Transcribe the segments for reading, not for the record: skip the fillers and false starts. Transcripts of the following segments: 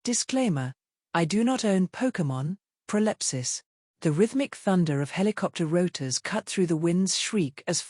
Disclaimer: I do not own Pokémon, prolepsis. The rhythmic thunder of helicopter rotors cut through the wind's shriek as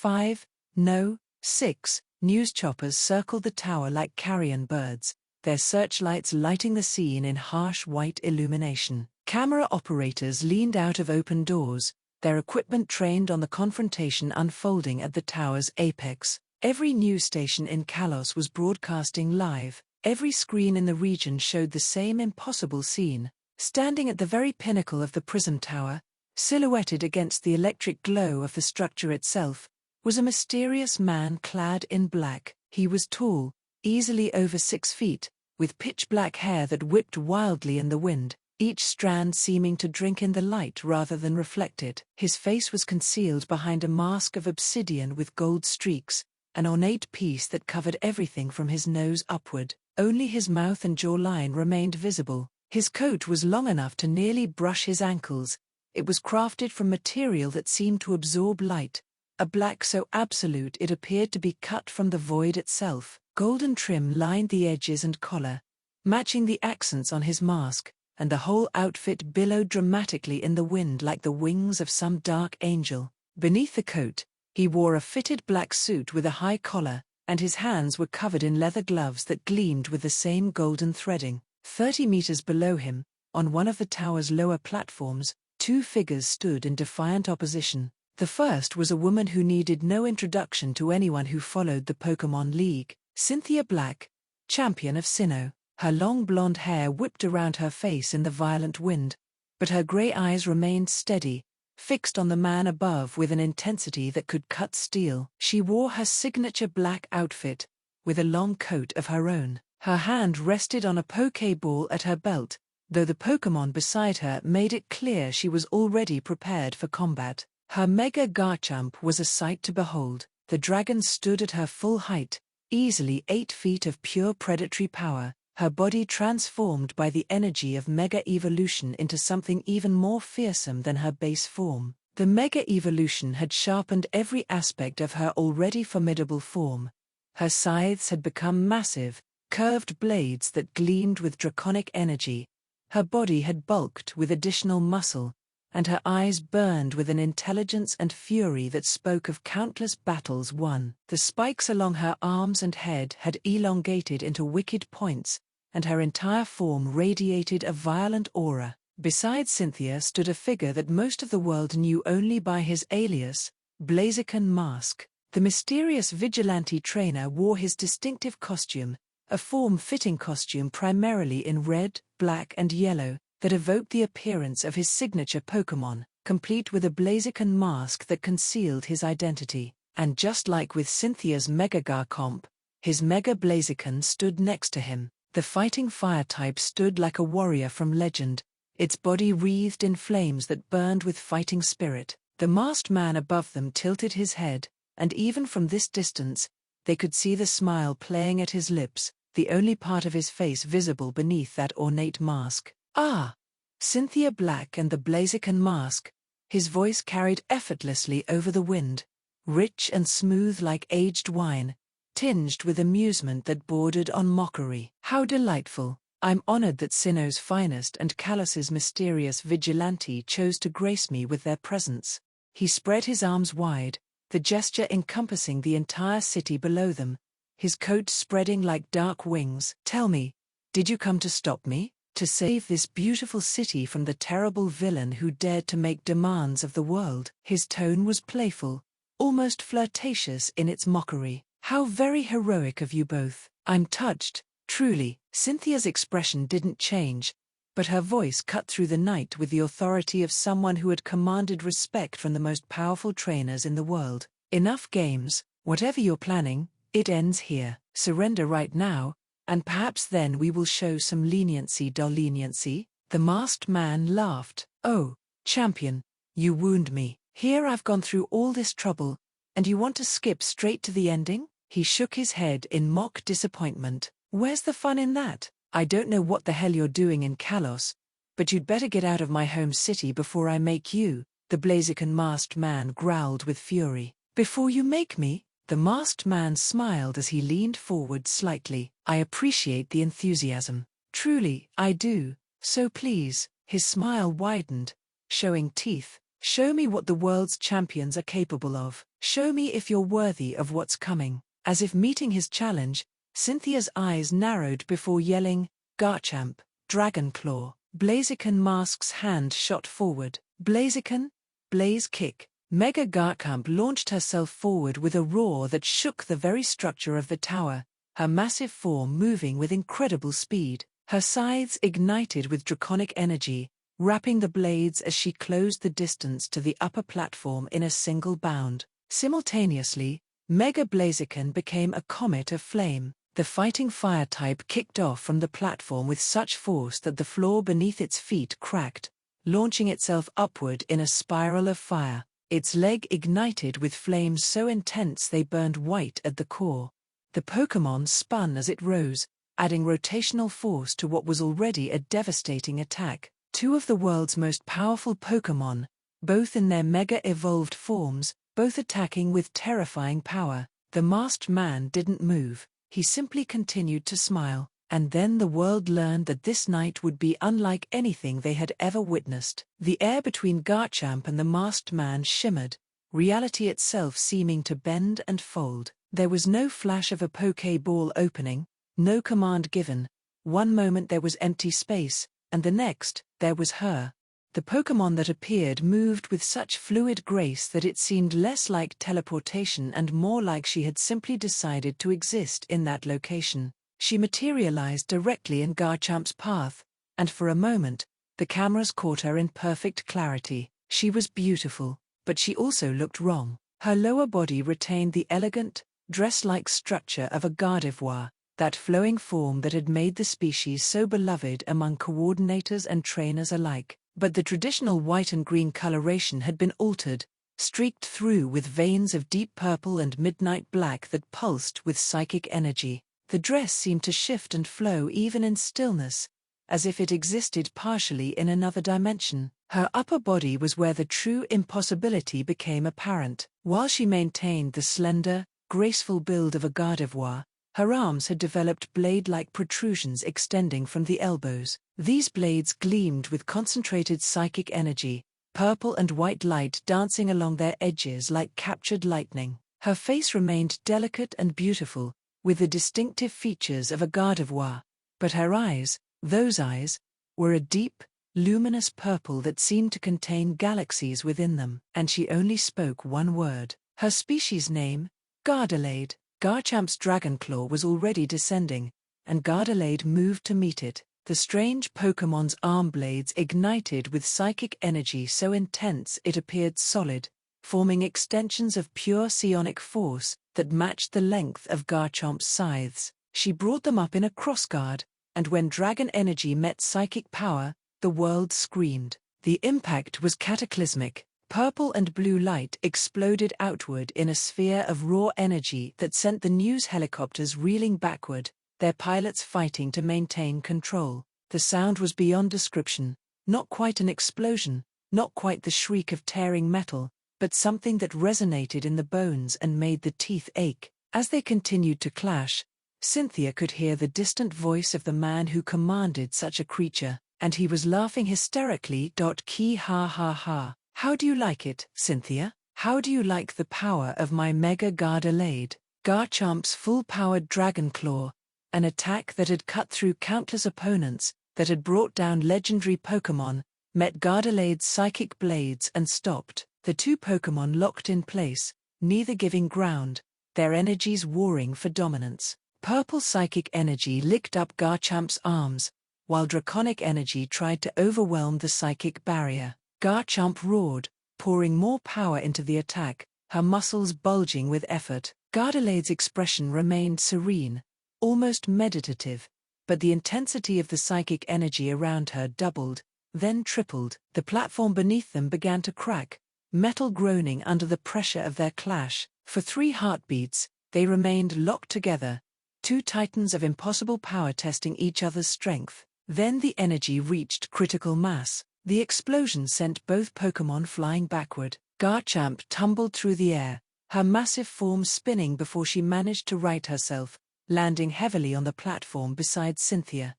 6 news choppers circled the tower like carrion birds, their searchlights lighting the scene in harsh white illumination. Camera operators leaned out of open doors, their equipment trained on the confrontation unfolding at the tower's apex. Every news station in Kalos was broadcasting live. Every screen in the region showed the same impossible scene. Standing at the very pinnacle of the prism tower, silhouetted against the electric glow of the structure itself, was a mysterious man clad in black. He was tall, easily over 6 feet, with pitch-black hair that whipped wildly in the wind, each strand seeming to drink in the light rather than reflect it. His face was concealed behind a mask of obsidian with gold streaks, an ornate piece that covered everything from his nose upward. Only his mouth and jawline remained visible. His coat was long enough to nearly brush his ankles. It was crafted from material that seemed to absorb light, a black so absolute it appeared to be cut from the void itself. Golden trim lined the edges and collar, matching the accents on his mask, and the whole outfit billowed dramatically in the wind like the wings of some dark angel. Beneath the coat, he wore a fitted black suit with a high collar, and his hands were covered in leather gloves that gleamed with the same golden threading. 30 meters below him, on one of the tower's lower platforms, 2 figures stood in defiant opposition. The first was a woman who needed no introduction to anyone who followed the Pokémon League, Cynthia Black, champion of Sinnoh. Her long blonde hair whipped around her face in the violent wind, but her grey eyes remained steady, fixed on the man above with an intensity that could cut steel. She wore her signature black outfit, with a long coat of her own. Her hand rested on a Pokéball at her belt, though the Pokémon beside her made it clear she was already prepared for combat. Her Mega Garchomp was a sight to behold. The dragon stood at her full height, easily 8 feet of pure predatory power, her body transformed by the energy of Mega Evolution into something even more fearsome than her base form. The Mega Evolution had sharpened every aspect of her already formidable form. Her scythes had become massive, curved blades that gleamed with draconic energy. Her body had bulked with additional muscle, and her eyes burned with an intelligence and fury that spoke of countless battles won. The spikes along her arms and head had elongated into wicked points, and her entire form radiated a violent aura. Beside Cynthia stood a figure that most of the world knew only by his alias, Blaziken Mask. The mysterious vigilante trainer wore his distinctive costume, a form-fitting costume primarily in red, black and yellow, that evoked the appearance of his signature Pokémon, complete with a Blaziken mask that concealed his identity. And just like with Cynthia's Mega Garchomp, his Mega Blaziken stood next to him. The fighting fire type stood like a warrior from legend, its body wreathed in flames that burned with fighting spirit. The masked man above them tilted his head, and even from this distance, they could see the smile playing at his lips, the only part of his face visible beneath that ornate mask. Ah! Cynthia Black and the Blaziken mask. His voice carried effortlessly over the wind, rich and smooth like aged wine, tinged with amusement that bordered on mockery. How delightful! I'm honored that Sinnoh's finest and Kalos's mysterious vigilante chose to grace me with their presence. He spread his arms wide, the gesture encompassing the entire city below them, his coat spreading like dark wings. Tell me, did you come to stop me? To save this beautiful city from the terrible villain who dared to make demands of the world? His tone was playful, almost flirtatious in its mockery. How very heroic of you both. I'm touched, truly. Cynthia's expression didn't change, but her voice cut through the night with the authority of someone who had commanded respect from the most powerful trainers in the world. Enough games, whatever you're planning, it ends here. Surrender right now, and perhaps then we will show some leniency. Leniency? The masked man laughed. Oh, champion, you wound me. Here I've gone through all this trouble, and you want to skip straight to the ending? He shook his head in mock disappointment. Where's the fun in that? I don't know what the hell you're doing in Kalos, but you'd better get out of my home city before I make you, the Blaziken masked man growled with fury. Before you make me? The masked man smiled as he leaned forward slightly. I appreciate the enthusiasm. Truly, I do, so please. His smile widened, showing teeth. Show me what the world's champions are capable of. Show me if you're worthy of what's coming. As if meeting his challenge, Cynthia's eyes narrowed before yelling, Garchamp, Dragonclaw. Blaziken Mask's hand shot forward. Blaziken, Blaze Kick. Mega Garchamp launched herself forward with a roar that shook the very structure of the tower, her massive form moving with incredible speed. Her scythes ignited with draconic energy, wrapping the blades as she closed the distance to the upper platform in a single bound. Simultaneously, Mega Blaziken became a comet of flame. The fighting fire type kicked off from the platform with such force that the floor beneath its feet cracked, launching itself upward in a spiral of fire. Its leg ignited with flames so intense they burned white at the core. The Pokémon spun as it rose, adding rotational force to what was already a devastating attack. Two of the world's most powerful Pokémon, both in their mega-evolved forms, both attacking with terrifying power. The masked man didn't move. He simply continued to smile, and then the world learned that this night would be unlike anything they had ever witnessed. The air between Garchamp and the masked man shimmered, reality itself seeming to bend and fold. There was no flash of a Pokéball opening, no command given. One moment there was empty space, and the next, there was her. The Pokémon that appeared moved with such fluid grace that it seemed less like teleportation and more like she had simply decided to exist in that location. She materialized directly in Garchamp's path, and for a moment, the cameras caught her in perfect clarity. She was beautiful, but she also looked wrong. Her lower body retained the elegant, dress-like structure of a Gardevoir, that flowing form that had made the species so beloved among coordinators and trainers alike. But the traditional white and green coloration had been altered, streaked through with veins of deep purple and midnight black that pulsed with psychic energy. The dress seemed to shift and flow even in stillness, as if it existed partially in another dimension. Her upper body was where the true impossibility became apparent. While she maintained the slender, graceful build of a Gardevoir, her arms had developed blade-like protrusions extending from the elbows. These blades gleamed with concentrated psychic energy, purple and white light dancing along their edges like captured lightning. Her face remained delicate and beautiful, with the distinctive features of a Gardevoir, but her eyes, those eyes, were a deep, luminous purple that seemed to contain galaxies within them. And she only spoke one word. Her species name, Gardalade. Garchamp's Dragonclaw was already descending, and Gardalade moved to meet it. The strange Pokémon's arm blades ignited with psychic energy so intense it appeared solid, forming extensions of pure psionic force that matched the length of Garchamp's scythes. She brought them up in a crossguard, and when dragon energy met psychic power, the world screamed. The impact was cataclysmic. Purple and blue light exploded outward in a sphere of raw energy that sent the news helicopters reeling backward, their pilots fighting to maintain control. The sound was beyond description, not quite an explosion, not quite the shriek of tearing metal, but something that resonated in the bones and made the teeth ache. As they continued to clash, Cynthia could hear the distant voice of the man who commanded such a creature, and he was laughing hysterically. Key ha ha ha. How do you like it, Cynthia? How do you like the power of my Mega Gardalade? Garchamp's full-powered Dragonclaw, an attack that had cut through countless opponents, that had brought down legendary Pokémon, met Gardalade's psychic blades and stopped. The two Pokémon locked in place, neither giving ground, their energies warring for dominance. Purple psychic energy licked up Garchamp's arms, while draconic energy tried to overwhelm the psychic barrier. Garchamp roared, pouring more power into the attack, her muscles bulging with effort. Gardalade's expression remained serene, almost meditative, but the intensity of the psychic energy around her doubled, then tripled. The platform beneath them began to crack, metal groaning under the pressure of their clash. For 3 heartbeats, they remained locked together, two titans of impossible power testing each other's strength. Then the energy reached critical mass. The explosion sent both Pokémon flying backward. Garchamp tumbled through the air, her massive form spinning before she managed to right herself, landing heavily on the platform beside Cynthia.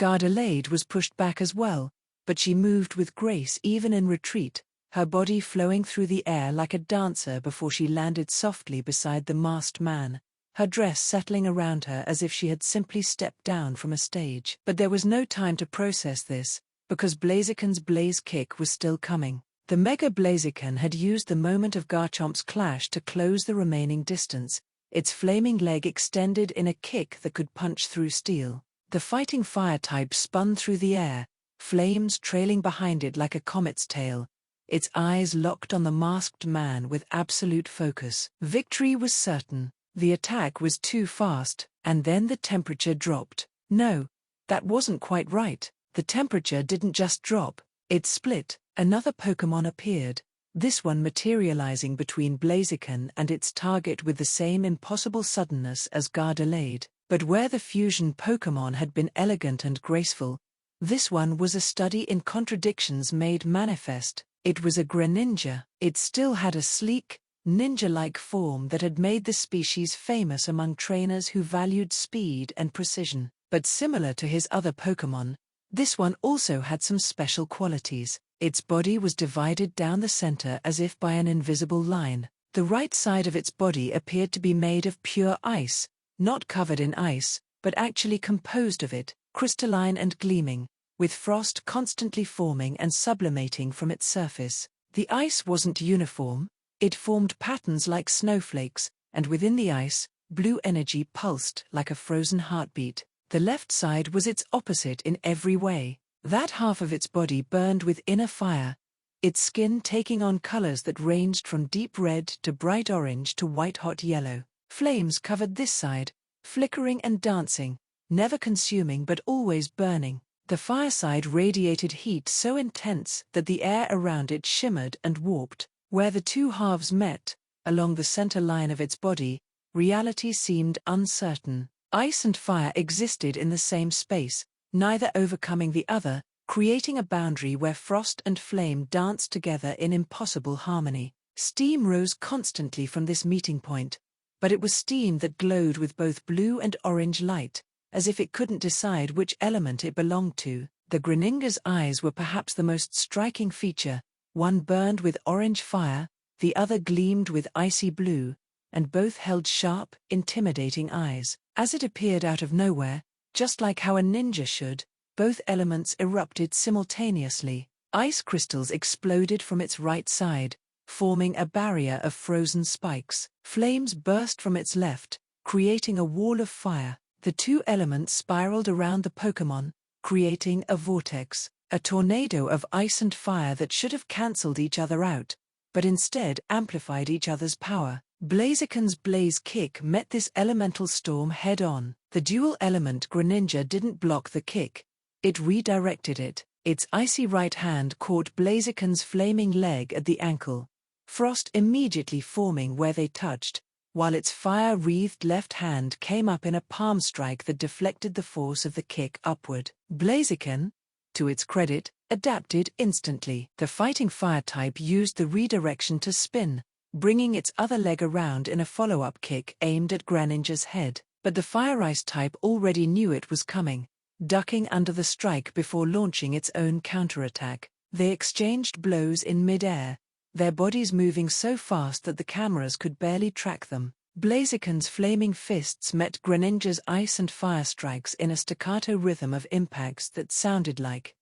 Gardelade was pushed back as well, but she moved with grace even in retreat, her body flowing through the air like a dancer before she landed softly beside the masked man, her dress settling around her as if she had simply stepped down from a stage. But there was no time to process this, because Blaziken's blaze kick was still coming. The Mega Blaziken had used the moment of Garchomp's clash to close the remaining distance, its flaming leg extended in a kick that could punch through steel. The fighting fire type spun through the air, flames trailing behind it like a comet's tail, its eyes locked on the masked man with absolute focus. Victory was certain. The attack was too fast, and then the temperature dropped. No, that wasn't quite right. The temperature didn't just drop, it split. Another Pokémon appeared, this one materializing between Blaziken and its target with the same impossible suddenness as Gardelade. But where the fusion Pokémon had been elegant and graceful, this one was a study in contradictions made manifest. It was a Greninja. It still had a sleek, ninja-like form that had made the species famous among trainers who valued speed and precision. But similar to his other Pokémon, this one also had some special qualities. Its body was divided down the center as if by an invisible line. The right side of its body appeared to be made of pure ice, not covered in ice, but actually composed of it, crystalline and gleaming, with frost constantly forming and sublimating from its surface. The ice wasn't uniform, it formed patterns like snowflakes, and within the ice, blue energy pulsed like a frozen heartbeat. The left side was its opposite in every way. That half of its body burned with inner fire, its skin taking on colors that ranged from deep red to bright orange to white-hot yellow. Flames covered this side, flickering and dancing, never consuming but always burning. The fire side radiated heat so intense that the air around it shimmered and warped. Where the two halves met, along the center line of its body, reality seemed uncertain. Ice and fire existed in the same space, neither overcoming the other, creating a boundary where frost and flame danced together in impossible harmony. Steam rose constantly from this meeting point, but it was steam that glowed with both blue and orange light, as if it couldn't decide which element it belonged to. The Greninja's eyes were perhaps the most striking feature. One burned with orange fire, the other gleamed with icy blue, and both held sharp, intimidating eyes. As it appeared out of nowhere, just like how a ninja should, both elements erupted simultaneously. Ice crystals exploded from its right side, forming a barrier of frozen spikes. Flames burst from its left, creating a wall of fire. The two elements spiraled around the Pokémon, creating a vortex, a tornado of ice and fire that should have cancelled each other out, but instead amplified each other's power. Blaziken's blaze kick met this elemental storm head-on. The dual-element Greninja didn't block the kick, it redirected it. Its icy right hand caught Blaziken's flaming leg at the ankle, frost immediately forming where they touched, while its fire-wreathed left hand came up in a palm strike that deflected the force of the kick upward. Blaziken, to its credit, adapted instantly. The fighting fire type used the redirection to spin, bringing its other leg around in a follow-up kick aimed at Greninja's head. But the fire-ice type already knew it was coming, ducking under the strike before launching its own counterattack. They exchanged blows in mid-air, their bodies moving so fast that the cameras could barely track them. Blaziken's flaming fists met Greninja's ice and fire strikes in a staccato rhythm of impacts that sounded like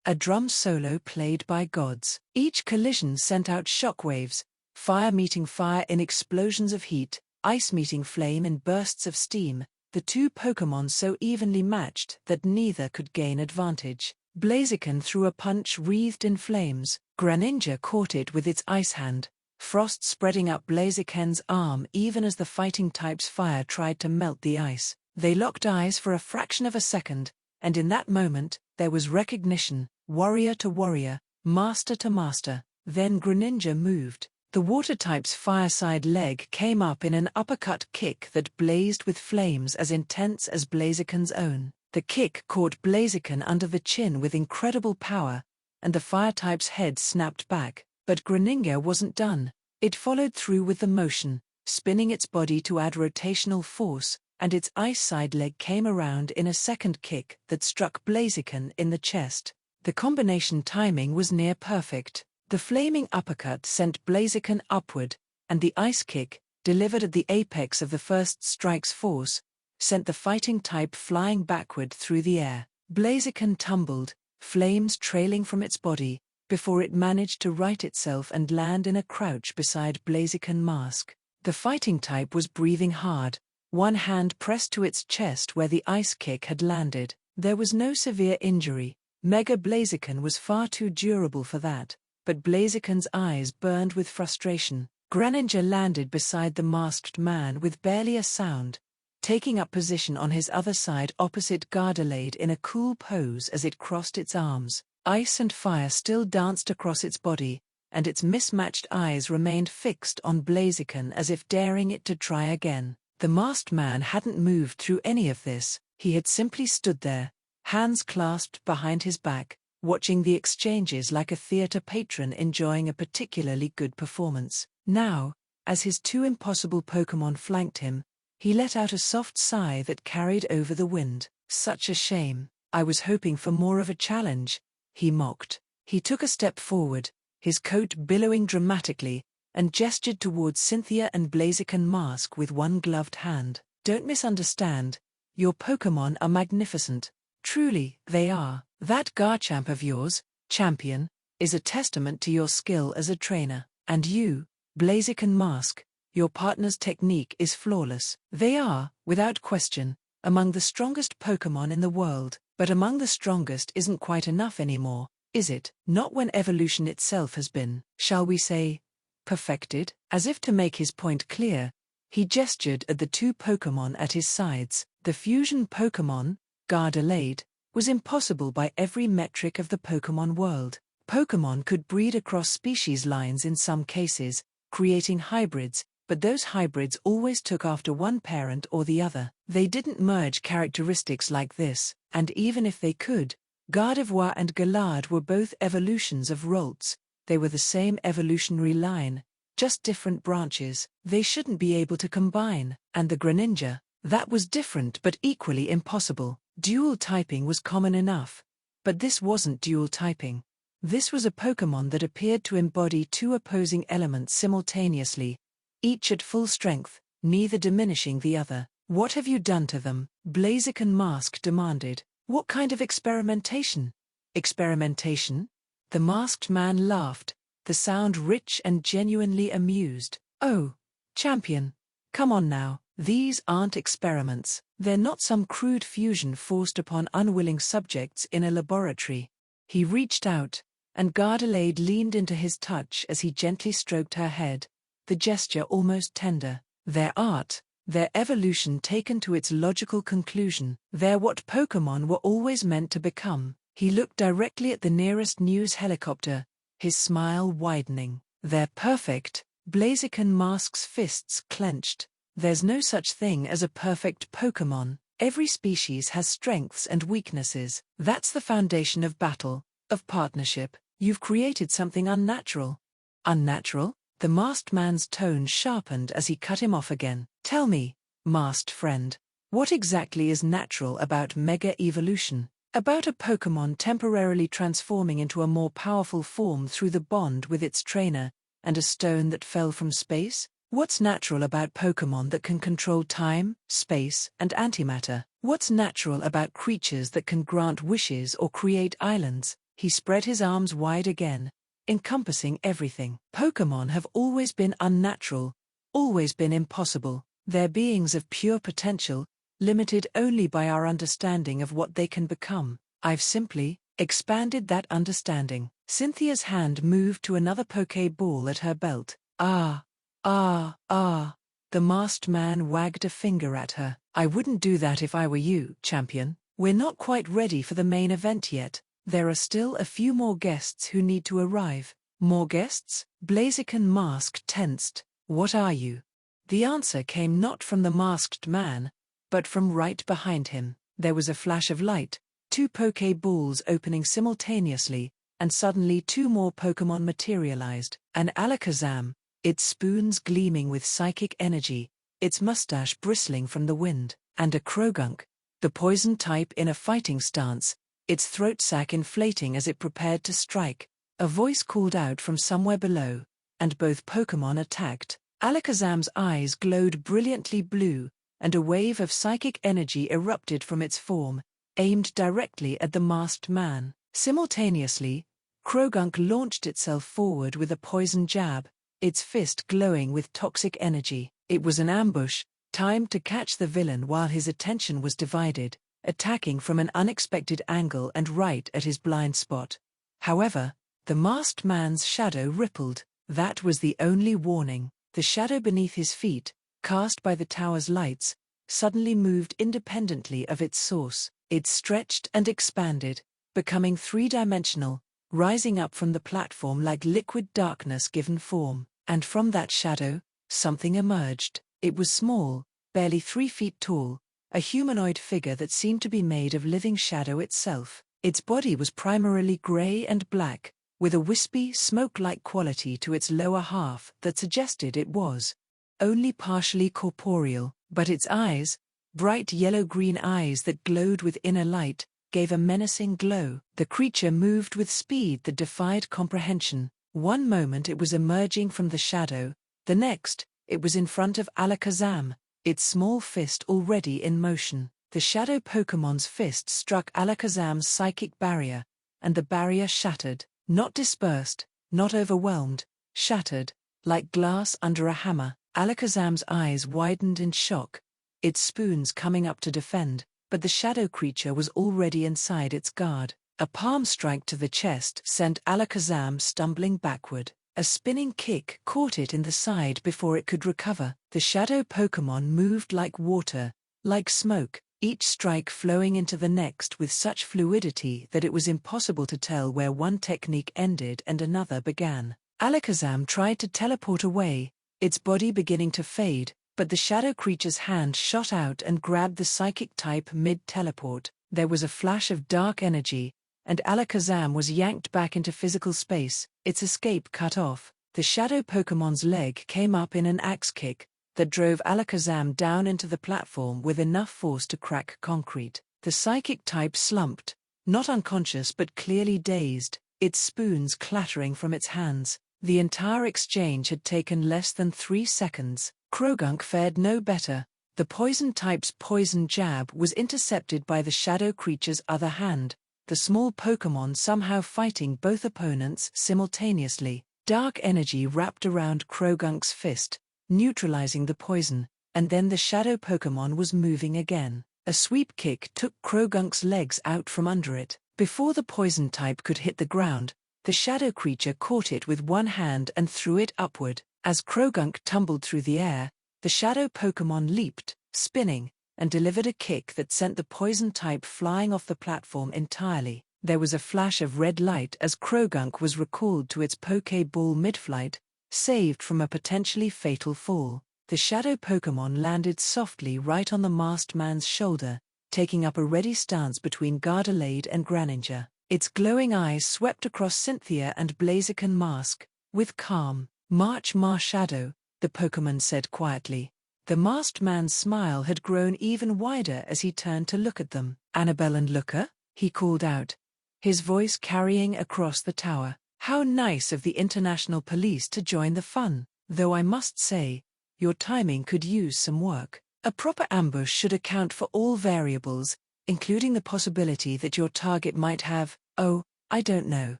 a drum solo played by gods. Each collision sent out shockwaves, fire meeting fire in explosions of heat, ice meeting flame in bursts of steam, the two Pokémon so evenly matched that neither could gain advantage. Blaziken threw a punch wreathed in flames. Greninja caught it with its ice hand, frost spreading up Blaziken's arm even as the fighting type's fire tried to melt the ice. They locked eyes for a fraction of a second, and in that moment, there was recognition, warrior to warrior, master to master. Then Greninja moved. The water type's fireside leg came up in an uppercut kick that blazed with flames as intense as Blaziken's own. The kick caught Blaziken under the chin with incredible power, and the fire type's head snapped back. But Greninja wasn't done. It followed through with the motion, spinning its body to add rotational force, and its ice side leg came around in a second kick that struck Blaziken in the chest. The combination timing was near perfect. The flaming uppercut sent Blaziken upward, and the ice kick, delivered at the apex of the first strike's force, sent the fighting type flying backward through the air. Blaziken tumbled, flames trailing from its body, before it managed to right itself and land in a crouch beside Blaziken Mask. The fighting type was breathing hard, one hand pressed to its chest where the ice kick had landed. There was no severe injury. Mega Blaziken was far too durable for that, but Blaziken's eyes burned with frustration. Greninja landed beside the masked man with barely a sound, taking up position on his other side opposite Gardelade in a cool pose as it crossed its arms. Ice and fire still danced across its body, and its mismatched eyes remained fixed on Blaziken as if daring it to try again. The masked man hadn't moved through any of this. He had simply stood there, hands clasped behind his back, watching the exchanges like a theater patron enjoying a particularly good performance. Now, as his two impossible Pokémon flanked him, he let out a soft sigh that carried over the wind. Such a shame. I was hoping for more of a challenge, he mocked. He took a step forward, his coat billowing dramatically, and gestured towards Cynthia and Blaziken Mask with one gloved hand. Don't misunderstand. Your Pokémon are magnificent. Truly, they are. That Garchomp of yours, champion, is a testament to your skill as a trainer. And you, Blaziken Mask, your partner's technique is flawless. They are, without question, among the strongest Pokémon in the world. But among the strongest isn't quite enough anymore, is it? Not when evolution itself has been, shall we say, perfected? As if to make his point clear, he gestured at the two Pokémon at his sides. The fusion Pokémon, Gardelade, was impossible by every metric of the Pokémon world. Pokémon could breed across species lines in some cases, creating hybrids, but those hybrids always took after one parent or the other. They didn't merge characteristics like this, and even if they could, Gardevoir and Galard were both evolutions of Ralts. They were the same evolutionary line, just different branches. They shouldn't be able to combine. And the Greninja, that was different but equally impossible. Dual typing was common enough, but this wasn't dual typing. This was a Pokémon that appeared to embody two opposing elements simultaneously, each at full strength, neither diminishing the other. What have you done to them? Blaziken Mask demanded. What kind of experimentation? Experimentation? The masked man laughed, the sound rich and genuinely amused. Oh, champion, come on now, these aren't experiments. They're not some crude fusion forced upon unwilling subjects in a laboratory. He reached out, and Gardelade leaned into his touch as he gently stroked her head, the gesture almost tender. Their art, their evolution taken to its logical conclusion. They're what Pokémon were always meant to become. He looked directly at the nearest news helicopter, his smile widening. They're perfect. Blaziken Mask's fists clenched. There's no such thing as a perfect Pokémon. Every species has strengths and weaknesses. That's the foundation of battle, of partnership. You've created something unnatural. Unnatural? The masked man's tone sharpened as he cut him off again. Tell me, masked friend, what exactly is natural about Mega Evolution? About a Pokémon temporarily transforming into a more powerful form through the bond with its trainer, and a stone that fell from space? What's natural about Pokémon that can control time, space, and antimatter? What's natural about creatures that can grant wishes or create islands? He spread his arms wide again, encompassing everything. Pokémon have always been unnatural, always been impossible. They're beings of pure potential, limited only by our understanding of what they can become. I've simply expanded that understanding. Cynthia's hand moved to another Pokéball at her belt. Ah. The masked man wagged a finger at her. I wouldn't do that if I were you, champion. We're not quite ready for the main event yet. There are still a few more guests who need to arrive. More guests? Blaziken Mask tensed. What are you? The answer came not from the masked man, but from right behind him. There was a flash of light, two Pokéballs opening simultaneously, and suddenly two more Pokémon materialized. An Alakazam, its spoons gleaming with psychic energy, its mustache bristling from the wind. and a Krogunk, the poison type in a fighting stance, its throat sac inflating as it prepared to strike. A voice called out from somewhere below, and both Pokémon attacked. Alakazam's eyes glowed brilliantly blue, and a wave of psychic energy erupted from its form, aimed directly at the masked man. Simultaneously, Krogunk launched itself forward with a poison jab, its fist glowing with toxic energy. It was an ambush, timed to catch the villain while his attention was divided, attacking from an unexpected angle and right at his blind spot. However, the masked man's shadow rippled. That was the only warning. The shadow beneath his feet, cast by the tower's lights, suddenly moved independently of its source. It stretched and expanded, becoming three-dimensional, rising up from the platform like liquid darkness given form. And from that shadow, something emerged. It was small, barely 3 feet tall, a humanoid figure that seemed to be made of living shadow itself. Its body was primarily gray and black, with a wispy, smoke-like quality to its lower half that suggested it was only partially corporeal. But its eyes, bright yellow-green eyes that glowed with inner light, gave a menacing glow. The creature moved with speed that defied comprehension. One moment it was emerging from the shadow, the next, it was in front of Alakazam, its small fist already in motion. The shadow Pokémon's fist struck Alakazam's psychic barrier, and the barrier shattered. Not dispersed, not overwhelmed, shattered, like glass under a hammer. Alakazam's eyes widened in shock, its spoons coming up to defend, but the shadow creature was already inside its guard. A palm strike to the chest sent Alakazam stumbling backward. A spinning kick caught it in the side before it could recover. The shadow Pokémon moved like water, like smoke, each strike flowing into the next with such fluidity that it was impossible to tell where one technique ended and another began. Alakazam tried to teleport away, its body beginning to fade, but the shadow creature's hand shot out and grabbed the psychic type mid-teleport. There was a flash of dark energy, and Alakazam was yanked back into physical space, its escape cut off. The shadow Pokémon's leg came up in an axe kick that drove Alakazam down into the platform with enough force to crack concrete. The psychic type slumped, not unconscious but clearly dazed, its spoons clattering from its hands. The entire exchange had taken less than 3 seconds. Krogunk fared no better. The poison type's poison jab was intercepted by the shadow creature's other hand, the small Pokémon somehow fighting both opponents simultaneously. Dark energy wrapped around Krogunk's fist, neutralizing the poison, and then the shadow Pokémon was moving again. A sweep kick took Krogunk's legs out from under it. Before the poison type could hit the ground, the shadow creature caught it with one hand and threw it upward. As Krogunk tumbled through the air, the shadow Pokémon leaped, spinning, and delivered a kick that sent the poison type flying off the platform entirely. There was a flash of red light as Krogunk was recalled to its Pokéball mid-flight, saved from a potentially fatal fall. The shadow Pokémon landed softly right on the masked man's shoulder, taking up a ready stance between Gardelade and Greninja. Its glowing eyes swept across Cynthia and Blaziken Mask, with calm. "March, Shadow," the Pokémon said quietly. The masked man's smile had grown even wider as he turned to look at them. "Annabelle and Luca?" he called out, his voice carrying across the tower. "How nice of the International Police to join the fun, though I must say, your timing could use some work. A proper ambush should account for all variables, including the possibility that your target might have, oh, I don't know,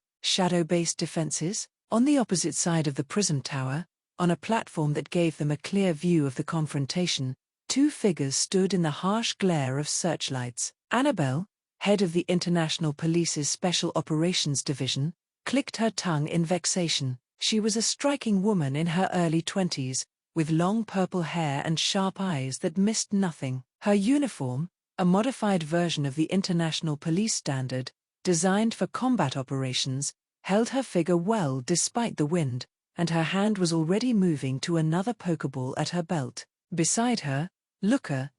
shadow-based defenses." On the opposite side of the Prism Tower, on a platform that gave them a clear view of the confrontation, 2 figures stood in the harsh glare of searchlights. Annabelle, head of the International Police's Special Operations Division, clicked her tongue in vexation. She was a striking woman in her early 20s, with long purple hair and sharp eyes that missed nothing. Her uniform, a modified version of the International Police Standard, designed for combat operations, held her figure well despite the wind, and her hand was already moving to another Pokeball at her belt. Beside her, Luca,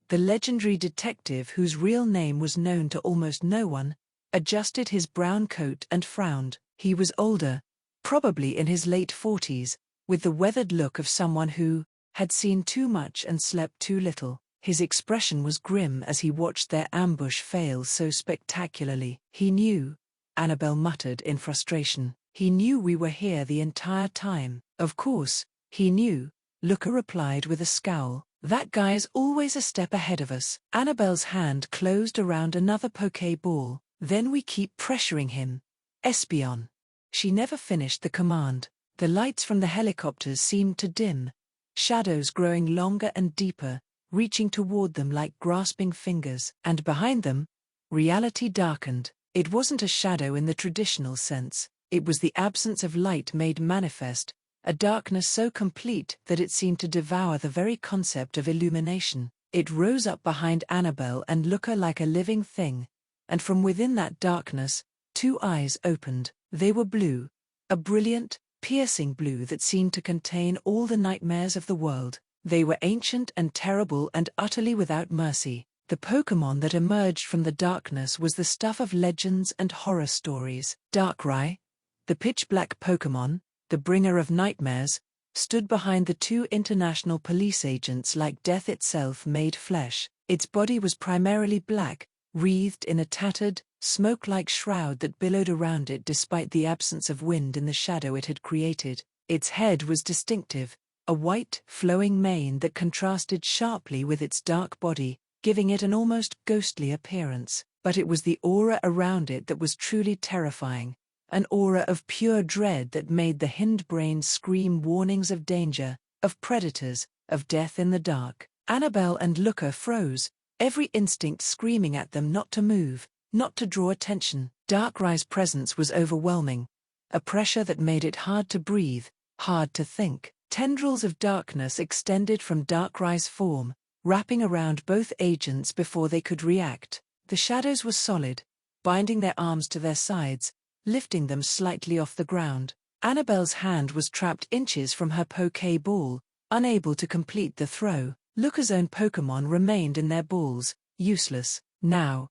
the legendary detective whose real name was known to almost no one, adjusted his brown coat and frowned. He was older, probably in his late 40s, with the weathered look of someone who had seen too much and slept too little. His expression was grim as he watched their ambush fail so spectacularly. "He knew," Annabelle muttered in frustration. "He knew we were here the entire time." "Of course, he knew," Luca replied with a scowl. "That guy's always a step ahead of us." Annabelle's hand closed around another Pokéball. "Then we keep pressuring him. Espion." She never finished the command. The lights from the helicopters seemed to dim, shadows growing longer and deeper, reaching toward them like grasping fingers. And behind them, reality darkened. It wasn't a shadow in the traditional sense. It was the absence of light made manifest, a darkness so complete that it seemed to devour the very concept of illumination. It rose up behind Annabelle and Luca like a living thing, and from within that darkness, two eyes opened. They were blue, a brilliant, piercing blue that seemed to contain all the nightmares of the world. They were ancient and terrible and utterly without mercy. The Pokémon that emerged from the darkness was the stuff of legends and horror stories. Darkrai, the pitch-black Pokémon, the bringer of nightmares, stood behind the two international police agents like death itself made flesh. Its body was primarily black, wreathed in a tattered, smoke-like shroud that billowed around it despite the absence of wind in the shadow it had created. Its head was distinctive, a white, flowing mane that contrasted sharply with its dark body, giving it an almost ghostly appearance. But it was the aura around it that was truly terrifying, an aura of pure dread that made the hindbrain scream warnings of danger, of predators, of death in the dark. Annabelle and Luca froze, every instinct screaming at them not to move, not to draw attention. Darkrai's presence was overwhelming, a pressure that made it hard to breathe, hard to think. Tendrils of darkness extended from Darkrai's form, wrapping around both agents before they could react. The shadows were solid, binding their arms to their sides, lifting them slightly off the ground. Annabelle's hand was trapped inches from her Pokéball, unable to complete the throw. Luca's own Pokémon remained in their balls, useless. Now,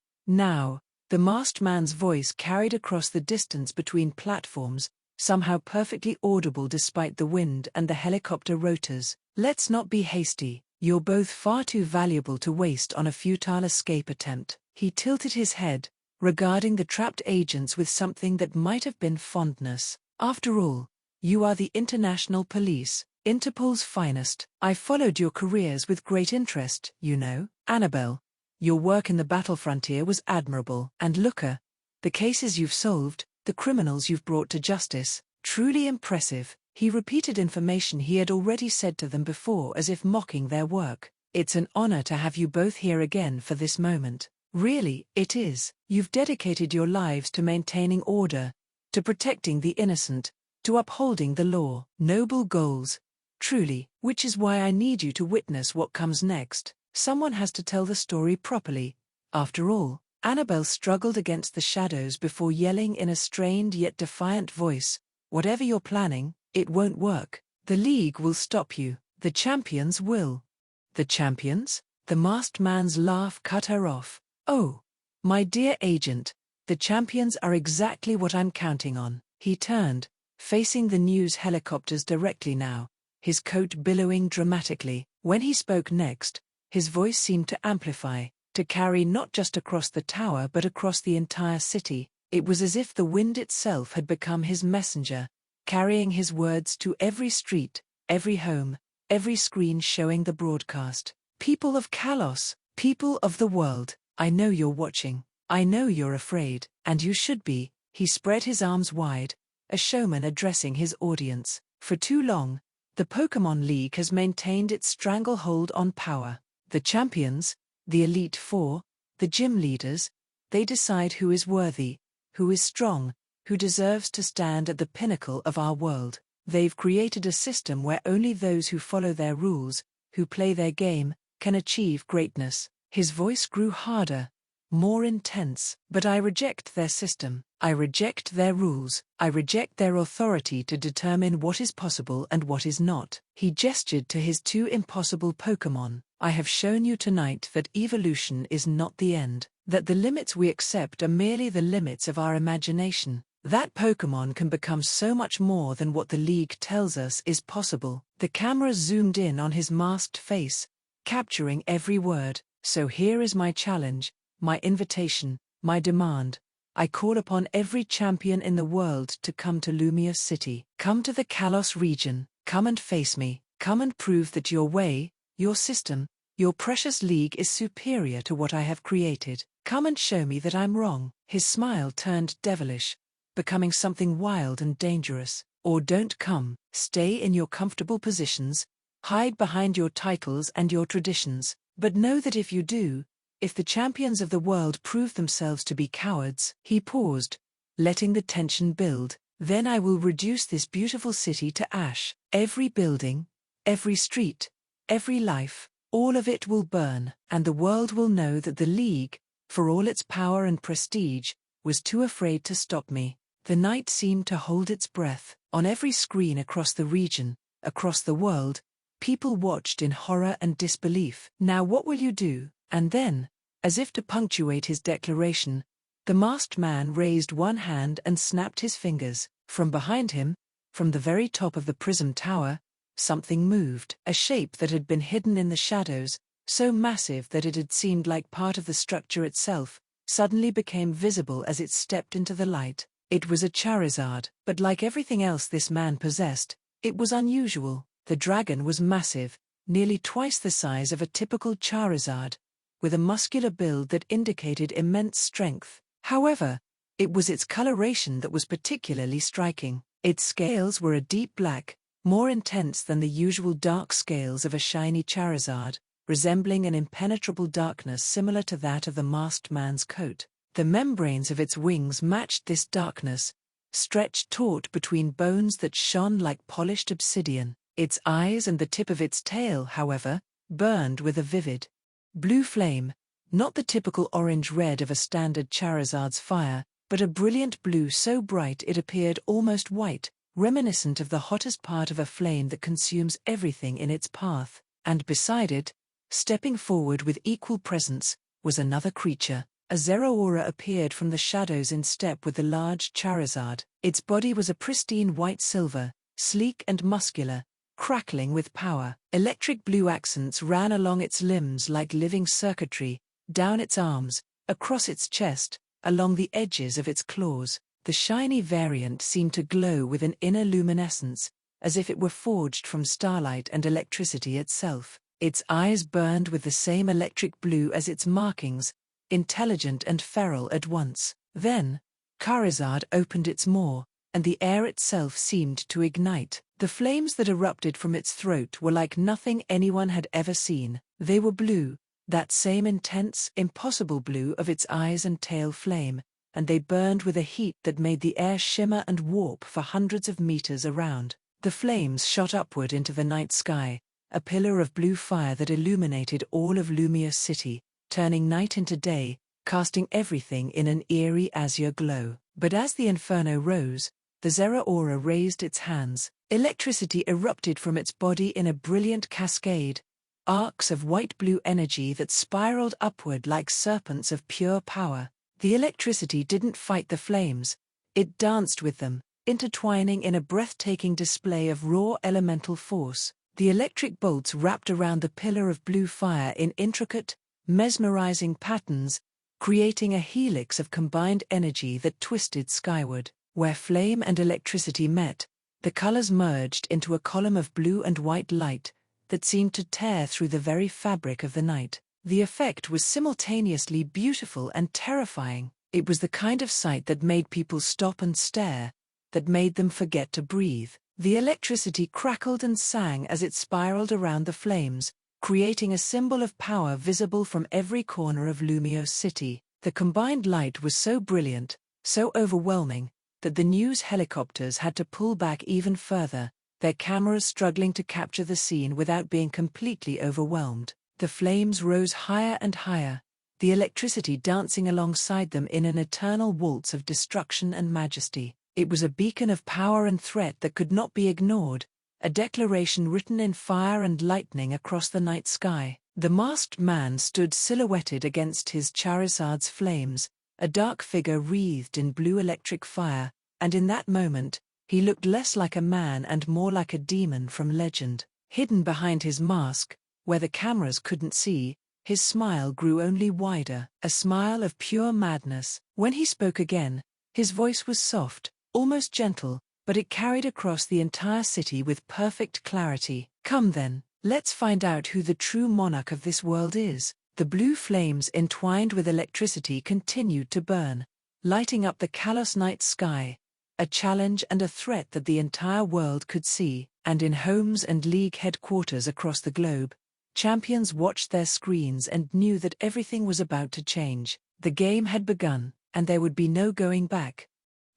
the masked man's voice carried across the distance between platforms, somehow perfectly audible despite the wind and the helicopter rotors. "Let's not be hasty. You're both far too valuable to waste on a futile escape attempt." He tilted his head, regarding the trapped agents with something that might have been fondness. "After all, you are the international police, Interpol's finest. I followed your careers with great interest, you know. Annabelle, your work in the battle frontier was admirable. And Luca, the cases you've solved, the criminals you've brought to justice, truly impressive." He repeated information he had already said to them before as if mocking their work. "It's an honor to have you both here again for this moment. Really, it is. You've dedicated your lives to maintaining order, to protecting the innocent, to upholding the law. Noble goals, truly, which is why I need you to witness what comes next. Someone has to tell the story properly. After all." Annabelle struggled against the shadows before yelling in a strained yet defiant voice, "Whatever you're planning, it won't work. The League will stop you. The champions will." "The champions?" The masked man's laugh cut her off. "Oh, my dear agent, the champions are exactly what I'm counting on." He turned, facing the news helicopters directly now, his coat billowing dramatically. When he spoke next, his voice seemed to amplify, to carry not just across the tower but across the entire city. It was as if the wind itself had become his messenger, carrying his words to every street, every home, every screen showing the broadcast. "People of Kalos, people of the world, I know you're watching. I know you're afraid, and you should be." He spread his arms wide, a showman addressing his audience. "For too long, the Pokémon League has maintained its stranglehold on power. The champions, the Elite Four, the gym leaders, they decide who is worthy, who is strong, who deserves to stand at the pinnacle of our world. They've created a system where only those who follow their rules, who play their game, can achieve greatness." His voice grew harder, more intense. "But I reject their system. I reject their rules. I reject their authority to determine what is possible and what is not." He gestured to his two impossible Pokémon. "I have shown you tonight that evolution is not the end, that the limits we accept are merely the limits of our imagination. That Pokémon can become so much more than what the League tells us is possible." The camera zoomed in on his masked face, capturing every word. So here is my challenge, my invitation, my demand. I call upon every champion in the world to come to Lumia City. Come to the Kalos region, come and face me, come and prove that your way, your system, your precious league is superior to what I have created. Come and show me that I'm wrong. His smile turned devilish, becoming something wild and dangerous. Or don't come, stay in your comfortable positions, hide behind your titles and your traditions. But know that if you do, if the champions of the world prove themselves to be cowards. He paused, letting the tension build. Then I will reduce this beautiful city to ash. Every building, every street, every life, all of it will burn, and the world will know that the League, for all its power and prestige, was too afraid to stop me. The night seemed to hold its breath. On every screen across the region, across the world, people watched in horror and disbelief. Now what will you do? And then, as if to punctuate his declaration, the masked man raised one hand and snapped his fingers. From behind him, from the very top of the prism tower, something moved. A shape that had been hidden in the shadows, so massive that it had seemed like part of the structure itself, suddenly became visible as it stepped into the light. It was a Charizard, but like everything else this man possessed, it was unusual. The dragon was massive, nearly twice the size of a typical Charizard, with a muscular build that indicated immense strength. However, it was its coloration that was particularly striking. Its scales were a deep black, more intense than the usual dark scales of a shiny Charizard, resembling an impenetrable darkness similar to that of the masked man's coat. The membranes of its wings matched this darkness, stretched taut between bones that shone like polished obsidian. Its eyes and the tip of its tail, however, burned with a vivid blue flame, not the typical orange-red of a standard Charizard's fire, but a brilliant blue so bright it appeared almost white, reminiscent of the hottest part of a flame that consumes everything in its path. And beside it, stepping forward with equal presence, was another creature. A Zeraora appeared from the shadows in step with the large Charizard. Its body was a pristine white silver, sleek and muscular, crackling with power. Electric blue accents ran along its limbs like living circuitry, down its arms, across its chest, along the edges of its claws. The shiny variant seemed to glow with an inner luminescence, as if it were forged from starlight and electricity itself. Its eyes burned with the same electric blue as its markings, intelligent and feral at once. Then, Charizard opened its maw, and the air itself seemed to ignite. The flames that erupted from its throat were like nothing anyone had ever seen. They were blue, that same intense, impossible blue of its eyes and tail flame, and they burned with a heat that made the air shimmer and warp for hundreds of meters around. The flames shot upward into the night sky, a pillar of blue fire that illuminated all of Lumia City, turning night into day, casting everything in an eerie azure glow. But as the inferno rose, the Zeraora raised its hands. Electricity erupted from its body in a brilliant cascade, arcs of white-blue energy that spiraled upward like serpents of pure power. The electricity didn't fight the flames, it danced with them, intertwining in a breathtaking display of raw elemental force. The electric bolts wrapped around the pillar of blue fire in intricate, mesmerizing patterns, creating a helix of combined energy that twisted skyward. Where flame and electricity met, the colors merged into a column of blue and white light that seemed to tear through the very fabric of the night. The effect was simultaneously beautiful and terrifying. It was the kind of sight that made people stop and stare, that made them forget to breathe. The electricity crackled and sang as it spiraled around the flames, creating a symbol of power visible from every corner of Lumia City. The combined light was so brilliant, so overwhelming, that the news helicopters had to pull back even further, their cameras struggling to capture the scene without being completely overwhelmed. The flames rose higher and higher, the electricity dancing alongside them in an eternal waltz of destruction and majesty. It was a beacon of power and threat that could not be ignored, a declaration written in fire and lightning across the night sky. The masked man stood silhouetted against his Charizard's flames, a dark figure wreathed in blue electric fire, and in that moment, he looked less like a man and more like a demon from legend. Hidden behind his mask, where the cameras couldn't see, his smile grew only wider, a smile of pure madness. When he spoke again, his voice was soft, almost gentle, but it carried across the entire city with perfect clarity. Come then, let's find out who the true monarch of this world is. The blue flames entwined with electricity continued to burn, lighting up the callous night sky, a challenge and a threat that the entire world could see. And in homes and league headquarters across the globe, champions watched their screens and knew that everything was about to change. The game had begun, and there would be no going back.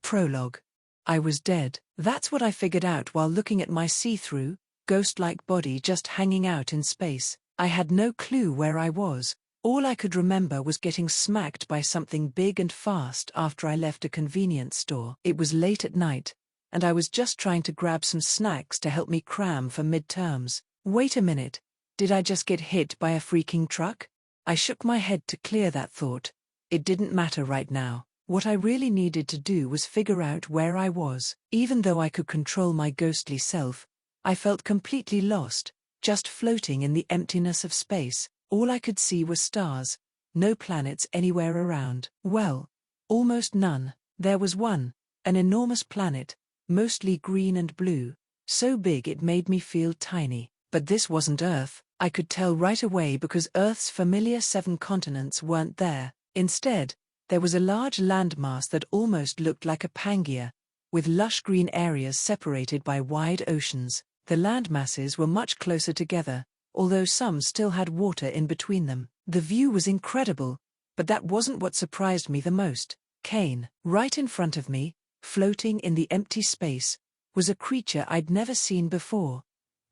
Prologue. I was dead. That's what I figured out while looking at my see-through, ghost-like body just hanging out in space. I had no clue where I was. All I could remember was getting smacked by something big and fast after I left a convenience store. It was late at night, and I was just trying to grab some snacks to help me cram for midterms. Wait a minute, did I just get hit by a freaking truck? I shook my head to clear that thought. It didn't matter right now. What I really needed to do was figure out where I was. Even though I could control my ghostly self, I felt completely lost, just floating in the emptiness of space. All I could see were stars, no planets anywhere around. Well, almost none. There was one, an enormous planet, mostly green and blue, so big it made me feel tiny. But this wasn't Earth. I could tell right away because Earth's familiar 7 continents weren't there. Instead, there was a large landmass that almost looked like a Pangaea, with lush green areas separated by wide oceans. The landmasses were much closer together, although some still had water in between them. The view was incredible, but that wasn't what surprised me the most. Kane, right in front of me, floating in the empty space, was a creature I'd never seen before.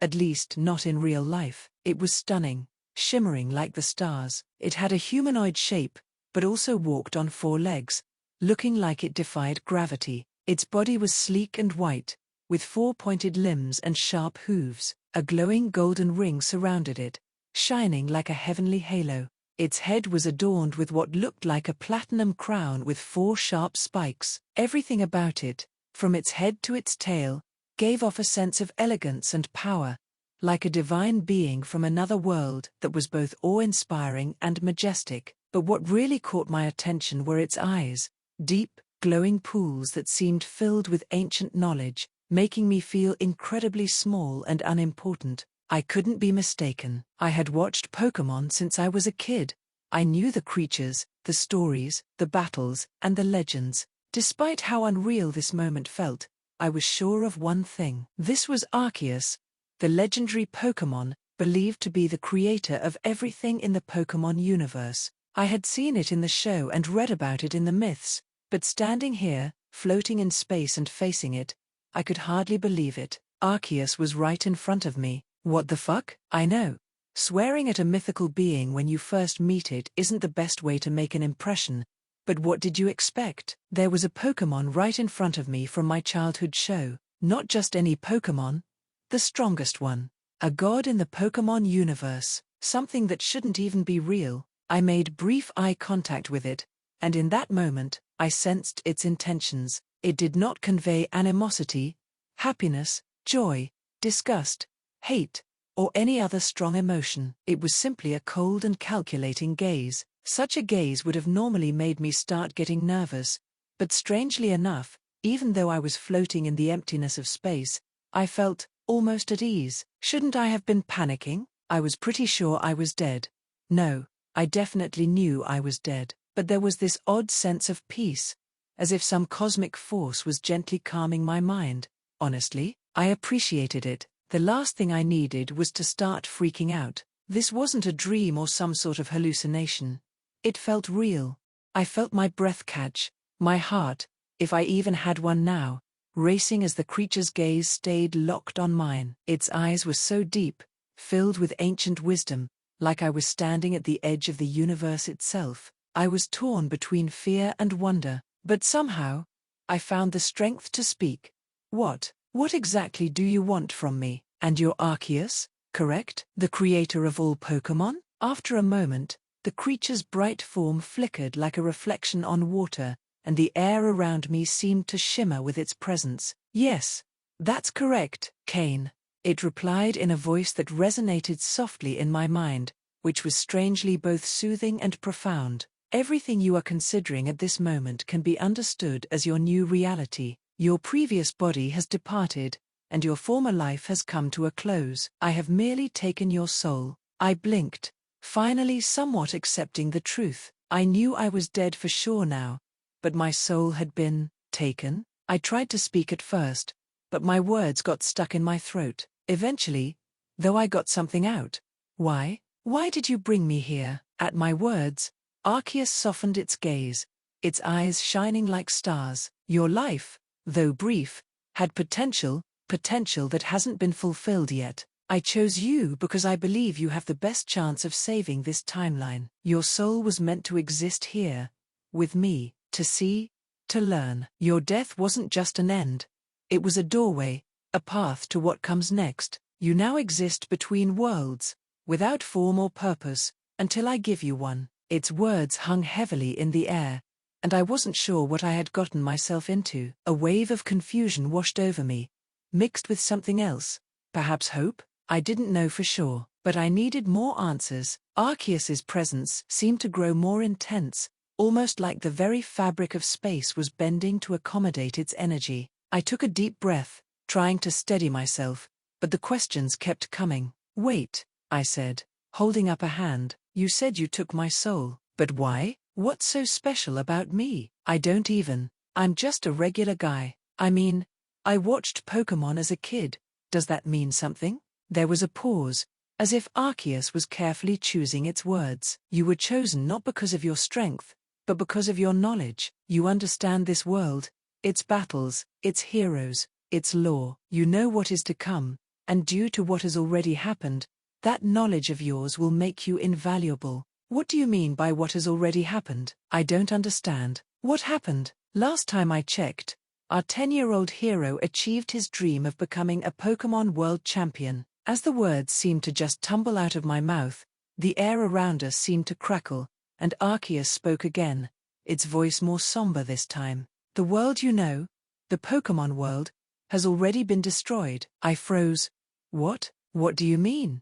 At least not in real life. It was stunning, shimmering like the stars. It had a humanoid shape, but also walked on 4 legs, looking like it defied gravity. Its body was sleek and white, with 4 pointed limbs and sharp hooves. A glowing golden ring surrounded it, shining like a heavenly halo. Its head was adorned with what looked like a platinum crown with 4 sharp spikes. Everything about it, from its head to its tail, gave off a sense of elegance and power, like a divine being from another world that was both awe-inspiring and majestic. But what really caught my attention were its eyes, deep, glowing pools that seemed filled with ancient knowledge, making me feel incredibly small and unimportant. I couldn't be mistaken. I had watched Pokémon since I was a kid. I knew the creatures, the stories, the battles, and the legends. Despite how unreal this moment felt, I was sure of one thing. This was Arceus, the legendary Pokémon, believed to be the creator of everything in the Pokémon universe. I had seen it in the show and read about it in the myths, but standing here, floating in space and facing it, I could hardly believe it. Arceus was right in front of me. What the fuck? I know. Swearing at a mythical being when you first meet it isn't the best way to make an impression, but what did you expect? There was a Pokémon right in front of me from my childhood show. Not just any Pokémon, the strongest one. A god in the Pokémon universe, something that shouldn't even be real. I made brief eye contact with it, and in that moment, I sensed its intentions. It did not convey animosity, happiness, joy, disgust, hate, or any other strong emotion. It was simply a cold and calculating gaze. Such a gaze would have normally made me start getting nervous, but strangely enough, even though I was floating in the emptiness of space, I felt almost at ease. Shouldn't I have been panicking? I was pretty sure I was dead. No, I definitely knew I was dead, but there was this odd sense of peace, as if some cosmic force was gently calming my mind. Honestly, I appreciated it. The last thing I needed was to start freaking out. This wasn't a dream or some sort of hallucination. It felt real. I felt my breath catch, my heart, if I even had one now, racing as the creature's gaze stayed locked on mine. Its eyes were so deep, filled with ancient wisdom, like I was standing at the edge of the universe itself. I was torn between fear and wonder, but somehow, I found the strength to speak. What exactly do you want from me? And you're Arceus, correct? The creator of all Pokémon? After a moment, the creature's bright form flickered like a reflection on water, and the air around me seemed to shimmer with its presence. Yes, that's correct, Kane. it replied in a voice that resonated softly in my mind, which was strangely both soothing and profound. Everything you are considering at this moment can be understood as your new reality. Your previous body has departed, and your former life has come to a close. I have merely taken your soul. I blinked, finally somewhat accepting the truth. I knew I was dead for sure now, but my soul had been taken. I tried to speak at first, but my words got stuck in my throat. Eventually, though, I got something out. Why? Why did you bring me here? At my words, Arceus softened its gaze, its eyes shining like stars. Your life, though brief, had potential that hasn't been fulfilled yet. I chose you because I believe you have the best chance of saving this timeline. Your soul was meant to exist here, with me, to see, to learn. Your death wasn't just an end. It was a doorway, a path to what comes next. You now exist between worlds, without form or purpose, until I give you one. Its words hung heavily in the air, and I wasn't sure what I had gotten myself into. A wave of confusion washed over me, mixed with something else, perhaps hope? I didn't know for sure, but I needed more answers. Arceus's presence seemed to grow more intense, almost like the very fabric of space was bending to accommodate its energy. I took a deep breath, trying to steady myself, but the questions kept coming. Wait, I said, holding up a hand. You said you took my soul, but why? What's so special about me? I'm just a regular guy. I mean, I watched Pokémon as a kid. Does that mean something? There was a pause, as if Arceus was carefully choosing its words. You were chosen not because of your strength, but because of your knowledge. You understand this world, its battles, its heroes, its lore. You know what is to come, and due to what has already happened, that knowledge of yours will make you invaluable. What do you mean by what has already happened? I don't understand. What happened? Last time I checked, our 10-year-old hero achieved his dream of becoming a Pokémon World Champion. As the words seemed to just tumble out of my mouth, the air around us seemed to crackle, and Arceus spoke again, its voice more somber this time. The world you know, the Pokémon world, has already been destroyed. I froze. What? What do you mean?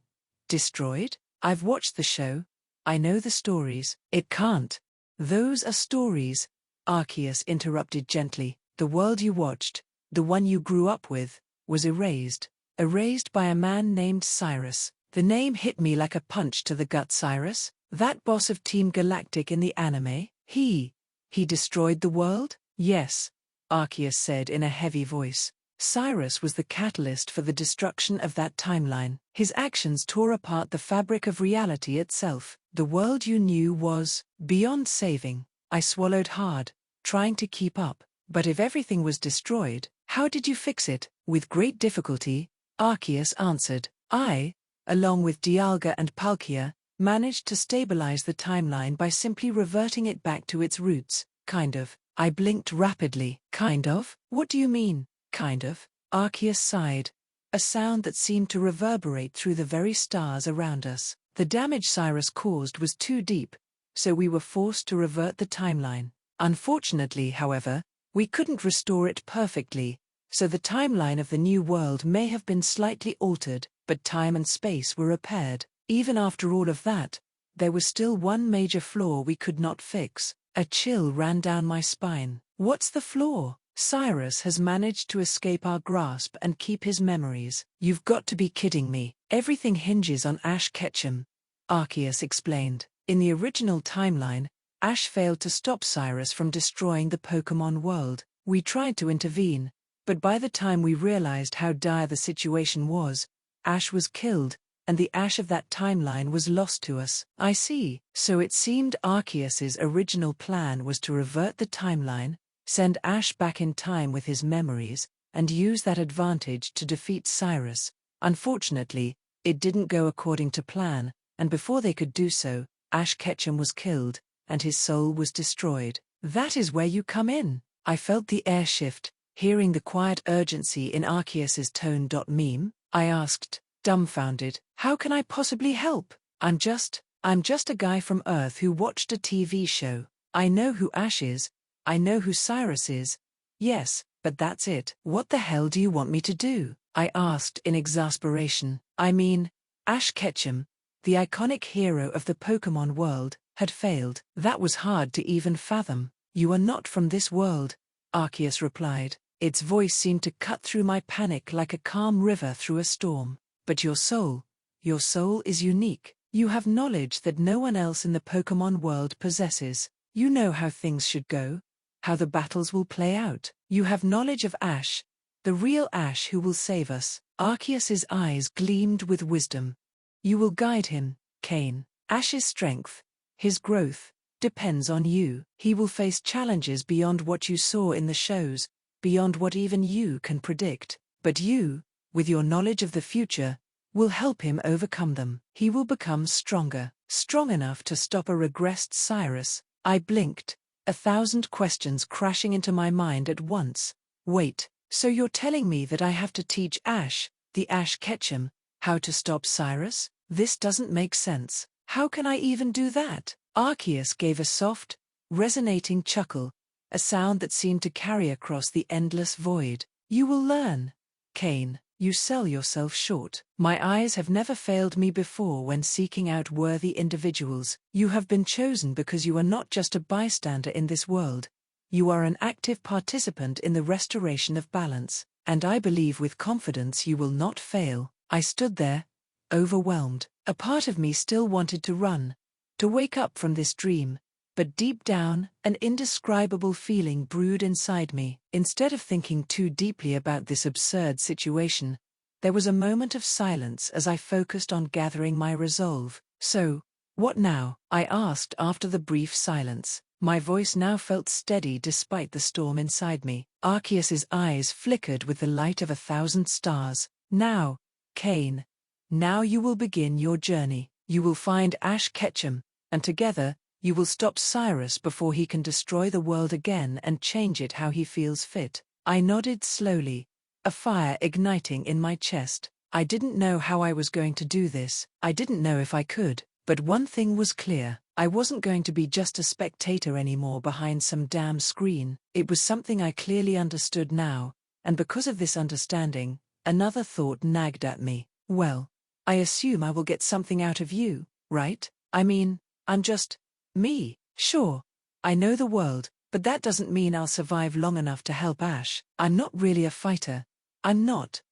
Destroyed? I've watched the show. I know the stories. It can't. Those are stories, Arceus interrupted gently. The world you watched, the one you grew up with, was erased. Erased by a man named Cyrus. The name hit me like a punch to the gut. Cyrus? That boss of Team Galactic in the anime? He destroyed the world? Yes, Arceus said in a heavy voice. Cyrus was the catalyst for the destruction of that timeline. His actions tore apart the fabric of reality itself. The world you knew was beyond saving. I swallowed hard, trying to keep up. But if everything was destroyed, how did you fix it? With great difficulty, Arceus answered. I, along with Dialga and Palkia, managed to stabilize the timeline by simply reverting it back to its roots. Kind of. I blinked rapidly. Kind of? What do you mean, kind of? Arceus sighed, a sound that seemed to reverberate through the very stars around us. The damage Cyrus caused was too deep, so we were forced to revert the timeline. Unfortunately, however, we couldn't restore it perfectly, so the timeline of the new world may have been slightly altered, but time and space were repaired. Even after all of that, there was still one major flaw we could not fix. A chill ran down my spine. What's the flaw? Cyrus has managed to escape our grasp and keep his memories. You've got to be kidding me. Everything hinges on Ash Ketchum, Arceus explained. In the original timeline, Ash failed to stop Cyrus from destroying the Pokémon world. We tried to intervene, but by the time we realized how dire the situation was, Ash was killed, and the Ash of that timeline was lost to us. I see. So it seemed Arceus's original plan was to revert the timeline, send Ash back in time with his memories, and use that advantage to defeat Cyrus. Unfortunately, it didn't go according to plan, and before they could do so, Ash Ketchum was killed, and his soul was destroyed. That is where you come in. I felt the air shift, hearing the quiet urgency in Arceus's tone. Meme? I asked, dumbfounded. How can I possibly help? I'm just a guy from Earth who watched a TV show. I know who Ash is. I know who Cyrus is. Yes, but that's it. What the hell do you want me to do? I asked in exasperation. I mean, Ash Ketchum, the iconic hero of the Pokémon world, had failed. That was hard to even fathom. You are not from this world, Arceus replied. Its voice seemed to cut through my panic like a calm river through a storm. But your soul is unique. You have knowledge that no one else in the Pokémon world possesses. You know how things should go, how the battles will play out. You have knowledge of Ash, the real Ash who will save us. Arceus's eyes gleamed with wisdom. You will guide him, Kain. Ash's strength, his growth, depends on you. He will face challenges beyond what you saw in the shows, beyond what even you can predict. But you, with your knowledge of the future, will help him overcome them. He will become stronger, strong enough to stop a regressed Cyrus. I blinked, 1,000 questions crashing into my mind at once. Wait, so you're telling me that I have to teach Ash, the Ash Ketchum, how to stop Cyrus? This doesn't make sense. How can I even do that? Arceus gave a soft, resonating chuckle, a sound that seemed to carry across the endless void. You will learn, Kain. You sell yourself short. My eyes have never failed me before when seeking out worthy individuals. You have been chosen because you are not just a bystander in this world. You are an active participant in the restoration of balance, and I believe with confidence you will not fail. I stood there, overwhelmed. A part of me still wanted to run, to wake up from this dream, but deep down, an indescribable feeling brewed inside me. Instead of thinking too deeply about this absurd situation, there was a moment of silence as I focused on gathering my resolve. So, what now? I asked after the brief silence. My voice now felt steady despite the storm inside me. Arceus's eyes flickered with the light of 1,000 stars. Now, Kain. Now you will begin your journey. You will find Ash Ketchum, and together, you will stop Cyrus before he can destroy the world again and change it how he feels fit. I nodded slowly, a fire igniting in my chest. I didn't know how I was going to do this. I didn't know if I could. But one thing was clear. I wasn't going to be just a spectator anymore behind some damn screen. It was something I clearly understood now, and because of this understanding, another thought nagged at me. Well, I assume I will get something out of you, right? I mean, I'm just me. Sure, I know the world, but that doesn't mean I'll survive long enough to help Ash. I'm not really a fighter. I'm not,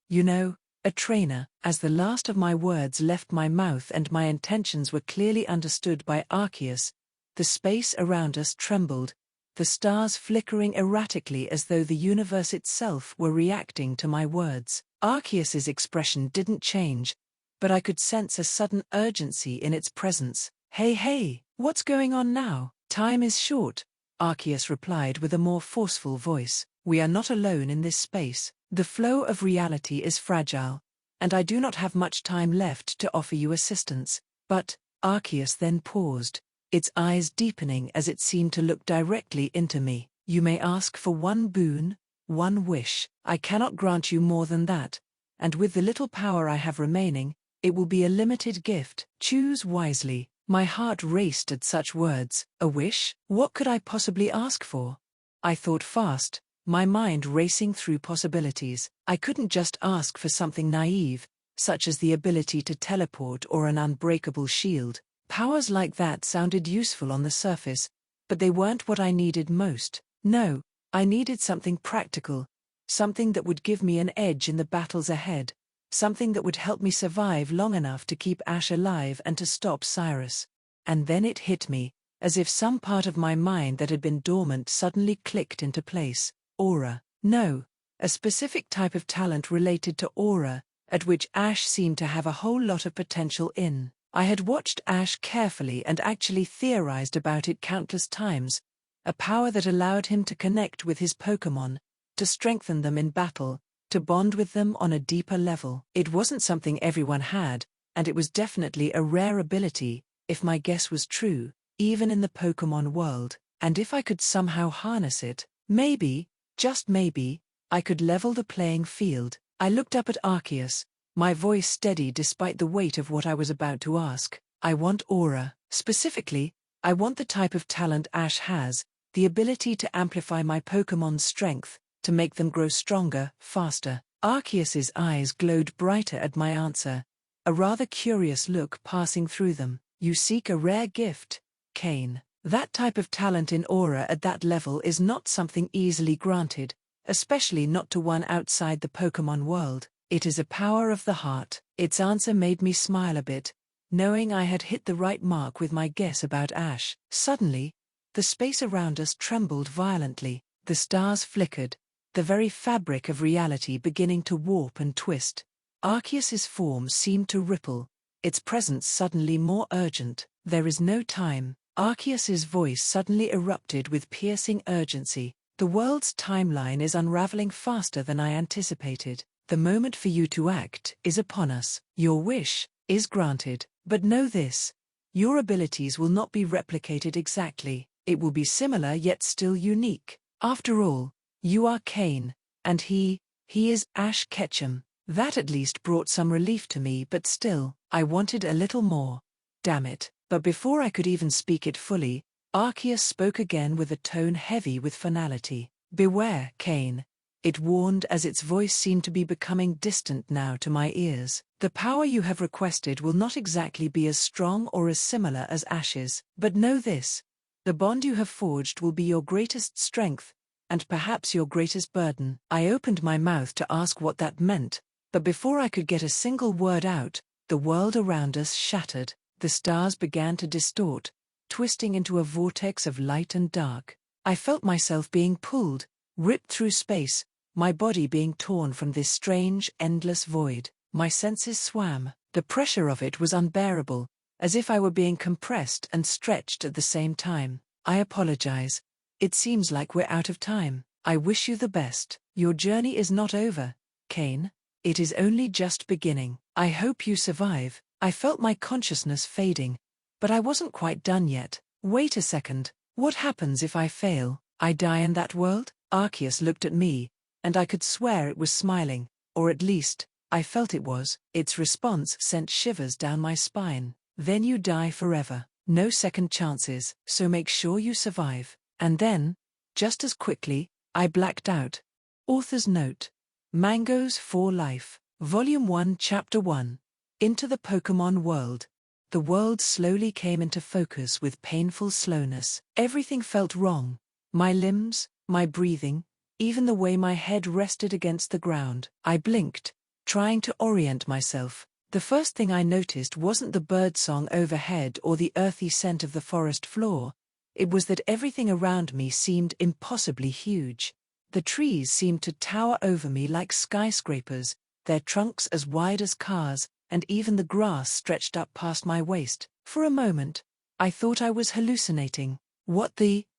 a trainer. As the last of my words left my mouth and my intentions were clearly understood by Arceus, the space around us trembled, the stars flickering erratically as though the universe itself were reacting to my words. Arceus's expression didn't change, but I could sense a sudden urgency in its presence. Hey, what's going on now? Time is short, Arceus replied with a more forceful voice. We are not alone in this space. The flow of reality is fragile, and I do not have much time left to offer you assistance. But, Arceus then paused, its eyes deepening as it seemed to look directly into me. You may ask for one boon, one wish. I cannot grant you more than that, and with the little power I have remaining, it will be a limited gift. Choose wisely. My heart raced at such words. A wish? What could I possibly ask for? I thought fast, my mind racing through possibilities. I couldn't just ask for something naive, such as the ability to teleport or an unbreakable shield. Powers like that sounded useful on the surface, but they weren't what I needed most. No, I needed something practical, something that would give me an edge in the battles ahead. Something that would help me survive long enough to keep Ash alive and to stop Cyrus. And then it hit me, as if some part of my mind that had been dormant suddenly clicked into place. Aura. No, a specific type of talent related to aura, at which Ash seemed to have a whole lot of potential in. I had watched Ash carefully and actually theorized about it countless times, a power that allowed him to connect with his Pokémon, to strengthen them in battle, to bond with them on a deeper level. It wasn't something everyone had, and it was definitely a rare ability, if my guess was true, even in the Pokémon world. And if I could somehow harness it, maybe, just maybe, I could level the playing field. I looked up at Arceus, my voice steady despite the weight of what I was about to ask. I want aura. Specifically, I want the type of talent Ash has, the ability to amplify my Pokémon's strength, to make them grow stronger, faster. Arceus's eyes glowed brighter at my answer, a rather curious look passing through them. You seek a rare gift, Cain. That type of talent in aura at that level is not something easily granted, especially not to one outside the Pokémon world. It is a power of the heart. Its answer made me smile a bit, knowing I had hit the right mark with my guess about Ash. Suddenly, the space around us trembled violently. The stars flickered, the very fabric of reality beginning to warp and twist. Arceus's form seemed to ripple, its presence suddenly more urgent. There is no time. Arceus's voice suddenly erupted with piercing urgency. The world's timeline is unraveling faster than I anticipated. The moment for you to act is upon us. Your wish is granted. But know this: your abilities will not be replicated exactly. It will be similar yet still unique. After all, you are Cain, and he is Ash Ketchum. That at least brought some relief to me, but still, I wanted a little more. Damn it. But before I could even speak it fully, Arceus spoke again with a tone heavy with finality. Beware, Cain. It warned as its voice seemed to be becoming distant now to my ears. The power you have requested will not exactly be as strong or as similar as Ash's. But know this: the bond you have forged will be your greatest strength, and perhaps your greatest burden. I opened my mouth to ask what that meant, but before I could get a single word out, the world around us shattered. The stars began to distort, twisting into a vortex of light and dark. I felt myself being pulled, ripped through space, my body being torn from this strange, endless void. My senses swam. The pressure of it was unbearable, as if I were being compressed and stretched at the same time. I apologize. It seems like we're out of time. I wish you the best. Your journey is not over, Cain. It is only just beginning. I hope you survive. I felt my consciousness fading, but I wasn't quite done yet. Wait a second. What happens if I fail? I die in that world? Arceus looked at me, and I could swear it was smiling, or at least, I felt it was. Its response sent shivers down my spine. Then you die forever. No second chances, so make sure you survive. And then, just as quickly, I blacked out. Author's note: Mangoes for Life. Volume 1, Chapter 1. Into the Pokémon world. The world slowly came into focus with painful slowness. Everything felt wrong. My limbs, my breathing, even the way my head rested against the ground. I blinked, trying to orient myself. The first thing I noticed wasn't the birdsong overhead or the earthy scent of the forest floor. It was that everything around me seemed impossibly huge. The trees seemed to tower over me like skyscrapers, their trunks as wide as cars, and even the grass stretched up past my waist. For a moment, I thought I was hallucinating.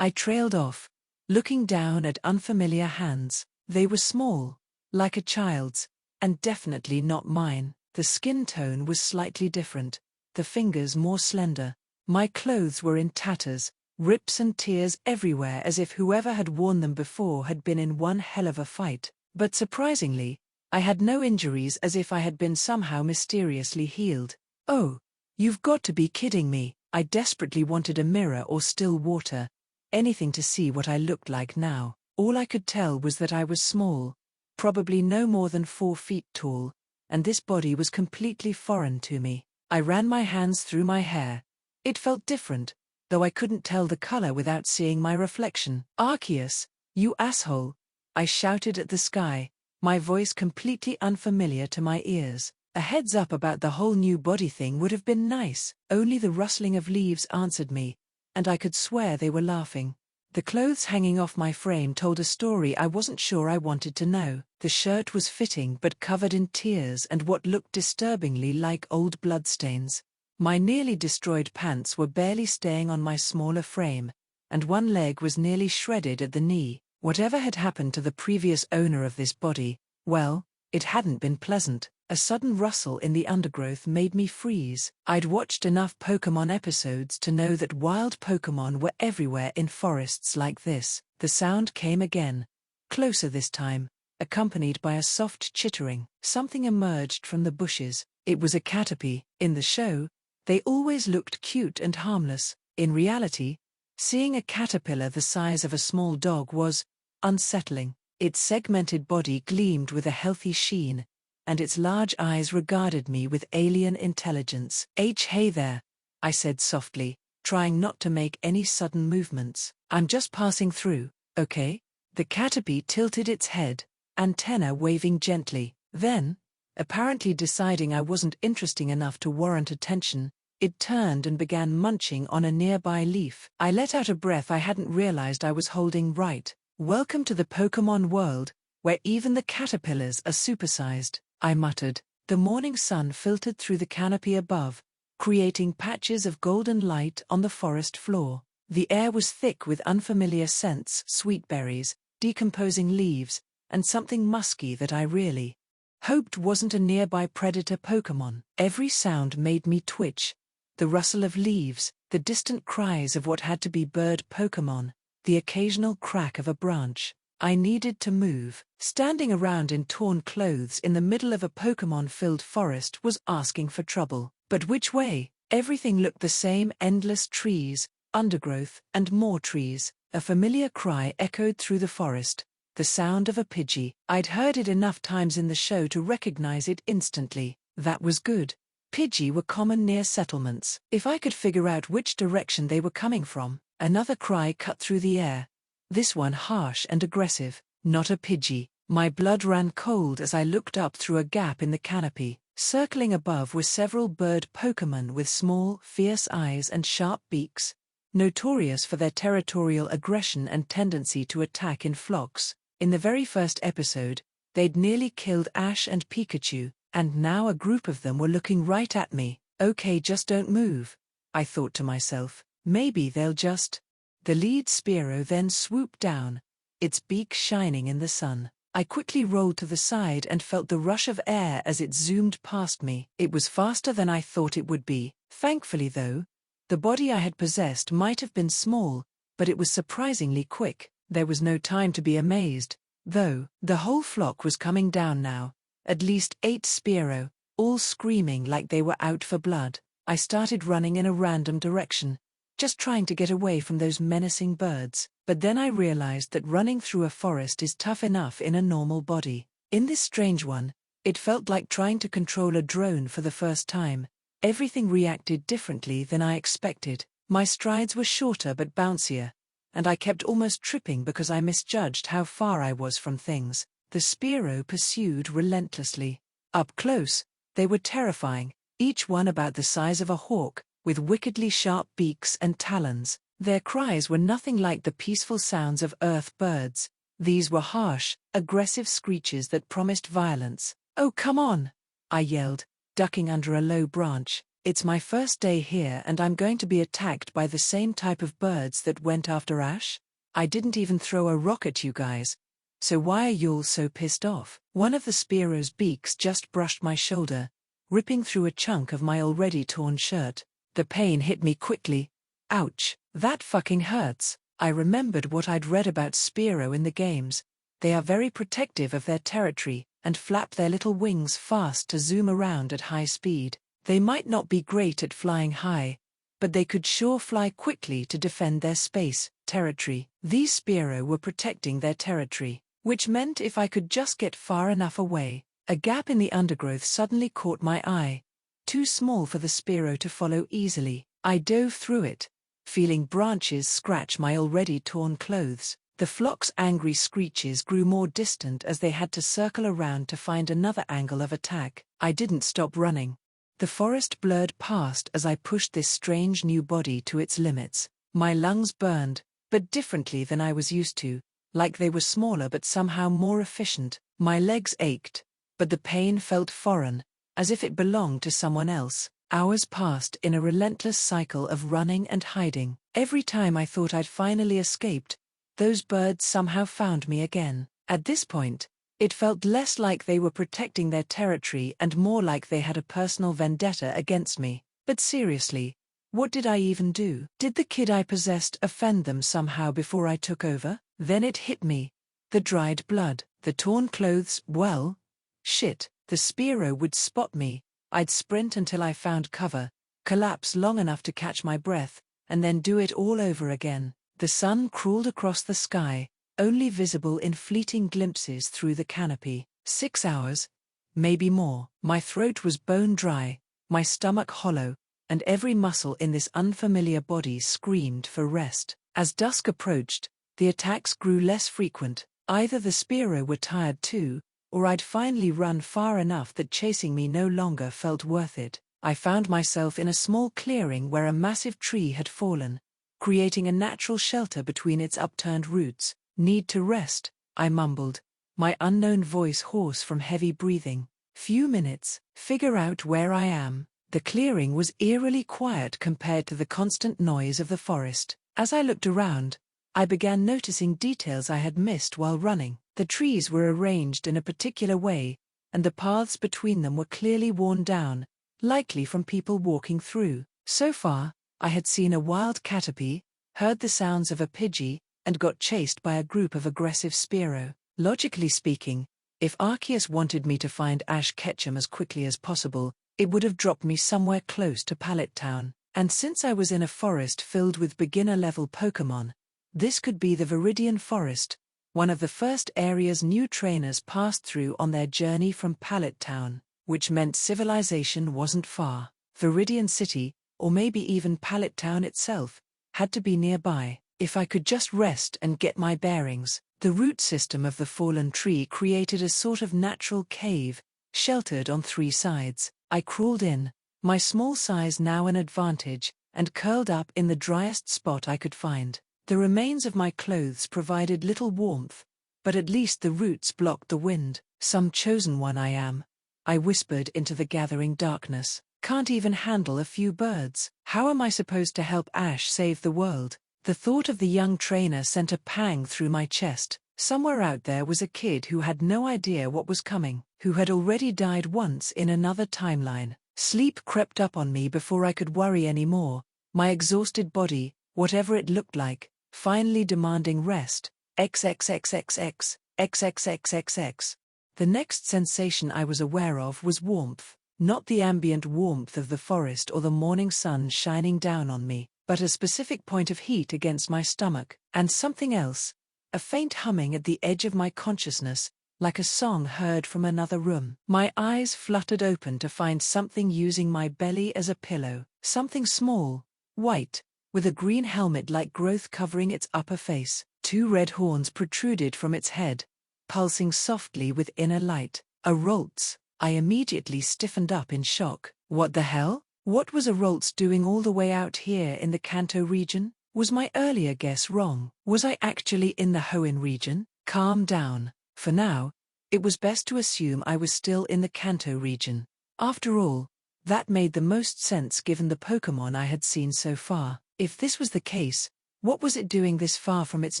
I trailed off, looking down at unfamiliar hands. They were small, like a child's, and definitely not mine. The skin tone was slightly different, the fingers more slender. My clothes were in tatters, rips and tears everywhere, as if whoever had worn them before had been in one hell of a fight. But surprisingly, I had no injuries, as if I had been somehow mysteriously healed. Oh, you've got to be kidding me. I desperately wanted a mirror or still water, anything to see what I looked like now. All I could tell was that I was small, probably no more than 4 feet tall, and this body was completely foreign to me. I ran my hands through my hair. It felt different, though I couldn't tell the color without seeing my reflection. Arceus, you asshole! I shouted at the sky, my voice completely unfamiliar to my ears. A heads up about the whole new body thing would have been nice. Only the rustling of leaves answered me, and I could swear they were laughing. The clothes hanging off my frame told a story I wasn't sure I wanted to know. The shirt was fitting but covered in tears and what looked disturbingly like old bloodstains. My nearly destroyed pants were barely staying on my smaller frame, and one leg was nearly shredded at the knee. Whatever had happened to the previous owner of this body, well, it hadn't been pleasant. A sudden rustle in the undergrowth made me freeze. I'd watched enough Pokémon episodes to know that wild Pokémon were everywhere in forests like this. The sound came again, closer this time, accompanied by a soft chittering. Something emerged from the bushes. It was a Caterpie. In the show, they always looked cute and harmless. In reality, seeing a caterpillar the size of a small dog was unsettling. Its segmented body gleamed with a healthy sheen, and its large eyes regarded me with alien intelligence. Hey there, I said softly, trying not to make any sudden movements. I'm just passing through, okay? The caterpie tilted its head, antenna waving gently. Then, apparently deciding I wasn't interesting enough to warrant attention, it turned and began munching on a nearby leaf. I let out a breath I hadn't realized I was holding right. Welcome to the Pokémon world, where even the caterpillars are supersized, I muttered. The morning sun filtered through the canopy above, creating patches of golden light on the forest floor. The air was thick with unfamiliar scents, sweet berries, decomposing leaves, and something musky that I really hoped wasn't a nearby predator Pokémon. Every sound made me twitch. The rustle of leaves, the distant cries of what had to be bird Pokémon, the occasional crack of a branch. I needed to move. Standing around in torn clothes in the middle of a Pokémon-filled forest was asking for trouble. But which way? Everything looked the same: endless trees, undergrowth, and more trees. A familiar cry echoed through the forest, the sound of a Pidgey. I'd heard it enough times in the show to recognize it instantly. That was good. Pidgey were common near settlements. If I could figure out which direction they were coming from. Another cry cut through the air. This one harsh and aggressive. Not a Pidgey. My blood ran cold as I looked up through a gap in the canopy. Circling above were several bird Pokémon with small, fierce eyes and sharp beaks, notorious for their territorial aggression and tendency to attack in flocks. In the very first episode, they'd nearly killed Ash and Pikachu, and now a group of them were looking right at me. Okay, just don't move, I thought to myself. Maybe they'll just... The lead Spearow then swooped down, its beak shining in the sun. I quickly rolled to the side and felt the rush of air as it zoomed past me. It was faster than I thought it would be. Thankfully though, the body I had possessed might have been small, but it was surprisingly quick. There was no time to be amazed, though. The whole flock was coming down now, at least 8 Spearow, all screaming like they were out for blood. I started running in a random direction, just trying to get away from those menacing birds. But then I realized that running through a forest is tough enough in a normal body. In this strange one, it felt like trying to control a drone for the first time. Everything reacted differently than I expected. My strides were shorter but bouncier, and I kept almost tripping because I misjudged how far I was from things. The Spearow pursued relentlessly. Up close, they were terrifying, each one about the size of a hawk, with wickedly sharp beaks and talons. Their cries were nothing like the peaceful sounds of earth birds. These were harsh, aggressive screeches that promised violence. "Oh, come on!" I yelled, ducking under a low branch. "It's my first day here and I'm going to be attacked by the same type of birds that went after Ash? I didn't even throw a rock at you guys. So why are you all so pissed off?" One of the Spearow's beaks just brushed my shoulder, ripping through a chunk of my already torn shirt. The pain hit me quickly. Ouch, that fucking hurts. I remembered what I'd read about Spearow in the games. They are very protective of their territory, and flap their little wings fast to zoom around at high speed. They might not be great at flying high, but they could sure fly quickly to defend their space, territory. These Spearow were protecting their territory, which meant if I could just get far enough away. A gap in the undergrowth suddenly caught my eye, too small for the Spearow to follow easily. I dove through it, feeling branches scratch my already torn clothes. The flock's angry screeches grew more distant as they had to circle around to find another angle of attack. I didn't stop running. The forest blurred past as I pushed this strange new body to its limits. My lungs burned, but differently than I was used to, like they were smaller but somehow more efficient. My legs ached, but the pain felt foreign, as if it belonged to someone else. Hours passed in a relentless cycle of running and hiding. Every time I thought I'd finally escaped, those birds somehow found me again. At this point, it felt less like they were protecting their territory and more like they had a personal vendetta against me. But seriously, what did I even do? Did the kid I possessed offend them somehow before I took over? Then it hit me. The dried blood, the torn clothes, well, shit, the Spearow would spot me. I'd sprint until I found cover, collapse long enough to catch my breath, and then do it all over again. The sun crawled across the sky, only visible in fleeting glimpses through the canopy. 6 hours, maybe more. My throat was bone dry, my stomach hollow, and every muscle in this unfamiliar body screamed for rest. As dusk approached, the attacks grew less frequent. Either the Spiro were tired too, or I'd finally run far enough that chasing me no longer felt worth it. I found myself in a small clearing where a massive tree had fallen, creating a natural shelter between its upturned roots. Need to rest, I mumbled, my unknown voice hoarse from heavy breathing. Few minutes, figure out where I am. The clearing was eerily quiet compared to the constant noise of the forest. As I looked around, I began noticing details I had missed while running. The trees were arranged in a particular way, and the paths between them were clearly worn down, likely from people walking through. So far, I had seen a wild caterpie, heard the sounds of a Pidgey, and got chased by a group of aggressive Spiro. Logically speaking, if Arceus wanted me to find Ash Ketchum as quickly as possible, it would have dropped me somewhere close to Pallet Town. And since I was in a forest filled with beginner-level Pokémon, this could be the Viridian Forest, one of the first areas new trainers passed through on their journey from Pallet Town, which meant civilization wasn't far. Viridian City, or maybe even Pallet Town itself, had to be nearby. If I could just rest and get my bearings. The root system of the fallen tree created a sort of natural cave, sheltered on 3 sides. I crawled in, my small size now an advantage, and curled up in the driest spot I could find. The remains of my clothes provided little warmth, but at least the roots blocked the wind. Some chosen one I am, I whispered into the gathering darkness. Can't even handle a few birds. How am I supposed to help Ash save the world? The thought of the young trainer sent a pang through my chest. Somewhere out there was a kid who had no idea what was coming, who had already died once in another timeline. Sleep crept up on me before I could worry anymore, my exhausted body, whatever it looked like, finally demanding rest. XXXXX, XXXXX. The next sensation I was aware of was warmth, not the ambient warmth of the forest or the morning sun shining down on me, but a specific point of heat against my stomach, and something else, a faint humming at the edge of my consciousness, like a song heard from another room. My eyes fluttered open to find something using my belly as a pillow, something small, white, with a green helmet-like growth covering its upper face. 2 red horns protruded from its head, pulsing softly with inner light. A Roltz. I immediately stiffened up in shock. What the hell? What was a Roltz doing all the way out here in the Kanto region? Was my earlier guess wrong? Was I actually in the Hoenn region? Calm down. For now, it was best to assume I was still in the Kanto region. After all, that made the most sense given the Pokémon I had seen so far. If this was the case, what was it doing this far from its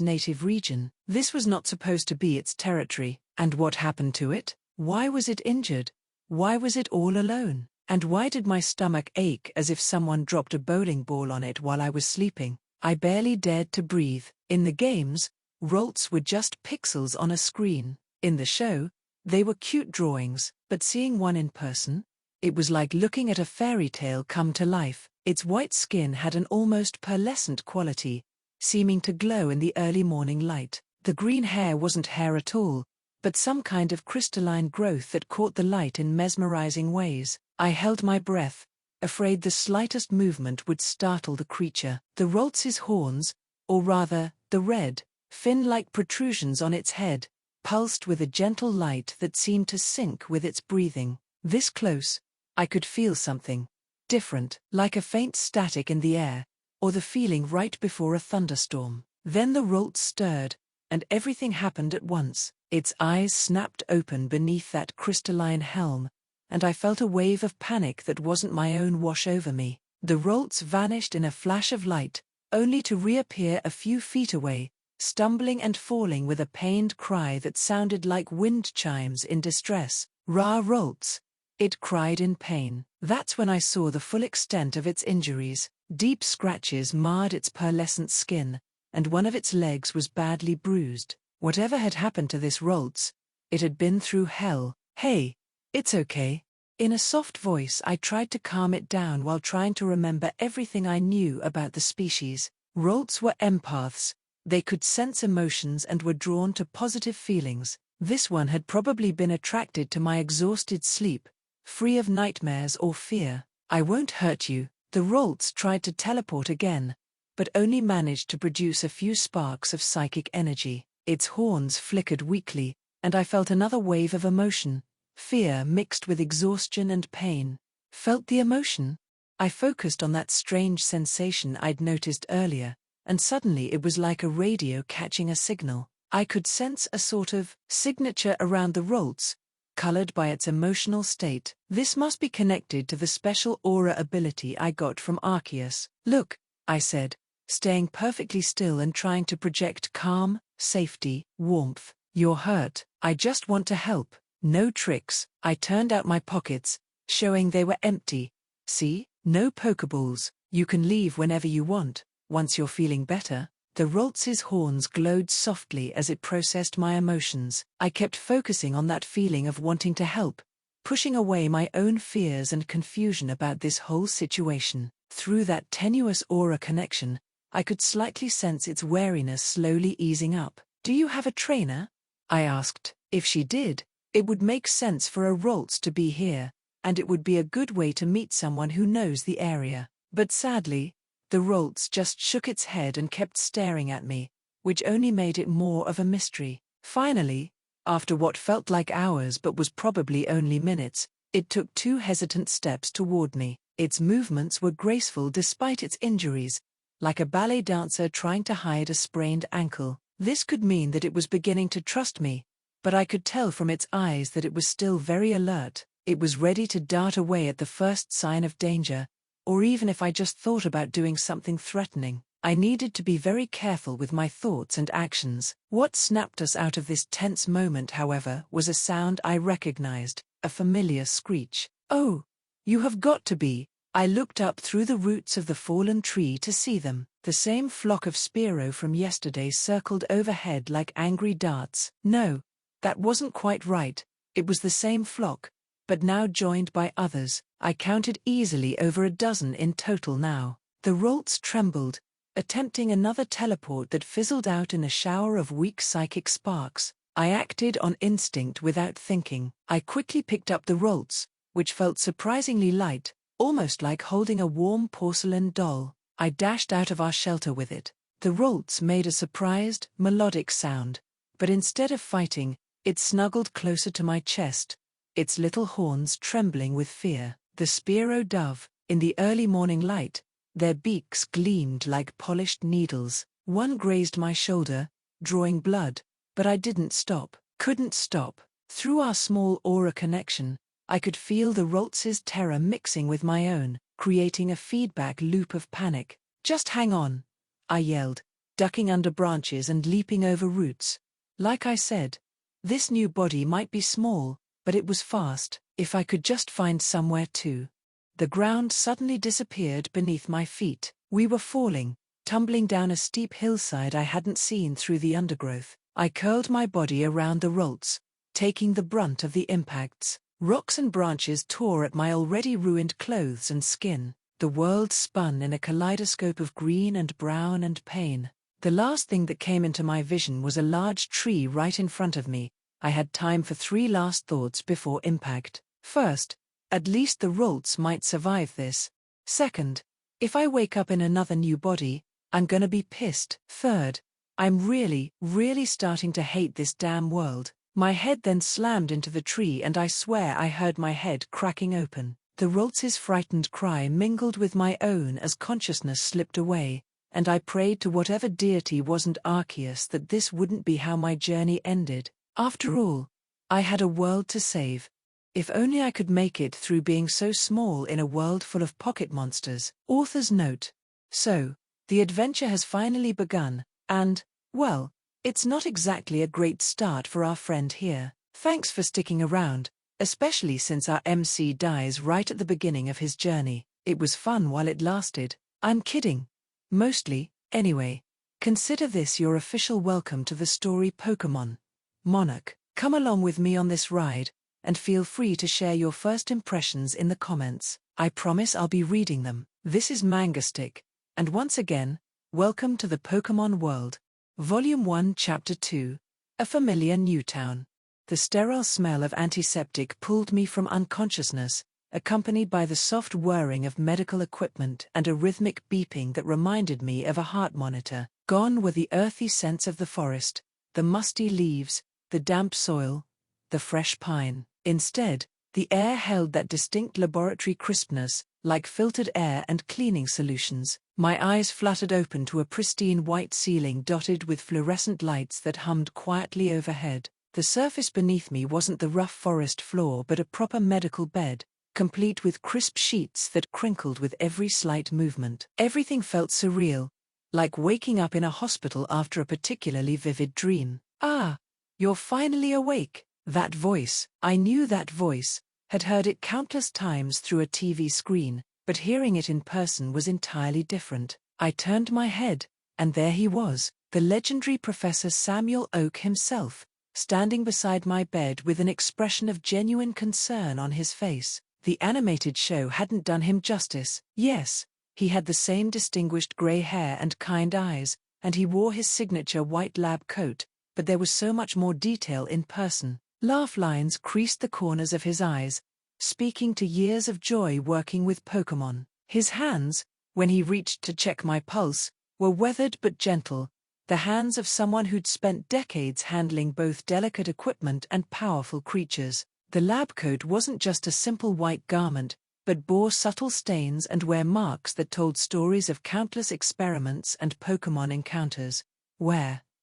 native region? This was not supposed to be its territory. And what happened to it? Why was it injured? Why was it all alone? And why did my stomach ache as if someone dropped a bowling ball on it while I was sleeping? I barely dared to breathe. In the games, Roltz were just pixels on a screen. In the show, they were cute drawings, but seeing one in person, it was like looking at a fairy tale come to life. Its white skin had an almost pearlescent quality, seeming to glow in the early morning light. The green hair wasn't hair at all, but some kind of crystalline growth that caught the light in mesmerizing ways. I held my breath, afraid the slightest movement would startle the creature. The Roltz's horns, or rather, the red, fin-like protrusions on its head, pulsed with a gentle light that seemed to sync with its breathing. This close, I could feel something different, like a faint static in the air, or the feeling right before a thunderstorm. Then the Roltz stirred, and everything happened at once. Its eyes snapped open beneath that crystalline helm, and I felt a wave of panic that wasn't my own wash over me. The Roltz vanished in a flash of light, only to reappear a few feet away, stumbling and falling with a pained cry that sounded like wind chimes in distress. "Rah, Roltz!" It cried in pain. That's when I saw the full extent of its injuries. Deep scratches marred its pearlescent skin, and one of its legs was badly bruised. Whatever had happened to this Roltz, it had been through hell. "Hey, it's okay." In a soft voice I tried to calm it down while trying to remember everything I knew about the species. Roltz were empaths, They could sense emotions and were drawn to positive feelings. This one had probably been attracted to my exhausted sleep, free of nightmares or fear. I won't hurt you. The Rolts tried to teleport again, but only managed to produce a few sparks of psychic energy. Its horns flickered weakly, and I felt another wave of emotion, fear mixed with exhaustion and pain. Felt the emotion? I focused on that strange sensation I'd noticed earlier, and suddenly it was like a radio catching a signal. I could sense a sort of signature around the Rolts, colored by its emotional state. This must be connected to the special aura ability I got from Arceus. Look, I said, staying perfectly still and trying to project calm, safety, warmth. You're hurt. I just want to help. No tricks. I turned out my pockets, showing they were empty. See? No Pokeballs. You can leave whenever you want, once you're feeling better. The Rolts' horns glowed softly as it processed my emotions. I kept focusing on that feeling of wanting to help, pushing away my own fears and confusion about this whole situation. Through that tenuous aura connection, I could slightly sense its wariness slowly easing up. Do you have a trainer? I asked. If she did, it would make sense for a Rolts to be here, and it would be a good way to meet someone who knows the area. But sadly, the Rolts just shook its head and kept staring at me, which only made it more of a mystery. Finally, after what felt like hours but was probably only minutes, it took 2 hesitant steps toward me. Its movements were graceful despite its injuries, like a ballet dancer trying to hide a sprained ankle. This could mean that it was beginning to trust me, but I could tell from its eyes that it was still very alert. It was ready to dart away at the first sign of danger, or even if I just thought about doing something threatening. I needed to be very careful with my thoughts and actions. What snapped us out of this tense moment, however, was a sound I recognized, a familiar screech. Oh, you have got to be. I looked up through the roots of the fallen tree to see them. The same flock of Spearow from yesterday circled overhead like angry darts. No, that wasn't quite right. It was the same flock, but now joined by others. I counted easily over a dozen in total now. The Rolts trembled, attempting another teleport that fizzled out in a shower of weak psychic sparks. I acted on instinct without thinking. I quickly picked up the Rolts, which felt surprisingly light, almost like holding a warm porcelain doll. I dashed out of our shelter with it. The Rolts made a surprised, melodic sound, but instead of fighting, it snuggled closer to my chest, its little horns trembling with fear. The Spearow dove, in the early morning light, their beaks gleamed like polished needles. One grazed my shoulder, drawing blood, but I didn't stop. Couldn't stop. Through our small aura connection, I could feel the Rolts' terror mixing with my own, creating a feedback loop of panic. Just hang on, I yelled, ducking under branches and leaping over roots. Like I said, this new body might be small, but it was fast. If I could just find somewhere to. The ground suddenly disappeared beneath my feet. We were falling, tumbling down a steep hillside I hadn't seen through the undergrowth. I curled my body around the Rolts, taking the brunt of the impacts. Rocks and branches tore at my already ruined clothes and skin. The world spun in a kaleidoscope of green and brown and pain. The last thing that came into my vision was a large tree right in front of me. I had time for 3 last thoughts before impact. First, at least the Rolts might survive this. Second, if I wake up in another new body, I'm gonna be pissed. Third, I'm really, really starting to hate this damn world. My head then slammed into the tree and I swear I heard my head cracking open. The Rolts' frightened cry mingled with my own as consciousness slipped away, and I prayed to whatever deity wasn't Arceus that this wouldn't be how my journey ended. After all, I had a world to save. If only I could make it through being so small in a world full of pocket monsters. Author's note. So, the adventure has finally begun, and, well, it's not exactly a great start for our friend here. Thanks for sticking around, especially since our MC dies right at the beginning of his journey. It was fun while it lasted. I'm kidding. Mostly, anyway. Consider this your official welcome to the story Pokémon. Monarch. Come along with me on this ride, and feel free to share your first impressions in the comments. I promise I'll be reading them. This is Mangastick, and once again, welcome to the Pokémon world. Volume 1, Chapter 2. A familiar new town. The sterile smell of antiseptic pulled me from unconsciousness, accompanied by the soft whirring of medical equipment and a rhythmic beeping that reminded me of a heart monitor. Gone were the earthy scents of the forest, the musty leaves, the damp soil, the fresh pine. Instead, the air held that distinct laboratory crispness, like filtered air and cleaning solutions. My eyes fluttered open to a pristine white ceiling dotted with fluorescent lights that hummed quietly overhead. The surface beneath me wasn't the rough forest floor but a proper medical bed, complete with crisp sheets that crinkled with every slight movement. Everything felt surreal, like waking up in a hospital after a particularly vivid dream. "Ah, you're finally awake." That voice, I knew that voice, had heard it countless times through a TV screen, but hearing it in person was entirely different. I turned my head, and there he was, the legendary Professor Samuel Oak himself, standing beside my bed with an expression of genuine concern on his face. The animated show hadn't done him justice. Yes, he had the same distinguished grey hair and kind eyes, and he wore his signature white lab coat, but there was so much more detail in person. Laugh lines creased the corners of his eyes, speaking to years of joy working with Pokémon. His hands, when he reached to check my pulse, were weathered but gentle, the hands of someone who'd spent decades handling both delicate equipment and powerful creatures. The lab coat wasn't just a simple white garment, but bore subtle stains and wear marks that told stories of countless experiments and Pokémon encounters.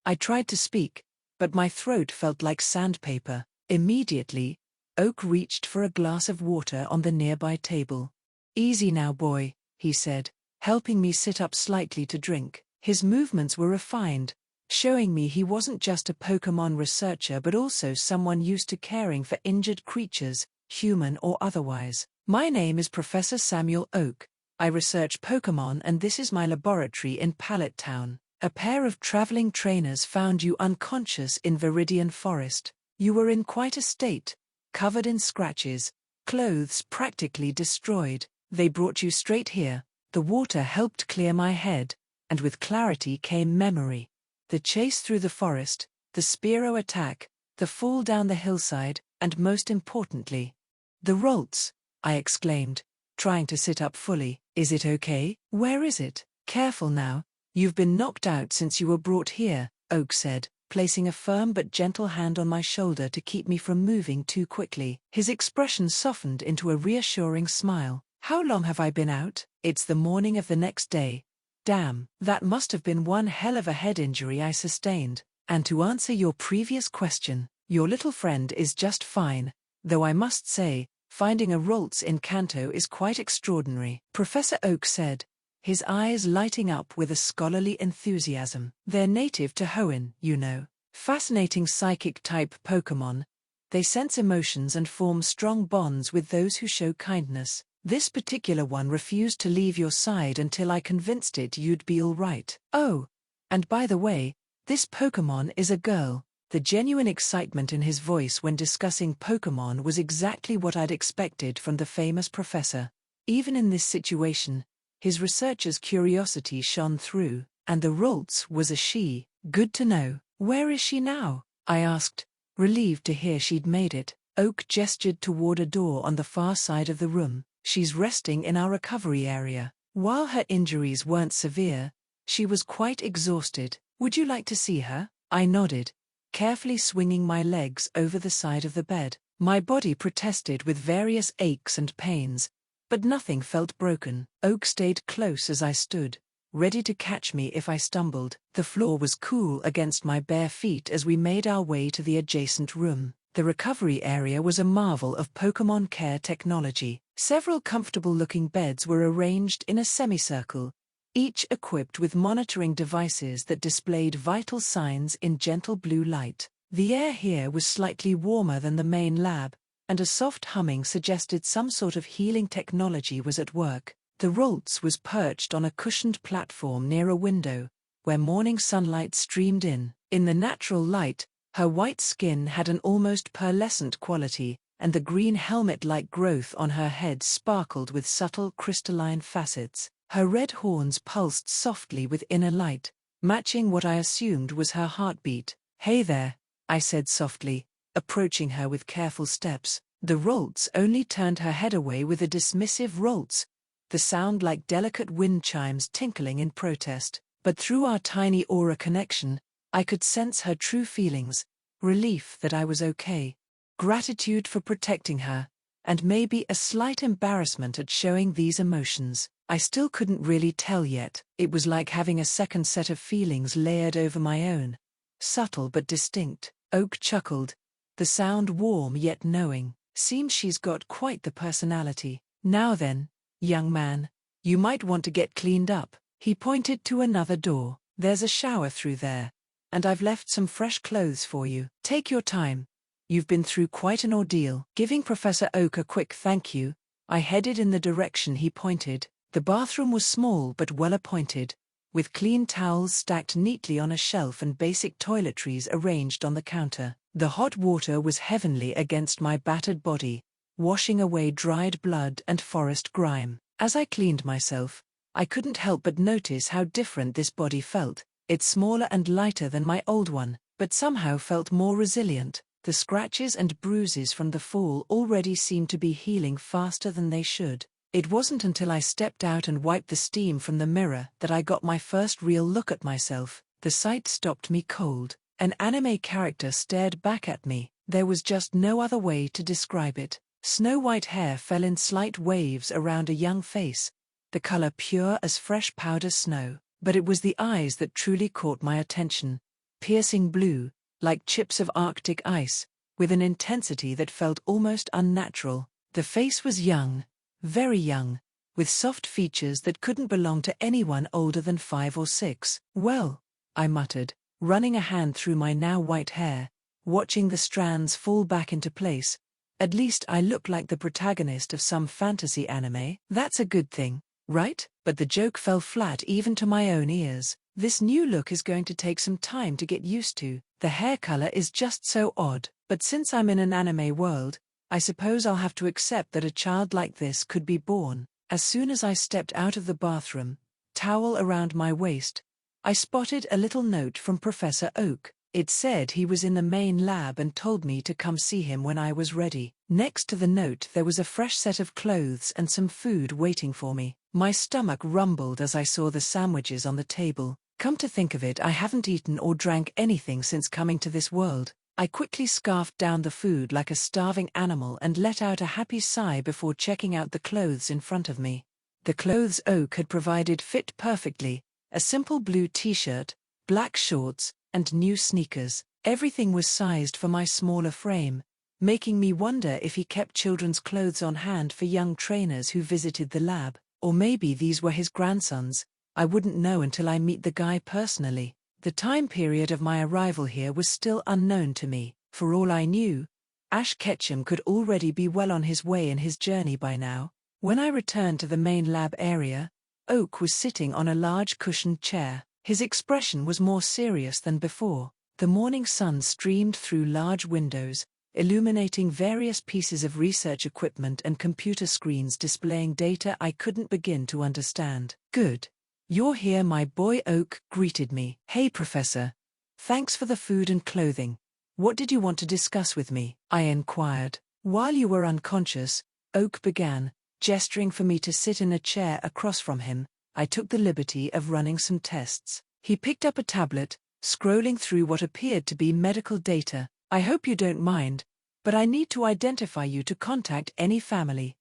I tried to speak, but my throat felt like sandpaper. Immediately, Oak reached for a glass of water on the nearby table. "Easy now, boy," he said, helping me sit up slightly to drink. His movements were refined, showing me he wasn't just a Pokémon researcher but also someone used to caring for injured creatures, human or otherwise. "My name is Professor Samuel Oak. I research Pokémon and this is my laboratory in Pallet Town. A pair of traveling trainers found you unconscious in Viridian Forest. You were in quite a state, covered in scratches, clothes practically destroyed. They brought you straight here." The water helped clear my head, and with clarity came memory. The chase through the forest, the Spearow attack, the fall down the hillside, and most importantly, the Rolts, I exclaimed, trying to sit up fully. "Is it okay? Where is it?" "Careful now. You've been knocked out since you were brought here," Oak said, placing a firm but gentle hand on my shoulder to keep me from moving too quickly. His expression softened into a reassuring smile. "How long have I been out?" "It's the morning of the next day." "Damn, that must have been one hell of a head injury I sustained. And to answer your previous question, your little friend is just fine, though I must say, finding a Rolts in Kanto is quite extraordinary," Professor Oak said, his eyes lighting up with a scholarly enthusiasm. "They're native to Hoenn, you know. Fascinating psychic-type Pokémon. They sense emotions and form strong bonds with those who show kindness. This particular one refused to leave your side until I convinced it you'd be all right. Oh, and by the way, this Pokémon is a girl." The genuine excitement in his voice when discussing Pokémon was exactly what I'd expected from the famous professor. Even in this situation, his researcher's curiosity shone through. "And the Rolts was a she. Good to know. Where is she now?" I asked, relieved to hear she'd made it. Oak gestured toward a door on the far side of the room. "She's resting in our recovery area. While her injuries weren't severe, she was quite exhausted. Would you like to see her?" I nodded, carefully swinging my legs over the side of the bed. My body protested with various aches and pains, but nothing felt broken. Oak stayed close as I stood, ready to catch me if I stumbled. The floor was cool against my bare feet as we made our way to the adjacent room. The recovery area was a marvel of Pokémon care technology. Several comfortable-looking beds were arranged in a semicircle, each equipped with monitoring devices that displayed vital signs in gentle blue light. The air here was slightly warmer than the main lab, and a soft humming suggested some sort of healing technology was at work. The Rolts was perched on a cushioned platform near a window, where morning sunlight streamed in. In the natural light, her white skin had an almost pearlescent quality, and the green helmet-like growth on her head sparkled with subtle crystalline facets. Her red horns pulsed softly with inner light, matching what I assumed was her heartbeat. "Hey there," I said softly, approaching her with careful steps. The Roltz only turned her head away with a dismissive Roltz, the sound like delicate wind chimes tinkling in protest. But through our tiny aura connection, I could sense her true feelings, relief that I was okay, gratitude for protecting her, and maybe a slight embarrassment at showing these emotions. I still couldn't really tell yet. It was like having a second set of feelings layered over my own, subtle but distinct. Oak chuckled, the sound warm yet knowing. "Seems she's got quite the personality. Now then, young man, you might want to get cleaned up." He pointed to another door. "There's a shower through there, and I've left some fresh clothes for you. Take your time. You've been through quite an ordeal." Giving Professor Oak a quick thank you, I headed in the direction he pointed. The bathroom was small but well appointed, with clean towels stacked neatly on a shelf and basic toiletries arranged on the counter. The hot water was heavenly against my battered body, washing away dried blood and forest grime. As I cleaned myself, I couldn't help but notice how different this body felt. It's smaller and lighter than my old one, but somehow felt more resilient. The scratches and bruises from the fall already seemed to be healing faster than they should. It wasn't until I stepped out and wiped the steam from the mirror that I got my first real look at myself. The sight stopped me cold. An anime character stared back at me. There was just no other way to describe it. Snow-white hair fell in slight waves around a young face, the color pure as fresh powder snow. But it was the eyes that truly caught my attention, piercing blue, like chips of Arctic ice, with an intensity that felt almost unnatural. The face was young, very young, with soft features that couldn't belong to anyone older than 5 or 6. "Well," I muttered, running a hand through my now white hair, watching the strands fall back into place. "At least I look like the protagonist of some fantasy anime. That's a good thing, right?" But the joke fell flat even to my own ears. "This new look is going to take some time to get used to. The hair color is just so odd. But since I'm in an anime world, I suppose I'll have to accept that a child like this could be born." As soon as I stepped out of the bathroom, towel around my waist, I spotted a little note from Professor Oak. It said he was in the main lab and told me to come see him when I was ready. Next to the note there was a fresh set of clothes and some food waiting for me. My stomach rumbled as I saw the sandwiches on the table. Come to think of it, I haven't eaten or drank anything since coming to this world. I quickly scarfed down the food like a starving animal and let out a happy sigh before checking out the clothes in front of me. The clothes Oak had provided fit perfectly: a simple blue t-shirt, black shorts, and new sneakers. Everything was sized for my smaller frame, making me wonder if he kept children's clothes on hand for young trainers who visited the lab. Or maybe these were his grandsons. I wouldn't know until I meet the guy personally. The time period of my arrival here was still unknown to me. For all I knew, Ash Ketchum could already be well on his way in his journey by now. When I returned to the main lab area, Oak was sitting on a large cushioned chair. His expression was more serious than before. The morning sun streamed through large windows, illuminating various pieces of research equipment and computer screens displaying data I couldn't begin to understand. "Good. You're here," my boy Oak greeted me. "Hey Professor. Thanks for the food and clothing. What did you want to discuss with me?" I inquired. "While you were unconscious," Oak began, gesturing for me to sit in a chair across from him, "I took the liberty of running some tests." He picked up a tablet, scrolling through what appeared to be medical data. "I hope you don't mind, but I need to identify you to contact any family."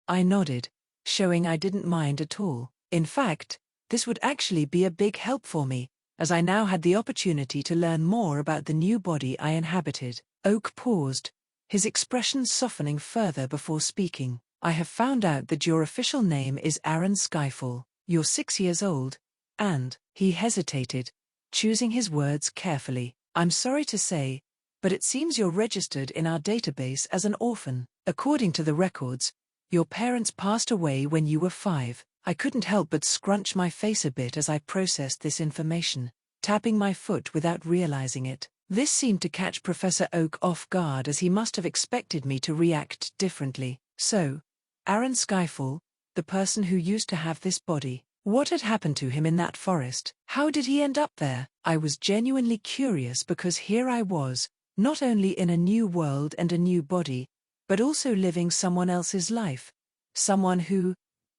I nodded, showing I didn't mind at all. In fact, this would actually be a big help for me, as I now had the opportunity to learn more about the new body I inhabited. Oak paused, his expression softening further before speaking. "I have found out that your official name is Aaron Skyfall. You're 6 years old, and," he hesitated, choosing his words carefully, "I'm sorry to say, but it seems you're registered in our database as an orphan. According to the records, your parents passed away when you were 5. I couldn't help but scrunch my face a bit as I processed this information, tapping my foot without realizing it. This seemed to catch Professor Oak off guard, as he must have expected me to react differently. "So, Aaron Skyfall, the person who used to have this body, What had happened to him in that forest? How did he end up there? I was genuinely curious because here I was, not only in a new world and a new body, but also living someone else's life. Someone who,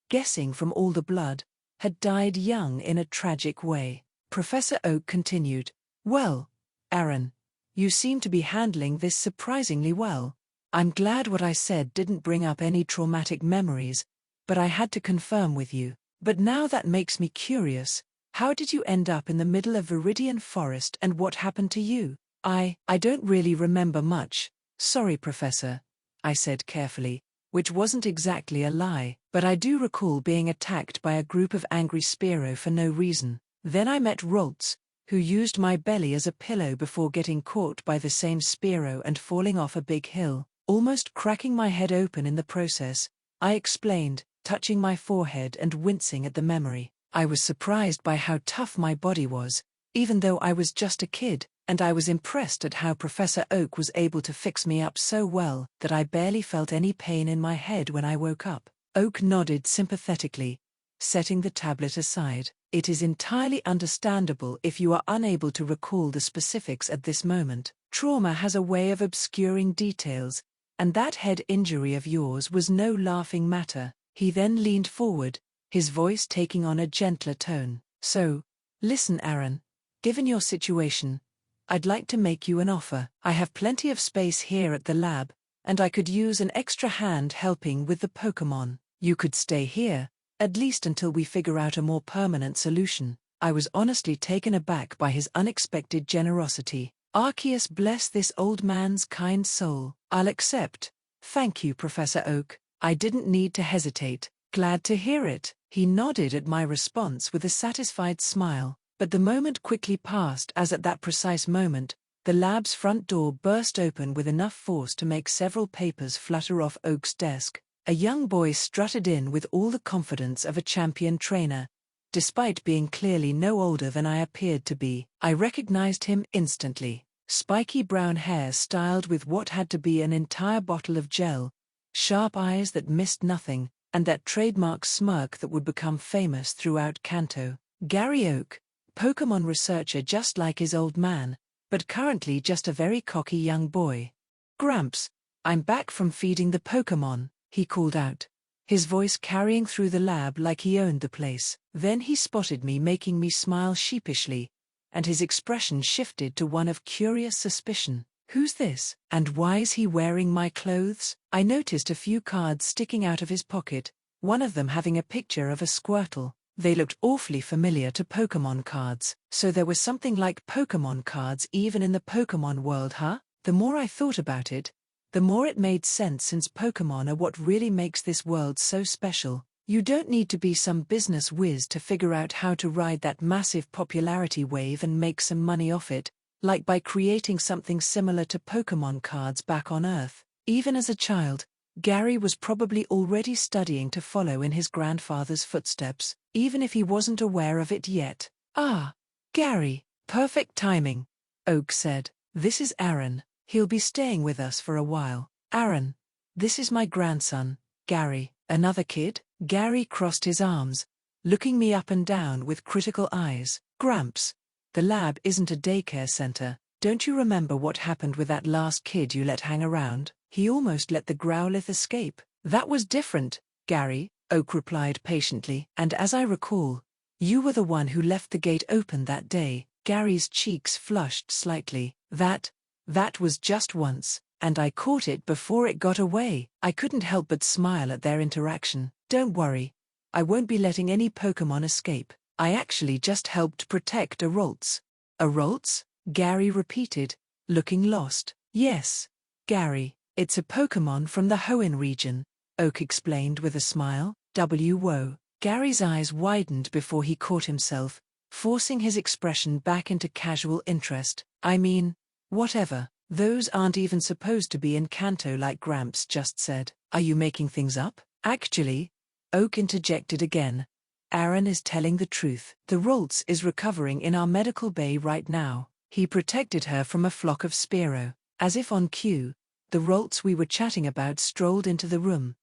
guessing from all the blood, had died young in a tragic way. Professor Oak continued, "Well, Aaron, you seem to be handling this surprisingly well. I'm glad what I said didn't bring up any traumatic memories, but I had to confirm with you. But now that makes me curious, how did you end up in the middle of Viridian Forest and what happened to you?" I don't really remember much, sorry Professor, I said carefully, which wasn't exactly a lie, but I do recall being attacked by a group of angry Spearow for no reason. Then I met Roltz, who used my belly as a pillow before getting caught by the same Spearow and falling off a big hill, almost cracking my head open in the process, I explained, touching my forehead and wincing at the memory. I was surprised by how tough my body was, even though I was just a kid, and I was impressed at how Professor Oak was able to fix me up so well that I barely felt any pain in my head when I woke up. Oak nodded sympathetically, setting the tablet aside. It is entirely understandable if you are unable to recall the specifics at this moment. Trauma has a way of obscuring details, and that head injury of yours was no laughing matter. He then leaned forward, his voice taking on a gentler tone. So, listen Aaron, given your situation, I'd like to make you an offer. I have plenty of space here at the lab, and I could use an extra hand helping with the Pokémon. You could stay here, at least until we figure out a more permanent solution. I was honestly taken aback by his unexpected generosity. Arceus bless this old man's kind soul. I'll accept. Thank you, Professor Oak. I didn't need to hesitate. Glad to hear it. He nodded at my response with a satisfied smile, but the moment quickly passed as at that precise moment, the lab's front door burst open with enough force to make several papers flutter off Oak's desk. A young boy strutted in with all the confidence of a champion trainer. Despite being clearly no older than I appeared to be, I recognized him instantly. Spiky brown hair styled with what had to be an entire bottle of gel, sharp eyes that missed nothing, and that trademark smirk that would become famous throughout Kanto. Gary Oak, Pokémon researcher just like his old man, but currently just a very cocky young boy. "Gramps, I'm back from feeding the Pokémon," he called out, his voice carrying through the lab like he owned the place. Then he spotted me, making me smile sheepishly, and his expression shifted to one of curious suspicion. "Who's this? And why is he wearing my clothes?" I noticed a few cards sticking out of his pocket, one of them having a picture of a Squirtle. They looked awfully familiar to Pokémon cards. So there was something like Pokémon cards even in the Pokémon world, huh? The more I thought about it, the more it made sense, since Pokémon are what really makes this world so special. You don't need to be some business whiz to figure out how to ride that massive popularity wave and make some money off it, like by creating something similar to Pokémon cards back on Earth. Even as a child, Gary was probably already studying to follow in his grandfather's footsteps, even if he wasn't aware of it yet. "Ah, Gary, perfect timing," Oak said. "This is Aaron. He'll be staying with us for a while." "Aaron, this is my grandson, Gary." "Another kid?" Gary crossed his arms, looking me up and down with critical eyes. "Gramps, the lab isn't a daycare center. Don't you remember what happened with that last kid you let hang around? He almost let the Growlithe escape." "That was different, Gary," Oak replied patiently. "And as I recall, you were the one who left the gate open that day." Gary's cheeks flushed slightly. That was just once, and I caught it before it got away." I couldn't help but smile at their interaction. "Don't worry, I won't be letting any Pokémon escape. I actually just helped protect a Roltz." "A Roltz?" Gary repeated, looking lost. "Yes, Gary, it's a Pokémon from the Hoenn region," Oak explained with a smile. "Whoa." Gary's eyes widened before he caught himself, forcing his expression back into casual interest. "I mean, whatever. Those aren't even supposed to be in Kanto like Gramps just said." "Are you making things up?" "Actually," Oak interjected again, "Aaron is telling the truth. The Roltz is recovering in our medical bay right now." He protected her from a flock of Spearow. As if on cue, the Roltz we were chatting about strolled into the room.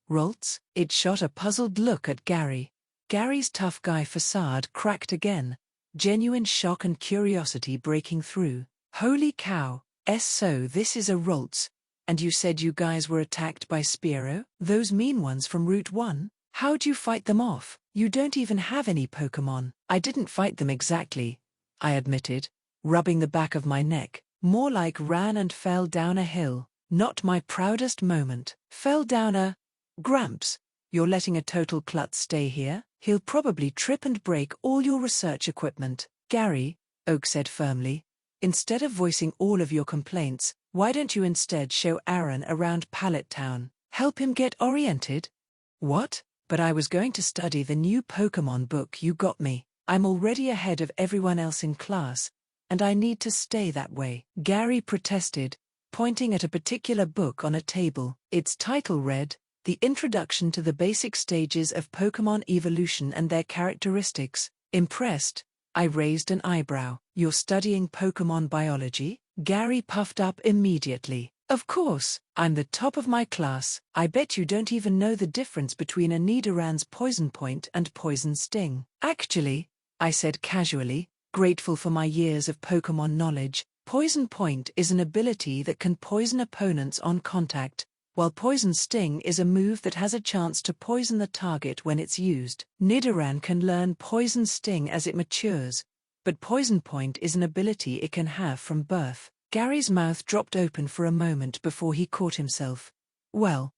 "Roltz?" It shot a puzzled look at Gary. Gary's tough guy facade cracked again, genuine shock and curiosity breaking through. Holy cow, so this is a Roltz. And you said you guys were attacked by Spearow? Those mean ones from Route 1? How'd you fight them off? You don't even have any Pokémon. I didn't fight them exactly, I admitted, rubbing the back of my neck. More like ran and fell down a hill. Not my proudest moment. Fell down a... Gramps, you're letting a total klutz stay here? He'll probably trip and break all your research equipment. Gary, Oak said firmly, instead of voicing all of your complaints, why don't you instead show Aaron around Pallet Town? Help him get oriented? What? But I was going to study the new Pokémon book you got me. I'm already ahead of everyone else in class, and I need to stay that way. Gary protested, pointing at a particular book on a table. Its title read, The Introduction to the Basic Stages of Pokémon Evolution and Their Characteristics. Impressed, I raised an eyebrow. You're studying Pokémon biology? Gary puffed up immediately. Of course, I'm the top of my class. I bet you don't even know the difference between a Nidoran's Poison Point and Poison Sting. Actually, I said casually, grateful for my years of Pokémon knowledge, Poison Point is an ability that can poison opponents on contact, while Poison Sting is a move that has a chance to poison the target when it's used. Nidoran can learn Poison Sting as it matures, but Poison Point is an ability it can have from birth. Gary's mouth dropped open for a moment before he caught himself. Well,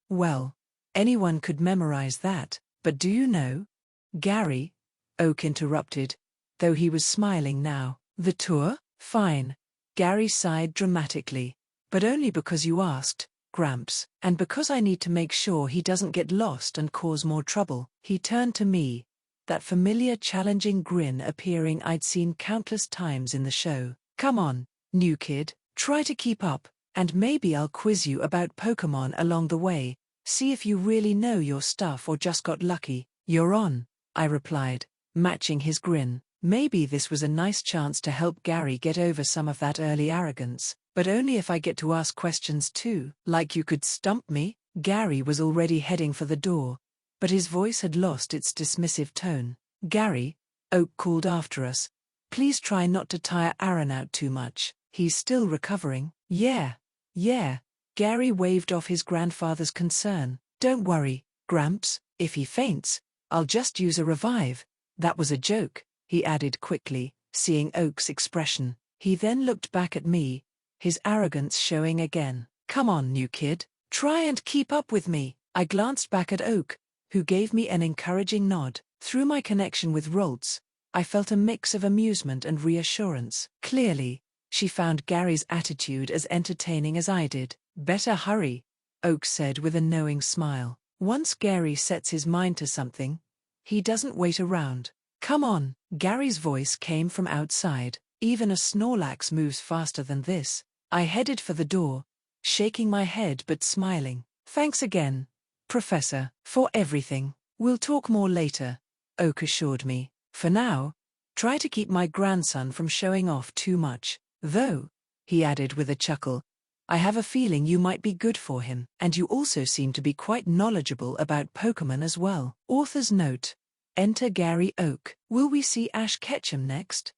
anyone could memorize that, but do you know? Gary, Oak interrupted, though he was smiling now. The tour? Fine. Gary sighed dramatically. But only because you asked, Gramps, and because I need to make sure he doesn't get lost and cause more trouble. He turned to me, that familiar challenging grin appearing I'd seen countless times in the show. Come on, new kid, try to keep up, and maybe I'll quiz you about Pokémon along the way, see if you really know your stuff or just got lucky. You're on, I replied, matching his grin. Maybe this was a nice chance to help Gary get over some of that early arrogance, but only if I get to ask questions too. Like you could stump me? Gary was already heading for the door, but his voice had lost its dismissive tone. Gary, Oak called after us, please try not to tire Aaron out too much. He's still recovering. Yeah. Gary waved off his grandfather's concern. Don't worry, Gramps, if he faints, I'll just use a revive. That was a joke, he added quickly, seeing Oak's expression. He then looked back at me, his arrogance showing again. Come on, new kid, try and keep up with me. I glanced back at Oak, who gave me an encouraging nod. Through my connection with Roltz, I felt a mix of amusement and reassurance. Clearly, she found Gary's attitude as entertaining as I did. Better hurry, Oak said with a knowing smile. Once Gary sets his mind to something, he doesn't wait around. Come on. Gary's voice came from outside. Even a Snorlax moves faster than this. I headed for the door, shaking my head but smiling. Thanks again, Professor, for everything. We'll talk more later, Oak assured me. For now, try to keep my grandson from showing off too much. Though, he added with a chuckle, I have a feeling you might be good for him, and you also seem to be quite knowledgeable about Pokémon as well. Author's note. Enter Gary Oak. Will we see Ash Ketchum next?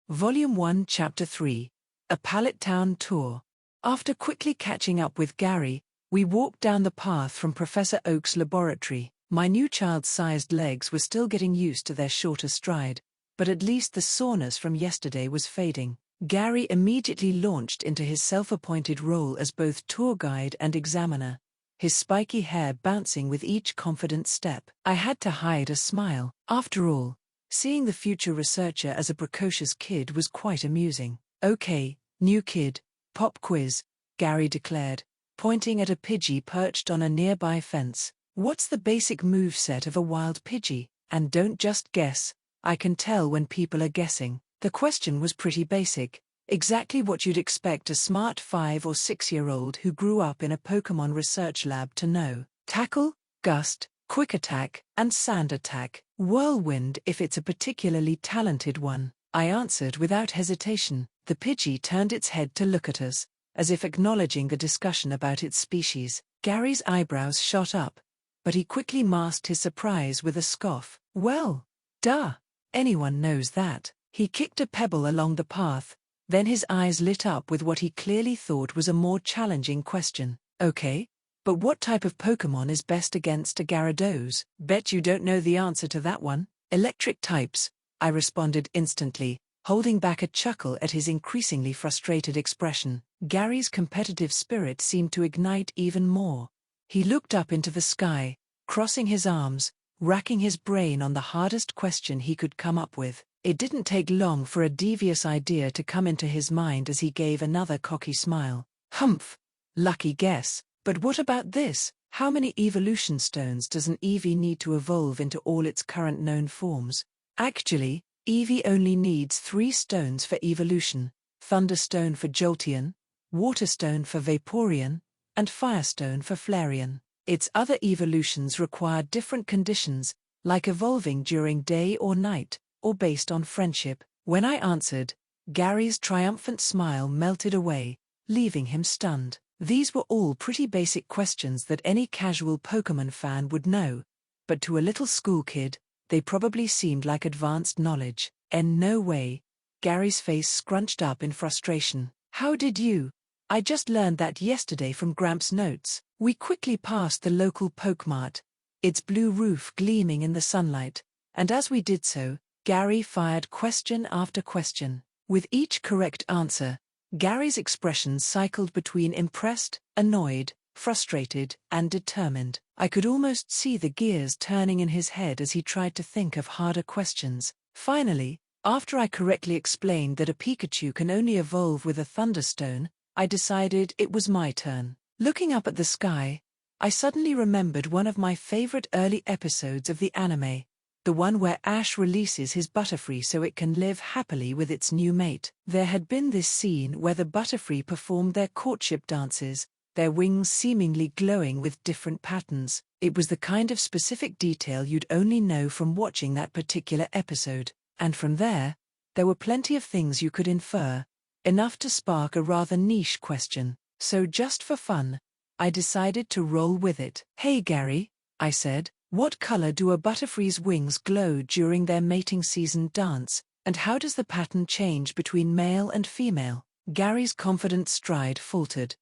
Volume 1 Chapter 3. A Pallet Town Tour. After quickly catching up with Gary, we walked down the path from Professor Oak's laboratory. My new child-sized legs were still getting used to their shorter stride, but at least the soreness from yesterday was fading. Gary immediately launched into his self-appointed role as both tour guide and examiner, his spiky hair bouncing with each confident step. I had to hide a smile. After all, seeing the future researcher as a precocious kid was quite amusing. Okay, new kid, pop quiz, Gary declared, pointing at a Pidgey perched on a nearby fence. What's the basic moveset of a wild Pidgey? And don't just guess, I can tell when people are guessing. The question was pretty basic, exactly what you'd expect a smart 5 or 6-year-old who grew up in a Pokémon research lab to know. Tackle, Gust, Quick Attack, and Sand Attack. Whirlwind if it's a particularly talented one, I answered without hesitation. The Pidgey turned its head to look at us, as if acknowledging the discussion about its species. Gary's eyebrows shot up, but he quickly masked his surprise with a scoff. Well, duh. Anyone knows that. He kicked a pebble along the path, then his eyes lit up with what he clearly thought was a more challenging question. Okay, but what type of Pokémon is best against a Gyarados? Bet you don't know the answer to that one. Electric types, I responded instantly, holding back a chuckle at his increasingly frustrated expression. Gary's competitive spirit seemed to ignite even more. He looked up into the sky, crossing his arms, racking his brain on the hardest question he could come up with. It didn't take long for a devious idea to come into his mind as he gave another cocky smile. Humph! Lucky guess. But what about this? How many evolution stones does an Eevee need to evolve into all its current known forms? Actually, Eevee only needs 3 stones for evolution: Thunderstone for Jolteon, Waterstone for Vaporeon, and Firestone for Flareon. Its other evolutions require different conditions, like evolving during day or night, or based on friendship. When I answered, Gary's triumphant smile melted away, leaving him stunned. These were all pretty basic questions that any casual Pokémon fan would know, but to a little school kid, they probably seemed like advanced knowledge. And no way. Gary's face scrunched up in frustration. How did you? I just learned that yesterday from Gramps' notes. We quickly passed the local Pokemart, its blue roof gleaming in the sunlight, and as we did so, Gary fired question after question. With each correct answer, Gary's expressions cycled between impressed, annoyed, frustrated, and determined. I could almost see the gears turning in his head as he tried to think of harder questions. Finally, after I correctly explained that a Pikachu can only evolve with a Thunderstone, I decided it was my turn. Looking up at the sky, I suddenly remembered one of my favorite early episodes of the anime, the one where Ash releases his Butterfree so it can live happily with its new mate. There had been this scene where the Butterfree performed their courtship dances, their wings seemingly glowing with different patterns. It was the kind of specific detail you'd only know from watching that particular episode, and from there were plenty of things you could infer, enough to spark a rather niche question. So just for fun, I decided to roll with it. Hey Gary, I said, what color do a Butterfree's wings glow during their mating season dance, and how does the pattern change between male and female? Gary's confident stride faltered.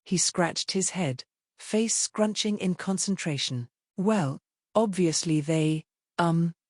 He scratched his head, face scrunching in concentration. Well, obviously they,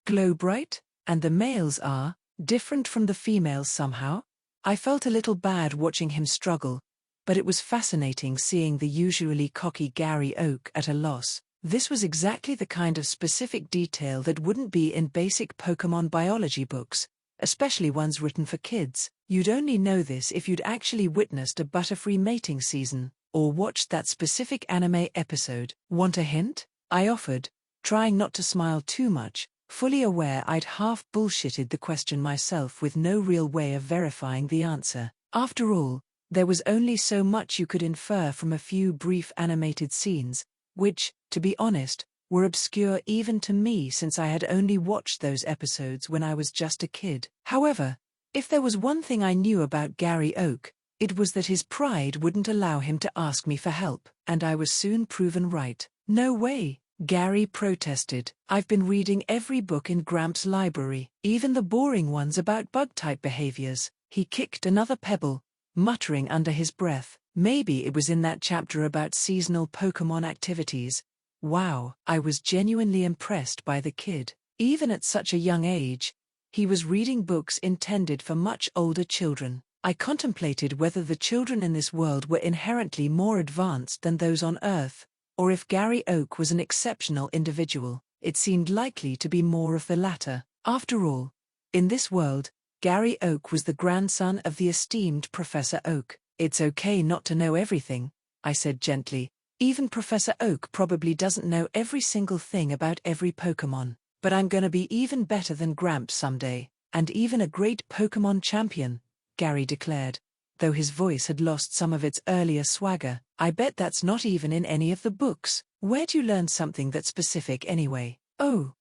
glow bright, and the males are different from the females somehow. I felt a little bad watching him struggle, but it was fascinating seeing the usually cocky Gary Oak at a loss. This was exactly the kind of specific detail that wouldn't be in basic Pokémon biology books, especially ones written for kids. You'd only know this if you'd actually witnessed a Butterfree mating season, or watched that specific anime episode. Want a hint? I offered, trying not to smile too much, fully aware I'd half bullshitted the question myself with no real way of verifying the answer. After all, there was only so much you could infer from a few brief animated scenes, which, to be honest, were obscure even to me since I had only watched those episodes when I was just a kid. However, if there was one thing I knew about Gary Oak, it was that his pride wouldn't allow him to ask me for help, and I was soon proven right. No way, Gary protested. I've been reading every book in Gramps' library, even the boring ones about bug-type behaviors. He kicked another pebble, muttering under his breath. Maybe it was in that chapter about seasonal Pokémon activities. Wow, I was genuinely impressed by the kid. Even at such a young age, he was reading books intended for much older children. I contemplated whether the children in this world were inherently more advanced than those on Earth, or if Gary Oak was an exceptional individual. It seemed likely to be more of the latter. After all, in this world, Gary Oak was the grandson of the esteemed Professor Oak. It's okay not to know everything, I said gently. Even Professor Oak probably doesn't know every single thing about every Pokémon. But I'm gonna be even better than Gramps someday, and even a great Pokémon champion, Gary declared, though his voice had lost some of its earlier swagger. I bet that's not even in any of the books. Where'd you learn something that specific anyway? Oh,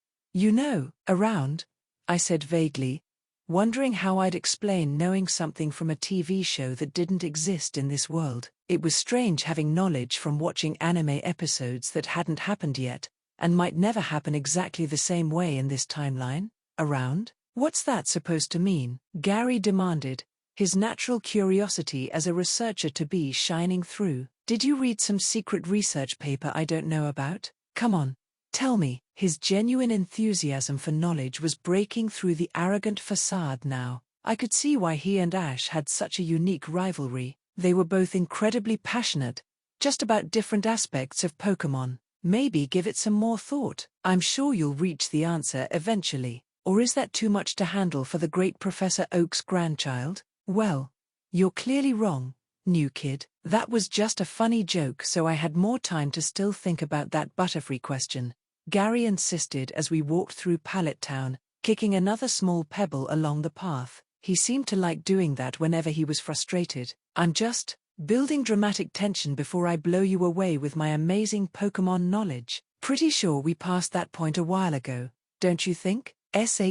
around, I said vaguely, wondering how I'd explain knowing something from a TV show that didn't exist in this world. It was strange having knowledge from watching anime episodes that hadn't happened yet, and might never happen exactly the same way in this timeline. Around? What's that supposed to mean? Gary demanded, his natural curiosity as a researcher to be shining through. Did you read some secret research paper I don't know about? Come on, tell me. His genuine enthusiasm for knowledge was breaking through the arrogant facade now. I could see why he and Ash had such a unique rivalry. They were both incredibly passionate, just about different aspects of Pokémon. Maybe give it some more thought. I'm sure you'll reach the answer eventually. Or is that too much to handle for the great Professor Oak's grandchild? Well, you're clearly wrong, new kid. That was just a funny joke, so I had more time to still think about that Butterfree question. Gary insisted as we walked through Pallet Town, kicking another small pebble along the path. He seemed to like doing that whenever he was frustrated. I'm just building dramatic tension before I blow you away with my amazing Pokémon knowledge. Pretty sure we passed that point a while ago, don't you think?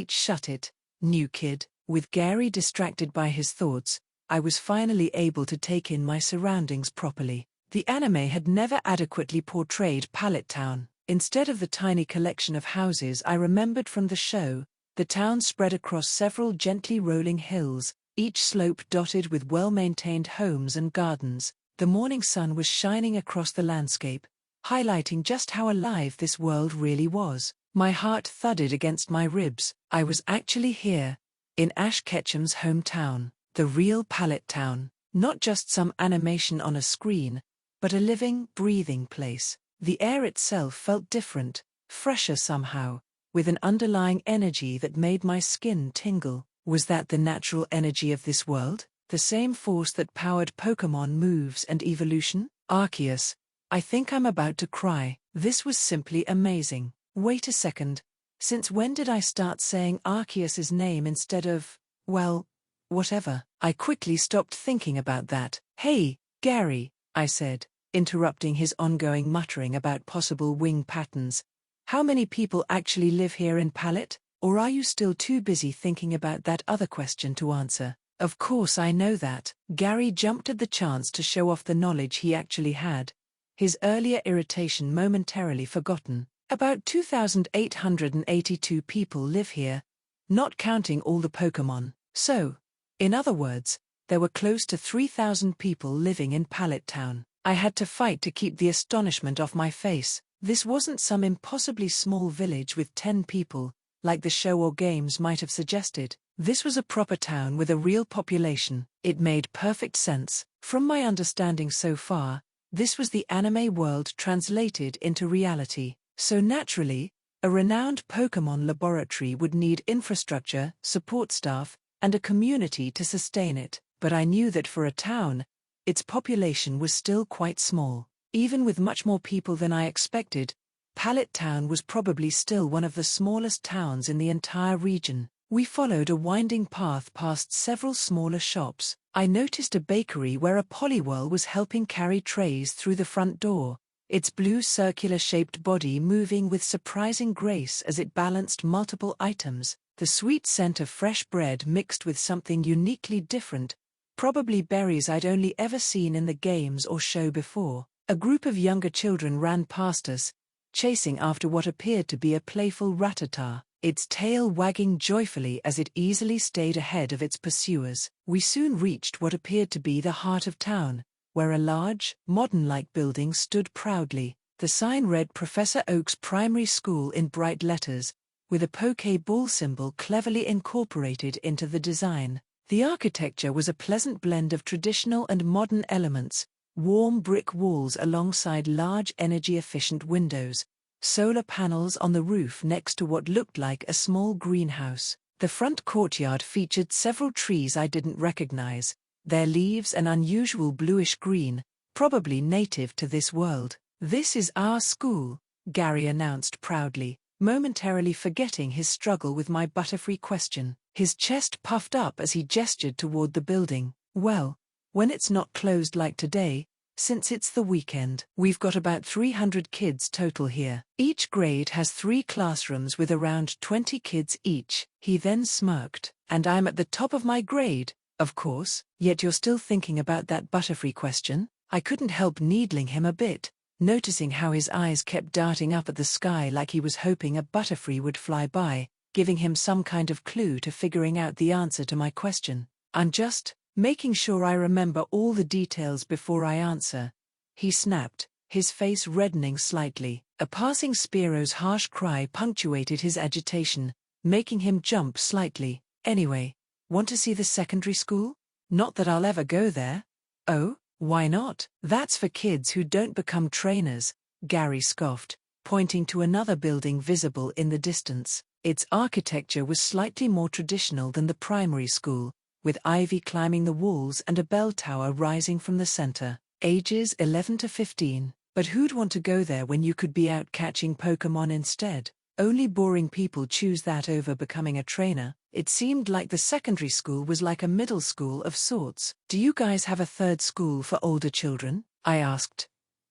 Shut it, new kid. With Gary distracted by his thoughts, I was finally able to take in my surroundings properly. The anime had never adequately portrayed Pallet Town. Instead of the tiny collection of houses I remembered from the show, the town spread across several gently rolling hills, each slope dotted with well-maintained homes and gardens. The morning sun was shining across the landscape, highlighting just how alive this world really was. My heart thudded against my ribs. I was actually here, in Ash Ketchum's hometown, the real Pallet Town. Not just some animation on a screen, but a living, breathing place. The air itself felt different, fresher somehow, with an underlying energy that made my skin tingle. Was that the natural energy of this world? The same force that powered Pokémon moves and evolution? Arceus, I think I'm about to cry. This was simply amazing. Wait a second. Since when did I start saying Arceus's name instead of, well, whatever? I quickly stopped thinking about that. Hey, Gary, I said, interrupting his ongoing muttering about possible wing patterns. How many people actually live here in Pallet? Or are you still too busy thinking about that other question to answer? Of course I know that. Gary jumped at the chance to show off the knowledge he actually had, his earlier irritation momentarily forgotten. About 2,882 people live here, not counting all the Pokémon. So, in other words, there were close to 3,000 people living in Pallet Town. I had to fight to keep the astonishment off my face. This wasn't some impossibly small village with 10 people, like the show or games might have suggested. This was a proper town with a real population. It made perfect sense. From my understanding so far, this was the anime world translated into reality. So naturally, a renowned Pokémon laboratory would need infrastructure, support staff, and a community to sustain it. But I knew that for a town, its population was still quite small. Even with much more people than I expected, Pallet Town was probably still one of the smallest towns in the entire region. We followed a winding path past several smaller shops. I noticed a bakery where a Poliwhirl was helping carry trays through the front door, its blue circular-shaped body moving with surprising grace as it balanced multiple items. The sweet scent of fresh bread mixed with something uniquely different, probably berries I'd only ever seen in the games or show before. A group of younger children ran past us, chasing after what appeared to be a playful Rattata, its tail wagging joyfully as it easily stayed ahead of its pursuers. We soon reached what appeared to be the heart of town, where a large, modern-like building stood proudly. The sign read Professor Oak's Primary School in bright letters, with a Pokeball symbol cleverly incorporated into the design. The architecture was a pleasant blend of traditional and modern elements, warm brick walls alongside large energy-efficient windows, solar panels on the roof next to what looked like a small greenhouse. The front courtyard featured several trees I didn't recognize, their leaves an unusual bluish-green, probably native to this world. "This is our school," Gary announced proudly, momentarily forgetting his struggle with my Butterfree question. His chest puffed up as he gestured toward the building. "Well, when it's not closed like today, since it's the weekend. We've got about 300 kids total here. Each grade has 3 classrooms with around 20 kids each." He then smirked. And I'm at the top of my grade, of course. Yet you're still thinking about that Butterfree question? I couldn't help needling him a bit, noticing how his eyes kept darting up at the sky like he was hoping a Butterfree would fly by, giving him some kind of clue to figuring out the answer to my question. I'm just making sure I remember all the details before I answer, he snapped, his face reddening slightly. A passing Spearo's harsh cry punctuated his agitation, making him jump slightly. Anyway, want to see the secondary school? Not that I'll ever go there. Oh, why not? That's for kids who don't become trainers, Gary scoffed, pointing to another building visible in the distance. Its architecture was slightly more traditional than the primary school, with ivy climbing the walls and a bell tower rising from the center. Ages 11 to 15. But who'd want to go there when you could be out catching Pokémon instead? Only boring people choose that over becoming a trainer. It seemed like the secondary school was like a middle school of sorts. Do you guys have a third school for older children? I asked,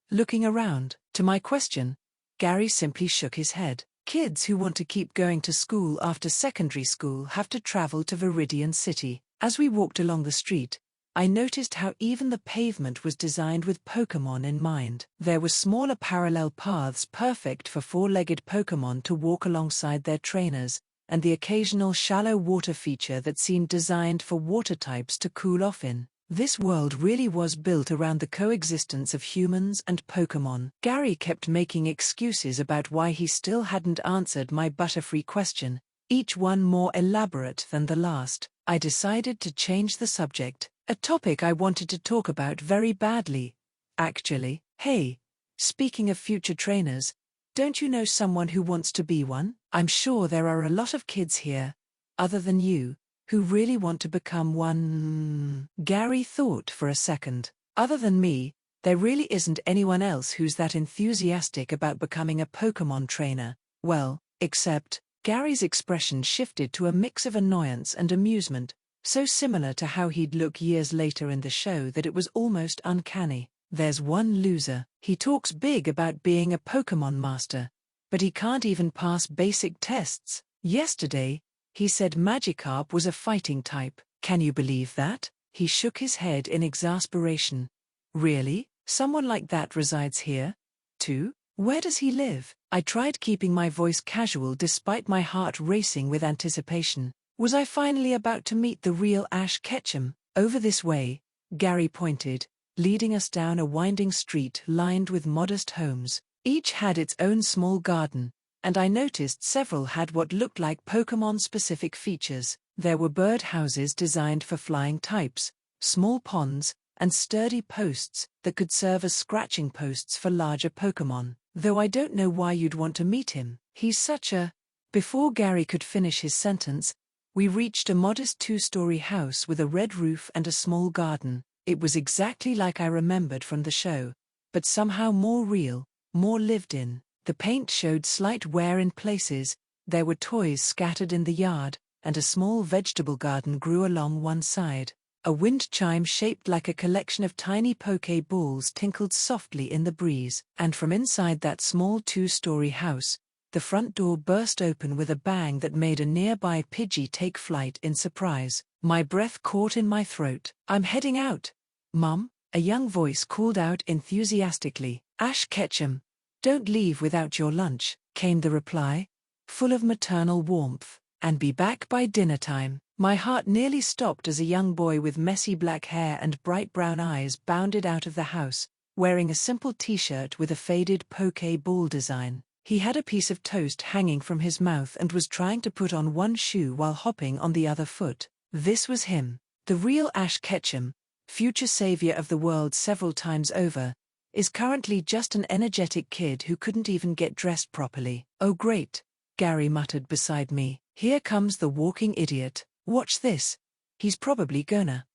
looking around. To my question, Gary simply shook his head. Kids who want to keep going to school after secondary school have to travel to Viridian City. As we walked along the street, I noticed how even the pavement was designed with Pokémon in mind. There were smaller parallel paths perfect for four-legged Pokémon to walk alongside their trainers, and the occasional shallow water feature that seemed designed for water types to cool off in. This world really was built around the coexistence of humans and Pokémon. Gary kept making excuses about why he still hadn't answered my Butterfree question, each one more elaborate than the last. I decided to change the subject, a topic I wanted to talk about very badly, actually. Hey, speaking of future trainers, don't you know someone who wants to be one? I'm sure there are a lot of kids here, other than you, who really want to become one. Gary thought for a second. Other than me, there really isn't anyone else who's that enthusiastic about becoming a Pokémon trainer. Well, except, Gary's expression shifted to a mix of annoyance and amusement, so similar to how he'd look years later in the show that it was almost uncanny. There's one loser. He talks big about being a Pokémon master, but he can't even pass basic tests. Yesterday, he said Magikarp was a fighting type. Can you believe that? He shook his head in exasperation. Really? Someone like that resides here, too? Where does he live? I tried keeping my voice casual despite my heart racing with anticipation. Was I finally about to meet the real Ash Ketchum? Over this way, Gary pointed, leading us down a winding street lined with modest homes. Each had its own small garden, and I noticed several had what looked like Pokémon-specific features. There were bird houses designed for flying types, small ponds, and sturdy posts that could serve as scratching posts for larger Pokémon. Though I don't know why you'd want to meet him. He's such a... Before Gary could finish his sentence, we reached a modest two-story house with a red roof and a small garden. It was exactly like I remembered from the show, but somehow more real, more lived in. The paint showed slight wear in places, there were toys scattered in the yard, and a small vegetable garden grew along one side. A wind chime shaped like a collection of tiny Pokeballs tinkled softly in the breeze. And from inside that small two-story house, the front door burst open with a bang that made a nearby Pidgey take flight in surprise. My breath caught in my throat. I'm heading out, Mum, a young voice called out enthusiastically. Ash Ketchum, don't leave without your lunch, came the reply, full of maternal warmth, and be back by dinner time. My heart nearly stopped as a young boy with messy black hair and bright brown eyes bounded out of the house, wearing a simple t-shirt with a faded Pokeball design. He had a piece of toast hanging from his mouth and was trying to put on one shoe while hopping on the other foot. This was him. The real Ash Ketchum, future savior of the world several times over, is currently just an energetic kid who couldn't even get dressed properly. Oh great, Gary muttered beside me. Here comes the walking idiot. Watch this. He's probably gonna.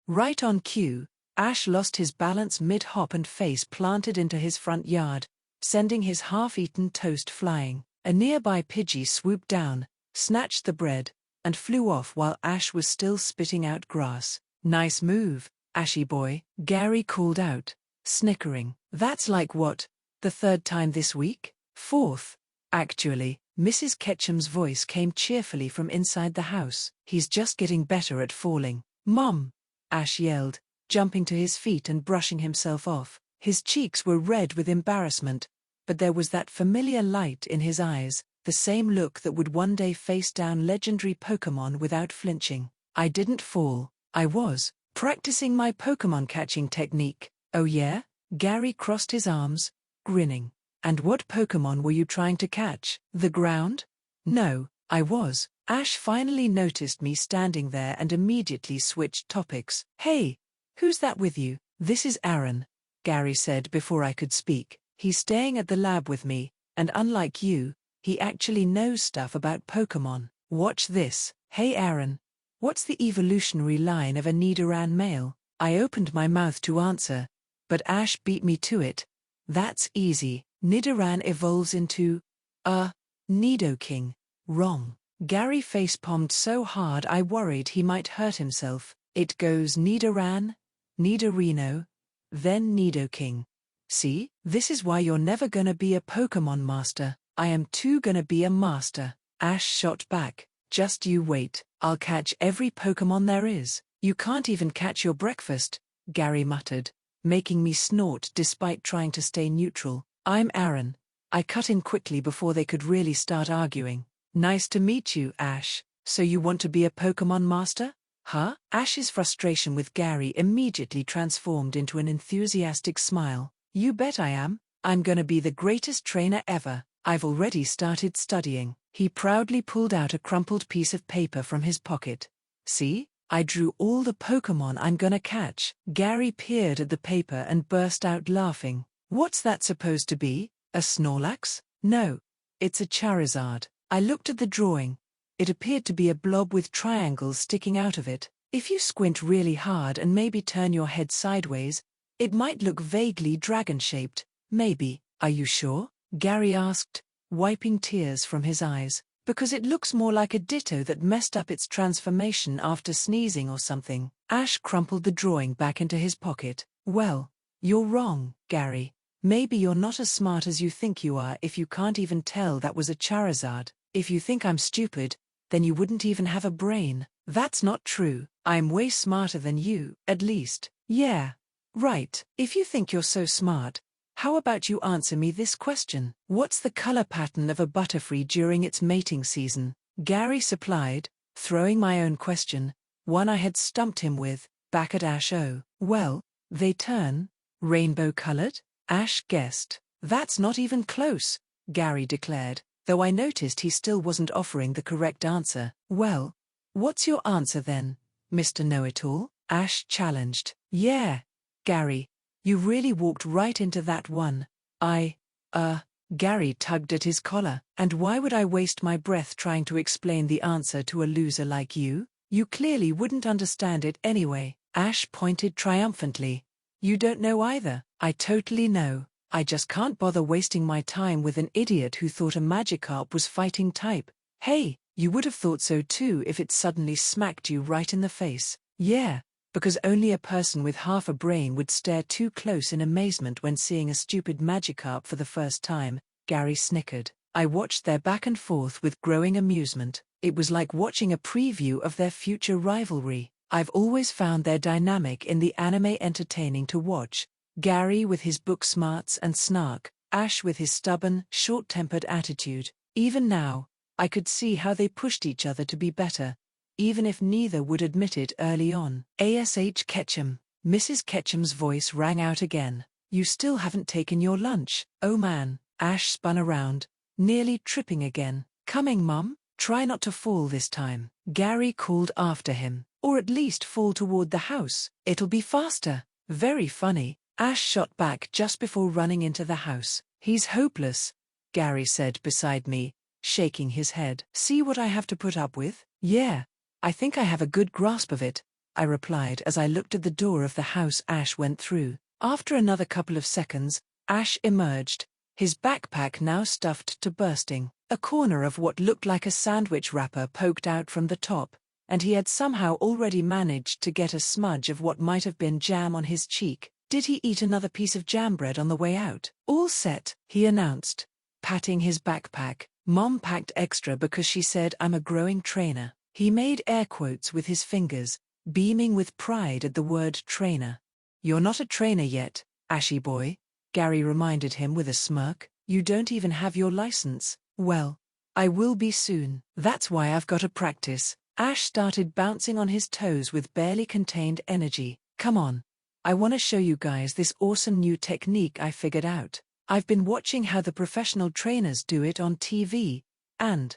Right on cue, Ash lost his balance mid-hop and face planted into his front yard, sending his half-eaten toast flying. A nearby Pidgey swooped down, snatched the bread, and flew off while Ash was still spitting out grass. Nice move, Ashy boy, Gary called out, snickering. That's like what, the third time this week? Fourth, actually. Mrs. Ketchum's voice came cheerfully from inside the house. He's just getting better at falling. Mom! Ash yelled, jumping to his feet and brushing himself off. His cheeks were red with embarrassment, but there was that familiar light in his eyes, the same look that would one day face down legendary Pokémon without flinching. I didn't fall. I was practicing my Pokémon catching technique. Oh yeah? Gary crossed his arms, grinning. And what Pokémon were you trying to catch? The ground? No, I was. Ash finally noticed me standing there and immediately switched topics. Hey, who's that with you? This is Aaron, Gary said before I could speak. He's staying at the lab with me, and unlike you, he actually knows stuff about Pokémon. Watch this. Hey Aaron, what's the evolutionary line of a Nidoran male? I opened my mouth to answer, but Ash beat me to it. That's easy. Nidoran evolves into a Nidoking. Wrong. Gary facepalmed so hard I worried he might hurt himself. It goes Nidoran, Nidorino, then Nidoking. See, this is why you're never gonna be a Pokémon master. I am too gonna be a master. Ash shot back. Just you wait. I'll catch every Pokémon there is. You can't even catch your breakfast, Gary muttered, making me snort despite trying to stay neutral. I'm Aaron. I cut in quickly before they could really start arguing. Nice to meet you, Ash. So you want to be a Pokémon master? Huh? Ash's frustration with Gary immediately transformed into an enthusiastic smile. You bet I am. I'm gonna be the greatest trainer ever. I've already started studying. He proudly pulled out a crumpled piece of paper from his pocket. See? I drew all the Pokémon I'm gonna catch. Gary peered at the paper and burst out laughing. What's that supposed to be? A Snorlax? No. It's a Charizard. I looked at the drawing. It appeared to be a blob with triangles sticking out of it. If you squint really hard and maybe turn your head sideways, it might look vaguely dragon-shaped. Maybe. Are you sure? Gary asked, wiping tears from his eyes. Because it looks more like a Ditto that messed up its transformation after sneezing or something. Ash crumpled the drawing back into his pocket. Well, you're wrong, Gary. Maybe you're not as smart as you think you are if you can't even tell that was a Charizard. If you think I'm stupid, then you wouldn't even have a brain. That's not true. I'm way smarter than you, at least. Yeah. Right. If you think you're so smart, how about you answer me this question? What's the color pattern of a butterfree during its mating season? Gary supplied, throwing my own question, one I had stumped him with, back at Ash. Oh, well, they turn rainbow-colored? Ash guessed. That's not even close, Gary declared, though I noticed he still wasn't offering the correct answer. Well, what's your answer then, Mr. Know-It-All? Ash challenged. Yeah, Gary, you really walked right into that one. Gary tugged at his collar. And why would I waste my breath trying to explain the answer to a loser like you? You clearly wouldn't understand it anyway. Ash pointed triumphantly. You don't know either. I totally know. I just can't bother wasting my time with an idiot who thought a Magikarp was fighting type. Hey, you would have thought so too if it suddenly smacked you right in the face. Yeah, because only a person with half a brain would stare too close in amazement when seeing a stupid Magikarp for the first time, Gary snickered. I watched their back and forth with growing amusement. It was like watching a preview of their future rivalry. I've always found their dynamic in the anime entertaining to watch. Gary with his book smarts and snark, Ash with his stubborn, short-tempered attitude. Even now, I could see how they pushed each other to be better, even if neither would admit it early on. Ash Ketchum. Mrs. Ketchum's voice rang out again. You still haven't taken your lunch. Oh man. Ash spun around, nearly tripping again. Coming, Mum? Try not to fall this time. Gary called after him. Or at least fall toward the house. It'll be faster. Very funny. Ash shot back just before running into the house. He's hopeless, Gary said beside me, shaking his head. See what I have to put up with? Yeah, I think I have a good grasp of it, I replied as I looked at the door of the house Ash went through. After another couple of seconds, Ash emerged, his backpack now stuffed to bursting. A corner of what looked like a sandwich wrapper poked out from the top, and he had somehow already managed to get a smudge of what might have been jam on his cheek. Did he eat another piece of jam bread on the way out? All set, he announced, patting his backpack. Mom packed extra because she said I'm a growing trainer. He made air quotes with his fingers, beaming with pride at the word trainer. You're not a trainer yet, Ashy boy, Gary reminded him with a smirk. You don't even have your license. Well, I will be soon. That's why I've got to practice. Ash started bouncing on his toes with barely contained energy. Come on. I want to show you guys this awesome new technique I figured out. I've been watching how the professional trainers do it on TV, and...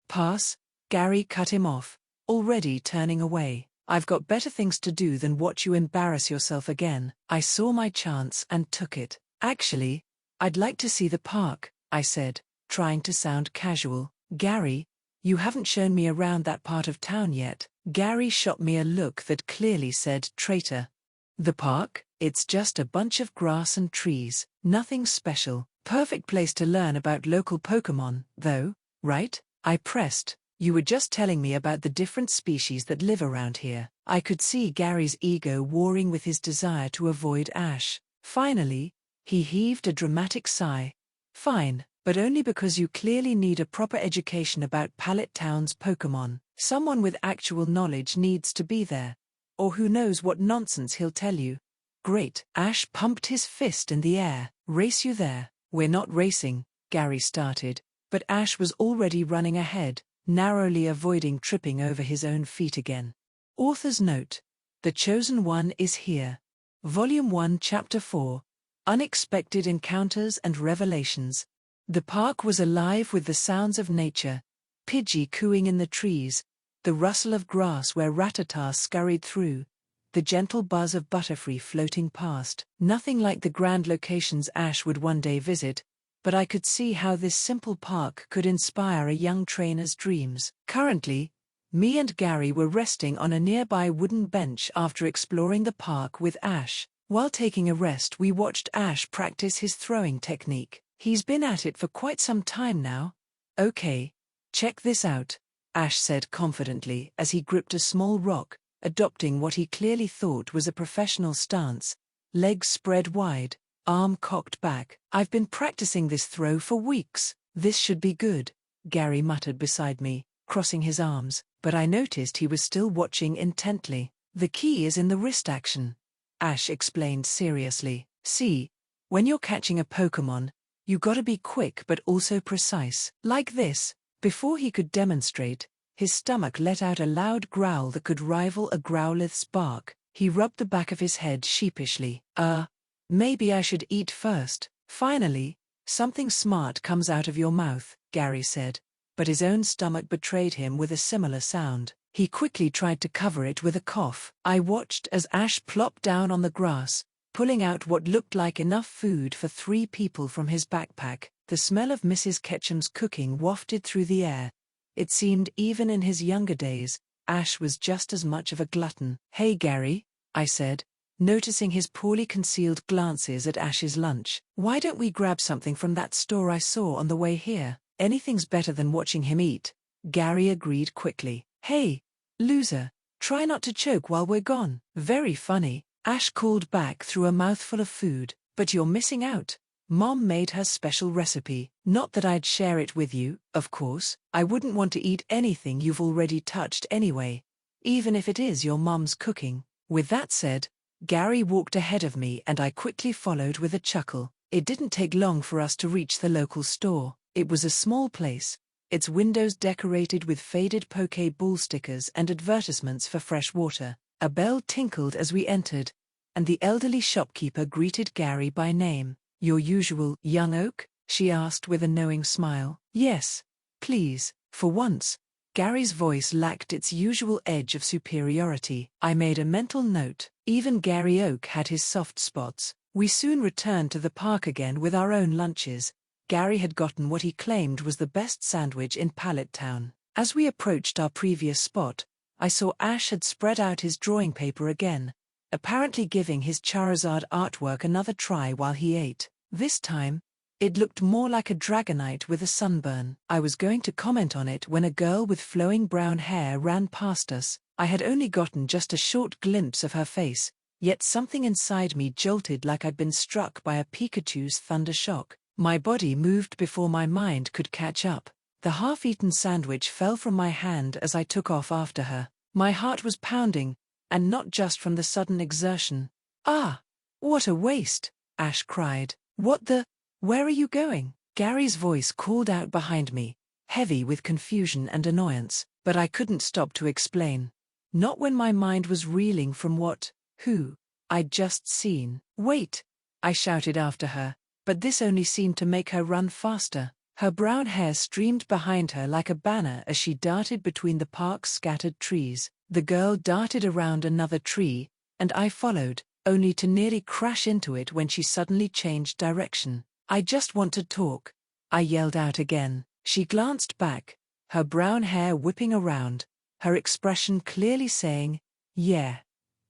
Pass, Gary cut him off, already turning away. I've got better things to do than watch you embarrass yourself again. I saw my chance and took it. Actually, I'd like to see the park, I said, trying to sound casual. Gary, you haven't shown me around that part of town yet. Gary shot me a look that clearly said traitor. The park? It's just a bunch of grass and trees, nothing special. Perfect place to learn about local Pokémon, though, right? I pressed. You were just telling me about the different species that live around here. I could see Gary's ego warring with his desire to avoid Ash. Finally, he heaved a dramatic sigh. Fine, but only because you clearly need a proper education about Pallet Town's Pokémon. Someone with actual knowledge needs to be there. Or who knows what nonsense he'll tell you. Great. Ash pumped his fist in the air. Race you there. We're not racing, Gary started, but Ash was already running ahead, narrowly avoiding tripping over his own feet again. Author's note. The Chosen One is here. Volume 1 Chapter 4. Unexpected Encounters and Revelations. The park was alive with the sounds of nature. Pidgey cooing in the trees, the rustle of grass where Rattata scurried through, the gentle buzz of Butterfree floating past. Nothing like the grand locations Ash would one day visit, but I could see how this simple park could inspire a young trainer's dreams. Currently, me and Gary were resting on a nearby wooden bench after exploring the park with Ash. While taking a rest, we watched Ash practice his throwing technique. He's been at it for quite some time now. Okay, check this out, Ash said confidently as he gripped a small rock, adopting what he clearly thought was a professional stance, legs spread wide, arm cocked back. I've been practicing this throw for weeks. This should be good, Gary muttered beside me, crossing his arms, but I noticed he was still watching intently. The key is in the wrist action, Ash explained seriously. See, when you're catching a Pokémon, you gotta be quick but also precise. Like this. Before he could demonstrate, his stomach let out a loud growl that could rival a Growlithe's bark. He rubbed the back of his head sheepishly. Maybe I should eat first. Finally, something smart comes out of your mouth, Gary said, but his own stomach betrayed him with a similar sound. He quickly tried to cover it with a cough. I watched as Ash plopped down on the grass, pulling out what looked like enough food for 3 people from his backpack. The smell of Mrs. Ketchum's cooking wafted through the air. It seemed even in his younger days, Ash was just as much of a glutton. Hey Gary, I said, noticing his poorly concealed glances at Ash's lunch. Why don't we grab something from that store I saw on the way here? Anything's better than watching him eat, Gary agreed quickly. Hey, loser, try not to choke while we're gone. Very funny, Ash called back through a mouthful of food. But you're missing out. Mom made her special recipe. Not that I'd share it with you, of course. I wouldn't want to eat anything you've already touched anyway, even if it is your mom's cooking. With that said, Gary walked ahead of me and I quickly followed with a chuckle. It didn't take long for us to reach the local store. It was a small place, its windows decorated with faded Pokeball stickers and advertisements for fresh water. A bell tinkled as we entered, and the elderly shopkeeper greeted Gary by name. Your usual young oak? She asked with a knowing smile. Yes, please. For once, Gary's voice lacked its usual edge of superiority. I made a mental note. Even Gary Oak had his soft spots. We soon returned to the park again with our own lunches. Gary had gotten what he claimed was the best sandwich in Pallet Town. As we approached our previous spot, I saw Ash had spread out his drawing paper again, apparently giving his Charizard artwork another try while he ate. This time, it looked more like a Dragonite with a sunburn. I was going to comment on it when a girl with flowing brown hair ran past us. I had only gotten just a short glimpse of her face, yet something inside me jolted like I'd been struck by a Pikachu's thunder shock. My body moved before my mind could catch up. The half-eaten sandwich fell from my hand as I took off after her. My heart was pounding, and not just from the sudden exertion. "Ah! What a waste!" Ash cried. "What the? Where are you going?" Gary's voice called out behind me, heavy with confusion and annoyance, but I couldn't stop to explain. Not when my mind was reeling from who, I'd just seen. "Wait!" I shouted after her, but this only seemed to make her run faster. Her brown hair streamed behind her like a banner as she darted between the park's scattered trees. The girl darted around another tree, and I followed, only to nearly crash into it when she suddenly changed direction. "I just want to talk," I yelled out again. She glanced back, her brown hair whipping around, her expression clearly saying, "Yeah.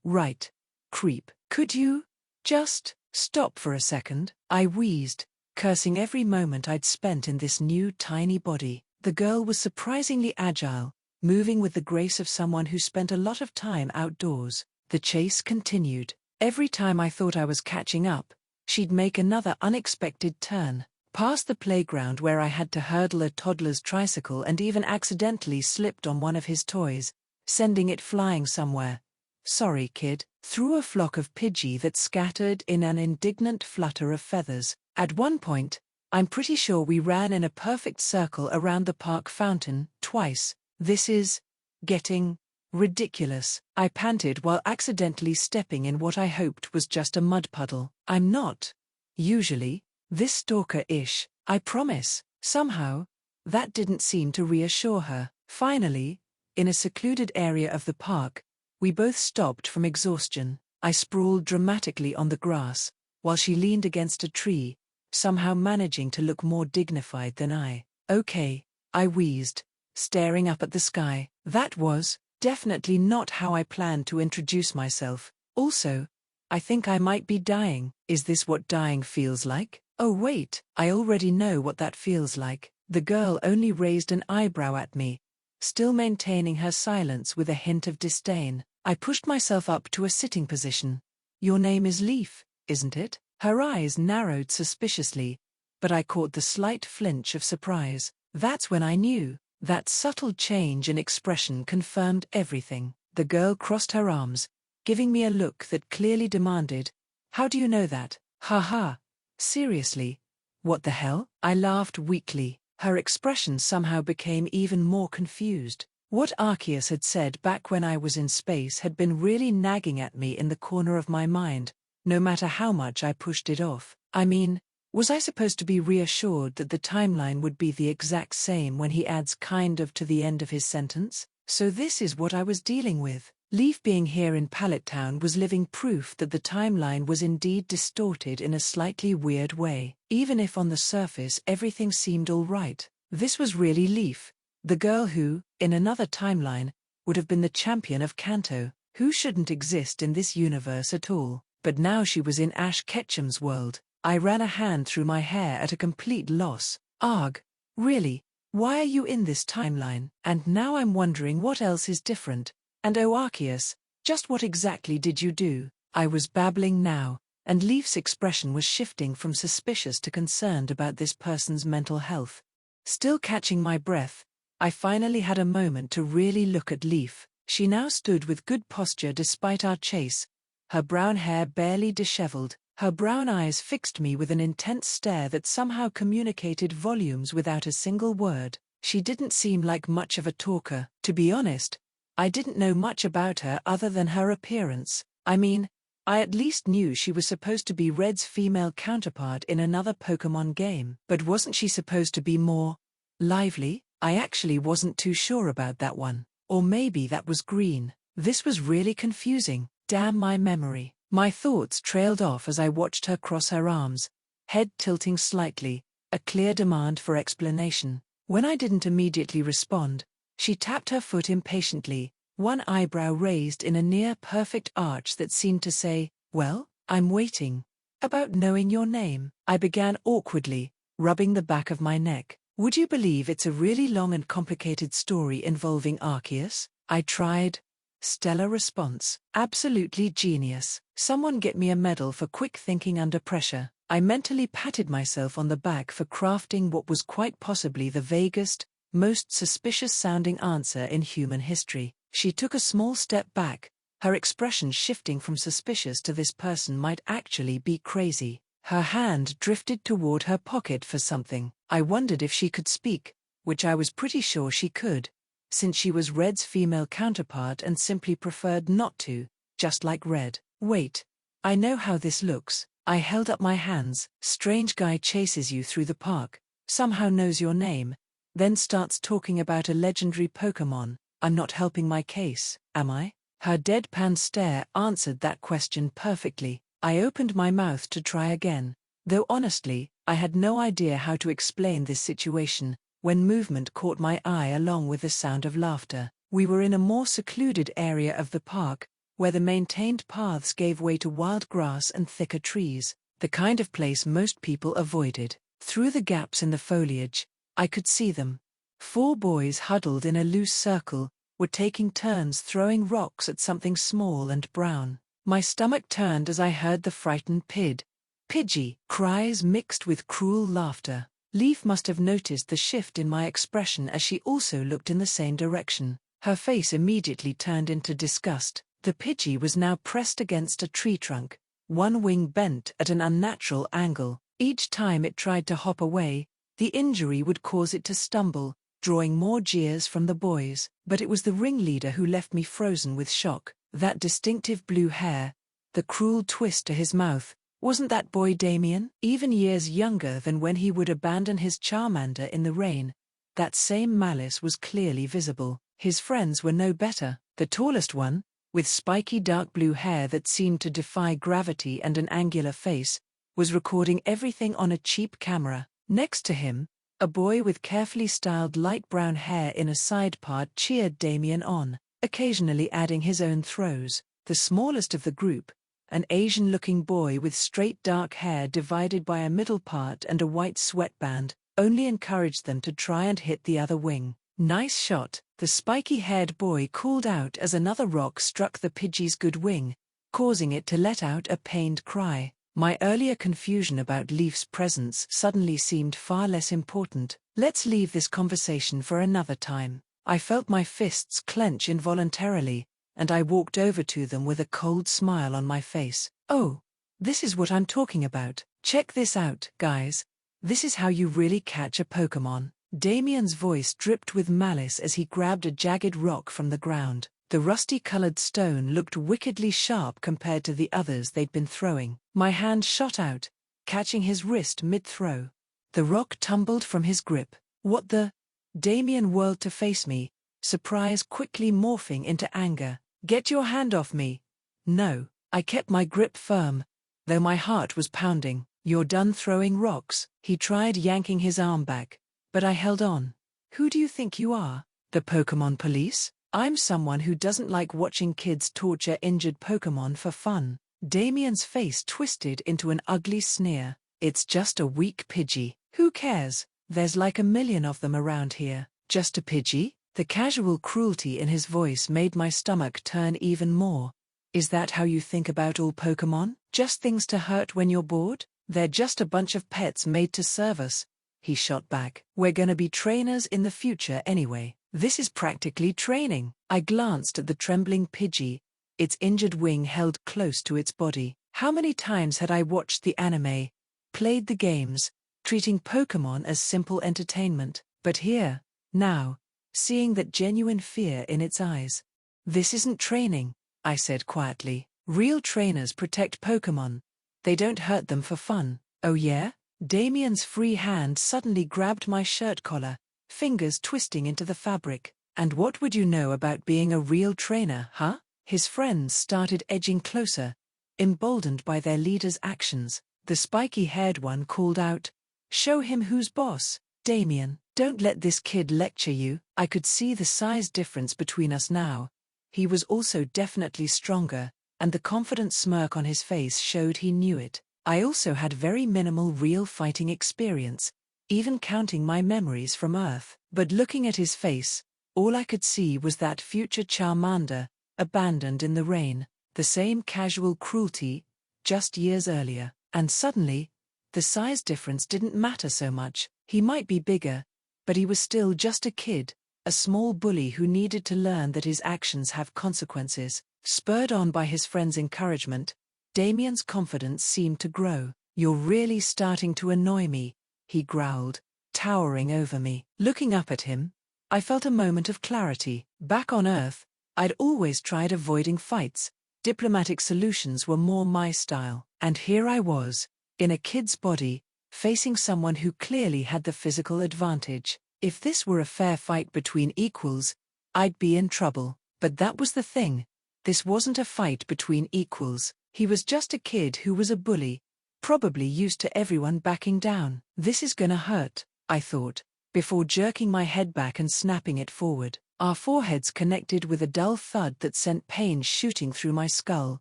Right. Creep. Could you just stop for a second?" I wheezed, cursing every moment I'd spent in this new tiny body. The girl was surprisingly agile, moving with the grace of someone who spent a lot of time outdoors. The chase continued. Every time I thought I was catching up, she'd make another unexpected turn, past the playground where I had to hurdle a toddler's tricycle and even accidentally slipped on one of his toys, sending it flying somewhere. "Sorry, kid," through a flock of Pidgey that scattered in an indignant flutter of feathers. At one point, I'm pretty sure we ran in a perfect circle around the park fountain, twice. "This is getting ridiculous," I panted while accidentally stepping in what I hoped was just a mud puddle. "I'm not usually this stalker-ish, I promise." Somehow, that didn't seem to reassure her. Finally, in a secluded area of the park, we both stopped from exhaustion. I sprawled dramatically on the grass, while she leaned against a tree, somehow managing to look more dignified than I. "Okay," I wheezed, staring up at the sky. That was definitely not how I planned to introduce myself. "Also, I think I might be dying." "Is this what dying feels like?" "Oh wait, I already know what that feels like." The girl only raised an eyebrow at me, still maintaining her silence with a hint of disdain. I pushed myself up to a sitting position. "Your name is Leaf, isn't it?" Her eyes narrowed suspiciously, but I caught the slight flinch of surprise. That's when I knew. That subtle change in expression confirmed everything. The girl crossed her arms, giving me a look that clearly demanded, "How do you know that?" "Ha. Seriously? What the hell?" I laughed weakly. Her expression somehow became even more confused. What Arceus had said back when I was in space had been really nagging at me in the corner of my mind, no matter how much I pushed it off. I mean, was I supposed to be reassured that the timeline would be the exact same when he adds kind of to the end of his sentence? So this is what I was dealing with. Leaf being here in Pallet Town was living proof that the timeline was indeed distorted in a slightly weird way. Even if on the surface everything seemed all right, this was really Leaf, the girl who, in another timeline, would have been the champion of Kanto, who shouldn't exist in this universe at all. But now she was in Ash Ketchum's world. I ran a hand through my hair at a complete loss. "Arg, really? Why are you in this timeline? And now I'm wondering what else is different. And oh Arceus, just what exactly did you do?" I was babbling now, and Leaf's expression was shifting from suspicious to concerned about this person's mental health. Still catching my breath, I finally had a moment to really look at Leaf. She now stood with good posture despite our chase, her brown hair barely disheveled. Her brown eyes fixed me with an intense stare that somehow communicated volumes without a single word. She didn't seem like much of a talker. To be honest, I didn't know much about her other than her appearance. I mean, I at least knew she was supposed to be Red's female counterpart in another Pokémon game. But wasn't she supposed to be more lively? I actually wasn't too sure about that one. Or maybe that was Green. This was really confusing. Damn my memory. My thoughts trailed off as I watched her cross her arms, head tilting slightly, a clear demand for explanation. When I didn't immediately respond, she tapped her foot impatiently, one eyebrow raised in a near-perfect arch that seemed to say, "Well, I'm waiting." "About knowing your name," I began awkwardly, rubbing the back of my neck. "Would you believe it's a really long and complicated story involving Arceus?" I tried. Stellar response. Absolutely genius. Someone get me a medal for quick thinking under pressure. I mentally patted myself on the back for crafting what was quite possibly the vaguest, most suspicious-sounding answer in human history. She took a small step back, her expression shifting from suspicious to this person might actually be crazy. Her hand drifted toward her pocket for something. I wondered if she could speak, which I was pretty sure she could, since she was Red's female counterpart and simply preferred not to, just like Red. Wait, I know how this looks. I held up my hands. Strange guy chases you through the park, somehow knows your name, then starts talking about a legendary Pokémon. I'm not helping my case, am I? Her deadpan stare answered that question perfectly. I opened my mouth to try again, though honestly, I had no idea how to explain this situation, when movement caught my eye along with the sound of laughter. We were in a more secluded area of the park, where the maintained paths gave way to wild grass and thicker trees, the kind of place most people avoided. Through the gaps in the foliage, I could see them. 4 boys huddled in a loose circle, were taking turns throwing rocks at something small and brown. My stomach turned as I heard the frightened Pidgey cries mixed with cruel laughter. Leaf must have noticed the shift in my expression as she also looked in the same direction. Her face immediately turned into disgust. The Pidgey was now pressed against a tree trunk, one wing bent at an unnatural angle. Each time it tried to hop away, the injury would cause it to stumble, drawing more jeers from the boys. But it was the ringleader who left me frozen with shock. That distinctive blue hair, the cruel twist to his mouth, wasn't that boy Damien? Even years younger than when he would abandon his Charmander in the rain, that same malice was clearly visible. His friends were no better. The tallest one, with spiky dark blue hair that seemed to defy gravity and an angular face, was recording everything on a cheap camera. Next to him, a boy with carefully styled light brown hair in a side part cheered Damien on, occasionally adding his own throws. The smallest of the group, an Asian-looking boy with straight dark hair divided by a middle part and a white sweatband, only encouraged them to try and hit the other wing. Nice shot, the spiky-haired boy called out as another rock struck the Pidgey's good wing, causing it to let out a pained cry. My earlier confusion about Leaf's presence suddenly seemed far less important. Let's leave this conversation for another time. I felt my fists clench involuntarily, and I walked over to them with a cold smile on my face. Oh, this is what I'm talking about. Check this out, guys. This is how you really catch a Pokémon. Damien's voice dripped with malice as he grabbed a jagged rock from the ground. The rusty-colored stone looked wickedly sharp compared to the others they'd been throwing. My hand shot out, catching his wrist mid-throw. The rock tumbled from his grip. What the? Damien whirled to face me, surprise quickly morphing into anger. Get your hand off me. No, I kept my grip firm, though my heart was pounding. You're done throwing rocks. He tried yanking his arm back, but I held on. Who do you think you are? The Pokémon police? I'm someone who doesn't like watching kids torture injured Pokémon for fun. Damien's face twisted into an ugly sneer. It's just a weak Pidgey. Who cares? There's like a million of them around here. Just a Pidgey? The casual cruelty in his voice made my stomach turn even more. Is that how you think about all Pokémon? Just things to hurt when you're bored? They're just a bunch of pets made to serve us, he shot back. We're gonna be trainers in the future anyway. This is practically training. I glanced at the trembling Pidgey, its injured wing held close to its body. How many times had I watched the anime, played the games, treating Pokémon as simple entertainment? But here, now, seeing that genuine fear in its eyes. This isn't training, I said quietly. Real trainers protect Pokémon. They don't hurt them for fun. Oh yeah? Damien's free hand suddenly grabbed my shirt collar, fingers twisting into the fabric. And what would you know about being a real trainer, huh? His friends started edging closer, emboldened by their leader's actions. The spiky-haired one called out, "Show him who's boss, Damien. Don't let this kid lecture you." I could see the size difference between us now. He was also definitely stronger, and the confident smirk on his face showed he knew it. I also had very minimal real fighting experience, even counting my memories from Earth. But looking at his face, all I could see was that future Charmander, abandoned in the rain, the same casual cruelty, just years earlier. And suddenly, the size difference didn't matter so much. He might be bigger, But he was still just a kid, a small bully who needed to learn that his actions have consequences. Spurred on by his friend's encouragement, Damien's confidence seemed to grow. "You're really starting to annoy me," he growled, towering over me. Looking up at him, I felt a moment of clarity. Back on Earth, I'd always tried avoiding fights. Diplomatic solutions were more my style. And here I was, in a kid's body, facing someone who clearly had the physical advantage. If this were a fair fight between equals, I'd be in trouble. But that was the thing. This wasn't a fight between equals. He was just a kid who was a bully, probably used to everyone backing down. "This is gonna hurt," I thought, before jerking my head back and snapping it forward. Our foreheads connected with a dull thud that sent pain shooting through my skull.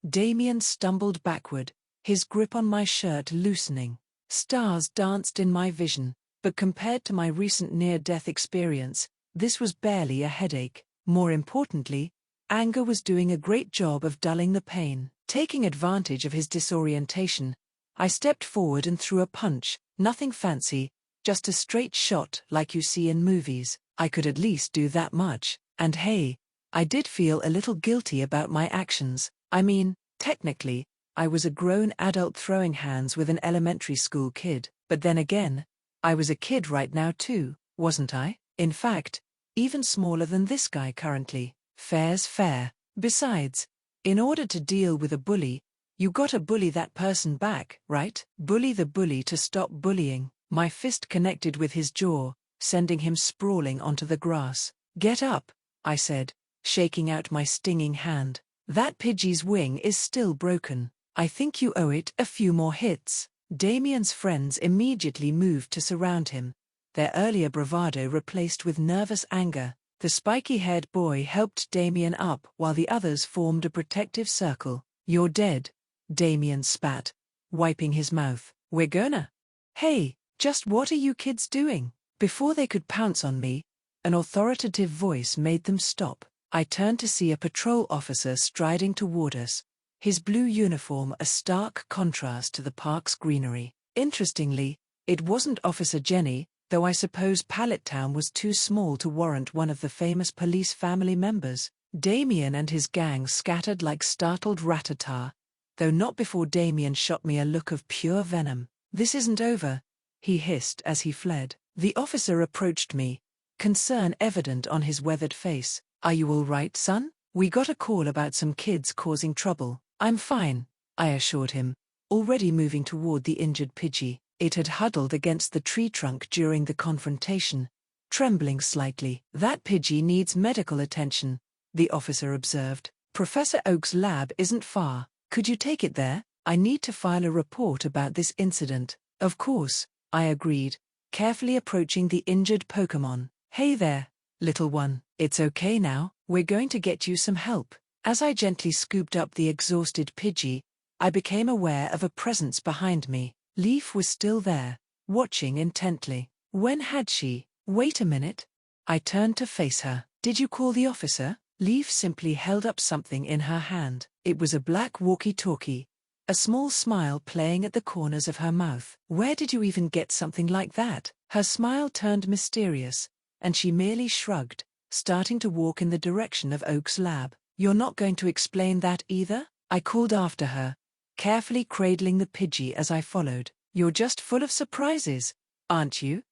Damien stumbled backward, his grip on my shirt loosening. Stars danced in my vision, but compared to my recent near-death experience, this was barely a headache. More importantly, anger was doing a great job of dulling the pain. Taking advantage of his disorientation, I stepped forward and threw a punch. Nothing fancy, just a straight shot like you see in movies. I could at least do that much. And hey, I did feel a little guilty about my actions. I mean, technically, I was a grown adult throwing hands with an elementary school kid. But then again, I was a kid right now too, wasn't I? In fact, even smaller than this guy currently. Fair's fair. Besides, in order to deal with a bully, you gotta bully that person back, right? Bully the bully to stop bullying. My fist connected with his jaw, sending him sprawling onto the grass. "Get up," I said, shaking out my stinging hand. "That Pidgey's wing is still broken. I think you owe it a few more hits." Damien's friends immediately moved to surround him, their earlier bravado replaced with nervous anger. The spiky-haired boy helped Damien up while the others formed a protective circle. "You're dead," Damien spat, wiping his mouth. "We're gonna." "Hey, just what are you kids doing?" Before they could pounce on me, an authoritative voice made them stop. I turned to see a patrol officer striding toward us, his blue uniform a stark contrast to the park's greenery. Interestingly, it wasn't Officer Jenny, though I suppose Pallet Town was too small to warrant one of the famous police family members. Damien and his gang scattered like startled rat-a-tat, though not before Damien shot me a look of pure venom. "This isn't over," he hissed as he fled. The officer approached me, concern evident on his weathered face. "Are you all right, son? We got a call about some kids causing trouble." "I'm fine," I assured him, already moving toward the injured Pidgey. It had huddled against the tree trunk during the confrontation, trembling slightly. "That Pidgey needs medical attention," the officer observed. "Professor Oak's lab isn't far. Could you take it there? I need to file a report about this incident." "Of course," I agreed, carefully approaching the injured Pokémon. "Hey there, little one. It's okay now, we're going to get you some help." As I gently scooped up the exhausted Pidgey, I became aware of a presence behind me. Leaf was still there, watching intently. When had she? Wait a minute. I turned to face her. "Did you call the officer?" Leaf simply held up something in her hand. It was a black walkie-talkie, a small smile playing at the corners of her mouth. "Where did you even get something like that?" Her smile turned mysterious, and she merely shrugged, starting to walk in the direction of Oak's lab. "You're not going to explain that either?" I called after her, carefully cradling the Pidgey as I followed. "You're just full of surprises, aren't you?"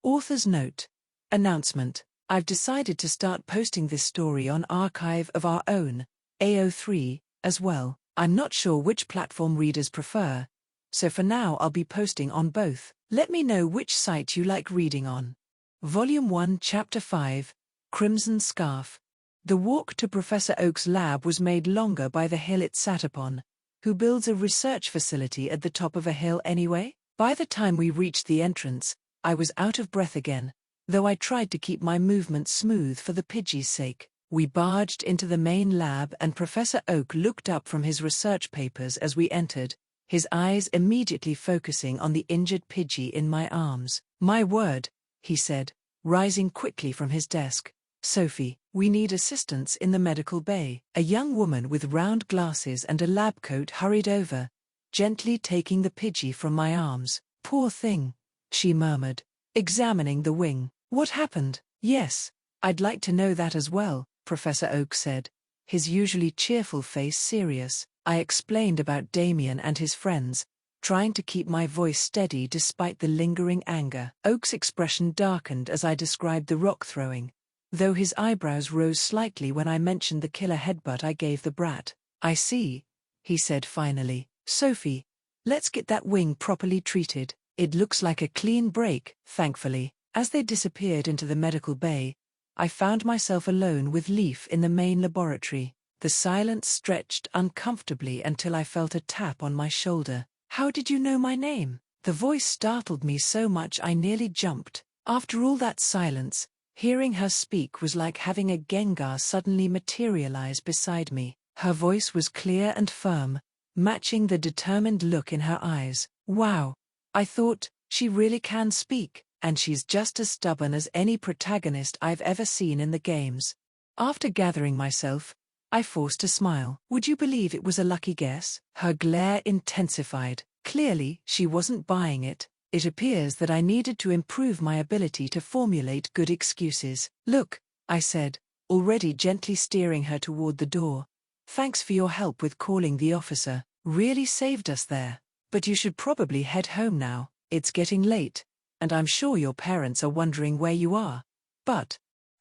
Author's note. Announcement. I've decided to start posting this story on Archive of Our Own, AO3, as well. I'm not sure which platform readers prefer, so for now I'll be posting on both. Let me know which site you like reading on. Volume 1 Chapter 5, Crimson Scarf. The walk to Professor Oak's lab was made longer by the hill it sat upon. Who builds a research facility at the top of a hill anyway? By the time we reached the entrance, I was out of breath again, though I tried to keep my movement smooth for the Pidgey's sake. We barged into the main lab and Professor Oak looked up from his research papers as we entered, his eyes immediately focusing on the injured Pidgey in my arms. "My word," he said, rising quickly from his desk. "Sophie, we need assistance in the medical bay." A young woman with round glasses and a lab coat hurried over, gently taking the Pidgey from my arms. "Poor thing," she murmured, examining the wing. What happened? Yes, I'd like to know that as well, Professor Oak said, his usually cheerful face serious. I explained about Damien and his friends, trying to keep my voice steady despite the lingering anger. Oak's expression darkened as I described the rock throwing, though his eyebrows rose slightly when I mentioned the killer headbutt I gave the brat. I see, he said finally. Sophie, let's get that wing properly treated. It looks like a clean break, thankfully. As they disappeared into the medical bay, I found myself alone with Leaf in the main laboratory. The silence stretched uncomfortably until I felt a tap on my shoulder. How did you know my name? The voice startled me so much I nearly jumped. After all that silence, hearing her speak was like having a Gengar suddenly materialize beside me. Her voice was clear and firm, matching the determined look in her eyes. Wow, I thought, she really can speak, and she's just as stubborn as any protagonist I've ever seen in the games. After gathering myself, I forced a smile. Would you believe it was a lucky guess? Her glare intensified. Clearly, she wasn't buying it. It appears that I needed to improve my ability to formulate good excuses. Look, I said, already gently steering her toward the door. Thanks for your help with calling the officer. Really saved us there. But you should probably head home now. It's getting late, and I'm sure your parents are wondering where you are.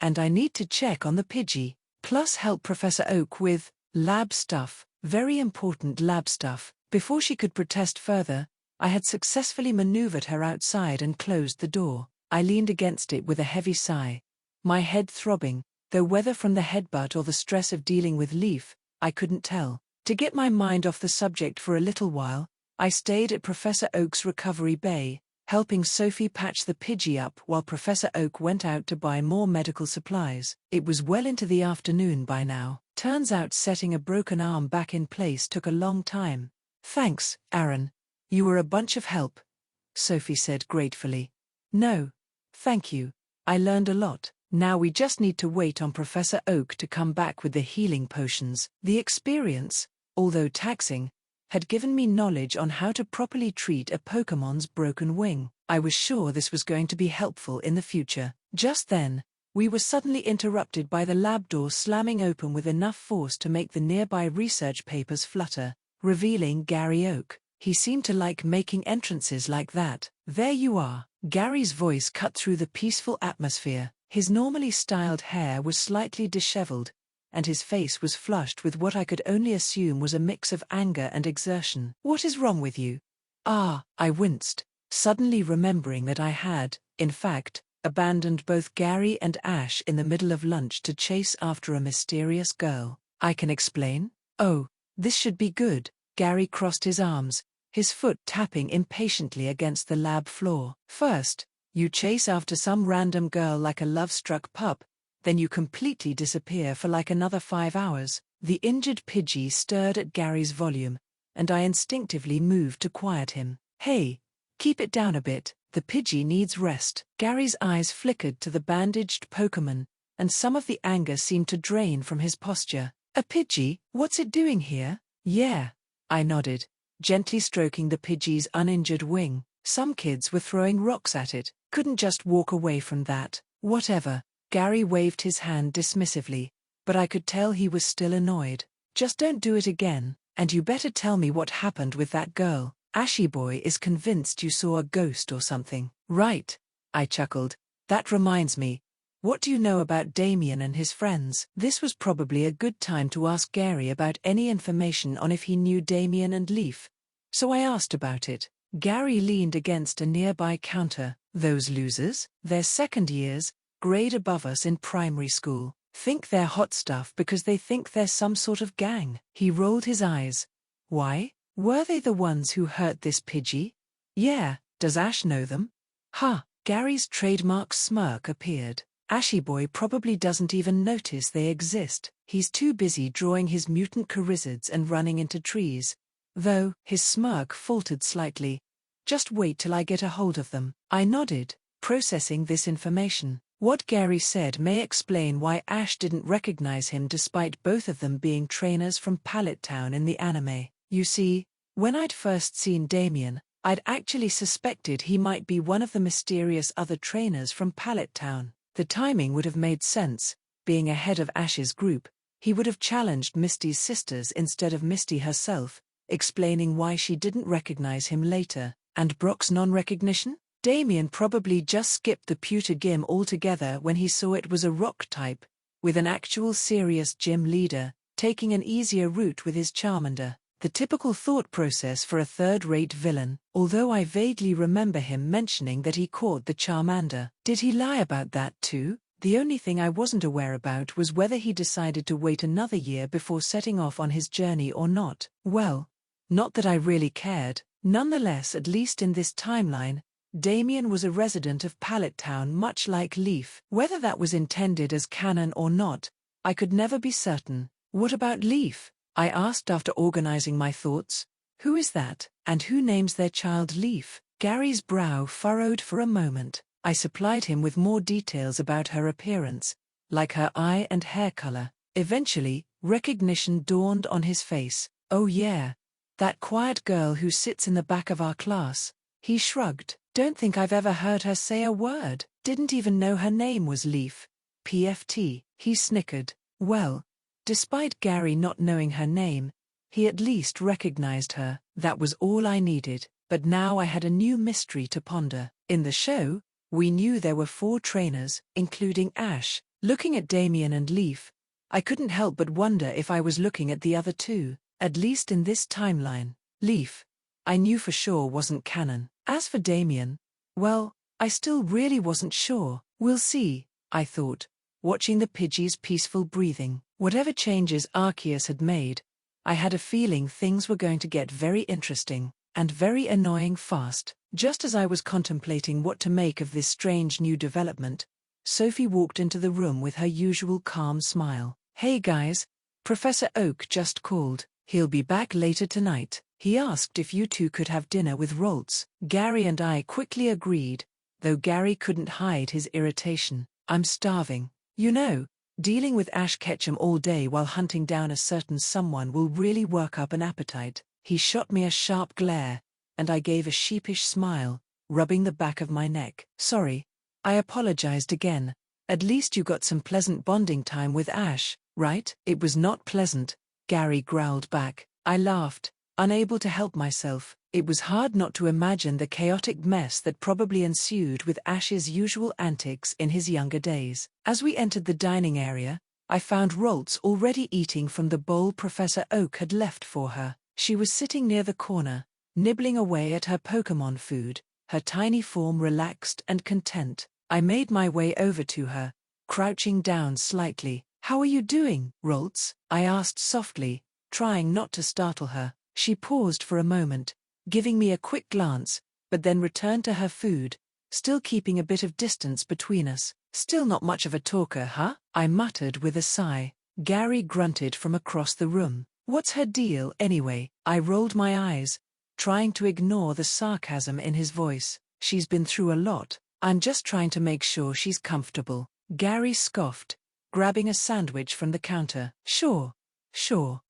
And I need to check on the Pidgey. Plus help Professor Oak with lab stuff, very important lab stuff. Before she could protest further, I had successfully maneuvered her outside and closed the door. I leaned against it with a heavy sigh, my head throbbing, though whether from the headbutt or the stress of dealing with Leaf, I couldn't tell. To get my mind off the subject for a little while, I stayed at Professor Oak's recovery bay, helping Sophie patch the Pidgey up while Professor Oak went out to buy more medical supplies. It was well into the afternoon by now. Turns out setting a broken arm back in place took a long time. Thanks, Aaron. You were a bunch of help, Sophie said gratefully. No, thank you. I learned a lot. Now we just need to wait on Professor Oak to come back with the healing potions. The experience, although taxing, had given me knowledge on how to properly treat a Pokémon's broken wing. I was sure this was going to be helpful in the future. Just then, we were suddenly interrupted by the lab door slamming open with enough force to make the nearby research papers flutter, revealing Gary Oak. He seemed to like making entrances like that. There you are. Gary's voice cut through the peaceful atmosphere. His normally styled hair was slightly disheveled, and his face was flushed with what I could only assume was a mix of anger and exertion. What is wrong with you? I winced, suddenly remembering that I had, in fact, abandoned both Gary and Ash in the middle of lunch to chase after a mysterious girl. I can explain? Oh, this should be good. Gary crossed his arms, his foot tapping impatiently against the lab floor. First, you chase after some random girl like a love-struck pup, then you completely disappear for like another 5 hours. The injured Pidgey stirred at Gary's volume, and I instinctively moved to quiet him. Hey, keep it down a bit, the Pidgey needs rest. Gary's eyes flickered to the bandaged Pokémon, and some of the anger seemed to drain from his posture. A Pidgey? What's it doing here? Yeah, I nodded, gently stroking the Pidgey's uninjured wing. Some kids were throwing rocks at it. Couldn't just walk away from that. Whatever. Gary waved his hand dismissively, but I could tell he was still annoyed. Just don't do it again, and you better tell me what happened with that girl. Ashy Boy is convinced you saw a ghost or something. Right, I chuckled. That reminds me. What do you know about Damien and his friends? This was probably a good time to ask Gary about any information on if he knew Damien and Leaf. So I asked about it. Gary leaned against a nearby counter. Those losers? They're second years, grade above us in primary school. Think they're hot stuff because they think they're some sort of gang. He rolled his eyes. Why? Were they the ones who hurt this Pidgey? Yeah, does Ash know them? Gary's trademark smirk appeared. Ashy Boy probably doesn't even notice they exist. He's too busy drawing his mutant Charizards and running into trees. Though, his smirk faltered slightly. Just wait till I get a hold of them. I nodded, processing this information. What Gary said may explain why Ash didn't recognize him despite both of them being trainers from Pallet Town in the anime. You see, when I'd first seen Damien, I'd actually suspected he might be one of the mysterious other trainers from Pallet Town. The timing would have made sense. Being ahead of Ash's group, he would have challenged Misty's sisters instead of Misty herself, explaining why she didn't recognize him later. And Brock's non-recognition? Damien probably just skipped the pewter gym altogether when he saw it was a rock type, with an actual serious gym leader, taking an easier route with his Charmander. The typical thought process for a third-rate villain, although I vaguely remember him mentioning that he caught the Charmander. Did he lie about that too? The only thing I wasn't aware about was whether he decided to wait another year before setting off on his journey or not. Well, not that I really cared. Nonetheless, at least in this timeline, Damien was a resident of Pallet Town, much like Leaf. Whether that was intended as canon or not, I could never be certain. What about Leaf? I asked after organizing my thoughts. Who is that, and who names their child Leaf? Gary's brow furrowed for a moment. I supplied him with more details about her appearance, like her eye and hair color. Eventually, recognition dawned on his face. Oh yeah, that quiet girl who sits in the back of our class. He shrugged. Don't think I've ever heard her say a word. Didn't even know her name was Leaf. PFT. He snickered. Well, despite Gary not knowing her name, he at least recognized her. That was all I needed. But now I had a new mystery to ponder. In the show, we knew there were 4 trainers, including Ash. Looking at Damien and Leaf, I couldn't help but wonder if I was looking at the other 2, at least in this timeline. Leaf, I knew for sure wasn't canon. As for Damien, well, I still really wasn't sure. We'll see, I thought, watching the Pidgey's peaceful breathing. Whatever changes Arceus had made, I had a feeling things were going to get very interesting, and very annoying fast. Just as I was contemplating what to make of this strange new development, Sophie walked into the room with her usual calm smile. Hey guys, Professor Oak just called. He'll be back later tonight. He asked if you 2 could have dinner with Roltz. Gary and I quickly agreed, though Gary couldn't hide his irritation. I'm starving. You know, dealing with Ash Ketchum all day while hunting down a certain someone will really work up an appetite. He shot me a sharp glare, and I gave a sheepish smile, rubbing the back of my neck. Sorry, I apologized again. At least you got some pleasant bonding time with Ash, right? It was not pleasant, Gary growled back. I laughed, unable to help myself. It was hard not to imagine the chaotic mess that probably ensued with Ash's usual antics in his younger days. As we entered the dining area, I found Roltz already eating from the bowl Professor Oak had left for her. She was sitting near the corner, nibbling away at her Pokémon food, her tiny form relaxed and content. I made my way over to her, crouching down slightly. How are you doing, Roltz? I asked softly, trying not to startle her. She paused for a moment, giving me a quick glance, but then returned to her food, still keeping a bit of distance between us. Still not much of a talker, huh? I muttered with a sigh. Gary grunted from across the room. What's her deal, anyway? I rolled my eyes, trying to ignore the sarcasm in his voice. She's been through a lot. I'm just trying to make sure she's comfortable. Gary scoffed, grabbing a sandwich from the counter. Sure.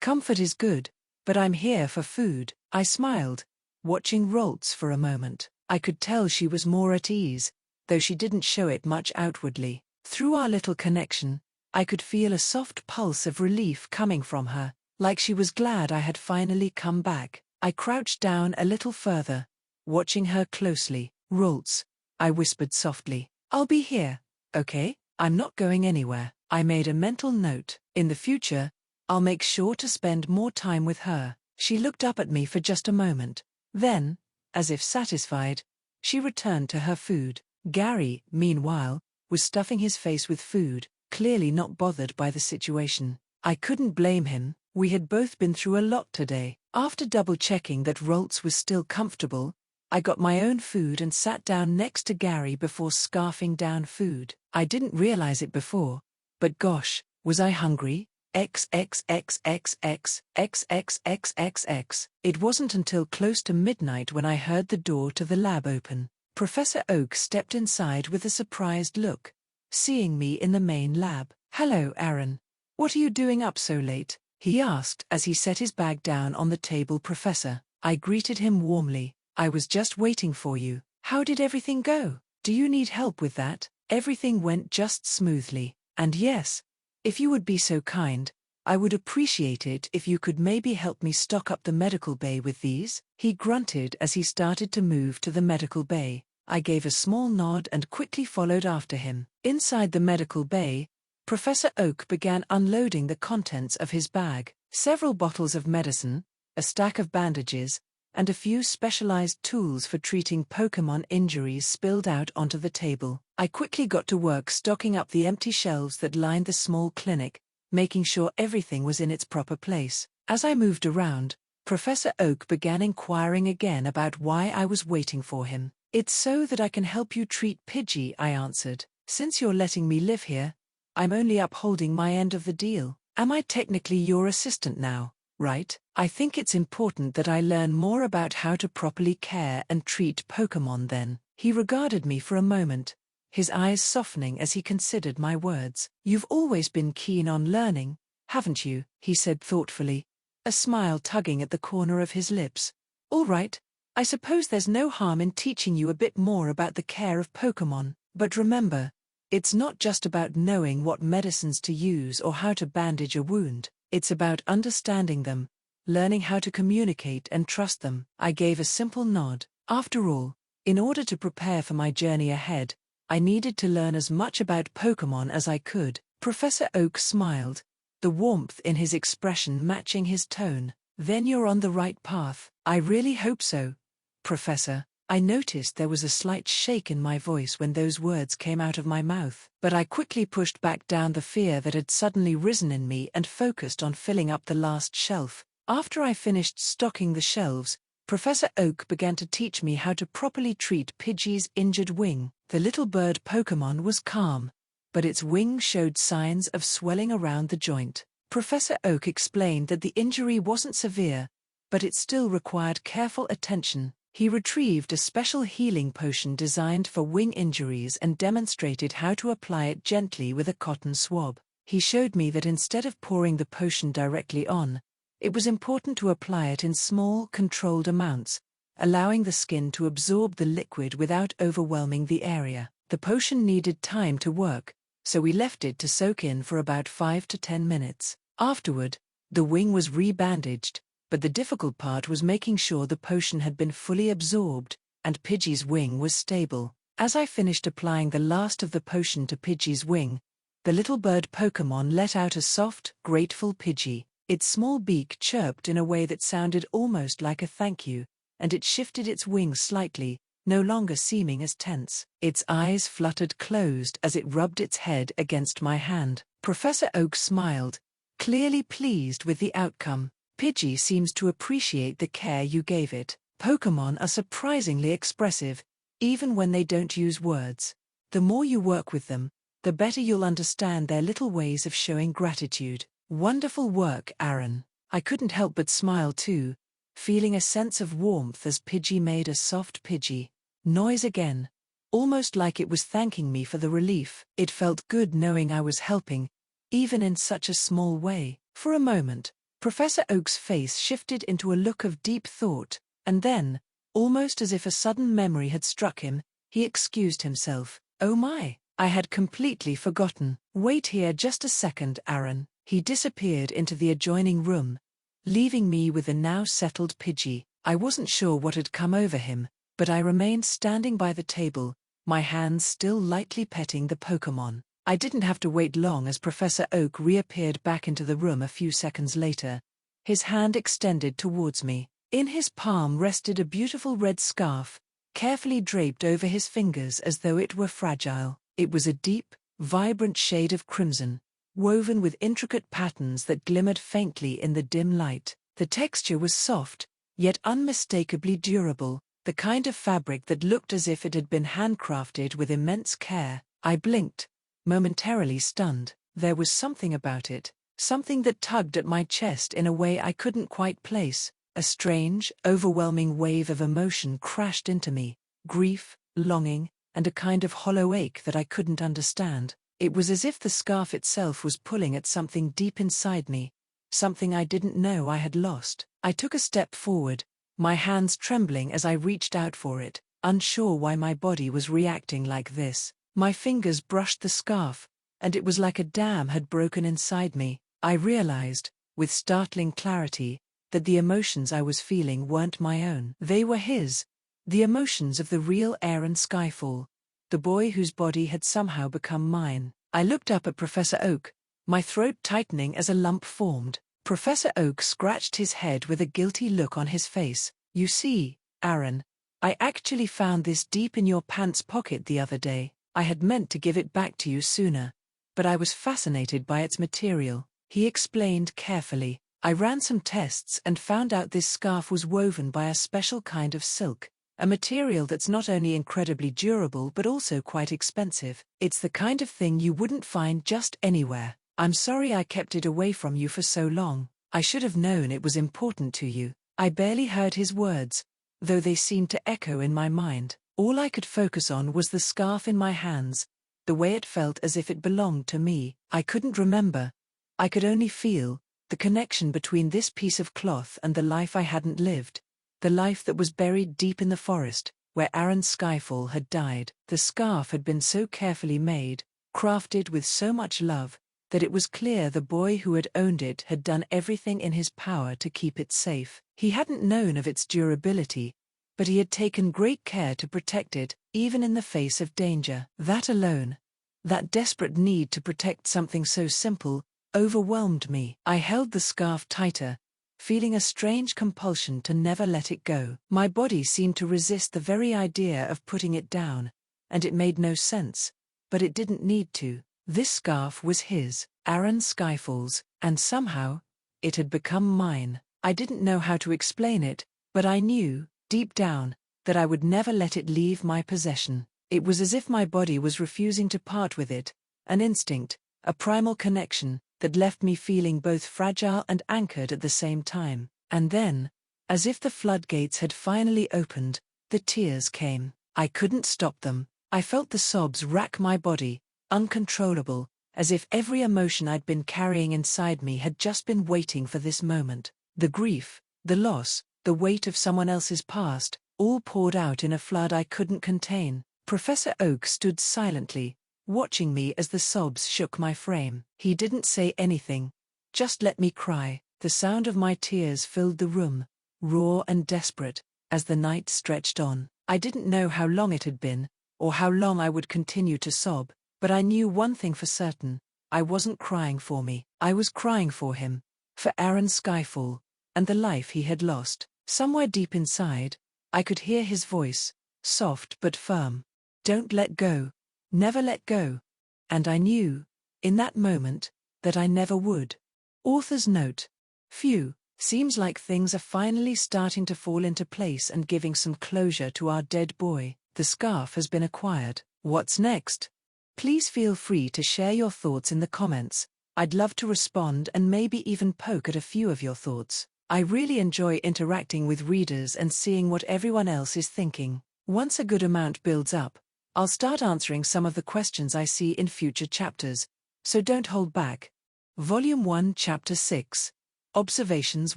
Comfort is good, but I'm here for food. I smiled, watching Roltz for a moment. I could tell she was more at ease, though she didn't show it much outwardly. Through our little connection, I could feel a soft pulse of relief coming from her, like she was glad I had finally come back. I crouched down a little further, watching her closely. Roltz, I whispered softly. I'll be here, okay? I'm not going anywhere. I made a mental note. In the future, I'll make sure to spend more time with her. She looked up at me for just a moment. Then, as if satisfied, she returned to her food. Gary, meanwhile, was stuffing his face with food, clearly not bothered by the situation. I couldn't blame him. We had both been through a lot today. After double-checking that Roltz was still comfortable, I got my own food and sat down next to Gary before scarfing down food. I didn't realize it before, but gosh, was I hungry? XXXXXXXXXX. It wasn't until close to midnight when I heard the door to the lab open. Professor Oak stepped inside with a surprised look, seeing me in the main lab. Hello, Aaron. What are you doing up so late? He asked as he set his bag down on the table. Professor, I greeted him warmly, I was just waiting for you. How did everything go? Do you need help with that? Everything went just smoothly. And yes, if you would be so kind, I would appreciate it if you could maybe help me stock up the medical bay with these. He grunted as he started to move to the medical bay. I gave a small nod and quickly followed after him. Inside the medical bay, Professor Oak began unloading the contents of his bag. Several bottles of medicine, a stack of bandages, and a few specialized tools for treating Pokémon injuries spilled out onto the table. I quickly got to work stocking up the empty shelves that lined the small clinic, making sure everything was in its proper place. As I moved around, Professor Oak began inquiring again about why I was waiting for him. It's so that I can help you treat Pidgey, I answered. Since you're letting me live here, I'm only upholding my end of the deal. Am I technically your assistant now, right? I think it's important that I learn more about how to properly care and treat Pokémon then. He regarded me for a moment, his eyes softening as he considered my words. You've always been keen on learning, haven't you? He said thoughtfully, a smile tugging at the corner of his lips. All right, I suppose there's no harm in teaching you a bit more about the care of Pokémon, but remember, it's not just about knowing what medicines to use or how to bandage a wound. It's about understanding them, learning how to communicate and trust them. I gave a simple nod. After all, in order to prepare for my journey ahead, I needed to learn as much about Pokémon as I could. Professor Oak smiled, the warmth in his expression matching his tone. Then you're on the right path. I really hope so, Professor. I noticed there was a slight shake in my voice when those words came out of my mouth, but I quickly pushed back down the fear that had suddenly risen in me and focused on filling up the last shelf. After I finished stocking the shelves, Professor Oak began to teach me how to properly treat Pidgey's injured wing. The little bird Pokémon was calm, but its wing showed signs of swelling around the joint. Professor Oak explained that the injury wasn't severe, but it still required careful attention. He retrieved a special healing potion designed for wing injuries and demonstrated how to apply it gently with a cotton swab. He showed me that instead of pouring the potion directly on, it was important to apply it in small, controlled amounts, allowing the skin to absorb the liquid without overwhelming the area. The potion needed time to work, so we left it to soak in for about 5 to 10 minutes. Afterward, the wing was re-bandaged, but the difficult part was making sure the potion had been fully absorbed, and Pidgey's wing was stable. As I finished applying the last of the potion to Pidgey's wing, the little bird Pokémon let out a soft, grateful Pidgey. Its small beak chirped in a way that sounded almost like a thank you, and it shifted its wings slightly, no longer seeming as tense. Its eyes fluttered closed as it rubbed its head against my hand. Professor Oak smiled, clearly pleased with the outcome. Pidgey seems to appreciate the care you gave it. Pokémon are surprisingly expressive, even when they don't use words. The more you work with them, the better you'll understand their little ways of showing gratitude. Wonderful work, Aaron. I couldn't help but smile too, feeling a sense of warmth as Pidgey made a soft Pidgey noise again, almost like it was thanking me for the relief. It felt good knowing I was helping, even in such a small way. For a moment, Professor Oak's face shifted into a look of deep thought, and then, almost as if a sudden memory had struck him, he excused himself. Oh my, I had completely forgotten. Wait here just a second, Aaron. He disappeared into the adjoining room, leaving me with the now settled Pidgey. I wasn't sure what had come over him, but I remained standing by the table, my hands still lightly petting the Pokémon. I didn't have to wait long as Professor Oak reappeared back into the room a few seconds later, his hand extended towards me. In his palm rested a beautiful red scarf, carefully draped over his fingers as though it were fragile. It was a deep, vibrant shade of crimson, woven with intricate patterns that glimmered faintly in the dim light. The texture was soft, yet unmistakably durable, the kind of fabric that looked as if it had been handcrafted with immense care. I blinked, momentarily stunned. There was something about it, something that tugged at my chest in a way I couldn't quite place. A strange, overwhelming wave of emotion crashed into me, grief, longing, and a kind of hollow ache that I couldn't understand. It was as if the scarf itself was pulling at something deep inside me, something I didn't know I had lost. I took a step forward, my hands trembling as I reached out for it, unsure why my body was reacting like this. My fingers brushed the scarf, and it was like a dam had broken inside me. I realized, with startling clarity, that the emotions I was feeling weren't my own. They were his, the emotions of the real Aaron Skyfall, the boy whose body had somehow become mine. I looked up at Professor Oak, my throat tightening as a lump formed. Professor Oak scratched his head with a guilty look on his face. You see, Aaron, I actually found this deep in your pants pocket the other day. I had meant to give it back to you sooner, but I was fascinated by its material. He explained carefully. I ran some tests and found out this scarf was woven by a special kind of silk, a material that's not only incredibly durable but also quite expensive. It's the kind of thing you wouldn't find just anywhere. I'm sorry I kept it away from you for so long. I should have known it was important to you. I barely heard his words, though they seemed to echo in my mind. All I could focus on was the scarf in my hands, the way it felt as if it belonged to me. I couldn't remember. I could only feel the connection between this piece of cloth and the life I hadn't lived, the life that was buried deep in the forest, where Aaron Skyfall had died. The scarf had been so carefully made, crafted with so much love, that it was clear the boy who had owned it had done everything in his power to keep it safe. He hadn't known of its durability, but he had taken great care to protect it, even in the face of danger. That alone, that desperate need to protect something so simple, overwhelmed me. I held the scarf tighter, feeling a strange compulsion to never let it go. My body seemed to resist the very idea of putting it down, and it made no sense, but it didn't need to. This scarf was his, Aaron Skyfall's, and somehow, it had become mine. I didn't know how to explain it, but I knew, deep down, that I would never let it leave my possession. It was as if my body was refusing to part with it, an instinct, a primal connection, that left me feeling both fragile and anchored at the same time. And then, as if the floodgates had finally opened, the tears came. I couldn't stop them. I felt the sobs rack my body, uncontrollable, as if every emotion I'd been carrying inside me had just been waiting for this moment. The grief, the loss, the weight of someone else's past, all poured out in a flood I couldn't contain. Professor Oak stood silently, watching me as the sobs shook my frame. He didn't say anything, just let me cry. The sound of my tears filled the room, raw and desperate, as the night stretched on. I didn't know how long it had been, or how long I would continue to sob, but I knew one thing for certain: I wasn't crying for me. I was crying for him, for Aaron Skyfall, and the life he had lost. Somewhere deep inside, I could hear his voice, soft but firm. Don't let go. Never let go. And I knew, in that moment, that I never would. Author's note. Phew, seems like things are finally starting to fall into place and giving some closure to our dead boy. The scarf has been acquired. What's next? Please feel free to share your thoughts in the comments. I'd love to respond and maybe even poke at a few of your thoughts. I really enjoy interacting with readers and seeing what everyone else is thinking. Once a good amount builds up, I'll start answering some of the questions I see in future chapters, so don't hold back. Volume 1, Chapter 6. Observations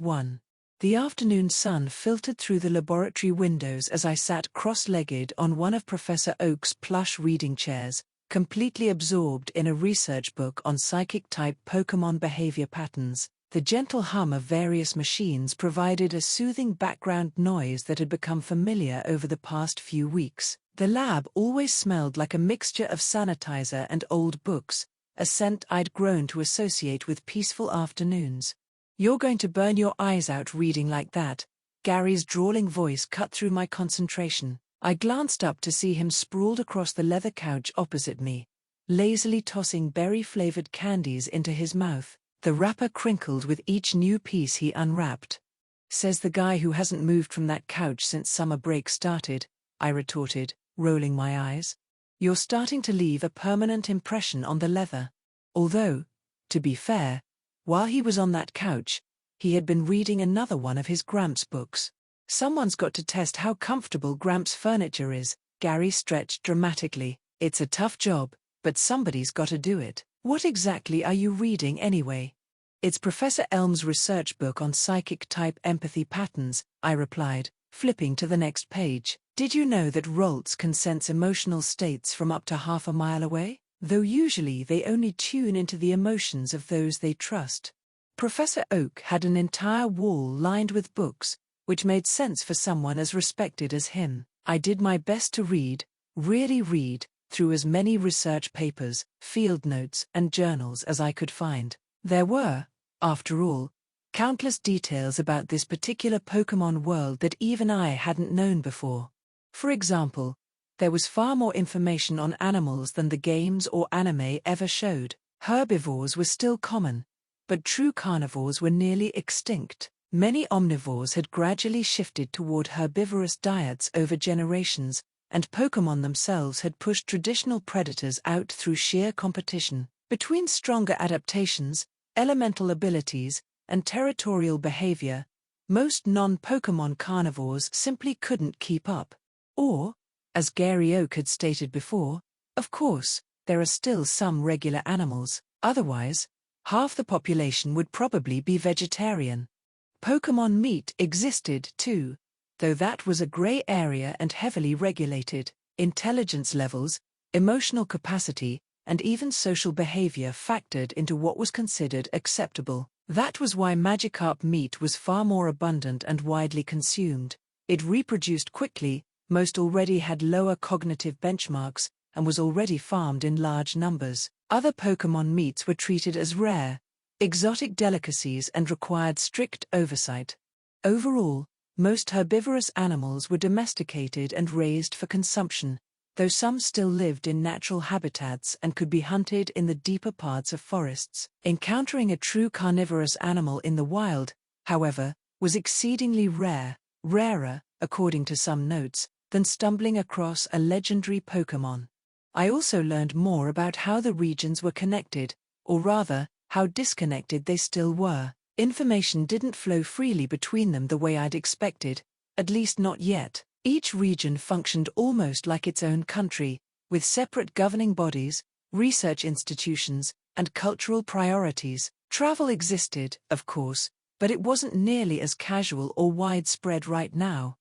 1. The afternoon sun filtered through the laboratory windows as I sat cross-legged on one of Professor Oak's plush reading chairs, completely absorbed in a research book on psychic-type Pokémon behavior patterns. The gentle hum of various machines provided a soothing background noise that had become familiar over the past few weeks. The lab always smelled like a mixture of sanitizer and old books, a scent I'd grown to associate with peaceful afternoons. You're going to burn your eyes out reading like that. Gary's drawling voice cut through my concentration. I glanced up to see him sprawled across the leather couch opposite me, lazily tossing berry-flavored candies into his mouth. The wrapper crinkled with each new piece he unwrapped. Says the guy who hasn't moved from that couch since summer break started, I retorted, rolling my eyes. You're starting to leave a permanent impression on the leather. Although, to be fair, while he was on that couch, he had been reading another one of his Gramps books. Someone's got to test how comfortable Gramps' furniture is. Gary stretched dramatically. It's a tough job, but somebody's got to do it. What exactly are you reading anyway? It's Professor Elm's research book on psychic-type empathy patterns, I replied, flipping to the next page. Did you know that Rolts can sense emotional states from up to half a mile away? Though usually they only tune into the emotions of those they trust. Professor Oak had an entire wall lined with books, which made sense for someone as respected as him. I did my best to read, really read, through as many research papers, field notes, and journals as I could find. There were, after all, countless details about this particular Pokémon world that even I hadn't known before. For example, there was far more information on animals than the games or anime ever showed. Herbivores were still common, but true carnivores were nearly extinct. Many omnivores had gradually shifted toward herbivorous diets over generations, and Pokémon themselves had pushed traditional predators out through sheer competition. Between stronger adaptations, elemental abilities, and territorial behavior, most non-Pokémon carnivores simply couldn't keep up. Or, as Gary Oak had stated before, of course, there are still some regular animals, otherwise, half the population would probably be vegetarian. Pokémon meat existed too, though that was a gray area and heavily regulated. Intelligence levels, emotional capacity, and even social behavior factored into what was considered acceptable. That was why Magikarp meat was far more abundant and widely consumed. It reproduced quickly, most already had lower cognitive benchmarks, and was already farmed in large numbers. Other Pokémon meats were treated as rare, exotic delicacies and required strict oversight. Overall, most herbivorous animals were domesticated and raised for consumption, though some still lived in natural habitats and could be hunted in the deeper parts of forests. Encountering a true carnivorous animal in the wild, however, was exceedingly rare, rarer, according to some notes, than stumbling across a legendary Pokémon. I also learned more about how the regions were connected, or rather, how disconnected they still were. Information didn't flow freely between them the way I'd expected, at least not yet. Each region functioned almost like its own country, with separate governing bodies, research institutions, and cultural priorities. Travel existed, of course, but it wasn't nearly as casual or widespread right now.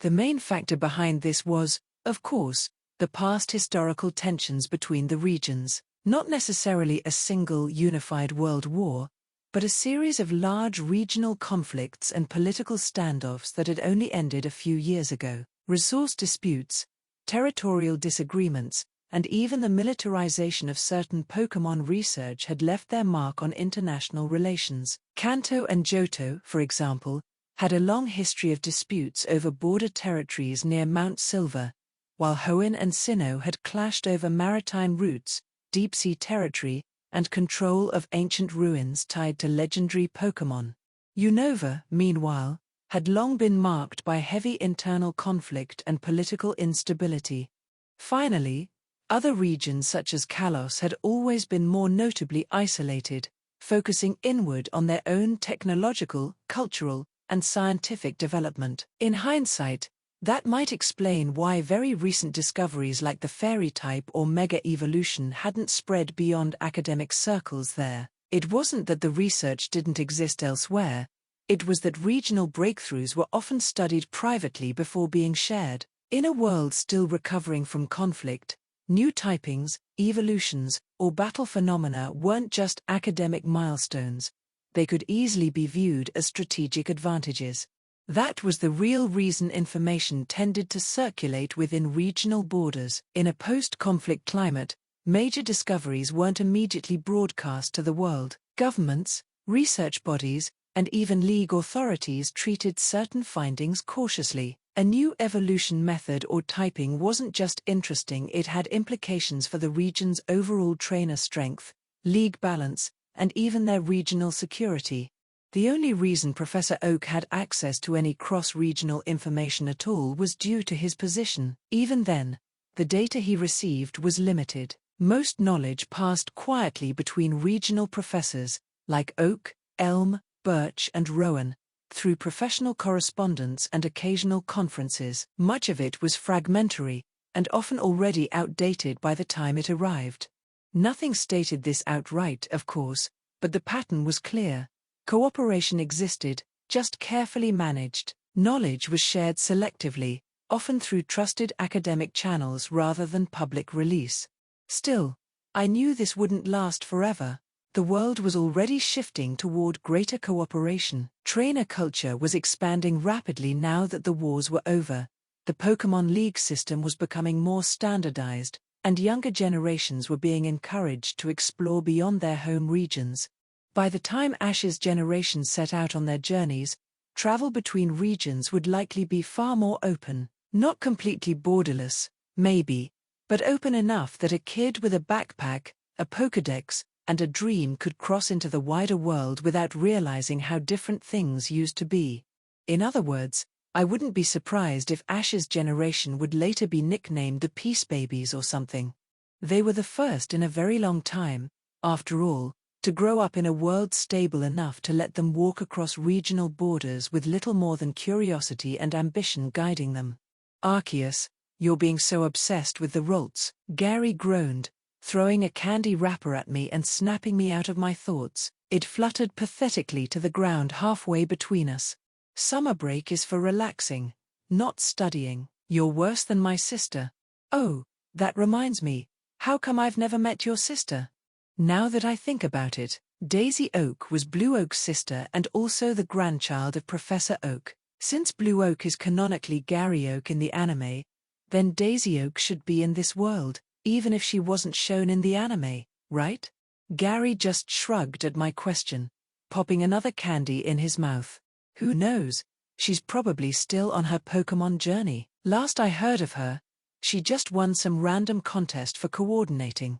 The main factor behind this was, of course, the past historical tensions between the regions. Not necessarily a single unified world war, but a series of large regional conflicts and political standoffs that had only ended a few years ago. Resource disputes, territorial disagreements, and even the militarization of certain Pokémon research had left their mark on international relations. Kanto and Johto, for example, had a long history of disputes over border territories near Mount Silver, while Hoenn and Sinnoh had clashed over maritime routes, deep-sea territory, and control of ancient ruins tied to legendary Pokémon. Unova, meanwhile, had long been marked by heavy internal conflict and political instability. Finally, other regions such as Kalos had always been more notably isolated, focusing inward on their own technological, cultural, and scientific development. In hindsight, that might explain why very recent discoveries like the fairy type or mega evolution hadn't spread beyond academic circles there. It wasn't that the research didn't exist elsewhere, it was that regional breakthroughs were often studied privately before being shared. In a world still recovering from conflict, new typings, evolutions, or battle phenomena weren't just academic milestones, they could easily be viewed as strategic advantages. That was the real reason information tended to circulate within regional borders. In a post-conflict climate, major discoveries weren't immediately broadcast to the world. Governments, research bodies, and even league authorities treated certain findings cautiously. A new evolution method or typing wasn't just interesting, it had implications for the region's overall trainer strength, league balance, and even their regional security. The only reason Professor Oak had access to any cross-regional information at all was due to his position. Even then, the data he received was limited. Most knowledge passed quietly between regional professors, like Oak, Elm, Birch and Rowan, through professional correspondence and occasional conferences. Much of it was fragmentary, and often already outdated by the time it arrived. Nothing stated this outright, of course, But the pattern was clear. Cooperation existed, just carefully managed. Knowledge was shared selectively, often through trusted academic channels rather than public release. Still, I knew this wouldn't last forever. The world was already shifting toward greater cooperation. Trainer culture was expanding rapidly now that the wars were over. The Pokémon League system was becoming more standardized, and younger generations were being encouraged to explore beyond their home regions. By the time Ash's generation set out on their journeys, travel between regions would likely be far more open. Not completely borderless, maybe, but open enough that a kid with a backpack, a Pokédex, and a dream could cross into the wider world without realizing how different things used to be. In other words, I wouldn't be surprised if Ash's generation would later be nicknamed the Peace Babies or something. They were the first in a very long time, after all, to grow up in a world stable enough to let them walk across regional borders with little more than curiosity and ambition guiding them. Arceus, you're being so obsessed with the Rolts, Gary groaned, throwing a candy wrapper at me and snapping me out of my thoughts. It fluttered pathetically to the ground halfway between us. Summer break is for relaxing, not studying. You're worse than my sister. Oh, that reminds me, how come I've never met your sister? Now that I think about it, Daisy Oak was Blue Oak's sister and also the grandchild of Professor Oak. Since Blue Oak is canonically Gary Oak in the anime, then Daisy Oak should be in this world, even if she wasn't shown in the anime, right? Gary just shrugged at my question, popping another candy in his mouth. Who knows? She's probably still on her Pokémon journey. Last I heard of her, she just won some random contest for coordinating.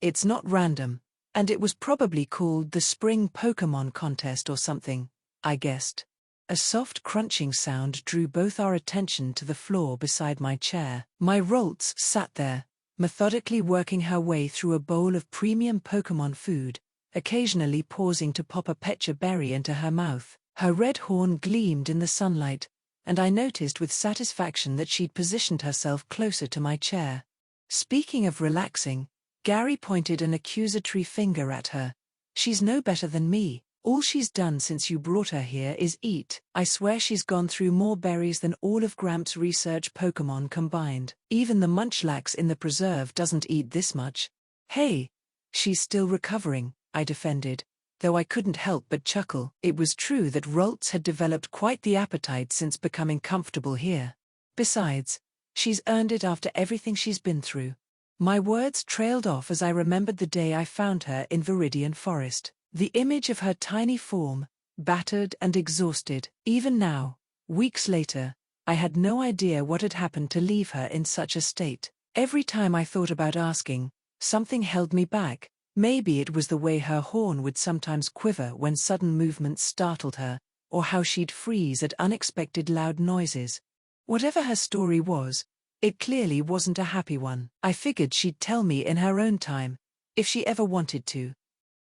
It's not random, and it was probably called the Spring Pokémon Contest or something, I guessed. A soft crunching sound drew both our attention to the floor beside my chair. My Rolts sat there, methodically working her way through a bowl of premium Pokémon food, occasionally pausing to pop a Pecha berry into her mouth. Her red horn gleamed in the sunlight, and I noticed with satisfaction that she'd positioned herself closer to my chair. Speaking of relaxing, Gary pointed an accusatory finger at her. She's no better than me. All she's done since you brought her here is eat. I swear she's gone through more berries than all of Gramps' research Pokémon combined. Even the Munchlax in the preserve doesn't eat this much. Hey, she's still recovering, I defended, though I couldn't help but chuckle. It was true that Rolts had developed quite the appetite since becoming comfortable here. Besides, she's earned it after everything she's been through. My words trailed off as I remembered the day I found her in Viridian Forest. The image of her tiny form, battered and exhausted. Even now, weeks later, I had no idea what had happened to leave her in such a state. Every time I thought about asking, something held me back. Maybe it was the way her horn would sometimes quiver when sudden movements startled her, or how she'd freeze at unexpected loud noises. Whatever her story was, it clearly wasn't a happy one. I figured she'd tell me in her own time, if she ever wanted to.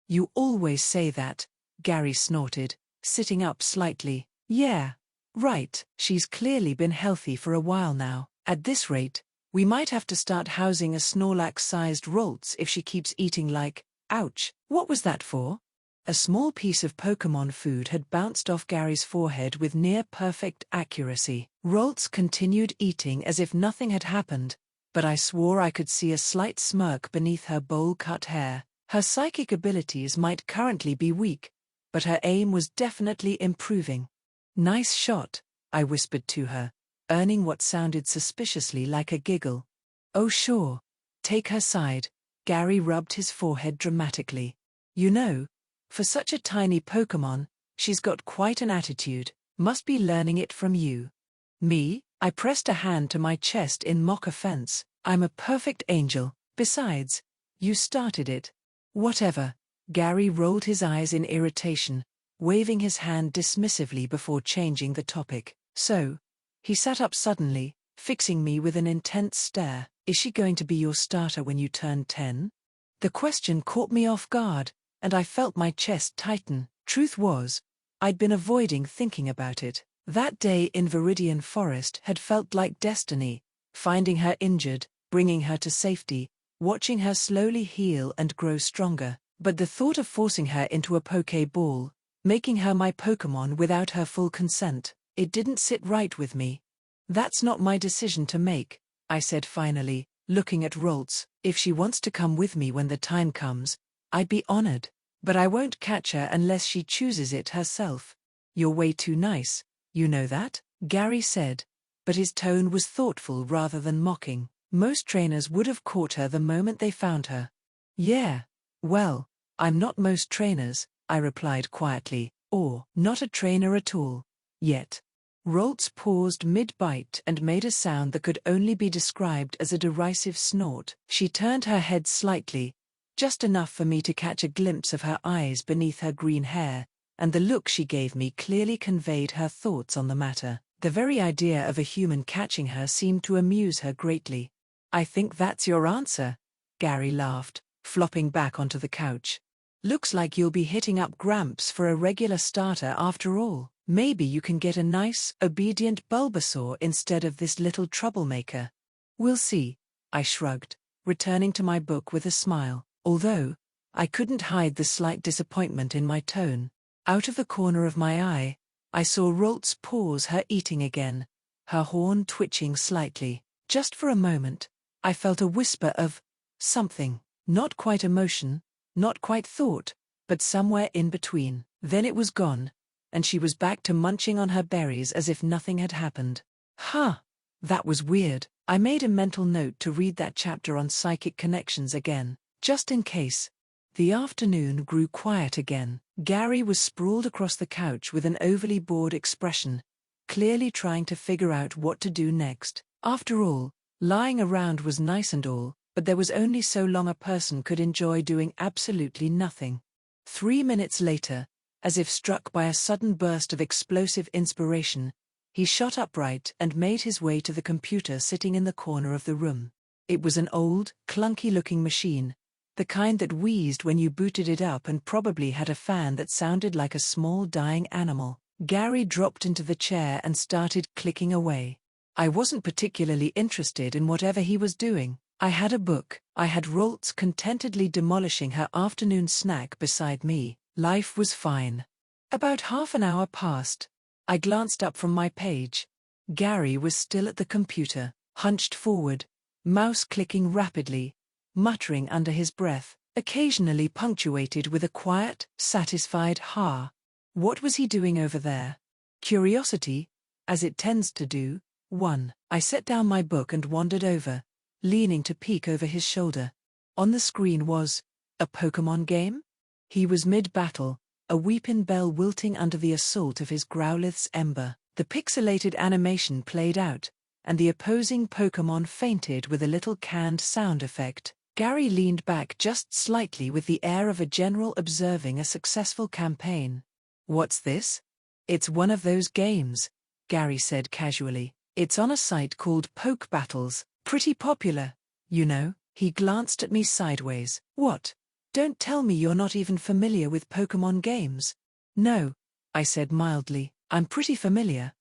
You always say that, Gary snorted, sitting up slightly. Yeah, right, she's clearly been healthy for a while now. At this rate, we might have to start housing a Snorlax-sized Rolts if she keeps eating like, ouch, what was that for? A small piece of Pokémon food had bounced off Gary's forehead with near-perfect accuracy. Rolts continued eating as if nothing had happened, but I swore I could see a slight smirk beneath her bowl-cut hair. Her psychic abilities might currently be weak, but her aim was definitely improving. Nice shot, I whispered to her, earning what sounded suspiciously like a giggle. Oh sure, take her side. Gary rubbed his forehead dramatically. You know, for such a tiny Pokémon, she's got quite an attitude. Must be learning it from you. Me? I pressed a hand to my chest in mock offense. I'm a perfect angel. Besides, you started it. Whatever. Gary rolled his eyes in irritation, waving his hand dismissively before changing the topic. So, he sat up suddenly, fixing me with an intense stare. Is she going to be your starter when you turn 10? The question caught me off guard, and I felt my chest tighten. Truth was, I'd been avoiding thinking about it. That day in Viridian Forest had felt like destiny, finding her injured, bringing her to safety, watching her slowly heal and grow stronger. But the thought of forcing her into a Pokéball, making her my Pokémon without her full consent, it didn't sit right with me. That's not my decision to make, I said finally, looking at Roltz. If she wants to come with me when the time comes, I'd be honored. But I won't catch her unless she chooses it herself. You're way too nice, you know that? Gary said, but his tone was thoughtful rather than mocking. Most trainers would have caught her the moment they found her. Yeah, well, I'm not most trainers, I replied quietly, or not a trainer at all. Yet. Roltz paused mid-bite and made a sound that could only be described as a derisive snort. She turned her head slightly, just enough for me to catch a glimpse of her eyes beneath her green hair, and the look she gave me clearly conveyed her thoughts on the matter. The very idea of a human catching her seemed to amuse her greatly. I think that's your answer, Gary laughed, flopping back onto the couch. Looks like you'll be hitting up Gramps for a regular starter after all. Maybe you can get a nice, obedient Bulbasaur instead of this little troublemaker. We'll see, I shrugged, returning to my book with a smile, although I couldn't hide the slight disappointment in my tone. Out of the corner of my eye, I saw Roltz pause her eating again, her horn twitching slightly. Just for a moment, I felt a whisper of something, not quite emotion, not quite thought, but somewhere in between. Then it was gone, and she was back to munching on her berries as if nothing had happened. Huh, that was weird. I made a mental note to read that chapter on psychic connections again, just in case. The afternoon grew quiet again. Gary was sprawled across the couch with an overly bored expression, clearly trying to figure out what to do next. After all, lying around was nice and all, but there was only so long a person could enjoy doing absolutely nothing. 3 minutes later, as if struck by a sudden burst of explosive inspiration, he shot upright and made his way to the computer sitting in the corner of the room. It was an old, clunky-looking machine, the kind that wheezed when you booted it up and probably had a fan that sounded like a small dying animal. Gary dropped into the chair and started clicking away. I wasn't particularly interested in whatever he was doing. I had a book. I had Roltz contentedly demolishing her afternoon snack beside me. Life was fine. About half an hour passed. I glanced up from my page. Gary was still at the computer, hunched forward, mouse clicking rapidly, muttering under his breath, occasionally punctuated with a quiet, satisfied ha. What was he doing over there? Curiosity, as it tends to do, won. I set down my book and wandered over, leaning to peek over his shoulder. On the screen was a Pokémon game? He was mid-battle, a weeping bell wilting under the assault of his Growlithe's ember. The pixelated animation played out, and the opposing Pokémon fainted with a little canned sound effect. Gary leaned back just slightly with the air of a general observing a successful campaign. What's this? It's one of those games, Gary said casually. It's on a site called Pokebattles, pretty popular, you know. He glanced at me sideways. What? Don't tell me you're not even familiar with Pokémon games. No, I said mildly, I'm pretty familiar.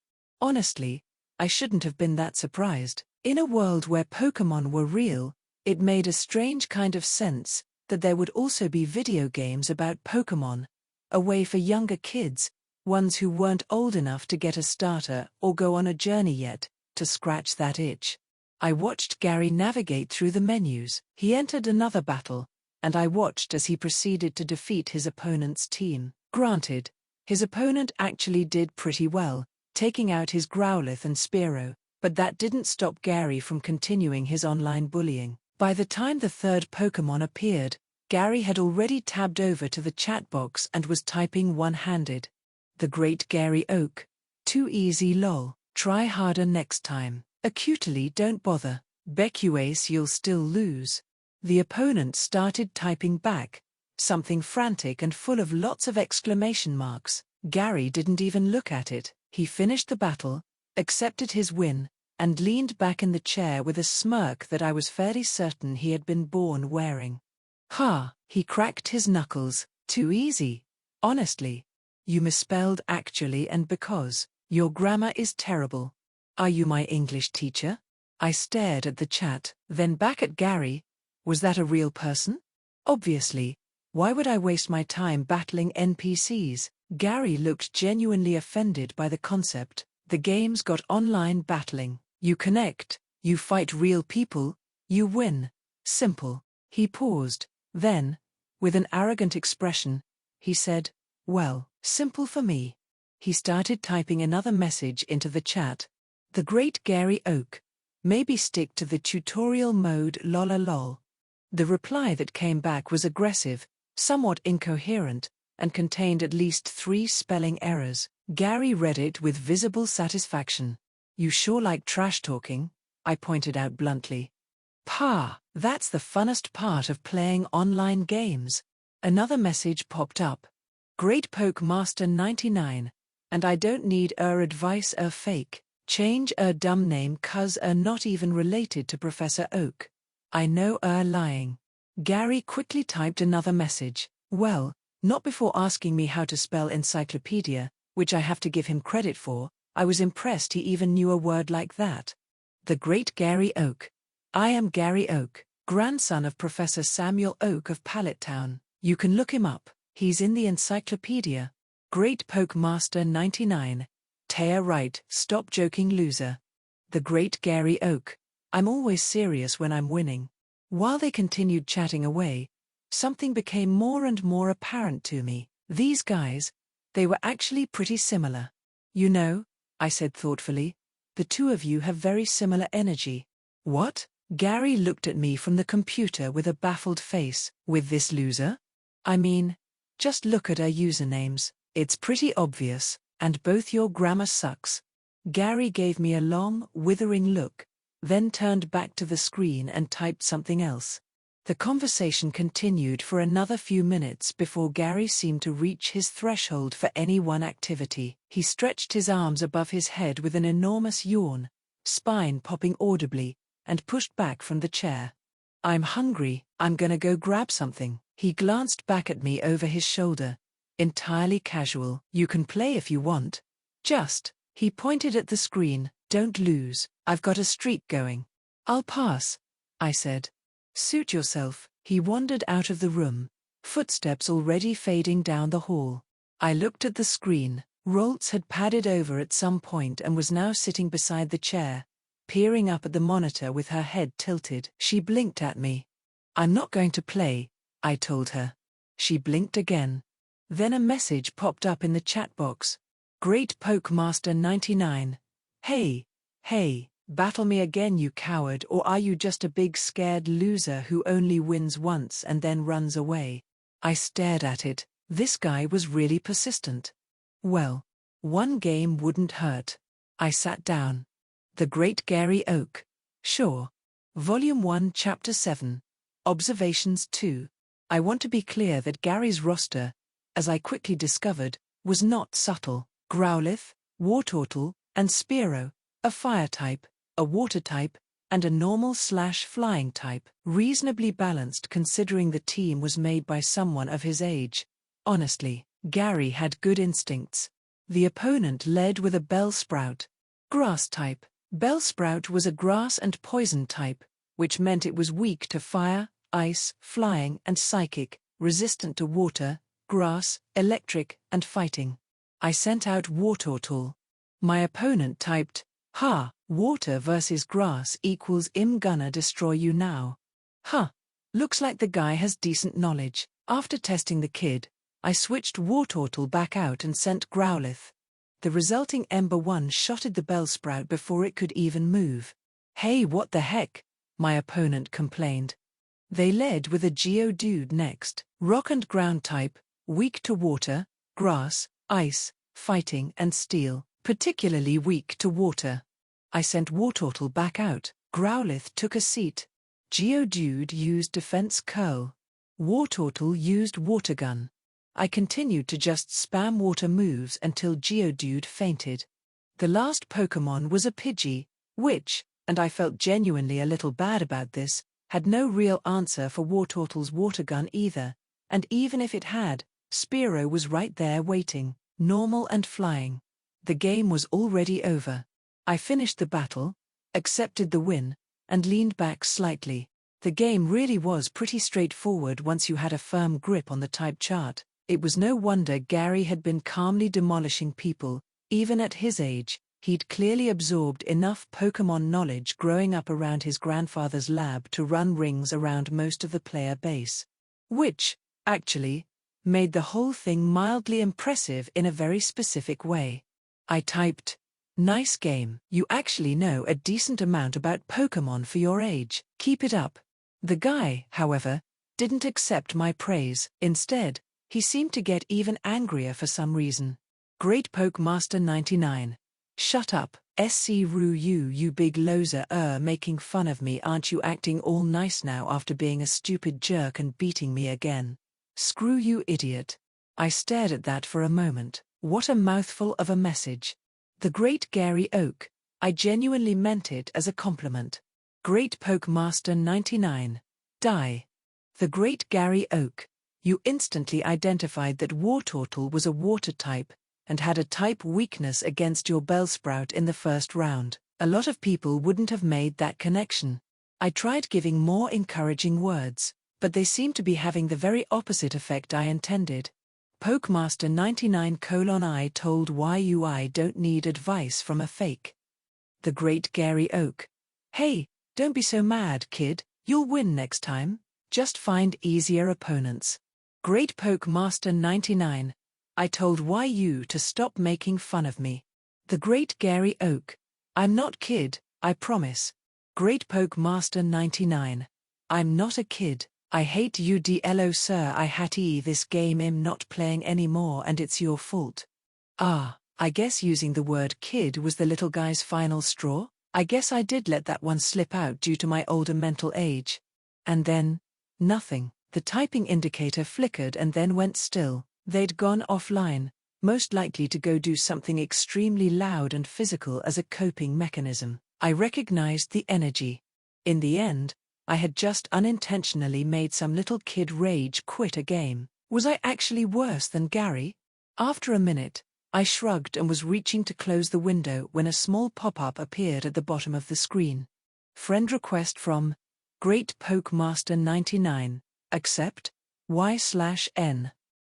Honestly, I shouldn't have been that surprised. In a world where Pokémon were real, it made a strange kind of sense that there would also be video games about Pokémon, a way for younger kids, ones who weren't old enough to get a starter or go on a journey yet, to scratch that itch. I watched Gary navigate through the menus. He entered another battle, and I watched as he proceeded to defeat his opponent's team. Granted, his opponent actually did pretty well, taking out his Growlithe and Spearow, but that didn't stop Gary from continuing his online bullying. By the time the third Pokémon appeared, Gary had already tabbed over to the chat box and was typing one-handed. The great Gary Oak. Too easy lol. Try harder next time. Acutely don't bother. Becuace you'll still lose. The opponent started typing back, something frantic and full of lots of exclamation marks. Gary didn't even look at it. He finished the battle, accepted his win, and leaned back in the chair with a smirk that I was fairly certain he had been born wearing. Ha, he cracked his knuckles. Too easy. Honestly. You misspelled actually and because. Your grammar is terrible. Are you my English teacher? I stared at the chat, then back at Gary. Was that a real person? Obviously. Why would I waste my time battling NPCs? Gary looked genuinely offended by the concept. The game's got online battling. You connect, you fight real people, you win. Simple. He paused. Then, with an arrogant expression, he said, "Well, simple for me." He started typing another message into the chat. The Great Gary Oak. Maybe stick to the tutorial mode lol. The reply that came back was aggressive, somewhat incoherent, and contained at least 3 spelling errors. Gary read it with visible satisfaction. "You sure like trash talking," I pointed out bluntly. "Pah, that's the funnest part of playing online games." Another message popped up. "Great Poke Master 99, and I don't need advice fake. Change dumb name cuz not even related to Professor Oak. I know lying." Gary quickly typed another message. Well, not before asking me how to spell encyclopedia, which I have to give him credit for. I was impressed he even knew a word like that. The Great Gary Oak. I am Gary Oak, grandson of Professor Samuel Oak of Pallettown. You can look him up, he's in the encyclopedia. Great Poke Master 99. Taya right, stop joking loser. The Great Gary Oak. I'm always serious when I'm winning. While they continued chatting away, something became more and more apparent to me. These guys, they were actually pretty similar. "You know," I said thoughtfully, "the two of you have very similar energy." "What?" Gary looked at me from the computer with a baffled face. "With this loser?" "I mean, just look at our usernames. It's pretty obvious, and both your grammar sucks." Gary gave me a long, withering look, then turned back to the screen and typed something else. The conversation continued for another few minutes before Gary seemed to reach his threshold for any one activity. He stretched his arms above his head with an enormous yawn, spine popping audibly, and pushed back from the chair. "I'm hungry, I'm gonna go grab something." He glanced back at me over his shoulder, entirely casual. "You can play if you want. Just," he pointed at the screen, "don't lose, I've got a streak going." "I'll pass," I said. "Suit yourself." He wandered out of the room, footsteps already fading down the hall. I looked at the screen. Roltz had padded over at some point and was now sitting beside the chair, peering up at the monitor with her head tilted. She blinked at me. "I'm not going to play," I told her. She blinked again. Then a message popped up in the chat box. "Great Poke Master 99. Hey, battle me again you coward, or are you just a big scared loser who only wins once and then runs away?" I stared at it. This guy was really persistent. Well, one game wouldn't hurt. I sat down. The Great Gary Oak. Sure. Volume 1 Chapter 7. Observations 2. I want to be clear that Gary's roster, as I quickly discovered, was not subtle. Growlithe, Wartortle, and Spearow, a fire type, a water type, and a normal/flying type. Reasonably balanced considering the team was made by someone of his age. Honestly, Gary had good instincts. The opponent led with a Bellsprout. Grass type. Bellsprout was a grass and poison type, which meant it was weak to fire, ice, flying, and psychic, resistant to water, grass, electric, and fighting. I sent out Wartortle. My opponent typed, water versus grass equals I'm gonna destroy you now. Looks like the guy has decent knowledge. After testing the kid, I switched Wartortle back out and sent Growlithe. The resulting Ember one-shotted the Bellsprout before it could even move. "Hey, what the heck?" my opponent complained. They led with a Geodude next. Rock and ground type, weak to water, grass, ice, fighting, and steel, particularly weak to water. I sent Wartortle back out. Growlithe took a seat. Geodude used Defense Curl. Wartortle used Water Gun. I continued to just spam water moves until Geodude fainted. The last Pokémon was a Pidgey, which, and I felt genuinely a little bad about this, had no real answer for Wartortle's Water Gun either, and even if it had, Spearow was right there waiting, normal and flying. The game was already over. I finished the battle, accepted the win, and leaned back slightly. The game really was pretty straightforward once you had a firm grip on the type chart. It was no wonder Gary had been calmly demolishing people. Even at his age, he'd clearly absorbed enough Pokémon knowledge growing up around his grandfather's lab to run rings around most of the player base. Which, actually, made the whole thing mildly impressive in a very specific way. I typed, "Nice game. You actually know a decent amount about Pokémon for your age. Keep it up." The guy, however, didn't accept my praise. Instead, he seemed to get even angrier for some reason. Great Poke Master 99. Shut up, SC Roo you big loser, making fun of me. Aren't you acting all nice now after being a stupid jerk and beating me again? Screw you, idiot. I stared at that for a moment. What a mouthful of a message. The Great Gary Oak. I genuinely meant it as a compliment. Great Poke Master 99. Die. The Great Gary Oak. You instantly identified that Wartortle was a water type, and had a type weakness against your Bellsprout in the first round. A lot of people wouldn't have made that connection. I tried giving more encouraging words, but they seemed to be having the very opposite effect I intended. Pokemaster 99:I told you I don't need advice from a fake. The Great Gary Oak. Hey, don't be so mad, kid, you'll win next time. Just find easier opponents. Great Pokemaster 99. I told you to stop making fun of me. The Great Gary Oak. I'm not kid, I promise. Great Pokemaster 99. I'm not a kid. I hate you DLO sir, I hate this game I'm not playing anymore and it's your fault. Ah, I guess using the word kid was the little guy's final straw. I guess I did let that one slip out due to my older mental age. And then, nothing. The typing indicator flickered and then went still. They'd gone offline, most likely to go do something extremely loud and physical as a coping mechanism. I recognized the energy. In the end, I had just unintentionally made some little kid rage quit a game. Was I actually worse than Gary? After a minute, I shrugged and was reaching to close the window when a small pop-up appeared at the bottom of the screen. Friend request from Great Pokemaster 99. Accept? Y/N.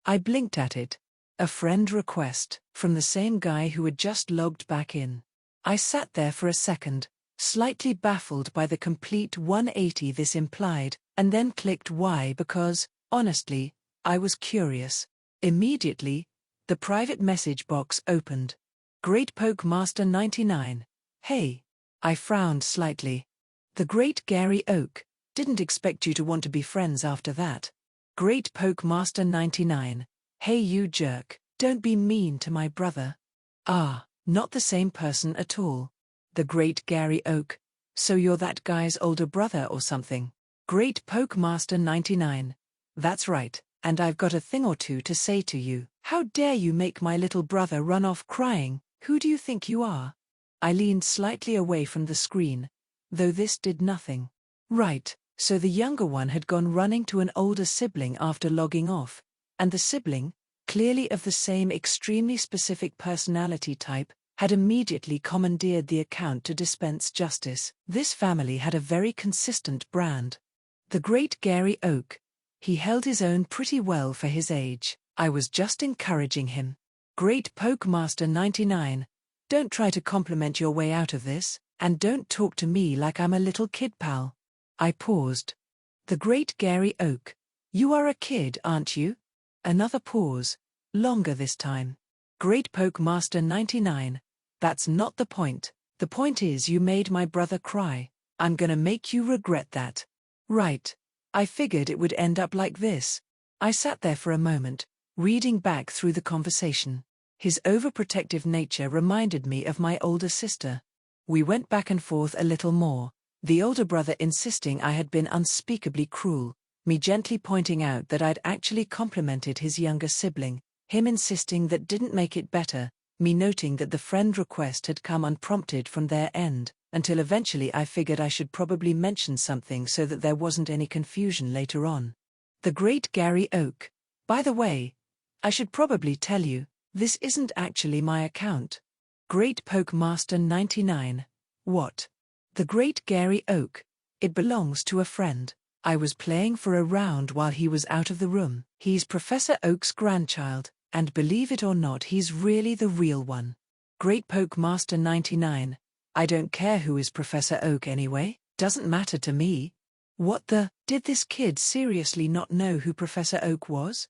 I blinked at it. A friend request, from the same guy who had just logged back in. I sat there for a second, slightly baffled by the complete 180 this implied, and then clicked Y because, honestly, I was curious. Immediately, the private message box opened. Great Pokemaster 99. Hey. I frowned slightly. The Great Gary Oak. Didn't expect you to want to be friends after that. Great Pokemaster 99. Hey you jerk, don't be mean to my brother. Ah, not the same person at all. The Great Gary Oak. So you're that guy's older brother or something? Great Pokemaster 99. That's right, and I've got a thing or two to say to you. How dare you make my little brother run off crying? Who do you think you are? I leaned slightly away from the screen, though this did nothing. Right, so the younger one had gone running to an older sibling after logging off, and the sibling, clearly of the same extremely specific personality type, had immediately commandeered the account to dispense justice. This family had a very consistent brand. The Great Gary Oak. He held his own pretty well for his age. I was just encouraging him. Great Pokemaster 99. Don't try to compliment your way out of this, and don't talk to me like I'm a little kid pal. I paused. The Great Gary Oak. You are a kid, aren't you? Another pause. Longer this time. Great Pokemaster 99. That's not the point. The point is you made my brother cry. I'm gonna make you regret that. Right. I figured it would end up like this. I sat there for a moment, reading back through the conversation. His overprotective nature reminded me of my older sister. We went back and forth a little more, the older brother insisting I had been unspeakably cruel, me gently pointing out that I'd actually complimented his younger sibling, him insisting that didn't make it better, me noting that the friend request had come unprompted from their end, until eventually I figured I should probably mention something so that there wasn't any confusion later on. The Great Gary Oak. By the way, I should probably tell you, this isn't actually my account. Great Pokemaster 99. What? The Great Gary Oak. It belongs to a friend. I was playing for a round while he was out of the room. He's Professor Oak's grandchild, and believe it or not, he's really the real one. Great Pokemaster 99. I don't care who is Professor Oak anyway, doesn't matter to me. What the? Did this kid seriously not know who Professor Oak was?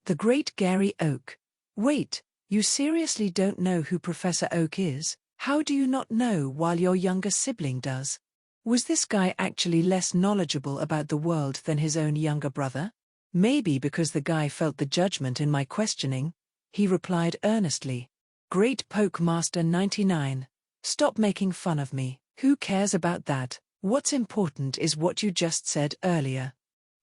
The Great Gary Oak. Wait, you seriously don't know who Professor Oak is? How do you not know while your younger sibling does? Was this guy actually less knowledgeable about the world than his own younger brother? Maybe because the guy felt the judgment in my questioning, he replied earnestly. Great Pokemaster 99. Stop making fun of me. Who cares about that? What's important is what you just said earlier.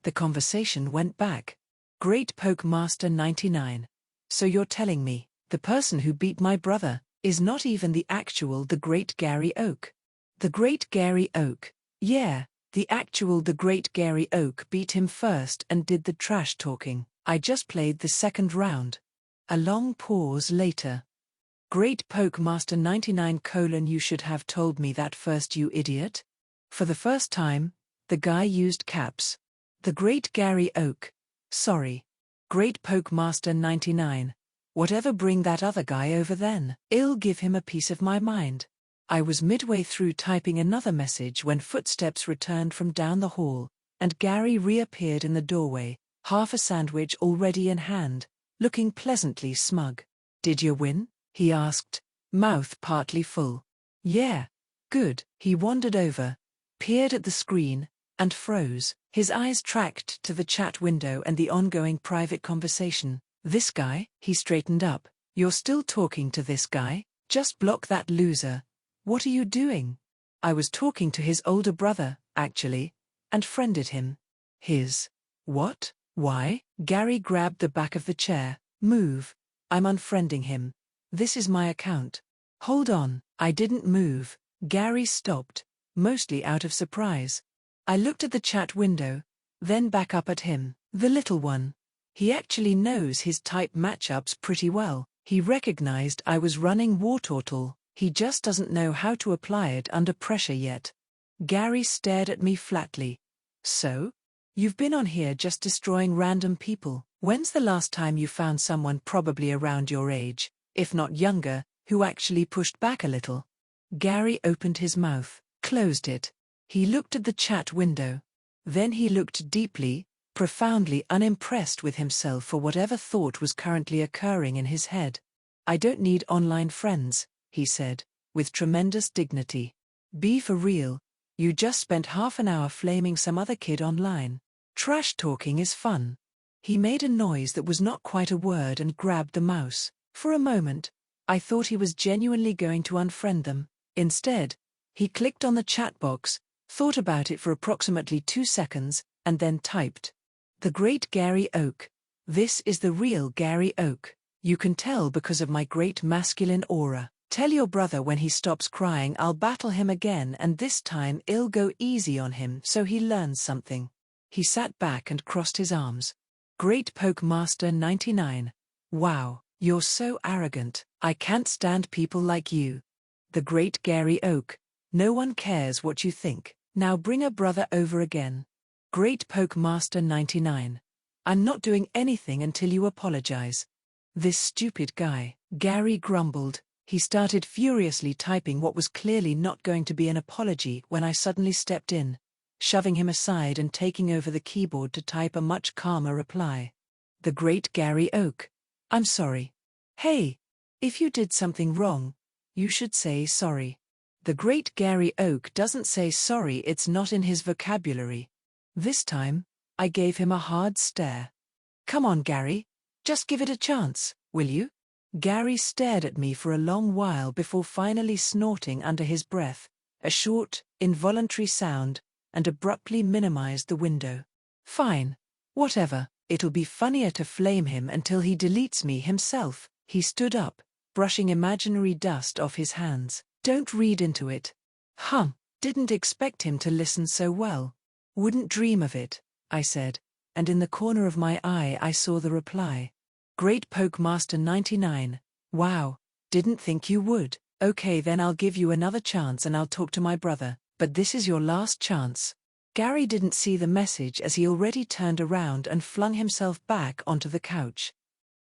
The conversation went back. Great Pokemaster 99. So you're telling me, the person who beat my brother is not even the actual the Great Gary Oak? The Great Gary Oak. Yeah, the Great Gary Oak beat him first and did the trash talking. I just played the second round. A long pause later. Great Pokemaster 99: You should have told me that first, you idiot. For the first time, the guy used caps. The Great Gary Oak. Sorry. Great Pokemaster 99. Whatever, bring that other guy over then. I'll give him a piece of my mind. I was midway through typing another message when footsteps returned from down the hall, and Gary reappeared in the doorway, half a sandwich already in hand, looking pleasantly smug. Did you win? He asked, mouth partly full. Yeah. Good. He wandered over, peered at the screen, and froze. His eyes tracked to the chat window and the ongoing private conversation. This guy? He straightened up. You're still talking to this guy? Just block that loser. What are you doing? I was talking to his older brother, actually, and friended him. His? What? Why? Gary grabbed the back of the chair. Move. I'm unfriending him. This is my account. Hold on. I didn't move. Gary stopped, mostly out of surprise. I looked at the chat window, then back up at him. The little one. He actually knows his type matchups pretty well. He recognized I was running War Turtle. He just doesn't know how to apply it under pressure yet. Gary stared at me flatly. So? You've been on here just destroying random people. When's the last time you found someone probably around your age, if not younger, who actually pushed back a little? Gary opened his mouth, closed it. He looked at the chat window. Then he looked deeply, profoundly unimpressed with himself for whatever thought was currently occurring in his head. I don't need online friends, he said, with tremendous dignity. Be for real. You just spent half an hour flaming some other kid online. Trash talking is fun. He made a noise that was not quite a word and grabbed the mouse. For a moment, I thought he was genuinely going to unfriend them. Instead, he clicked on the chat box, thought about it for approximately 2 seconds, and then typed. The Great Gary Oak. This is the real Gary Oak. You can tell because of my great masculine aura. Tell your brother when he stops crying I'll battle him again, and this time I'll go easy on him so he learns something. He sat back and crossed his arms. Great Pokemaster 99. Wow, you're so arrogant. I can't stand people like you. The Great Gary Oak. No one cares what you think. Now bring a brother over again. Great Pokemaster 99. I'm not doing anything until you apologize. This stupid guy. Gary grumbled. He started furiously typing what was clearly not going to be an apology when I suddenly stepped in, shoving him aside and taking over the keyboard to type a much calmer reply. The Great Gary Oak. I'm sorry. Hey, if you did something wrong, you should say sorry. The Great Gary Oak doesn't say sorry, it's not in his vocabulary. This time, I gave him a hard stare. Come on, Gary. Just give it a chance, will you? Gary stared at me for a long while before finally snorting under his breath, a short, involuntary sound, and abruptly minimized the window. Fine. Whatever, it'll be funnier to flame him until he deletes me himself. He stood up, brushing imaginary dust off his hands. Don't read into it. Didn't expect him to listen so well. Wouldn't dream of it, I said, and in the corner of my eye I saw the reply. Great Pokemaster 99. Wow, didn't think you would. Okay, then I'll give you another chance and I'll talk to my brother, but this is your last chance. Gary didn't see the message as he already turned around and flung himself back onto the couch.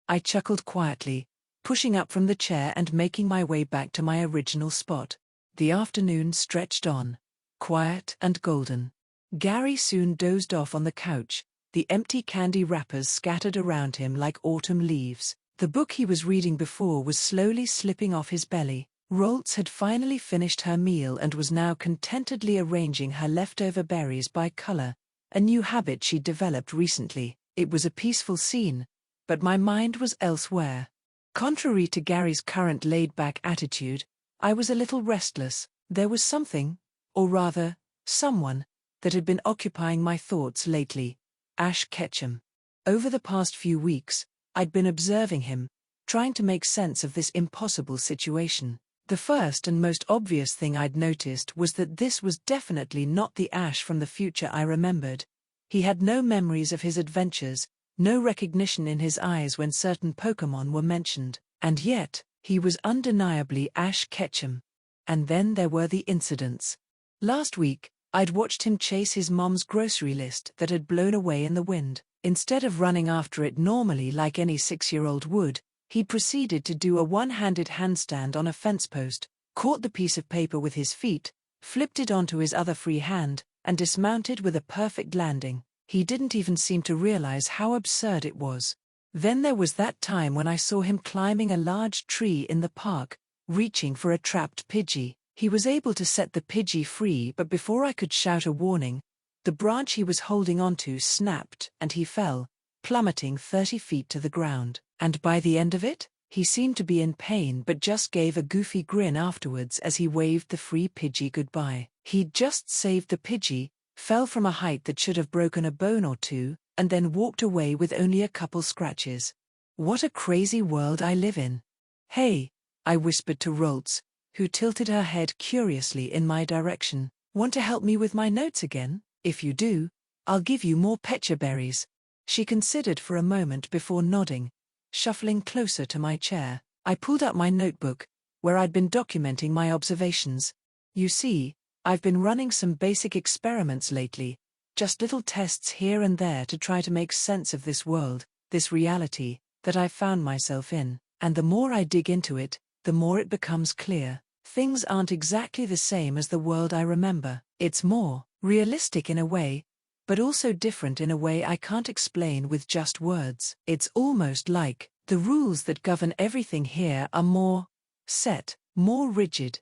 I chuckled quietly, pushing up from the chair and making my way back to my original spot. The afternoon stretched on, quiet and golden. Gary soon dozed off on the couch, the empty candy wrappers scattered around him like autumn leaves. The book he was reading before was slowly slipping off his belly. Roltz had finally finished her meal and was now contentedly arranging her leftover berries by color, a new habit she'd developed recently. It was a peaceful scene, but my mind was elsewhere. Contrary to Gary's current laid-back attitude, I was a little restless. There was something, or rather, someone, that had been occupying my thoughts lately. Ash Ketchum. Over the past few weeks, I'd been observing him, trying to make sense of this impossible situation. The first and most obvious thing I'd noticed was that this was definitely not the Ash from the future I remembered. He had no memories of his adventures, no recognition in his eyes when certain Pokémon were mentioned, and yet, he was undeniably Ash Ketchum. And then there were the incidents. Last week, I'd watched him chase his mom's grocery list that had blown away in the wind. Instead of running after it normally like any 6-year-old would, he proceeded to do a one-handed handstand on a fence post, caught the piece of paper with his feet, flipped it onto his other free hand, and dismounted with a perfect landing. He didn't even seem to realize how absurd it was. Then there was that time when I saw him climbing a large tree in the park, reaching for a trapped Pidgey. He was able to set the Pidgey free, but before I could shout a warning, the branch he was holding onto snapped and he fell, plummeting 30 feet to the ground. And by the end of it, he seemed to be in pain but just gave a goofy grin afterwards as he waved the free Pidgey goodbye. He'd just saved the Pidgey, fell from a height that should have broken a bone or two, and then walked away with only a couple scratches. What a crazy world I live in. Hey, I whispered to Roltz, who tilted her head curiously in my direction. Want to help me with my notes again? If you do, I'll give you more Pecha berries. She considered for a moment before nodding, shuffling closer to my chair. I pulled up my notebook, where I'd been documenting my observations. You see, I've been running some basic experiments lately, just little tests here and there to try to make sense of this world, this reality, that I've found myself in. And the more I dig into it, the more it becomes clear. Things aren't exactly the same as the world I remember. It's more realistic in a way, but also different in a way I can't explain with just words. It's almost like the rules that govern everything here are more set, more rigid.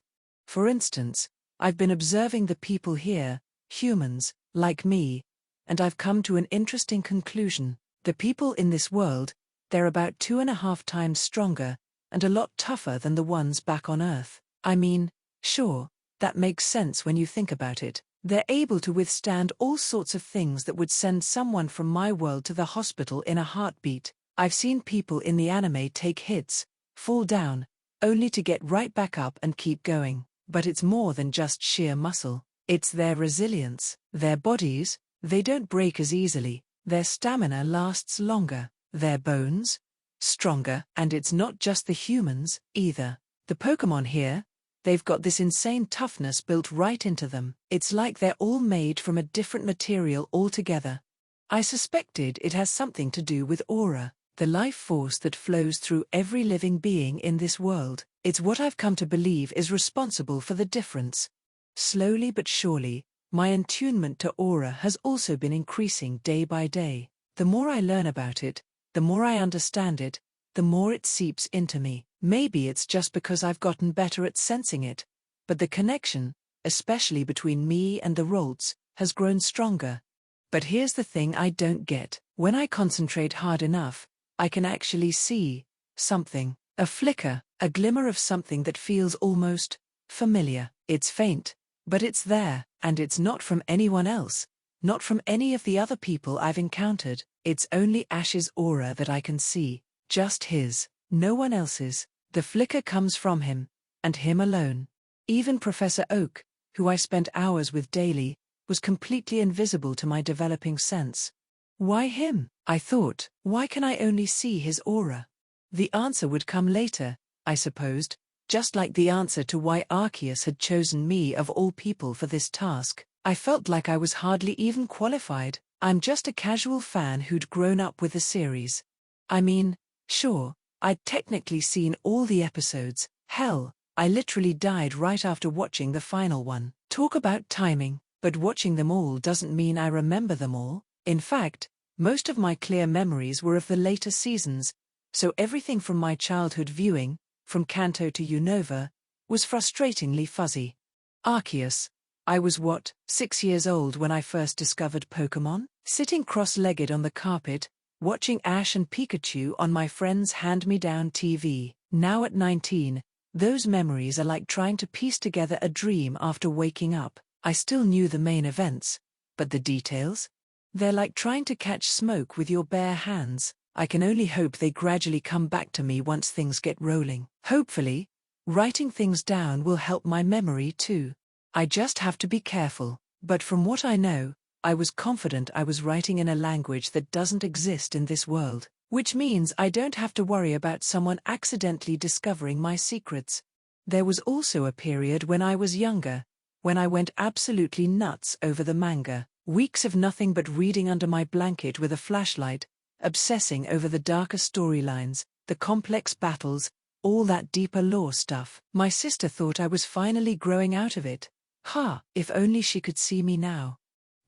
For instance, I've been observing the people here, humans, like me, and I've come to an interesting conclusion. The people in this world, they're about 2.5 times stronger, and a lot tougher than the ones back on Earth. I mean, sure, that makes sense when you think about it. They're able to withstand all sorts of things that would send someone from my world to the hospital in a heartbeat. I've seen people in the anime take hits, fall down, only to get right back up and keep going. But it's more than just sheer muscle. It's their resilience. Their bodies, they don't break as easily. Their stamina lasts longer. Their bones, stronger. And it's not just the humans, either. The Pokémon here, they've got this insane toughness built right into them. It's like they're all made from a different material altogether. I suspected it has something to do with aura, the life force that flows through every living being in this world. It's what I've come to believe is responsible for the difference. Slowly but surely, my attunement to aura has also been increasing day by day. The more I learn about it, the more I understand it, the more it seeps into me. Maybe it's just because I've gotten better at sensing it, but the connection, especially between me and the Roltz, has grown stronger. But here's the thing I don't get. When I concentrate hard enough, I can actually see something. A flicker, a glimmer of something that feels almost familiar. It's faint, but it's there, and it's not from anyone else, not from any of the other people I've encountered. It's only Ash's aura that I can see, just his, no one else's. The flicker comes from him, and him alone. Even Professor Oak, who I spent hours with daily, was completely invisible to my developing sense. Why him? I thought. Why can I only see his aura? The answer would come later, I supposed, just like the answer to why Arceus had chosen me of all people for this task. I felt like I was hardly even qualified. I'm just a casual fan who'd grown up with the series. I mean, sure, I'd technically seen all the episodes. Hell, I literally died right after watching the final one. Talk about timing, but watching them all doesn't mean I remember them all. In fact, most of my clear memories were of the later seasons, so everything from my childhood viewing, from Kanto to Unova, was frustratingly fuzzy. Arceus. I was 6 years old when I first discovered Pokémon? Sitting cross-legged on the carpet, watching Ash and Pikachu on my friend's hand-me-down TV. Now at 19, those memories are like trying to piece together a dream after waking up. I still knew the main events, but the details? They're like trying to catch smoke with your bare hands. I can only hope they gradually come back to me once things get rolling. Hopefully, writing things down will help my memory too. I just have to be careful, but from what I know, I was confident I was writing in a language that doesn't exist in this world, which means I don't have to worry about someone accidentally discovering my secrets. There was also a period when I was younger, when I went absolutely nuts over the manga. Weeks of nothing but reading under my blanket with a flashlight, obsessing over the darker storylines, the complex battles, all that deeper lore stuff. My sister thought I was finally growing out of it. If only she could see me now.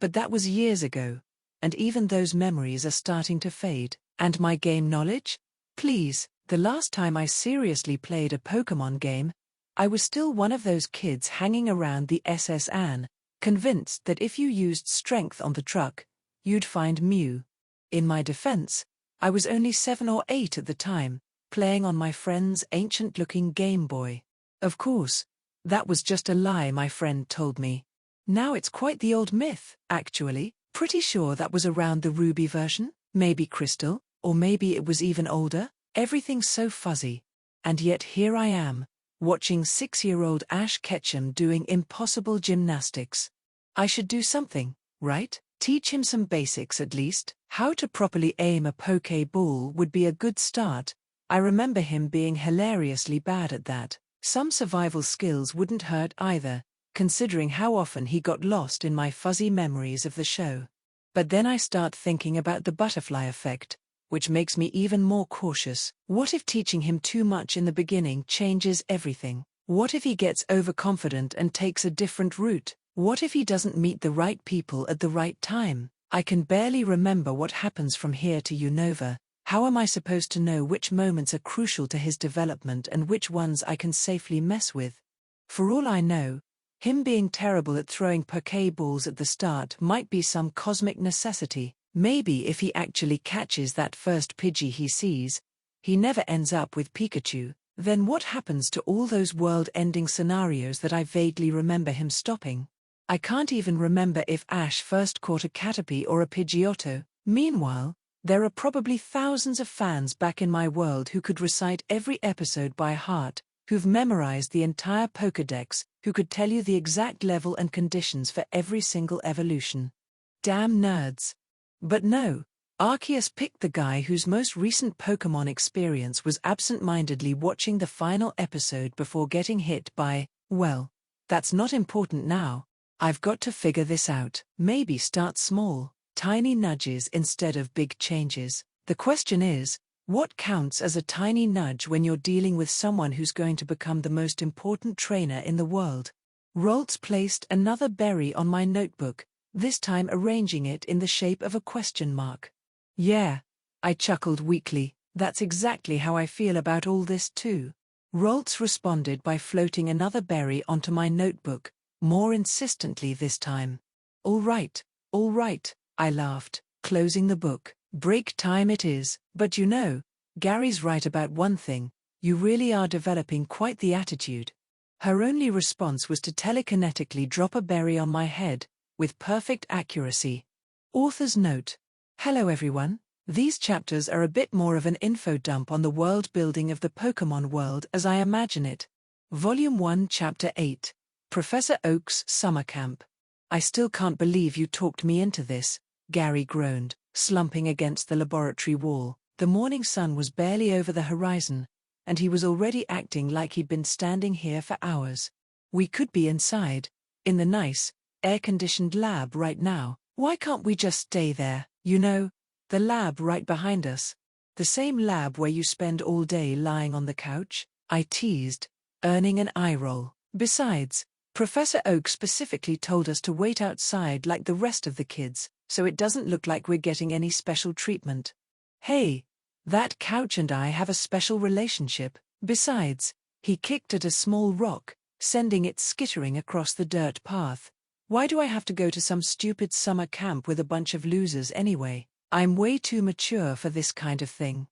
But that was years ago, and even those memories are starting to fade. And my game knowledge? Please, the last time I seriously played a Pokémon game, I was still one of those kids hanging around the SS Anne, convinced that if you used strength on the truck, you'd find Mew. In my defense, I was only 7 or 8 at the time, playing on my friend's ancient-looking Game Boy. Of course, that was just a lie my friend told me. Now it's quite the old myth, actually. Pretty sure that was around the Ruby version, maybe Crystal, or maybe it was even older. Everything's so fuzzy. And yet here I am, watching 6-year-old Ash Ketchum doing impossible gymnastics. I should do something, right? Teach him some basics at least. How to properly aim a Pokeball would be a good start. I remember him being hilariously bad at that. Some survival skills wouldn't hurt either, considering how often he got lost in my fuzzy memories of the show. But then I start thinking about the butterfly effect, which makes me even more cautious. What if teaching him too much in the beginning changes everything? What if he gets overconfident and takes a different route? What if he doesn't meet the right people at the right time? I can barely remember what happens from here to Unova. How am I supposed to know which moments are crucial to his development and which ones I can safely mess with? For all I know, him being terrible at throwing Pokeballs at the start might be some cosmic necessity. Maybe if he actually catches that first Pidgey he sees, he never ends up with Pikachu. Then what happens to all those world-ending scenarios that I vaguely remember him stopping? I can't even remember if Ash first caught a Caterpie or a Pidgeotto. Meanwhile, there are probably thousands of fans back in my world who could recite every episode by heart, who've memorized the entire Pokédex, who could tell you the exact level and conditions for every single evolution. Damn nerds. But no, Arceus picked the guy whose most recent Pokémon experience was absent-mindedly watching the final episode before getting hit by, well, that's not important now. I've got to figure this out. Maybe start small, tiny nudges instead of big changes. The question is, what counts as a tiny nudge when you're dealing with someone who's going to become the most important trainer in the world? Roltz placed another berry on my notebook, this time arranging it in the shape of a question mark. Yeah, I chuckled weakly, that's exactly how I feel about all this too. Roltz responded by floating another berry onto my notebook, more insistently this time. All right, I laughed, closing the book. Break time it is, but you know, Gary's right about one thing, you really are developing quite the attitude. Her only response was to telekinetically drop a berry on my head, with perfect accuracy. Author's note. Hello everyone. These chapters are a bit more of an info dump on the world building of the Pokémon world as I imagine it. Volume 1 Chapter 8. Professor Oak's Summer Camp. I still can't believe you talked me into this, Gary groaned, slumping against the laboratory wall. The morning sun was barely over the horizon, and he was already acting like he'd been standing here for hours. We could be inside, in the nice, air-conditioned lab right now. Why can't we just stay there? You know, the lab right behind us. The same lab where you spend all day lying on the couch? I teased, earning an eye roll. Besides, Professor Oak specifically told us to wait outside like the rest of the kids, so it doesn't look like we're getting any special treatment. Hey, that couch and I have a special relationship. Besides, he kicked at a small rock, sending it skittering across the dirt path. Why do I have to go to some stupid summer camp with a bunch of losers anyway? I'm way too mature for this kind of thing.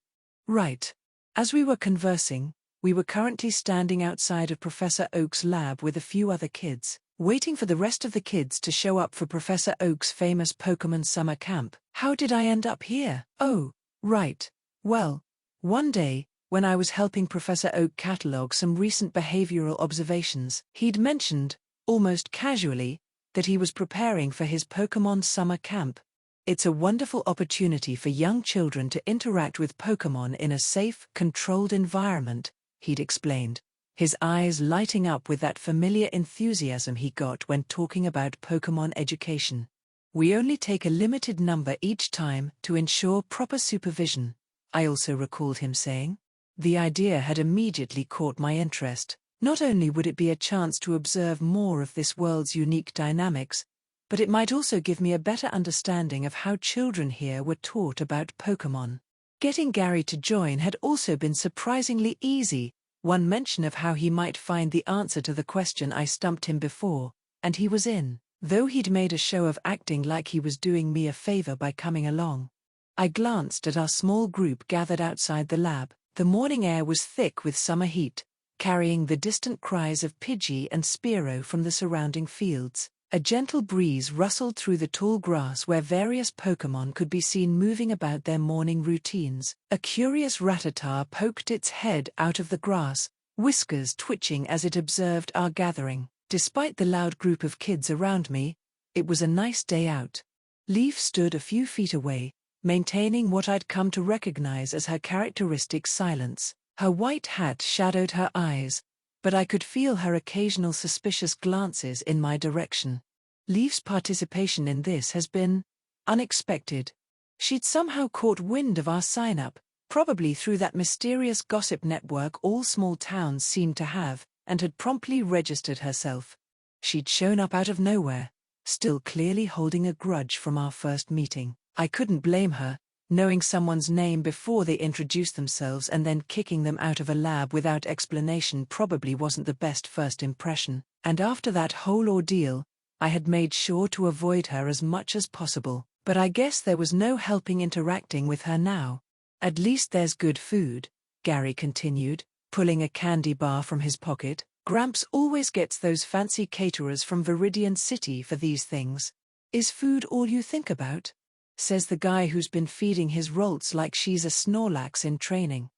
Right. As we were conversing, we were currently standing outside of Professor Oak's lab with a few other kids, waiting for the rest of the kids to show up for Professor Oak's famous Pokémon summer camp. How did I end up here? Oh, right. Well, one day, when I was helping Professor Oak catalog some recent behavioral observations, he'd mentioned, almost casually, that he was preparing for his Pokémon summer camp. It's a wonderful opportunity for young children to interact with Pokémon in a safe, controlled environment, he'd explained, his eyes lighting up with that familiar enthusiasm he got when talking about Pokémon education. We only take a limited number each time to ensure proper supervision, I also recalled him saying. The idea had immediately caught my interest. Not only would it be a chance to observe more of this world's unique dynamics, but it might also give me a better understanding of how children here were taught about Pokémon. Getting Gary to join had also been surprisingly easy, one mention of how he might find the answer to the question I stumped him before, and he was in, though he'd made a show of acting like he was doing me a favor by coming along. I glanced at our small group gathered outside the lab. The morning air was thick with summer heat, carrying the distant cries of Pidgey and Spearow from the surrounding fields. A gentle breeze rustled through the tall grass where various Pokémon could be seen moving about their morning routines. A curious Rattata poked its head out of the grass, whiskers twitching as it observed our gathering. Despite the loud group of kids around me, it was a nice day out. Leaf stood a few feet away, maintaining what I'd come to recognize as her characteristic silence. Her white hat shadowed her eyes, but I could feel her occasional suspicious glances in my direction. Leaf's participation in this has been unexpected. She'd somehow caught wind of our sign-up, probably through that mysterious gossip network all small towns seem to have, and had promptly registered herself. She'd shown up out of nowhere, still clearly holding a grudge from our first meeting. I couldn't blame her, knowing someone's name before they introduced themselves and then kicking them out of a lab without explanation probably wasn't the best first impression, and after that whole ordeal, I had made sure to avoid her as much as possible. But I guess there was no helping interacting with her now. At least there's good food, Gary continued, pulling a candy bar from his pocket. Gramps always gets those fancy caterers from Viridian City for these things. Is food all you think about? Says the guy who's been feeding his Rolts like she's a Snorlax in training.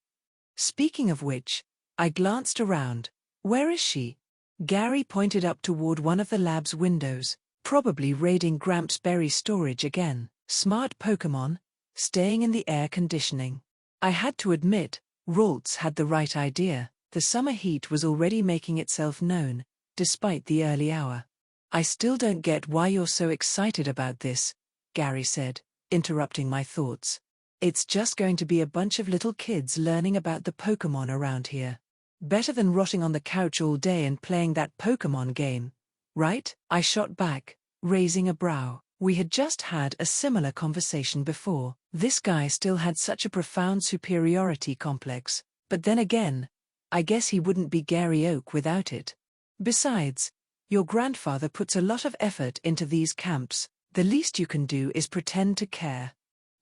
Speaking of which, I glanced around. Where is she? Gary pointed up toward one of the lab's windows, probably raiding Gramps' berry storage again. Smart Pokémon, staying in the air conditioning. I had to admit, Rolts had the right idea. The summer heat was already making itself known, despite the early hour. I still don't get why you're so excited about this, Gary said, interrupting my thoughts. It's just going to be a bunch of little kids learning about the Pokémon around here. Better than rotting on the couch all day and playing that Pokémon game, right? I shot back, raising a brow. We had just had a similar conversation before. This guy still had such a profound superiority complex, but then again, I guess he wouldn't be Gary Oak without it. Besides, your grandfather puts a lot of effort into these camps. The least you can do is pretend to care.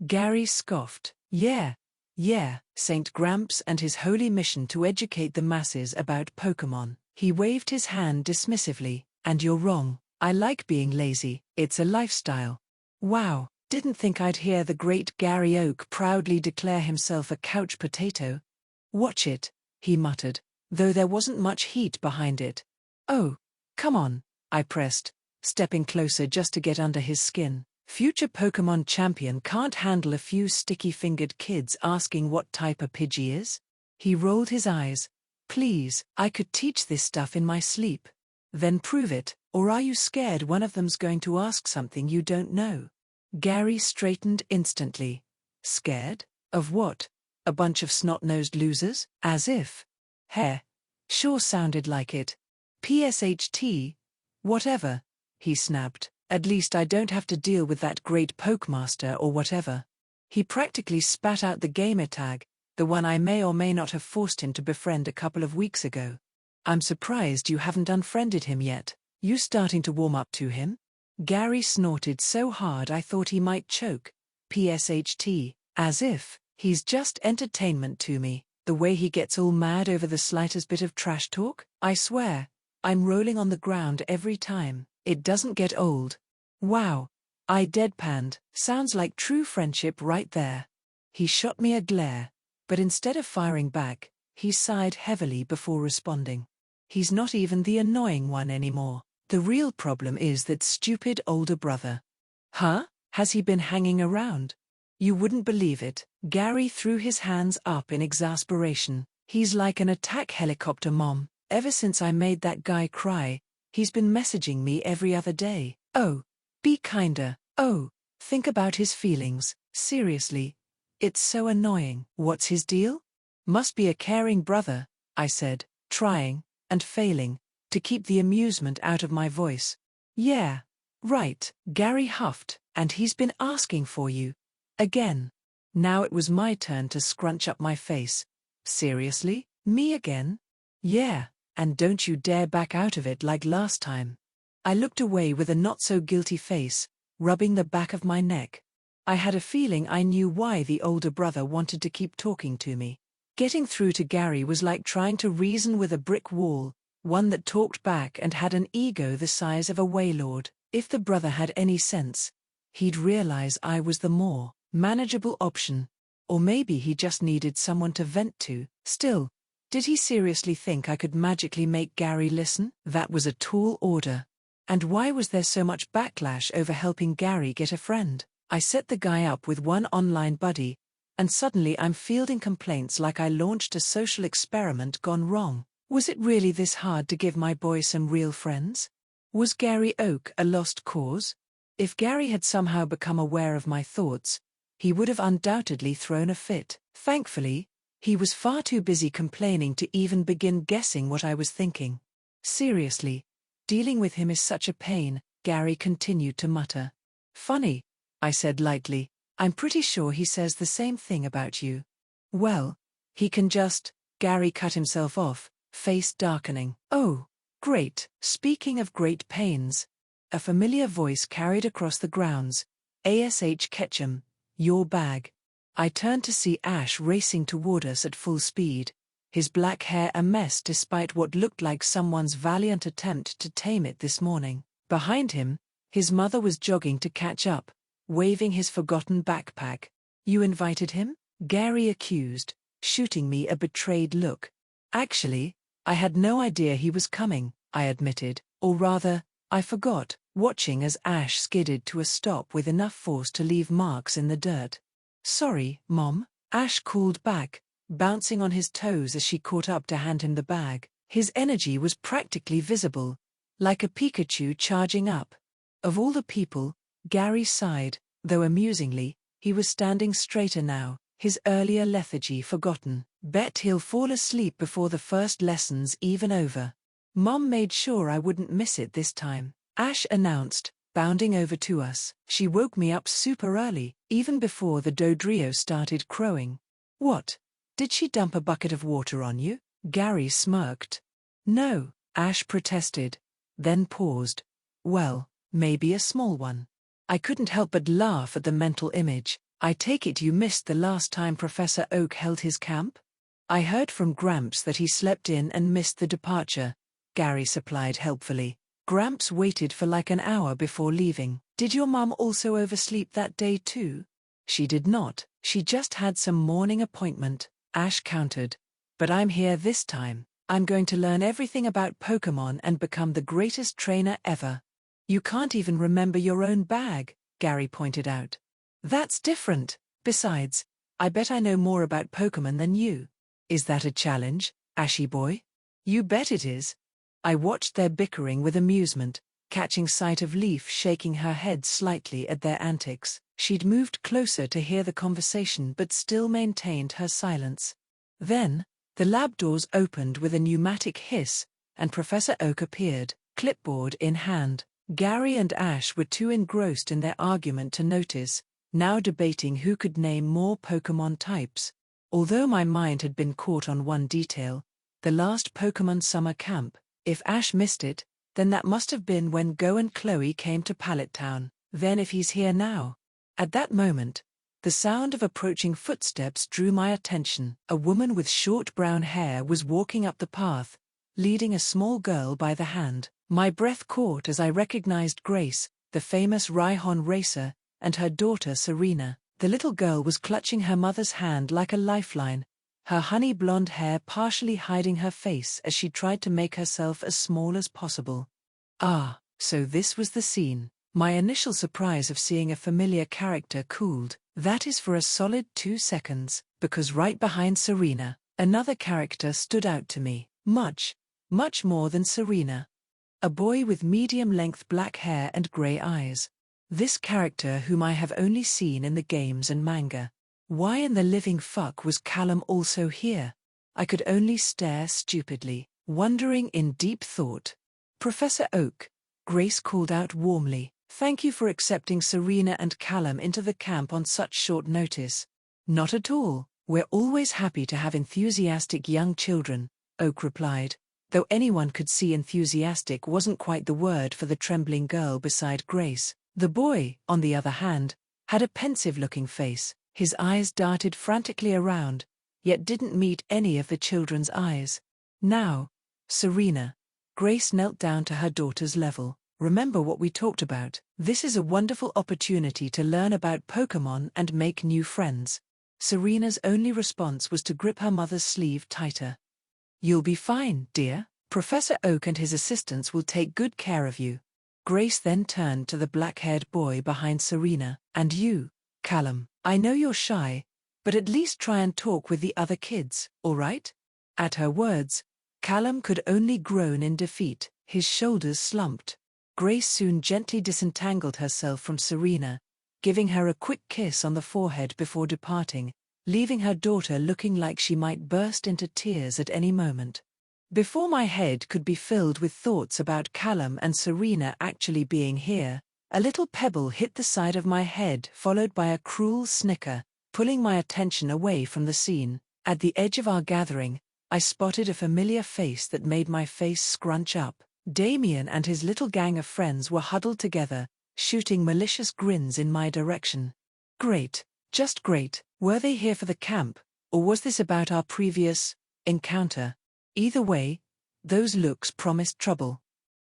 Gary scoffed. Yeah, St. Gramps and his holy mission to educate the masses about Pokémon. He waved his hand dismissively. And you're wrong. I like being lazy. It's a lifestyle. Wow, didn't think I'd hear the great Gary Oak proudly declare himself a couch potato. Watch it, he muttered, though there wasn't much heat behind it. Oh, come on, I pressed, stepping closer just to get under his skin. Future Pokémon champion can't handle a few sticky-fingered kids asking what type a Pidgey is? He rolled his eyes. Please, I could teach this stuff in my sleep. Then prove it, Or are you scared one of them's going to ask something you don't know? Gary straightened instantly. Scared? Of what? A bunch of snot-nosed losers? As if. Heh. Sure sounded like it. PSHT. Whatever, he snapped. At least I don't have to deal with that great Pokemaster or whatever. He practically spat out the gamer tag, the one I may or may not have forced him to befriend a couple of weeks ago. I'm surprised you haven't unfriended him yet. You starting to warm up to him? Gary snorted so hard I thought he might choke. PSHT. As if. He's just entertainment to me. The way he gets all mad over the slightest bit of trash talk, I swear, I'm rolling on the ground every time. It doesn't get old. Wow. I deadpanned. Sounds like true friendship right there. He shot me a glare, but instead of firing back, he sighed heavily before responding. He's not even the annoying one anymore. The real problem is that stupid older brother. Huh? Has he been hanging around? You wouldn't believe it. Gary threw his hands up in exasperation. He's like an attack helicopter, Mom. Ever since I made that guy cry, he's been messaging me every other day. Oh, be kinder. Oh, think about his feelings. Seriously. It's so annoying. What's his deal? Must be a caring brother, I said, trying, and failing, to keep the amusement out of my voice. Yeah. Right, Gary huffed, and he's been asking for you. Again. Now it was my turn to scrunch up my face. Seriously? Me again? Yeah, and don't you dare back out of it like last time. I looked away with a not-so-guilty face, rubbing the back of my neck. I had a feeling I knew why the older brother wanted to keep talking to me. Getting through to Gary was like trying to reason with a brick wall, one that talked back and had an ego the size of a waylord. If the brother had any sense, he'd realize I was the more manageable option. Or maybe he just needed someone to vent to. Still, did he seriously think I could magically make Gary listen? That was a tall order. And why was there so much backlash over helping Gary get a friend? I set the guy up with one online buddy, and suddenly I'm fielding complaints like I launched a social experiment gone wrong. Was it really this hard to give my boy some real friends? Was Gary Oak a lost cause? If Gary had somehow become aware of my thoughts, he would have undoubtedly thrown a fit. Thankfully, he was far too busy complaining to even begin guessing what I was thinking. Seriously, dealing with him is such a pain, Gary continued to mutter. Funny, I said lightly. I'm pretty sure he says the same thing about you. Well, he can just. Gary cut himself off, face darkening. Oh, great. Speaking of great pains. A familiar voice carried across the grounds. ASH Ketchum, your bag. I turned to see Ash racing toward us at full speed, his black hair a mess despite what looked like someone's valiant attempt to tame it this morning. Behind him, his mother was jogging to catch up, waving his forgotten backpack. You invited him? Gary accused, shooting me a betrayed look. Actually, I had no idea he was coming, I admitted, or rather, I forgot, watching as Ash skidded to a stop with enough force to leave marks in the dirt. Sorry, Mom, Ash called back, bouncing on his toes as she caught up to hand him the bag. His energy was practically visible, like a Pikachu charging up. Of all the people, Gary sighed, though amusingly, he was standing straighter now, his earlier lethargy forgotten. Bet he'll fall asleep before the first lesson's even over. Mom made sure I wouldn't miss it this time, Ash announced, bounding over to us. She woke me up super early, even before the Dodrio started crowing. What? Did she dump a bucket of water on you? Gary smirked. No, Ash protested, then paused. Well, maybe a small one. I couldn't help but laugh at the mental image. I take it you missed the last time Professor Oak held his camp? I heard from Gramps that he slept in and missed the departure, Gary supplied helpfully. Gramps waited for like an hour before leaving. Did your mom also oversleep that day too? She did not, she just had some morning appointment, Ash countered. But I'm here this time. I'm going to learn everything about Pokémon and become the greatest trainer ever. You can't even remember your own bag, Gary pointed out. That's different. Besides, I bet I know more about Pokémon than you. Is that a challenge, Ashy boy? You bet it is. I watched their bickering with amusement, catching sight of Leaf shaking her head slightly at their antics. She'd moved closer to hear the conversation but still maintained her silence. Then, the lab doors opened with a pneumatic hiss, and Professor Oak appeared, clipboard in hand. Gary and Ash were too engrossed in their argument to notice, now debating who could name more Pokémon types. Although my mind had been caught on one detail, the last Pokémon summer camp. If Ash missed it, then that must have been when Go and Chloe came to Pallet Town. Then if he's here now. At that moment, the sound of approaching footsteps drew my attention. A woman with short brown hair was walking up the path, leading a small girl by the hand. My breath caught as I recognized Grace, the famous Rhyhorn racer, and her daughter Serena. The little girl was clutching her mother's hand like a lifeline, her honey blonde hair partially hiding her face as she tried to make herself as small as possible. Ah, so this was the scene. My initial surprise of seeing a familiar character cooled. That is for a solid 2 seconds, because right behind Serena, another character stood out to me. Much more than Serena. A boy with medium-length black hair and grey eyes. This character whom I have only seen in the games and manga. Why in the living fuck was Callum also here? I could only stare stupidly, wondering in deep thought. Professor Oak, Grace called out warmly. Thank you for accepting Serena and Callum into the camp on such short notice. Not at all, we're always happy to have enthusiastic young children, Oak replied, though anyone could see enthusiastic wasn't quite the word for the trembling girl beside Grace. The boy, on the other hand, had a pensive-looking face. His eyes darted frantically around, yet didn't meet any of the children's eyes. Now, Serena. Grace knelt down to her daughter's level. Remember what we talked about. This is a wonderful opportunity to learn about Pokémon and make new friends. Serena's only response was to grip her mother's sleeve tighter. You'll be fine, dear. Professor Oak and his assistants will take good care of you. Grace then turned to the black-haired boy behind Serena. And you, Callum, I know you're shy, but at least try and talk with the other kids, all right? At her words, Callum could only groan in defeat. His shoulders slumped. Grace soon gently disentangled herself from Serena, giving her a quick kiss on the forehead before departing, leaving her daughter looking like she might burst into tears at any moment. Before my head could be filled with thoughts about Callum and Serena actually being here, a little pebble hit the side of my head followed by a cruel snicker, pulling my attention away from the scene. At the edge of our gathering, I spotted a familiar face that made my face scrunch up. Damien and his little gang of friends were huddled together, shooting malicious grins in my direction. Great, just great. Were they here for the camp, or was this about our previous encounter? Either way, those looks promised trouble.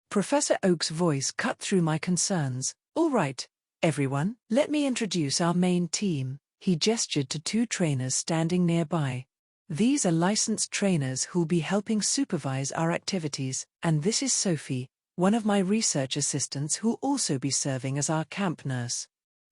Professor Oak's voice cut through my concerns. All right, everyone, let me introduce our main team. He gestured to 2 trainers standing nearby. These are licensed trainers who'll be helping supervise our activities, and this is Sophie, one of my research assistants who'll also be serving as our camp nurse.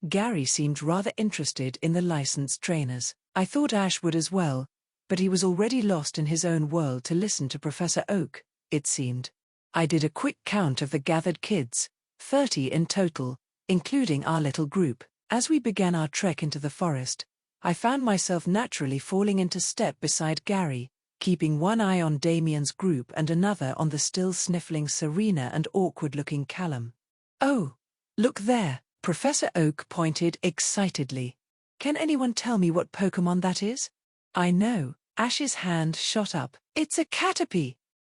Gary seemed rather interested in the licensed trainers. I thought Ash would as well, but he was already lost in his own world to listen to Professor Oak, it seemed. I did a quick count of the gathered kids, 30 in total, including our little group. As we began our trek into the forest, I found myself naturally falling into step beside Gary, keeping one eye on Damien's group and another on the still sniffling Serena and awkward-looking Callum. Oh, look there, Professor Oak pointed excitedly. Can anyone tell me what Pokémon that is? I know, Ash's hand shot up. It's a Caterpie.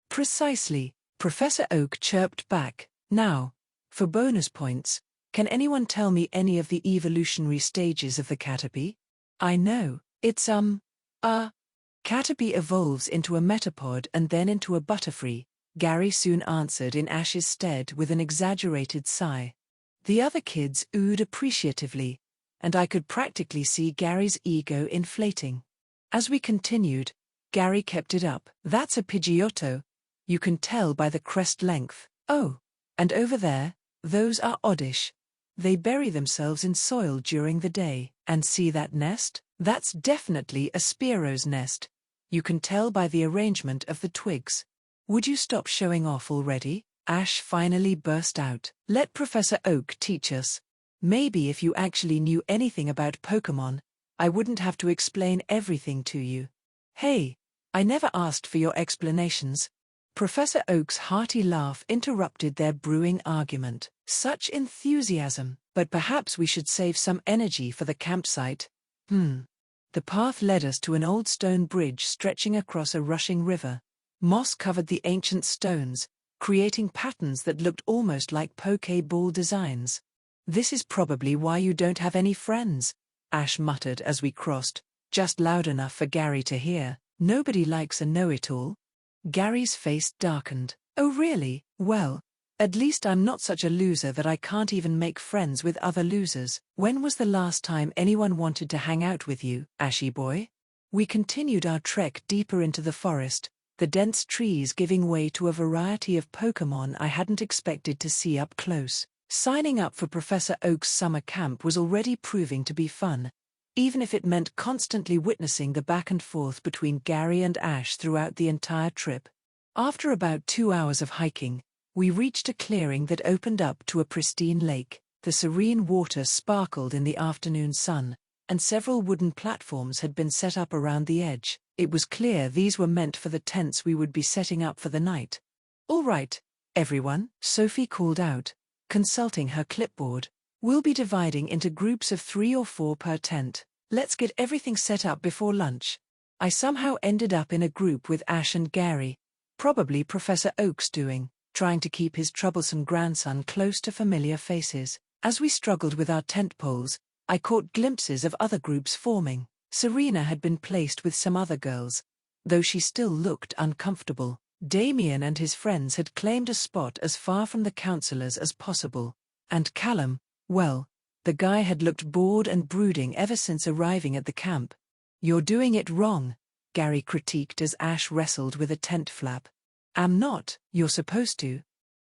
Precisely, Professor Oak chirped back. Now, for bonus points, can anyone tell me any of the evolutionary stages of the Caterpie? I know, it's Caterpie evolves into a metapod and then into a butterfree, Gary soon answered in Ash's stead with an exaggerated sigh. The other kids oohed appreciatively, and I could practically see Gary's ego inflating. As we continued, Gary kept it up. That's a Pidgeotto, you can tell by the crest length. Oh, and over there, those are Oddish. They bury themselves in soil during the day. And see that nest? That's definitely a Spearo's nest. You can tell by the arrangement of the twigs. Would you stop showing off already? Ash finally burst out. Let Professor Oak teach us. Maybe if you actually knew anything about Pokémon, I wouldn't have to explain everything to you. Hey, I never asked for your explanations. Professor Oak's hearty laugh interrupted their brewing argument. Such enthusiasm, but perhaps we should save some energy for the campsite. The path led us to an old stone bridge stretching across a rushing river. Moss covered the ancient stones, creating patterns that looked almost like Pokeball designs. This is probably why you don't have any friends, Ash muttered as we crossed, just loud enough for Gary to hear. Nobody likes a know-it-all. Gary's face darkened. Oh really? Well, at least I'm not such a loser that I can't even make friends with other losers. When was the last time anyone wanted to hang out with you, Ashy boy? We continued our trek deeper into the forest, the dense trees giving way to a variety of Pokémon I hadn't expected to see up close. Signing up for Professor Oak's summer camp was already proving to be fun, even if it meant constantly witnessing the back and forth between Gary and Ash throughout the entire trip. After about 2 hours of hiking, we reached a clearing that opened up to a pristine lake. The serene water sparkled in the afternoon sun, and several wooden platforms had been set up around the edge. It was clear these were meant for the tents we would be setting up for the night. All right, everyone, Sophie called out, consulting her clipboard. We'll be dividing into groups of 3 or 4 per tent. Let's get everything set up before lunch. I somehow ended up in a group with Ash and Gary, probably Professor Oak's doing, trying to keep his troublesome grandson close to familiar faces. As we struggled with our tent poles, I caught glimpses of other groups forming. Serena had been placed with some other girls, though she still looked uncomfortable. Damien and his friends had claimed a spot as far from the counselors as possible. And Callum, well, the guy had looked bored and brooding ever since arriving at the camp. You're doing it wrong, Gary critiqued as Ash wrestled with a tent flap. I'm not, you're supposed to.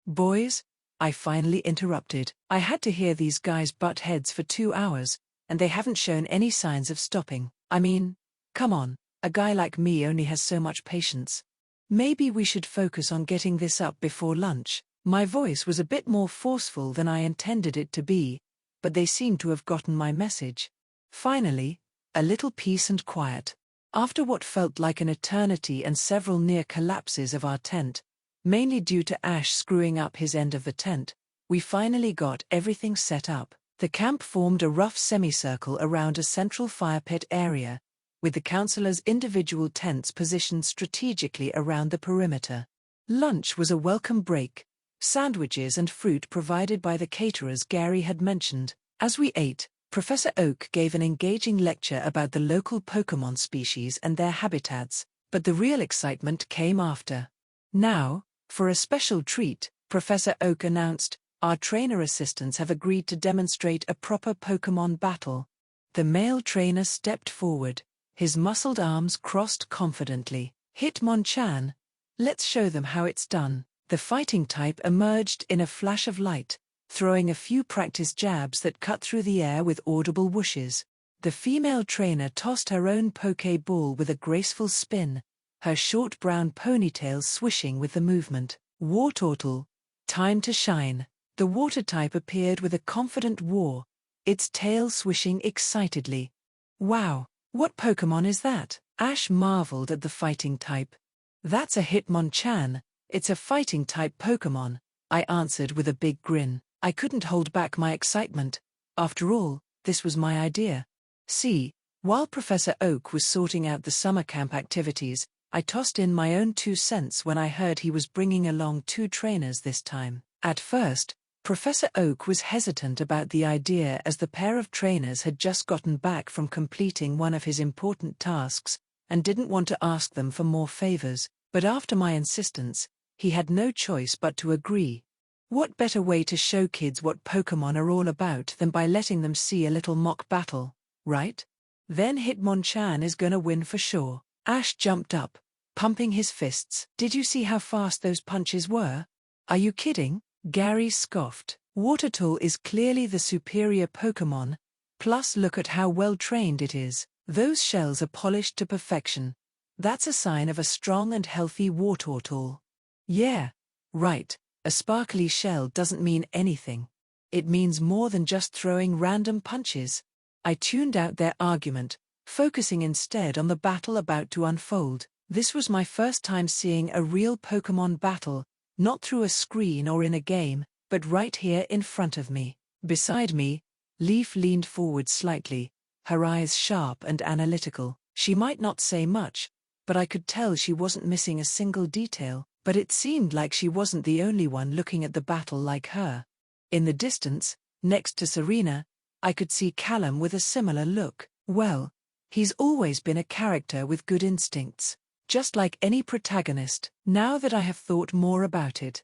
Boys, I finally interrupted. I had to hear these guys butt heads for 2 hours, and they haven't shown any signs of stopping. I mean, come on, a guy like me only has so much patience. Maybe we should focus on getting this up before lunch. My voice was a bit more forceful than I intended it to be, but they seemed to have gotten my message. Finally, a little peace and quiet. After what felt like an eternity and several near collapses of our tent, mainly due to Ash screwing up his end of the tent, we finally got everything set up. The camp formed a rough semicircle around a central fire pit area, with the counselors' individual tents positioned strategically around the perimeter. Lunch was a welcome break, sandwiches and fruit provided by the caterers Gary had mentioned. As we ate, Professor Oak gave an engaging lecture about the local Pokémon species and their habitats, but the real excitement came after. Now, for a special treat, Professor Oak announced, our trainer assistants have agreed to demonstrate a proper Pokémon battle. The male trainer stepped forward, his muscled arms crossed confidently. Hitmonchan, let's show them how it's done. The fighting type emerged in a flash of light, throwing a few practice jabs that cut through the air with audible whooshes. The female trainer tossed her own Pokeball with a graceful spin, her short brown ponytail swishing with the movement. Wartortle, time to shine. The water type appeared with a confident roar, its tail swishing excitedly. Wow, what Pokémon is that? Ash marveled at the fighting type. That's a Hitmonchan, it's a fighting type Pokémon, I answered with a big grin. I couldn't hold back my excitement. After all, this was my idea. See, while Professor Oak was sorting out the summer camp activities, I tossed in my own 2 cents when I heard he was bringing along 2 trainers this time. At first, Professor Oak was hesitant about the idea as the pair of trainers had just gotten back from completing one of his important tasks and didn't want to ask them for more favors, but after my insistence, he had no choice but to agree. What better way to show kids what Pokémon are all about than by letting them see a little mock battle, right? Then Hitmonchan is gonna win for sure. Ash jumped up, pumping his fists. Did you see how fast those punches were? Are you kidding? Gary scoffed. Wartortle is clearly the superior Pokémon, plus look at how well trained it is. Those shells are polished to perfection. That's a sign of a strong and healthy Wartortle. Yeah, right, A sparkly shell doesn't mean anything. It means more than just throwing random punches. I tuned out their argument, focusing instead on the battle about to unfold. This was my first time seeing a real Pokémon battle, not through a screen or in a game, but right here in front of me. Beside me, Leaf leaned forward slightly, her eyes sharp and analytical. She might not say much, but I could tell she wasn't missing a single detail. But it seemed like she wasn't the only one looking at the battle like her. In the distance, next to Serena, I could see Callum with a similar look. Well, he's always been a character with good instincts, just like any protagonist. Now that I have thought more about it,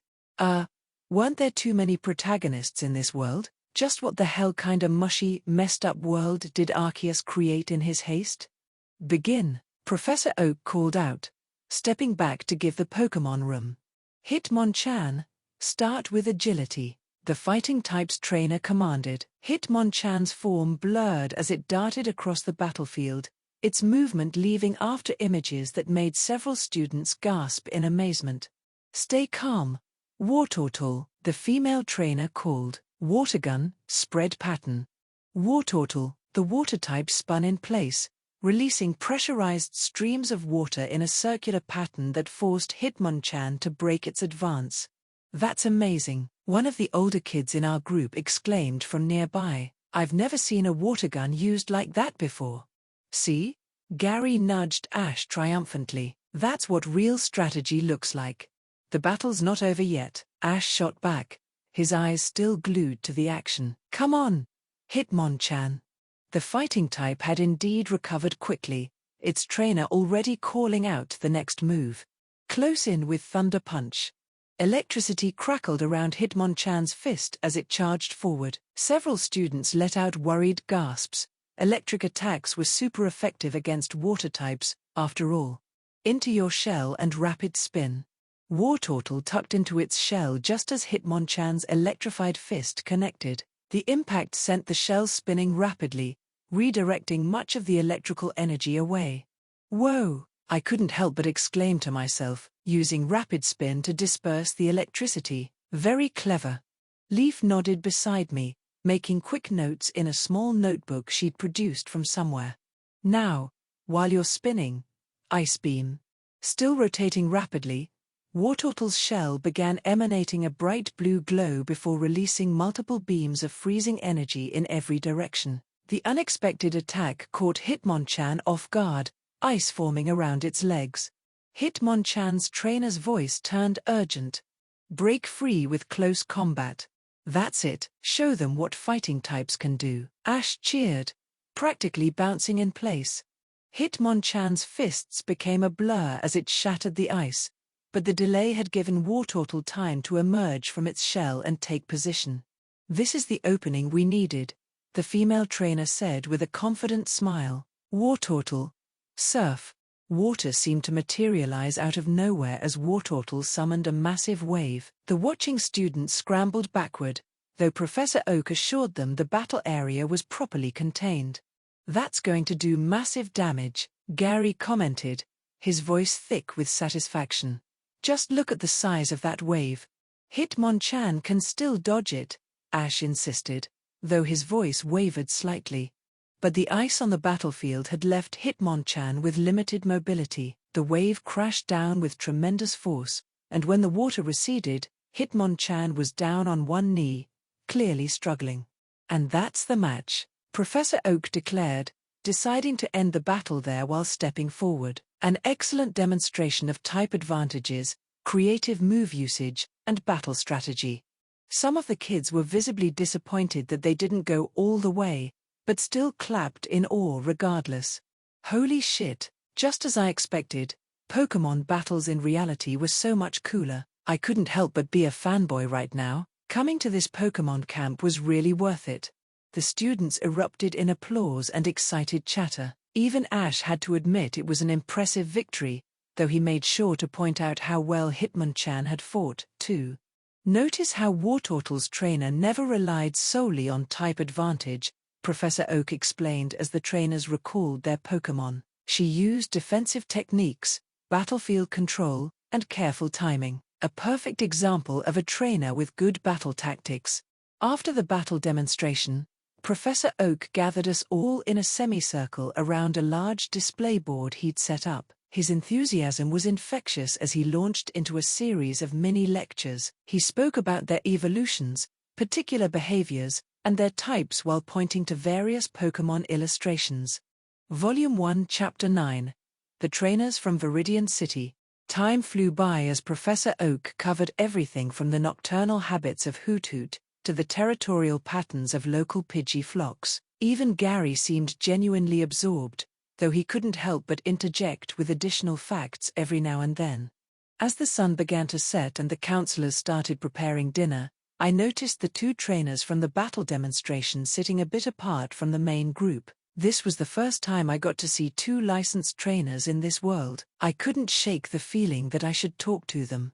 weren't there too many protagonists in this world? Just what the hell kinda mushy, messed up world did Arceus create in his haste? Begin, Professor Oak called out, stepping back to give the Pokémon room. Hitmonchan, start with agility, the fighting type's trainer commanded. Hitmonchan's form blurred as it darted across the battlefield, its movement leaving after images that made several students gasp in amazement. Stay calm, Wartortle, the female trainer called. Watergun, spread pattern. Wartortle, the water type spun in place, releasing pressurized streams of water in a circular pattern that forced Hitmonchan to break its advance. That's amazing, one of the older kids in our group exclaimed from nearby. I've never seen a water gun used like that before. See? Gary nudged Ash triumphantly. That's what real strategy looks like. The battle's not over yet, Ash shot back, his eyes still glued to the action. Come on, Hitmonchan. The fighting type had indeed recovered quickly, its trainer already calling out the next move. Close in with Thunder Punch. Electricity crackled around Hitmonchan's fist as it charged forward. Several students let out worried gasps. Electric attacks were super effective against water types, after all. Into your shell and rapid spin. Wartortle tucked into its shell just as Hitmonchan's electrified fist connected. The impact sent the shell spinning rapidly, redirecting much of the electrical energy away. Whoa! I couldn't help but exclaim to myself, using rapid spin to disperse the electricity. Very clever. Leaf nodded beside me, making quick notes in a small notebook she'd produced from somewhere. Now, while you're spinning, Ice Beam. Still rotating rapidly, Wartortle's shell began emanating a bright blue glow before releasing multiple beams of freezing energy in every direction. The unexpected attack caught Hitmonchan off guard, ice forming around its legs. Hitmonchan's trainer's voice turned urgent. Break free with close combat. That's it, show them what fighting types can do. Ash cheered, practically bouncing in place. Hitmonchan's fists became a blur as it shattered the ice, but the delay had given Wartortle time to emerge from its shell and take position. This is the opening we needed, the female trainer said with a confident smile. Wartortle. Surf. Water seemed to materialize out of nowhere as Wartortle summoned a massive wave. The watching students scrambled backward, though Professor Oak assured them the battle area was properly contained. That's going to do massive damage, Gary commented, his voice thick with satisfaction. Just look at the size of that wave. Hitmonchan can still dodge it, Ash insisted, though his voice wavered slightly. But the ice on the battlefield had left Hitmonchan with limited mobility. The wave crashed down with tremendous force, and when the water receded, Hitmonchan was down on one knee, clearly struggling. And that's the match, Professor Oak declared, deciding to end the battle there while stepping forward. An excellent demonstration of type advantages, creative move usage, and battle strategy. Some of the kids were visibly disappointed that they didn't go all the way, but still clapped in awe regardless. Holy shit, just as I expected, Pokémon battles in reality were so much cooler. I couldn't help but be a fanboy right now. Coming to this Pokémon camp was really worth it. The students erupted in applause and excited chatter. Even Ash had to admit it was an impressive victory, though he made sure to point out how well Hitmonchan had fought, too. Notice how Wartortle's trainer never relied solely on type advantage, Professor Oak explained as the trainers recalled their Pokémon. She used defensive techniques, battlefield control, and careful timing. A perfect example of a trainer with good battle tactics. After the battle demonstration, Professor Oak gathered us all in a semicircle around a large display board he'd set up. His enthusiasm was infectious as he launched into a series of mini lectures. He spoke about their evolutions, particular behaviors, and their types while pointing to various Pokémon illustrations. Volume 1, Chapter 9. The Trainers from Viridian City. Time flew by as Professor Oak covered everything from the nocturnal habits of Hoot-Hoot to the territorial patterns of local Pidgey flocks. Even Gary seemed genuinely absorbed, though he couldn't help but interject with additional facts every now and then. As the sun began to set and the counselors started preparing dinner, I noticed the two trainers from the battle demonstration sitting a bit apart from the main group. This was the first time I got to see two licensed trainers in this world. I couldn't shake the feeling that I should talk to them.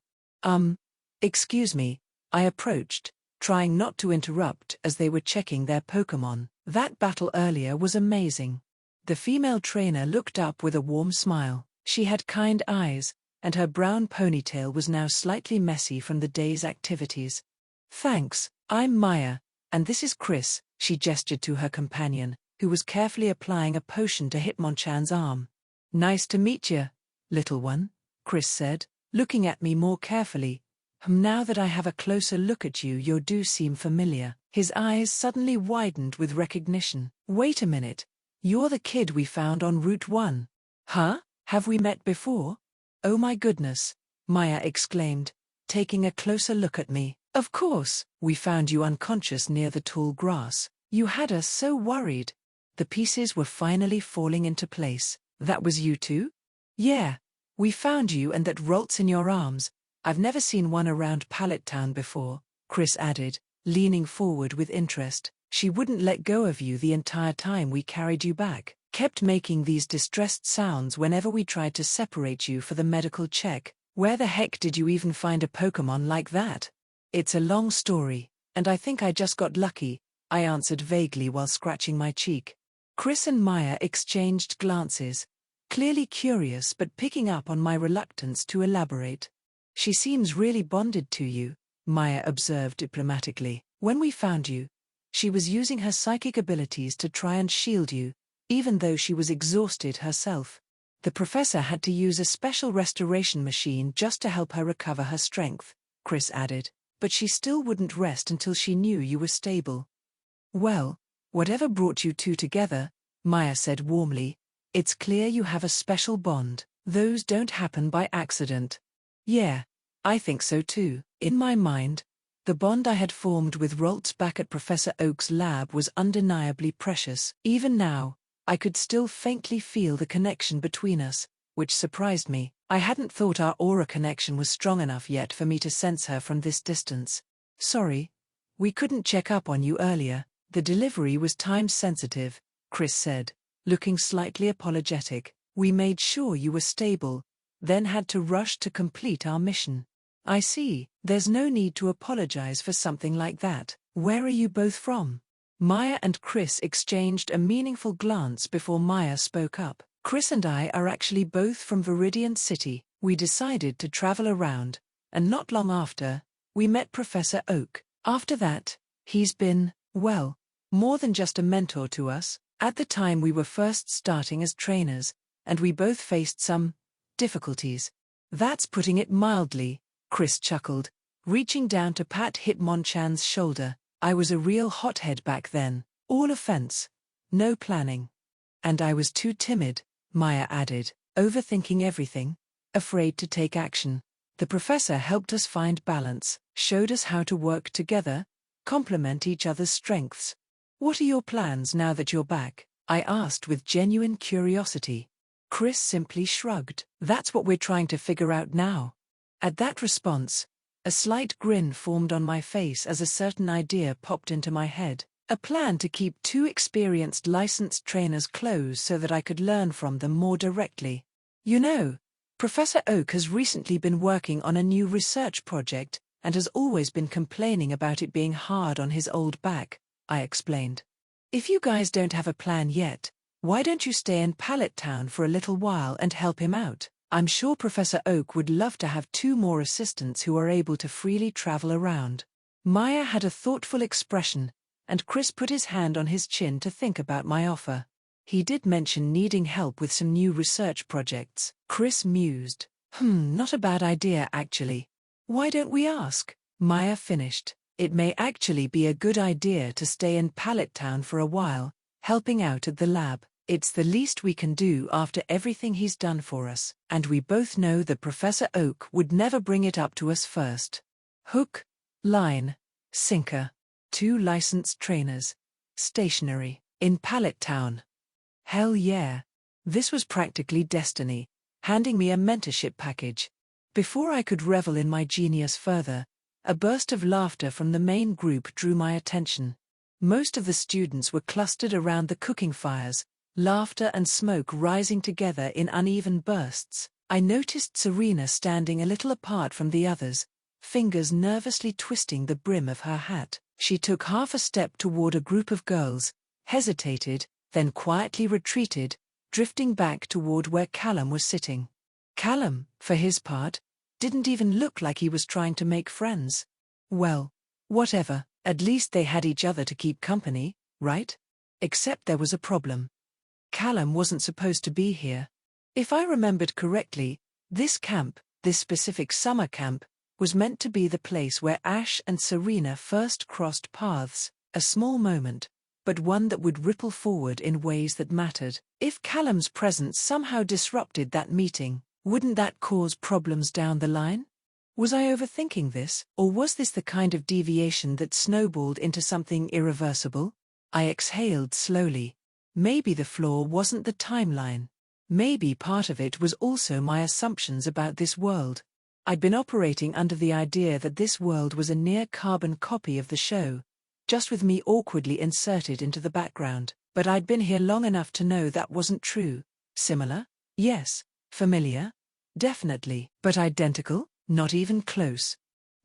Excuse me, I approached, trying not to interrupt as they were checking their Pokémon. That battle earlier was amazing. The female trainer looked up with a warm smile. She had kind eyes, and her brown ponytail was now slightly messy from the day's activities. Thanks, I'm Maya, and this is Chris, she gestured to her companion, who was carefully applying a potion to Hitmonchan's arm. Nice to meet you, little one, Chris said, looking at me more carefully. Now that I have a closer look at you, you do seem familiar. His eyes suddenly widened with recognition. Wait a minute, you're the kid we found on Route 1. Huh? Have we met before? Oh my goodness, Maya exclaimed, taking a closer look at me. Of course, we found you unconscious near the tall grass. You had us so worried. The pieces were finally falling into place. That was you too? Yeah, we found you and that Rolt's in your arms. I've never seen one around Pallet Town before, Chris added, leaning forward with interest. She wouldn't let go of you the entire time we carried you back. Kept making these distressed sounds whenever we tried to separate you for the medical check. Where the heck did you even find a Pokémon like that? It's a long story, and I think I just got lucky, I answered vaguely while scratching my cheek. Chris and Maya exchanged glances, clearly curious but picking up on my reluctance to elaborate. She seems really bonded to you, Maya observed diplomatically. When we found you, she was using her psychic abilities to try and shield you, even though she was exhausted herself. The professor had to use a special restoration machine just to help her recover her strength, Chris added, but she still wouldn't rest until she knew you were stable. Well, whatever brought you two together, Maya said warmly, it's clear you have a special bond. Those don't happen by accident. Yeah, I think so too. In my mind, the bond I had formed with Roltz back at Professor Oak's lab was undeniably precious. Even now, I could still faintly feel the connection between us, which surprised me. I hadn't thought our aura connection was strong enough yet for me to sense her from this distance. Sorry, we couldn't check up on you earlier. The delivery was time-sensitive, Chris said, looking slightly apologetic. We made sure you were stable, then had to rush to complete our mission. I see, there's no need to apologize for something like that. Where are you both from? Maya and Chris exchanged a meaningful glance before Maya spoke up. Chris and I are actually both from Viridian City. We decided to travel around, and not long after, we met Professor Oak. After that, he's been, well, more than just a mentor to us. At the time we were first starting as trainers, and we both faced some difficulties. That's putting it mildly, Chris chuckled, reaching down to pat Hitmonchan's shoulder. I was a real hothead back then, all offense, no planning. And I was too timid, Maya added, overthinking everything, afraid to take action. The professor helped us find balance, showed us how to work together, complement each other's strengths. What are your plans now that you're back? I asked with genuine curiosity. Chris simply shrugged. That's what we're trying to figure out now. At that response, a slight grin formed on my face as a certain idea popped into my head. A plan to keep two experienced licensed trainers close so that I could learn from them more directly. You know, Professor Oak has recently been working on a new research project and has always been complaining about it being hard on his old back, I explained. If you guys don't have a plan yet, why don't you stay in Pallet Town for a little while and help him out? I'm sure Professor Oak would love to have 2 more assistants who are able to freely travel around. Maya had a thoughtful expression, and Chris put his hand on his chin to think about my offer. He did mention needing help with some new research projects. Chris mused. Not a bad idea actually. Why don't we ask? Maya finished. It may actually be a good idea to stay in Pallet Town for a while, helping out at the lab. It's the least we can do after everything he's done for us, and we both know that Professor Oak would never bring it up to us first. Hook, line, sinker. 2 licensed trainers. Stationary. In Pallet Town. Hell yeah. This was practically destiny, handing me a mentorship package. Before I could revel in my genius further, a burst of laughter from the main group drew my attention. Most of the students were clustered around the cooking fires, laughter and smoke rising together in uneven bursts. I noticed Serena standing a little apart from the others, fingers nervously twisting the brim of her hat. She took half a step toward a group of girls, hesitated, then quietly retreated, drifting back toward where Callum was sitting. Callum, for his part, didn't even look like he was trying to make friends. Well, whatever, at least they had each other to keep company, right? Except there was a problem. Callum wasn't supposed to be here. If I remembered correctly, this camp, this specific summer camp, was meant to be the place where Ash and Serena first crossed paths, a small moment, but one that would ripple forward in ways that mattered. If Callum's presence somehow disrupted that meeting, wouldn't that cause problems down the line? Was I overthinking this, or was this the kind of deviation that snowballed into something irreversible? I exhaled slowly. Maybe the flaw wasn't the timeline. Maybe part of it was also my assumptions about this world. I'd been operating under the idea that this world was a near-carbon copy of the show, just with me awkwardly inserted into the background. But I'd been here long enough to know that wasn't true. Similar? Yes. Familiar? Definitely. But identical? Not even close.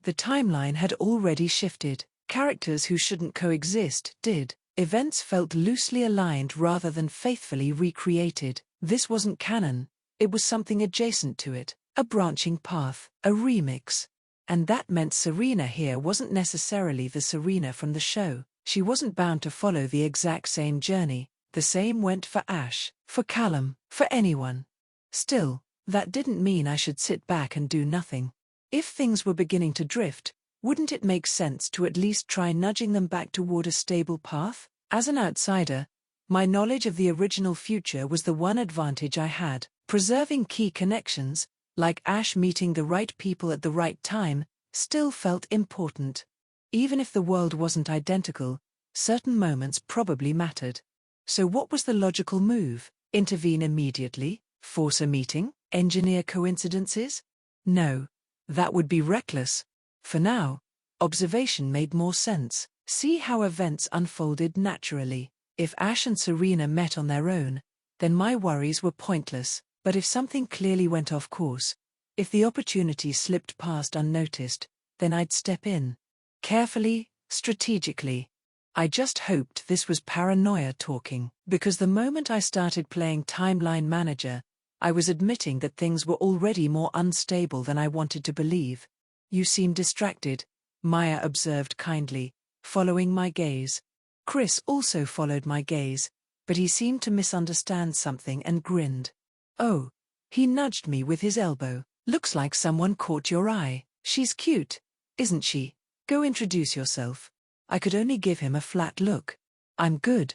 The timeline had already shifted. Characters who shouldn't coexist did. Events felt loosely aligned rather than faithfully recreated. This wasn't canon. It was something adjacent to it. A branching path. A remix. And that meant Serena here wasn't necessarily the Serena from the show. She wasn't bound to follow the exact same journey. The same went for Ash, for Callum, for anyone. Still, that didn't mean I should sit back and do nothing. If things were beginning to drift, wouldn't it make sense to at least try nudging them back toward a stable path? As an outsider, my knowledge of the original future was the one advantage I had. Preserving key connections, like Ash meeting the right people at the right time, still felt important. Even if the world wasn't identical, certain moments probably mattered. So what was the logical move? Intervene immediately? Force a meeting? Engineer coincidences? No. That would be reckless. For now, observation made more sense. See how events unfolded naturally. If Ash and Serena met on their own, then my worries were pointless. But if something clearly went off course, if the opportunity slipped past unnoticed, then I'd step in. Carefully, strategically. I just hoped this was paranoia talking, because the moment I started playing Timeline Manager, I was admitting that things were already more unstable than I wanted to believe. You seem distracted, Maya observed kindly, following my gaze. Chris also followed my gaze, but he seemed to misunderstand something and grinned. Oh, he nudged me with his elbow. Looks like someone caught your eye. She's cute, isn't she? Go introduce yourself. I could only give him a flat look. I'm good.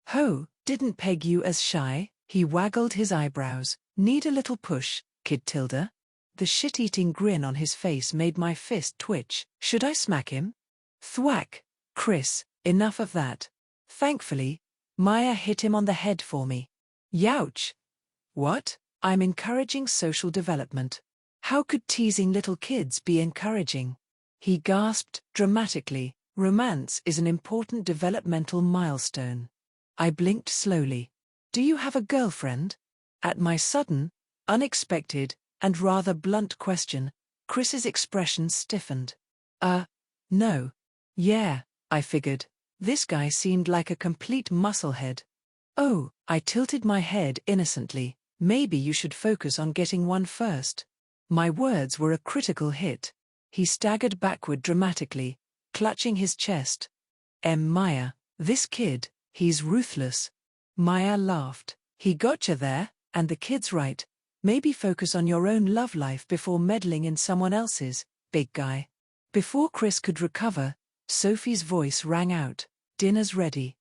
Ho, didn't peg you as shy? He waggled his eyebrows. Need a little push, kid Tilda? The shit-eating grin on his face made my fist twitch. Should I smack him? Thwack. Chris, enough of that. Thankfully, Maya hit him on the head for me. Youch. What? I'm encouraging social development. How could teasing little kids be encouraging? He gasped dramatically. Romance is an important developmental milestone. I blinked slowly. Do you have a girlfriend? At my sudden, unexpected, and rather blunt question, Chris's expression stiffened. No. Yeah, I figured. This guy seemed like a complete musclehead. Oh, I tilted my head innocently. Maybe you should focus on getting one first. My words were a critical hit. He staggered backward dramatically, clutching his chest. Maya, this kid, he's ruthless. Maya laughed. He gotcha there, and the kid's right. Maybe focus on your own love life before meddling in someone else's, big guy. Before Chris could recover, Sophie's voice rang out. Dinner's ready.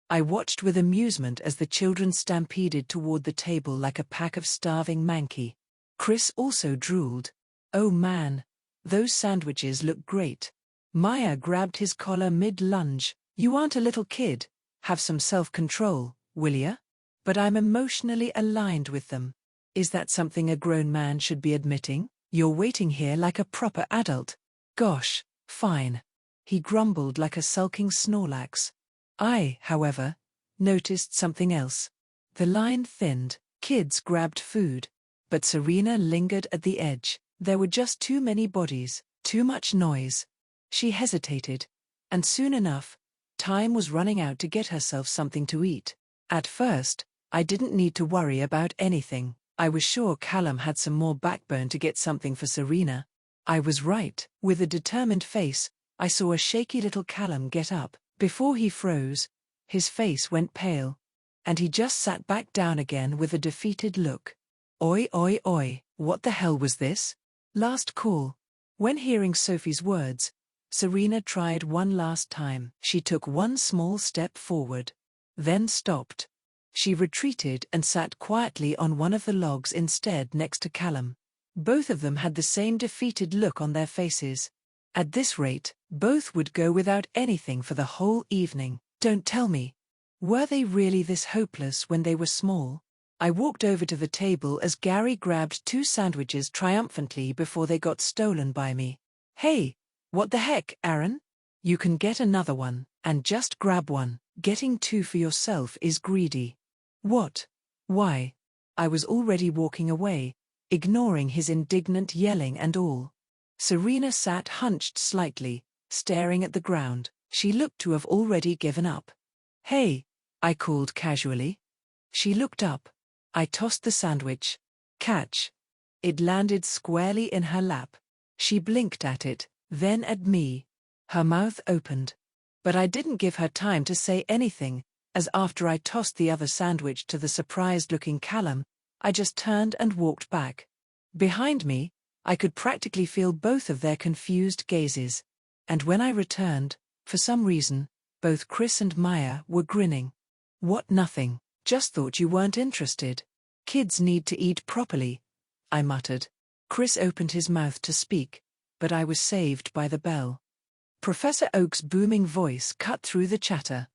I watched with amusement as the children stampeded toward the table like a pack of starving manky. Chris also drooled. Oh man, those sandwiches look great. Maya grabbed his collar mid-lunge. You aren't a little kid. Have some self-control, will ya? But I'm emotionally aligned with them. Is that something a grown man should be admitting? You're waiting here like a proper adult. Gosh, fine. He grumbled like a sulking Snorlax. I, however, noticed something else. The line thinned, kids grabbed food. But Serena lingered at the edge. There were just too many bodies, too much noise. She hesitated, and soon enough, time was running out to get herself something to eat. At first, I didn't need to worry about anything. I was sure Callum had some more backbone to get something for Serena. I was right. With a determined face, I saw a shaky little Callum get up. Before he froze, his face went pale, and he just sat back down again with a defeated look. Oi oi oi, what the hell was this? Last call. When hearing Sophie's words, Serena tried one last time. She took one small step forward, then stopped. She retreated and sat quietly on one of the logs instead next to Callum. Both of them had the same defeated look on their faces. At this rate, both would go without anything for the whole evening. Don't tell me. Were they really this hopeless when they were small? I walked over to the table as Gary grabbed 2 sandwiches triumphantly before they got stolen by me. Hey, what the heck, Aaron? You can get another one, and just grab one. Getting 2 for yourself is greedy. What? Why? I was already walking away, ignoring his indignant yelling and all. Serena sat hunched slightly, staring at the ground. She looked to have already given up. Hey, I called casually. She looked up. I tossed the sandwich. Catch. It landed squarely in her lap. She blinked at it, then at me. Her mouth opened. But I didn't give her time to say anything, as after I tossed the other sandwich to the surprised-looking Callum, I just turned and walked back. Behind me, I could practically feel both of their confused gazes. And when I returned, for some reason, both Chris and Maya were grinning. What, nothing? Just thought you weren't interested. Kids need to eat properly, I muttered. Chris opened his mouth to speak, but I was saved by the bell. Professor Oak's booming voice cut through the chatter.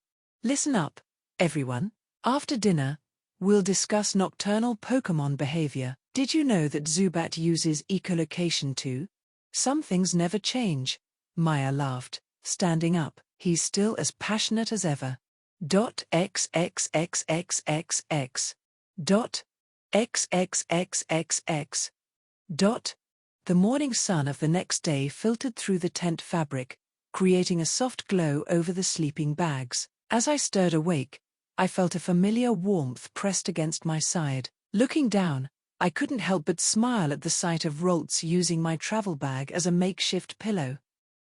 Listen up, everyone. After dinner, we'll discuss nocturnal Pokémon behavior. Did you know that Zubat uses echolocation too? Some things never change. Maya laughed, standing up. He's still as passionate as ever. XXXXXX. XXXXX. The morning sun of the next day filtered through the tent fabric, creating a soft glow over the sleeping bags. As I stirred awake, I felt a familiar warmth pressed against my side. Looking down, I couldn't help but smile at the sight of Roltz using my travel bag as a makeshift pillow.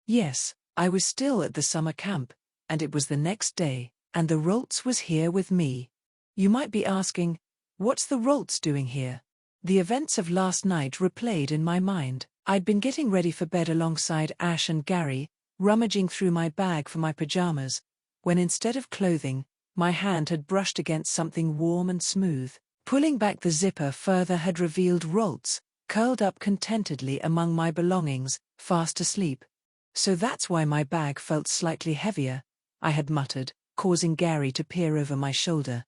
Yes, I was still at the summer camp, and it was the next day, and the Roltz was here with me. You might be asking, what's the Roltz doing here? The events of last night replayed in my mind. I'd been getting ready for bed alongside Ash and Gary, rummaging through my bag for my pajamas, when instead of clothing, my hand had brushed against something warm and smooth. Pulling back the zipper further had revealed Roltz, curled up contentedly among my belongings, fast asleep. So that's why my bag felt slightly heavier, I had muttered, causing Gary to peer over my shoulder.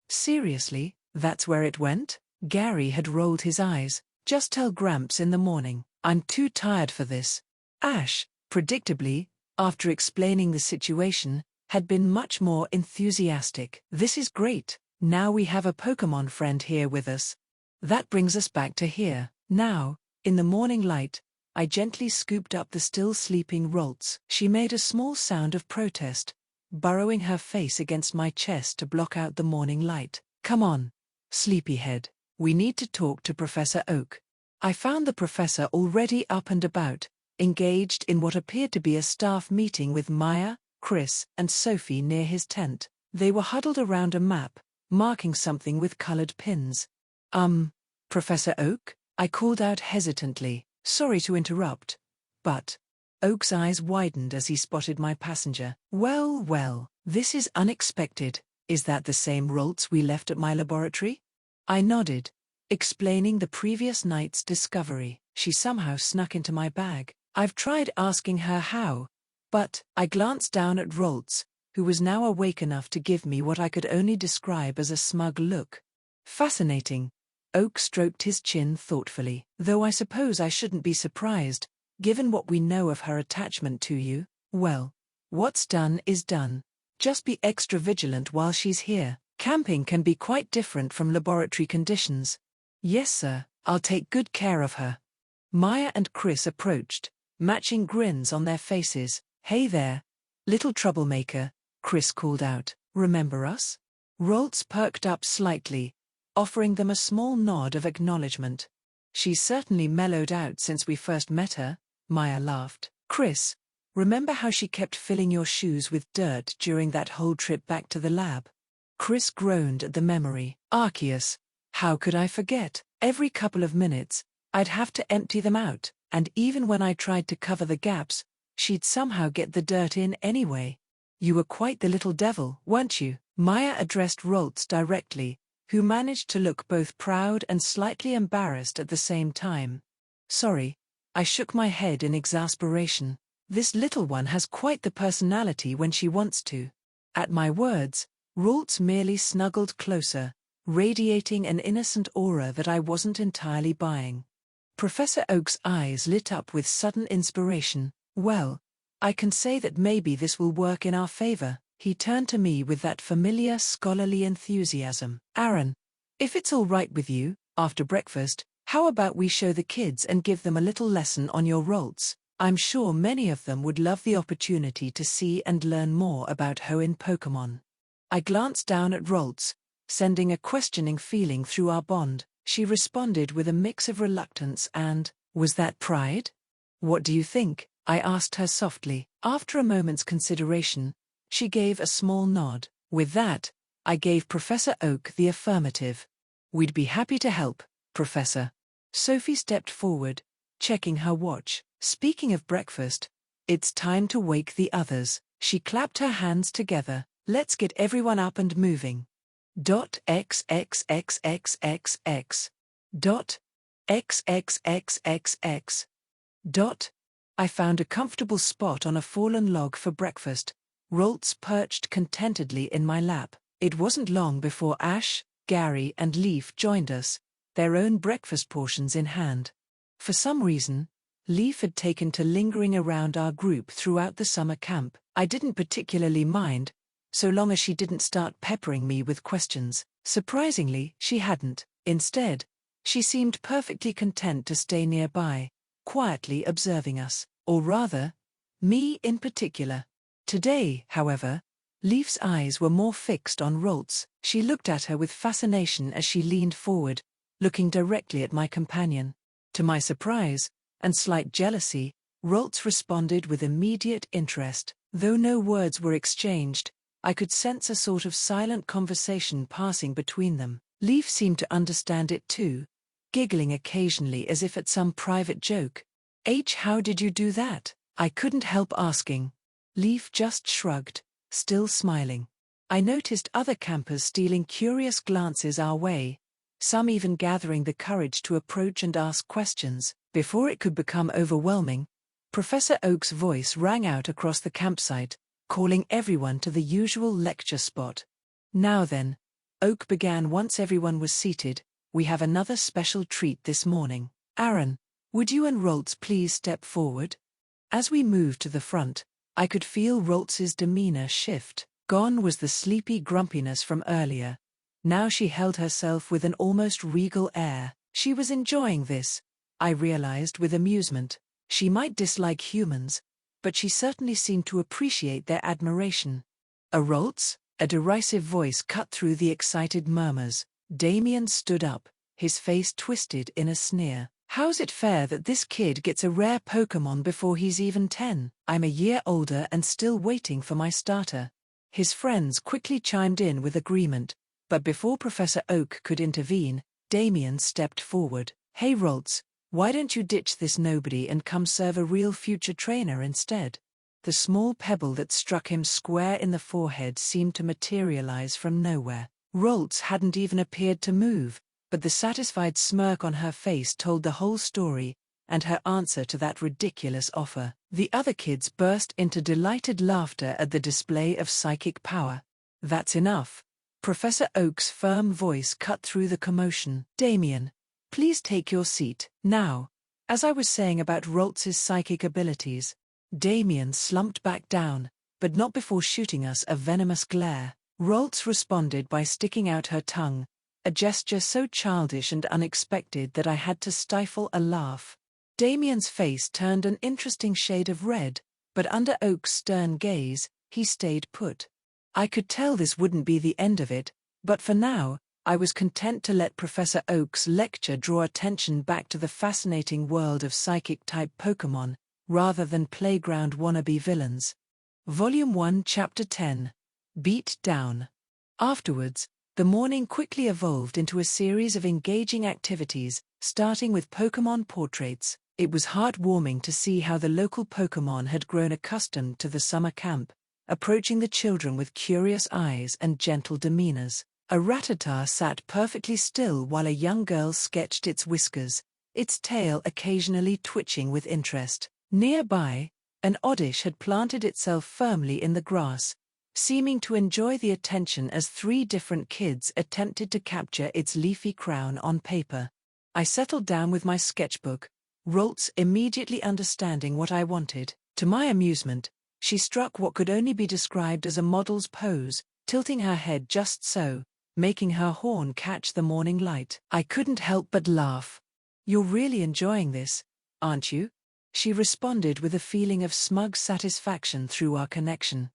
Seriously, that's where it went? Gary had rolled his eyes. Just tell Gramps in the morning. I'm too tired for this. Ash, predictably, after explaining the situation, had been much more enthusiastic. This is great. Now we have a Pokémon friend here with us. That brings us back to here. Now, in the morning light, I gently scooped up the still sleeping Roltz. She made a small sound of protest, burrowing her face against my chest to block out the morning light. Come on, sleepyhead. We need to talk to Professor Oak. I found the professor already up and about, engaged in what appeared to be a staff meeting with Maya, Chris, and Sophie near his tent. They were huddled around a map, marking something with colored pins. Professor Oak? I called out hesitantly, sorry to interrupt. But Oak's eyes widened as he spotted my passenger. Well, this is unexpected. Is that the same Roltz we left at my laboratory? I nodded, explaining the previous night's discovery. She somehow snuck into my bag. I've tried asking her how, but I glanced down at Roltz, who was now awake enough to give me what I could only describe as a smug look. Fascinating. Oak stroked his chin thoughtfully. Though I suppose I shouldn't be surprised, given what we know of her attachment to you. Well, what's done is done. Just be extra vigilant while she's here. Camping can be quite different from laboratory conditions. Yes, sir, I'll take good care of her. Maya and Chris approached, matching grins on their faces. Hey there, little troublemaker, Chris called out. Remember us? Roltz perked up slightly, offering them a small nod of acknowledgement. She's certainly mellowed out since we first met her, Maya laughed. Chris, remember how she kept filling your shoes with dirt during that whole trip back to the lab? Chris groaned at the memory. Arceus, how could I forget? Every couple of minutes, I'd have to empty them out, and even when I tried to cover the gaps, she'd somehow get the dirt in anyway. You were quite the little devil, weren't you? Maya addressed Roltz directly, who managed to look both proud and slightly embarrassed at the same time. Sorry, I shook my head in exasperation. This little one has quite the personality when she wants to. At my words, Roltz merely snuggled closer, radiating an innocent aura that I wasn't entirely buying. Professor Oak's eyes lit up with sudden inspiration. Well, I can say that maybe this will work in our favor. He turned to me with that familiar scholarly enthusiasm. Aaron, if it's all right with you, after breakfast, how about we show the kids and give them a little lesson on your Roltz? I'm sure many of them would love the opportunity to see and learn more about Hoenn Pokémon. I glanced down at Roltz, sending a questioning feeling through our bond. She responded with a mix of reluctance and, was that pride? What do you think? I asked her softly. After a moment's consideration, she gave a small nod. With that, I gave Professor Oak the affirmative. We'd be happy to help, Professor. Sophie stepped forward, checking her watch. Speaking of breakfast, it's time to wake the others. She clapped her hands together. Let's get everyone up and moving. XXXXXX. XXXXX. I found a comfortable spot on a fallen log for breakfast. Roltz perched contentedly in my lap. It wasn't long before Ash, Gary, and Leaf joined us, their own breakfast portions in hand. For some reason, Leaf had taken to lingering around our group throughout the summer camp. I didn't particularly mind, so long as she didn't start peppering me with questions. Surprisingly, she hadn't. Instead, she seemed perfectly content to stay nearby, quietly observing us, or rather, me in particular. Today, however, Leaf's eyes were more fixed on Roltz. She looked at her with fascination as she leaned forward, looking directly at my companion. To my surprise, and slight jealousy, Roltz responded with immediate interest. Though no words were exchanged, I could sense a sort of silent conversation passing between them. Leaf seemed to understand it too, giggling occasionally as if at some private joke. How did you do that? I couldn't help asking. Leaf just shrugged, still smiling. I noticed other campers stealing curious glances our way, some even gathering the courage to approach and ask questions. Before it could become overwhelming, Professor Oak's voice rang out across the campsite, calling everyone to the usual lecture spot. Now then, Oak began once everyone was seated, we have another special treat this morning. Aaron, would you and Roltz please step forward? As we moved to the front, I could feel Roltz's demeanor shift. Gone was the sleepy grumpiness from earlier. Now she held herself with an almost regal air. She was enjoying this, I realized with amusement. She might dislike humans, but she certainly seemed to appreciate their admiration. A Roltz? A derisive voice cut through the excited murmurs. Damien stood up, his face twisted in a sneer. How's it fair that this kid gets a rare Pokémon before he's even 10? I'm a year older and still waiting for my starter. His friends quickly chimed in with agreement, but before Professor Oak could intervene, Damien stepped forward. Hey Roltz, why don't you ditch this nobody and come serve a real future trainer instead? The small pebble that struck him square in the forehead seemed to materialize from nowhere. Roltz hadn't even appeared to move, but the satisfied smirk on her face told the whole story, and her answer to that ridiculous offer. The other kids burst into delighted laughter at the display of psychic power. That's enough. Professor Oak's firm voice cut through the commotion. Damien, please take your seat. Now, as I was saying about Roltz's psychic abilities. Damien slumped back down, but not before shooting us a venomous glare. Roltz responded by sticking out her tongue, a gesture so childish and unexpected that I had to stifle a laugh. Damien's face turned an interesting shade of red, but under Oak's stern gaze, he stayed put. I could tell this wouldn't be the end of it, but for now, I was content to let Professor Oak's lecture draw attention back to the fascinating world of psychic-type Pokémon, rather than playground wannabe villains. Volume 1 Chapter 10. Beat Down. Afterwards, the morning quickly evolved into a series of engaging activities, starting with Pokémon portraits. It was heartwarming to see how the local Pokémon had grown accustomed to the summer camp, approaching the children with curious eyes and gentle demeanors. A Rattata sat perfectly still while a young girl sketched its whiskers, its tail occasionally twitching with interest. Nearby, an Oddish had planted itself firmly in the grass, seeming to enjoy the attention as 3 different kids attempted to capture its leafy crown on paper. I settled down with my sketchbook, Roltz immediately understanding what I wanted. To my amusement, she struck what could only be described as a model's pose, tilting her head just so, making her horn catch the morning light. I couldn't help but laugh. You're really enjoying this, aren't you? She responded with a feeling of smug satisfaction through our connection.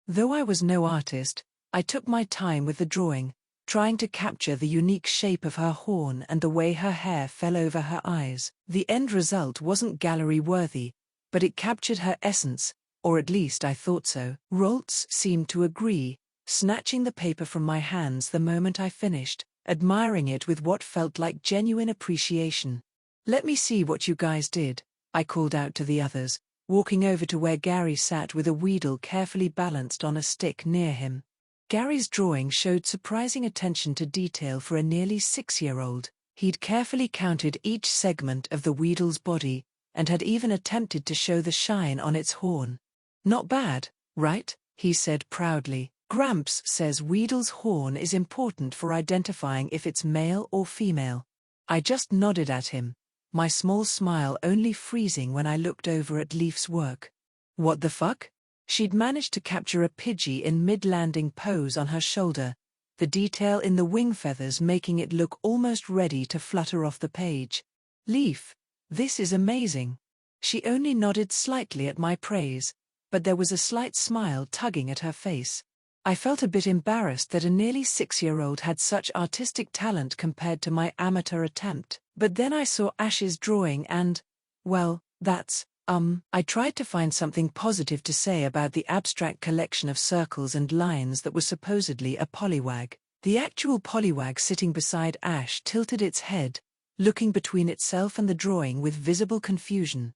Though I was no artist, I took my time with the drawing, trying to capture the unique shape of her horn and the way her hair fell over her eyes. The end result wasn't gallery-worthy, but it captured her essence, or at least I thought so. Roltz seemed to agree, snatching the paper from my hands the moment I finished, admiring it with what felt like genuine appreciation. Let me see what you guys did, I called out to the others, walking over to where Gary sat with a Weedle carefully balanced on a stick near him. Gary's drawing showed surprising attention to detail for a nearly 6-year-old. He'd carefully counted each segment of the Weedle's body, and had even attempted to show the shine on its horn. Not bad, right? He said proudly. Gramps says Weedle's horn is important for identifying if it's male or female. I just nodded at him, my small smile only freezing when I looked over at Leaf's work. What the fuck? She'd managed to capture a Pidgey in mid-landing pose on her shoulder, the detail in the wing feathers making it look almost ready to flutter off the page. Leaf, this is amazing. She only nodded slightly at my praise, but there was a slight smile tugging at her face. I felt a bit embarrassed that a nearly 6-year-old had such artistic talent compared to my amateur attempt. But then I saw Ash's drawing and, well, that's, I tried to find something positive to say about the abstract collection of circles and lines that was supposedly a Poliwag. The actual Poliwag sitting beside Ash tilted its head, looking between itself and the drawing with visible confusion.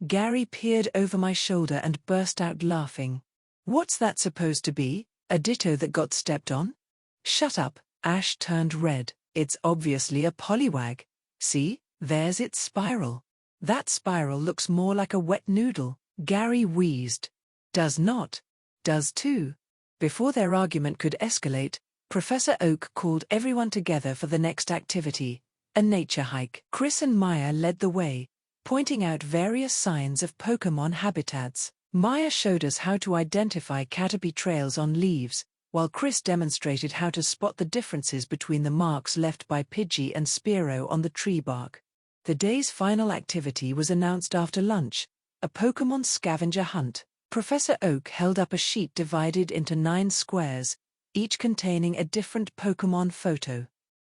Gary peered over my shoulder and burst out laughing. What's that supposed to be? A ditto that got stepped on? Shut up, Ash turned red. It's obviously a Poliwag. See, there's its spiral. That spiral looks more like a wet noodle. Gary wheezed. Does not. Does too. Before their argument could escalate, Professor Oak called everyone together for the next activity, a nature hike. Chris and Maya led the way, pointing out various signs of Pokémon habitats. Maya showed us how to identify Caterpie trails on leaves, while Chris demonstrated how to spot the differences between the marks left by Pidgey and Spearow on the tree bark. The day's final activity was announced after lunch, a Pokémon scavenger hunt. Professor Oak held up a sheet divided into 9 squares, each containing a different Pokémon photo.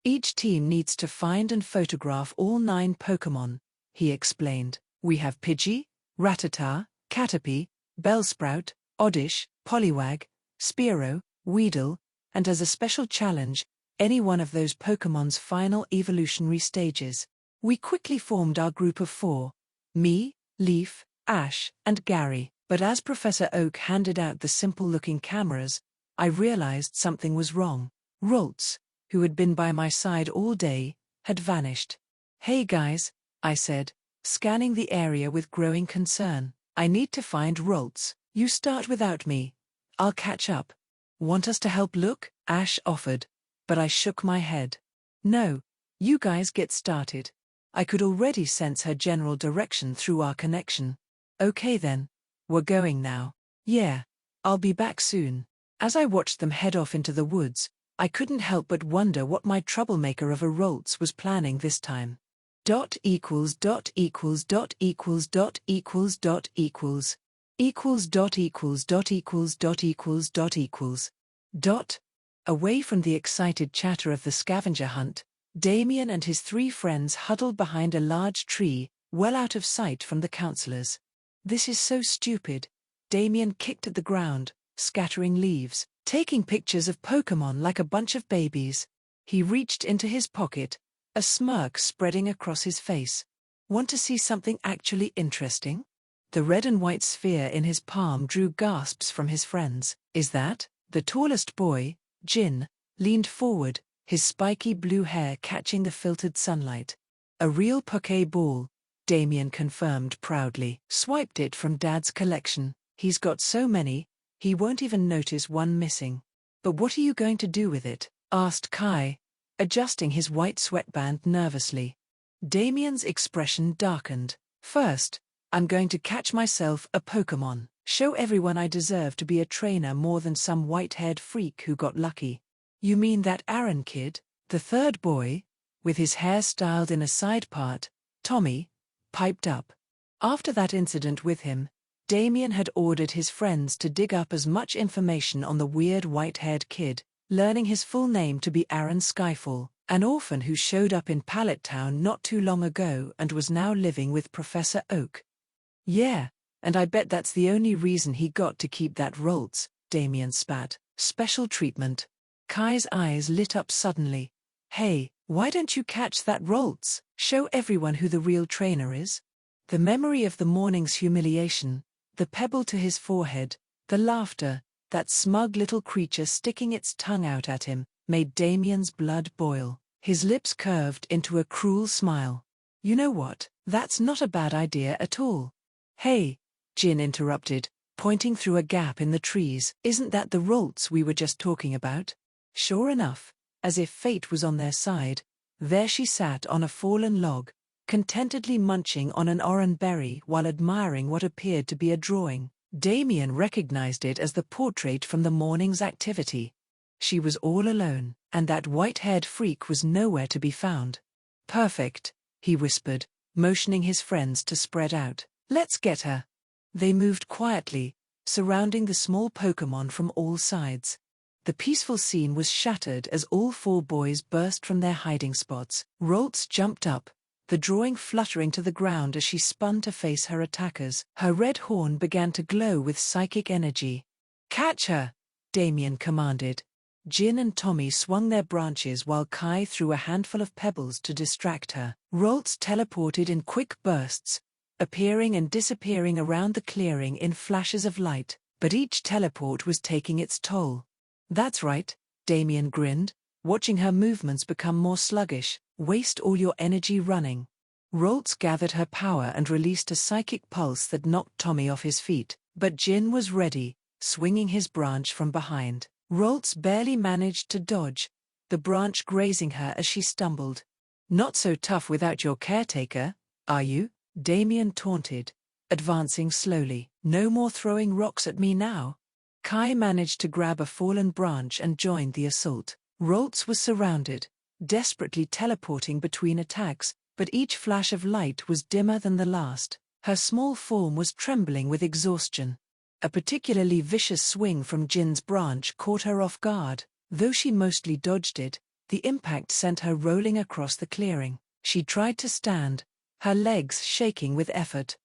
Each team needs to find and photograph all 9 Pokémon, he explained. We have Pidgey, Rattata, Caterpie, Bellsprout, Oddish, Poliwag, Spearow, Weedle, and as a special challenge, any one of those Pokémon's final evolutionary stages. We quickly formed our group of 4, me, Leaf, Ash, and Gary, but as Professor Oak handed out the simple-looking cameras, I realized something was wrong. Roltz, who had been by my side all day, had vanished. "Hey guys," I said, scanning the area with growing concern. "I need to find Roltz. You start without me. I'll catch up." "Want us to help look?" Ash offered, but I shook my head. "No, you guys get started." I could already sense her general direction through our connection. "Okay then, we're going now." "Yeah, I'll be back soon." As I watched them head off into the woods, I couldn't help but wonder what my troublemaker of a Roltz was planning this time. Dot equals dot equals dot equals dot equals dot equals equals dot equals dot equals dot equals dot equals dot. Away from the excited chatter of the scavenger hunt, Damien and his 3 friends huddled behind a large tree, well out of sight from the counselors. "This is so stupid." Damien kicked at the ground, scattering leaves, taking pictures of Pokémon like a bunch of babies. He reached into his pocket, a smirk spreading across his face. "Want to see something actually interesting?" The red and white sphere in his palm drew gasps from his friends. "Is that?" The tallest boy, Jin, leaned forward, his spiky blue hair catching the filtered sunlight. "A real Pokéball," Damien confirmed proudly. "Swiped it from Dad's collection. He's got so many, he won't even notice one missing." "But what are you going to do with it?" asked Kai, adjusting his white sweatband nervously. Damien's expression darkened. "First, I'm going to catch myself a Pokémon. Show everyone I deserve to be a trainer more than some white-haired freak who got lucky." "You mean that Aaron kid?" The third boy, with his hair styled in a side part, Tommy, piped up. After that incident with him, Damien had ordered his friends to dig up as much information on the weird white-haired kid, learning his full name to be Aaron Skyfall, an orphan who showed up in Pallet Town not too long ago and was now living with Professor Oak. "Yeah, and I bet that's the only reason he got to keep that Roltz," Damien spat. "Special treatment." Kai's eyes lit up suddenly. "Hey, why don't you catch that Roltz? Show everyone who the real trainer is." The memory of the morning's humiliation, the pebble to his forehead, the laughter, that smug little creature sticking its tongue out at him, made Damien's blood boil. His lips curved into a cruel smile. "You know what? That's not a bad idea at all." "Hey," Jin interrupted, pointing through a gap in the trees. "Isn't that the Roltz we were just talking about?" Sure enough, as if fate was on their side, there she sat on a fallen log, contentedly munching on an oran berry while admiring what appeared to be a drawing. Damien recognized it as the portrait from the morning's activity. She was all alone, and that white-haired freak was nowhere to be found. "Perfect," he whispered, motioning his friends to spread out. "Let's get her." They moved quietly, surrounding the small Pokémon from all sides. The peaceful scene was shattered as all 4 boys burst from their hiding spots. Roltz jumped up, the drawing fluttering to the ground as she spun to face her attackers. Her red horn began to glow with psychic energy. "Catch her!" Damien commanded. Jin and Tommy swung their branches while Kai threw a handful of pebbles to distract her. Roltz teleported in quick bursts, appearing and disappearing around the clearing in flashes of light, but each teleport was taking its toll. "That's right," Damien grinned, watching her movements become more sluggish. "Waste all your energy running." Roltz gathered her power and released a psychic pulse that knocked Tommy off his feet, but Jin was ready, swinging his branch from behind. Roltz barely managed to dodge, the branch grazing her as she stumbled. "Not so tough without your caretaker, are you?" Damien taunted, advancing slowly. "No more throwing rocks at me now." Kai managed to grab a fallen branch and joined the assault. Roltz was surrounded, desperately teleporting between attacks, but each flash of light was dimmer than the last. Her small form was trembling with exhaustion. A particularly vicious swing from Jin's branch caught her off guard. Though she mostly dodged it, The impact sent her rolling across the clearing. She tried to stand, her legs shaking with effort.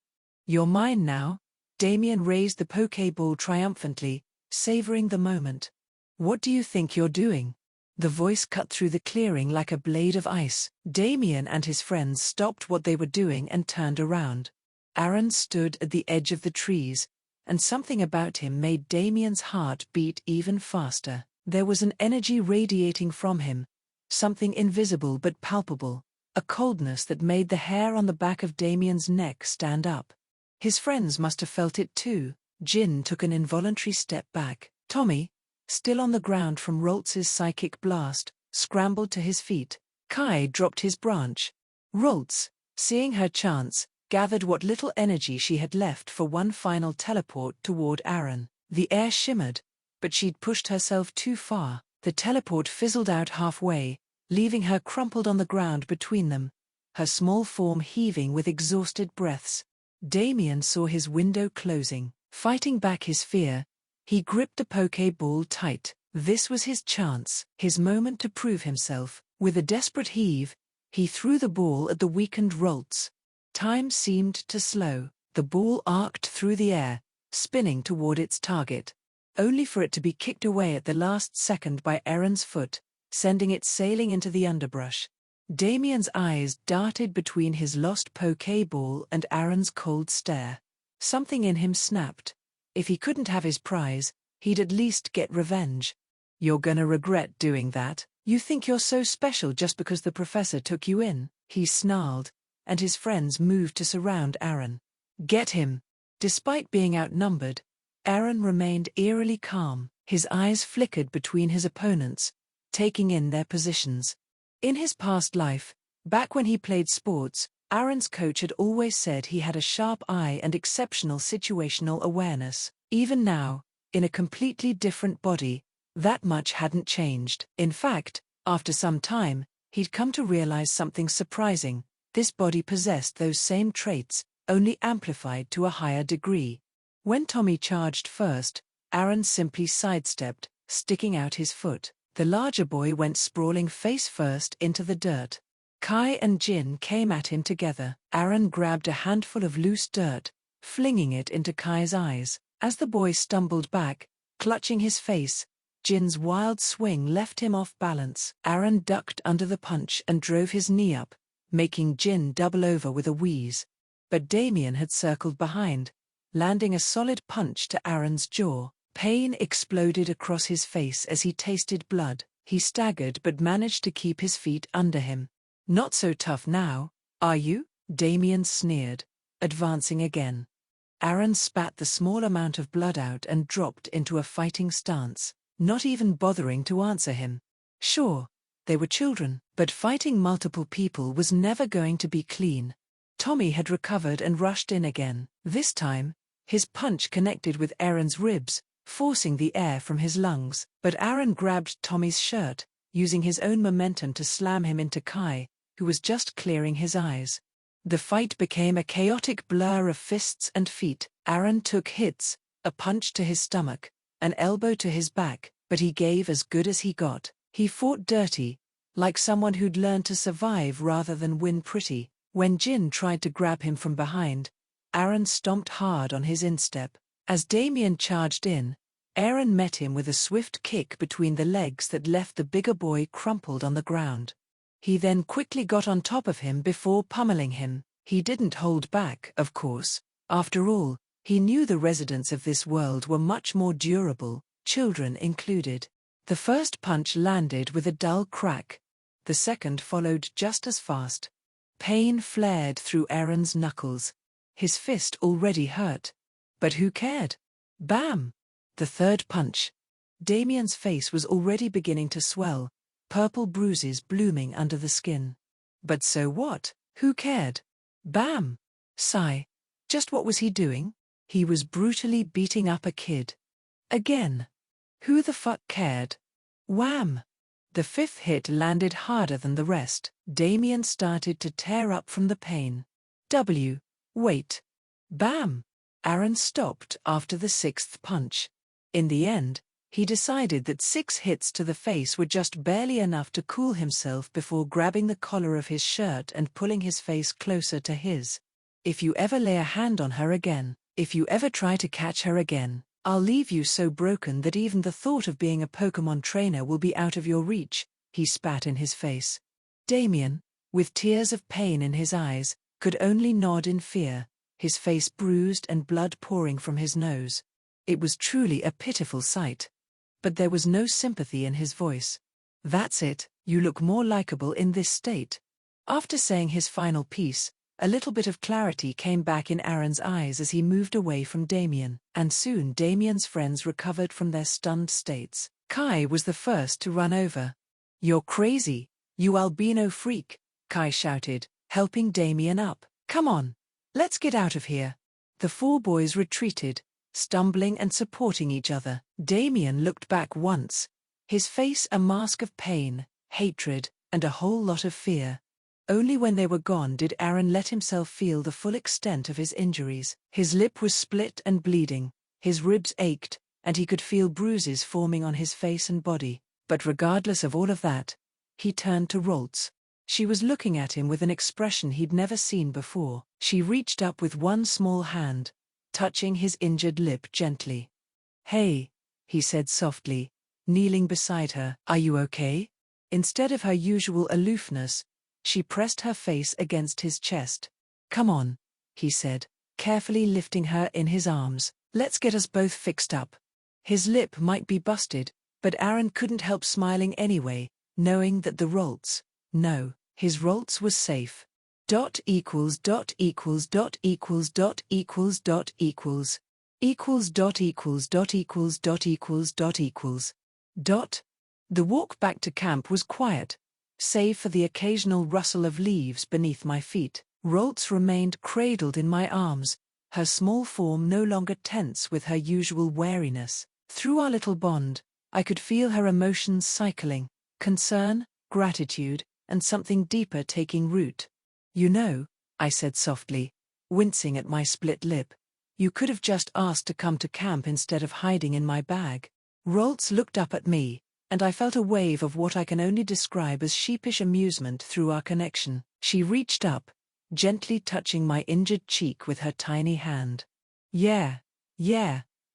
"You're mine now." Damien raised the Pokéball triumphantly, savoring the moment. "What do you think you're doing?" The voice cut through the clearing like a blade of ice. Damien and his friends stopped what they were doing and turned around. Aaron stood at the edge of the trees, and something about him made Damien's heart beat even faster. There was an energy radiating from him, something invisible but palpable, a coldness that made the hair on the back of Damien's neck stand up. His friends must have felt it too. Jin took an involuntary step back. Tommy, still on the ground from Roltz's psychic blast, scrambled to his feet. Kai dropped his branch. Roltz, seeing her chance, gathered what little energy she had left for one final teleport toward Aaron. The air shimmered, but she'd pushed herself too far. The teleport fizzled out halfway, leaving her crumpled on the ground between them, her small form heaving with exhausted breaths. Damien saw his window closing. Fighting back his fear, he gripped the Pokéball tight. This was his chance, his moment to prove himself. With a desperate heave, he threw the ball at the weakened Roltz. Time seemed to slow. The ball arced through the air, spinning toward its target, only for it to be kicked away at the last second by Aaron's foot, sending it sailing into the underbrush. Damien's eyes darted between his lost Pokéball and Aaron's cold stare. Something in him snapped. If he couldn't have his prize, he'd at least get revenge. "You're gonna regret doing that. You think you're so special just because the professor took you in," he snarled, and his friends moved to surround Aaron. "Get him." Despite being outnumbered, Aaron remained eerily calm. His eyes flickered between his opponents, taking in their positions. In his past life, back when he played sports, Aaron's coach had always said he had a sharp eye and exceptional situational awareness. Even now, in a completely different body, that much hadn't changed. In fact, after some time, he'd come to realize something surprising. This body possessed those same traits, only amplified to a higher degree. When Tommy charged first, Aaron simply sidestepped, sticking out his foot. The larger boy went sprawling face first into the dirt. Kai and Jin came at him together. Aaron grabbed a handful of loose dirt, flinging it into Kai's eyes. As the boy stumbled back, clutching his face, Jin's wild swing left him off balance. Aaron ducked under the punch and drove his knee up, making Jin double over with a wheeze. But Damien had circled behind, landing a solid punch to Aaron's jaw. Pain exploded across his face as he tasted blood. He staggered but managed to keep his feet under him. "Not so tough now, are you?" Damien sneered, advancing again. Aaron spat the small amount of blood out and dropped into a fighting stance, not even bothering to answer him. Sure, they were children, but fighting multiple people was never going to be clean. Tommy had recovered and rushed in again. This time, his punch connected with Aaron's ribs, forcing the air from his lungs. But Aaron grabbed Tommy's shirt, using his own momentum to slam him into Kai, who was just clearing his eyes. The fight became a chaotic blur of fists and feet. Aaron took hits, a punch to his stomach, an elbow to his back, but he gave as good as he got. He fought dirty, like someone who'd learned to survive rather than win pretty. When Jin tried to grab him from behind, Aaron stomped hard on his instep. As Damien charged in, Aaron met him with a swift kick between the legs that left the bigger boy crumpled on the ground. He then quickly got on top of him before pummeling him. He didn't hold back, of course. After all, he knew the residents of this world were much more durable, children included. The first punch landed with a dull crack. The second followed just as fast. Pain flared through Aaron's knuckles. His fist already hurt. But who cared? Bam! The third punch. Damien's face was already beginning to swell, purple bruises blooming under the skin. But so what? Who cared? Bam! Sigh. Just what was he doing? He was brutally beating up a kid. Again. Who the fuck cared? Wham! The fifth hit landed harder than the rest. Damien started to tear up from the pain. Wait. Bam! Aaron stopped after the sixth punch. In the end, He decided that 6 hits to the face were just barely enough to cool himself before grabbing the collar of his shirt and pulling his face closer to his. "If you ever lay a hand on her again, if you ever try to catch her again, I'll leave you so broken that even the thought of being a Pokémon trainer will be out of your reach," he spat in his face. Damien, with tears of pain in his eyes, could only nod in fear, his face bruised and blood pouring from his nose. It was truly a pitiful sight. But there was no sympathy in his voice. "That's it, you look more likable in this state." After saying his final piece, a little bit of clarity came back in Aaron's eyes as he moved away from Damien, and soon Damien's friends recovered from their stunned states. Kai was the first to run over. "You're crazy, you albino freak," Kai shouted, helping Damien up. "Come on, let's get out of here." The 4 boys retreated, stumbling and supporting each other. Damien looked back once, his face a mask of pain, hatred, and a whole lot of fear. Only when they were gone did Aaron let himself feel the full extent of his injuries. His lip was split and bleeding, his ribs ached, and he could feel bruises forming on his face and body. But regardless of all of that, he turned to Roltz. She was looking at him with an expression he'd never seen before. She reached up with one small hand, touching his injured lip gently. "Hey," he said softly, kneeling beside her, "are you okay?" Instead of her usual aloofness, she pressed her face against his chest. "Come on," he said, carefully lifting her in his arms. "Let's get us both fixed up." His lip might be busted, but Aaron couldn't help smiling anyway, knowing that his Roltz was safe. Dot equals dot equals dot equals dot equals dot equals equals dot equals dot equals dot equals dot equals dot. The walk back to camp was quiet, save for the occasional rustle of leaves beneath my feet. Roltz remained cradled in my arms, her small form no longer tense with her usual wariness. Through our little bond, I could feel her emotions cycling, concern, gratitude, and something deeper taking root. "You know," I said softly, wincing at my split lip, "you could have just asked to come to camp instead of hiding in my bag." Roltz looked up at me, and I felt a wave of what I can only describe as sheepish amusement through our connection. She reached up, gently touching my injured cheek with her tiny hand. Yeah,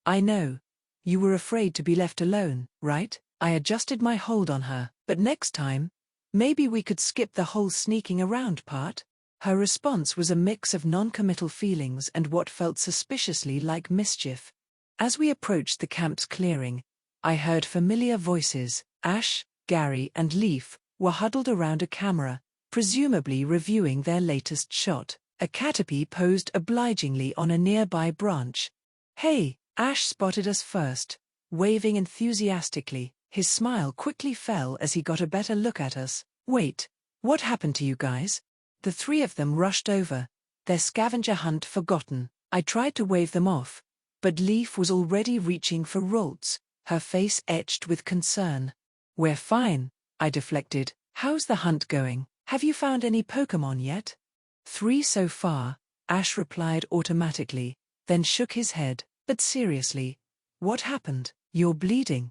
I know. You were afraid to be left alone, right?" I adjusted my hold on her. "But next time, maybe we could skip the whole sneaking around part?" Her response was a mix of non-committal feelings and what felt suspiciously like mischief. As we approached the camp's clearing, I heard familiar voices. Ash, Gary, and Leaf were huddled around a camera, presumably reviewing their latest shot. A caterpie posed obligingly on a nearby branch. "Hey!" Ash spotted us first, waving enthusiastically. His smile quickly fell as he got a better look at us. "Wait, what happened to you guys?" The 3 of them rushed over, their scavenger hunt forgotten. I tried to wave them off, but Leaf was already reaching for Roltz, her face etched with concern. "We're fine," I deflected. "How's the hunt going? Have you found any Pokémon yet?" 3 so far, Ash replied automatically, then shook his head. "But seriously, what happened? You're bleeding."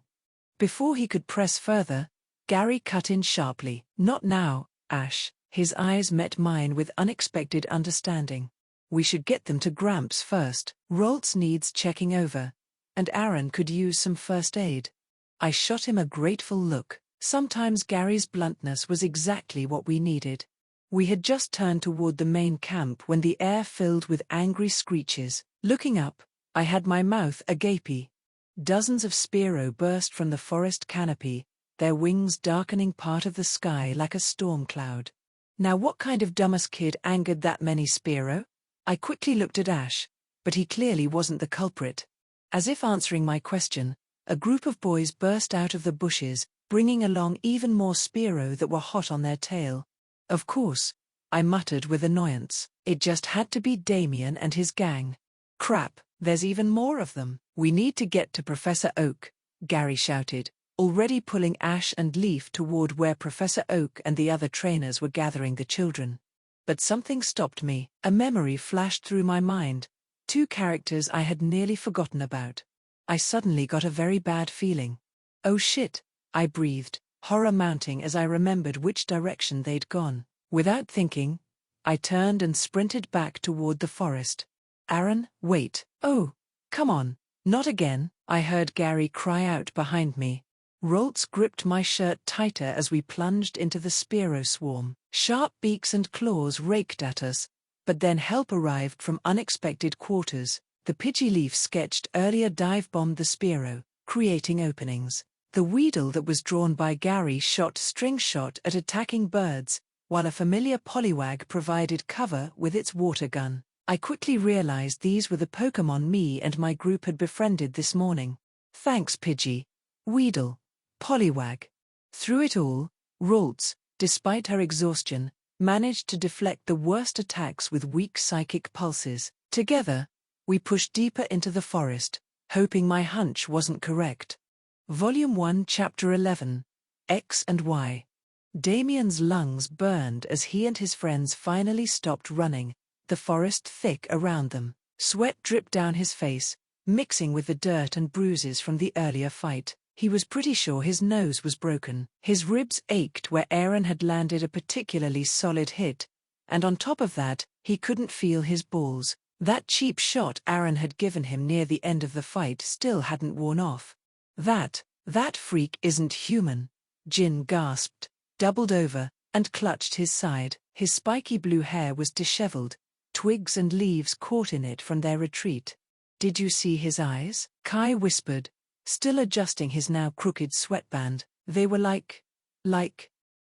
Before he could press further, Gary cut in sharply. "Not now, Ash." His eyes met mine with unexpected understanding. "We should get them to Gramps first. Roltz needs checking over, and Aaron could use some first aid." I shot him a grateful look. Sometimes Gary's bluntness was exactly what we needed. We had just turned toward the main camp when the air filled with angry screeches. Looking up, I had my mouth agape. Dozens of Spearow burst from the forest canopy, their wings darkening part of the sky like a storm cloud. Now what kind of dumbass kid angered that many Spearow? I quickly looked at Ash, but he clearly wasn't the culprit. As if answering my question, a group of boys burst out of the bushes, bringing along even more Spearow that were hot on their tail. "Of course," I muttered with annoyance. "It just had to be Damien and his gang." "Crap, there's even more of them." "We need to get to Professor Oak," Gary shouted, already pulling Ash and Leaf toward where Professor Oak and the other trainers were gathering the children. But something stopped me. A memory flashed through my mind, 2 characters I had nearly forgotten about. I suddenly got a very bad feeling. Oh shit, I breathed, horror mounting as I remembered which direction they'd gone. Without thinking, I turned and sprinted back toward the forest. Aaron, wait. Oh, come on, not again, I heard Gary cry out behind me. Roltz gripped my shirt tighter as we plunged into the Spearow swarm. Sharp beaks and claws raked at us, but then help arrived from unexpected quarters. The Pidgeyleaf sketched earlier dive-bombed the Spearow, creating openings. The Weedle that was drawn by Gary shot string shot at attacking birds, while a familiar Poliwag provided cover with its water gun. I quickly realized these were the Pokémon me and my group had befriended this morning. Thanks Pidgey, Weedle, Poliwag. Through it all, Roltz, despite her exhaustion, managed to deflect the worst attacks with weak psychic pulses. Together, we pushed deeper into the forest, hoping my hunch wasn't correct. Volume 1 Chapter 11, X and Y. Damien's lungs burned as he and his friends finally stopped running, the forest thick around them. Sweat dripped down his face, mixing with the dirt and bruises from the earlier fight. He was pretty sure his nose was broken. His ribs ached where Aaron had landed a particularly solid hit, and on top of that, he couldn't feel his balls. That cheap shot Aaron had given him near the end of the fight still hadn't worn off. That freak isn't human, Jin gasped, doubled over, and clutched his side. His spiky blue hair was disheveled, twigs and leaves caught in it from their retreat. Did you see his eyes? Kai whispered, still adjusting his now crooked sweatband. They were like...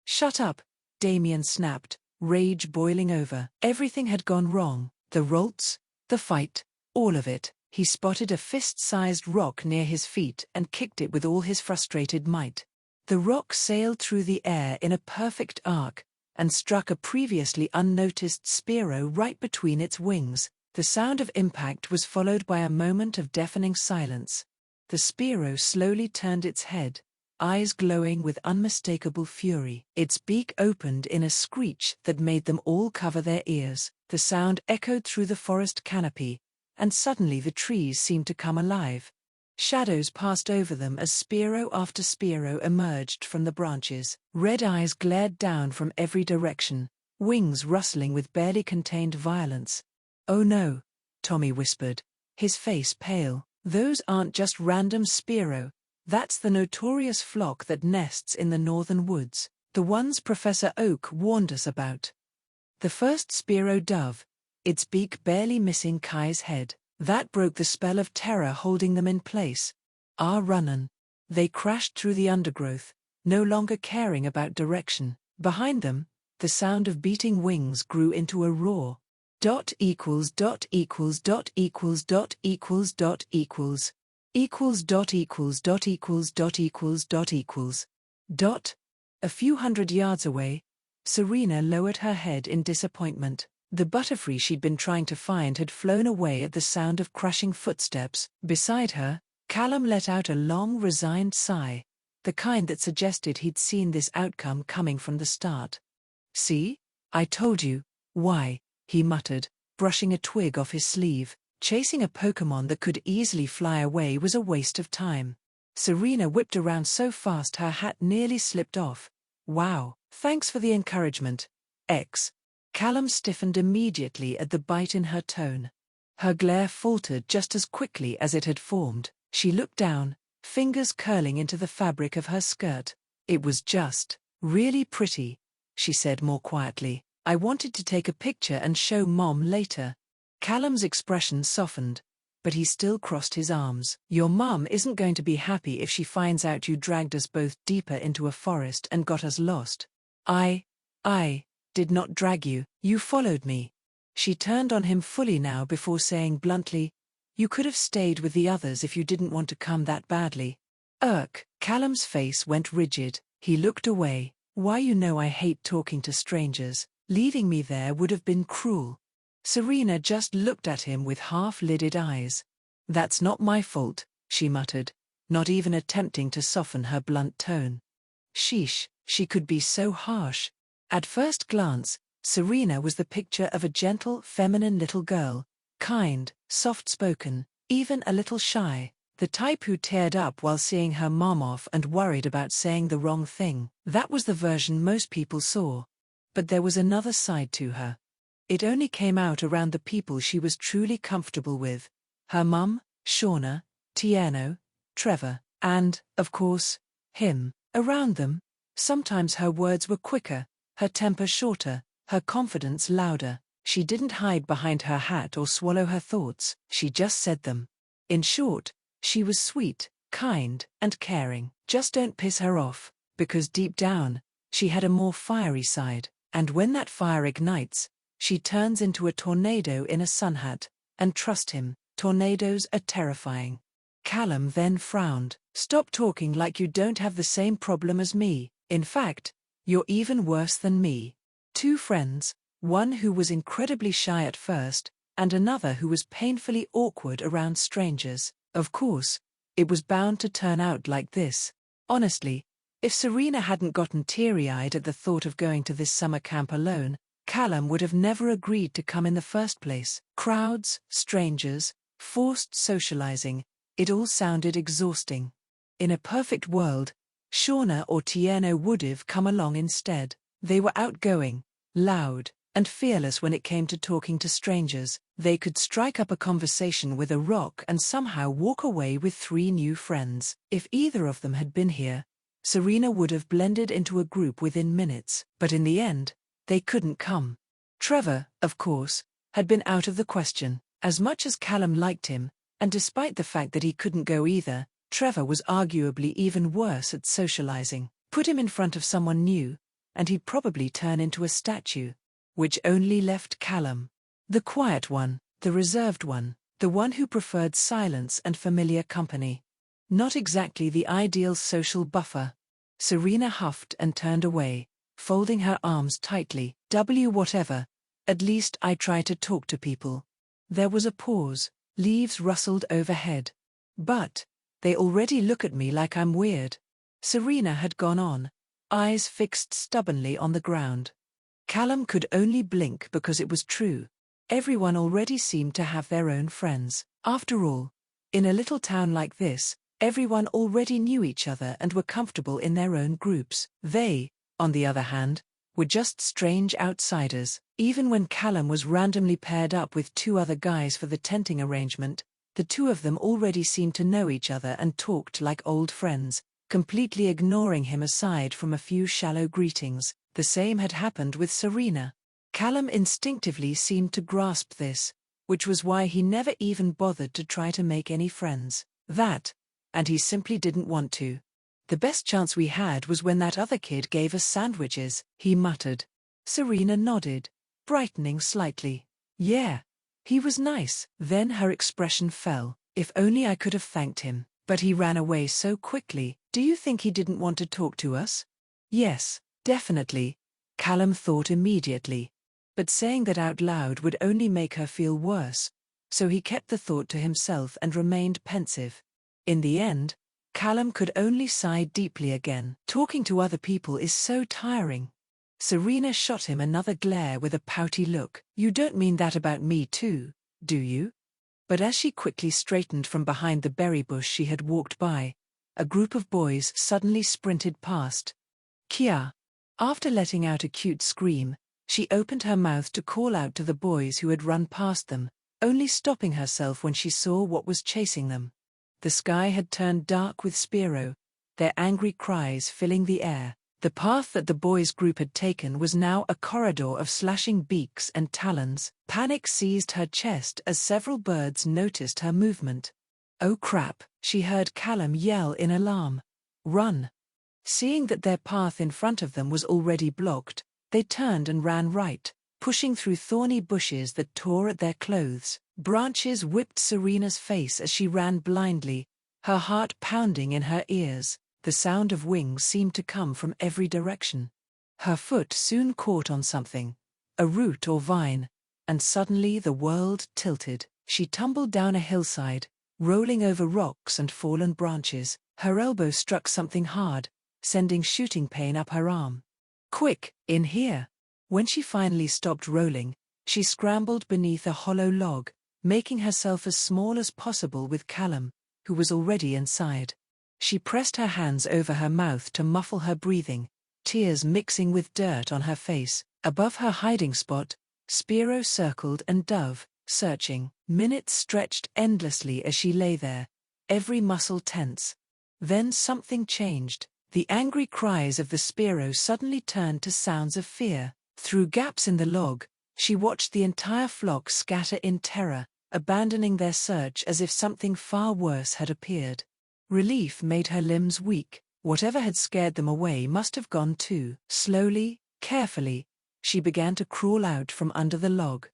Shut up, Damien snapped, rage boiling over. Everything had gone wrong, the Roltz, the fight, all of it. He spotted a fist-sized rock near his feet and kicked it with all his frustrated might. The rock sailed through the air in a perfect arc, and struck a previously unnoticed Spearow right between its wings. The sound of impact was followed by a moment of deafening silence. The Spearow slowly turned its head, eyes glowing with unmistakable fury. Its beak opened in a screech that made them all cover their ears. The sound echoed through the forest canopy, and suddenly the trees seemed to come alive. Shadows passed over them as Spearow after Spearow emerged from the branches. Red eyes glared down from every direction, wings rustling with barely contained violence. "Oh no," Tommy whispered, his face pale. "Those aren't just random Spearow, that's the notorious flock that nests in the northern woods. The ones Professor Oak warned us about. The first Spearow dove, its beak barely missing Kai's head. That broke the spell of terror holding them in place. Runnin'. They crashed through the undergrowth, no longer caring about direction. Behind them, the sound of beating wings grew into a roar. Dot equals dot equals dot equals dot equals dot equals equals dot equals dot equals dot equals dot equals dot. A few hundred yards away, Serena lowered her head in disappointment. The Butterfree she'd been trying to find had flown away at the sound of crashing footsteps. Beside her, Callum let out a long, resigned sigh, the kind that suggested he'd seen this outcome coming from the start. "See? I told you." "Why?" he muttered, brushing a twig off his sleeve. Chasing a Pokémon that could easily fly away was a waste of time. Serena whipped around so fast her hat nearly slipped off. "Wow, thanks for the encouragement, X." Callum stiffened immediately at the bite in her tone. Her glare faltered just as quickly as it had formed. She looked down, fingers curling into the fabric of her skirt. "It was just really pretty," she said more quietly. "I wanted to take a picture and show Mom later." Callum's expression softened, but he still crossed his arms. "Your mom isn't going to be happy if she finds out you dragged us both deeper into a forest and got us lost." I did not drag you, you followed me." She turned on him fully now before saying bluntly, "You could have stayed with the others if you didn't want to come that badly." Callum's face went rigid. He looked away. "Why, you know I hate talking to strangers. Leaving me there would have been cruel." Serena just looked at him with half-lidded eyes. "That's not my fault," she muttered, not even attempting to soften her blunt tone. Sheesh, she could be so harsh. At first glance, Serena was the picture of a gentle, feminine little girl, kind, soft-spoken, even a little shy. The type who teared up while seeing her mom off and worried about saying the wrong thing. That was the version most people saw. But there was another side to her. It only came out around the people she was truly comfortable with. Her mum, Shauna, Tiano, Trevor, and, of course, him. Around them, sometimes her words were quicker, her temper shorter, her confidence louder. She didn't hide behind her hat or swallow her thoughts, she just said them. In short, she was sweet, kind, and caring. Just don't piss her off, because deep down, she had a more fiery side. And when that fire ignites, she turns into a tornado in a sun hat. And trust him, tornadoes are terrifying. Callum then frowned. Stop talking like you don't have the same problem as me. In fact, you're even worse than me. Two friends, one who was incredibly shy at first, and another who was painfully awkward around strangers. Of course, it was bound to turn out like this. Honestly, if Serena hadn't gotten teary-eyed at the thought of going to this summer camp alone, Callum would have never agreed to come in the first place. Crowds, strangers, forced socializing, it all sounded exhausting. In a perfect world, Shauna or Tiano would have come along instead. They were outgoing, loud, and fearless when it came to talking to strangers. They could strike up a conversation with a rock and somehow walk away with 3 new friends. If either of them had been here, Serena would have blended into a group within minutes. But in the end, they couldn't come. Trevor, of course, had been out of the question. As much as Callum liked him, and despite the fact that he couldn't go either, Trevor was arguably even worse at socializing. Put him in front of someone new, and he'd probably turn into a statue. Which only left Callum. The quiet one, the reserved one, the one who preferred silence and familiar company. Not exactly the ideal social buffer. Serena huffed and turned away, folding her arms tightly. Whatever. At least I try to talk to people. There was a pause. Leaves rustled overhead. But they already look at me like I'm weird. Serena had gone on, eyes fixed stubbornly on the ground. Callum could only blink because it was true. Everyone already seemed to have their own friends. After all, in a little town like this, everyone already knew each other and were comfortable in their own groups. They, on the other hand, were just strange outsiders. Even when Callum was randomly paired up with 2 other guys for the tenting arrangement, the 2 of them already seemed to know each other and talked like old friends, completely ignoring him aside from a few shallow greetings. The same had happened with Serena. Callum instinctively seemed to grasp this, which was why he never even bothered to try to make any friends. And he simply didn't want to. The best chance we had was when that other kid gave us sandwiches, he muttered. Serena nodded, brightening slightly. Yeah, he was nice. Then her expression fell. If only I could have thanked him. But he ran away so quickly. Do you think he didn't want to talk to us? Yes, definitely, Callum thought immediately. But saying that out loud would only make her feel worse, so he kept the thought to himself and remained pensive. In the end, Callum could only sigh deeply again. Talking to other people is so tiring. Serena shot him another glare with a pouty look. You don't mean that about me too, do you? But as she quickly straightened from behind the berry bush she had walked by, a group of boys suddenly sprinted past. Kia! After letting out a cute scream, she opened her mouth to call out to the boys who had run past them, only stopping herself when she saw what was chasing them. The sky had turned dark with Spiro, their angry cries filling the air. The path that the boys' group had taken was now a corridor of slashing beaks and talons. Panic seized her chest as several birds noticed her movement. Oh crap, she heard Callum yell in alarm. Run! Seeing that their path in front of them was already blocked, they turned and ran right, pushing through thorny bushes that tore at their clothes. Branches whipped Serena's face as she ran blindly, her heart pounding in her ears. The sound of wings seemed to come from every direction. Her foot soon caught on something, a root or vine, and suddenly the world tilted. She tumbled down a hillside, rolling over rocks and fallen branches. Her elbow struck something hard, sending shooting pain up her arm. Quick, in here! When she finally stopped rolling, she scrambled beneath a hollow log, making herself as small as possible with Callum, who was already inside. She pressed her hands over her mouth to muffle her breathing, tears mixing with dirt on her face. Above her hiding spot, Spearow circled and Dove, searching. Minutes stretched endlessly as she lay there, every muscle tense. Then something changed. The angry cries of the Spearow suddenly turned to sounds of fear. Through gaps in the log, she watched the entire flock scatter in terror, abandoning their search as if something far worse had appeared. Relief made her limbs weak. Whatever had scared them away must have gone too. Slowly, carefully, she began to crawl out from under the log.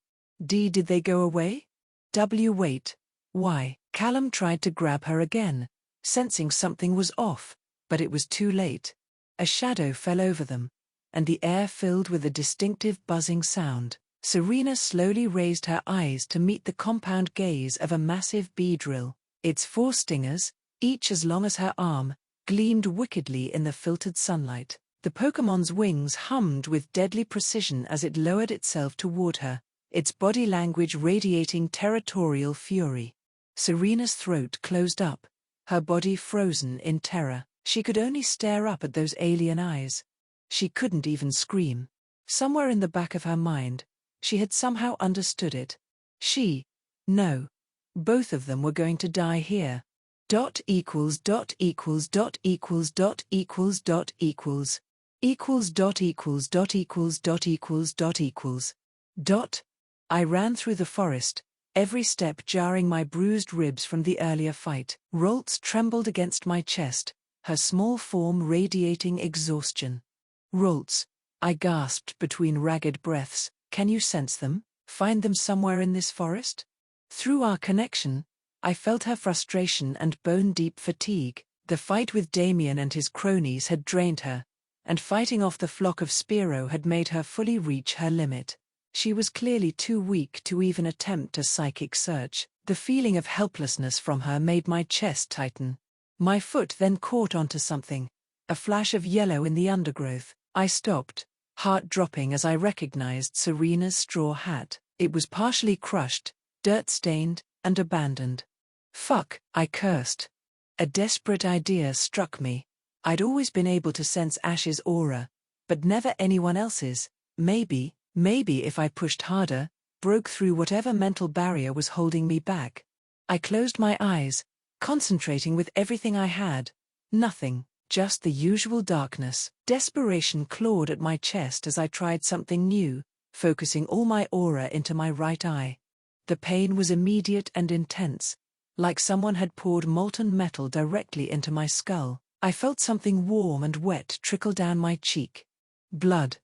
Did they go away? Wait. Why? Callum tried to grab her again, sensing something was off, but it was too late. A shadow fell over them, and the air filled with a distinctive buzzing sound. Serena slowly raised her eyes to meet the compound gaze of a massive beedrill. Its 4 stingers, each as long as her arm, gleamed wickedly in the filtered sunlight. The Pokémon's wings hummed with deadly precision as it lowered itself toward her, its body language radiating territorial fury. Serena's throat closed up, her body frozen in terror. She could only stare up at those alien eyes. She couldn't even scream. Somewhere in the back of her mind, she had somehow understood it. No. Both of them were going to die here. Dot equals dot equals dot equals dot equals dot equals equals dot equals dot equals dot equals dot equals dot. I ran through the forest, every step jarring my bruised ribs from the earlier fight. Roltz trembled against my chest, her small form radiating exhaustion. Roltz, I gasped between ragged breaths, can you sense them? Find them somewhere in this forest? Through our connection, I felt her frustration and bone-deep fatigue. The fight with Damien and his cronies had drained her, and fighting off the flock of Spearow had made her fully reach her limit. She was clearly too weak to even attempt a psychic search. The feeling of helplessness from her made my chest tighten. My foot then caught onto something, a flash of yellow in the undergrowth. I stopped, heart dropping as I recognized Serena's straw hat. It was partially crushed, dirt-stained, and abandoned. Fuck, I cursed. A desperate idea struck me. I'd always been able to sense Ash's aura, but never anyone else's. Maybe if I pushed harder, broke through whatever mental barrier was holding me back. I closed my eyes, concentrating with everything I had. Nothing, just the usual darkness. Desperation clawed at my chest as I tried something new, focusing all my aura into my right eye. The pain was immediate and intense, like someone had poured molten metal directly into my skull. I felt something warm and wet trickle down my cheek. Blood.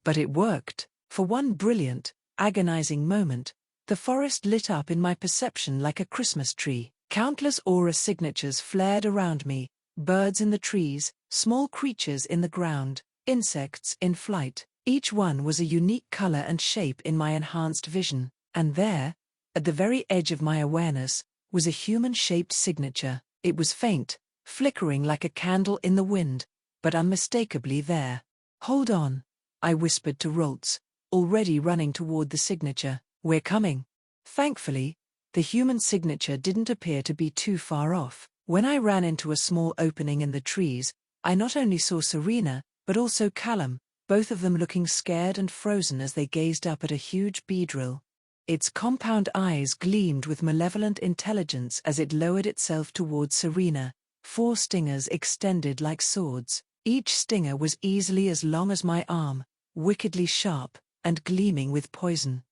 But it worked. For one brilliant, agonizing moment, the forest lit up in my perception like a Christmas tree. Countless aura signatures flared around me, birds in the trees, small creatures in the ground, insects in flight. Each one was a unique color and shape in my enhanced vision. And there, at the very edge of my awareness, was a human-shaped signature. It was faint, flickering like a candle in the wind, but unmistakably there. Hold on, I whispered to Roltz, already running toward the signature. We're coming. Thankfully, the human signature didn't appear to be too far off. When I ran into a small opening in the trees, I not only saw Serena, but also Callum, both of them looking scared and frozen as they gazed up at a huge beedrill. Its compound eyes gleamed with malevolent intelligence as it lowered itself towards Serena, 4 stingers extended like swords. Each stinger was easily as long as my arm, wickedly sharp, and gleaming with poison.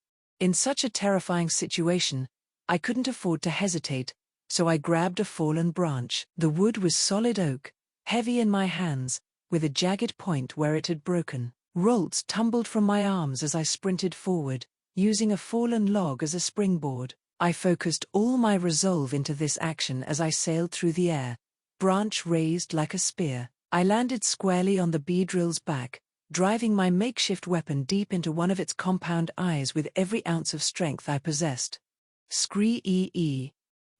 In such a terrifying situation, I couldn't afford to hesitate, so I grabbed a fallen branch. The wood was solid oak, heavy in my hands, with a jagged point where it had broken. Roltz tumbled from my arms as I sprinted forward, using a fallen log as a springboard. I focused all my resolve into this action as I sailed through the air, branch raised like a spear. I landed squarely on the beedrill's back, driving my makeshift weapon deep into one of its compound eyes with every ounce of strength I possessed. Scree-ee-ee.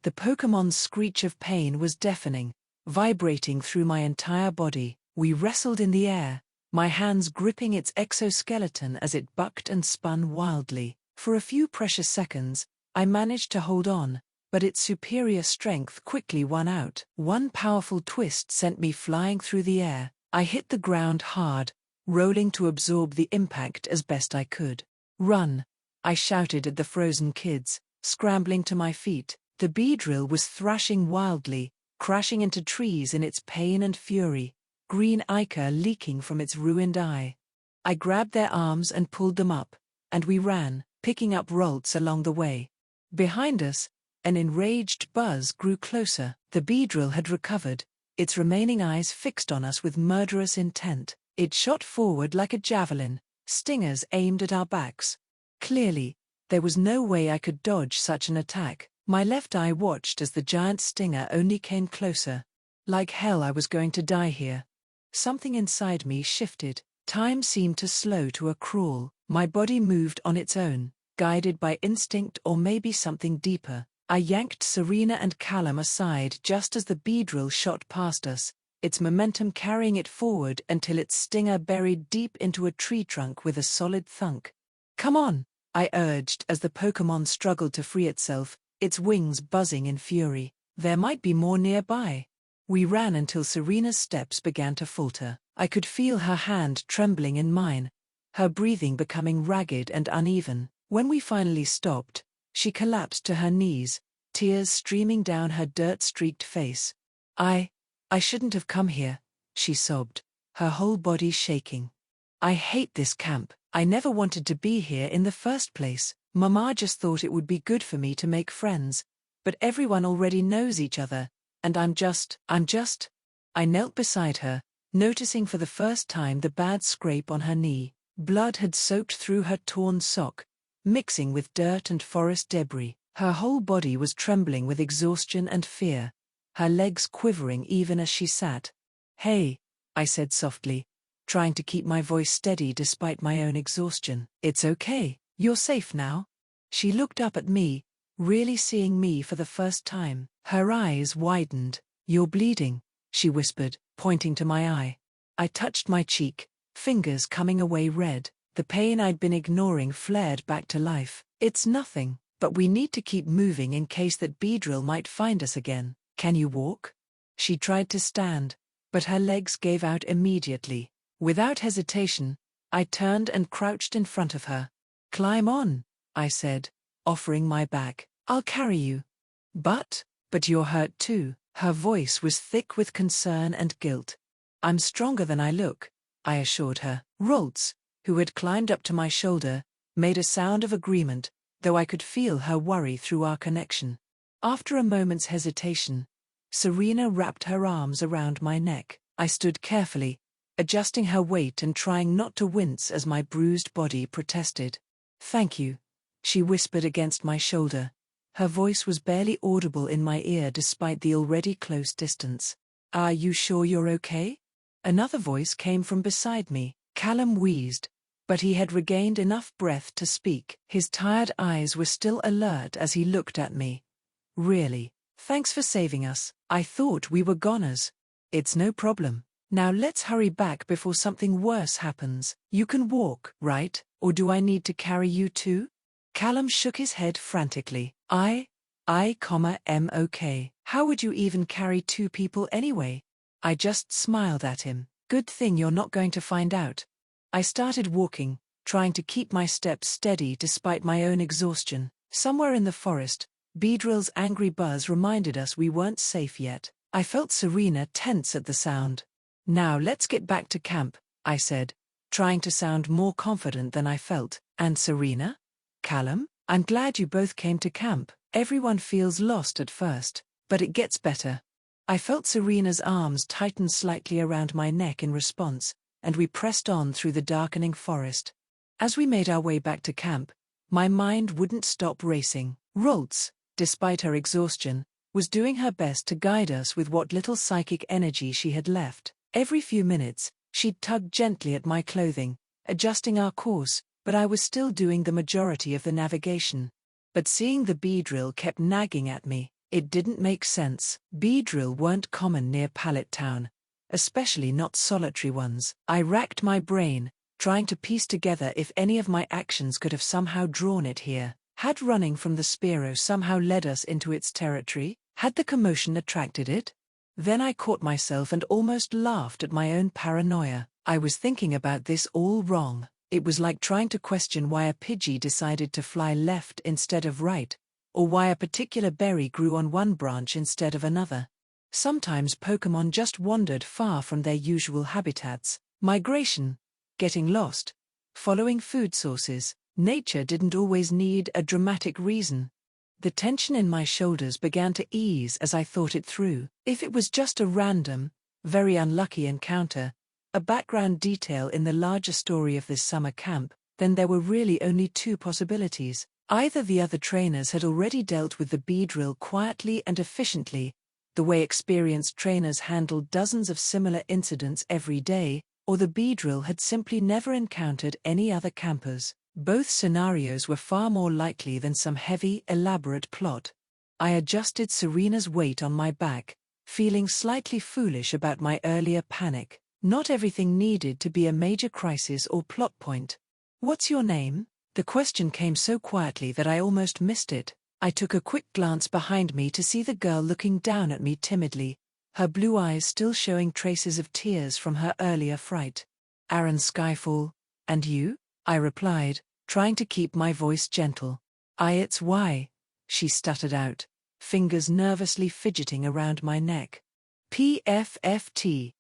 The Pokémon's screech of pain was deafening, vibrating through my entire body. We wrestled in the air, my hands gripping its exoskeleton as it bucked and spun wildly. For a few precious seconds, I managed to hold on, but its superior strength quickly won out. One powerful twist sent me flying through the air. I hit the ground hard, rolling to absorb the impact as best I could. "Run!" I shouted at the frozen kids, scrambling to my feet. The Beedrill was thrashing wildly, crashing into trees in its pain and fury, green ichor leaking from its ruined eye. I grabbed their arms and pulled them up, and we ran, picking up Rolts along the way. Behind us, an enraged buzz grew closer. The Beedrill had recovered, its remaining eyes fixed on us with murderous intent. It shot forward like a javelin, stingers aimed at our backs. Clearly, there was no way I could dodge such an attack. My left eye watched as the giant stinger only came closer. Like hell I was going to die here. Something inside me shifted. Time seemed to slow to a crawl. My body moved on its own, guided by instinct or maybe something deeper. I yanked Serena and Callum aside just as the Beedrill shot past us, its momentum carrying it forward until its stinger buried deep into a tree trunk with a solid thunk. "Come on," I urged as the Pokémon struggled to free itself, its wings buzzing in fury. There might be more nearby. We ran until Serena's steps began to falter. I could feel her hand trembling in mine, her breathing becoming ragged and uneven. When we finally stopped, she collapsed to her knees, tears streaming down her dirt-streaked face. I shouldn't have come here," she sobbed, her whole body shaking. "I hate this camp. I never wanted to be here in the first place. Mama just thought it would be good for me to make friends, but everyone already knows each other, and I'm just. I knelt beside her, noticing for the first time the bad scrape on her knee. Blood had soaked through her torn sock, mixing with dirt and forest debris. Her whole body was trembling with exhaustion and fear, her legs quivering even as she sat. "Hey," I said softly, trying to keep my voice steady despite my own exhaustion. "It's okay, you're safe now." She looked up at me, really seeing me for the first time. Her eyes widened. "You're bleeding," she whispered, pointing to my eye. I touched my cheek, fingers coming away red. The pain I'd been ignoring flared back to life. "It's nothing, but we need to keep moving in case that Beedrill might find us again. Can you walk?" She tried to stand, but her legs gave out immediately. Without hesitation, I turned and crouched in front of her. "Climb on," I said, offering my back. "I'll carry you." But you're hurt too." Her voice was thick with concern and guilt. "I'm stronger than I look," I assured her. Rolts, who had climbed up to my shoulder, made a sound of agreement, though I could feel her worry through our connection. After a moment's hesitation, Serena wrapped her arms around my neck. I stood carefully, adjusting her weight and trying not to wince as my bruised body protested. "Thank you," she whispered against my shoulder. Her voice was barely audible in my ear despite the already close distance. "Are you sure you're okay?" Another voice came from beside me. Callum wheezed, but he had regained enough breath to speak. His tired eyes were still alert as he looked at me. "Really? Thanks for saving us. I thought we were goners." "It's no problem. Now let's hurry back before something worse happens. You can walk, right? Or do I need to carry you too?" Callum shook his head frantically. I, am okay. How would you even carry two people anyway?" I just smiled at him. "Good thing you're not going to find out." I started walking, trying to keep my steps steady despite my own exhaustion. Somewhere in the forest, Beedrill's angry buzz reminded us we weren't safe yet. I felt Serena tense at the sound. "Now let's get back to camp," I said, trying to sound more confident than I felt. "And Serena? Callum? I'm glad you both came to camp. Everyone feels lost at first, but it gets better." I felt Serena's arms tighten slightly around my neck in response, and we pressed on through the darkening forest. As we made our way back to camp, my mind wouldn't stop racing. Rolts, despite her exhaustion, was doing her best to guide us with what little psychic energy she had left. Every few minutes, she'd tug gently at my clothing, adjusting our course, but I was still doing the majority of the navigation. But seeing the Beedrill kept nagging at me. It didn't make sense. Beedrill weren't common near Pallet Town, especially not solitary ones. I racked my brain, trying to piece together if any of my actions could have somehow drawn it here. Had running from the Spiro somehow led us into its territory? Had the commotion attracted it? Then I caught myself and almost laughed at my own paranoia. I was thinking about this all wrong. It was like trying to question why a Pidgey decided to fly left instead of right, or why a particular berry grew on one branch instead of another. Sometimes Pokémon just wandered far from their usual habitats. Migration, getting lost, following food sources. Nature didn't always need a dramatic reason. The tension in my shoulders began to ease as I thought it through. If it was just a random, very unlucky encounter, a background detail in the larger story of this summer camp, then there were really only two possibilities. Either the other trainers had already dealt with the Beedrill quietly and efficiently, the way experienced trainers handled dozens of similar incidents every day, or the Beedrill had simply never encountered any other campers. Both scenarios were far more likely than some heavy, elaborate plot. I adjusted Serena's weight on my back, feeling slightly foolish about my earlier panic. Not everything needed to be a major crisis or plot point. "What's your name?" The question came so quietly that I almost missed it. I took a quick glance behind me to see the girl looking down at me timidly, her blue eyes still showing traces of tears from her earlier fright. "Aaron Skyfall. And you?" I replied, trying to keep my voice gentle. "It's why," she stuttered out, fingers nervously fidgeting around my neck. "PFFT.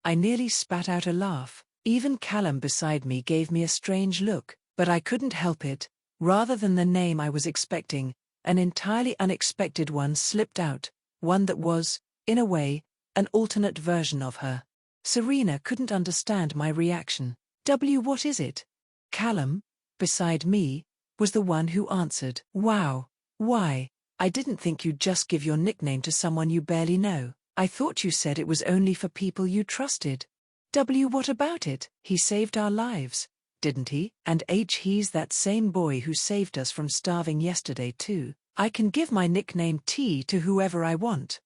I nearly spat out a laugh. Even Callum beside me gave me a strange look, but I couldn't help it. Rather than the name I was expecting, an entirely unexpected one slipped out, one that was, in a way, an alternate version of her. Serena couldn't understand my reaction. What is it?" Callum, beside me, was the one who answered. "Wow. Why? I didn't think you'd just give your nickname to someone you barely know. I thought you said it was only for people you trusted." What about it? He saved our lives, didn't he? And he's that same boy who saved us from starving yesterday too. I can give my nickname T to whoever I want."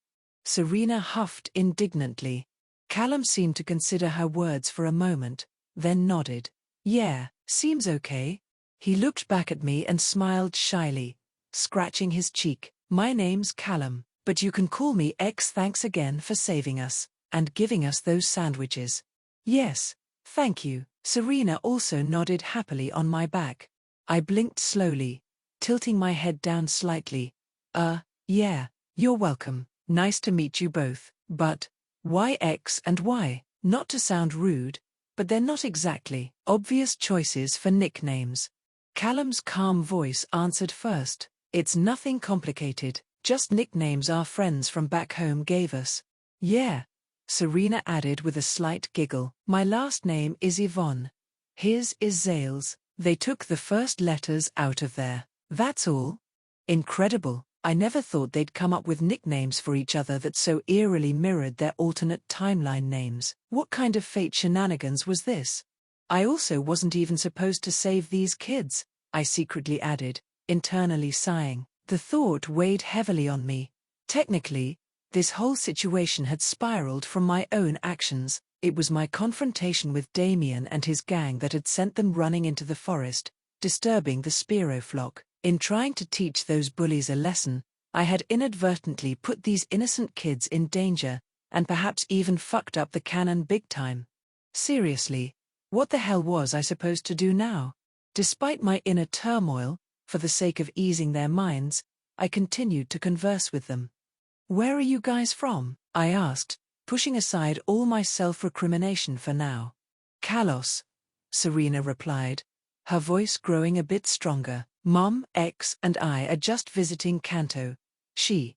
Serena huffed indignantly. Callum seemed to consider her words for a moment, then nodded. "Yeah, seems okay." He looked back at me and smiled shyly, scratching his cheek. "My name's Callum, but you can call me X. Thanks again for saving us, and giving us those sandwiches." "Yes, thank you." Serena also nodded happily on my back. I blinked slowly, tilting my head down slightly. Yeah, you're welcome. Nice to meet you both. But why X and Y? Not to sound rude, but they're not exactly obvious choices for nicknames." Callum's calm voice answered first. "It's nothing complicated, just nicknames our friends from back home gave us." "Yeah," Serena added with a slight giggle. "My last name is Yvonne. His is Zales. They took the first letters out of there. That's all." Incredible. I never thought they'd come up with nicknames for each other that so eerily mirrored their alternate timeline names. What kind of fate shenanigans was this? "I also wasn't even supposed to save these kids," I secretly added, internally sighing. The thought weighed heavily on me. Technically, this whole situation had spiraled from my own actions. It was my confrontation with Damien and his gang that had sent them running into the forest, disturbing the Spiro flock. In trying to teach those bullies a lesson, I had inadvertently put these innocent kids in danger, and perhaps even fucked up the canon big time. Seriously, what the hell was I supposed to do now? Despite my inner turmoil, for the sake of easing their minds, I continued to converse with them. "Where are you guys from?" I asked, pushing aside all my self-recrimination for now. "Kalos," Serena replied, her voice growing a bit stronger. "Mom, X, and I are just visiting Kanto."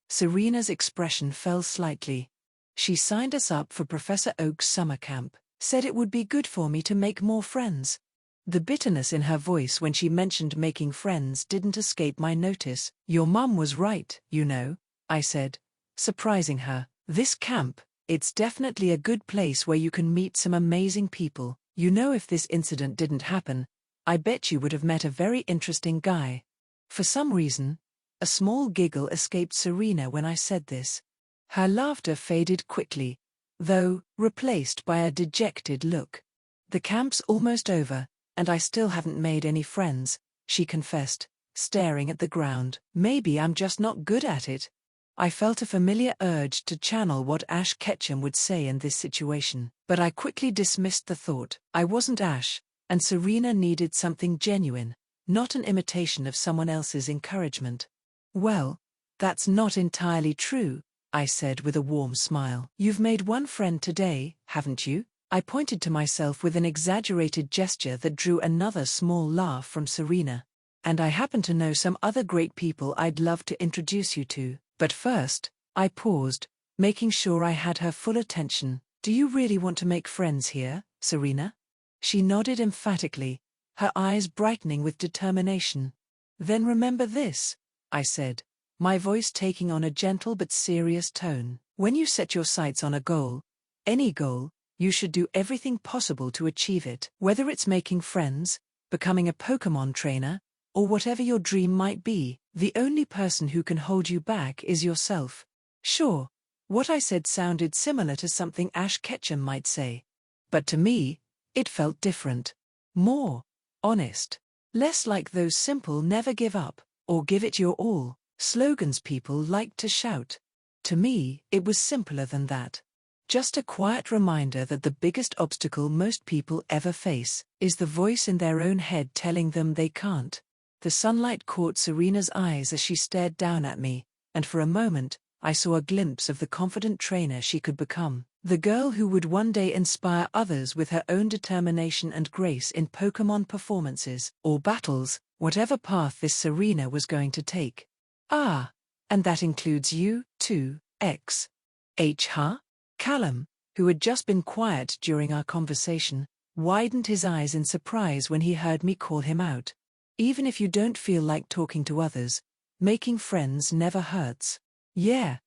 Serena's expression fell slightly. "She signed us up for Professor Oak's summer camp, said it would be good for me to make more friends." The bitterness in her voice when she mentioned making friends didn't escape my notice. "Your mum was right, you know," I said, surprising her. "This camp, it's definitely a good place where you can meet some amazing people. You know, if this incident didn't happen, I bet you would have met a very interesting guy." For some reason, a small giggle escaped Serena when I said this. Her laughter faded quickly, though, replaced by a dejected look. "The camp's almost over, and I still haven't made any friends," she confessed, staring at the ground. Maybe I'm just not good at it. I felt a familiar urge to channel what Ash Ketchum would say in this situation, but I quickly dismissed the thought. I wasn't Ash, and Serena needed something genuine, not an imitation of someone else's encouragement. Well, that's not entirely true, I said with a warm smile. You've made one friend today, haven't you? I pointed to myself with an exaggerated gesture that drew another small laugh from Serena. And I happen to know some other great people I'd love to introduce you to. But first, I paused, making sure I had her full attention. Do you really want to make friends here, Serena? She nodded emphatically, her eyes brightening with determination. Then remember this, I said, my voice taking on a gentle but serious tone. When you set your sights on a goal, any goal, you should do everything possible to achieve it. Whether it's making friends, becoming a Pokémon trainer, or whatever your dream might be, the only person who can hold you back is yourself. Sure, what I said sounded similar to something Ash Ketchum might say. But to me, it felt different. More honest. Less like those simple never give up, or give it your all slogans people like to shout. To me, it was simpler than that. Just a quiet reminder that the biggest obstacle most people ever face is the voice in their own head telling them they can't. The sunlight caught Serena's eyes as she stared down at me, and for a moment, I saw a glimpse of the confident trainer she could become. The girl who would one day inspire others with her own determination and grace in Pokémon performances or battles, whatever path this Serena was going to take. Ah, and that includes you, too, huh? Callum, who had just been quiet during our conversation, widened his eyes in surprise when he heard me call him out. Even if you don't feel like talking to others, making friends never hurts. Yeah.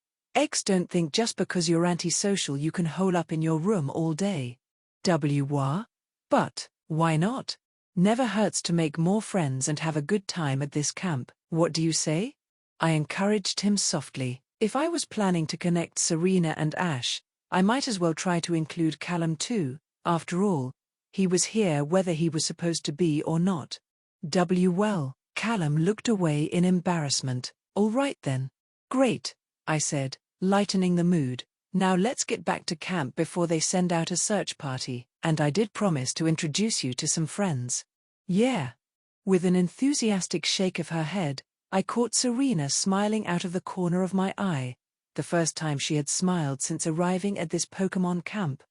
Don't think just because you're antisocial you can hole up in your room all day. But, why not? Never hurts to make more friends and have a good time at this camp. What do you say? I encouraged him softly. If I was planning to connect Serena and Ash, I might as well try to include Callum too. After all, he was here whether he was supposed to be or not. Callum looked away in embarrassment. All right then. Great, I said, lightening the mood. Now let's get back to camp before they send out a search party. And I did promise to introduce you to some friends. Yeah. With an enthusiastic shake of her head, I caught Serena smiling out of the corner of my eye, the first time she had smiled since arriving at this Pokémon camp.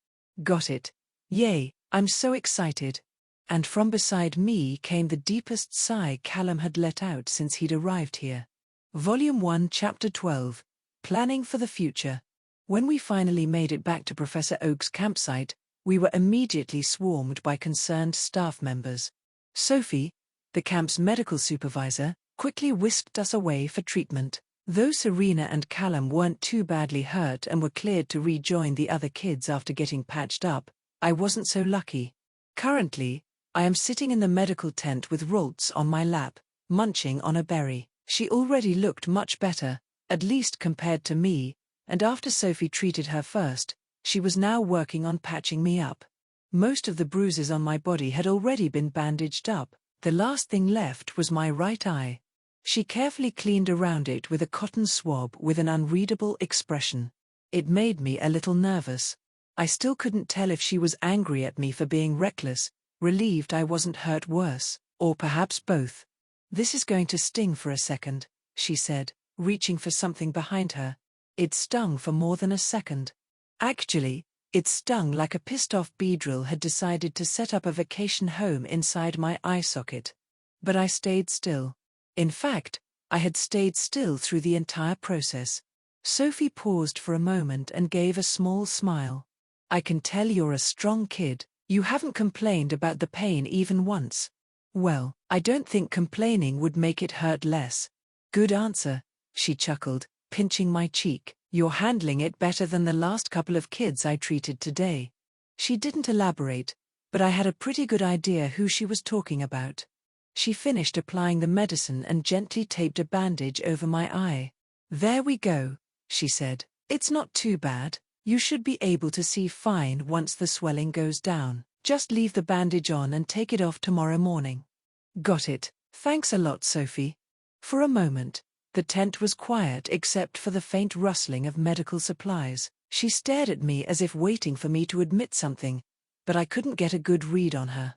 Got it. Yay, I'm so excited. And from beside me came the deepest sigh Callum had let out since he'd arrived here. Volume 1 Chapter 12, Planning for the Future. When we finally made it back to Professor Oak's campsite, we were immediately swarmed by concerned staff members. Sophie, the camp's medical supervisor, quickly whisked us away for treatment. Though Serena and Callum weren't too badly hurt and were cleared to rejoin the other kids after getting patched up, I wasn't so lucky. Currently, I am sitting in the medical tent with Roltz on my lap, munching on a berry. She already looked much better, at least compared to me, and after Sophie treated her first, she was now working on patching me up. Most of the bruises on my body had already been bandaged up. The last thing left was my right eye. She carefully cleaned around it with a cotton swab with an unreadable expression. It made me a little nervous. I still couldn't tell if she was angry at me for being reckless, relieved I wasn't hurt worse, or perhaps both. This is going to sting for a second, she said, reaching for something behind her. It stung for more than a second. Actually, it stung like a pissed-off Beedrill had decided to set up a vacation home inside my eye socket. But I stayed still. In fact, I had stayed still through the entire process. Sophie paused for a moment and gave a small smile. I can tell you're a strong kid. You haven't complained about the pain even once. Well, I don't think complaining would make it hurt less. Good answer, she chuckled, pinching my cheek. You're handling it better than the last couple of kids I treated today. She didn't elaborate, but I had a pretty good idea who she was talking about. She finished applying the medicine and gently taped a bandage over my eye. There we go, she said. It's not too bad. You should be able to see fine once the swelling goes down. Just leave the bandage on and take it off tomorrow morning. Got it. Thanks a lot, Sophie. For a moment, the tent was quiet except for the faint rustling of medical supplies. She stared at me as if waiting for me to admit something, but I couldn't get a good read on her.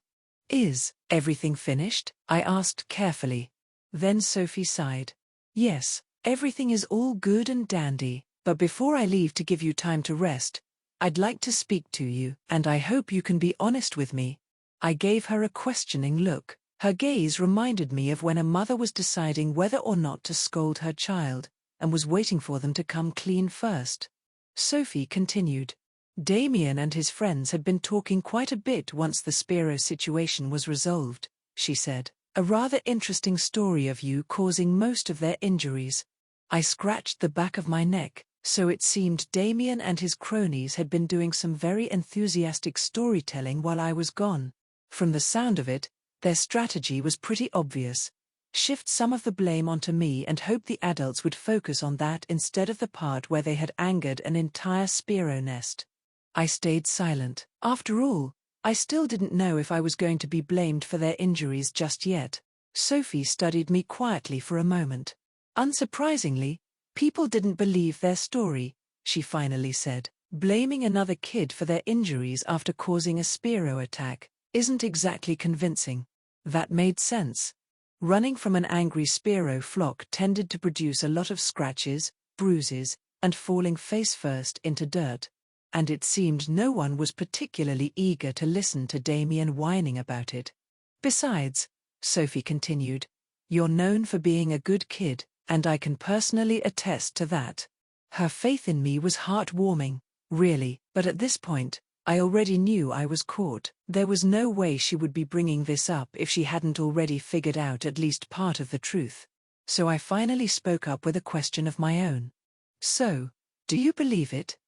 "Is everything finished?" I asked carefully. Then Sophie sighed. "Yes, everything is all good and dandy, but before I leave to give you time to rest, I'd like to speak to you, and I hope you can be honest with me." I gave her a questioning look. Her gaze reminded me of when a mother was deciding whether or not to scold her child, and was waiting for them to come clean first. Sophie continued. "Damien and his friends had been talking quite a bit once the Spiro situation was resolved," she said. "A rather interesting story of you causing most of their injuries." I scratched the back of my neck. So it seemed Damien and his cronies had been doing some very enthusiastic storytelling while I was gone. From the sound of it, their strategy was pretty obvious. Shift some of the blame onto me and hope the adults would focus on that instead of the part where they had angered an entire Spiro nest. I stayed silent. After all, I still didn't know if I was going to be blamed for their injuries just yet. Sophie studied me quietly for a moment. "Unsurprisingly, people didn't believe their story," she finally said. "Blaming another kid for their injuries after causing a Spiro attack isn't exactly convincing." That made sense. Running from an angry Spiro flock tended to produce a lot of scratches, bruises, and falling face first into dirt. And it seemed no one was particularly eager to listen to Damien whining about it. "Besides," Sophie continued, "you're known for being a good kid, and I can personally attest to that." Her faith in me was heartwarming, really, but at this point, I already knew I was caught. There was no way she would be bringing this up if she hadn't already figured out at least part of the truth. So I finally spoke up with a question of my own. "So, do you believe it?"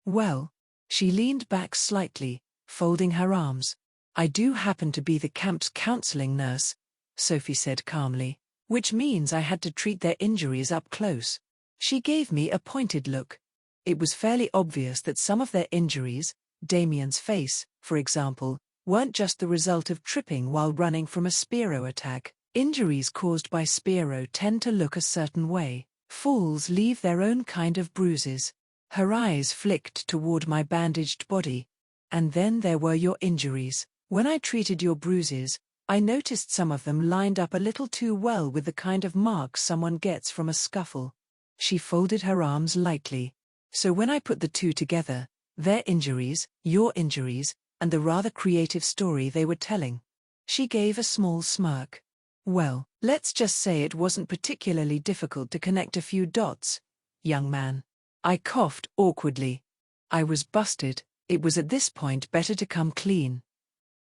"Well," she leaned back slightly, folding her arms. "I do happen to be the camp's counseling nurse," Sophie said calmly, "which means I had to treat their injuries up close." She gave me a pointed look. It was fairly obvious that some of their injuries, Damien's face, for example, weren't just the result of tripping while running from a Spiro attack. Injuries caused by Spiro tend to look a certain way. Falls leave their own kind of bruises. Her eyes flicked toward my bandaged body. "And then there were your injuries. When I treated your bruises, I noticed some of them lined up a little too well with the kind of marks someone gets from a scuffle." She folded her arms lightly. "So when I put the two together, their injuries, your injuries, and the rather creative story they were telling." She gave a small smirk. "Well, let's just say it wasn't particularly difficult to connect a few dots, young man." I coughed awkwardly. I was busted. It was at this point better to come clean.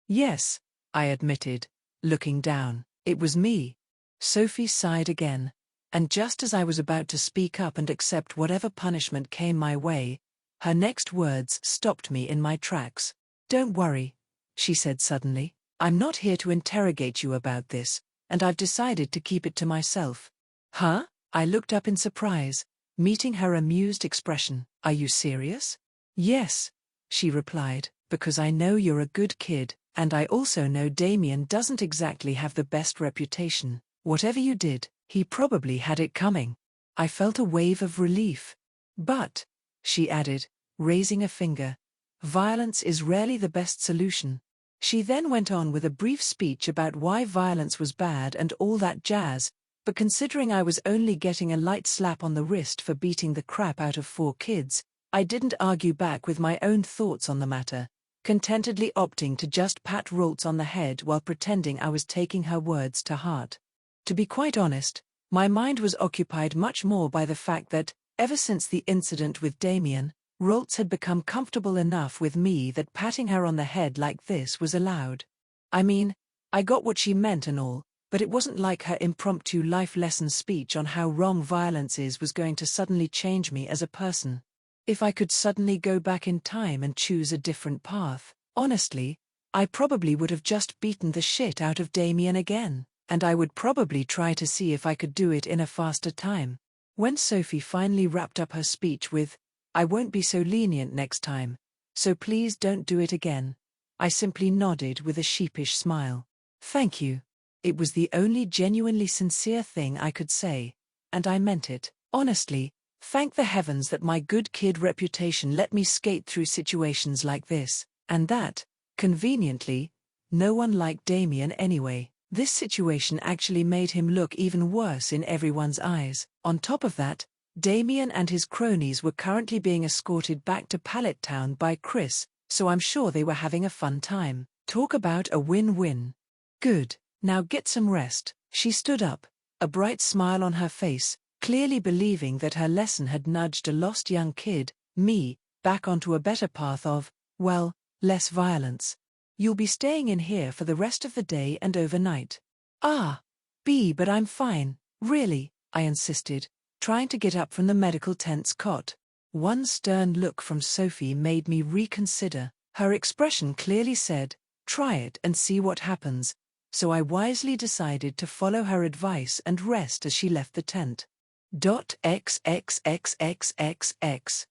"Yes," I admitted, looking down. "It was me." Sophie sighed again, and just as I was about to speak up and accept whatever punishment came my way, her next words stopped me in my tracks. "Don't worry," she said suddenly. "I'm not here to interrogate you about this, and I've decided to keep it to myself." "Huh?" I looked up in surprise, meeting her amused expression. "Are you serious?" "Yes," she replied, "because I know you're a good kid, and I also know Damien doesn't exactly have the best reputation. Whatever you did, he probably had it coming." I felt a wave of relief. "But," she added, raising a finger, "violence is rarely the best solution." She then went on with a brief speech about why violence was bad and all that jazz, but considering I was only getting a light slap on the wrist for beating the crap out of 4 kids, I didn't argue back with my own thoughts on the matter, contentedly opting to just pat Roltz on the head while pretending I was taking her words to heart. To be quite honest, my mind was occupied much more by the fact that, ever since the incident with Damien, Roltz had become comfortable enough with me that patting her on the head like this was allowed. I mean, I got what she meant and all, but it wasn't like her impromptu life lesson speech on how wrong violence is was going to suddenly change me as a person. If I could suddenly go back in time and choose a different path, honestly, I probably would have just beaten the shit out of Damien again, and I would probably try to see if I could do it in a faster time. When Sophie finally wrapped up her speech with, "I won't be so lenient next time, so please don't do it again," I simply nodded with a sheepish smile. "Thank you." It was the only genuinely sincere thing I could say, and I meant it. Honestly, thank the heavens that my good kid reputation let me skate through situations like this, and that, conveniently, no one liked Damien anyway. This situation actually made him look even worse in everyone's eyes. On top of that, Damien and his cronies were currently being escorted back to Pallet Town by Chris, so I'm sure they were having a fun time. Talk about a win-win. Good, now get some rest. She stood up, a bright smile on her face, clearly believing that her lesson had nudged a lost young kid, me, back onto a better path of, well, less violence. You'll be staying in here for the rest of the day and overnight. But I'm fine, really, I insisted, trying to get up from the medical tent's cot. One stern look from Sophie made me reconsider. Her expression clearly said, try it and see what happens, so I wisely decided to follow her advice and rest as she left the tent. XXXXXX.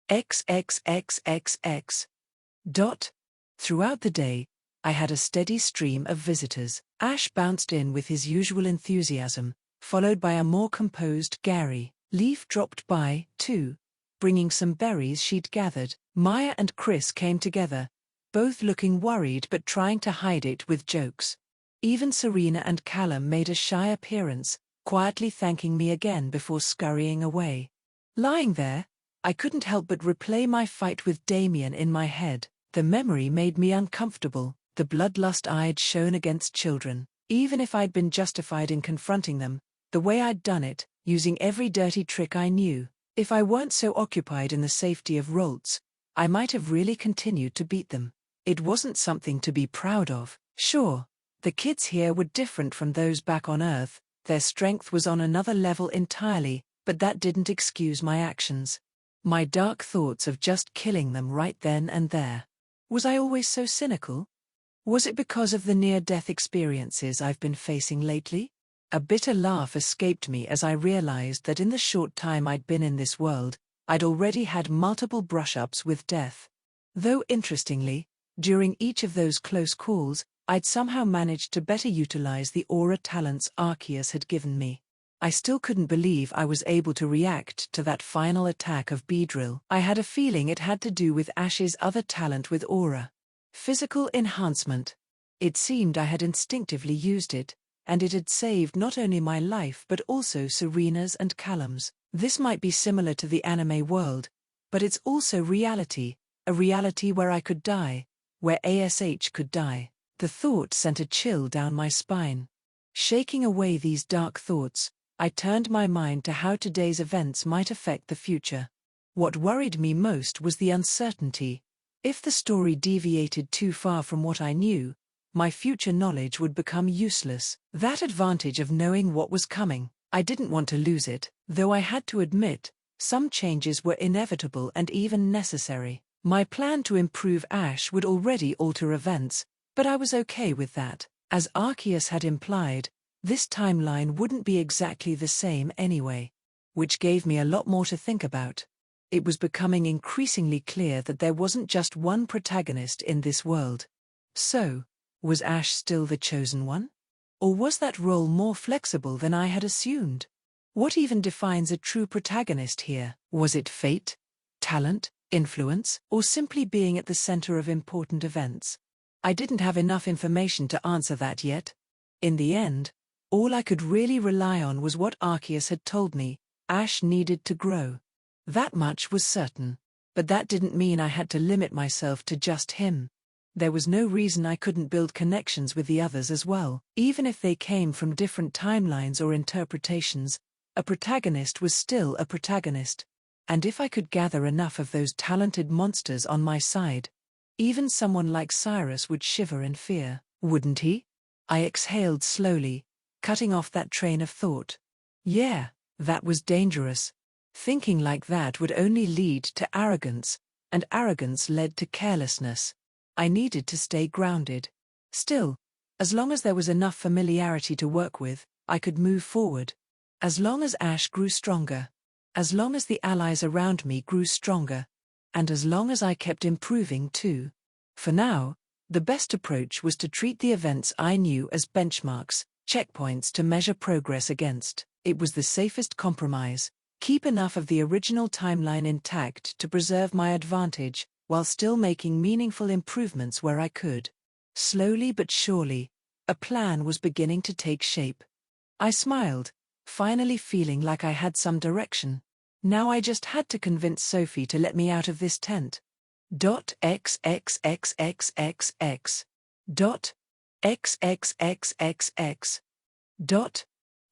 XXXXX. Throughout the day, I had a steady stream of visitors. Ash bounced in with his usual enthusiasm, followed by a more composed Gary. Leaf dropped by, too, bringing some berries she'd gathered. Maya and Chris came together, both looking worried but trying to hide it with jokes. Even Serena and Callum made a shy appearance, quietly thanking me again before scurrying away. Lying there, I couldn't help but replay my fight with Damien in my head. The memory made me uncomfortable, the bloodlust I'd shown against children. Even if I'd been justified in confronting them, the way I'd done it, using every dirty trick I knew, if I weren't so occupied in the safety of Roltz, I might have really continued to beat them. It wasn't something to be proud of. Sure, the kids here were different from those back on Earth, their strength was on another level entirely, but that didn't excuse my actions. My dark thoughts of just killing them right then and there. Was I always so cynical? Was it because of the near-death experiences I've been facing lately? A bitter laugh escaped me as I realized that in the short time I'd been in this world, I'd already had multiple brush-ups with death. Though interestingly, during each of those close calls, I'd somehow managed to better utilize the aura talents Arceus had given me. I still couldn't believe I was able to react to that final attack of Beedrill. I had a feeling it had to do with Ash's other talent with aura. Physical enhancement. It seemed I had instinctively used it, and it had saved not only my life but also Serena's and Callum's. This might be similar to the anime world, but it's also reality, a reality where I could die, where ASH could die. The thought sent a chill down my spine. Shaking away these dark thoughts, I turned my mind to how today's events might affect the future. What worried me most was the uncertainty. If the story deviated too far from what I knew, my future knowledge would become useless. That advantage of knowing what was coming, I didn't want to lose it, though I had to admit, some changes were inevitable and even necessary. My plan to improve Ash would already alter events, but I was okay with that. As Arceus had implied, this timeline wouldn't be exactly the same anyway, which gave me a lot more to think about. It was becoming increasingly clear that there wasn't just one protagonist in this world. So, was Ash still the chosen one? Or was that role more flexible than I had assumed? What even defines a true protagonist here? Was it fate, talent, influence, or simply being at the center of important events? I didn't have enough information to answer that yet. In the end, all I could really rely on was what Arceus had told me: Ash needed to grow. That much was certain. But that didn't mean I had to limit myself to just him. There was no reason I couldn't build connections with the others as well. Even if they came from different timelines or interpretations, a protagonist was still a protagonist. And if I could gather enough of those talented monsters on my side, even someone like Cyrus would shiver in fear, wouldn't he? I exhaled slowly, cutting off that train of thought. Yeah, that was dangerous. Thinking like that would only lead to arrogance, and arrogance led to carelessness. I needed to stay grounded. Still, as long as there was enough familiarity to work with, I could move forward. As long as Ash grew stronger. As long as the allies around me grew stronger. And as long as I kept improving too. For now, The best approach was to treat the events I knew as benchmarks, checkpoints to measure progress against. It was the safest compromise. Keep enough of the original timeline intact to preserve my advantage, while still making meaningful improvements where I could. Slowly but surely, a plan was beginning to take shape. I smiled, finally feeling like I had some direction. Now I just had to convince Sophie to let me out of this tent. XXXXXX. XXXXX.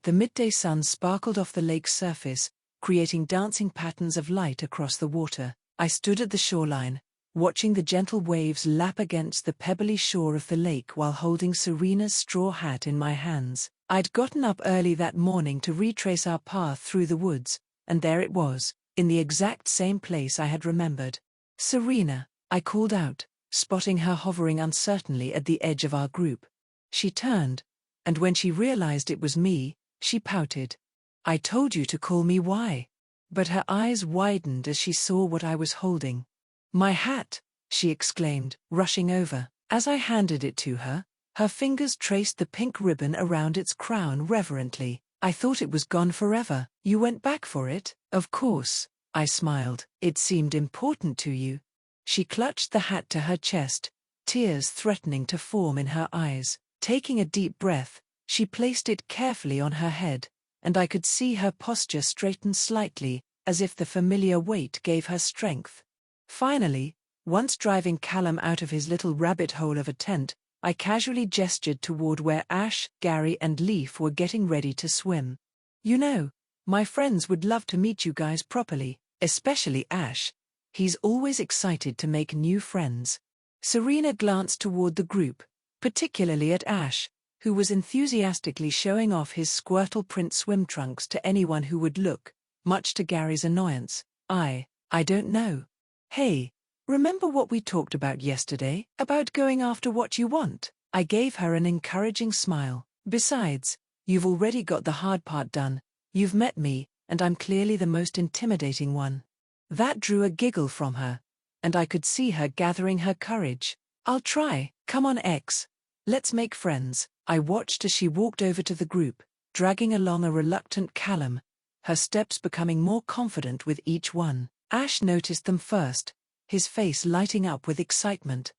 The midday sun sparkled off the lake's surface, creating dancing patterns of light across the water. I stood at the shoreline, watching the gentle waves lap against the pebbly shore of the lake while holding Serena's straw hat in my hands. I'd gotten up early that morning to retrace our path through the woods, and there it was, in the exact same place I had remembered. "Serena," I called out, spotting her hovering uncertainly at the edge of our group. She turned, and when she realized it was me, she pouted. "I told you to call me why?" But her eyes widened as she saw what I was holding. "My hat," she exclaimed, rushing over. As I handed it to her, her fingers traced the pink ribbon around its crown reverently. "I thought it was gone forever. You went back for it?" "Of course," I smiled. "It seemed important to you." She clutched the hat to her chest, tears threatening to form in her eyes. Taking a deep breath, she placed it carefully on her head, and I could see her posture straighten slightly, as if the familiar weight gave her strength. Finally, once driving Callum out of his little rabbit hole of a tent, I casually gestured toward where Ash, Gary and Leaf were getting ready to swim. "You know, my friends would love to meet you guys properly, especially Ash. He's always excited to make new friends." Serena glanced toward the group, particularly at Ash, who was enthusiastically showing off his Squirtle print swim trunks to anyone who would look, much to Gary's annoyance. I don't know. "Hey, remember what we talked about yesterday, about going after what you want?" I gave her an encouraging smile. "Besides, you've already got the hard part done. You've met me, and I'm clearly the most intimidating one." That drew a giggle from her, and I could see her gathering her courage. "I'll try. Come on, X. Let's make friends." I watched as she walked over to the group, dragging along a reluctant Callum, her steps becoming more confident with each one. Ash noticed them first, his face lighting up with excitement.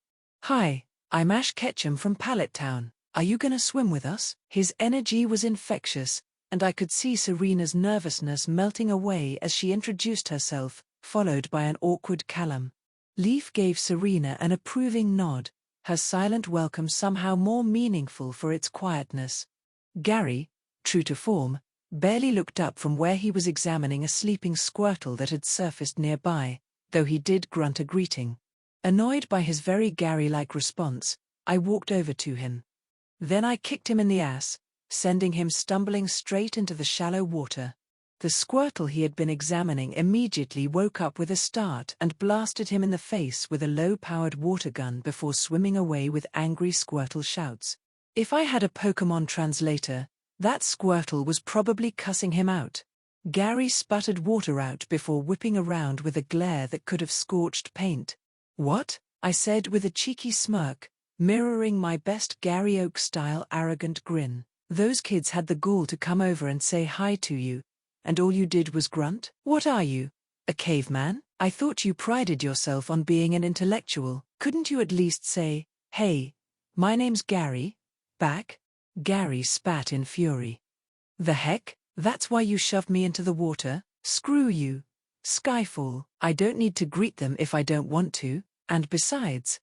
"Hi, I'm Ash Ketchum from Pallet Town. Are you gonna swim with us?" His energy was infectious, and I could see Serena's nervousness melting away as she introduced herself, followed by an awkward Callum. Leaf gave Serena an approving nod, her silent welcome somehow more meaningful for its quietness. Gary, true to form, barely looked up from where he was examining a sleeping Squirtle that had surfaced nearby, though he did grunt a greeting. Annoyed by his very Gary-like response, I walked over to him. Then I kicked him in the ass, sending him stumbling straight into the shallow water. The Squirtle he had been examining immediately woke up with a start and blasted him in the face with a low-powered water gun before swimming away with angry Squirtle shouts. If I had a Pokémon translator, that Squirtle was probably cussing him out. Gary sputtered water out before whipping around with a glare that could have scorched paint. "What?" I said with a cheeky smirk, mirroring my best Gary Oak-style arrogant grin. "Those kids had the gall to come over and say hi to you, and all you did was grunt? What are you, a caveman? I thought you prided yourself on being an intellectual. Couldn't you at least say, 'Hey, my name's Gary,' back?" Gary spat in fury. "The heck? That's why you shoved me into the water? Screw you, Skyfall. I don't need to greet them if I don't want to, and besides..."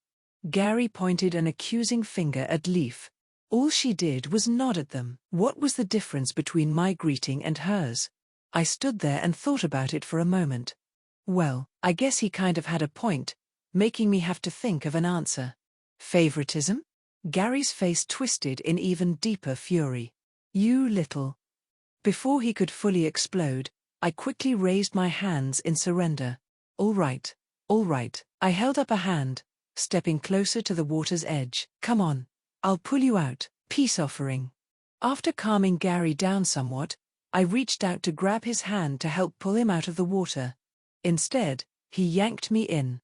Gary pointed an accusing finger at Leaf. All she did was nod at them. What was the difference between my greeting and hers? I stood there and thought about it for a moment. Well, I guess he kind of had a point, making me have to think of an answer. Favoritism? Gary's face twisted in even deeper fury. "You little..." Before he could fully explode, I quickly raised my hands in surrender. All right. I held up a hand, stepping closer to the water's edge. "Come on. I'll pull you out." Peace offering. After calming Gary down somewhat, I reached out to grab his hand to help pull him out of the water. Instead, he yanked me in.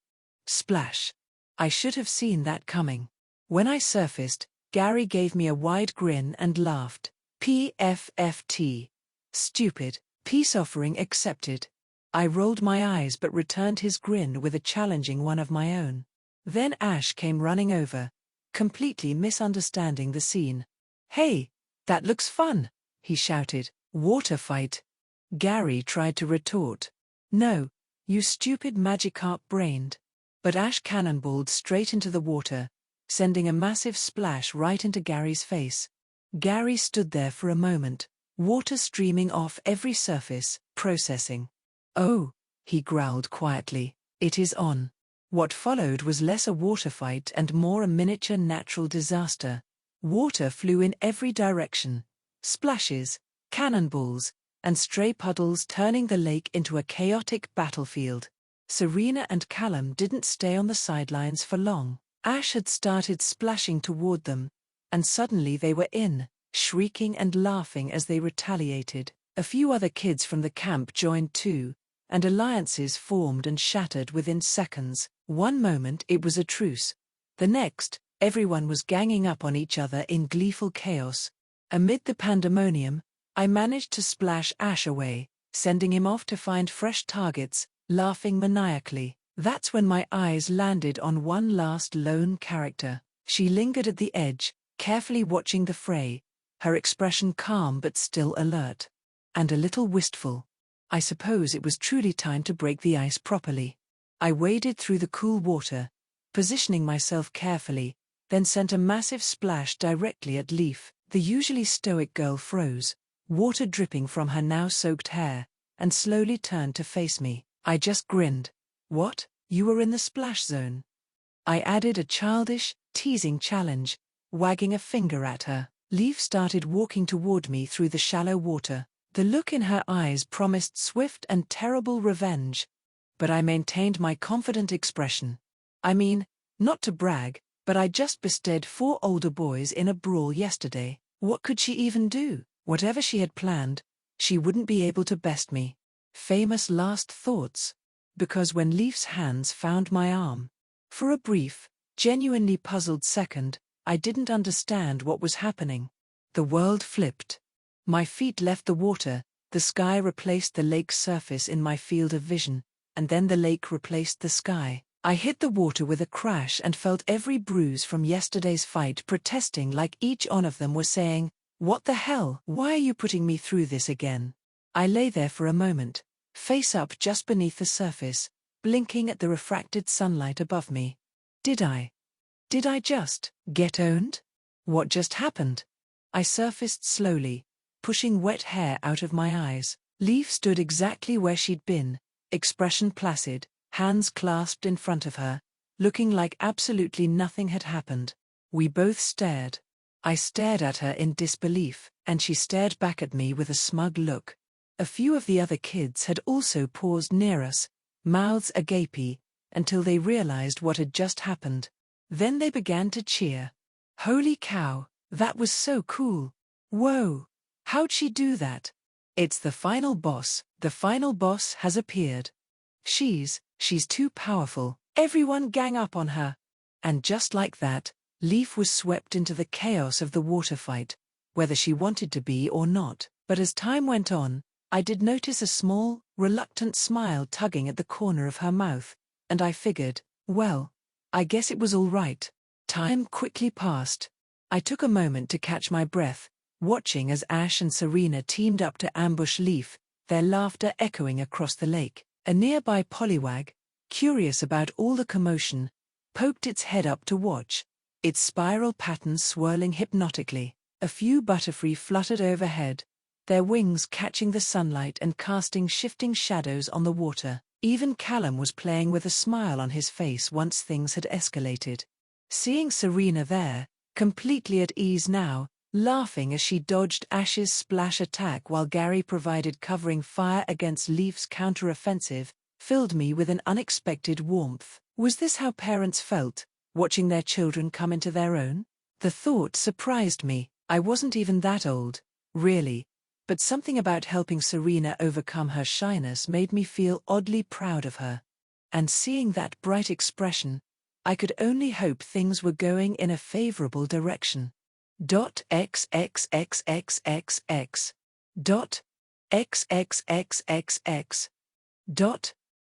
Splash. I should have seen that coming. When I surfaced, Gary gave me a wide grin and laughed. PFFT. Stupid. Peace offering accepted. I rolled my eyes but returned his grin with a challenging one of my own. Then Ash came running over, completely misunderstanding the scene. "Hey, that looks fun," he shouted. "Water fight." Gary tried to retort. "No, you stupid Magikarp-brained." But Ash cannonballed straight into the water, sending a massive splash right into Gary's face. Gary stood there for a moment, water streaming off every surface, processing. "Oh," he growled quietly, "it is on." What followed was less a water fight and more a miniature natural disaster. Water flew in every direction. Splashes, cannonballs, and stray puddles turning the lake into a chaotic battlefield. Serena and Callum didn't stay on the sidelines for long. Ash had started splashing toward them, and suddenly they were in, shrieking and laughing as they retaliated. A few other kids from the camp joined too, and alliances formed and shattered within seconds. One moment it was a truce. The next, everyone was ganging up on each other in gleeful chaos. Amid the pandemonium, I managed to splash Ash away, sending him off to find fresh targets, laughing maniacally. That's when my eyes landed on one last lone character. She lingered at the edge, carefully watching the fray, her expression calm but still alert. And a little wistful. I suppose it was truly time to break the ice properly. I waded through the cool water, positioning myself carefully, then sent a massive splash directly at Leaf. The usually stoic girl froze, water dripping from her now soaked hair, and slowly turned to face me. I just grinned. "What? You were in the splash zone?" I added a childish, teasing challenge, wagging a finger at her. Leaf started walking toward me through the shallow water. The look in her eyes promised swift and terrible revenge. But I maintained my confident expression. I mean, not to brag, but I just bested 4 older boys in a brawl yesterday. What could she even do? Whatever she had planned, she wouldn't be able to best me. Famous last thoughts. Because when Leaf's hands found my arm. For a brief, genuinely puzzled second, I didn't understand what was happening. The world flipped. My feet left the water, the sky replaced the lake's surface in my field of vision, and then the lake replaced the sky. I hit the water with a crash and felt every bruise from yesterday's fight protesting, like each one of them was saying, "What the hell? Why are you putting me through this again?" I lay there for a moment, face up just beneath the surface, blinking at the refracted sunlight above me. Did I just get owned? What just happened? I surfaced slowly, pushing wet hair out of my eyes. Leaf stood exactly where she'd been, expression placid, hands clasped in front of her, looking like absolutely nothing had happened. We both stared. I stared at her in disbelief, and she stared back at me with a smug look. A few of the other kids had also paused near us, mouths agape, until they realized what had just happened. Then they began to cheer. Holy cow, that was so cool. Whoa, how'd she do that? It's the final boss. The final boss has appeared. She's too powerful. Everyone gang up on her. And just like that, Leaf was swept into the chaos of the water fight, whether she wanted to be or not. But as time went on, I did notice a small, reluctant smile tugging at the corner of her mouth, and I figured, well, I guess it was all right. Time quickly passed. I took a moment to catch my breath, watching as Ash and Serena teamed up to ambush Leaf, their laughter echoing across the lake. A nearby Poliwag, curious about all the commotion, poked its head up to watch, its spiral patterns swirling hypnotically. A few Butterfree fluttered overhead, their wings catching the sunlight and casting shifting shadows on the water. Even Callum was playing with a smile on his face once things had escalated. Seeing Serena there, completely at ease now, laughing as she dodged Ash's splash attack while Gary provided covering fire against Leaf's counter-offensive, filled me with an unexpected warmth. Was this how parents felt, watching their children come into their own? The thought surprised me. I wasn't even that old, really, but something about helping Serena overcome her shyness made me feel oddly proud of her. And seeing that bright expression, I could only hope things were going in a favorable direction. XXXXXX. XXXXX.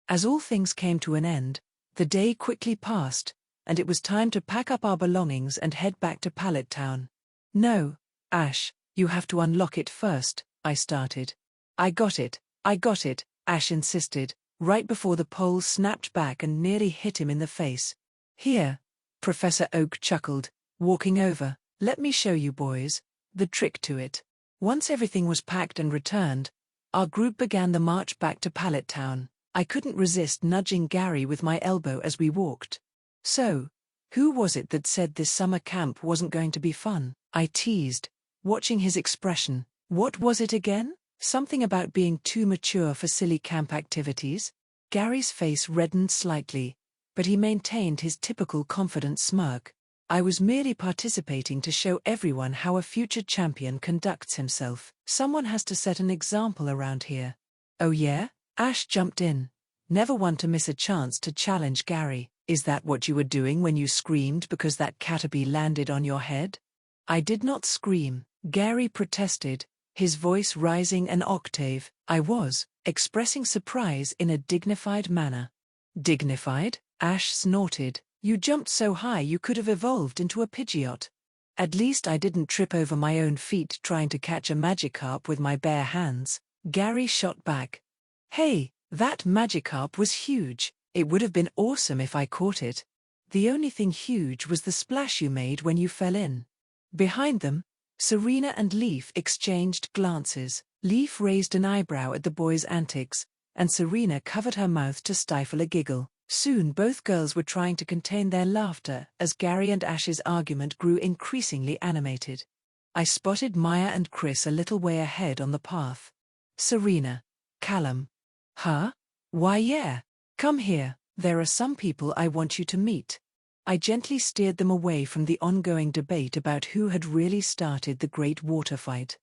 As all things came to an end, the day quickly passed, and it was time to pack up our belongings and head back to Pallet Town. No, Ash, you have to unlock it first, I started. I got it, Ash insisted, right before the pole snapped back and nearly hit him in the face. Here, Professor Oak chuckled, walking over, let me show you boys the trick to it. Once everything was packed and returned, our group began the march back to Pallet Town. I couldn't resist nudging Gary with my elbow as we walked. So, who was it that said this summer camp wasn't going to be fun? I teased, watching his expression. What was it again? Something about being too mature for silly camp activities? Gary's face reddened slightly, but he maintained his typical confident smirk. I was merely participating to show everyone how a future champion conducts himself. Someone has to set an example around here. Oh yeah? Ash jumped in, never one to miss a chance to challenge Gary. Is that what you were doing when you screamed because that caterpie landed on your head? I did not scream, Gary protested, his voice rising an octave. I was expressing surprise in a dignified manner. Dignified? Ash snorted. You jumped so high you could have evolved into a Pidgeot. At least I didn't trip over my own feet trying to catch a Magikarp with my bare hands. Gary shot back. Hey, that Magikarp was huge. It would have been awesome if I caught it. The only thing huge was the splash you made when you fell in. Behind them, Serena and Leaf exchanged glances. Leaf raised an eyebrow at the boys' antics, and Serena covered her mouth to stifle a giggle. Soon both girls were trying to contain their laughter as Gary and Ash's argument grew increasingly animated. I spotted Maya and Chris a little way ahead on the path. Serena. Callum. Huh? Why yeah. Come here, there are some people I want you to meet. I gently steered them away from the ongoing debate about who had really started the great water fight.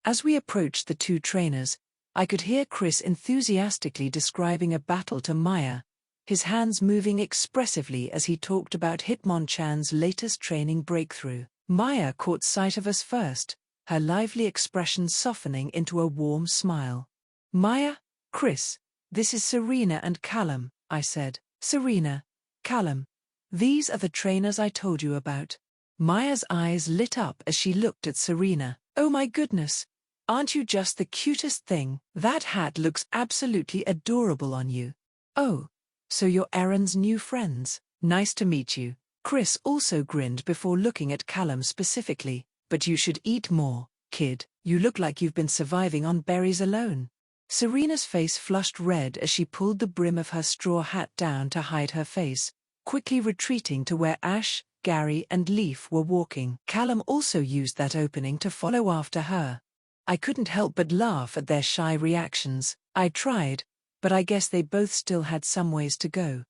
As we approached the two trainers, I could hear Chris enthusiastically describing a battle to Maya, his hands moving expressively as he talked about Hitmonchan's latest training breakthrough. Maya caught sight of us first, her lively expression softening into a warm smile. Maya, Chris, this is Serena and Callum, I said. Serena, Callum. These are the trainers I told you about. Maya's eyes lit up as she looked at Serena. Oh my goodness, aren't you just the cutest thing? That hat looks absolutely adorable on you. Oh, so you're Erin's new friends. Nice to meet you. Chris also grinned before looking at Callum specifically. But you should eat more, kid. You look like you've been surviving on berries alone. Serena's face flushed red as she pulled the brim of her straw hat down to hide her face, quickly retreating to where Ash, Gary and Leaf were walking. Callum also used that opening to follow after her. I couldn't help but laugh at their shy reactions. I tried, but I guess they both still had some ways to go.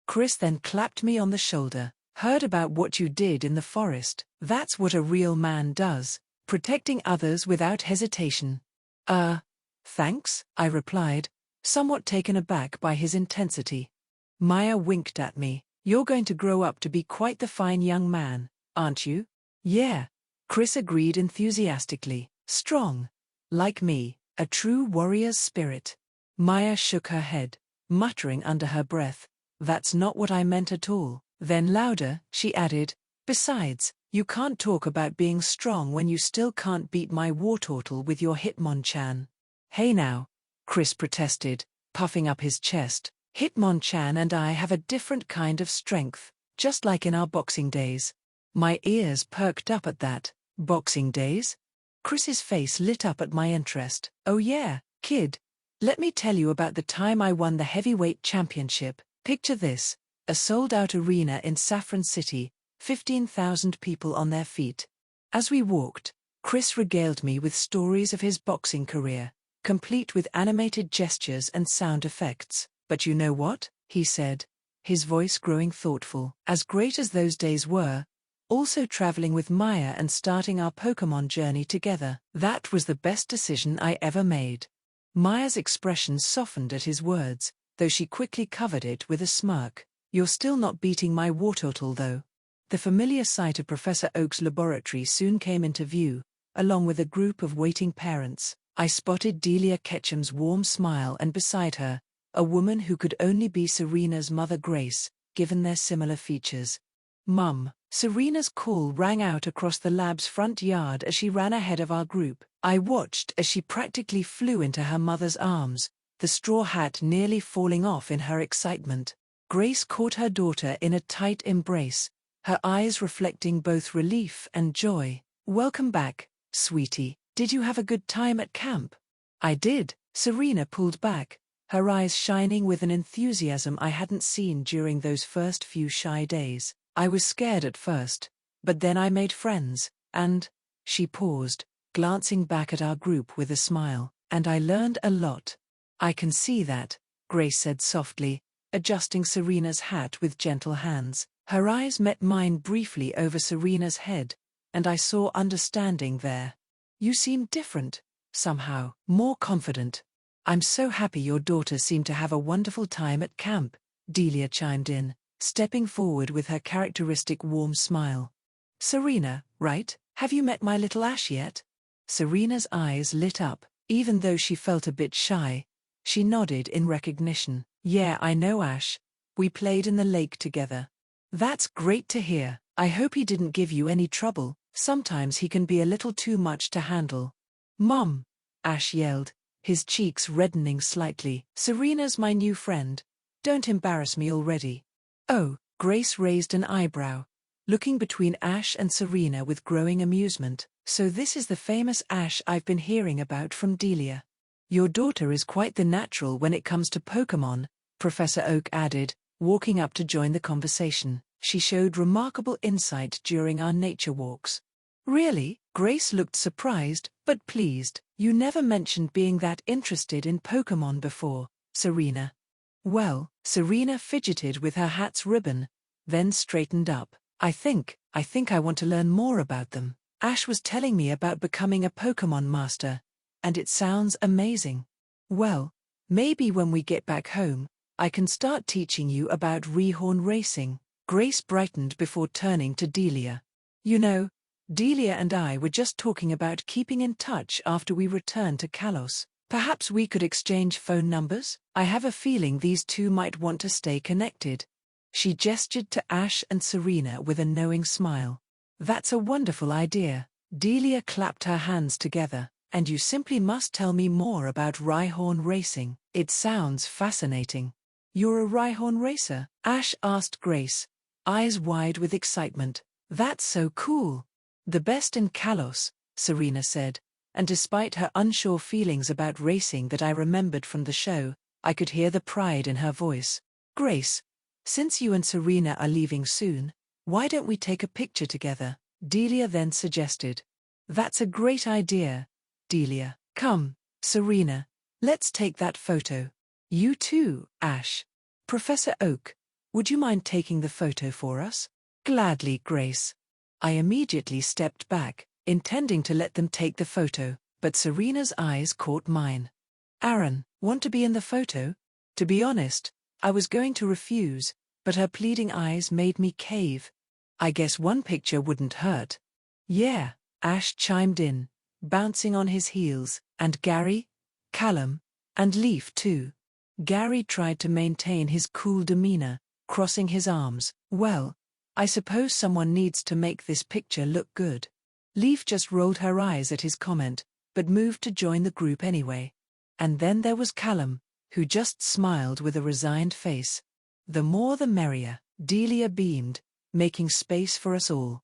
Chris then clapped me on the shoulder. Heard about what you did in the forest. That's what a real man does, protecting others without hesitation. Thanks, I replied, somewhat taken aback by his intensity. Maya winked at me. You're going to grow up to be quite the fine young man, aren't you? Yeah, Chris agreed enthusiastically. Strong. Like me, a true warrior's spirit. Maya shook her head, muttering under her breath, that's not what I meant at all. Then louder, she added, besides, you can't talk about being strong when you still can't beat my Wartortle with your Hitmonchan. Hey now, Chris protested, puffing up his chest. Hitmonchan and I have a different kind of strength, just like in our boxing days. My ears perked up at that. Boxing days? Chris's face lit up at my interest. Oh yeah, kid. Let me tell you about the time I won the heavyweight championship. Picture this, a sold-out arena in Saffron City, 15,000 people on their feet. As we walked, Chris regaled me with stories of his boxing career, complete with animated gestures and sound effects. But you know what? He said, his voice growing thoughtful. As great as those days were, also traveling with Maya and starting our Pokémon journey together, that was the best decision I ever made. Maya's expression softened at his words, though she quickly covered it with a smirk. You're still not beating my Wartortle though. The familiar sight of Professor Oak's laboratory soon came into view, along with a group of waiting parents. I spotted Delia Ketchum's warm smile and beside her, a woman who could only be Serena's mother Grace, given their similar features. "Mum." Serena's call rang out across the lab's front yard as she ran ahead of our group. I watched as she practically flew into her mother's arms, the straw hat nearly falling off in her excitement. Grace caught her daughter in a tight embrace, her eyes reflecting both relief and joy. "Welcome back, sweetie. Did you have a good time at camp?" "I did." Serena pulled back, her eyes shining with an enthusiasm I hadn't seen during those first few shy days. "I was scared at first, but then I made friends, and—" she paused, glancing back at our group with a smile, "and I learned a lot." "I can see that," Grace said softly, adjusting Serena's hat with gentle hands. Her eyes met mine briefly over Serena's head, and I saw understanding there. "You seem different, somehow, more confident." "I'm so happy your daughter seemed to have a wonderful time at camp," Delia chimed in, stepping forward with her characteristic warm smile. "Serena, right? Have you met my little Ash yet?" Serena's eyes lit up. Even though she felt a bit shy, she nodded in recognition. "Yeah, I know Ash. We played in the lake together." "That's great to hear. I hope he didn't give you any trouble. Sometimes he can be a little too much to handle." "Mom!" Ash yelled, his cheeks reddening slightly. "Serena's my new friend. Don't embarrass me already." "Oh," Grace raised an eyebrow, looking between Ash and Serena with growing amusement. "So this is the famous Ash I've been hearing about from Delia. Your daughter is quite the natural when it comes to Pokémon," Professor Oak added, walking up to join the conversation. "She showed remarkable insight during our nature walks." "Really?" Grace looked surprised, but pleased. "You never mentioned being that interested in Pokémon before, Serena." "Well," Serena fidgeted with her hat's ribbon, then straightened up. I think I want to learn more about them. Ash was telling me about becoming a Pokémon master, and it sounds amazing." "Well, maybe when we get back home, I can start teaching you about rehorn racing." Grace brightened before turning to Delia. "You know, Delia and I were just talking about keeping in touch after we return to Kalos. Perhaps we could exchange phone numbers? I have a feeling these two might want to stay connected." She gestured to Ash and Serena with a knowing smile. "That's a wonderful idea." Delia clapped her hands together. "And you simply must tell me more about Rhyhorn racing. It sounds fascinating." "You're a Rhyhorn racer?" Ash asked Grace, eyes wide with excitement. "That's so cool." "The best in Kalos," Serena said, and despite her unsure feelings about racing that I remembered from the show, I could hear the pride in her voice. "Grace, since you and Serena are leaving soon, why don't we take a picture together?" Delia then suggested. "That's a great idea, Delia. Come, Serena, let's take that photo." "You too, Ash. Professor Oak, would you mind taking the photo for us?" "Gladly, Grace." I immediately stepped back, intending to let them take the photo, but Serena's eyes caught mine. "Aaron, want to be in the photo?" To be honest, I was going to refuse, but her pleading eyes made me cave. "I guess one picture wouldn't hurt." "Yeah," Ash chimed in, bouncing on his heels, "and Gary, Callum, and Leaf too." Gary tried to maintain his cool demeanor, crossing his arms. "Well, I suppose someone needs to make this picture look good." Leaf just rolled her eyes at his comment, but moved to join the group anyway. And then there was Callum, who just smiled with a resigned face. "The more the merrier," Delia beamed, making space for us all.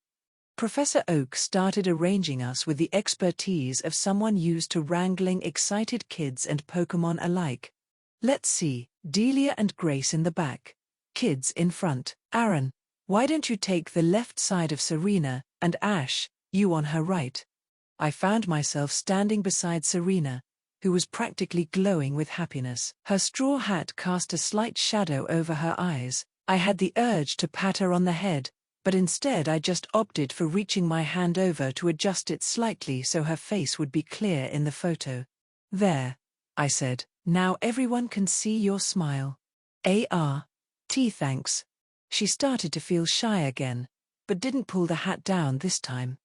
Professor Oak started arranging us with the expertise of someone used to wrangling excited kids and Pokémon alike. "Let's see, Delia and Grace in the back, kids in front. Aaron, why don't you take the left side of Serena, and Ash, you on her right?" I found myself standing beside Serena, who was practically glowing with happiness. Her straw hat cast a slight shadow over her eyes. I had the urge to pat her on the head, but instead I just opted for reaching my hand over to adjust it slightly so her face would be clear in the photo. "There," I said, "now everyone can see your smile." "ART, thanks." She started to feel shy again, but didn't pull the hat down this time.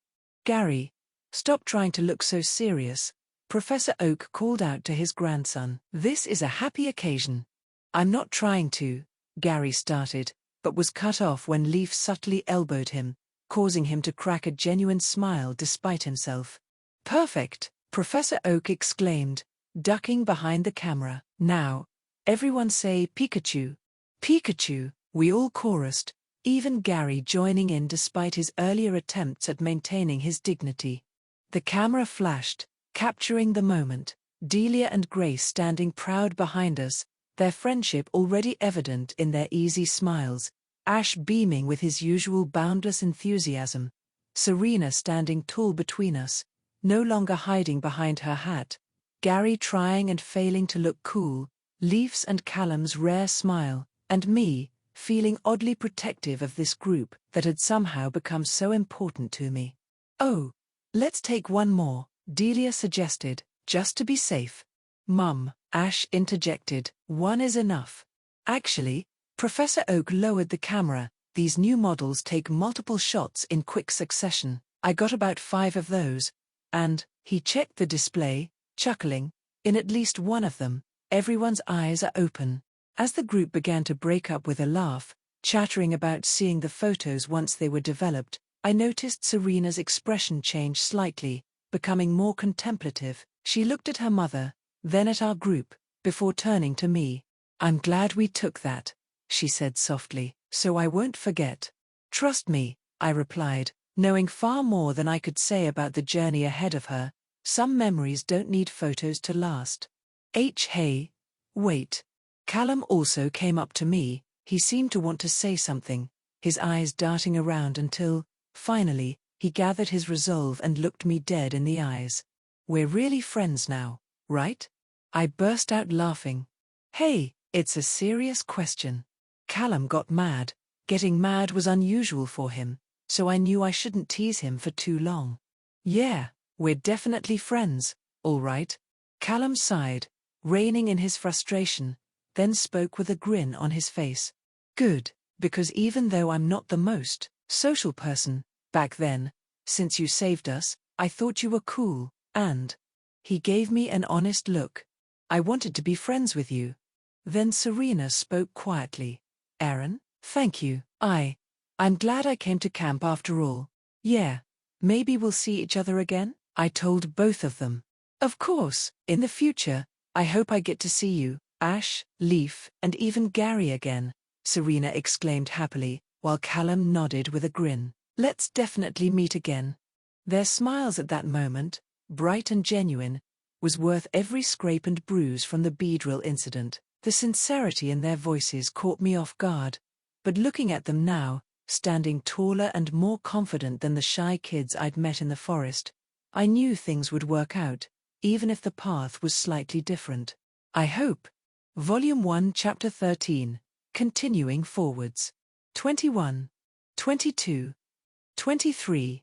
"Gary, stop trying to look so serious," Professor Oak called out to his grandson. "This is a happy occasion." "I'm not trying to," Gary started, but was cut off when Leaf subtly elbowed him, causing him to crack a genuine smile despite himself. "Perfect," Professor Oak exclaimed, ducking behind the camera. "Now, everyone say Pikachu." "Pikachu," we all chorused, even Gary joining in despite his earlier attempts at maintaining his dignity. The camera flashed, capturing the moment, Delia and Grace standing proud behind us, their friendship already evident in their easy smiles, Ash beaming with his usual boundless enthusiasm, Serena standing tall between us, no longer hiding behind her hat, Gary trying and failing to look cool, Leaf's and Callum's rare smile, and me, feeling oddly protective of this group that had somehow become so important to me. "Oh, let's take one more," Delia suggested, "just to be safe." "Mum," Ash interjected, "one is enough." "Actually," Professor Oak lowered the camera, "these new models take multiple shots in quick succession. I got about 5 of those, and," he checked the display, chuckling, "in at least one of them, everyone's eyes are open." As the group began to break up with a laugh, chattering about seeing the photos once they were developed, I noticed Serena's expression change slightly, becoming more contemplative. She looked at her mother, then at our group, before turning to me. "I'm glad we took that," she said softly, "so I won't forget." "Trust me," I replied, knowing far more than I could say about the journey ahead of her. Some memories don't need photos to last. Hey, wait. Callum also came up to me. He seemed to want to say something, his eyes darting around until, finally, he gathered his resolve and looked me dead in the eyes. "We're really friends now, right?" I burst out laughing. "Hey, it's a serious question." Callum got mad. Getting mad was unusual for him, so I knew I shouldn't tease him for too long. "Yeah, we're definitely friends, all right." Callum sighed, reining in his frustration, then spoke with a grin on his face. "Good, because even though I'm not the most social person back then, since you saved us, I thought you were cool, and..." He gave me an honest look. "I wanted to be friends with you." Then Serena spoke quietly. "Aaron, thank you. I'm glad I came to camp after all." "Yeah, maybe we'll see each other again," I told both of them. "Of course, in the future, I hope I get to see you, Ash, Leaf, and even Gary again," Serena exclaimed happily, while Callum nodded with a grin. "Let's definitely meet again." Their smiles at that moment, bright and genuine, was worth every scrape and bruise from the beadrill incident. The sincerity in their voices caught me off guard, but looking at them now, standing taller and more confident than the shy kids I'd met in the forest, I knew things would work out, even if the path was slightly different. I hope. Volume 1 Chapter 13, continuing forwards. 21, 22, 23.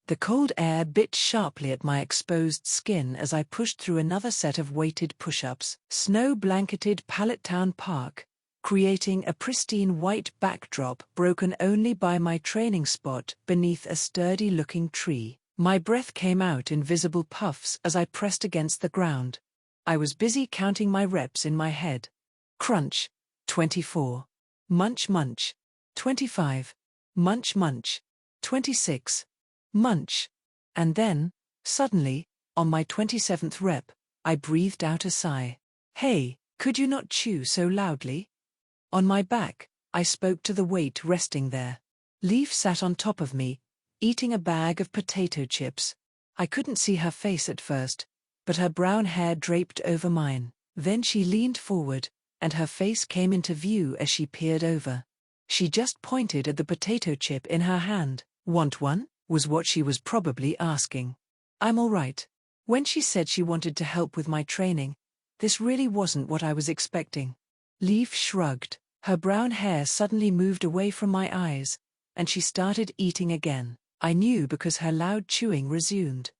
The cold air bit sharply at my exposed skin as I pushed through another set of weighted push-ups. Snow-blanketed Pallettown Park, creating a pristine white backdrop broken only by my training spot beneath a sturdy-looking tree. My breath came out in visible puffs as I pressed against the ground. I was busy counting my reps in my head. Crunch, 24. Munch munch, 25. Munch munch, 26. Munch. And then, suddenly, on my 27th rep, I breathed out a sigh. "Hey, could you not chew so loudly?" On my back, I spoke to the weight resting there. Leaf sat on top of me, eating a bag of potato chips. I couldn't see her face at first, but her brown hair draped over mine. Then she leaned forward, and her face came into view as she peered over. She just pointed at the potato chip in her hand. "Want one?" was what she was probably asking. "I'm all right." When she said she wanted to help with my training, this really wasn't what I was expecting. Leaf shrugged. Her brown hair suddenly moved away from my eyes, and she started eating again. I knew because her loud chewing resumed.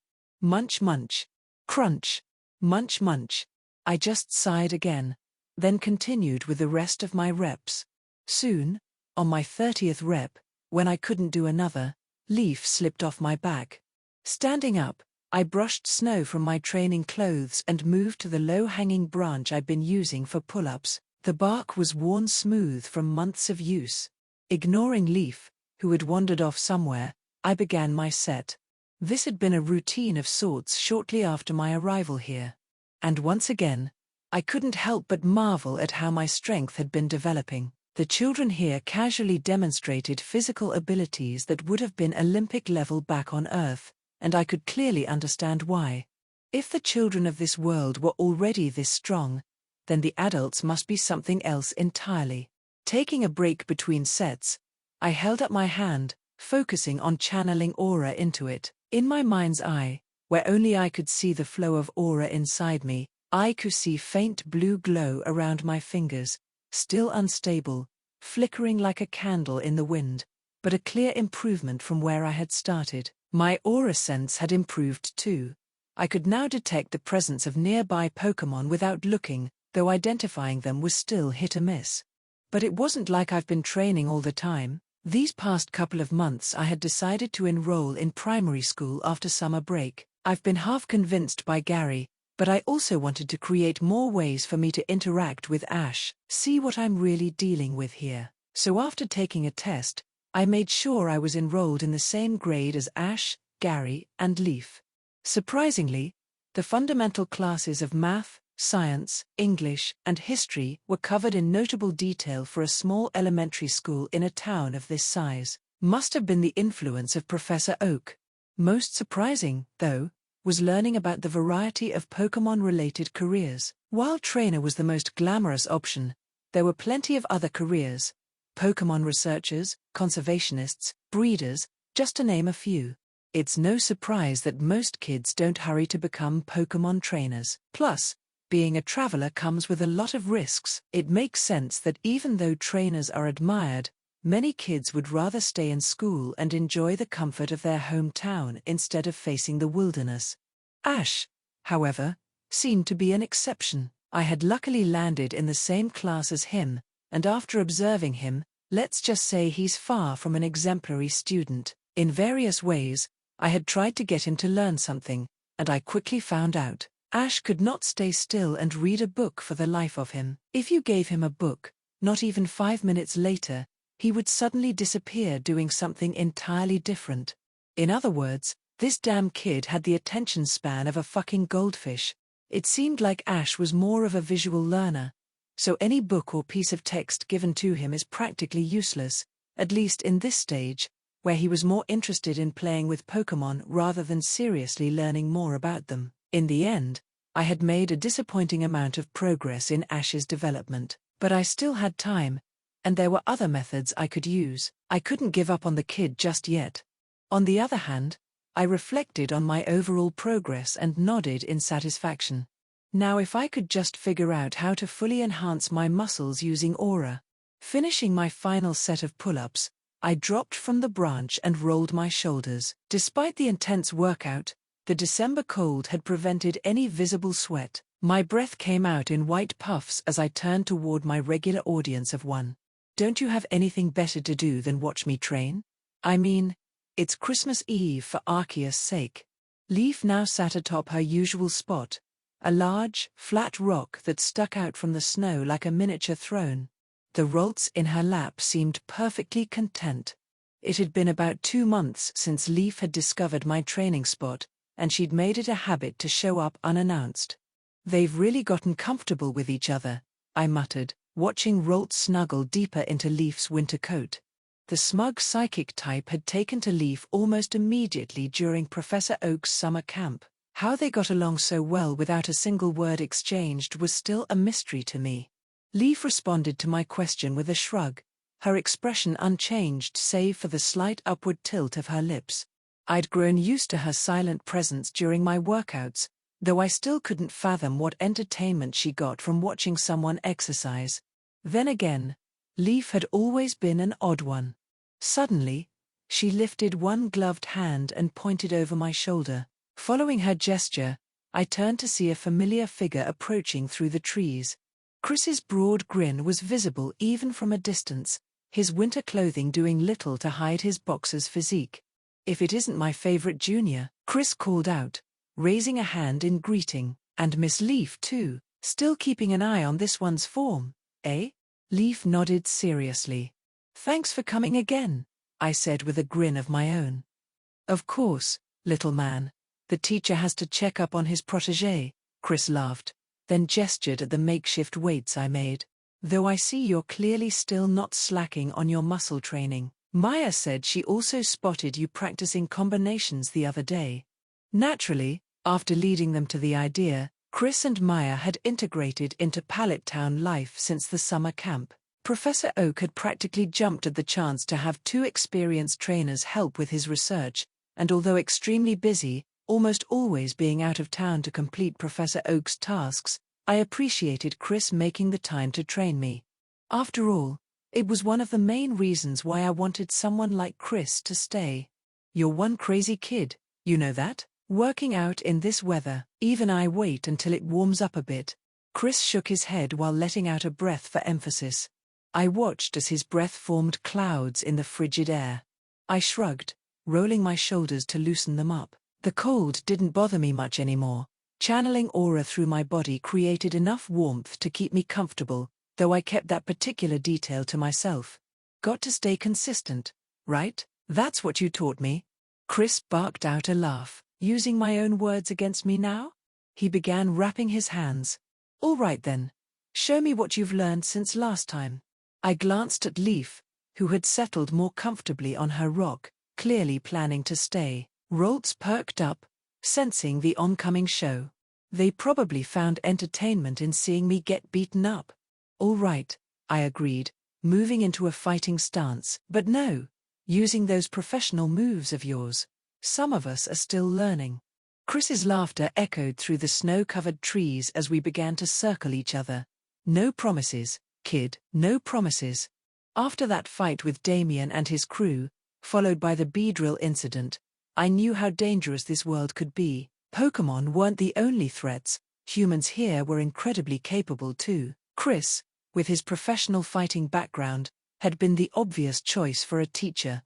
Munch munch. Crunch. Munch munch. I just sighed again, then continued with the rest of my reps. Soon, On my 30th rep, when I couldn't do another, Leaf slipped off my back. Standing up, I brushed snow from my training clothes and moved to the low-hanging branch I'd been using for pull-ups. The bark was worn smooth from months of use. Ignoring Leaf, who had wandered off somewhere, I began my set. This had been a routine of sorts shortly after my arrival here. And once again, I couldn't help but marvel at how my strength had been developing. The children here casually demonstrated physical abilities that would have been Olympic level back on Earth, and I could clearly understand why. If the children of this world were already this strong, then the adults must be something else entirely. Taking a break between sets, I held up my hand, focusing on channeling aura into it. In my mind's eye, where only I could see the flow of aura inside me, I could see faint blue glow around my fingers, still unstable, flickering like a candle in the wind, but a clear improvement from where I had started. My aura sense had improved too. I could now detect the presence of nearby Pokémon without looking, though identifying them was still hit or miss. But it wasn't like I've been training all the time. These past couple of months I had decided to enroll in primary school after summer break. I've been half convinced by Gary, but I also wanted to create more ways for me to interact with Ash, see what I'm really dealing with here. So after taking a test, I made sure I was enrolled in the same grade as Ash, Gary, and Leaf. Surprisingly, the fundamental classes of math, science, English, and history were covered in notable detail for a small elementary school in a town of this size. Must have been the influence of Professor Oak. Most surprising, though, was learning about the variety of Pokémon-related careers. While trainer was the most glamorous option, there were plenty of other careers: Pokémon researchers, conservationists, breeders, just to name a few. It's no surprise that most kids don't hurry to become Pokémon trainers. Plus, being a traveler comes with a lot of risks. It makes sense that even though trainers are admired, many kids would rather stay in school and enjoy the comfort of their hometown instead of facing the wilderness. Ash, however, seemed to be an exception. I had luckily landed in the same class as him, and after observing him, let's just say he's far from an exemplary student. In various ways, I had tried to get him to learn something, and I quickly found out. Ash could not stay still and read a book for the life of him. If you gave him a book, not even 5 minutes later, he would suddenly disappear doing something entirely different. In other words, this damn kid had the attention span of a fucking goldfish. It seemed like Ash was more of a visual learner, so any book or piece of text given to him is practically useless, at least in this stage, where he was more interested in playing with Pokémon rather than seriously learning more about them. In the end, I had made a disappointing amount of progress in Ash's development, but I still had time, and there were other methods I could use. I couldn't give up on the kid just yet. On the other hand, I reflected on my overall progress and nodded in satisfaction. Now if I could just figure out how to fully enhance my muscles using aura. Finishing my final set of pull-ups, I dropped from the branch and rolled my shoulders. Despite the intense workout, the December cold had prevented any visible sweat. My breath came out in white puffs as I turned toward my regular audience of one. Don't you have anything better to do than watch me train? I mean, it's Christmas Eve for Arceus' sake. Leaf now sat atop her usual spot, a large, flat rock that stuck out from the snow like a miniature throne. The Rolts in her lap seemed perfectly content. It had been about 2 months since Leaf had discovered my training spot, and she'd made it a habit to show up unannounced. They've really gotten comfortable with each other, I muttered, watching Rolt snuggle deeper into Leaf's winter coat. The smug psychic type had taken to Leaf almost immediately during Professor Oak's summer camp. How they got along so well without a single word exchanged was still a mystery to me. Leaf responded to my question with a shrug, her expression unchanged save for the slight upward tilt of her lips. I'd grown used to her silent presence during my workouts, though I still couldn't fathom what entertainment she got from watching someone exercise. Then again, Leaf had always been an odd one. Suddenly, she lifted one gloved hand and pointed over my shoulder. Following her gesture, I turned to see a familiar figure approaching through the trees. Chris's broad grin was visible even from a distance, his winter clothing doing little to hide his boxer's physique. "If it isn't my favorite junior," Chris called out, raising a hand in greeting. "And Miss Leaf too, still keeping an eye on this one's form, eh?" Leaf nodded seriously. "Thanks for coming again," I said with a grin of my own. "Of course, little man. The teacher has to check up on his protégé," Chris laughed, then gestured at the makeshift weights I made. "Though I see you're clearly still not slacking on your muscle training. Maya said she also spotted you practicing combinations the other day." Naturally, after leading them to the idea, Chris and Maya had integrated into Pallet Town life since the summer camp. Professor Oak had practically jumped at the chance to have two experienced trainers help with his research, and although extremely busy, almost always being out of town to complete Professor Oak's tasks, I appreciated Chris making the time to train me. After all, it was one of the main reasons why I wanted someone like Chris to stay. "You're one crazy kid, you know that? Working out in this weather, even I wait until it warms up a bit." Chris shook his head while letting out a breath for emphasis. I watched as his breath formed clouds in the frigid air. I shrugged, rolling my shoulders to loosen them up. The cold didn't bother me much anymore. Channeling aura through my body created enough warmth to keep me comfortable, though I kept that particular detail to myself. "Got to stay consistent, right? That's what you taught me." Chris barked out a laugh. "Using my own words against me now?" He began wrapping his hands. "All right then. Show me what you've learned since last time." I glanced at Leaf, who had settled more comfortably on her rock, clearly planning to stay. Roltz perked up, sensing the oncoming show. They probably found entertainment in seeing me get beaten up. "All right," I agreed, moving into a fighting stance. "But no, using those professional moves of yours. Some of us are still learning." Chris's laughter echoed through the snow-covered trees as we began to circle each other. "No promises, kid, no promises." After that fight with Damien and his crew, followed by the Beedrill incident, I knew how dangerous this world could be. Pokémon weren't the only threats, humans here were incredibly capable too. Chris, with his professional fighting background, had been the obvious choice for a teacher.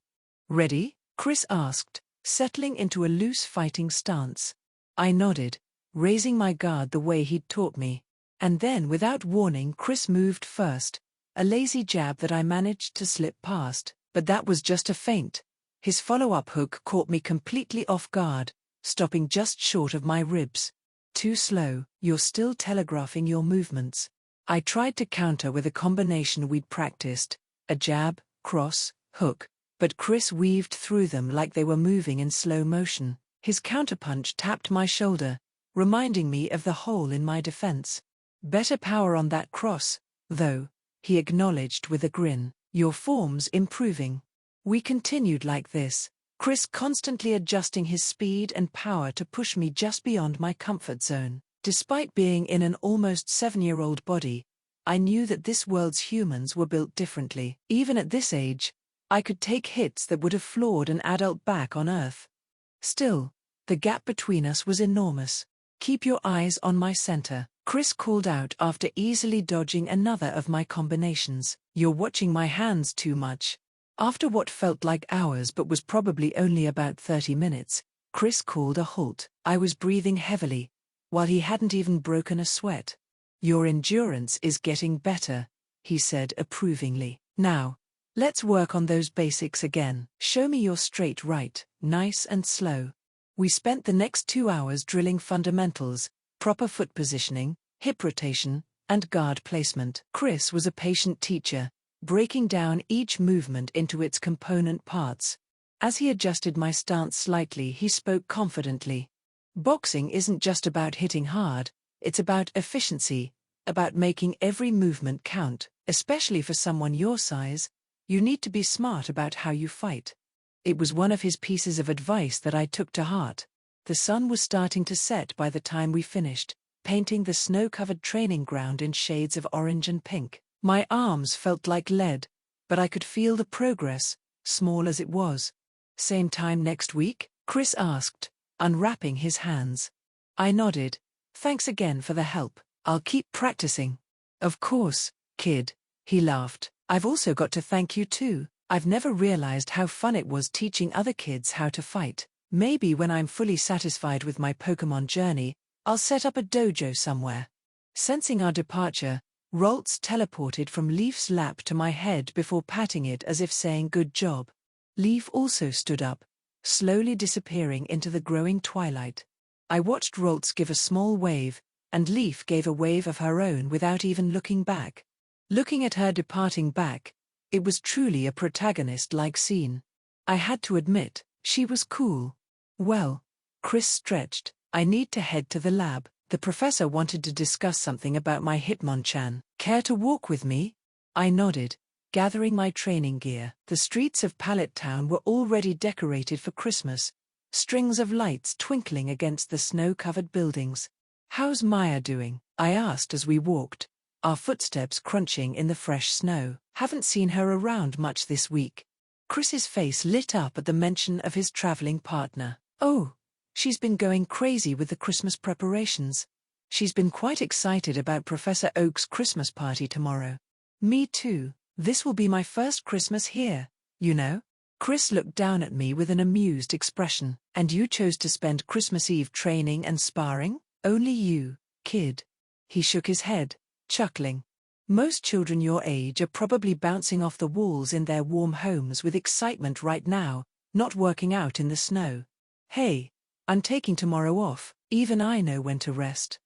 "Ready?" Chris asked, settling into a loose fighting stance. I nodded, raising my guard the way he'd taught me. And then without warning Chris moved first, a lazy jab that I managed to slip past. But that was just a feint. His follow-up hook caught me completely off guard, stopping just short of my ribs. "Too slow, you're still telegraphing your movements." I tried to counter with a combination we'd practiced, a jab, cross, hook, but Chris weaved through them like they were moving in slow motion. His counterpunch tapped my shoulder, reminding me of the hole in my defense. "Better power on that cross, though," he acknowledged with a grin. "Your form's improving." We continued like this, Chris constantly adjusting his speed and power to push me just beyond my comfort zone. Despite being in an almost 7-year-old body, I knew that this world's humans were built differently. Even at this age, I could take hits that would have floored an adult back on Earth. Still, the gap between us was enormous. "Keep your eyes on my center," Chris called out after easily dodging another of my combinations. "You're watching my hands too much." After what felt like hours but was probably only about 30 minutes, Chris called a halt. I was breathing heavily, while he hadn't even broken a sweat. "Your endurance is getting better," he said approvingly. "Now, let's work on those basics again. Show me your straight right, nice and slow." We spent the next 2 hours drilling fundamentals, proper foot positioning, hip rotation, and guard placement. Chris was a patient teacher, breaking down each movement into its component parts. As he adjusted my stance slightly, he spoke confidently. "Boxing isn't just about hitting hard, it's about efficiency, about making every movement count. Especially for someone your size, you need to be smart about how you fight." It was one of his pieces of advice that I took to heart. The sun was starting to set by the time we finished, painting the snow-covered training ground in shades of orange and pink. My arms felt like lead, but I could feel the progress, small as it was. "Same time next week?" Chris asked, unwrapping his hands. I nodded. "Thanks again for the help. I'll keep practicing." "Of course, kid," he laughed. I've also got to thank you too. I've never realized how fun it was teaching other kids how to fight. Maybe when I'm fully satisfied with my Pokémon journey, I'll set up a dojo somewhere. Sensing our departure, Roltz teleported from Leaf's lap to my head before patting it as if saying good job. Leaf also stood up, slowly disappearing into the growing twilight. I watched Roltz give a small wave, and Leaf gave a wave of her own without even looking back. Looking at her departing back, it was truly a protagonist-like scene. I had to admit, she was cool. Well, Chris stretched, I need to head to the lab. The professor wanted to discuss something about my Hitmonchan. Care to walk with me? I nodded, gathering my training gear. The streets of Pallet Town were already decorated for Christmas, strings of lights twinkling against the snow-covered buildings. How's Maya doing? I asked as we walked, our footsteps crunching in the fresh snow. Haven't seen her around much this week. Chris's face lit up at the mention of his traveling partner. Oh, she's been going crazy with the Christmas preparations. She's been quite excited about Professor Oak's Christmas party tomorrow. Me too. This will be my first Christmas here, you know? Chris looked down at me with an amused expression. And you chose to spend Christmas Eve training and sparring? Only you, kid. He shook his head, chuckling. Most children your age are probably bouncing off the walls in their warm homes with excitement right now, not working out in the snow. Hey, I'm taking tomorrow off, even I know when to rest.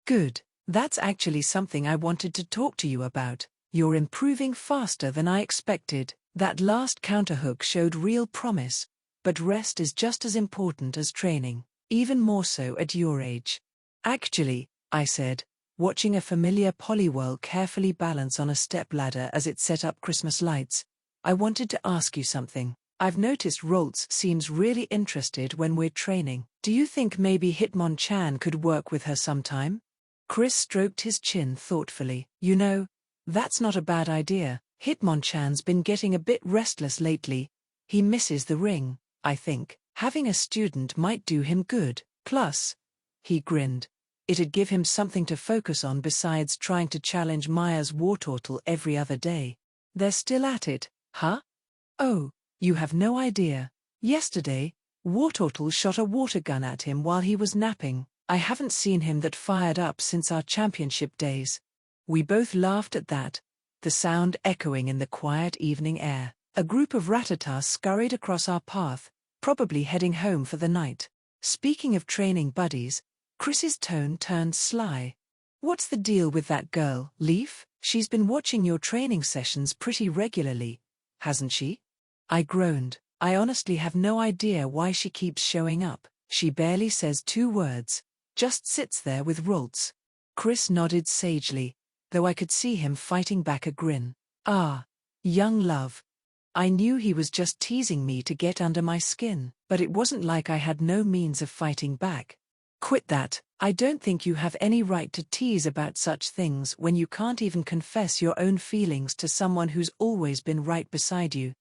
Good, that's actually something I wanted to talk to you about. You're improving faster than I expected. That last counterhook showed real promise, but rest is just as important as training, even more so at your age. Actually, I said, watching a familiar Poliwhirl carefully balance on a stepladder as it set up Christmas lights, I wanted to ask you something. I've noticed Roltz seems really interested when we're training. Do you think maybe Hitmonchan could work with her sometime? Chris stroked his chin thoughtfully. You know, that's not a bad idea. Hitmonchan's been getting a bit restless lately. He misses the ring, I think. Having a student might do him good. Plus, he grinned, it'd give him something to focus on besides trying to challenge Maya's Wartortle every other day. They're still at it, huh? Oh, you have no idea. Yesterday, Wartortle shot a water gun at him while he was napping. I haven't seen him that fired up since our championship days. We both laughed at that, the sound echoing in the quiet evening air. A group of Rattatas scurried across our path, probably heading home for the night. Speaking of training buddies, Chris's tone turned sly. What's the deal with that girl, Leaf? She's been watching your training sessions pretty regularly, hasn't she? I groaned. I honestly have no idea why she keeps showing up. She barely says 2 words, just sits there with Roltz. Chris nodded sagely, though I could see him fighting back a grin. Ah, young love. I knew he was just teasing me to get under my skin, but it wasn't like I had no means of fighting back. Quit that. I don't think you have any right to tease about such things when you can't even confess your own feelings to someone who's always been right beside you.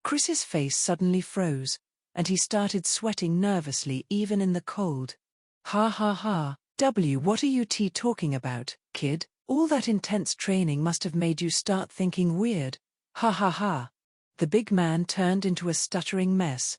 Chris's face suddenly froze, and he started sweating nervously even in the cold. Ha ha ha. What are you talking about, kid? All that intense training must have made you start thinking weird. Ha ha ha. The big man turned into a stuttering mess.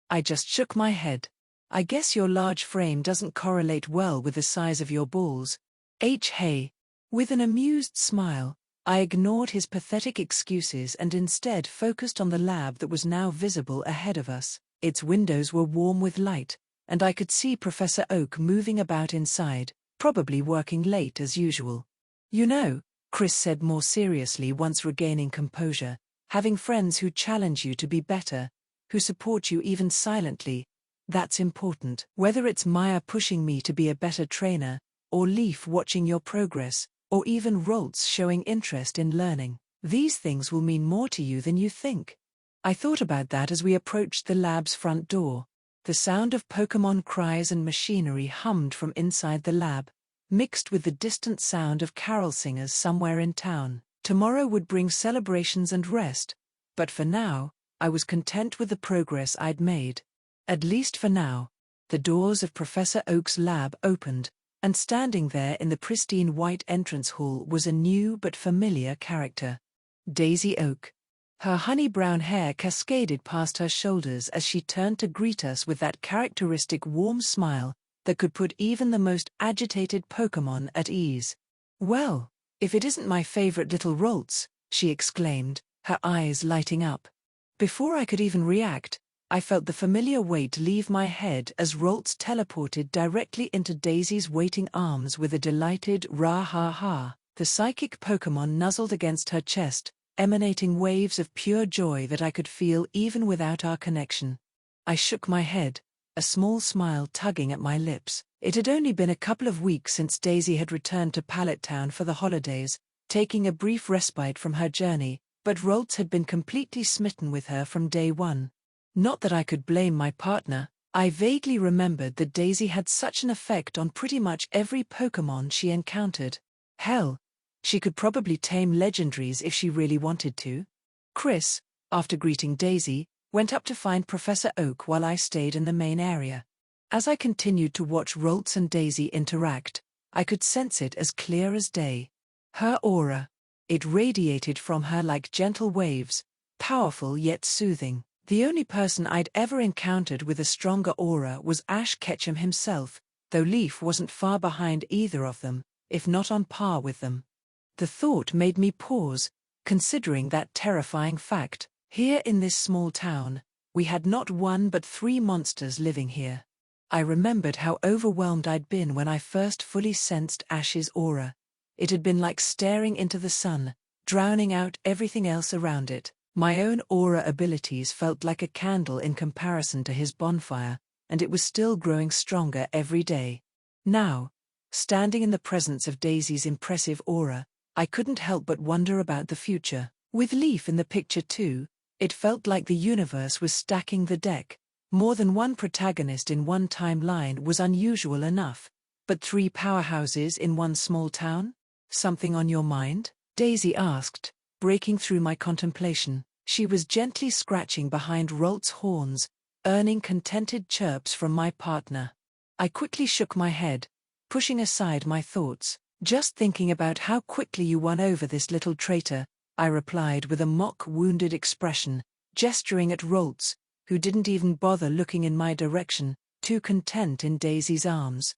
I just shook my head. I guess your large frame doesn't correlate well with the size of your balls. Hey. With an amused smile, I ignored his pathetic excuses and instead focused on the lab that was now visible ahead of us. Its windows were warm with light, and I could see Professor Oak moving about inside, probably working late as usual. You know, Chris said more seriously once regaining composure, having friends who challenge you to be better, who support you even silently, that's important. Whether it's Maya pushing me to be a better trainer, or Leaf watching your progress, or even Roltz showing interest in learning, these things will mean more to you than you think. I thought about that as we approached the lab's front door. The sound of Pokémon cries and machinery hummed from inside the lab, mixed with the distant sound of carol singers somewhere in town. Tomorrow would bring celebrations and rest, but for now, I was content with the progress I'd made. At least for now. The doors of Professor Oak's lab opened, and standing there in the pristine white entrance hall was a new but familiar character. Daisy Oak. Her honey-brown hair cascaded past her shoulders as she turned to greet us with that characteristic warm smile that could put even the most agitated Pokémon at ease. "Well, if it isn't my favorite little Roltz," she exclaimed, her eyes lighting up. Before I could even react, I felt the familiar weight leave my head as Roltz teleported directly into Daisy's waiting arms with a delighted rah-ha-ha. The psychic Pokémon nuzzled against her chest, emanating waves of pure joy that I could feel even without our connection. I shook my head, a small smile tugging at my lips. It had only been a couple of weeks since Daisy had returned to Pallet Town for the holidays, taking a brief respite from her journey, but Roltz had been completely smitten with her from day one. Not that I could blame my partner. I vaguely remembered that Daisy had such an effect on pretty much every Pokémon she encountered. Hell, she could probably tame legendaries if she really wanted to. Chris, after greeting Daisy, went up to find Professor Oak while I stayed in the main area. As I continued to watch Roltz and Daisy interact, I could sense it as clear as day. Her aura. It radiated from her like gentle waves, powerful yet soothing. The only person I'd ever encountered with a stronger aura was Ash Ketchum himself, though Leaf wasn't far behind either of them, if not on par with them. The thought made me pause, considering that terrifying fact. Here in this small town, we had not one but 3 monsters living here. I remembered how overwhelmed I'd been when I first fully sensed Ash's aura. It had been like staring into the sun, drowning out everything else around it. My own aura abilities felt like a candle in comparison to his bonfire, and it was still growing stronger every day. Now, standing in the presence of Daisy's impressive aura, I couldn't help but wonder about the future. With Leaf in the picture too, it felt like the universe was stacking the deck. More than one protagonist in one timeline was unusual enough, but 3 powerhouses in one small town? Something on your mind? Daisy asked, breaking through my contemplation. She was gently scratching behind Roltz's horns, earning contented chirps from my partner. I quickly shook my head, pushing aside my thoughts. "Just thinking about how quickly you won over this little traitor," I replied with a mock-wounded expression, gesturing at Roltz, who didn't even bother looking in my direction, too content in Daisy's arms.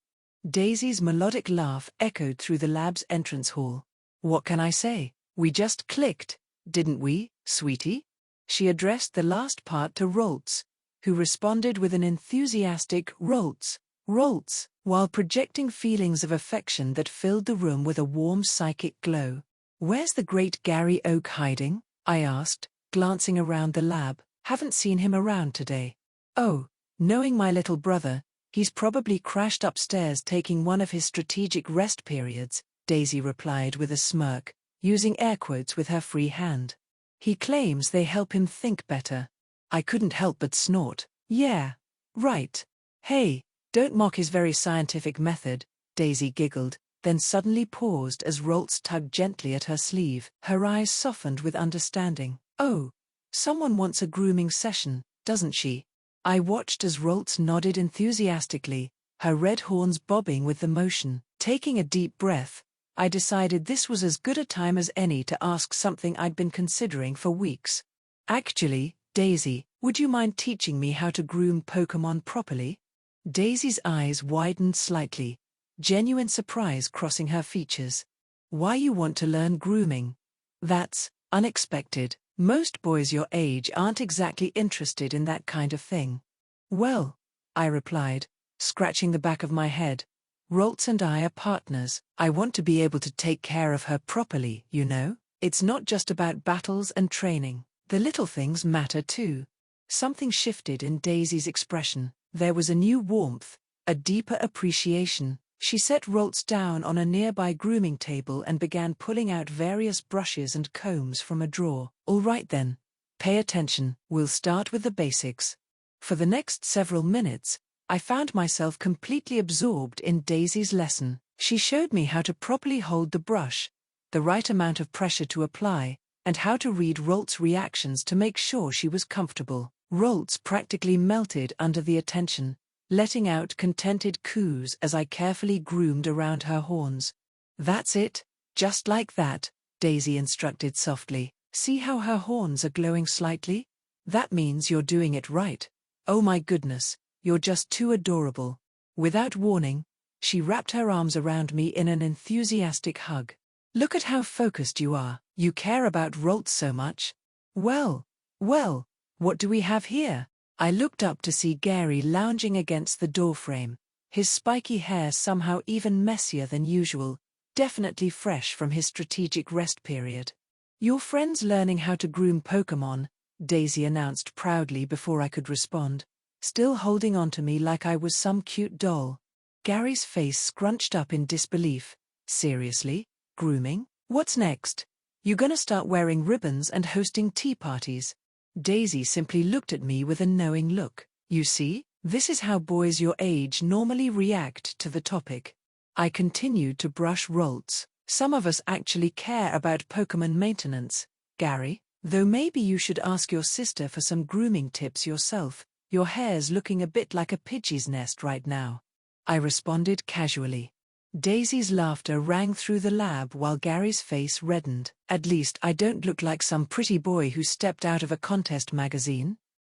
Daisy's melodic laugh echoed through the lab's entrance hall. "What can I say? We just clicked, didn't we, sweetie?" She addressed the last part to Roltz, who responded with an enthusiastic "Roltz, Roltz," while projecting feelings of affection that filled the room with a warm psychic glow. "Where's the great Gary Oak hiding?" I asked, glancing around the lab. "Haven't seen him around today." "Oh, knowing my little brother, he's probably crashed upstairs taking one of his strategic rest periods," Daisy replied with a smirk, using air quotes with her free hand. "He claims they help him think better." I couldn't help but snort. "Yeah, right. Hey, don't mock his very scientific method," Daisy giggled, then suddenly paused as Roltz tugged gently at her sleeve. Her eyes softened with understanding. "Oh, someone wants a grooming session, doesn't she?" I watched as Roltz nodded enthusiastically, her red horns bobbing with the motion. Taking a deep breath, I decided this was as good a time as any to ask something I'd been considering for weeks. "Actually, Daisy, would you mind teaching me how to groom Pokémon properly?" Daisy's eyes widened slightly, genuine surprise crossing her features. "Why you want to learn grooming? That's unexpected. Most boys your age aren't exactly interested in that kind of thing." "Well," I replied, scratching the back of my head, "Roltz and I are partners. I want to be able to take care of her properly, you know? It's not just about battles and training. The little things matter too." Something shifted in Daisy's expression. There was a new warmth, a deeper appreciation. She set Roltz down on a nearby grooming table and began pulling out various brushes and combs from a drawer. "All right then. Pay attention. We'll start with the basics." For the next several minutes, I found myself completely absorbed in Daisy's lesson. She showed me how to properly hold the brush, the right amount of pressure to apply, and how to read Roltz's reactions to make sure she was comfortable. Roltz practically melted under the attention, letting out contented coos as I carefully groomed around her horns. "That's it, just like that," Daisy instructed softly, See how her horns are glowing slightly? That means you're doing it right. Oh my goodness, you're just too adorable. Without warning, she wrapped her arms around me in an enthusiastic hug. Look at how focused you are. You care about Roltz so much. Well, what do we have here? I looked up to see Gary lounging against the doorframe, his spiky hair somehow even messier than usual, definitely fresh from his strategic rest period. Your friend's learning how to groom Pokémon, Daisy announced proudly before I could respond, still holding on to me like I was some cute doll. Gary's face scrunched up in disbelief. Seriously? Grooming? What's next? You gonna start wearing ribbons and hosting tea parties? Daisy simply looked at me with a knowing look. You see, this is how boys your age normally react to the topic. I continued to brush Roltz. Some of us actually care about Pokémon maintenance, Gary, though maybe you should ask your sister for some grooming tips yourself. Your hair's looking a bit like a Pidgey's nest right now. I responded casually. Daisy's laughter rang through the lab while Gary's face reddened. At least I don't look like some pretty boy who stepped out of a contest magazine.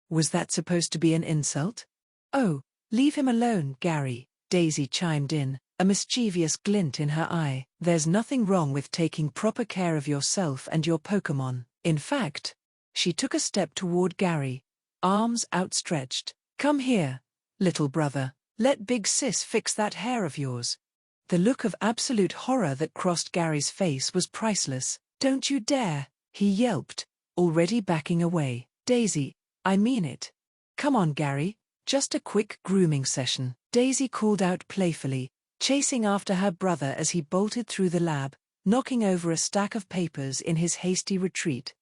Was that supposed to be an insult? Oh, leave him alone, Gary, Daisy chimed in, a mischievous glint in her eye. There's nothing wrong with taking proper care of yourself and your Pokémon. In fact, she took a step toward Gary, arms outstretched. Come here, little brother, let Big Sis fix that hair of yours. The look of absolute horror that crossed Gary's face was priceless. Don't you dare, he yelped, already backing away. Daisy, I mean it. Come on, Gary, just a quick grooming session. Daisy called out playfully, chasing after her brother as he bolted through the lab, knocking over a stack of papers in his hasty retreat.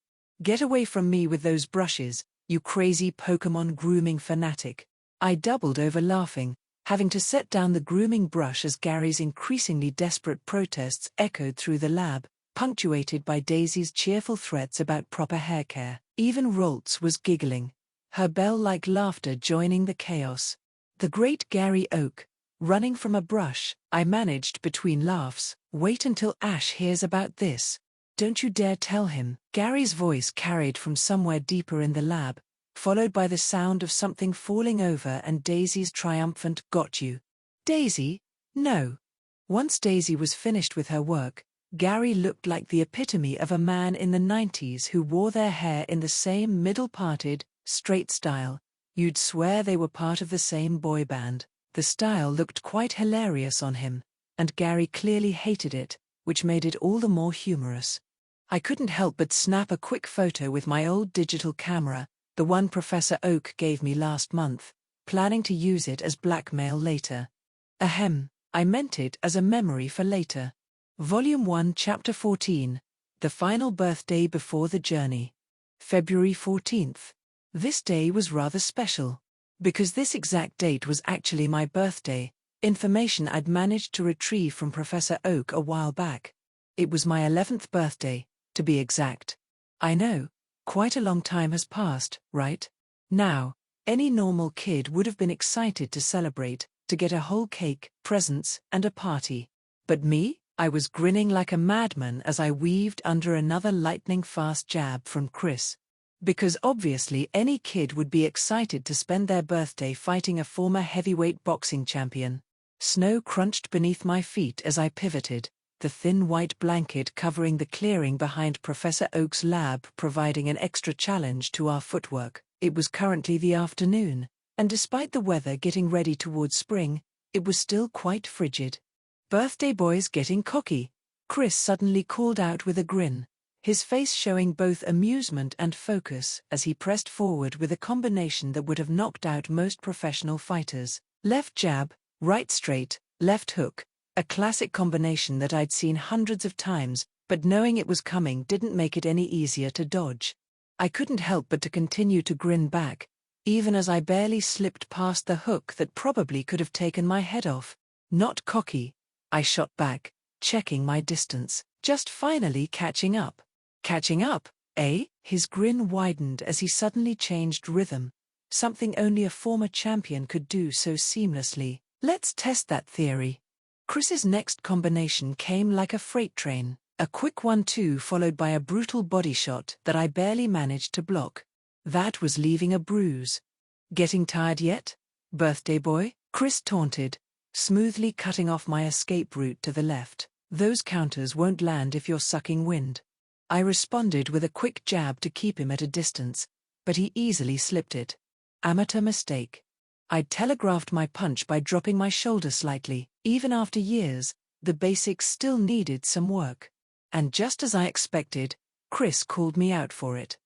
Get away from me with those brushes, you crazy Pokémon grooming fanatic. I doubled over laughing, having to set down the grooming brush as Gary's increasingly desperate protests echoed through the lab, punctuated by Daisy's cheerful threats about proper hair care. Even Roltz was giggling, her bell-like laughter joining the chaos. The great Gary Oak, running from a brush, I managed between laughs. Wait until Ash hears about this. Don't you dare tell him. Gary's voice carried from somewhere deeper in the lab, followed by the sound of something falling over and Daisy's triumphant "Got you." Daisy? No. Once Daisy was finished with her work, Gary looked like the epitome of a man in the 90s who wore their hair in the same middle-parted, straight style. You'd swear they were part of the same boy band. The style looked quite hilarious on him, and Gary clearly hated it, which made it all the more humorous. I couldn't help but snap a quick photo with my old digital camera, the one Professor Oak gave me last month, planning to use it as blackmail later. Ahem, I meant it as a memory for later. Volume 1 Chapter 14, The Final Birthday Before the Journey. February 14th. This day was rather special. Because this exact date was actually my birthday, information I'd managed to retrieve from Professor Oak a while back. It was my 11th birthday, to be exact. I know. Quite a long time has passed, right? Now, any normal kid would have been excited to celebrate, to get a whole cake, presents, and a party. But me? I was grinning like a madman as I weaved under another lightning-fast jab from Chris. Because obviously any kid would be excited to spend their birthday fighting a former heavyweight boxing champion. Snow crunched beneath my feet as I pivoted, the thin white blanket covering the clearing behind Professor Oak's lab providing an extra challenge to our footwork. It was currently the afternoon, and despite the weather getting ready towards spring, it was still quite frigid. Birthday boy's getting cocky, Chris suddenly called out with a grin, his face showing both amusement and focus as he pressed forward with a combination that would have knocked out most professional fighters. Left jab, right straight, left hook. A classic combination that I'd seen hundreds of times, but knowing it was coming didn't make it any easier to dodge. I couldn't help but to continue to grin back, even as I barely slipped past the hook that probably could have taken my head off. Not cocky, I shot back, checking my distance, just finally catching up. Catching up, eh? His grin widened as he suddenly changed rhythm, something only a former champion could do so seamlessly. Let's test that theory. Chris's next combination came like a freight train. A quick 1-2 followed by a brutal body shot that I barely managed to block. That was leaving a bruise. Getting tired yet, birthday boy? Chris taunted, smoothly cutting off my escape route to the left. Those counters won't land if you're sucking wind. I responded with a quick jab to keep him at a distance, but he easily slipped it. Amateur mistake. I'd telegraphed my punch by dropping my shoulder slightly. Even after years, the basics still needed some work. And just as I expected, Chris called me out for it.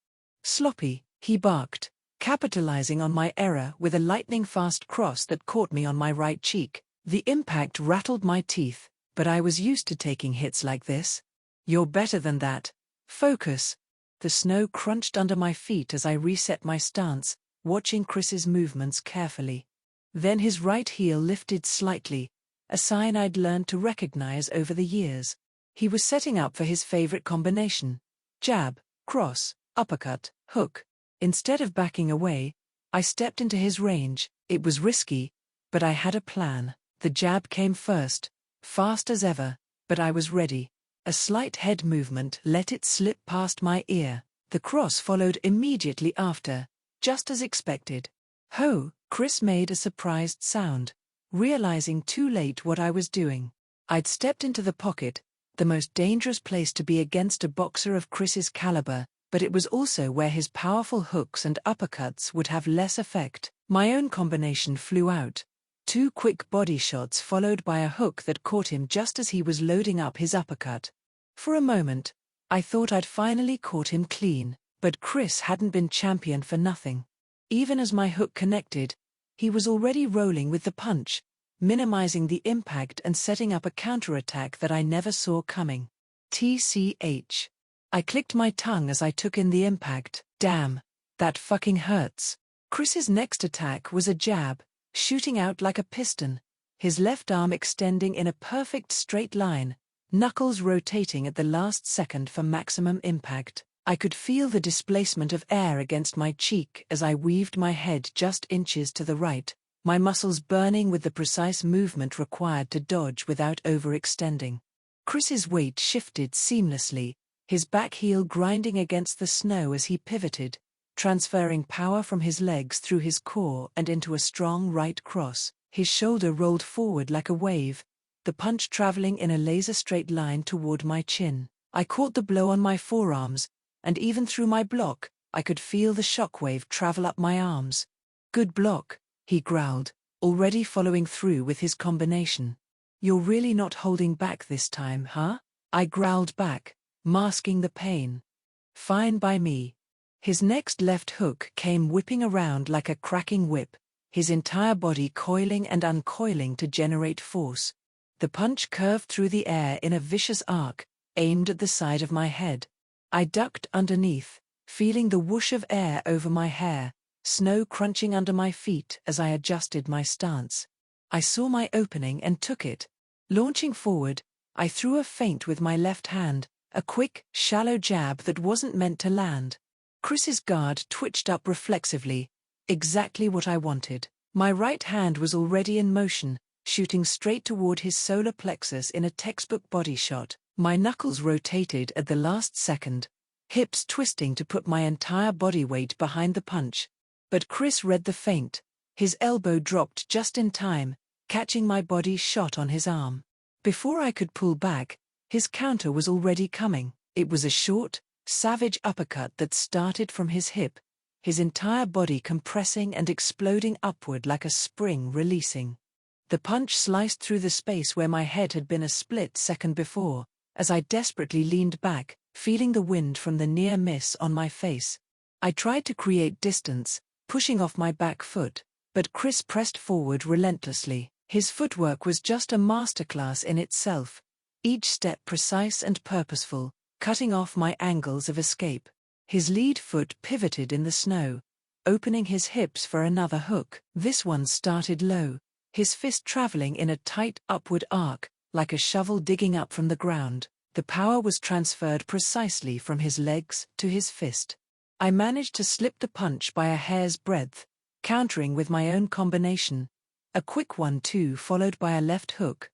Sloppy, he barked, capitalizing on my error with a lightning-fast cross that caught me on my right cheek. The impact rattled my teeth, but I was used to taking hits like this. You're better than that. Focus. The snow crunched under my feet as I reset my stance, watching Chris's movements carefully. Then his right heel lifted slightly, a sign I'd learned to recognize over the years. He was setting up for his favorite combination: jab, cross, uppercut, hook. Instead of backing away, I stepped into his range. It was risky, but I had a plan. The jab came first, fast as ever, but I was ready. A slight head movement let it slip past my ear. The cross followed immediately after, just as expected. Ho! Chris made a surprised sound, realizing too late what I was doing. I'd stepped into the pocket, the most dangerous place to be against a boxer of Chris's caliber, but it was also where his powerful hooks and uppercuts would have less effect. My own combination flew out. 2 quick body shots followed by a hook that caught him just as he was loading up his uppercut. For a moment, I thought I'd finally caught him clean, but Chris hadn't been champion for nothing. Even as my hook connected, he was already rolling with the punch, minimizing the impact and setting up a counterattack that I never saw coming. TCH. I clicked my tongue as I took in the impact. Damn, that fucking hurts. Chris's next attack was a jab, shooting out like a piston, his left arm extending in a perfect straight line, knuckles rotating at the last second for maximum impact. I could feel the displacement of air against my cheek as I weaved my head just inches to the right, my muscles burning with the precise movement required to dodge without overextending. Chris's weight shifted seamlessly, his back heel grinding against the snow as he pivoted, transferring power from his legs through his core and into a strong right cross. His shoulder rolled forward like a wave, the punch traveling in a laser-straight line toward my chin. I caught the blow on my forearms, and even through my block, I could feel the shockwave travel up my arms. Good block, he growled, already following through with his combination. You're really not holding back this time, huh? I growled back, masking the pain. Fine by me. His next left hook came whipping around like a cracking whip, his entire body coiling and uncoiling to generate force. The punch curved through the air in a vicious arc, aimed at the side of my head. I ducked underneath, feeling the whoosh of air over my hair, snow crunching under my feet as I adjusted my stance. I saw my opening and took it. Launching forward, I threw a feint with my left hand, a quick, shallow jab that wasn't meant to land. Chris's guard twitched up reflexively, exactly what I wanted. My right hand was already in motion, shooting straight toward his solar plexus in a textbook body shot. My knuckles rotated at the last second, hips twisting to put my entire body weight behind the punch. But Chris read the feint. His elbow dropped just in time, catching my body shot on his arm. Before I could pull back, his counter was already coming. It was a short, savage uppercut that started from his hip, his entire body compressing and exploding upward like a spring releasing. The punch sliced through the space where my head had been a split second before, as I desperately leaned back, feeling the wind from the near miss on my face. I tried to create distance, pushing off my back foot, but Chris pressed forward relentlessly. His footwork was just a masterclass in itself, each step precise and purposeful, cutting off my angles of escape. His lead foot pivoted in the snow, opening his hips for another hook. This one started low, his fist traveling in a tight upward arc, like a shovel digging up from the ground. The power was transferred precisely from his legs to his fist. I managed to slip the punch by a hair's breadth, countering with my own combination. A quick 1-2 followed by a left hook.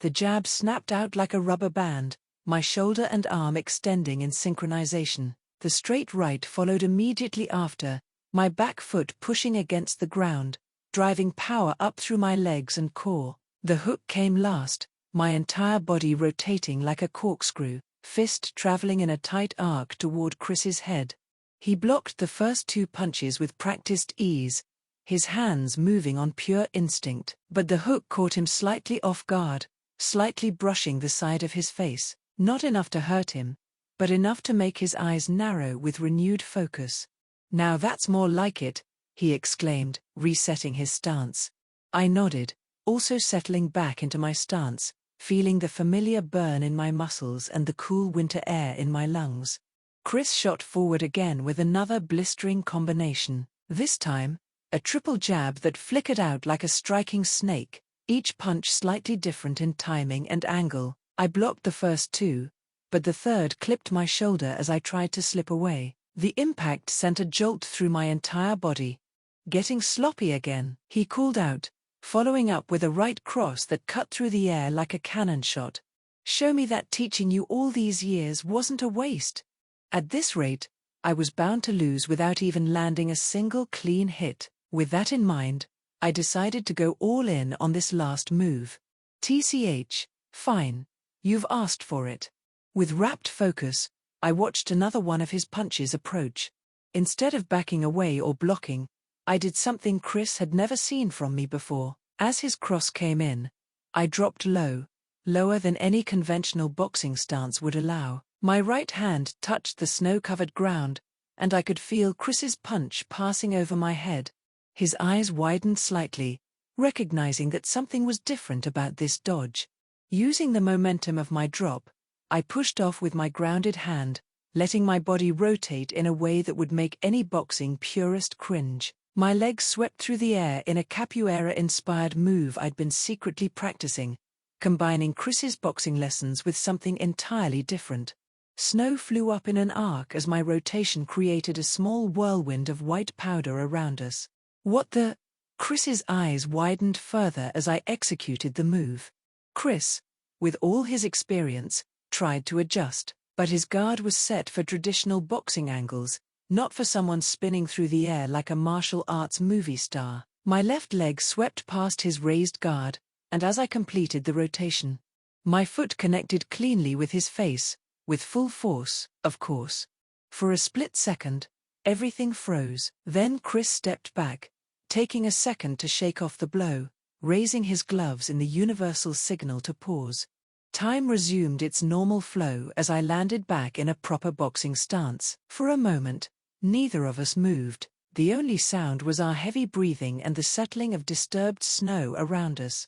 The jab snapped out like a rubber band, my shoulder and arm extending in synchronization. The straight right followed immediately after, my back foot pushing against the ground, driving power up through my legs and core. The hook came last, my entire body rotating like a corkscrew, fist traveling in a tight arc toward Chris's head. He blocked the first 2 punches with practiced ease, his hands moving on pure instinct, but the hook caught him slightly off guard, slightly brushing the side of his face, not enough to hurt him, but enough to make his eyes narrow with renewed focus. "Now that's more like it," he exclaimed, resetting his stance. I nodded, also settling back into my stance, feeling the familiar burn in my muscles and the cool winter air in my lungs. Chris shot forward again with another blistering combination. This time, a triple jab that flickered out like a striking snake, each punch slightly different in timing and angle. I blocked the first 2, but the third clipped my shoulder as I tried to slip away. The impact sent a jolt through my entire body. "Getting sloppy again," he called out, following up with a right cross that cut through the air like a cannon shot. "Show me that teaching you all these years wasn't a waste." At this rate, I was bound to lose without even landing a single clean hit. With that in mind, I decided to go all in on this last move. "TCH, fine. You've asked for it." With rapt focus, I watched another one of his punches approach. Instead of backing away or blocking, I did something Chris had never seen from me before. As his cross came in, I dropped low, lower than any conventional boxing stance would allow. My right hand touched the snow-covered ground, and I could feel Chris's punch passing over my head. His eyes widened slightly, recognizing that something was different about this dodge. Using the momentum of my drop, I pushed off with my grounded hand, letting my body rotate in a way that would make any boxing purist cringe. My legs swept through the air in a capoeira-inspired move I'd been secretly practicing, combining Chris's boxing lessons with something entirely different. Snow flew up in an arc as my rotation created a small whirlwind of white powder around us. "What the?" Chris's eyes widened further as I executed the move. Chris, with all his experience, tried to adjust, but his guard was set for traditional boxing angles, not for someone spinning through the air like a martial arts movie star. My left leg swept past his raised guard, and as I completed the rotation, my foot connected cleanly with his face, with full force, of course. For a split second, everything froze. Then Chris stepped back, taking a second to shake off the blow, raising his gloves in the universal signal to pause. Time resumed its normal flow as I landed back in a proper boxing stance. For a moment, neither of us moved. The only sound was our heavy breathing and the settling of disturbed snow around us.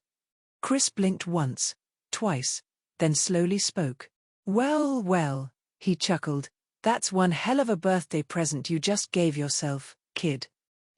Chris blinked once, twice, then slowly spoke. "Well, well," he chuckled, "that's one hell of a birthday present you just gave yourself, kid.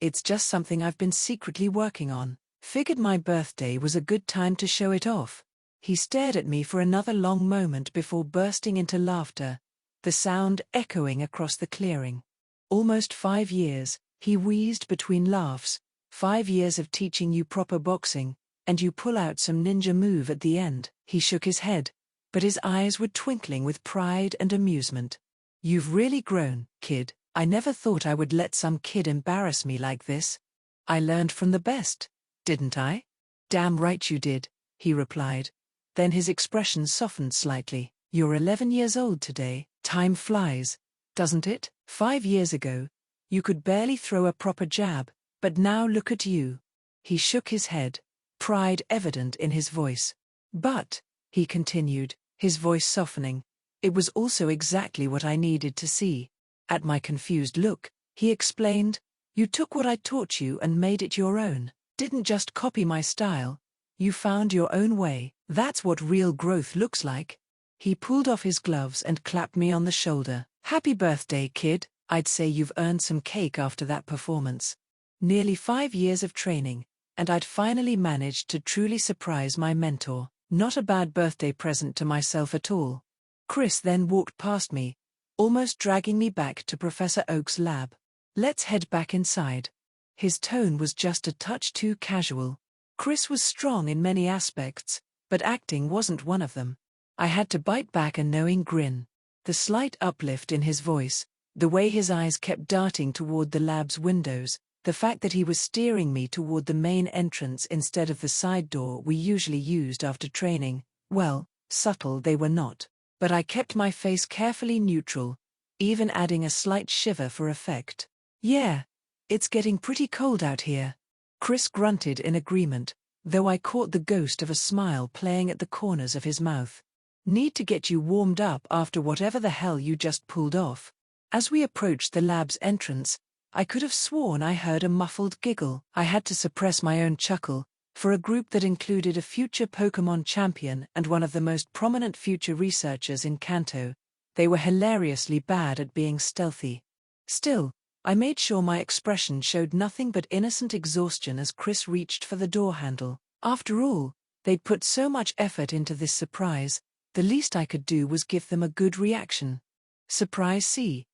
It's just something I've been secretly working on. Figured my birthday was a good time to show it off." He stared at me for another long moment before bursting into laughter, the sound echoing across the clearing. "Almost 5 years," he wheezed between laughs, "5 years of teaching you proper boxing, and you pull out some ninja move at the end." He shook his head, but his eyes were twinkling with pride and amusement. "You've really grown, kid. I never thought I would let some kid embarrass me like this. I learned from the best, didn't I?" "Damn right you did," he replied. Then his expression softened slightly. "You're 11 years old today. Time flies, doesn't it? 5 years ago, you could barely throw a proper jab, but now look at you." He shook his head, pride evident in his voice. "But," he continued, his voice softening, "it was also exactly what I needed to see." At my confused look, he explained, "You took what I taught you and made it your own. Didn't just copy my style. You found your own way. That's what real growth looks like." He pulled off his gloves and clapped me on the shoulder. "Happy birthday, kid. I'd say you've earned some cake after that performance. Nearly 5 years of training, and I'd finally managed to truly surprise my mentor. Not a bad birthday present to myself at all." Chris then walked past me, almost dragging me back to Professor Oak's lab. "Let's head back inside." His tone was just a touch too casual. Chris was strong in many aspects, but acting wasn't one of them. I had to bite back a knowing grin. The slight uplift in his voice, the way his eyes kept darting toward the lab's windows, the fact that he was steering me toward the main entrance instead of the side door we usually used after training, well, subtle they were not. But I kept my face carefully neutral, even adding a slight shiver for effect. Yeah, it's getting pretty cold out here. Chris grunted in agreement, though I caught the ghost of a smile playing at the corners of his mouth. Need to get you warmed up after whatever the hell you just pulled off. As we approached the lab's entrance, I could have sworn I heard a muffled giggle. I had to suppress my own chuckle. For a group that included a future Pokémon champion and one of the most prominent future researchers in Kanto, they were hilariously bad at being stealthy. Still, I made sure my expression showed nothing but innocent exhaustion as Chris reached for the door handle. After all, they'd put so much effort into this surprise, the least I could do was give them a good reaction. Surprise C.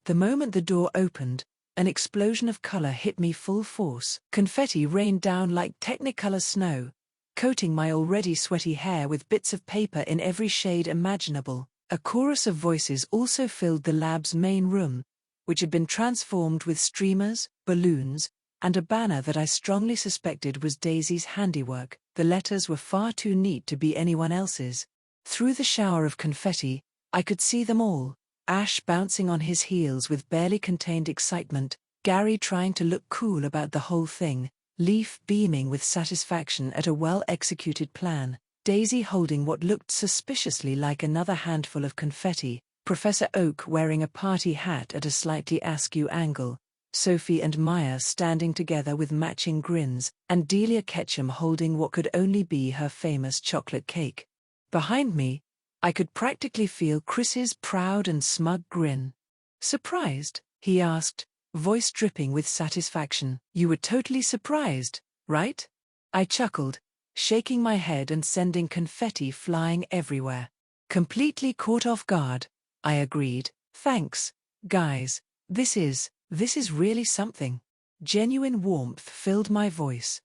The moment the door opened, an explosion of color hit me full force. Confetti rained down like Technicolor snow, coating my already sweaty hair with bits of paper in every shade imaginable. A chorus of voices also filled the lab's main room, which had been transformed with streamers, balloons, and a banner that I strongly suspected was Daisy's handiwork. The letters were far too neat to be anyone else's. Through the shower of confetti, I could see them all. Ash bouncing on his heels with barely contained excitement, Gary trying to look cool about the whole thing, Leaf beaming with satisfaction at a well-executed plan, Daisy holding what looked suspiciously like another handful of confetti, Professor Oak wearing a party hat at a slightly askew angle, Sophie and Maya standing together with matching grins, and Delia Ketchum holding what could only be her famous chocolate cake. Behind me, I could practically feel Chris's proud and smug grin. "Surprised?" he asked, voice dripping with satisfaction. "You were totally surprised, right?" I chuckled, shaking my head and sending confetti flying everywhere. "Completely caught off guard," I agreed. "Thanks, guys. This is really something." Genuine warmth filled my voice.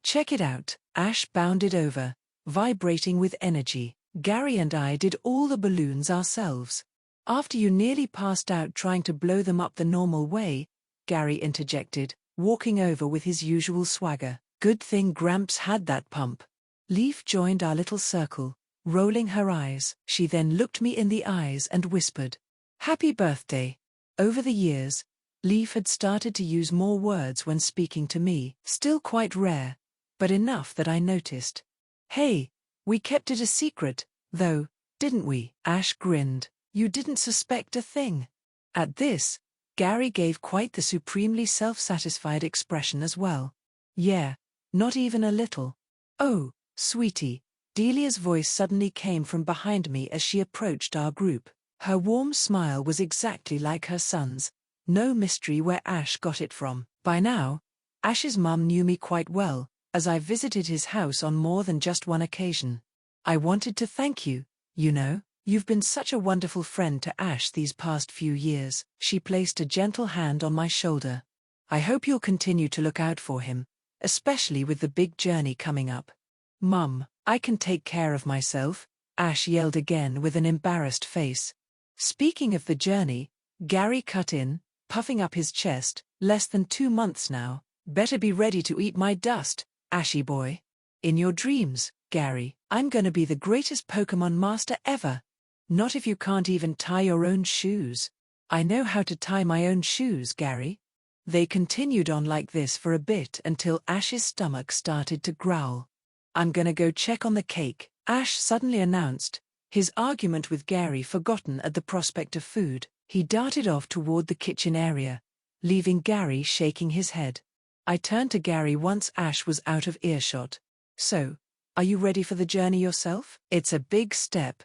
"Check it out." Ash bounded over, vibrating with energy. "Gary and I did all the balloons ourselves." "After you nearly passed out trying to blow them up the normal way," Gary interjected, walking over with his usual swagger. "Good thing Gramps had that pump." Leaf joined our little circle, rolling her eyes. She then looked me in the eyes and whispered, "Happy birthday." Over the years, Leaf had started to use more words when speaking to me, still quite rare, but enough that I noticed. "Hey, we kept it a secret, though, didn't we?" Ash grinned. "You didn't suspect a thing." At this, Gary gave quite the supremely self-satisfied expression as well. "Yeah, not even a little." "Oh, sweetie." Delia's voice suddenly came from behind me as she approached our group. Her warm smile was exactly like her son's. No mystery where Ash got it from. By now, Ash's mum knew me quite well, as I visited his house on more than just one occasion. "I wanted to thank you, you know. You've been such a wonderful friend to Ash these past few years." She placed a gentle hand on my shoulder. "I hope you'll continue to look out for him, especially with the big journey coming up." "Mum, I can take care of myself," Ash yelled again with an embarrassed face. Speaking of the journey, Gary cut in, puffing up his chest. "Less than 2 months now. Better be ready to eat my dust, Ashy boy." "In your dreams, Gary. I'm gonna be the greatest Pokémon master ever." "Not if you can't even tie your own shoes." "I know how to tie my own shoes, Gary." They continued on like this for a bit until Ash's stomach started to growl. "I'm gonna go check on the cake," Ash suddenly announced, his argument with Gary forgotten at the prospect of food. He darted off toward the kitchen area, leaving Gary shaking his head. I turned to Gary once Ash was out of earshot. "So, are you ready for the journey yourself?" "It's a big step."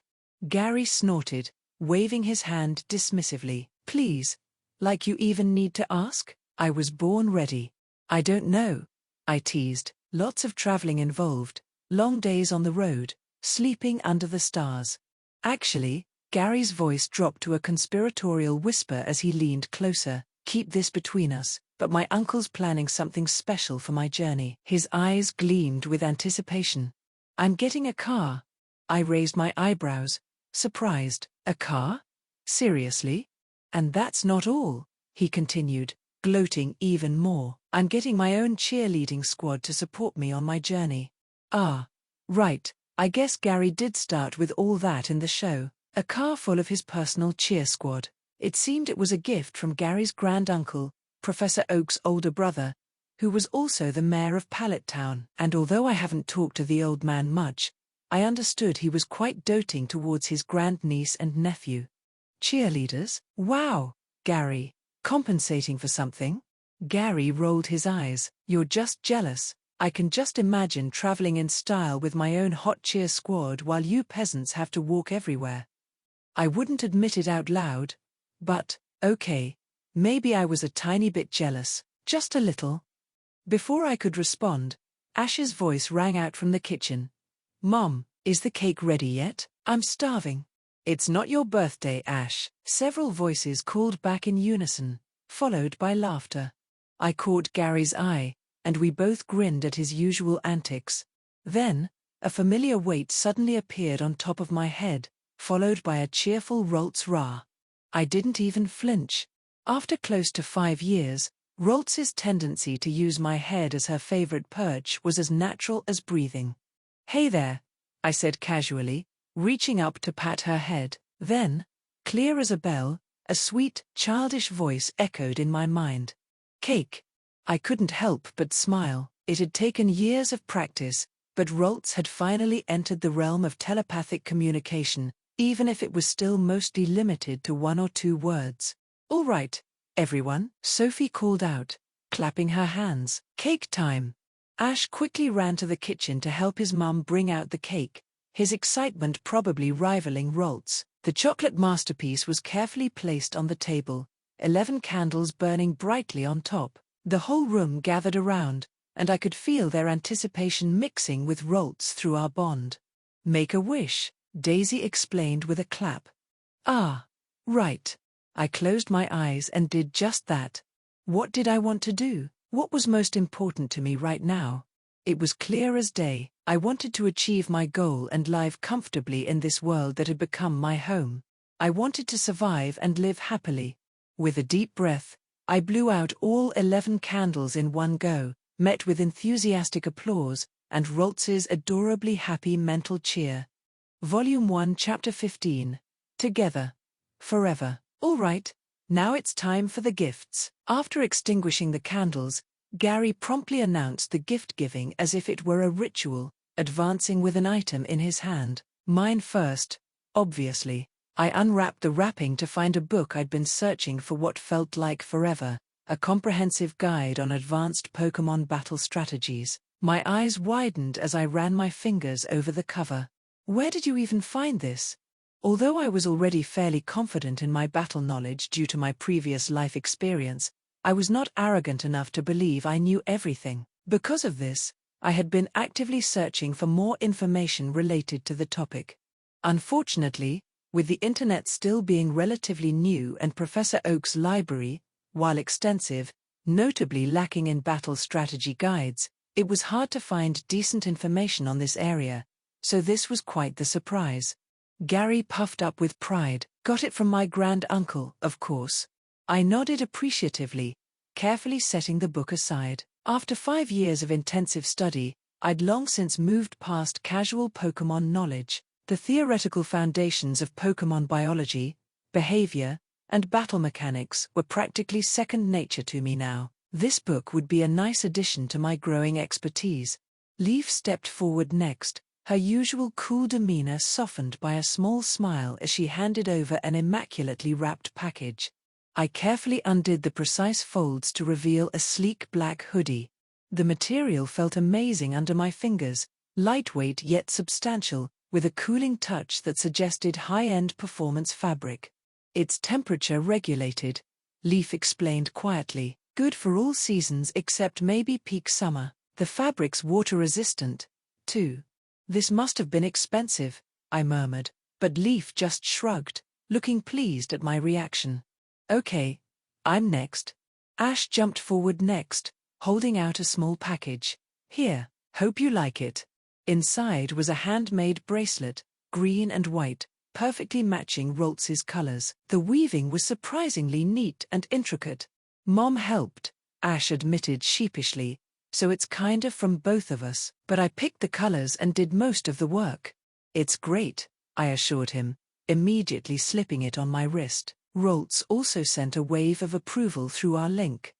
Gary snorted, waving his hand dismissively. "Please, like you even need to ask?" "I was born ready." "I don't know," I teased. "Lots of traveling involved, long days on the road, sleeping under the stars." "Actually," Gary's voice dropped to a conspiratorial whisper as he leaned closer, "keep this between us, but my uncle's planning something special for my journey." His eyes gleamed with anticipation. "I'm getting a car." I raised my eyebrows, surprised. A car? Seriously? And that's not all, he continued, gloating even more. I'm getting my own cheerleading squad to support me on my journey. Ah, right, I guess Gary did start with all that in the show. A car full of his personal cheer squad. It seemed it was a gift from Gary's granduncle, Professor Oak's older brother, who was also the mayor of Pallet Town. And although I haven't talked to the old man much, I understood he was quite doting towards his grandniece and nephew. Cheerleaders? Wow, Gary. Compensating for something? Gary rolled his eyes. You're just jealous. I can just imagine traveling in style with my own hot cheer squad while you peasants have to walk everywhere. I wouldn't admit it out loud, but, okay, maybe I was a tiny bit jealous, just a little. Before I could respond, Ash's voice rang out from the kitchen. Mom, is the cake ready yet? I'm starving. It's not your birthday, Ash. Several voices called back in unison, followed by laughter. I caught Gary's eye, and we both grinned at his usual antics. Then, a familiar weight suddenly appeared on top of my head, followed by a cheerful Roltz rah. I didn't even flinch. After close to 5 years, Roltz's tendency to use my head as her favorite perch was as natural as breathing. Hey there, I said casually, reaching up to pat her head. Then, clear as a bell, a sweet, childish voice echoed in my mind. Cake. I couldn't help but smile. It had taken years of practice, but Roltz had finally entered the realm of telepathic communication, even if it was still mostly limited to 1 or 2 words. All right, everyone, Sophie called out, clapping her hands. Cake time. Ash quickly ran to the kitchen to help his mum bring out the cake, his excitement probably rivaling Roltz. The chocolate masterpiece was carefully placed on the table, 11 candles burning brightly on top. The whole room gathered around, and I could feel their anticipation mixing with Roltz through our bond. Make a wish, Daisy explained with a clap. Ah, right. I closed my eyes and did just that. What did I want to do? What was most important to me right now? It was clear as day. I wanted to achieve my goal and live comfortably in this world that had become my home. I wanted to survive and live happily. With a deep breath, I blew out all 11 candles in one go, met with enthusiastic applause, and Roltz's adorably happy mental cheer. Volume 1 Chapter 15. Together. Forever. All right, now it's time for the gifts. After extinguishing the candles, Gary promptly announced the gift-giving as if it were a ritual, advancing with an item in his hand. Mine first, obviously. I unwrapped the wrapping to find a book I'd been searching for what felt like forever, a comprehensive guide on advanced Pokémon battle strategies. My eyes widened as I ran my fingers over the cover. Where did you even find this? Although I was already fairly confident in my battle knowledge due to my previous life experience, I was not arrogant enough to believe I knew everything. Because of this, I had been actively searching for more information related to the topic. Unfortunately, with the internet still being relatively new and Professor Oak's library, while extensive, notably lacking in battle strategy guides, it was hard to find decent information on this area, so this was quite the surprise. Gary puffed up with pride. Got it from my grand-uncle, of course. I nodded appreciatively, carefully setting the book aside. After 5 years of intensive study, I'd long since moved past casual Pokémon knowledge. The theoretical foundations of Pokémon biology, behavior, and battle mechanics were practically second nature to me now. This book would be a nice addition to my growing expertise. Leaf stepped forward next, her usual cool demeanor softened by a small smile as she handed over an immaculately wrapped package. I carefully undid the precise folds to reveal a sleek black hoodie. The material felt amazing under my fingers, lightweight yet substantial, with a cooling touch that suggested high-end performance fabric. It's temperature regulated, Leaf explained quietly. Good for all seasons except maybe peak summer. The fabric's water-resistant, too. This must have been expensive, I murmured, but Leaf just shrugged, looking pleased at my reaction. Okay, I'm next. Ash jumped forward next, holding out a small package. Here, hope you like it. Inside was a handmade bracelet, green and white, perfectly matching Roltz's colors. The weaving was surprisingly neat and intricate. Mom helped, Ash admitted sheepishly, so it's kinda from both of us. But I picked the colors and did most of the work. It's great, I assured him, immediately slipping it on my wrist. Roltz also sent a wave of approval through our link.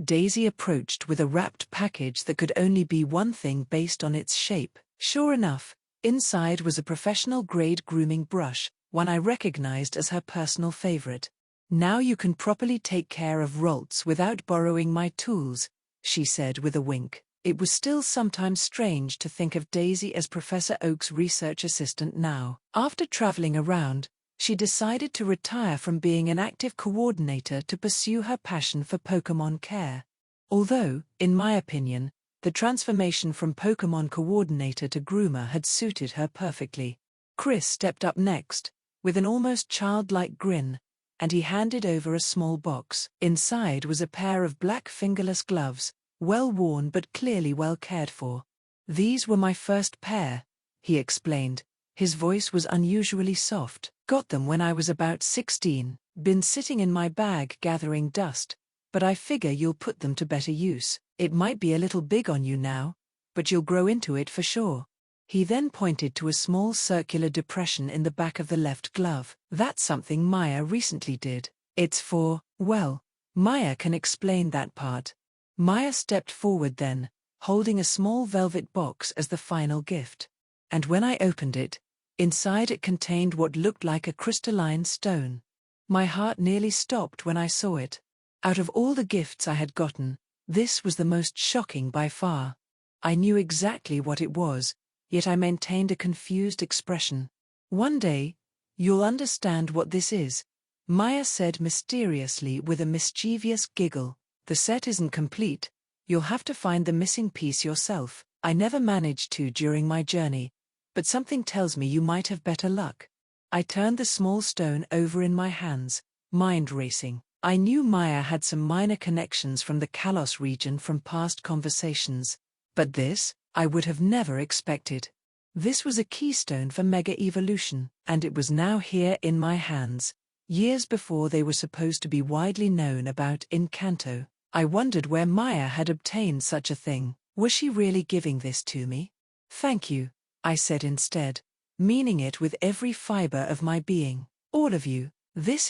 Daisy approached with a wrapped package that could only be one thing based on its shape. Sure enough, inside was a professional-grade grooming brush, one I recognized as her personal favorite. Now you can properly take care of Roltz without borrowing my tools, she said with a wink. It was still sometimes strange to think of Daisy as Professor Oak's research assistant now. After traveling around, she decided to retire from being an active coordinator to pursue her passion for Pokémon care. Although, in my opinion, the transformation from Pokémon coordinator to groomer had suited her perfectly. Chris stepped up next, with an almost childlike grin, and he handed over a small box. Inside was a pair of black fingerless gloves, well worn but clearly well cared for. These were my first pair, he explained. His voice was unusually soft. Got them when I was about 16. Been sitting in my bag gathering dust, but I figure you'll put them to better use. It might be a little big on you now, but you'll grow into it for sure. He then pointed to a small circular depression in the back of the left glove. That's something Maya recently did. It's for, well, Maya can explain that part. Maya stepped forward then, holding a small velvet box as the final gift. And when I opened it, inside it contained what looked like a crystalline stone. My heart nearly stopped when I saw it. Out of all the gifts I had gotten, this was the most shocking by far. I knew exactly what it was, yet I maintained a confused expression. One day, you'll understand what this is, Maya said mysteriously with a mischievous giggle. The set isn't complete, you'll have to find the missing piece yourself. I never managed to during my journey, but something tells me you might have better luck. I turned the small stone over in my hands, mind racing. I knew Maya had some minor connections from the Kalos region from past conversations, but this, I would have never expected. This was a keystone for Mega Evolution, and it was now here in my hands, years before they were supposed to be widely known about in Kanto. I wondered where Maya had obtained such a thing. Was she really giving this to me? Thank you, I said instead, meaning it with every fiber of my being. All of you, this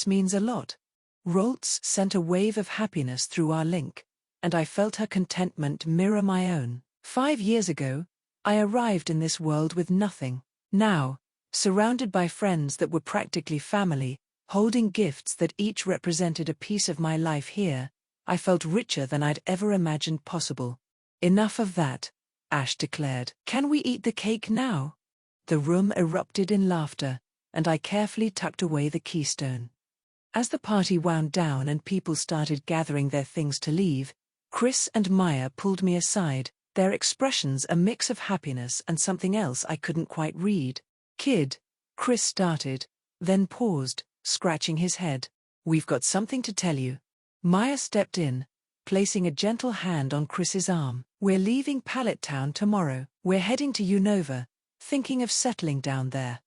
means a lot. Roltz sent a wave of happiness through our link, and I felt her contentment mirror my own. 5 years ago, I arrived in this world with nothing. Now, surrounded by friends that were practically family, holding gifts that each represented a piece of my life here, I felt richer than I'd ever imagined possible. Enough of that, Ash declared. Can we eat the cake now? The room erupted in laughter, and I carefully tucked away the keystone. As the party wound down and people started gathering their things to leave, Chris and Maya pulled me aside, their expressions a mix of happiness and something else I couldn't quite read. Kid, Chris started, then paused, scratching his head. We've got something to tell you. Maya stepped in, placing a gentle hand on Chris's arm. We're leaving Pallet Town tomorrow. We're heading to Unova, thinking of settling down there.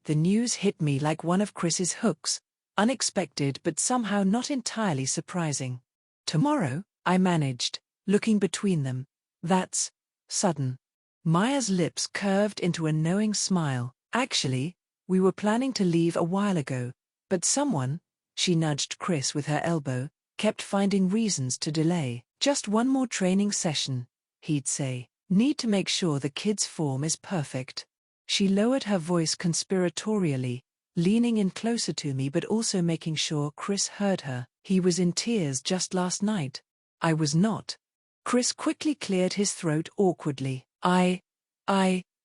The news hit me like one of Chris's hooks, unexpected but somehow not entirely surprising. Tomorrow, I managed, looking between them. That's sudden. Maya's lips curved into a knowing smile. Actually, we were planning to leave a while ago, but someone, she nudged Chris with her elbow, kept finding reasons to delay. Just one more training session, he'd say. Need to make sure the kid's form is perfect. She lowered her voice conspiratorially, leaning in closer to me but also making sure Chris heard her. He was in tears just last night. I was not. Chris quickly cleared his throat awkwardly. I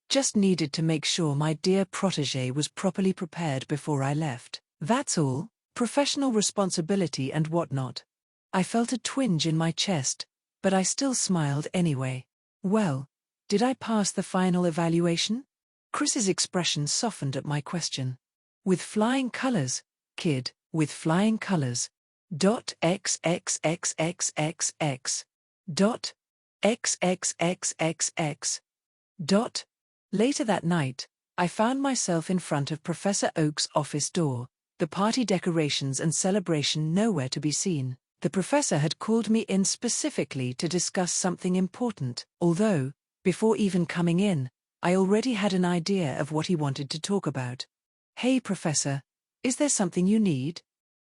just needed to make sure my dear protégé was properly prepared before I left. That's all, professional responsibility and whatnot. I felt a twinge in my chest, but I still smiled anyway. Well, did I pass the final evaluation? Chris's expression softened at my question. With flying colors, kid, with flying colors. .xxxxx. .xxxxx. Later that night, I found myself in front of Professor Oak's office door, the party decorations and celebration nowhere to be seen. The professor had called me in specifically to discuss something important, although, before even coming in, I already had an idea of what he wanted to talk about. "Hey, Professor, is there something you need?"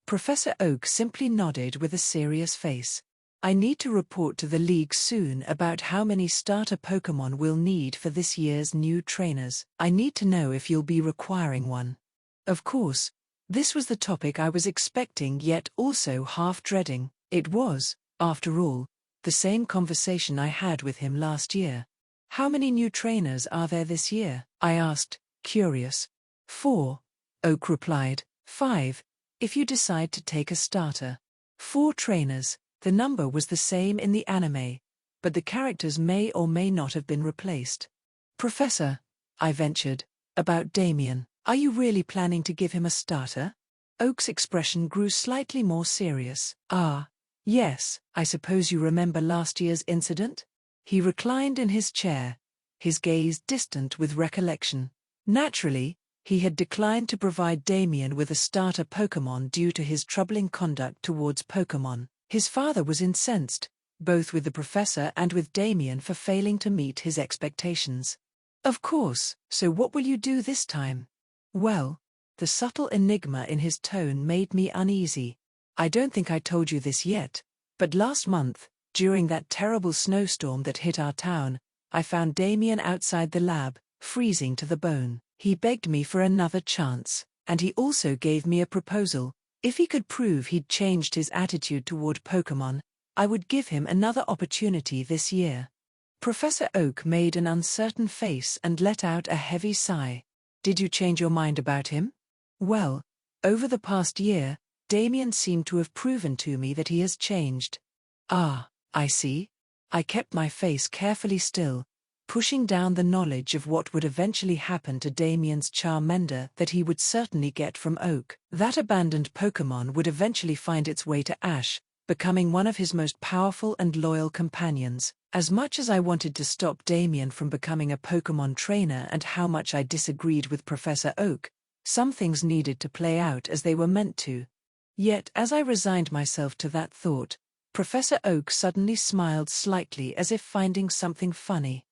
Professor Oak simply nodded with a serious face. "I need to report to the league soon about how many starter Pokémon we'll need for this year's new trainers. I need to know if you'll be requiring one." Of course, this was the topic I was expecting yet also half dreading. It was, after all, the same conversation I had with him last year. "How many new trainers are there this year?" I asked, curious. "4," Oak replied. "5, if you decide to take a starter." 4 trainers. The number was the same in the anime, but the characters may or may not have been replaced. "Professor," I ventured, "about Damien, are you really planning to give him a starter?" Oak's expression grew slightly more serious. Yes, I suppose you remember last year's incident?" He reclined in his chair, his gaze distant with recollection. Naturally, he had declined to provide Damien with a starter Pokémon due to his troubling conduct towards Pokémon. His father was incensed, both with the professor and with Damien for failing to meet his expectations. "Of course, so what will you do this time?" "Well," the subtle enigma in his tone made me uneasy. "I don't think I told you this yet, but last month, during that terrible snowstorm that hit our town, I found Damien outside the lab, freezing to the bone. He begged me for another chance, and he also gave me a proposal. If he could prove he'd changed his attitude toward Pokémon, I would give him another opportunity this year." Professor Oak made an uncertain face and let out a heavy sigh. "Did you change your mind about him?" "Well, over the past year, Damien seemed to have proven to me that he has changed." "Ah, I see." I kept my face carefully still, pushing down the knowledge of what would eventually happen to Damien's Charmander that he would certainly get from Oak. That abandoned Pokémon would eventually find its way to Ash, becoming one of his most powerful and loyal companions. As much as I wanted to stop Damien from becoming a Pokémon trainer and how much I disagreed with Professor Oak, some things needed to play out as they were meant to. Yet as I resigned myself to that thought, Professor Oak suddenly smiled slightly as if finding something funny.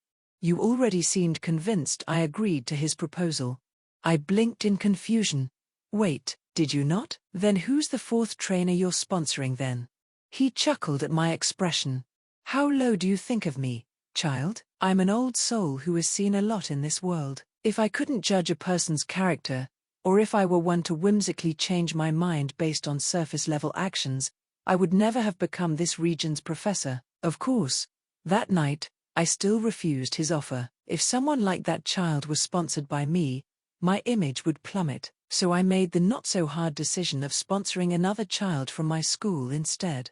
"You already seemed convinced I agreed to his proposal." I blinked in confusion. "Wait, did you not? Then who's the 4th trainer you're sponsoring then?" He chuckled at my expression. "How low do you think of me, child? I'm an old soul who has seen a lot in this world. If I couldn't judge a person's character, or if I were one to whimsically change my mind based on surface-level actions, I would never have become this region's professor." Of course, that night, I still refused his offer. If someone like that child was sponsored by me, my image would plummet, so I made the not-so-hard decision of sponsoring another child from my school instead.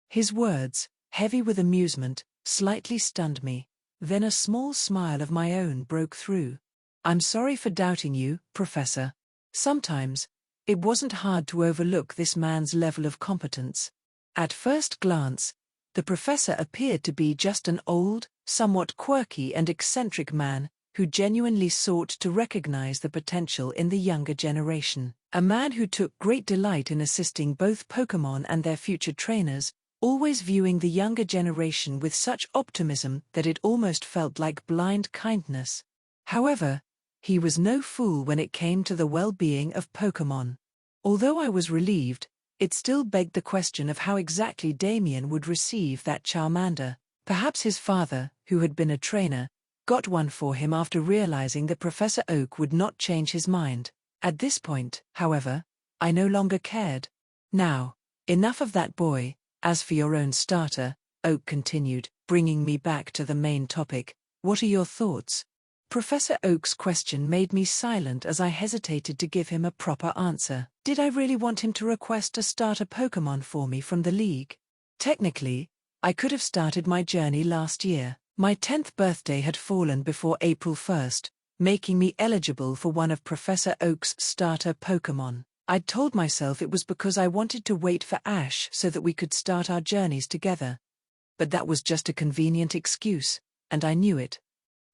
His words, heavy with amusement, slightly stunned me. Then a small smile of my own broke through. "I'm sorry for doubting you, Professor. Sometimes, it wasn't hard to overlook this man's level of competence." At first glance, the professor appeared to be just an old, somewhat quirky and eccentric man, who genuinely sought to recognize the potential in the younger generation. A man who took great delight in assisting both Pokémon and their future trainers, always viewing the younger generation with such optimism that it almost felt like blind kindness. However, he was no fool when it came to the well-being of Pokémon. Although I was relieved, it still begged the question of how exactly Damien would receive that Charmander. Perhaps his father, who had been a trainer, got one for him after realizing that Professor Oak would not change his mind. At this point, however, I no longer cared. "Now, enough of that boy. As for your own starter," Oak continued, bringing me back to the main topic, "what are your thoughts?" Professor Oak's question made me silent as I hesitated to give him a proper answer. Did I really want him to request a starter Pokémon for me from the league? Technically, I could have started my journey last year. My 10th birthday had fallen before April 1st, making me eligible for one of Professor Oak's starter Pokémon. I'd told myself it was because I wanted to wait for Ash so that we could start our journeys together. But that was just a convenient excuse, and I knew it.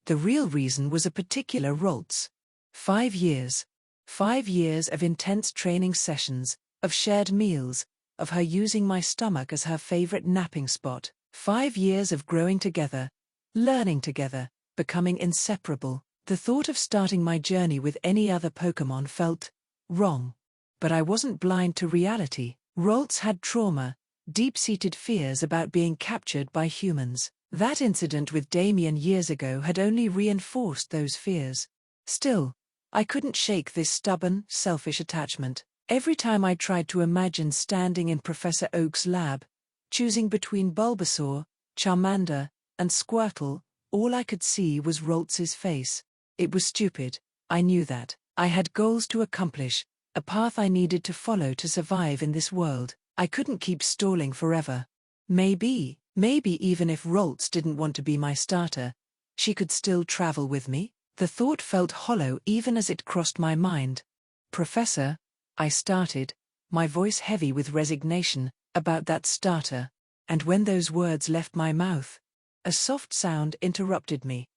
The real reason was a particular Ralts. 5 years. 5 years of intense training sessions, of shared meals, of her using my stomach as her favorite napping spot. 5 years of growing together, learning together, becoming inseparable. The thought of starting my journey with any other Pokémon felt wrong. But I wasn't blind to reality. Ralts had trauma, deep-seated fears about being captured by humans. That incident with Damien years ago had only reinforced those fears. Still, I couldn't shake this stubborn, selfish attachment. Every time I tried to imagine standing in Professor Oak's lab, choosing between Bulbasaur, Charmander, and Squirtle, all I could see was Ralts's face. It was stupid, I knew that. I had goals to accomplish, a path I needed to follow to survive in this world. I couldn't keep stalling forever. Maybe even if Ralts didn't want to be my starter, she could still travel with me? The thought felt hollow even as it crossed my mind. Professor, I started, my voice heavy with resignation, about that starter. And when those words left my mouth, a soft sound interrupted me.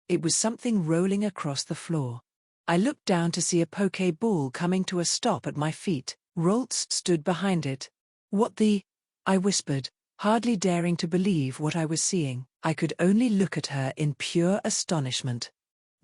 It was something rolling across the floor. I looked down to see a Pokeball coming to a stop at my feet. Ralts stood behind it. What the? I whispered, hardly daring to believe what I was seeing. I could only look at her in pure astonishment.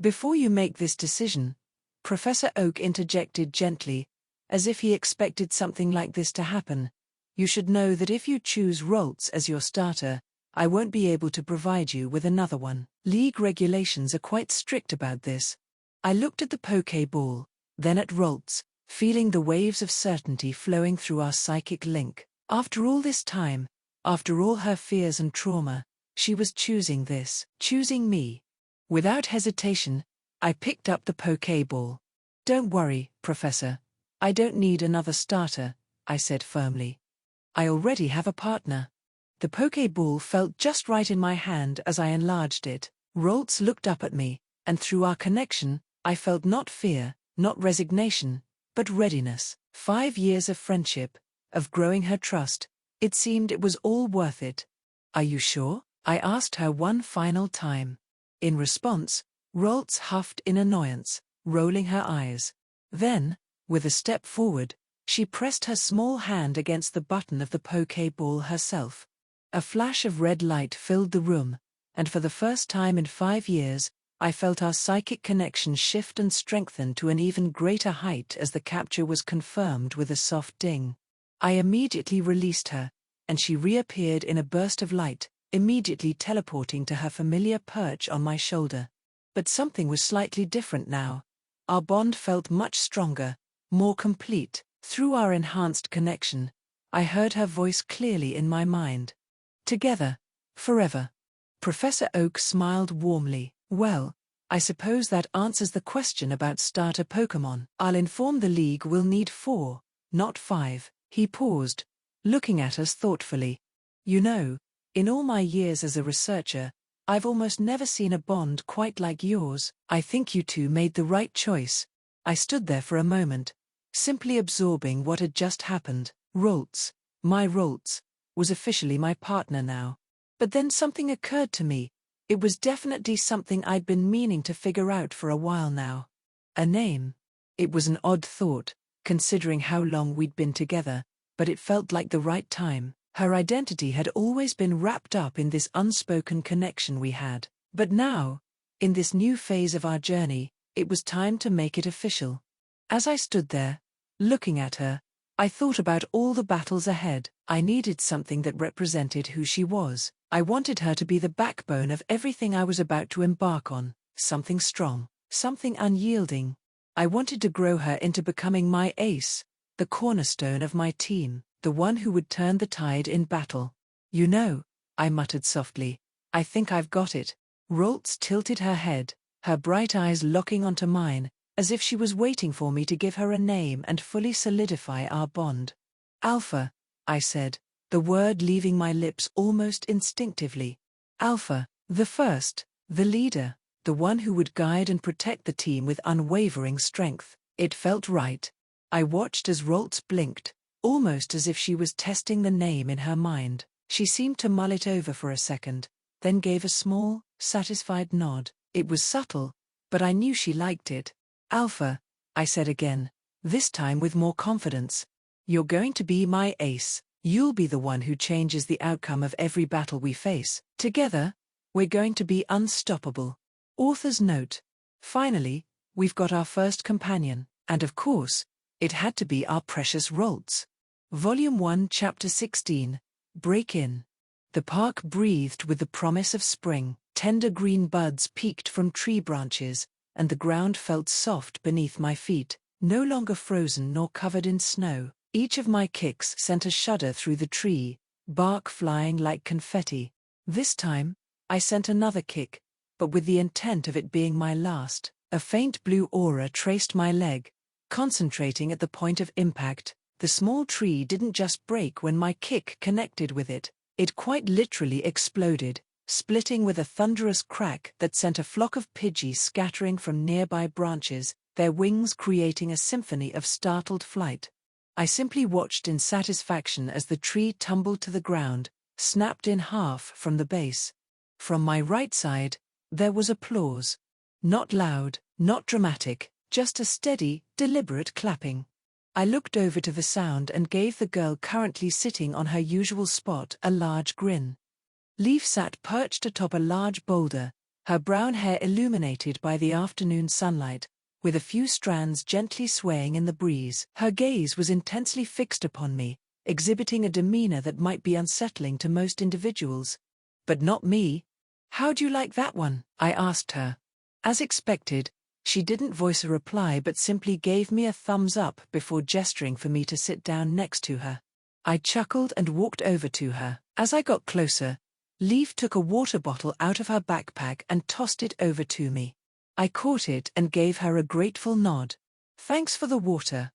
Before you make this decision, Professor Oak interjected gently, as if he expected something like this to happen, you should know that if you choose Ralts as your starter, I won't be able to provide you with another one. League regulations are quite strict about this. I looked at the Pokeball, then at Ralts, feeling the waves of certainty flowing through our psychic link. After all this time, after all her fears and trauma, she was choosing this, choosing me. Without hesitation, I picked up the Pokeball. Don't worry, Professor. I don't need another starter, I said firmly. I already have a partner. The Pokeball felt just right in my hand as I enlarged it. Ralts looked up at me, and through our connection, I felt not fear, not resignation, but readiness. 5 years of friendship, of growing her trust, it seemed it was all worth it. Are you sure? I asked her one final time. In response, Ralts huffed in annoyance, rolling her eyes. Then, with a step forward, she pressed her small hand against the button of the Pokeball herself. A flash of red light filled the room, and for the first time in 5 years, I felt our psychic connection shift and strengthen to an even greater height as the capture was confirmed with a soft ding. I immediately released her, and she reappeared in a burst of light, immediately teleporting to her familiar perch on my shoulder. But something was slightly different now. Our bond felt much stronger, more complete. Through our enhanced connection, I heard her voice clearly in my mind. Together, forever. Professor Oak smiled warmly. Well, I suppose that answers the question about starter Pokémon. I'll inform the League we'll need 4, not 5. He paused, looking at us thoughtfully. You know, in all my years as a researcher, I've almost never seen a bond quite like yours. I think you two made the right choice. I stood there for a moment, simply absorbing what had just happened. Ralts, my Ralts, was officially my partner now. But then something occurred to me. It was definitely something I'd been meaning to figure out for a while now. A name. It was an odd thought, considering how long we'd been together, but it felt like the right time. Her identity had always been wrapped up in this unspoken connection we had. But now, in this new phase of our journey, it was time to make it official. As I stood there, looking at her, I thought about all the battles ahead. I needed something that represented who she was. I wanted her to be the backbone of everything I was about to embark on, something strong, something unyielding. I wanted to grow her into becoming my ace, the cornerstone of my team, the one who would turn the tide in battle. You know, I muttered softly, I think I've got it. Ralts tilted her head, her bright eyes locking onto mine, as if she was waiting for me to give her a name and fully solidify our bond. Alpha, I said, the word leaving my lips almost instinctively. Alpha, the first, the leader, the one who would guide and protect the team with unwavering strength. It felt right. I watched as Ralts blinked, almost as if she was testing the name in her mind. She seemed to mull it over for a second, then gave a small, satisfied nod. It was subtle, but I knew she liked it. Alpha, I said again, this time with more confidence. You're going to be my ace. You'll be the one who changes the outcome of every battle we face. Together, we're going to be unstoppable. Author's note. Finally, we've got our first companion, and of course, it had to be our precious Roltz. Volume 1, Chapter 16, Break In. The park breathed with the promise of spring. Tender green buds peeked from tree branches, and the ground felt soft beneath my feet, no longer frozen nor covered in snow. Each of my kicks sent a shudder through the tree, bark flying like confetti. This time, I sent another kick, but with the intent of it being my last. A faint blue aura traced my leg, concentrating at the point of impact. The small tree didn't just break when my kick connected with it. It quite literally exploded, splitting with a thunderous crack that sent a flock of Pidgeys scattering from nearby branches, their wings creating a symphony of startled flight. I simply watched in satisfaction as the tree tumbled to the ground, snapped in half from the base. From my right side, there was applause. Not loud, not dramatic, just a steady, deliberate clapping. I looked over to the sound and gave the girl currently sitting on her usual spot a large grin. Leaf sat perched atop a large boulder, her brown hair illuminated by the afternoon sunlight, with a few strands gently swaying in the breeze. Her gaze was intensely fixed upon me, exhibiting a demeanor that might be unsettling to most individuals. But not me. "How'd you like that one?" I asked her. As expected, she didn't voice a reply but simply gave me a thumbs up before gesturing for me to sit down next to her. I chuckled and walked over to her. As I got closer, Leaf took a water bottle out of her backpack and tossed it over to me. I caught it and gave her a grateful nod. "Thanks for the water."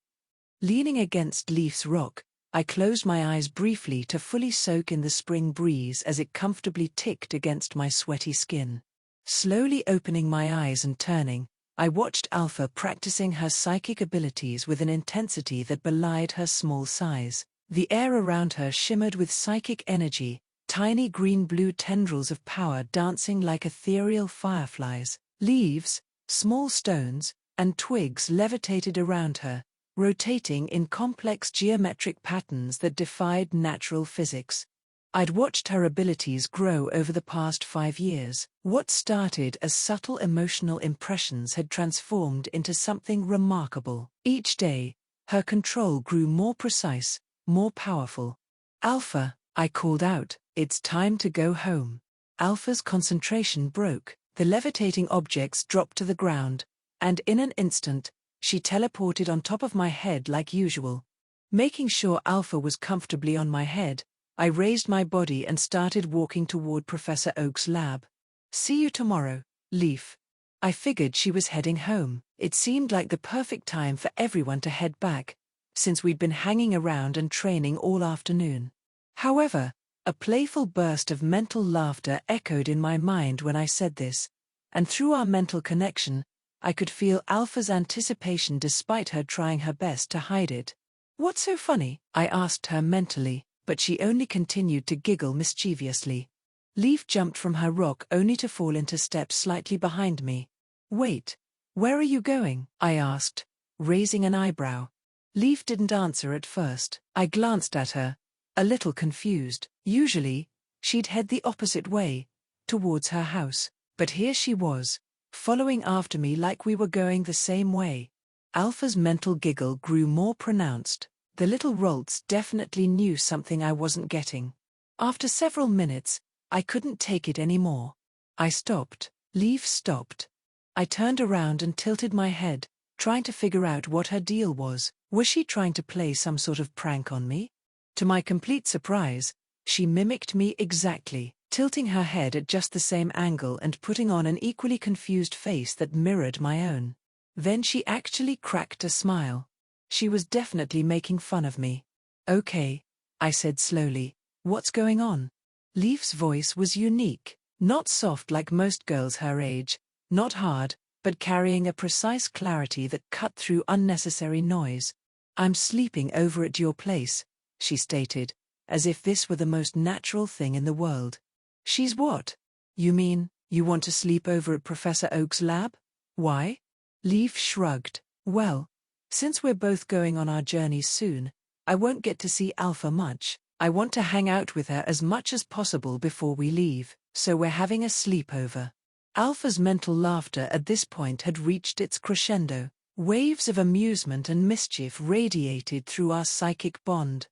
Leaning against Leaf's rock, I closed my eyes briefly to fully soak in the spring breeze as it comfortably ticked against my sweaty skin. Slowly opening my eyes and turning, I watched Alpha practicing her psychic abilities with an intensity that belied her small size. The air around her shimmered with psychic energy, tiny green-blue tendrils of power dancing like ethereal fireflies. Leaves, small stones, and twigs levitated around her, rotating in complex geometric patterns that defied natural physics. I'd watched her abilities grow over the past 5 years. What started as subtle emotional impressions had transformed into something remarkable. Each day, her control grew more precise, more powerful. "Alpha," I called out, "it's time to go home." Alpha's concentration broke. The levitating objects dropped to the ground, and in an instant, she teleported on top of my head like usual. Making sure Alpha was comfortably on my head, I raised my body and started walking toward Professor Oak's lab. "See you tomorrow, Leaf." I figured she was heading home. It seemed like the perfect time for everyone to head back, since we'd been hanging around and training all afternoon. However, a playful burst of mental laughter echoed in my mind when I said this, and through our mental connection, I could feel Alpha's anticipation despite her trying her best to hide it. "What's so funny?" I asked her mentally, but she only continued to giggle mischievously. Leaf jumped from her rock only to fall into step slightly behind me. "Wait, where are you going?" I asked, raising an eyebrow. Leaf didn't answer at first. I glanced at her, a little confused. Usually, she'd head the opposite way, towards her house, but here she was, following after me like we were going the same way. Alpha's mental giggle grew more pronounced. The little Roltz definitely knew something I wasn't getting. After several minutes, I couldn't take it anymore. I stopped. Leaf stopped. I turned around and tilted my head, trying to figure out what her deal was. Was she trying to play some sort of prank on me? To my complete surprise, she mimicked me exactly, tilting her head at just the same angle and putting on an equally confused face that mirrored my own. Then she actually cracked a smile. She was definitely making fun of me. "Okay," I said slowly, "what's going on?" Leaf's voice was unique, not soft like most girls her age, not hard, but carrying a precise clarity that cut through unnecessary noise. "I'm sleeping over at your place," she stated, as if this were the most natural thing in the world. "She's what? You mean, you want to sleep over at Professor Oak's lab? Why?" Leaf shrugged. Well, since we're both going on our journeys soon, I won't get to see Alpha much. I want to hang out with her as much as possible before we leave, so we're having a sleepover. Alpha's mental laughter at this point had reached its crescendo. Waves of amusement and mischief radiated through our psychic bond.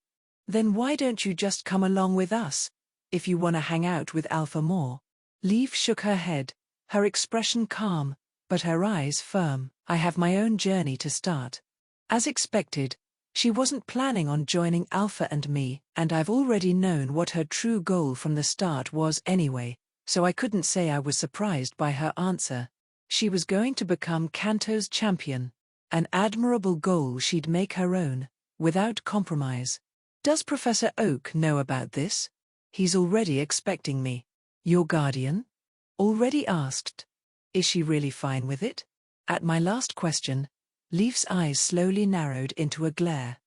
Then why don't you just come along with us, if you want to hang out with Alpha more? Leaf shook her head, her expression calm, but her eyes firm. I have my own journey to start. As expected, she wasn't planning on joining Alpha and me, and I've already known what her true goal from the start was anyway, so I couldn't say I was surprised by her answer. She was going to become Kanto's champion, an admirable goal she'd make her own, without compromise. Does Professor Oak know about this? He's already expecting me. Your guardian? Already asked. Is she really fine with it? At my last question, Leaf's eyes slowly narrowed into a glare.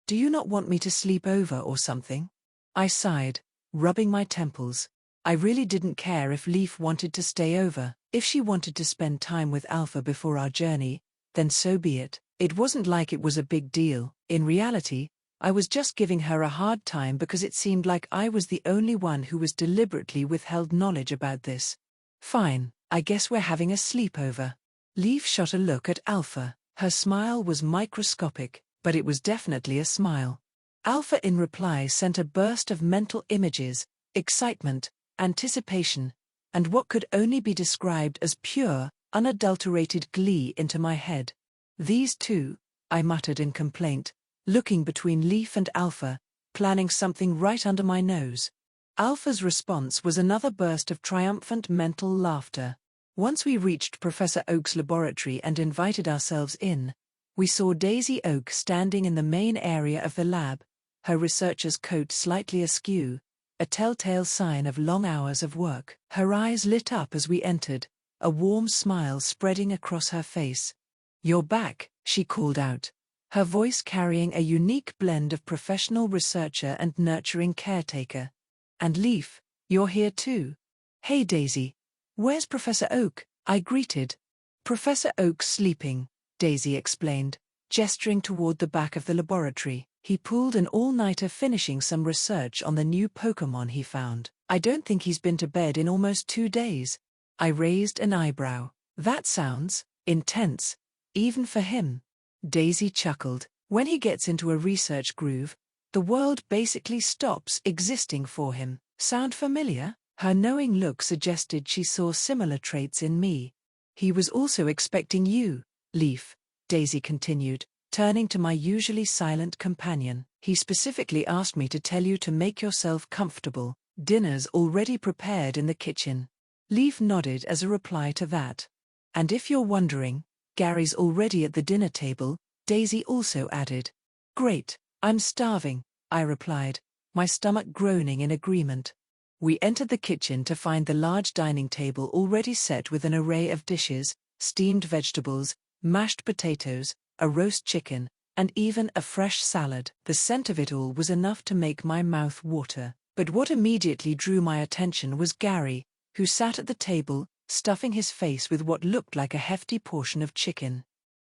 Do you not want me to sleep over or something? I sighed, rubbing my temples. I really didn't care if Leaf wanted to stay over. If she wanted to spend time with Alpha before our journey, then so be it. It wasn't like it was a big deal. In reality, I was just giving her a hard time because it seemed like I was the only one who was deliberately withheld knowledge about this. Fine, I guess we're having a sleepover. Leaf shot a look at Alpha. Her smile was microscopic, but it was definitely a smile. Alpha in reply sent a burst of mental images, excitement, anticipation, and what could only be described as pure, unadulterated glee into my head. These two, I muttered in complaint, looking between Leaf and Alpha, planning something right under my nose. Alpha's response was another burst of triumphant mental laughter. Once we reached Professor Oak's laboratory and invited ourselves in, we saw Daisy Oak standing in the main area of the lab, her researcher's coat slightly askew, a telltale sign of long hours of work. Her eyes lit up as we entered, a warm smile spreading across her face. "You're back," she called out, her voice carrying a unique blend of professional researcher and nurturing caretaker. "And Leaf, you're here too." "Hey Daisy. Where's Professor Oak?" I greeted. "Professor Oak's sleeping," Daisy explained, gesturing toward the back of the laboratory. "He pulled an all-nighter finishing some research on the new Pokémon he found. I don't think he's been to bed in almost 2 days." I raised an eyebrow. "That sounds intense, even for him." Daisy chuckled. "When he gets into a research groove, the world basically stops existing for him. Sound familiar?" Her knowing look suggested she saw similar traits in me. "He was also expecting you, Leaf," Daisy continued, turning to my usually silent companion. "He specifically asked me to tell you to make yourself comfortable. Dinner's already prepared in the kitchen." Leaf nodded as a reply to that. "And if you're wondering, Gary's already at the dinner table," Daisy also added. "Great, I'm starving," I replied, my stomach groaning in agreement. We entered the kitchen to find the large dining table already set with an array of dishes, steamed vegetables, mashed potatoes, a roast chicken, and even a fresh salad. The scent of it all was enough to make my mouth water. But what immediately drew my attention was Gary, who sat at the table, stuffing his face with what looked like a hefty portion of chicken.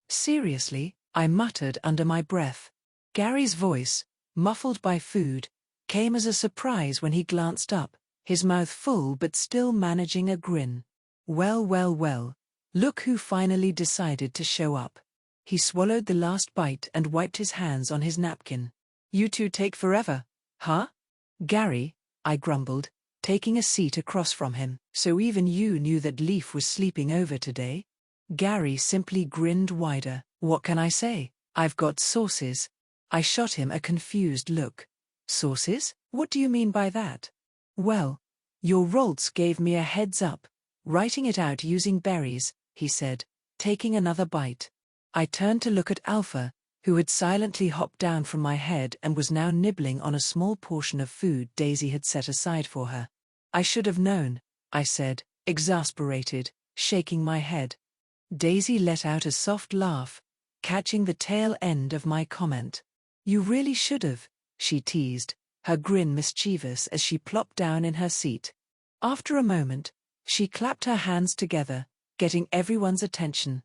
"Seriously?" I muttered under my breath. Gary's voice, muffled by food, came as a surprise when he glanced up, his mouth full but still managing a grin. "Well, well, well. Look who finally decided to show up." He swallowed the last bite and wiped his hands on his napkin. "You two take forever, huh?" "Gary," I grumbled, taking a seat across from him. "So even you knew that Leaf was sleeping over today?" Gary simply grinned wider. "What can I say? I've got sources." I shot him a confused look. "Sources? What do you mean by that?" "Well, your Rolts gave me a heads up, writing it out using berries," he said, taking another bite. I turned to look at Alpha, who had silently hopped down from my head and was now nibbling on a small portion of food Daisy had set aside for her. "I should have known," I said, exasperated, shaking my head. Daisy let out a soft laugh, catching the tail end of my comment. "You really should have," she teased, her grin mischievous as she plopped down in her seat. After a moment, she clapped her hands together, getting everyone's attention.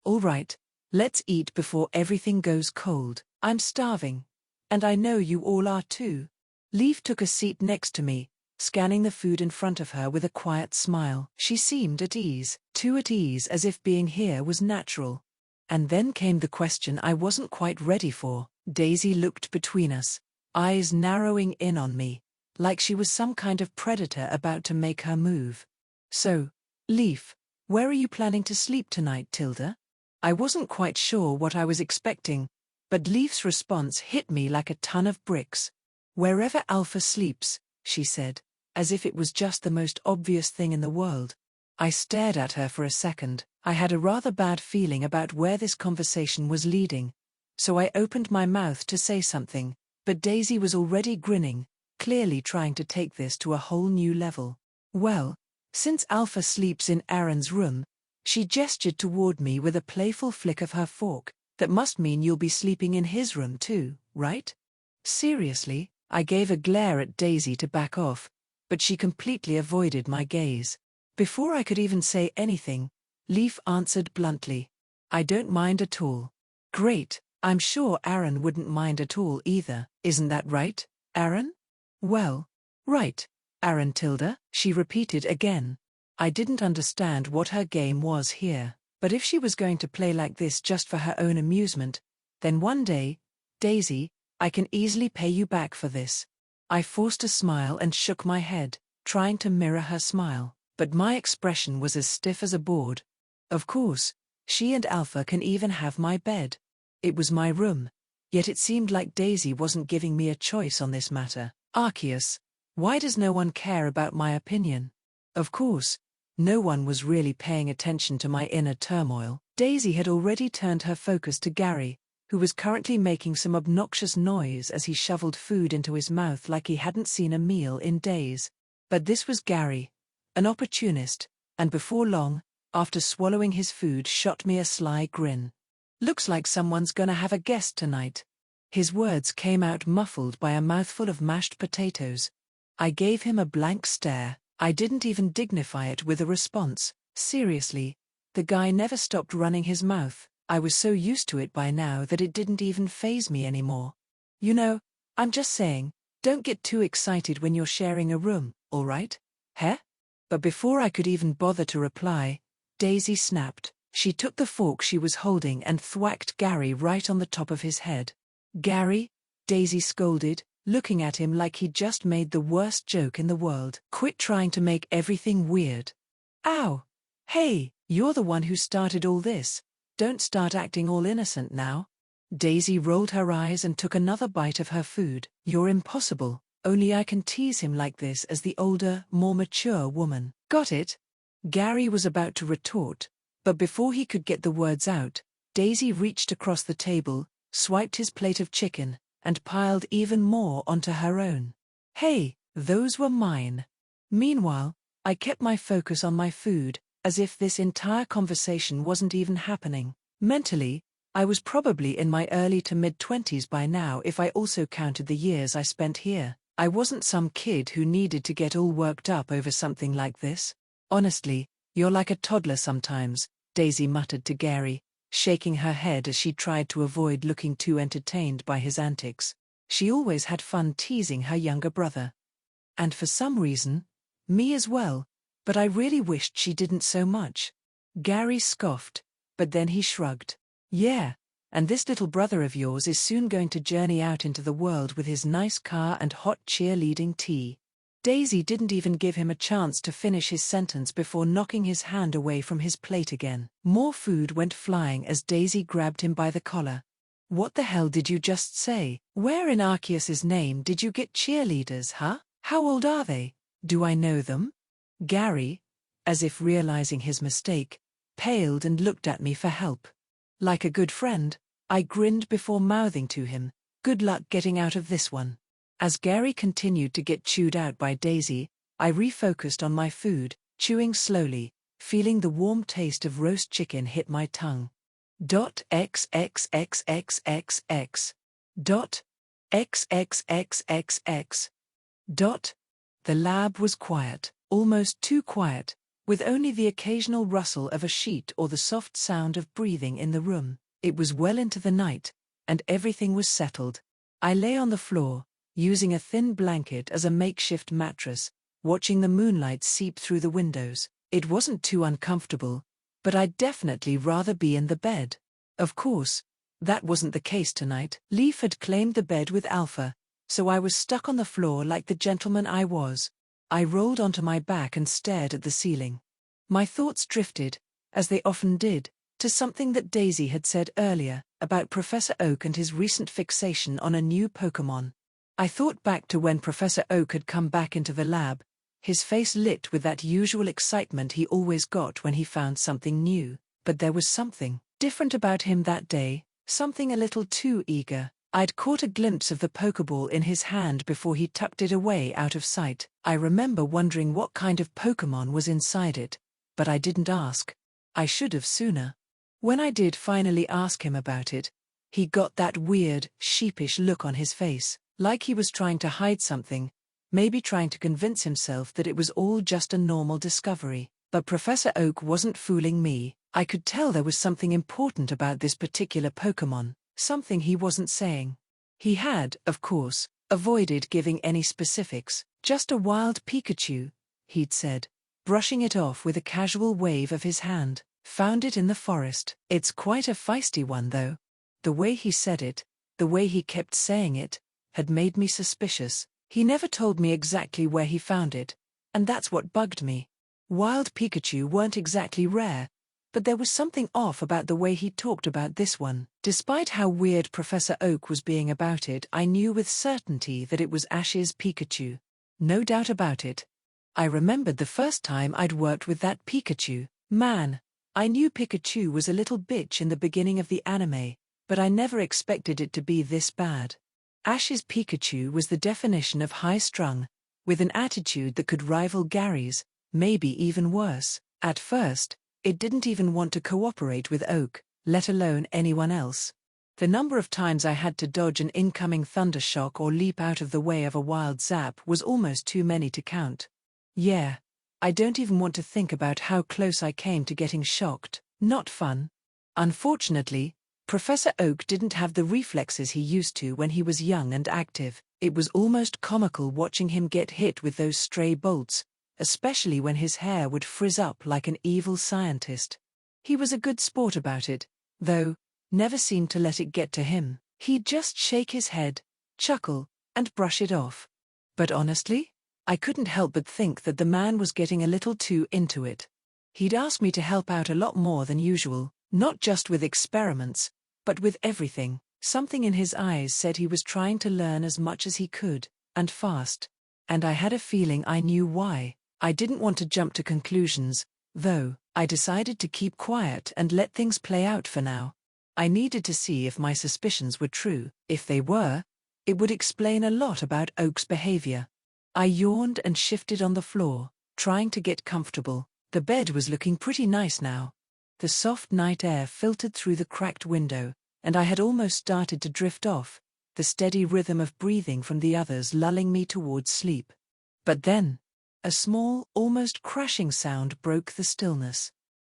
All right, let's eat before everything goes cold. I'm starving. And I know you all are too. Leaf took a seat next to me, scanning the food in front of her with a quiet smile. She seemed at ease, too at ease, as if being here was natural. And then came the question I wasn't quite ready for. Daisy looked between us, eyes narrowing in on me, like she was some kind of predator about to make her move. So, Leaf, where are you planning to sleep tonight, Tilda? I wasn't quite sure what I was expecting, but Leaf's response hit me like a ton of bricks. Wherever Alpha sleeps, she said, as if it was just the most obvious thing in the world. I stared at her for a second. I had a rather bad feeling about where this conversation was leading, so I opened my mouth to say something, but Daisy was already grinning, clearly trying to take this to a whole new level. Well, since Alpha sleeps in Aaron's room, she gestured toward me with a playful flick of her fork, that must mean you'll be sleeping in his room too, right? Seriously? I gave a glare at Daisy to back off, but she completely avoided my gaze. Before I could even say anything, Leaf answered bluntly, I don't mind at all. Great, I'm sure Aaron wouldn't mind at all either, isn't that right, Aaron? Well, right, Aaron Tilda, she repeated again. I didn't understand what her game was here, but if she was going to play like this just for her own amusement, then one day, Daisy, I can easily pay you back for this. I forced a smile and shook my head, trying to mirror her smile, but my expression was as stiff as a board. Of course, she and Alpha can even have my bed. It was my room, yet it seemed like Daisy wasn't giving me a choice on this matter. Arceus, why does no one care about my opinion? Of course, no one was really paying attention to my inner turmoil. Daisy had already turned her focus to Gary, who was currently making some obnoxious noise as he shoveled food into his mouth like he hadn't seen a meal in days. But this was Gary, an opportunist, and before long, after swallowing his food, shot me a sly grin. Looks like someone's gonna have a guest tonight. His words came out muffled by a mouthful of mashed potatoes. I gave him a blank stare. I didn't even dignify it with a response. Seriously, the guy never stopped running his mouth. I was so used to it by now that it didn't even faze me anymore. You know, I'm just saying, don't get too excited when you're sharing a room, all right? Heh? But before I could even bother to reply, Daisy snapped. She took the fork she was holding and thwacked Gary right on the top of his head. Gary? Daisy scolded, looking at him like he'd just made the worst joke in the world. Quit trying to make everything weird. Ow! Hey, you're the one who started all this. Don't start acting all innocent now. Daisy rolled her eyes and took another bite of her food. You're impossible. Only I can tease him like this as the older, more mature woman. Got it? Gary was about to retort, but before he could get the words out, Daisy reached across the table, swiped his plate of chicken, and piled even more onto her own. Hey, those were mine. Meanwhile, I kept my focus on my food, as if this entire conversation wasn't even happening. Mentally, I was probably in my early to mid-20s by now if I also counted the years I spent here. I wasn't some kid who needed to get all worked up over something like this. Honestly, you're like a toddler sometimes, Daisy muttered to Gary, shaking her head as she tried to avoid looking too entertained by his antics. She always had fun teasing her younger brother. And for some reason, me as well, but I really wished she didn't so much. Gary scoffed, but then he shrugged. Yeah, and this little brother of yours is soon going to journey out into the world with his nice car and hot cheerleading tea. Daisy didn't even give him a chance to finish his sentence before knocking his hand away from his plate again. More food went flying as Daisy grabbed him by the collar. What the hell did you just say? Where in Arceus's name did you get cheerleaders, huh? How old are they? Do I know them? Gary, as if realizing his mistake, paled and looked at me for help. Like a good friend, I grinned before mouthing to him, good luck getting out of this one. As Gary continued to get chewed out by Daisy, I refocused on my food, chewing slowly, feeling the warm taste of roast chicken hit my tongue. XXXXXX. XXXXX. The lab was quiet, almost too quiet, with only the occasional rustle of a sheet or the soft sound of breathing in the room. It was well into the night, and everything was settled. I lay on the floor, using a thin blanket as a makeshift mattress, watching the moonlight seep through the windows. It wasn't too uncomfortable, but I'd definitely rather be in the bed. Of course, that wasn't the case tonight. Leaf had claimed the bed with Alpha, so I was stuck on the floor like the gentleman I was. I rolled onto my back and stared at the ceiling. My thoughts drifted, as they often did, to something that Daisy had said earlier, about Professor Oak and his recent fixation on a new Pokémon. I thought back to when Professor Oak had come back into the lab, his face lit with that usual excitement he always got when he found something new, but there was something different about him that day, something a little too eager. I'd caught a glimpse of the Pokeball in his hand before he tucked it away out of sight. I remember wondering what kind of Pokémon was inside it, but I didn't ask. I should have sooner. When I did finally ask him about it, he got that weird, sheepish look on his face, like he was trying to hide something, maybe trying to convince himself that it was all just a normal discovery. But Professor Oak wasn't fooling me. I could tell there was something important about this particular Pokémon, something he wasn't saying. He had, of course, avoided giving any specifics. Just a wild Pikachu, he'd said, brushing it off with a casual wave of his hand. Found it in the forest. It's quite a feisty one though. The way he said it, the way he kept saying it, had made me suspicious. He never told me exactly where he found it, and that's what bugged me. Wild Pikachu weren't exactly rare, but there was something off about the way he talked about this one. Despite how weird Professor Oak was being about it, I knew with certainty that it was Ash's Pikachu. No doubt about it. I remembered the first time I'd worked with that Pikachu. Man, I knew Pikachu was a little bitch in the beginning of the anime, but I never expected it to be this bad. Ash's Pikachu was the definition of high-strung, with an attitude that could rival Gary's, maybe even worse. At first, it didn't even want to cooperate with Oak, let alone anyone else. The number of times I had to dodge an incoming thunder shock or leap out of the way of a wild zap was almost too many to count. Yeah, I don't even want to think about how close I came to getting shocked. Not fun. Unfortunately, Professor Oak didn't have the reflexes he used to when he was young and active. It was almost comical watching him get hit with those stray bolts, especially when his hair would frizz up like an evil scientist. He was a good sport about it, though, never seemed to let it get to him. He'd just shake his head, chuckle, and brush it off. But honestly, I couldn't help but think that the man was getting a little too into it. He'd asked me to help out a lot more than usual, not just with experiments, but with everything. Something in his eyes said he was trying to learn as much as he could, and fast. And I had a feeling I knew why. I didn't want to jump to conclusions, though. I decided to keep quiet and let things play out for now. I needed to see if my suspicions were true. If they were, it would explain a lot about Oak's behavior. I yawned and shifted on the floor, trying to get comfortable. The bed was looking pretty nice now. The soft night air filtered through the cracked window, and I had almost started to drift off, the steady rhythm of breathing from the others lulling me towards sleep. But then, a small, almost crashing sound broke the stillness.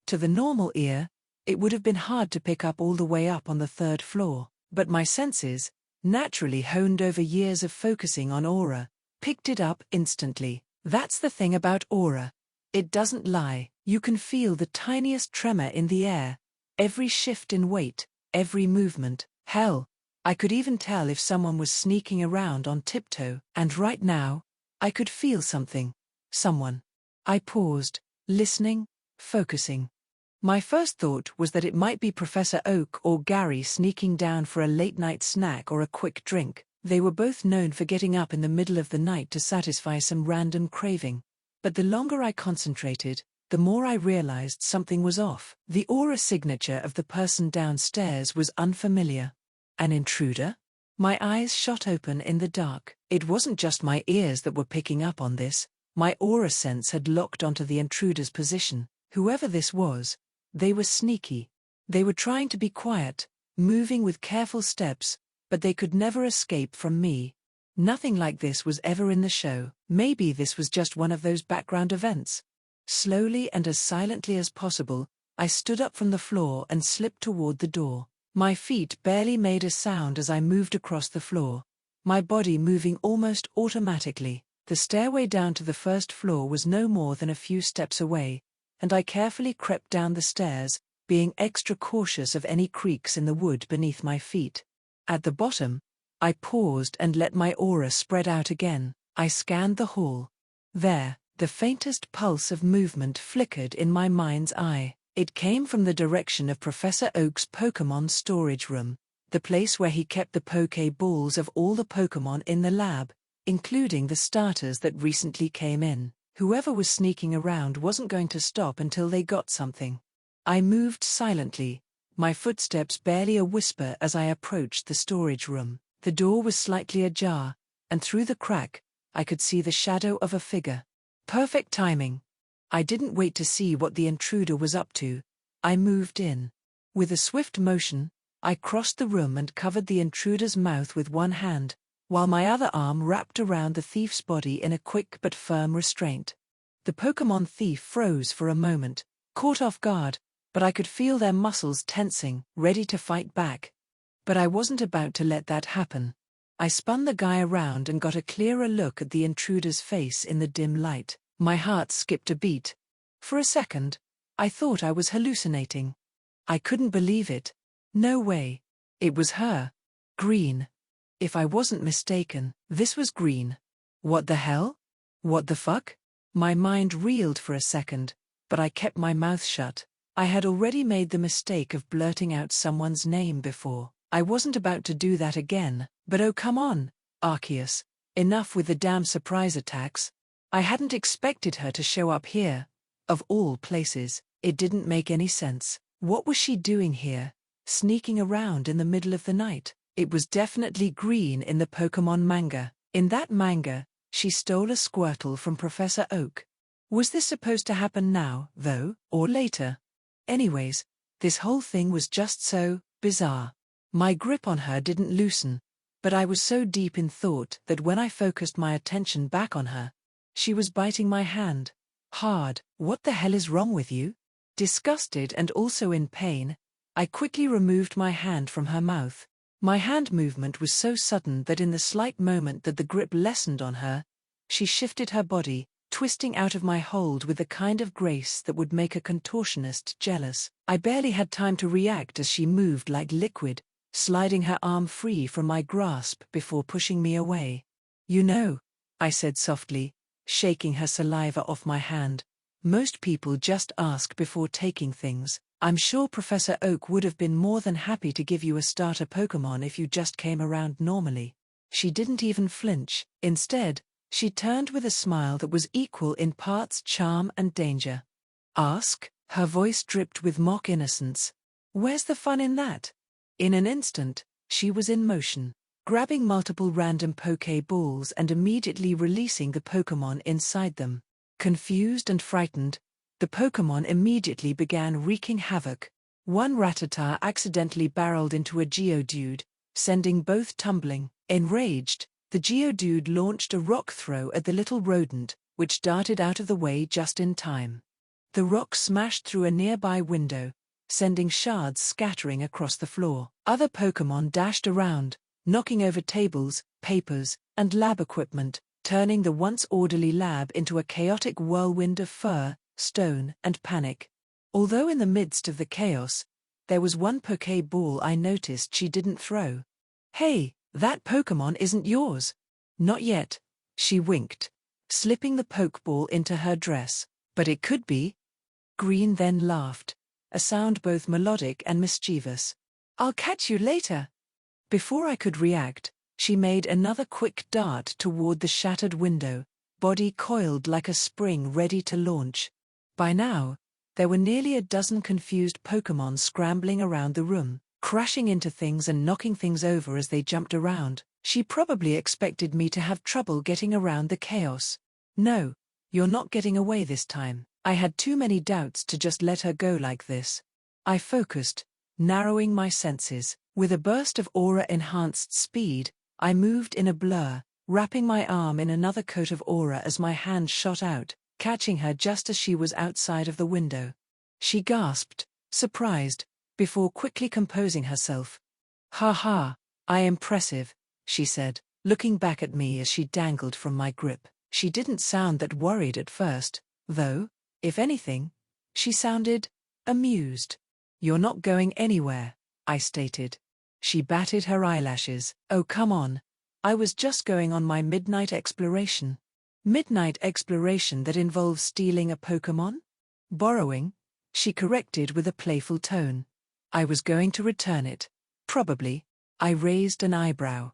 To the normal ear, it would have been hard to pick up all the way up on the third floor, but my senses, naturally honed over years of focusing on aura, picked it up instantly. That's the thing about aura. It doesn't lie. You can feel the tiniest tremor in the air, every shift in weight, every movement. Hell, I could even tell if someone was sneaking around on tiptoe. And right now, I could feel something. Someone. I paused, listening, focusing. My first thought was that it might be Professor Oak or Gary sneaking down for a late-night snack or a quick drink. They were both known for getting up in the middle of the night to satisfy some random craving. But the longer I concentrated, the more I realized something was off. The aura signature of the person downstairs was unfamiliar. An intruder? My eyes shot open in the dark. It wasn't just my ears that were picking up on this. My aura sense had locked onto the intruder's position. Whoever this was, they were sneaky. They were trying to be quiet, moving with careful steps, but they could never escape from me. Nothing like this was ever in the show. Maybe this was just one of those background events. Slowly and as silently as possible, I stood up from the floor and slipped toward the door. My feet barely made a sound as I moved across the floor, my body moving almost automatically. The stairway down to the first floor was no more than a few steps away, and I carefully crept down the stairs, being extra cautious of any creaks in the wood beneath my feet. At the bottom, I paused and let my aura spread out again. I scanned the hall. There, the faintest pulse of movement flickered in my mind's eye. It came from the direction of Professor Oak's Pokémon storage room, the place where he kept the Pokéballs of all the Pokémon in the lab, including the starters that recently came in. Whoever was sneaking around wasn't going to stop until they got something. I moved silently, my footsteps barely a whisper as I approached the storage room. The door was slightly ajar, and through the crack, I could see the shadow of a figure. Perfect timing. I didn't wait to see what the intruder was up to. I moved in. With a swift motion, I crossed the room and covered the intruder's mouth with one hand, while my other arm wrapped around the thief's body in a quick but firm restraint. The Pokémon thief froze for a moment, caught off guard, but I could feel their muscles tensing, ready to fight back. But I wasn't about to let that happen. I spun the guy around and got a clearer look at the intruder's face in the dim light. My heart skipped a beat. For a second, I thought I was hallucinating. I couldn't believe it. No way. It was her. Green. If I wasn't mistaken, this was Green. What the hell? What the fuck? My mind reeled for a second, but I kept my mouth shut. I had already made the mistake of blurting out someone's name before. I wasn't about to do that again, but oh come on, Arceus. Enough with the damn surprise attacks. I hadn't expected her to show up here. Of all places, it didn't make any sense. What was she doing here, sneaking around in the middle of the night? It was definitely Green in the Pokémon manga. In that manga, she stole a Squirtle from Professor Oak. Was this supposed to happen now, though, or later? Anyways, this whole thing was just so bizarre. My grip on her didn't loosen, but I was so deep in thought that when I focused my attention back on her, she was biting my hand. Hard. What the hell is wrong with you? Disgusted and also in pain, I quickly removed my hand from her mouth. My hand movement was so sudden that in the slight moment that the grip lessened on her, she shifted her body, twisting out of my hold with the kind of grace that would make a contortionist jealous. I barely had time to react as she moved like liquid, sliding her arm free from my grasp before pushing me away. You know, I said softly, shaking her saliva off my hand, most people just ask before taking things. I'm sure Professor Oak would have been more than happy to give you a starter Pokémon if you just came around normally. She didn't even flinch. Instead, she turned with a smile that was equal in parts charm and danger. Ask? Her voice dripped with mock innocence. Where's the fun in that? In an instant, she was in motion, grabbing multiple random Pokéballs and immediately releasing the Pokémon inside them. Confused and frightened, the Pokémon immediately began wreaking havoc. One Rattata accidentally barreled into a Geodude, sending both tumbling. Enraged, the Geodude launched a rock throw at the little rodent, which darted out of the way just in time. The rock smashed through a nearby window, sending shards scattering across the floor. Other Pokémon dashed around, knocking over tables, papers, and lab equipment, turning the once orderly lab into a chaotic whirlwind of fur, stone, and panic. Although in the midst of the chaos, there was one Pokéball I noticed she didn't throw. Hey, that Pokémon isn't yours. Not yet, she winked, slipping the Pokéball into her dress. But it could be. Green then laughed, a sound both melodic and mischievous. I'll catch you later. Before I could react, she made another quick dart toward the shattered window, body coiled like a spring ready to launch. By now, there were nearly a dozen confused Pokémon scrambling around the room, crashing into things and knocking things over as they jumped around. She probably expected me to have trouble getting around the chaos. No, you're not getting away this time. I had too many doubts to just let her go like this. I focused, narrowing my senses. With a burst of aura-enhanced speed, I moved in a blur, wrapping my arm in another coat of aura as my hand shot out, catching her just as she was outside of the window. She gasped, surprised, before quickly composing herself. "Ha ha, impressive," she said, looking back at me as she dangled from my grip. She didn't sound that worried at first, though, if anything, she sounded amused. "You're not going anywhere," I stated. She batted her eyelashes. "Oh, come on. I was just going on my midnight exploration." "Midnight exploration that involves stealing a Pokémon?" "Borrowing," she corrected with a playful tone. "I was going to return it. Probably." I raised an eyebrow.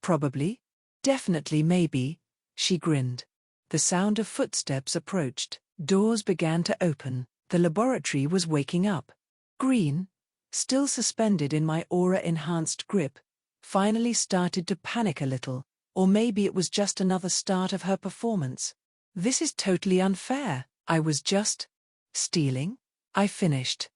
"Probably? Definitely maybe," she grinned. The sound of footsteps approached. Doors began to open. The laboratory was waking up. Green, still suspended in my aura-enhanced grip, finally started to panic a little, or maybe it was just another start of her performance. "This is totally unfair. I was just stealing," I finished.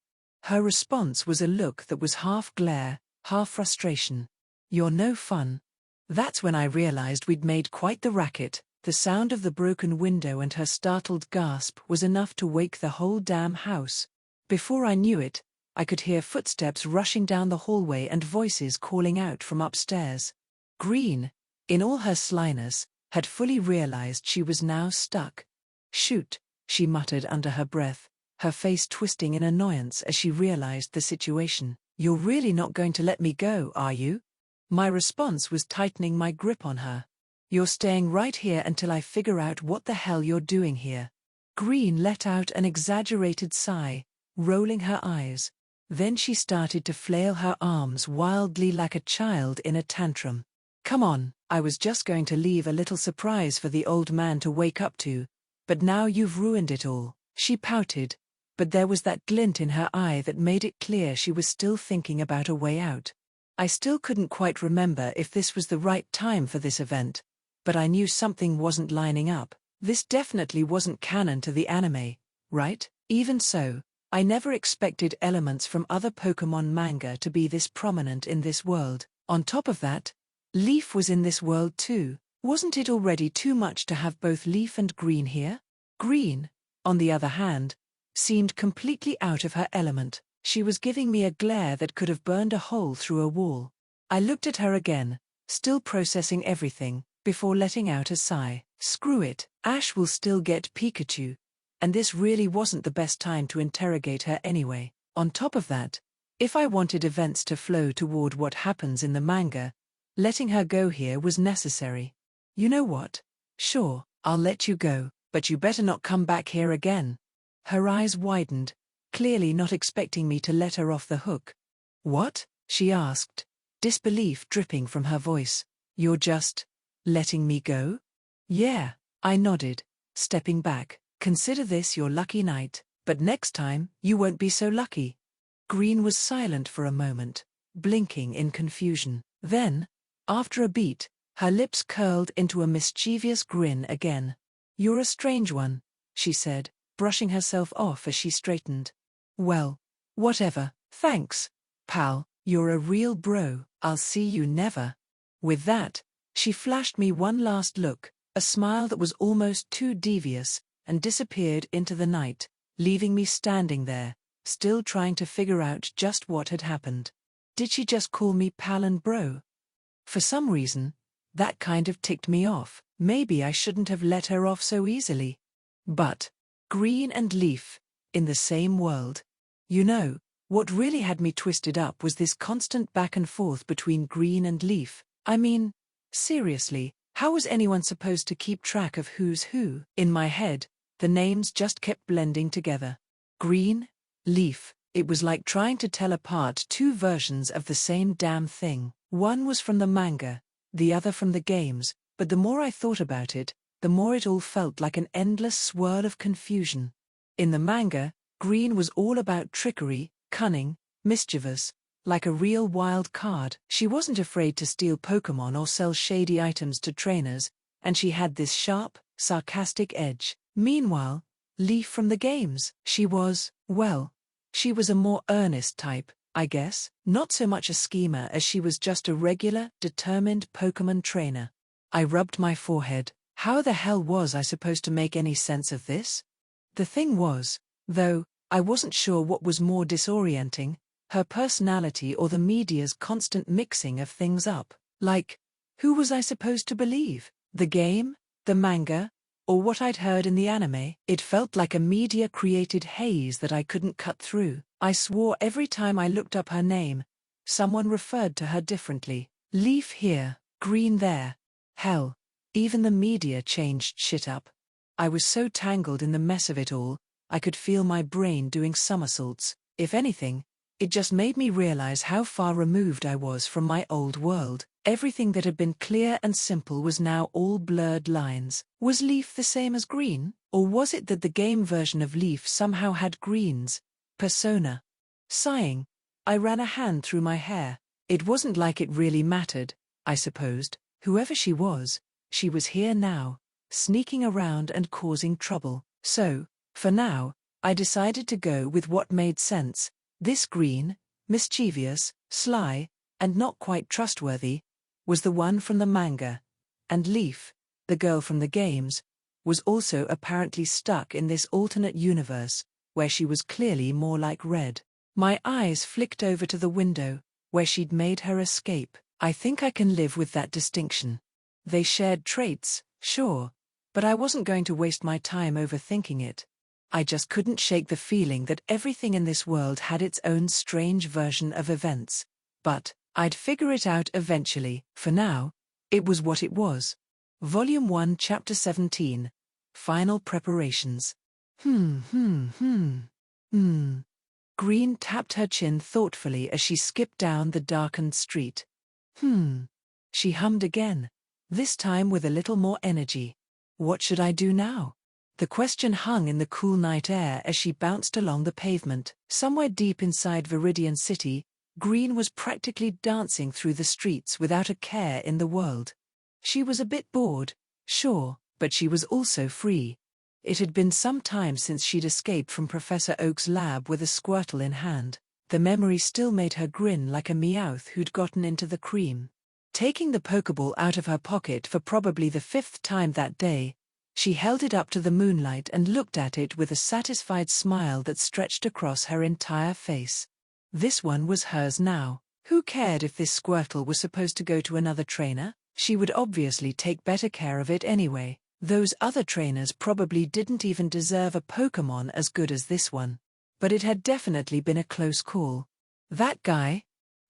Her response was a look that was half glare, half frustration. "You're no fun." That's when I realized we'd made quite the racket. The sound of the broken window and her startled gasp was enough to wake the whole damn house. Before I knew it, I could hear footsteps rushing down the hallway and voices calling out from upstairs. Green, in all her slyness, had fully realized she was now stuck. "Shoot," she muttered under her breath, her face twisting in annoyance as she realized the situation. "You're really not going to let me go, are you?" My response was tightening my grip on her. "You're staying right here until I figure out what the hell you're doing here." Green let out an exaggerated sigh, rolling her eyes. Then she started to flail her arms wildly like a child in a tantrum. "Come on, I was just going to leave a little surprise for the old man to wake up to, but now you've ruined it all." She pouted, but there was that glint in her eye that made it clear she was still thinking about a way out. I still couldn't quite remember if this was the right time for this event, but I knew something wasn't lining up. This definitely wasn't canon to the anime, right? Even so, I never expected elements from other Pokémon manga to be this prominent in this world. On top of that, Leaf was in this world too. Wasn't it already too much to have both Leaf and Green here? Green, on the other hand, seemed completely out of her element. She was giving me a glare that could have burned a hole through a wall. I looked at her again, still processing everything, before letting out a sigh. Screw it, Ash will still get Pikachu, and this really wasn't the best time to interrogate her anyway. On top of that, if I wanted events to flow toward what happens in the manga, letting her go here was necessary. "You know what? Sure, I'll let you go, but you better not come back here again." Her eyes widened, clearly not expecting me to let her off the hook. "What?" she asked, disbelief dripping from her voice. "You're just letting me go?" "Yeah," I nodded, stepping back. "Consider this your lucky night, but next time, you won't be so lucky." Green was silent for a moment, blinking in confusion. Then, after a beat, her lips curled into a mischievous grin again. "You're a strange one," she said, brushing herself off as she straightened. "Well, whatever, thanks, pal, you're a real bro, I'll see you never." With that, she flashed me one last look, a smile that was almost too devious, and disappeared into the night, leaving me standing there, still trying to figure out just what had happened. Did she just call me pal and bro? For some reason, that kind of ticked me off. Maybe I shouldn't have let her off so easily. But Green and Leaf, in the same world. You know, what really had me twisted up was this constant back and forth between Green and Leaf. I mean, seriously, how was anyone supposed to keep track of who's who? In my head, the names just kept blending together. Green, Leaf, it was like trying to tell apart two versions of the same damn thing. One was from the manga, the other from the games, but the more I thought about it, the more it all felt like an endless swirl of confusion. In the manga, Green was all about trickery, cunning, mischievous, like a real wild card. She wasn't afraid to steal Pokémon or sell shady items to trainers, and she had this sharp, sarcastic edge. Meanwhile, Leaf from the games, she was, well, she was a more earnest type, I guess, not so much a schemer as she was just a regular, determined Pokémon trainer. I rubbed my forehead, How the hell was I supposed to make any sense of this? The thing was, though, I wasn't sure what was more disorienting, her personality or the media's constant mixing of things up. Like, who was I supposed to believe? The game? The manga? Or what I'd heard in the anime? It felt like a media-created haze that I couldn't cut through. I swore every time I looked up her name, someone referred to her differently. Leaf here, green there. Hell, even the media changed shit up. I was so tangled in the mess of it all, I could feel my brain doing somersaults. If anything, it just made me realize how far removed I was from my old world. Everything that had been clear and simple was now all blurred lines. Was Leaf the same as Green? Or was it that the game version of Leaf somehow had Green's persona? Sighing, I ran a hand through my hair. It wasn't like it really mattered, I supposed. Whoever she was here now, sneaking around and causing trouble. So, for now, I decided to go with what made sense. This Green, mischievous, sly, and not quite trustworthy, was the one from the manga. And Leaf, the girl from the games, was also apparently stuck in this alternate universe, where she was clearly more like Red. My eyes flicked over to the window, where she'd made her escape. I think I can live with that distinction. They shared traits, sure, but I wasn't going to waste my time overthinking it. I just couldn't shake the feeling that everything in this world had its own strange version of events. But I'd figure it out eventually. For now, it was what it was. Volume 1, Chapter 17. Final Preparations. Green tapped her chin thoughtfully as she skipped down the darkened street. She hummed again, this time with a little more energy. What should I do now? The question hung in the cool night air as she bounced along the pavement. Somewhere deep inside Viridian City, Green was practically dancing through the streets without a care in the world. She was a bit bored, sure, but she was also free. It had been some time since she'd escaped from Professor Oak's lab with a Squirtle in hand. The memory still made her grin like a Meowth who'd gotten into the cream. Taking the Pokeball out of her pocket for probably the 5th time that day, she held it up to the moonlight and looked at it with a satisfied smile that stretched across her entire face. This one was hers now. Who cared if this Squirtle was supposed to go to another trainer? She would obviously take better care of it anyway. Those other trainers probably didn't even deserve a Pokémon as good as this one. But it had definitely been a close call. That guy?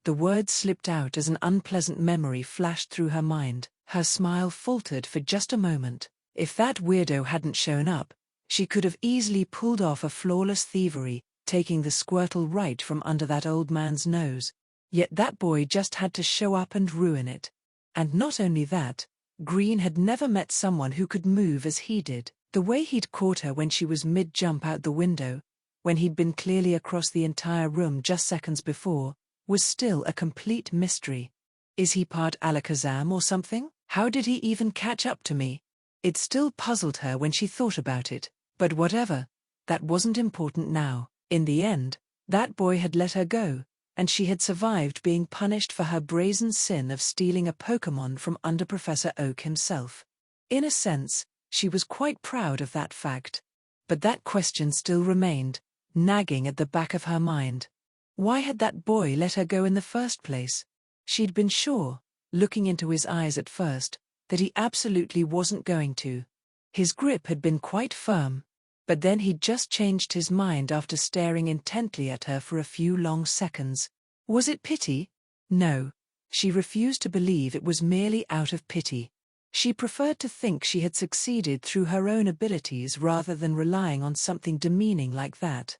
The words slipped out as an unpleasant memory flashed through her mind. Her smile faltered for just a moment. If that weirdo hadn't shown up, she could have easily pulled off a flawless thievery, taking the Squirtle right from under that old man's nose. Yet that boy just had to show up and ruin it. And not only that, Green had never met someone who could move as he did. The way he'd caught her when she was mid-jump out the window, when he'd been clearly across the entire room just seconds before, was still a complete mystery. Is he part Alakazam or something? How did he even catch up to me? It still puzzled her when she thought about it. But whatever, that wasn't important now. In the end, that boy had let her go, and she had survived being punished for her brazen sin of stealing a Pokémon from under Professor Oak himself. In a sense, she was quite proud of that fact. But that question still remained, nagging at the back of her mind. Why had that boy let her go in the first place? She'd been sure, looking into his eyes at first, that he absolutely wasn't going to. His grip had been quite firm, but then he'd just changed his mind after staring intently at her for a few long seconds. Was it pity? No. She refused to believe it was merely out of pity. She preferred to think she had succeeded through her own abilities rather than relying on something demeaning like that.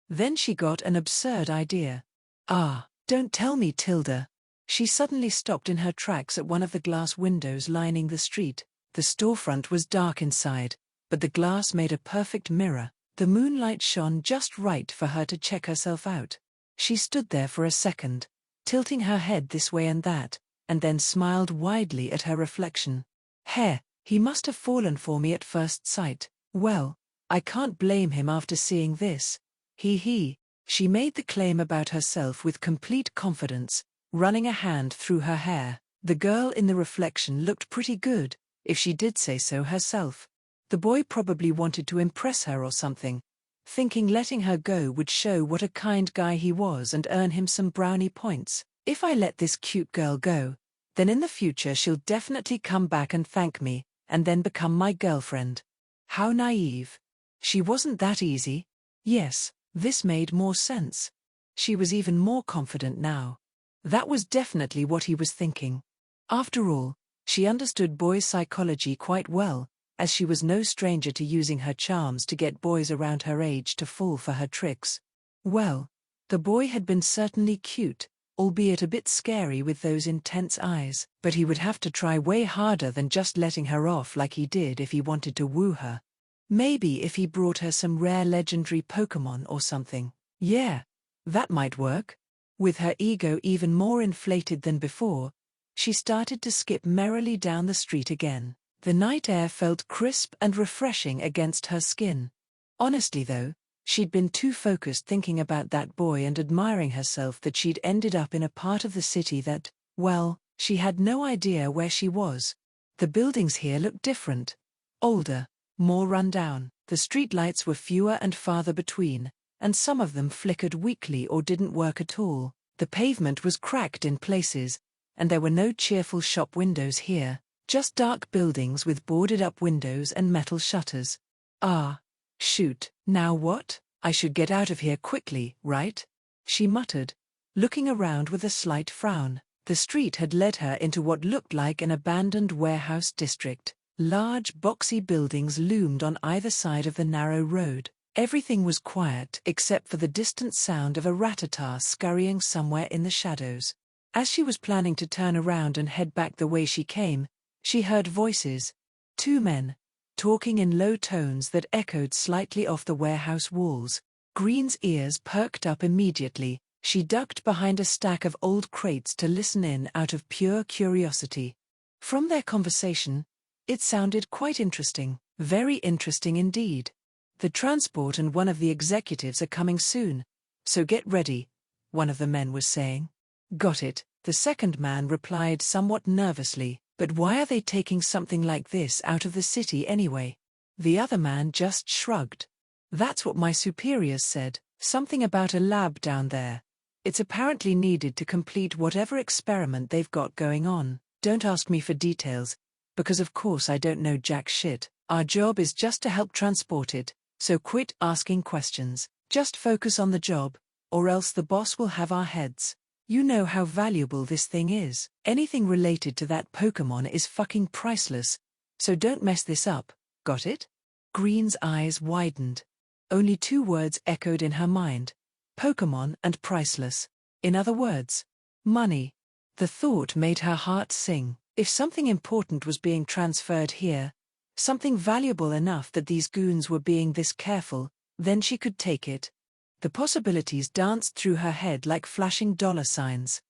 Then she got an absurd idea. Don't tell me, Tilda. She suddenly stopped in her tracks at one of the glass windows lining the street. The storefront was dark inside, but the glass made a perfect mirror. The moonlight shone just right for her to check herself out. She stood there for a second, tilting her head this way and that, and then smiled widely at her reflection. He must have fallen for me at first sight. Well, I can't blame him after seeing this. She made the claim about herself with complete confidence, running a hand through her hair. The girl in the reflection looked pretty good, if she did say so herself. The boy probably wanted to impress her or something, thinking letting her go would show what a kind guy he was and earn him some brownie points. If I let this cute girl go, then in the future she'll definitely come back and thank me, and then become my girlfriend. How naive. She wasn't that easy. Yes, this made more sense. She was even more confident now. That was definitely what he was thinking. After all, she understood boys' psychology quite well, as she was no stranger to using her charms to get boys around her age to fall for her tricks. Well, the boy had been certainly cute, albeit a bit scary with those intense eyes, but he would have to try way harder than just letting her off like he did if he wanted to woo her. Maybe if he brought her some rare legendary Pokémon or something. Yeah, that might work. With her ego even more inflated than before, she started to skip merrily down the street again. The night air felt crisp and refreshing against her skin. Honestly though, she'd been too focused thinking about that boy and admiring herself that she'd ended up in a part of the city that, well, she had no idea where she was. The buildings here looked different. Older, more run down. The streetlights were fewer and farther between, and some of them flickered weakly or didn't work at all. The pavement was cracked in places, and there were no cheerful shop windows here. Just dark buildings with boarded-up windows and metal shutters. Ah, shoot, now what? I should get out of here quickly, right? She muttered, looking around with a slight frown. The street had led her into what looked like an abandoned warehouse district. Large, boxy buildings loomed on either side of the narrow road. Everything was quiet except for the distant sound of a rat-a-tat scurrying somewhere in the shadows. As she was planning to turn around and head back the way she came, she heard voices. Two men, talking in low tones that echoed slightly off the warehouse walls. Green's ears perked up immediately. She ducked behind a stack of old crates to listen in out of pure curiosity. From their conversation, it sounded quite interesting, very interesting indeed. The transport and one of the executives are coming soon, so get ready, one of the men was saying. Got it, the second man replied somewhat nervously. But why are they taking something like this out of the city anyway? The other man just shrugged. That's what my superiors said, something about a lab down there. It's apparently needed to complete whatever experiment they've got going on. Don't ask me for details, because of course I don't know jack shit. Our job is just to help transport it, so quit asking questions. Just focus on the job, or else the boss will have our heads. You know how valuable this thing is. Anything related to that Pokémon is fucking priceless, so don't mess this up, got it? Green's eyes widened. Only two words echoed in her mind. Pokémon and priceless. In other words, money. The thought made her heart sing. If something important was being transferred here, something valuable enough that these goons were being this careful, then she could take it. The possibilities danced through her head like flashing dollar signs.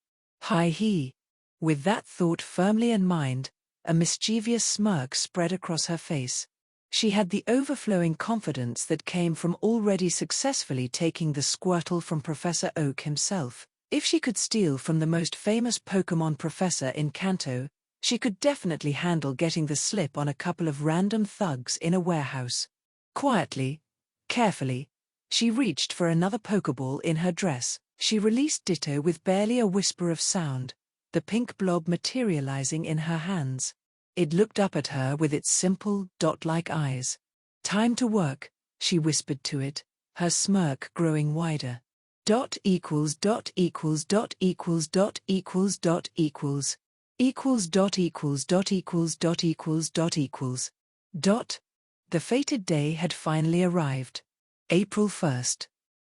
Hi-hee. With that thought firmly in mind, a mischievous smirk spread across her face. She had the overflowing confidence that came from already successfully taking the Squirtle from Professor Oak himself. If she could steal from the most famous Pokémon professor in Kanto, she could definitely handle getting the slip on a couple of random thugs in a warehouse. Quietly, carefully, she reached for another Pokeball in her dress. She released Ditto with barely a whisper of sound, the pink blob materializing in her hands. It looked up at her with its simple, dot-like eyes. Time to work, she whispered to it, her smirk growing wider. Dot equals dot equals dot equals dot equals dot equals equals dot equals dot equals dot equals dot equals dot. The fated day had finally arrived. April 1st.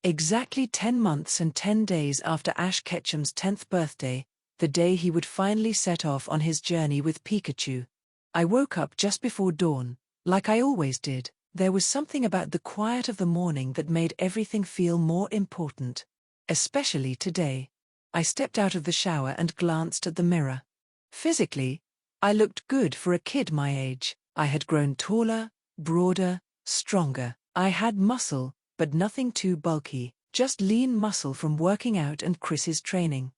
Exactly 10 months and 10 days after Ash Ketchum's 10th birthday, the day he would finally set off on his journey with Pikachu. I woke up just before dawn, like I always did. There was something about the quiet of the morning that made everything feel more important. Especially today. I stepped out of the shower and glanced at the mirror. Physically, I looked good for a kid my age. I had grown taller, broader, stronger. I had muscle, but nothing too bulky, just lean muscle from working out and Chris's training.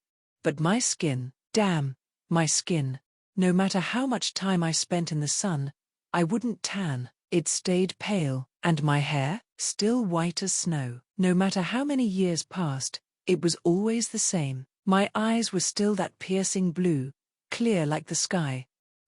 But my skin, damn, my skin. No matter how much time I spent in the sun, I wouldn't tan. It stayed pale, and my hair, still white as snow. No matter how many years passed, it was always the same. My eyes were still that piercing blue, clear like the sky.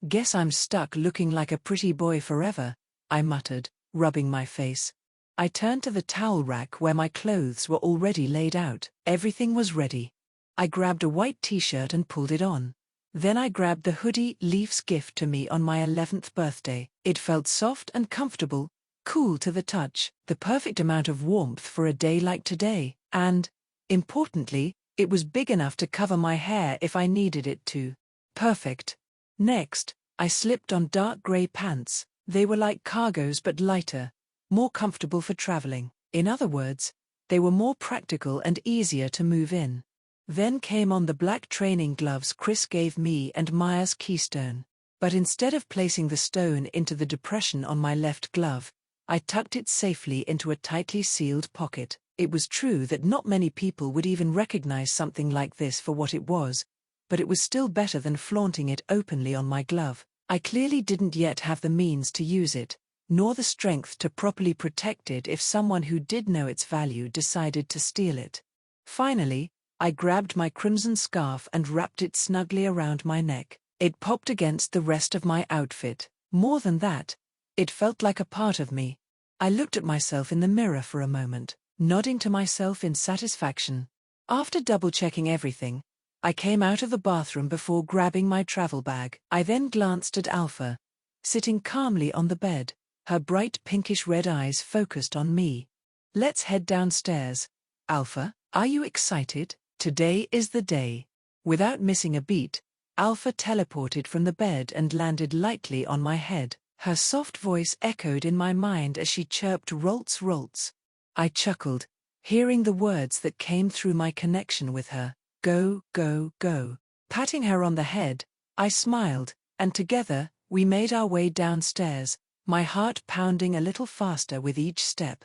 Guess I'm stuck looking like a pretty boy forever, I muttered, rubbing my face. I turned to the towel rack where my clothes were already laid out. Everything was ready. I grabbed a white t-shirt and pulled it on. Then I grabbed the hoodie Leaf's gift to me on my 11th birthday. It felt soft and comfortable, cool to the touch, the perfect amount of warmth for a day like today, and, importantly, it was big enough to cover my hair if I needed it to. Perfect. Next, I slipped on dark grey pants. They were like cargos but lighter, more comfortable for traveling. In other words, they were more practical and easier to move in. Then came on the black training gloves Chris gave me and Maya's keystone. But instead of placing the stone into the depression on my left glove, I tucked it safely into a tightly sealed pocket. It was true that not many people would even recognize something like this for what it was, but it was still better than flaunting it openly on my glove. I clearly didn't yet have the means to use it, nor the strength to properly protect it if someone who did know its value decided to steal it. Finally, I grabbed my crimson scarf and wrapped it snugly around my neck. It popped against the rest of my outfit. More than that, it felt like a part of me. I looked at myself in the mirror for a moment, nodding to myself in satisfaction. After double-checking everything, I came out of the bathroom before grabbing my travel bag. I then glanced at Alpha, sitting calmly on the bed, her bright pinkish-red eyes focused on me. Let's head downstairs. Alpha, are you excited? Today is the day. Without missing a beat, Alpha teleported from the bed and landed lightly on my head. Her soft voice echoed in my mind as she chirped Rolts Rolts. I chuckled, hearing the words that came through my connection with her. Go, go, go. Patting her on the head, I smiled, and together, we made our way downstairs, my heart pounding a little faster with each step.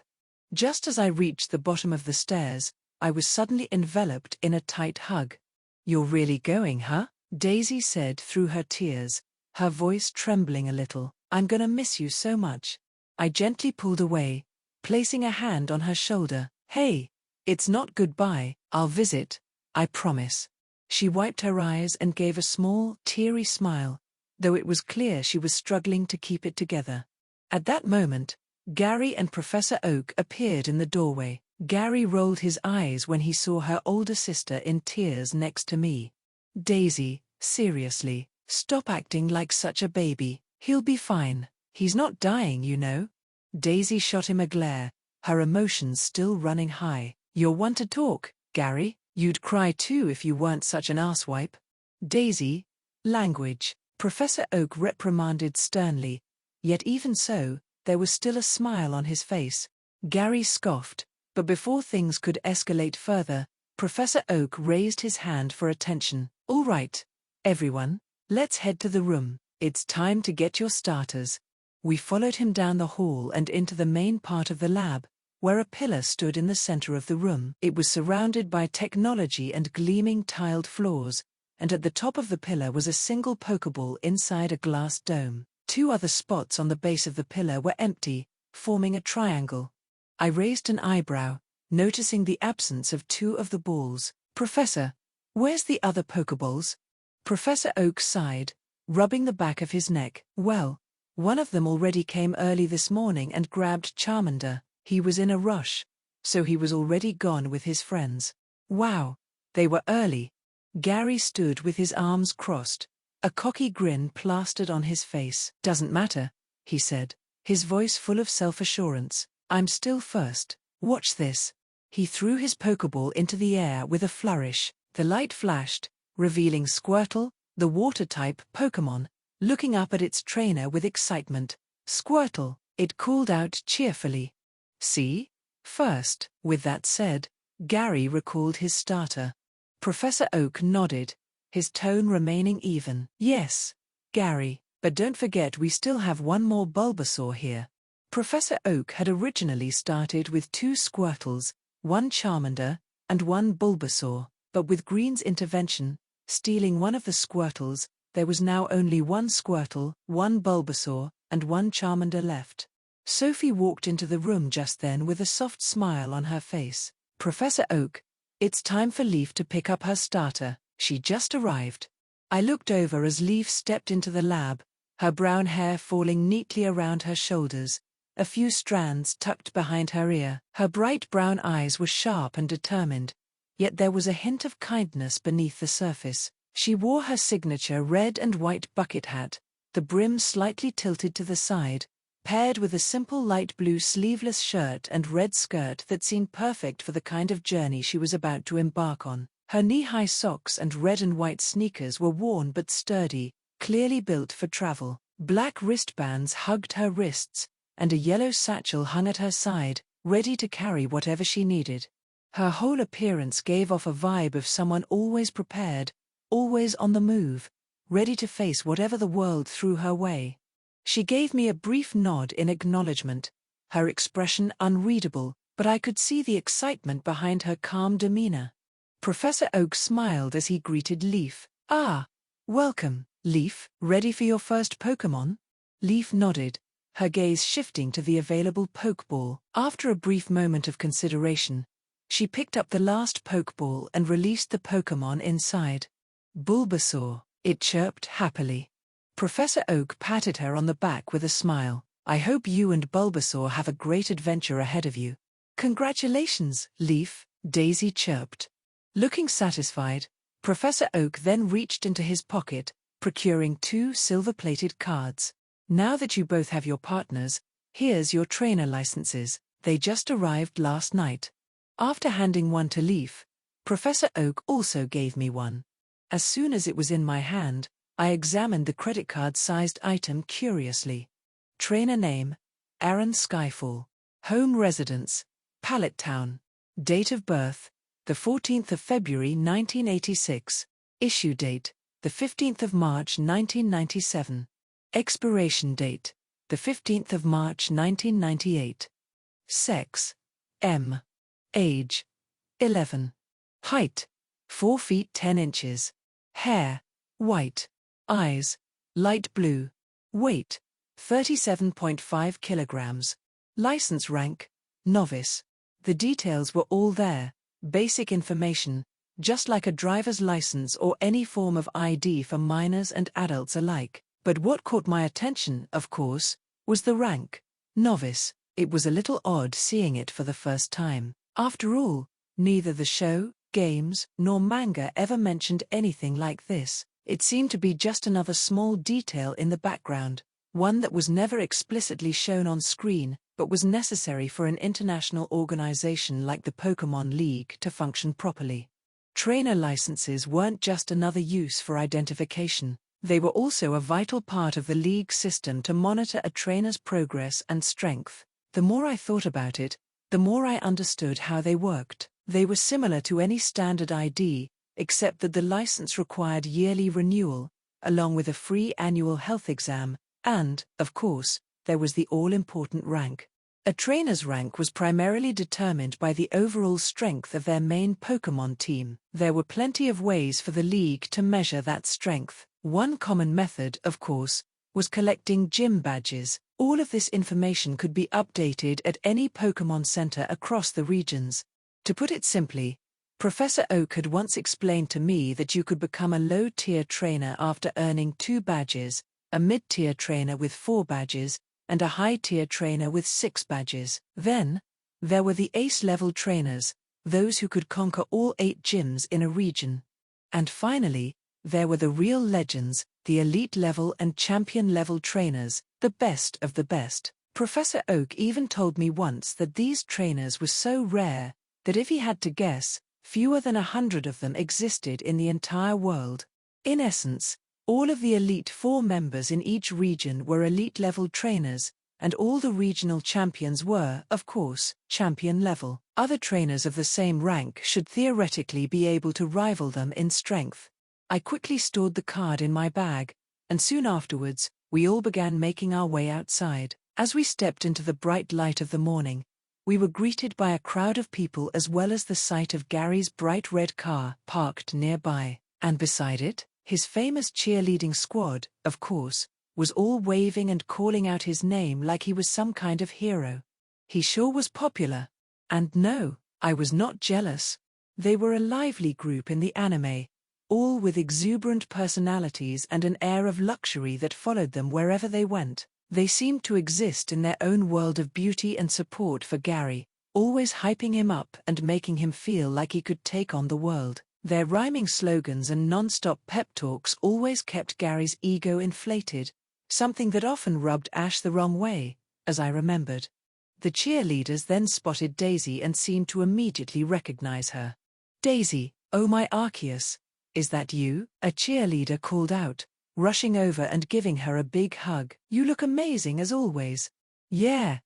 Just as I reached the bottom of the stairs, I was suddenly enveloped in a tight hug. You're really going, huh? Daisy said through her tears, her voice trembling a little. I'm gonna miss you so much. I gently pulled away, placing a hand on her shoulder. Hey, it's not goodbye, I'll visit, I promise. She wiped her eyes and gave a small, teary smile, though it was clear she was struggling to keep it together. At that moment, Gary and Professor Oak appeared in the doorway. Gary rolled his eyes when he saw her older sister in tears next to me. Daisy, seriously, stop acting like such a baby. He'll be fine. He's not dying, you know. Daisy shot him a glare, her emotions still running high. You're one to talk, Gary. You'd cry too if you weren't such an asswipe. Daisy, language, Professor Oak reprimanded sternly, yet even so, there was still a smile on his face. Gary scoffed, but before things could escalate further, Professor Oak raised his hand for attention. All right, everyone, let's head to the room. It's time to get your starters. We followed him down the hall and into the main part of the lab, where a pillar stood in the center of the room. It was surrounded by technology and gleaming tiled floors, and at the top of the pillar was a single Pokeball inside a glass dome. Two other spots on the base of the pillar were empty, forming a triangle. I raised an eyebrow, noticing the absence of two of the balls. Professor, where's the other Pokeballs? Professor Oak sighed, rubbing the back of his neck. Well, one of them already came early this morning and grabbed Charmander. He was in a rush, so he was already gone with his friends. Wow, they were early. Gary stood with his arms crossed, a cocky grin plastered on his face. Doesn't matter, he said, his voice full of self-assurance. I'm still first. Watch this. He threw his Pokeball into the air with a flourish. The light flashed, revealing Squirtle, the water-type Pokémon, looking up at its trainer with excitement. Squirtle, it called out cheerfully. See? First. With that said, Gary recalled his starter. Professor Oak nodded, his tone remaining even. Yes, Gary, but don't forget we still have one more Bulbasaur here. Professor Oak had originally started with 2 Squirtles, 1 Charmander, and 1 Bulbasaur, but with Green's intervention, stealing one of the Squirtles, there was now only one Squirtle, one Bulbasaur, and one Charmander left. Sophie walked into the room just then with a soft smile on her face. "Professor Oak, it's time for Leaf to pick up her starter. She just arrived." I looked over as Leaf stepped into the lab, her brown hair falling neatly around her shoulders, a few strands tucked behind her ear. Her bright brown eyes were sharp and determined, yet there was a hint of kindness beneath the surface. She wore her signature red and white bucket hat, the brim slightly tilted to the side, paired with a simple light blue sleeveless shirt and red skirt that seemed perfect for the kind of journey she was about to embark on. Her knee-high socks and red and white sneakers were worn but sturdy, clearly built for travel. Black wristbands hugged her wrists, and a yellow satchel hung at her side, ready to carry whatever she needed. Her whole appearance gave off a vibe of someone always prepared, always on the move, ready to face whatever the world threw her way. She gave me a brief nod in acknowledgement, her expression unreadable, but I could see the excitement behind her calm demeanor. Professor Oak smiled as he greeted Leaf. "Ah, welcome, Leaf. Ready for your first Pokémon?" Leaf nodded, her gaze shifting to the available Pokeball. After a brief moment of consideration, she picked up the last Pokeball and released the Pokémon inside. "Bulbasaur," it chirped happily. Professor Oak patted her on the back with a smile. "I hope you and Bulbasaur have a great adventure ahead of you." "Congratulations, Leaf," Daisy chirped. Looking satisfied, Professor Oak then reached into his pocket, procuring 2 silver-plated cards. "Now that you both have your partners, here's your trainer licenses. They just arrived last night." After handing one to Leaf, Professor Oak also gave me one. As soon as it was in my hand, I examined the credit card-sized item curiously. Trainer name: Aaron Skyfall. Home residence: Pallet Town. Date of birth: the 14th of February 1986. Issue date: the 15th of March 1997. Expiration date: the 15th of March 1998. Sex: M. Age: 11. Height: 4 feet 10 inches. Hair: white. Eyes: light blue. Weight: 37.5 kilograms. License rank: novice. The details were all there, basic information, just like a driver's license or any form of ID for minors and adults alike. But what caught my attention, of course, was the rank: novice. It was a little odd seeing it for the first time. After all, neither the show, games, nor manga ever mentioned anything like this. It seemed to be just another small detail in the background, one that was never explicitly shown on screen, but was necessary for an international organization like the Pokémon League to function properly. Trainer licenses weren't just another use for identification. They were also a vital part of the league system to monitor a trainer's progress and strength. The more I thought about it, the more I understood how they worked. They were similar to any standard ID, except that the license required yearly renewal, along with a free annual health exam, and, of course, there was the all-important rank. A trainer's rank was primarily determined by the overall strength of their main Pokémon team. There were plenty of ways for the league to measure that strength. One common method, of course, was collecting gym badges. All of this information could be updated at any Pokémon Center across the regions. To put it simply, Professor Oak had once explained to me that you could become a low-tier trainer after earning 2 badges, a mid-tier trainer with 4 badges, and a high-tier trainer with 6 badges. Then, there were the ace-level trainers, those who could conquer all 8 gyms in a region. And finally, there were the real legends, the elite-level and champion-level trainers, the best of the best. Professor Oak even told me once that these trainers were so rare that if he had to guess, fewer than 100 of them existed in the entire world. In essence, all of the Elite Four members in each region were elite-level trainers, and all the regional champions were, of course, champion-level. Other trainers of the same rank should theoretically be able to rival them in strength. I quickly stored the card in my bag, and soon afterwards, we all began making our way outside. As we stepped into the bright light of the morning, we were greeted by a crowd of people as well as the sight of Gary's bright red car parked nearby. And beside it, His famous cheerleading squad, of course, was all waving and calling out his name like he was some kind of hero. He sure was popular. And no, I was not jealous. They were a lively group in the anime, all with exuberant personalities and an air of luxury that followed them wherever they went. They seemed to exist in their own world of beauty and support for Gary, always hyping him up and making him feel like he could take on the world. Their rhyming slogans and non-stop pep talks always kept Gary's ego inflated, something that often rubbed Ash the wrong way, as I remembered. The cheerleaders then spotted Daisy and seemed to immediately recognize her. "Daisy, oh my Arceus, is that you?" a cheerleader called out, rushing over and giving her a big hug. "You look amazing as always." Yeah,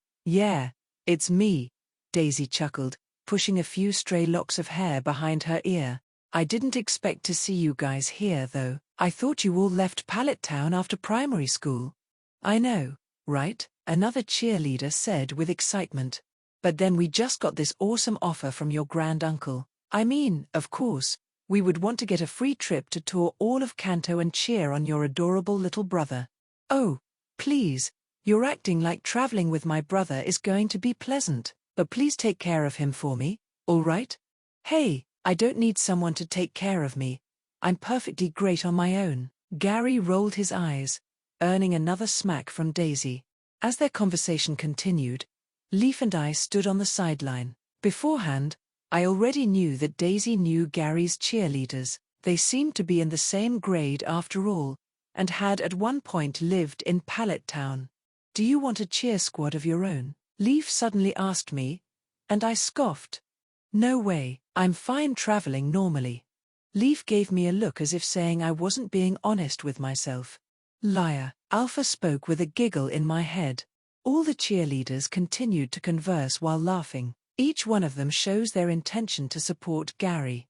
it's me," Daisy chuckled, pushing a few stray locks of hair behind her ear. "I didn't expect to see you guys here though. I thought you all left Pallet Town after primary school." "I know, right?" another cheerleader said with excitement. "But then we just got this awesome offer from your granduncle. I mean, of course, we would want to get a free trip to tour all of Kanto and cheer on your adorable little brother." "Oh, please, you're acting like traveling with my brother is going to be pleasant, but please take care of him for me, all right?" "Hey, I don't need someone to take care of me. I'm perfectly great on my own." Gary rolled his eyes, earning another smack from Daisy. As their conversation continued, Leaf and I stood on the sideline. Beforehand, I already knew that Daisy knew Gary's cheerleaders. They seemed to be in the same grade after all, and had at one point lived in Pallet Town. "Do you want a cheer squad of your own?" Leaf suddenly asked me, and I scoffed. "No way, I'm fine traveling normally." Leaf gave me a look as if saying I wasn't being honest with myself. "Liar," Alpha spoke with a giggle in my head. All the cheerleaders continued to converse while laughing. Each one of them shows their intention to support Gary.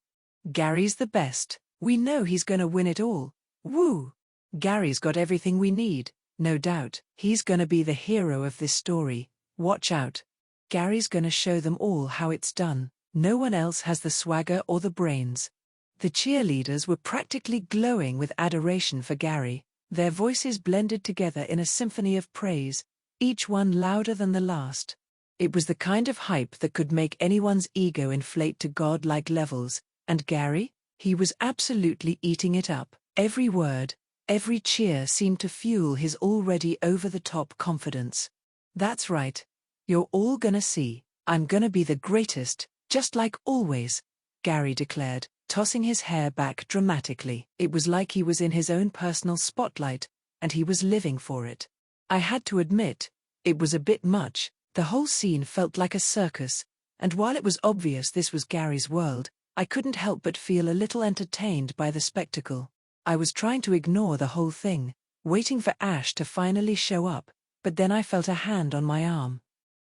"Gary's the best. We know he's gonna win it all. Woo! Gary's got everything we need, no doubt. He's gonna be the hero of this story. Watch out. Gary's gonna show them all how it's done. No one else has the swagger or the brains." The cheerleaders were practically glowing with adoration for Gary. Their voices blended together in a symphony of praise, each one louder than the last. It was the kind of hype that could make anyone's ego inflate to godlike levels, and Gary, he was absolutely eating it up. Every word, every cheer seemed to fuel his already over-the-top confidence. "That's right. You're all gonna see. I'm gonna be the greatest, just like always," Gary declared, tossing his hair back dramatically. It was like he was in his own personal spotlight, and he was living for it. I had to admit, it was a bit much. The whole scene felt like a circus, and while it was obvious this was Gary's world, I couldn't help but feel a little entertained by the spectacle. I was trying to ignore the whole thing, waiting for Ash to finally show up, but then I felt a hand on my arm.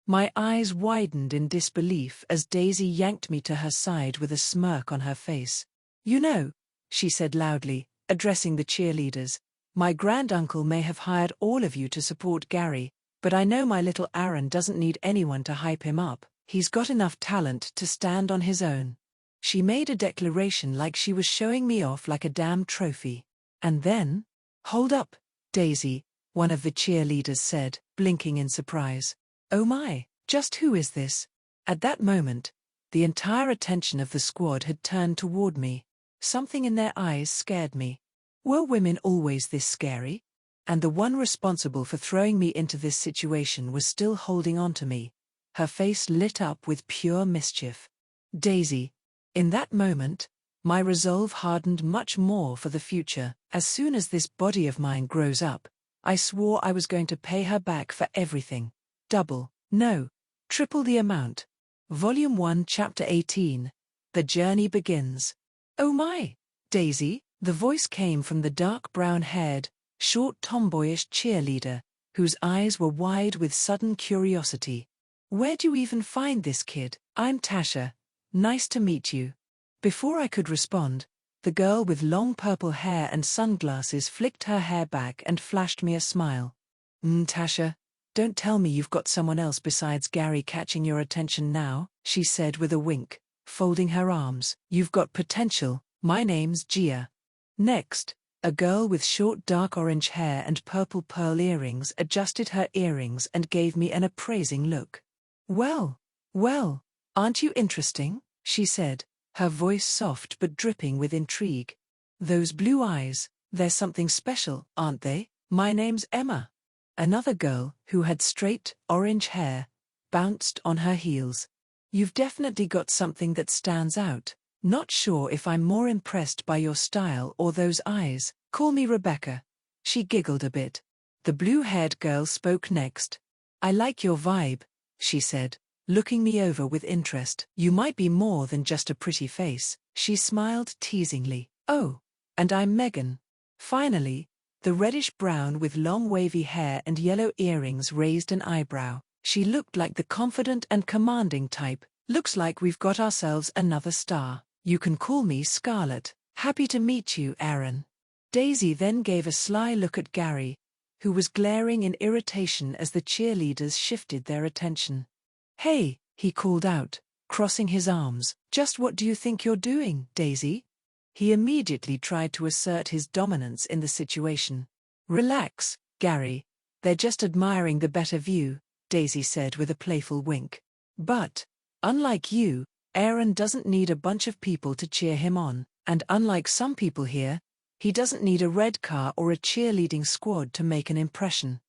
My eyes widened in disbelief as Daisy yanked me to her side with a smirk on her face. "You know," she said loudly, addressing the cheerleaders, "my granduncle may have hired all of you to support Gary, but I know my little Aaron doesn't need anyone to hype him up. He's got enough talent to stand on his own." She made a declaration like she was showing me off like a damn trophy. And then, "Hold up, Daisy," one of the cheerleaders said, blinking in surprise. "Oh my, just who is this?" At that moment, the entire attention of the squad had turned toward me. Something in their eyes scared me. Were women always this scary? And the one responsible for throwing me into this situation was still holding on to me, her face lit up with pure mischief. "Daisy." In that moment, my resolve hardened much more for the future. As soon as this body of mine grows up, I swore I was going to pay her back for everything. Double, no, triple the amount. Volume 1, Chapter 18. The Journey Begins. "Oh my, Daisy," the voice came from the dark brown-haired, short tomboyish cheerleader, whose eyes were wide with sudden curiosity. "Where'd you even find this kid?" "I'm Tasha. Nice to meet you." Before I could respond, the girl with long purple hair and sunglasses flicked her hair back and flashed me a smile. Tasha, don't tell me you've got someone else besides Gary catching your attention now," she said with a wink, folding her arms. "You've got potential. My name's Gia." Next, A girl with short dark orange hair and purple pearl earrings adjusted her earrings and gave me an appraising look. "Well, well, aren't you interesting?" she said, her voice soft but dripping with intrigue. "Those blue eyes, they're something special, aren't they?" "My name's Emma." Another girl, who had straight, orange hair, bounced on her heels. "You've definitely got something that stands out. Not sure if I'm more impressed by your style or those eyes." "Call me Rebecca." She giggled a bit. The blue-haired girl spoke next. "I like your vibe," she said, looking me over with interest. "You might be more than just a pretty face." She smiled teasingly. "Oh, and I'm Megan." Finally, the reddish-brown with long wavy hair and yellow earrings raised an eyebrow. She looked like the confident and commanding type. "Looks like we've got ourselves another star. You can call me Scarlet." "Happy to meet you, Aaron." Daisy then gave a sly look at Gary, who was glaring in irritation as the cheerleaders shifted their attention. "Hey," he called out, crossing his arms. "Just what do you think you're doing, Daisy?" He immediately tried to assert his dominance in the situation. "Relax, Gary. They're just admiring the better view," Daisy said with a playful wink. "But, unlike you, Aaron doesn't need a bunch of people to cheer him on, and unlike some people here, he doesn't need a red car or a cheerleading squad to make an impression."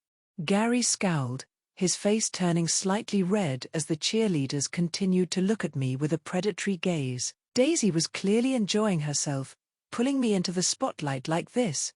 Gary scowled, his face turning slightly red as the cheerleaders continued to look at me with a predatory gaze. Daisy was clearly enjoying herself, pulling me into the spotlight like this.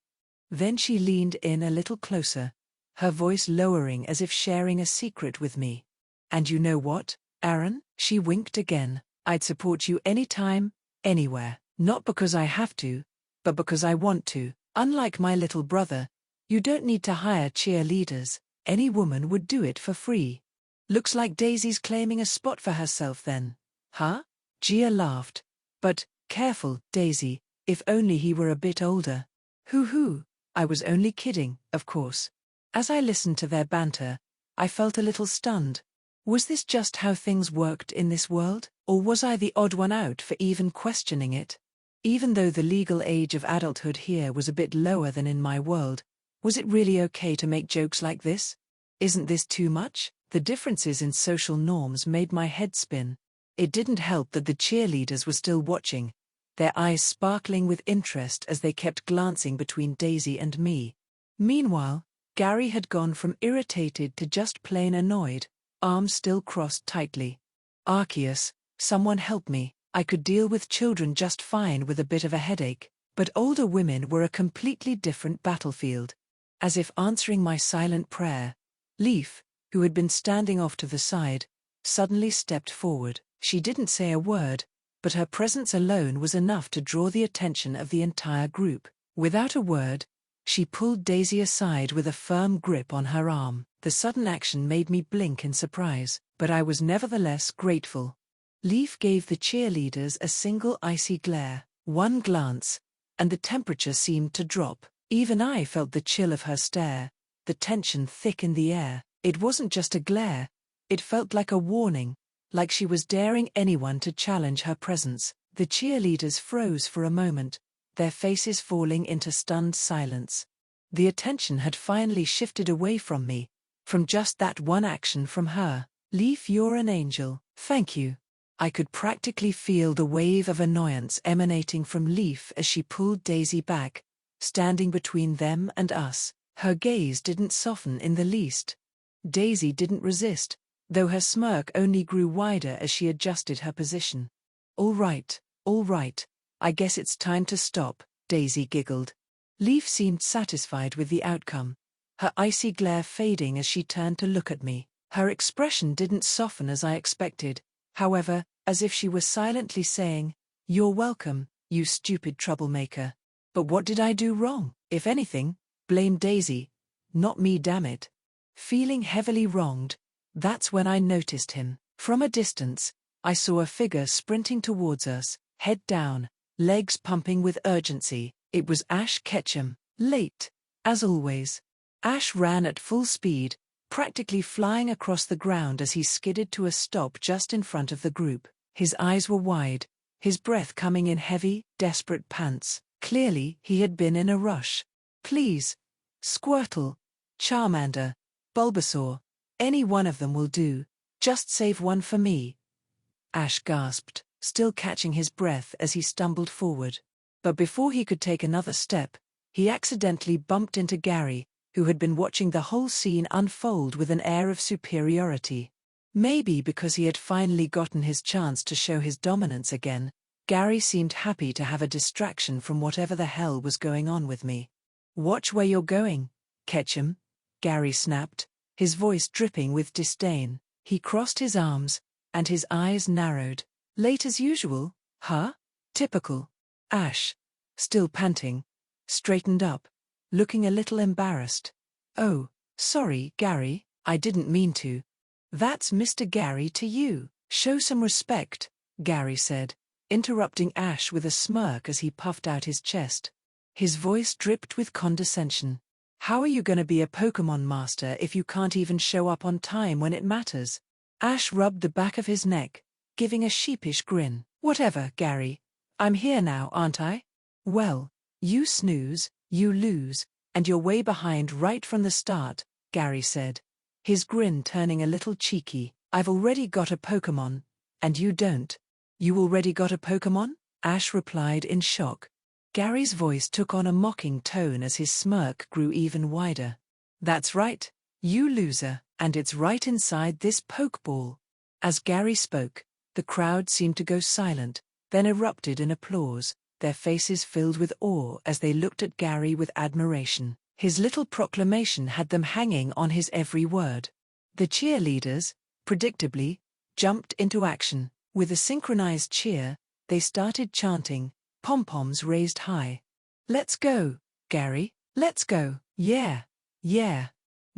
Then she leaned in a little closer, her voice lowering as if sharing a secret with me. "And you know what, Aaron?" She winked again. "I'd support you anytime, anywhere. Not because I have to, but because I want to. Unlike my little brother, you don't need to hire cheerleaders. Any woman would do it for free." "Looks like Daisy's claiming a spot for herself then." "Huh?" Gia laughed. "But, careful, Daisy, if only he were a bit older." Hoo-hoo, I was only kidding, of course. As I listened to their banter, I felt a little stunned. Was this just how things worked in this world, or was I the odd one out for even questioning it? Even though the legal age of adulthood here was a bit lower than in my world, was it really okay to make jokes like this? Isn't this too much? The differences in social norms made my head spin. It didn't help that the cheerleaders were still watching, their eyes sparkling with interest as they kept glancing between Daisy and me. Meanwhile, Gary had gone from irritated to just plain annoyed, arms still crossed tightly. "Arceus, someone help me. I could deal with children just fine with a bit of a headache, but older women were a completely different battlefield." As if answering my silent prayer, Leaf, who had been standing off to the side, suddenly stepped forward. She didn't say a word, but her presence alone was enough to draw the attention of the entire group. Without a word, she pulled Daisy aside with a firm grip on her arm. The sudden action made me blink in surprise, but I was nevertheless grateful. Leaf gave the cheerleaders a single icy glare. One glance, and the temperature seemed to drop. Even I felt the chill of her stare, the tension thick in the air. It wasn't just a glare, it felt like a warning, like she was daring anyone to challenge her presence. The cheerleaders froze for a moment, their faces falling into stunned silence. The attention had finally shifted away from me, from just that one action from her. "Leaf, you're an angel, thank you." I could practically feel the wave of annoyance emanating from Leaf as she pulled Daisy back, standing between them and us. Her gaze didn't soften in the least. Daisy didn't resist, though her smirk only grew wider as she adjusted her position. All right, I guess it's time to stop," Daisy giggled. Leaf seemed satisfied with the outcome, her icy glare fading as she turned to look at me. Her expression didn't soften as I expected, however, as if she were silently saying, "You're welcome, you stupid troublemaker." But what did I do wrong? If anything, blame Daisy, not me, damn it. Feeling heavily wronged, that's when I noticed him. From a distance, I saw a figure sprinting towards us, head down, legs pumping with urgency. It was Ash Ketchum, late, as always. Ash ran at full speed, practically flying across the ground as he skidded to a stop just in front of the group. His eyes were wide, his breath coming in heavy, desperate pants. Clearly, he had been in a rush. Please, Squirtle, Charmander, Bulbasaur, any one of them will do, just save one for me. Ash gasped, still catching his breath as he stumbled forward. But before he could take another step, he accidentally bumped into Gary, who had been watching the whole scene unfold with an air of superiority. Maybe because he had finally gotten his chance to show his dominance again, Gary seemed happy to have a distraction from whatever the hell was going on with me. Watch where you're going, Ketchum, Gary snapped, his voice dripping with disdain. He crossed his arms, and his eyes narrowed. Late as usual, huh? Typical. Ash, still panting, straightened up, looking a little embarrassed. Oh, sorry, Gary, I didn't mean to. That's Mr. Gary to you. Show some respect, Gary said, interrupting Ash with a smirk as he puffed out his chest. His voice dripped with condescension. How are you gonna be a Pokémon master if you can't even show up on time when it matters? Ash rubbed the back of his neck, giving a sheepish grin. Whatever, Gary. I'm here now, aren't I? Well, you snooze, you lose, and you're way behind right from the start, Gary said, his grin turning a little cheeky. I've already got a Pokémon, and you don't. You already got a Pokémon? Ash replied in shock. Gary's voice took on a mocking tone as his smirk grew even wider. That's right, you loser, and it's right inside this Pokeball. As Gary spoke, the crowd seemed to go silent, then erupted in applause, their faces filled with awe as they looked at Gary with admiration. His little proclamation had them hanging on his every word. The cheerleaders, predictably, jumped into action. With a synchronized cheer, they started chanting, pom-poms raised high. Let's go, Gary, let's go, yeah, yeah.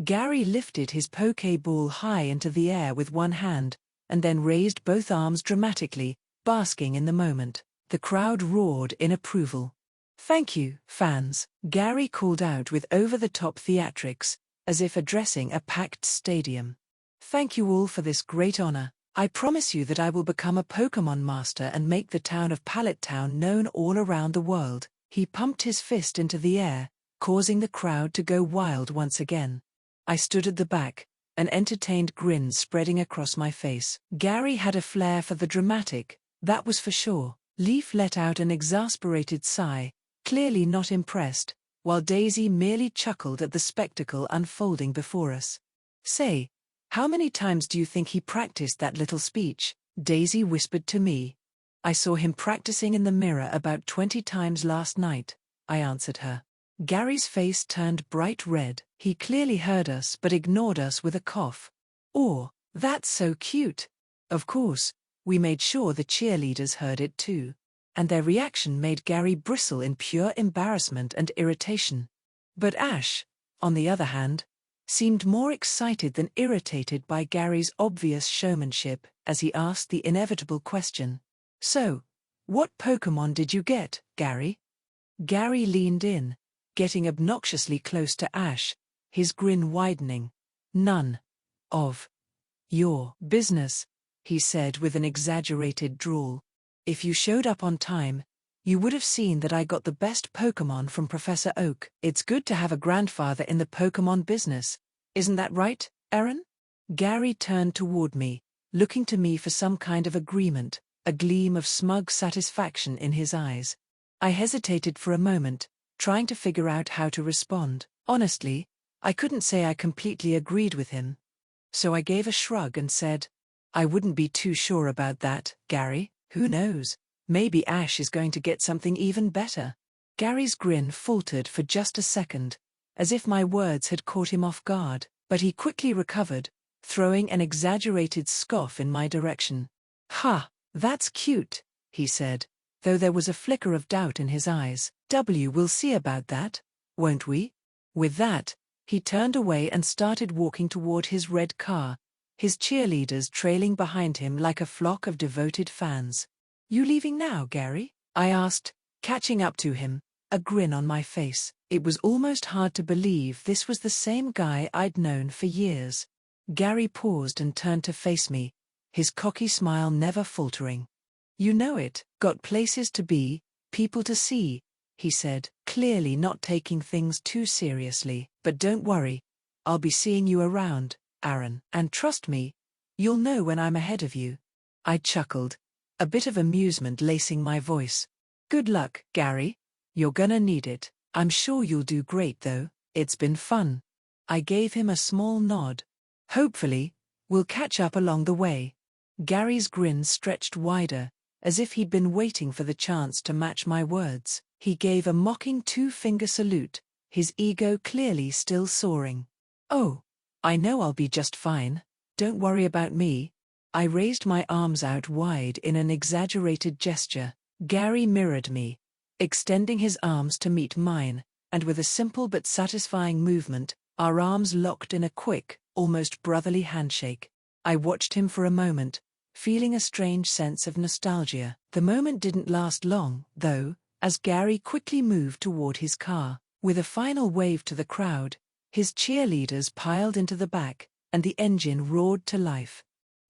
Gary lifted his Pokeball high into the air with one hand, and then raised both arms dramatically, basking in the moment. The crowd roared in approval. Thank you, fans, Gary called out with over-the-top theatrics, as if addressing a packed stadium. Thank you all for this great honor. I promise you that I will become a Pokémon master and make the town of Pallet Town known all around the world. He pumped his fist into the air, causing the crowd to go wild once again. I stood at the back, an entertained grin spreading across my face. Gary had a flair for the dramatic, that was for sure. Leaf let out an exasperated sigh, clearly not impressed, while Daisy merely chuckled at the spectacle unfolding before us. Say, how many times do you think he practiced that little speech? Daisy whispered to me. I saw him practicing in the mirror about 20 times last night, I answered her. Gary's face turned bright red. He clearly heard us but ignored us with a cough. Or, that's so cute. Of course, we made sure the cheerleaders heard it too. And their reaction made Gary bristle in pure embarrassment and irritation. But Ash, on the other hand, seemed more excited than irritated by Gary's obvious showmanship as he asked the inevitable question. So, what Pokémon did you get, Gary? Gary leaned in, getting obnoxiously close to Ash, his grin widening. None of your business, he said with an exaggerated drawl. If you showed up on time, you would have seen that I got the best Pokémon from Professor Oak. It's good to have a grandfather in the Pokémon business, isn't that right, Aaron? Gary turned toward me, looking to me for some kind of agreement, a gleam of smug satisfaction in his eyes. I hesitated for a moment, trying to figure out how to respond. Honestly, I couldn't say I completely agreed with him. So I gave a shrug and said, I wouldn't be too sure about that, Gary. Who knows? Maybe Ash is going to get something even better. Gary's grin faltered for just a second, as if my words had caught him off guard, but he quickly recovered, throwing an exaggerated scoff in my direction. Ha, that's cute, he said, though there was a flicker of doubt in his eyes. We'll see about that, won't we? With that, he turned away and started walking toward his red car, his cheerleaders trailing behind him like a flock of devoted fans. You leaving now, Gary? I asked, catching up to him, a grin on my face. It was almost hard to believe this was the same guy I'd known for years. Gary paused and turned to face me, his cocky smile never faltering. You know it, got places to be, people to see, he said, clearly not taking things too seriously. But don't worry, I'll be seeing you around, Aaron. And trust me, you'll know when I'm ahead of you. I chuckled, a bit of amusement lacing my voice. Good luck, Gary. You're gonna need it. I'm sure you'll do great though, it's been fun. I gave him a small nod. Hopefully, we'll catch up along the way. Gary's grin stretched wider, as if he'd been waiting for the chance to match my words. He gave a mocking two-finger salute, his ego clearly still soaring. Oh, I know I'll be just fine. Don't worry about me. I raised my arms out wide in an exaggerated gesture. Gary mirrored me, extending his arms to meet mine, and with a simple but satisfying movement, our arms locked in a quick, almost brotherly handshake. I watched him for a moment, feeling a strange sense of nostalgia. The moment didn't last long, though, as Gary quickly moved toward his car. With a final wave to the crowd, his cheerleaders piled into the back, and the engine roared to life.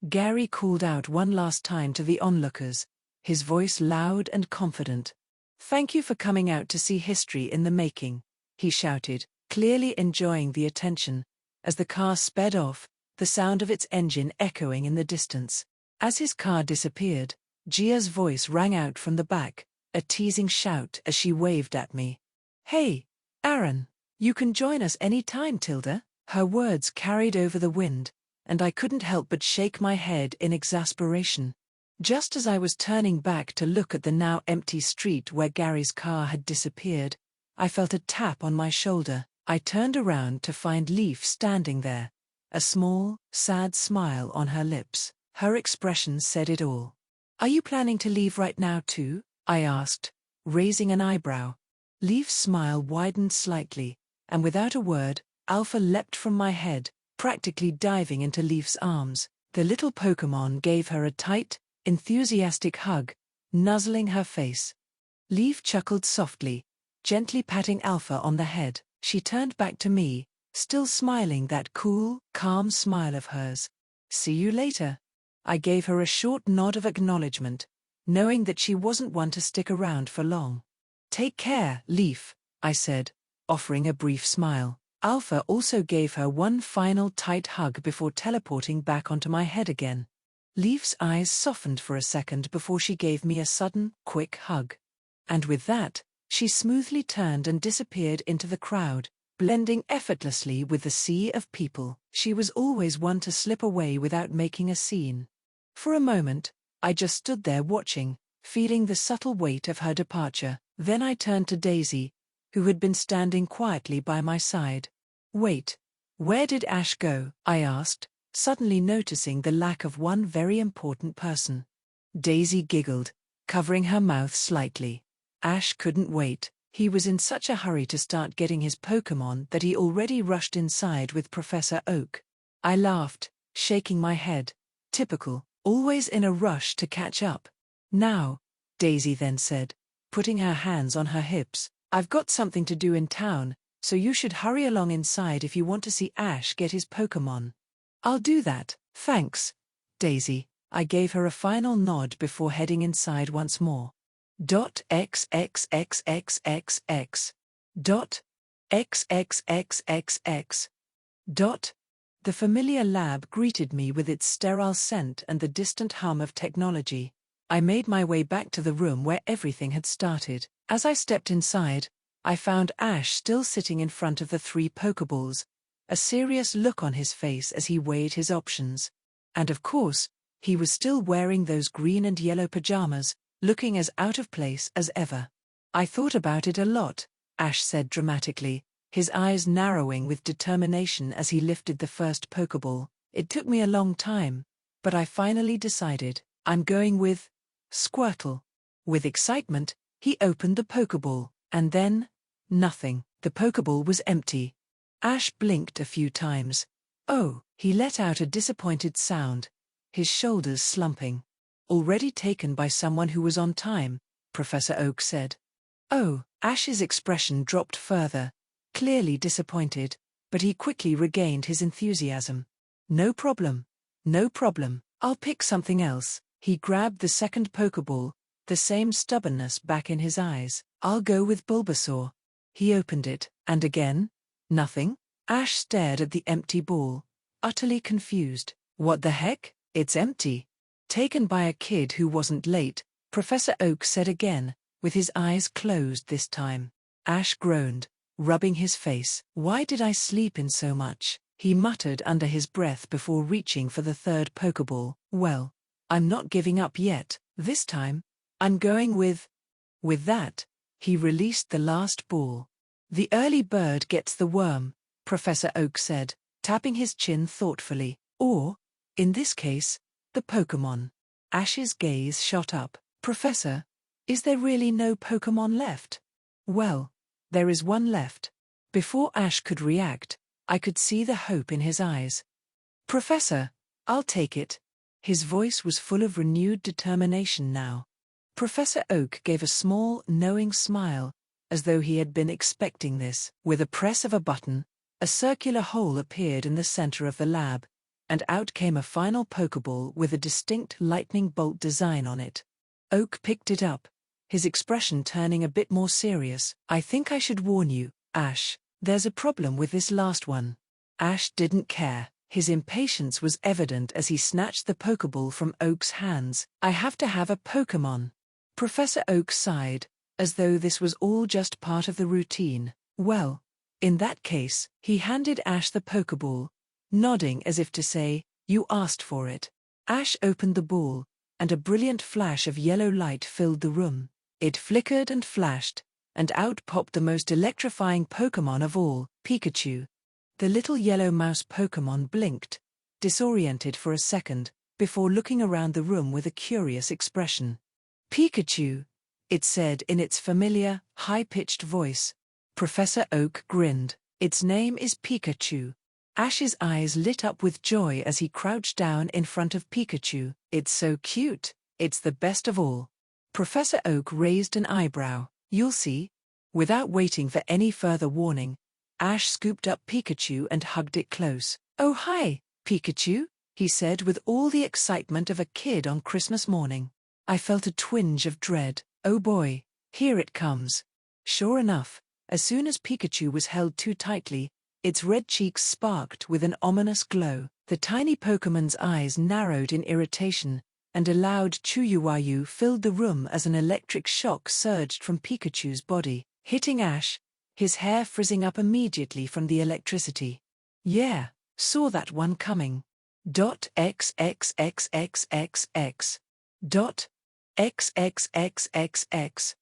Gary called out one last time to the onlookers, his voice loud and confident. "Thank you for coming out to see history in the making," he shouted, clearly enjoying the attention, as the car sped off, the sound of its engine echoing in the distance. As his car disappeared, Gia's voice rang out from the back, a teasing shout as she waved at me. "Hey, Aaron, you can join us any time, Tilda." Her words carried over the wind, and I couldn't help but shake my head in exasperation. Just as I was turning back to look at the now empty street where Gary's car had disappeared, I felt a tap on my shoulder. I turned around to find Leaf standing there, a small, sad smile on her lips. Her expression said it all. "Are you planning to leave right now too?" I asked, raising an eyebrow. Leaf's smile widened slightly, and without a word, Alpha leapt from my head, practically diving into Leaf's arms. The little Pokémon gave her a tight, enthusiastic hug, nuzzling her face. Leaf chuckled softly, gently patting Alpha on the head. She turned back to me, still smiling that cool, calm smile of hers. "See you later." I gave her a short nod of acknowledgement, knowing that she wasn't one to stick around for long. "Take care, Leaf," I said, offering a brief smile. Alpha also gave her one final tight hug before teleporting back onto my head again. Leaf's eyes softened for a second before she gave me a sudden, quick hug. And with that, she smoothly turned and disappeared into the crowd, blending effortlessly with the sea of people. She was always one to slip away without making a scene. For a moment, I just stood there watching, feeling the subtle weight of her departure. Then I turned to Daisy, who had been standing quietly by my side. "Wait, where did Ash go?" I asked, suddenly noticing the lack of one very important person. Daisy giggled, covering her mouth slightly. Ash couldn't wait. He was in such a hurry to start getting his Pokémon that he already rushed inside with Professor Oak. I laughed, shaking my head. Typical, always in a rush to catch up. "Now," Daisy then said, putting her hands on her hips, "I've got something to do in town, so you should hurry along inside if you want to see Ash get his Pokémon." "I'll do that, thanks, Daisy." I gave her a final nod before heading inside once more. XXXXXX. XXXXX. The familiar lab greeted me with its sterile scent and the distant hum of technology. I made my way back to the room where everything had started. As I stepped inside, I found Ash still sitting in front of the 3 Pokeballs, a serious look on his face as he weighed his options. And of course, he was still wearing those green and yellow pajamas, looking as out of place as ever. "I thought about it a lot," Ash said dramatically, his eyes narrowing with determination as he lifted the first Pokeball. "It took me a long time, but I finally decided. I'm going with Squirtle." With excitement, he opened the Pokeball, and then, nothing. The Pokeball was empty. Ash blinked a few times. "Oh," he let out a disappointed sound, his shoulders slumping. "Already taken by someone who was on time," Professor Oak said. "Oh," Ash's expression dropped further, clearly disappointed, but he quickly regained his enthusiasm. No problem. I'll pick something else." He grabbed the second Pokeball, the same stubbornness back in his eyes. I'll go with Bulbasaur. He opened it, and again, nothing. Ash stared at the empty ball, utterly confused. What the heck? It's empty. Taken by a kid who wasn't late, Professor Oak said again, with his eyes closed this time. Ash groaned, rubbing his face. Why did I sleep in so much? He muttered under his breath before reaching for the third Pokeball. Well, I'm not giving up yet. This time, I'm going with... With that, he released the last ball. The early bird gets the worm, Professor Oak said, tapping his chin thoughtfully. Or, in this case, the Pokémon. Ash's gaze shot up. Professor, is there really no Pokémon left? Well, there is one left. Before Ash could react, I could see the hope in his eyes. Professor, I'll take it. His voice was full of renewed determination now. Professor Oak gave a small, knowing smile, as though he had been expecting this. With a press of a button, a circular hole appeared in the center of the lab, and out came a final Pokeball with a distinct lightning bolt design on it. Oak picked it up, his expression turning a bit more serious. I think I should warn you, Ash, there's a problem with this last one. Ash didn't care. His impatience was evident as he snatched the Pokeball from Oak's hands. I have to have a Pokémon. Professor Oak sighed, as though this was all just part of the routine. Well, in that case, he handed Ash the Pokeball, nodding as if to say, you asked for it. Ash opened the ball, and a brilliant flash of yellow light filled the room. It flickered and flashed, and out popped the most electrifying Pokémon of all, Pikachu. The little yellow mouse Pokémon blinked, disoriented for a second, before looking around the room with a curious expression. Pikachu, it said in its familiar, high-pitched voice. Professor Oak grinned. Its name is Pikachu. Ash's eyes lit up with joy as he crouched down in front of Pikachu. It's so cute. It's the best of all. Professor Oak raised an eyebrow. You'll see. Without waiting for any further warning, Ash scooped up Pikachu and hugged it close. Oh hi, Pikachu, he said with all the excitement of a kid on Christmas morning. I felt a twinge of dread. Oh boy, here it comes. Sure enough, as soon as Pikachu was held too tightly, its red cheeks sparked with an ominous glow. The tiny Pokemon's eyes narrowed in irritation, and a loud "Chuyuwayu" filled the room as an electric shock surged from Pikachu's body, hitting Ash, his hair frizzing up immediately from the electricity. Yeah, saw that one coming. XXXXXX. XXXXX.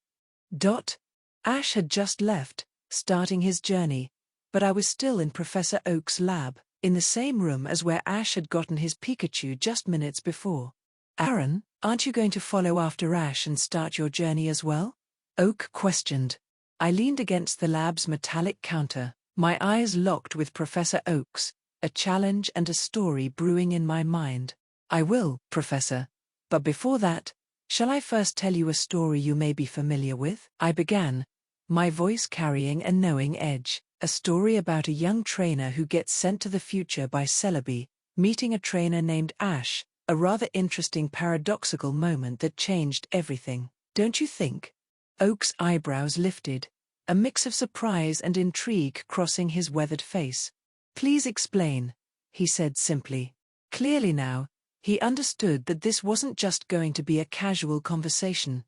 Ash had just left, starting his journey, but I was still in Professor Oak's lab, in the same room as where Ash had gotten his Pikachu just minutes before. Aaron, aren't you going to follow after Ash and start your journey as well? Oak questioned. I leaned against the lab's metallic counter, my eyes locked with Professor Oak's, a challenge and a story brewing in my mind. I will, Professor. But before that, shall I first tell you a story you may be familiar with? I began, my voice carrying a knowing edge. A story about a young trainer who gets sent to the future by Celebi, meeting a trainer named Ash, a rather interesting paradoxical moment that changed everything. Don't you think? Oak's eyebrows lifted, a mix of surprise and intrigue crossing his weathered face. Please explain, he said simply. Clearly now, he understood that this wasn't just going to be a casual conversation.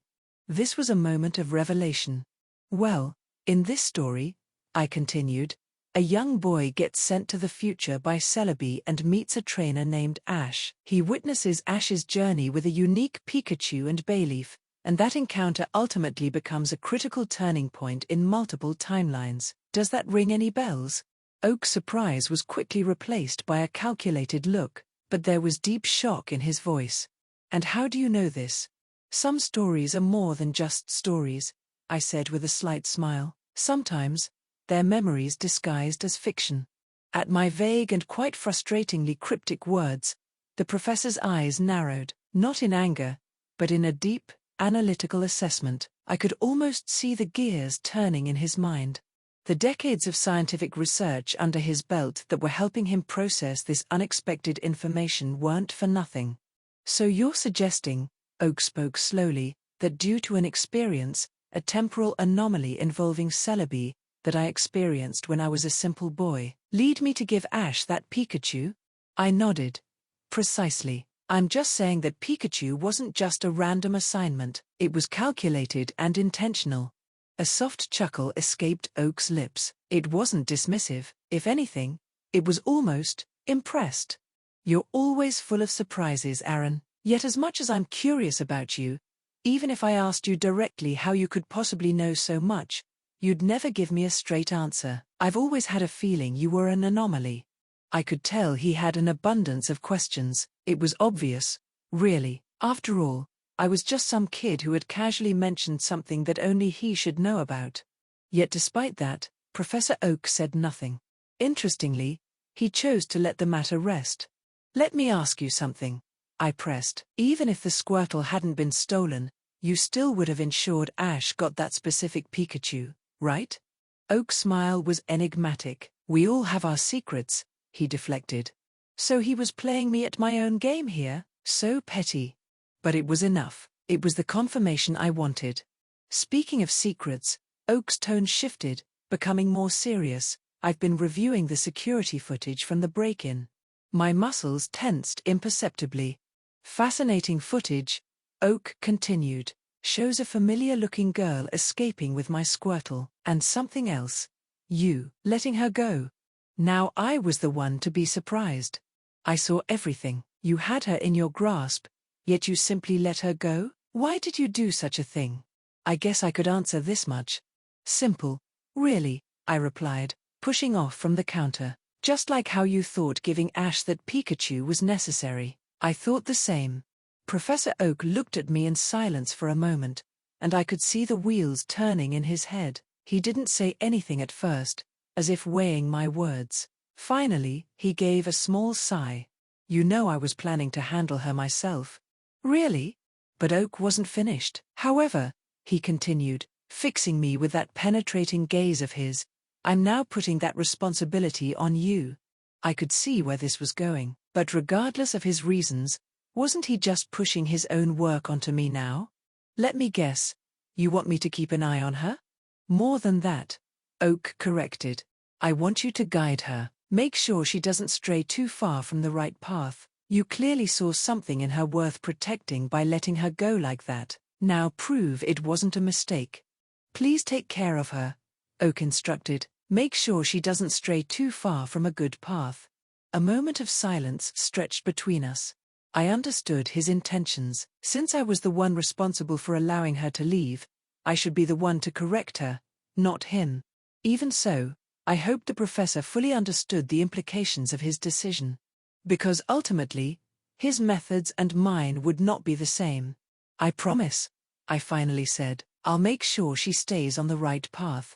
This was a moment of revelation. Well, in this story, I continued, a young boy gets sent to the future by Celebi and meets a trainer named Ash. He witnesses Ash's journey with a unique Pikachu and Bayleaf, and that encounter ultimately becomes a critical turning point in multiple timelines. Does that ring any bells? Oak's surprise was quickly replaced by a calculated look, but there was deep shock in his voice. And how do you know this? Some stories are more than just stories, I said with a slight smile. Sometimes, they're memories disguised as fiction. At my vague and quite frustratingly cryptic words, the professor's eyes narrowed, not in anger, but in a deep, analytical assessment. I could almost see the gears turning in his mind. The decades of scientific research under his belt that were helping him process this unexpected information weren't for nothing. So you're suggesting, Oak spoke slowly, that due to an experience, a temporal anomaly involving Celebi, that I experienced when I was a simple boy, lead me to give Ash that Pikachu? I nodded. Precisely. I'm just saying that Pikachu wasn't just a random assignment, it was calculated and intentional. A soft chuckle escaped Oak's lips. It wasn't dismissive, if anything, it was almost impressed. You're always full of surprises, Aaron. Yet as much as I'm curious about you, even if I asked you directly how you could possibly know so much, you'd never give me a straight answer. I've always had a feeling you were an anomaly. I could tell he had an abundance of questions. It was obvious, really. After all, I was just some kid who had casually mentioned something that only he should know about. Yet despite that, Professor Oak said nothing. Interestingly, he chose to let the matter rest. Let me ask you something, I pressed. Even if the Squirtle hadn't been stolen, you still would have ensured Ash got that specific Pikachu, right? Oak's smile was enigmatic. We all have our secrets, he deflected. So he was playing me at my own game here, so petty. But it was enough. It was the confirmation I wanted. Speaking of secrets, Oak's tone shifted, becoming more serious. I've been reviewing the security footage from the break-in. My muscles tensed imperceptibly. Fascinating footage, Oak continued. Shows a familiar-looking girl escaping with my Squirtle, and something else. You letting her go. Now I was the one to be surprised. I saw everything. You had her in your grasp, yet you simply let her go? Why did you do such a thing? I guess I could answer this much. Simple, really, I replied, pushing off from the counter. Just like how you thought giving Ash that Pikachu was necessary. I thought the same. Professor Oak looked at me in silence for a moment, and I could see the wheels turning in his head. He didn't say anything at first, as if weighing my words. Finally, he gave a small sigh. You know I was planning to handle her myself. Really? But Oak wasn't finished. However, he continued, fixing me with that penetrating gaze of his, I'm now putting that responsibility on you. I could see where this was going, but regardless of his reasons, wasn't he just pushing his own work onto me now? Let me guess, you want me to keep an eye on her? More than that, Oak corrected. I want you to guide her, make sure she doesn't stray too far from the right path. You clearly saw something in her worth protecting by letting her go like that. Now prove it wasn't a mistake. Please take care of her, Oak instructed. Make sure she doesn't stray too far from a good path. A moment of silence stretched between us. I understood his intentions. Since I was the one responsible for allowing her to leave, I should be the one to correct her, not him. Even so, I hoped the professor fully understood the implications of his decision. Because ultimately, his methods and mine would not be the same. I promise, I finally said, I'll make sure she stays on the right path.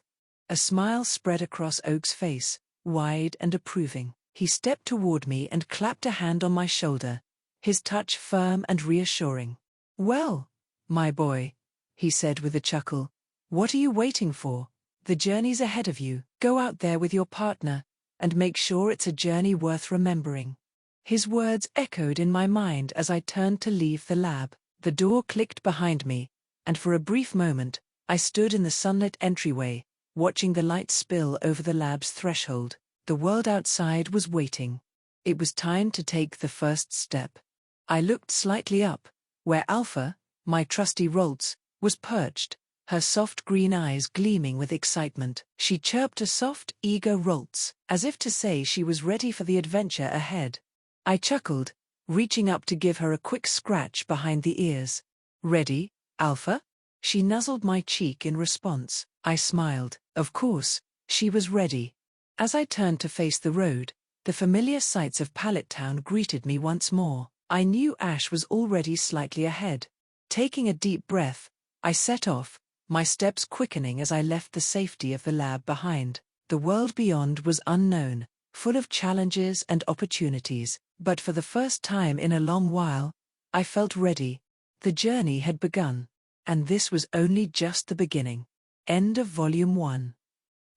A smile spread across Oak's face, wide and approving. He stepped toward me and clapped a hand on my shoulder, his touch firm and reassuring. Well, my boy, he said with a chuckle, what are you waiting for? The journey's ahead of you. Go out there with your partner, and make sure it's a journey worth remembering. His words echoed in my mind as I turned to leave the lab. The door clicked behind me, and for a brief moment, I stood in the sunlit entryway, watching the light spill over the lab's threshold. The world outside was waiting. It was time to take the first step. I looked slightly up, where Alpha, my trusty Roltz, was perched, her soft green eyes gleaming with excitement. She chirped a soft, eager Roltz, as if to say she was ready for the adventure ahead. I chuckled, reaching up to give her a quick scratch behind the ears. Ready, Alpha? She nuzzled my cheek in response. I smiled. Of course, she was ready. As I turned to face the road, the familiar sights of Pallet Town greeted me once more. I knew Ash was already slightly ahead. Taking a deep breath, I set off, my steps quickening as I left the safety of the lab behind. The world beyond was unknown, full of challenges and opportunities, but for the first time in a long while, I felt ready. The journey had begun, and this was only just the beginning. End of Volume 1.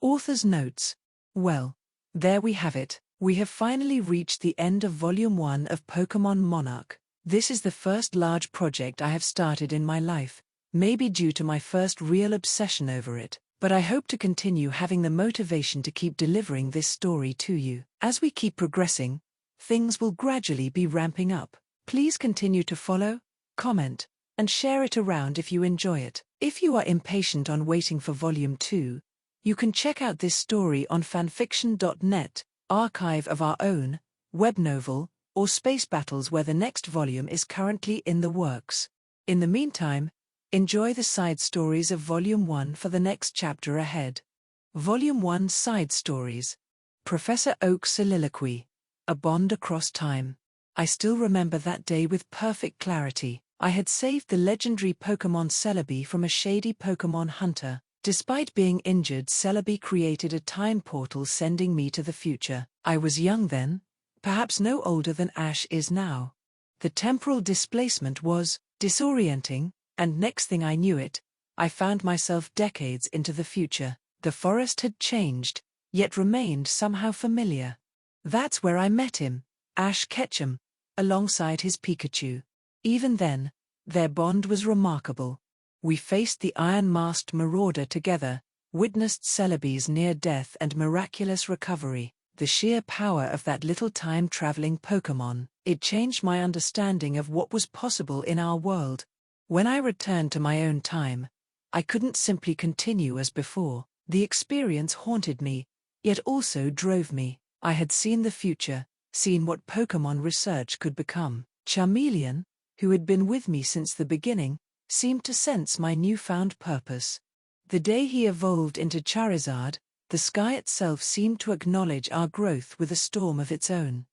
Author's notes. Well, there we have it. We have finally reached the end of Volume 1 of Pokémon Monarch. This is the first large project I have started in my life, maybe due to my first real obsession over it, but I hope to continue having the motivation to keep delivering this story to you. As we keep progressing, things will gradually be ramping up. Please continue to follow, comment, and share it around if you enjoy it. If you are impatient on waiting for Volume 2, you can check out this story on fanfiction.net, Archive of Our Own, Webnovel, or Spacebattles, where the next volume is currently in the works. In the meantime, enjoy the side stories of Volume 1 for the next chapter ahead. Volume 1 Side Stories. Professor Oak's Soliloquy. A Bond Across Time. I still remember that day with perfect clarity. I had saved the legendary Pokémon Celebi from a shady Pokémon hunter. Despite being injured, Celebi created a time portal sending me to the future. I was young then, perhaps no older than Ash is now. The temporal displacement was disorienting, and next thing I knew it, I found myself decades into the future. The forest had changed, yet remained somehow familiar. That's where I met him, Ash Ketchum, alongside his Pikachu. Even then, their bond was remarkable. We faced the iron-masked marauder together, witnessed Celebi's near-death and miraculous recovery. The sheer power of that little time-traveling Pokémon, it changed my understanding of what was possible in our world. When I returned to my own time, I couldn't simply continue as before. The experience haunted me, yet also drove me. I had seen the future, seen what Pokémon research could become. Charmeleon, who had been with me since the beginning, seemed to sense my newfound purpose. The day he evolved into Charizard, the sky itself seemed to acknowledge our growth with a storm of its own.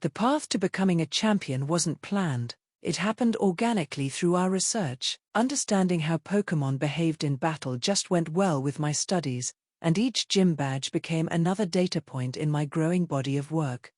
The path to becoming a champion wasn't planned, it happened organically through our research. Understanding how Pokémon behaved in battle just went well with my studies, and each gym badge became another data point in my growing body of work.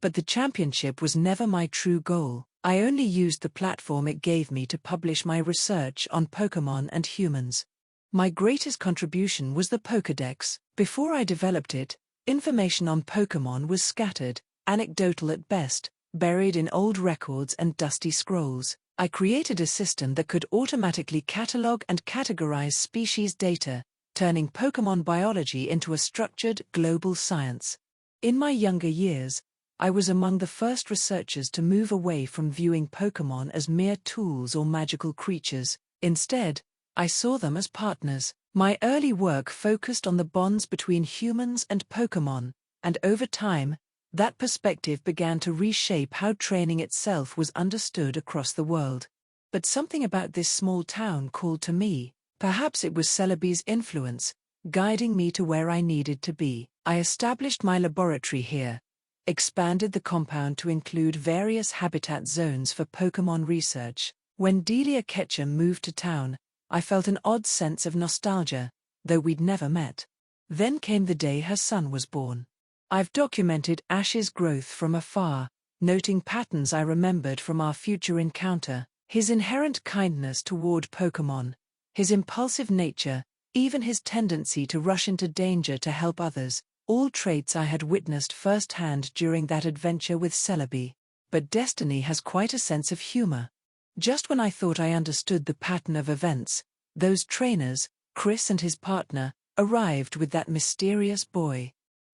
But the championship was never my true goal. I only used the platform it gave me to publish my research on Pokémon and humans. My greatest contribution was the Pokédex. Before I developed it, information on Pokémon was scattered, anecdotal at best, buried in old records and dusty scrolls. I created a system that could automatically catalog and categorize species data, turning Pokémon biology into a structured, global science. In my younger years, I was among the first researchers to move away from viewing Pokémon as mere tools or magical creatures. Instead, I saw them as partners. My early work focused on the bonds between humans and Pokémon, and over time, that perspective began to reshape how training itself was understood across the world. But something about this small town called to me. Perhaps it was Celebi's influence, guiding me to where I needed to be. I established my laboratory here, expanded the compound to include various habitat zones for Pokémon research. When Delia Ketchum moved to town, I felt an odd sense of nostalgia, though we'd never met. Then came the day her son was born. I've documented Ash's growth from afar, noting patterns I remembered from our future encounter, his inherent kindness toward Pokémon, his impulsive nature, even his tendency to rush into danger to help others, all traits I had witnessed firsthand during that adventure with Celebi. But destiny has quite a sense of humor. Just when I thought I understood the pattern of events, those trainers, Chris and his partner, arrived with that mysterious boy.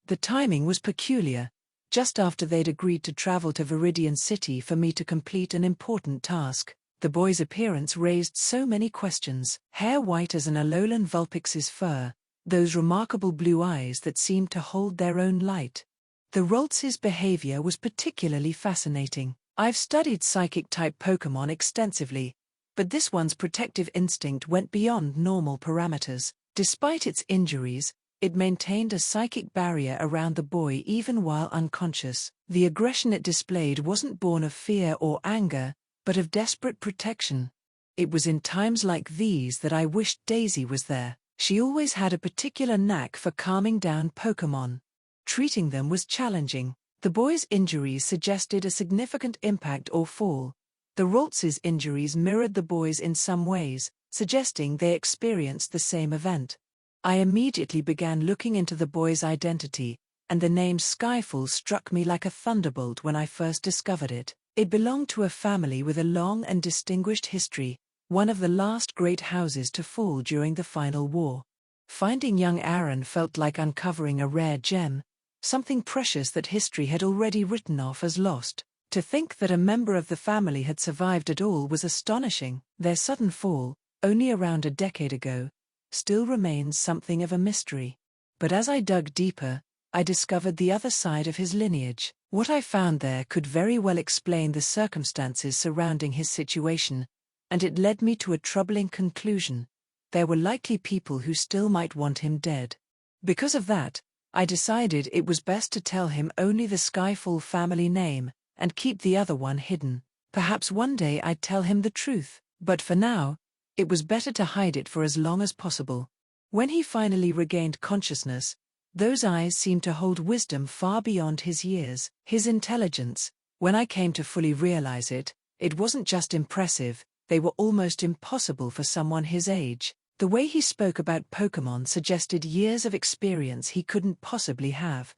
The timing was peculiar, just after they'd agreed to travel to Viridian City for me to complete an important task. The boy's appearance raised so many questions. Hair white as an Alolan Vulpix's fur, those remarkable blue eyes that seemed to hold their own light. The Ralts's behavior was particularly fascinating. I've studied psychic-type Pokémon extensively, but this one's protective instinct went beyond normal parameters. Despite its injuries, it maintained a psychic barrier around the boy even while unconscious. The aggression it displayed wasn't born of fear or anger, but of desperate protection. It was in times like these that I wished Daisy was there. She always had a particular knack for calming down Pokémon. Treating them was challenging. The boy's injuries suggested a significant impact or fall. The Ralts's injuries mirrored the boy's in some ways, suggesting they experienced the same event. I immediately began looking into the boy's identity, and the name Skyfall struck me like a thunderbolt when I first discovered it. It belonged to a family with a long and distinguished history, one of the last great houses to fall during the final war. Finding young Aaron felt like uncovering a rare gem, something precious that history had already written off as lost. To think that a member of the family had survived at all was astonishing. Their sudden fall, only around a decade ago, still remains something of a mystery. But as I dug deeper, I discovered the other side of his lineage. What I found there could very well explain the circumstances surrounding his situation, and it led me to a troubling conclusion. There were likely people who still might want him dead. Because of that, I decided it was best to tell him only the Skyfall family name, and keep the other one hidden. Perhaps one day I'd tell him the truth, but for now, it was better to hide it for as long as possible. When he finally regained consciousness, those eyes seemed to hold wisdom far beyond his years. His intelligence, when I came to fully realize it, it wasn't just impressive, they were almost impossible for someone his age. The way he spoke about Pokémon suggested years of experience he couldn't possibly have.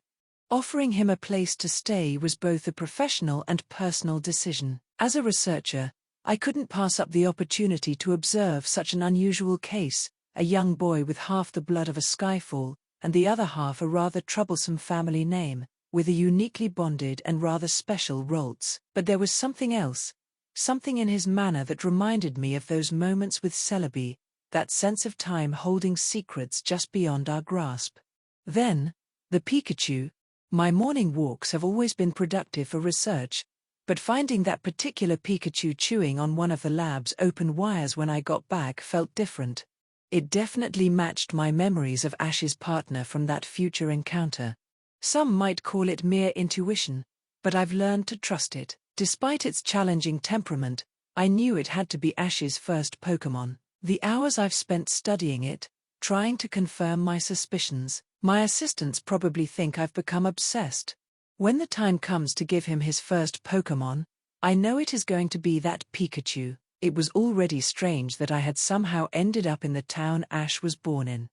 Offering him a place to stay was both a professional and personal decision. As a researcher, I couldn't pass up the opportunity to observe such an unusual case, a young boy with half the blood of a Skyfall, and the other half a rather troublesome family name, with a uniquely bonded and rather special roots. But there was something else, something in his manner that reminded me of those moments with Celebi, that sense of time holding secrets just beyond our grasp. Then, the Pikachu. My morning walks have always been productive for research, but finding that particular Pikachu chewing on one of the lab's open wires when I got back felt different. It definitely matched my memories of Ash's partner from that future encounter. Some might call it mere intuition, but I've learned to trust it. Despite its challenging temperament, I knew it had to be Ash's first Pokémon. The hours I've spent studying it, trying to confirm my suspicions, my assistants probably think I've become obsessed. When the time comes to give him his first Pokémon, I know it is going to be that Pikachu. It was already strange that I had somehow ended up in the town Ash was born in.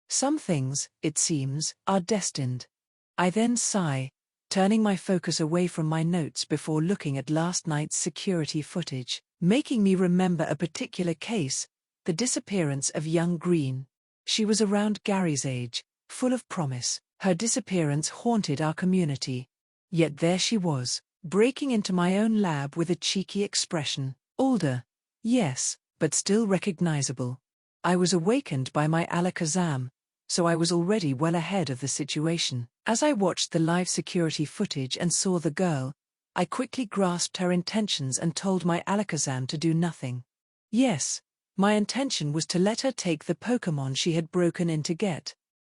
Some things, it seems, are destined. I then sigh, turning my focus away from my notes before looking at last night's security footage, making me remember a particular case, the disappearance of young Green. She was around Gary's age, full of promise. Her disappearance haunted our community. Yet there she was, breaking into my own lab with a cheeky expression. Older, yes, but still recognizable. I was awakened by my Alakazam, so I was already well ahead of the situation. As I watched the live security footage and saw the girl, I quickly grasped her intentions and told my Alakazam to do nothing. Yes, my intention was to let her take the Pokémon she had broken in to get.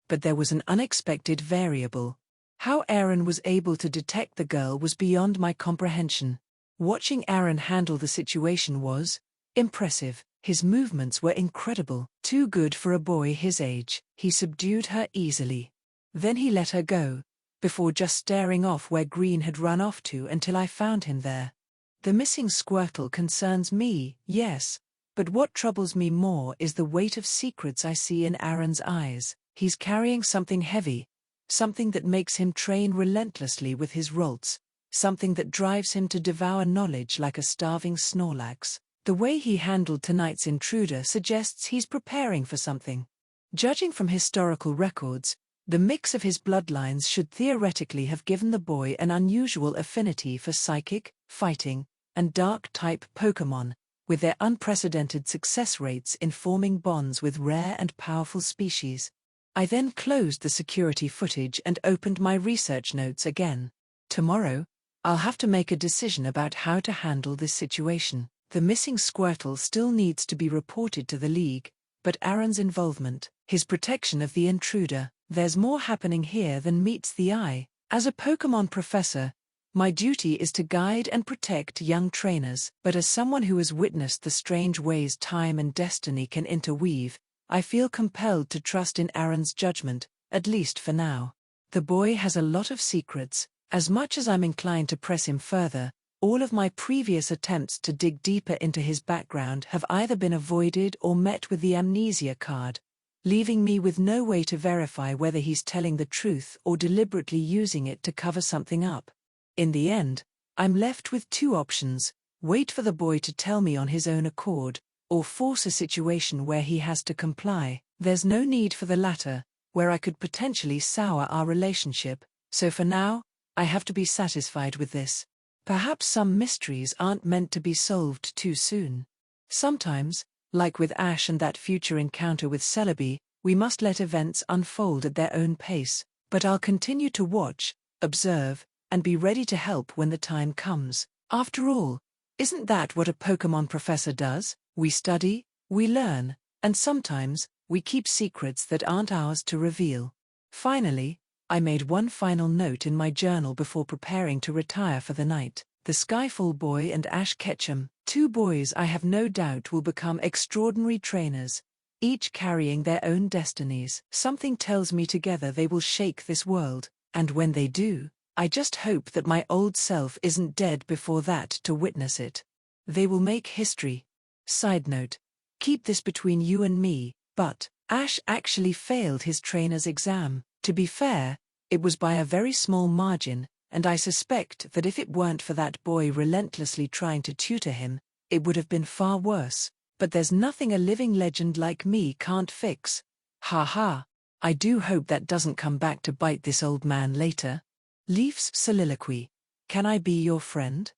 But there was an unexpected variable. How Aaron was able to detect the girl was beyond my comprehension. Watching Aaron handle the situation was impressive. His movements were incredible, too good for a boy his age. He subdued her easily. Then he let her go, before just staring off where Green had run off to until I found him there. The missing Squirtle concerns me, yes, but what troubles me more is the weight of secrets I see in Aaron's eyes. He's carrying something heavy, something that makes him train relentlessly with his Rolts, something that drives him to devour knowledge like a starving Snorlax. The way he handled tonight's intruder suggests he's preparing for something. Judging from historical records, the mix of his bloodlines should theoretically have given the boy an unusual affinity for psychic, fighting, and dark-type Pokémon, with their unprecedented success rates in forming bonds with rare and powerful species. I then closed the security footage and opened my research notes again. Tomorrow, I'll have to make a decision about how to handle this situation. The missing Squirtle still needs to be reported to the League, but Aaron's involvement, his protection of the intruder, there's more happening here than meets the eye. As a Pokémon professor, my duty is to guide and protect young trainers, but as someone who has witnessed the strange ways time and destiny can interweave, I feel compelled to trust in Aaron's judgment, at least for now. The boy has a lot of secrets. As much as I'm inclined to press him further, all of my previous attempts to dig deeper into his background have either been avoided or met with the amnesia card, leaving me with no way to verify whether he's telling the truth or deliberately using it to cover something up. In the end, I'm left with two options: wait for the boy to tell me on his own accord, or force a situation where he has to comply. There's no need for the latter, where I could potentially sour our relationship, so for now, I have to be satisfied with this. Perhaps some mysteries aren't meant to be solved too soon. Sometimes, like with Ash and that future encounter with Celebi, we must let events unfold at their own pace, but I'll continue to watch, observe, and be ready to help when the time comes. After all, isn't that what a Pokémon professor does? We study, we learn, and sometimes, we keep secrets that aren't ours to reveal. Finally, I made one final note in my journal before preparing to retire for the night. The Skyfall boy and Ash Ketchum, two boys I have no doubt will become extraordinary trainers, each carrying their own destinies. Something tells me together they will shake this world, and when they do, I just hope that my old self isn't dead before that to witness it. They will make history. Side note, keep this between you and me, but Ash actually failed his trainer's exam. To be fair, it was by a very small margin, and I suspect that if it weren't for that boy relentlessly trying to tutor him, it would have been far worse. But there's nothing a living legend like me can't fix. Ha ha. I do hope that doesn't come back to bite this old man later. Leaf's soliloquy. Can I be your friend?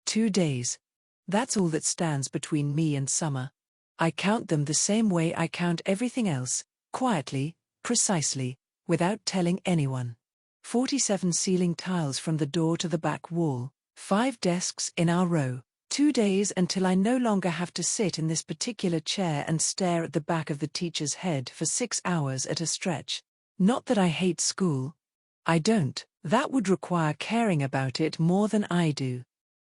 2 days. That's all that stands between me and summer. I count them the same way I count everything else, quietly, precisely, without telling anyone. 47 ceiling tiles from the door to the back wall, 5 desks in our row. 2 days until I no longer have to sit in this particular chair and stare at the back of the teacher's head for 6 hours at a stretch. Not that I hate school. I don't. That would require caring about it more than I do.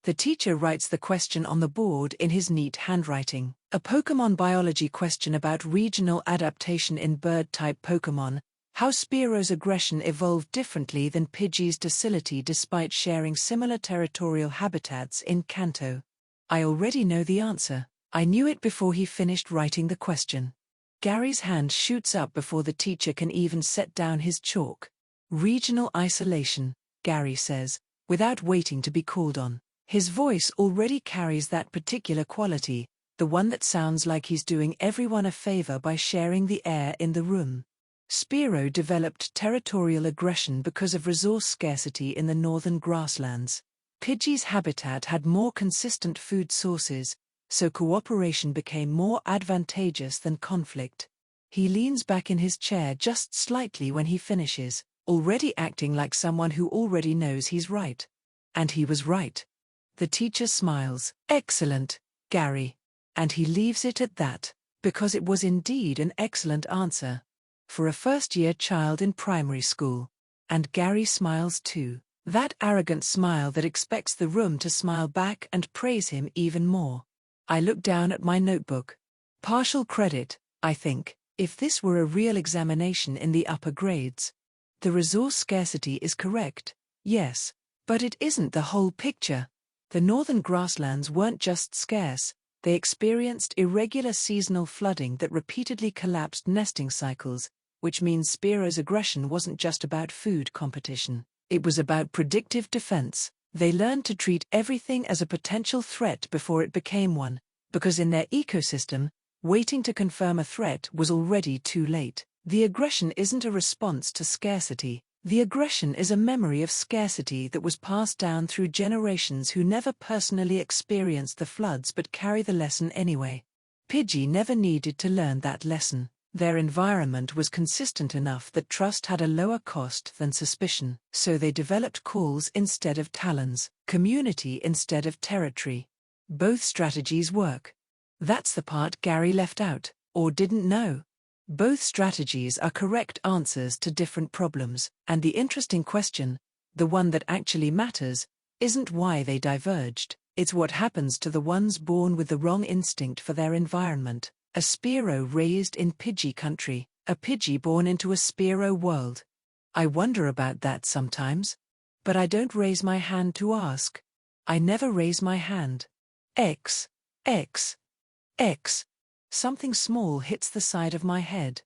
The teacher writes the question on the board in his neat handwriting. A Pokémon biology question about regional adaptation in bird-type Pokémon, how Spearo's aggression evolved differently than Pidgey's docility despite sharing similar territorial habitats in Kanto. I already know the answer. I knew it before he finished writing the question. Gary's hand shoots up before the teacher can even set down his chalk. Regional isolation, Gary says, without waiting to be called on. His voice already carries that particular quality, the one that sounds like he's doing everyone a favor by sharing the air in the room. Spearow developed territorial aggression because of resource scarcity in the northern grasslands. Pidgey's habitat had more consistent food sources, so cooperation became more advantageous than conflict. He leans back in his chair just slightly when he finishes, already acting like someone who already knows he's right. And he was right. The teacher smiles. Excellent, Gary. And he leaves it at that, because it was indeed an excellent answer. For a first-year child in primary school. And Gary smiles too. That arrogant smile that expects the room to smile back and praise him even more. I look down at my notebook. Partial credit, I think, if this were a real examination in the upper grades. The resource scarcity is correct, yes, but it isn't the whole picture. The northern grasslands weren't just scarce, they experienced irregular seasonal flooding that repeatedly collapsed nesting cycles, which means Spearow's aggression wasn't just about food competition. It was about predictive defense. They learned to treat everything as a potential threat before it became one, because in their ecosystem, waiting to confirm a threat was already too late. The aggression isn't a response to scarcity. The aggression is a memory of scarcity that was passed down through generations who never personally experienced the floods but carry the lesson anyway. Pidgey never needed to learn that lesson. Their environment was consistent enough that trust had a lower cost than suspicion, so they developed calls instead of talons, community instead of territory. Both strategies work. That's the part Gary left out, or didn't know. Both strategies are correct answers to different problems, and the interesting question, the one that actually matters, isn't why they diverged, it's what happens to the ones born with the wrong instinct for their environment. A Spearow raised in Pidgey country, a Pidgey born into a Spearow world. I wonder about that sometimes. But I don't raise my hand to ask. I never raise my hand. X. Something small hits the side of my head.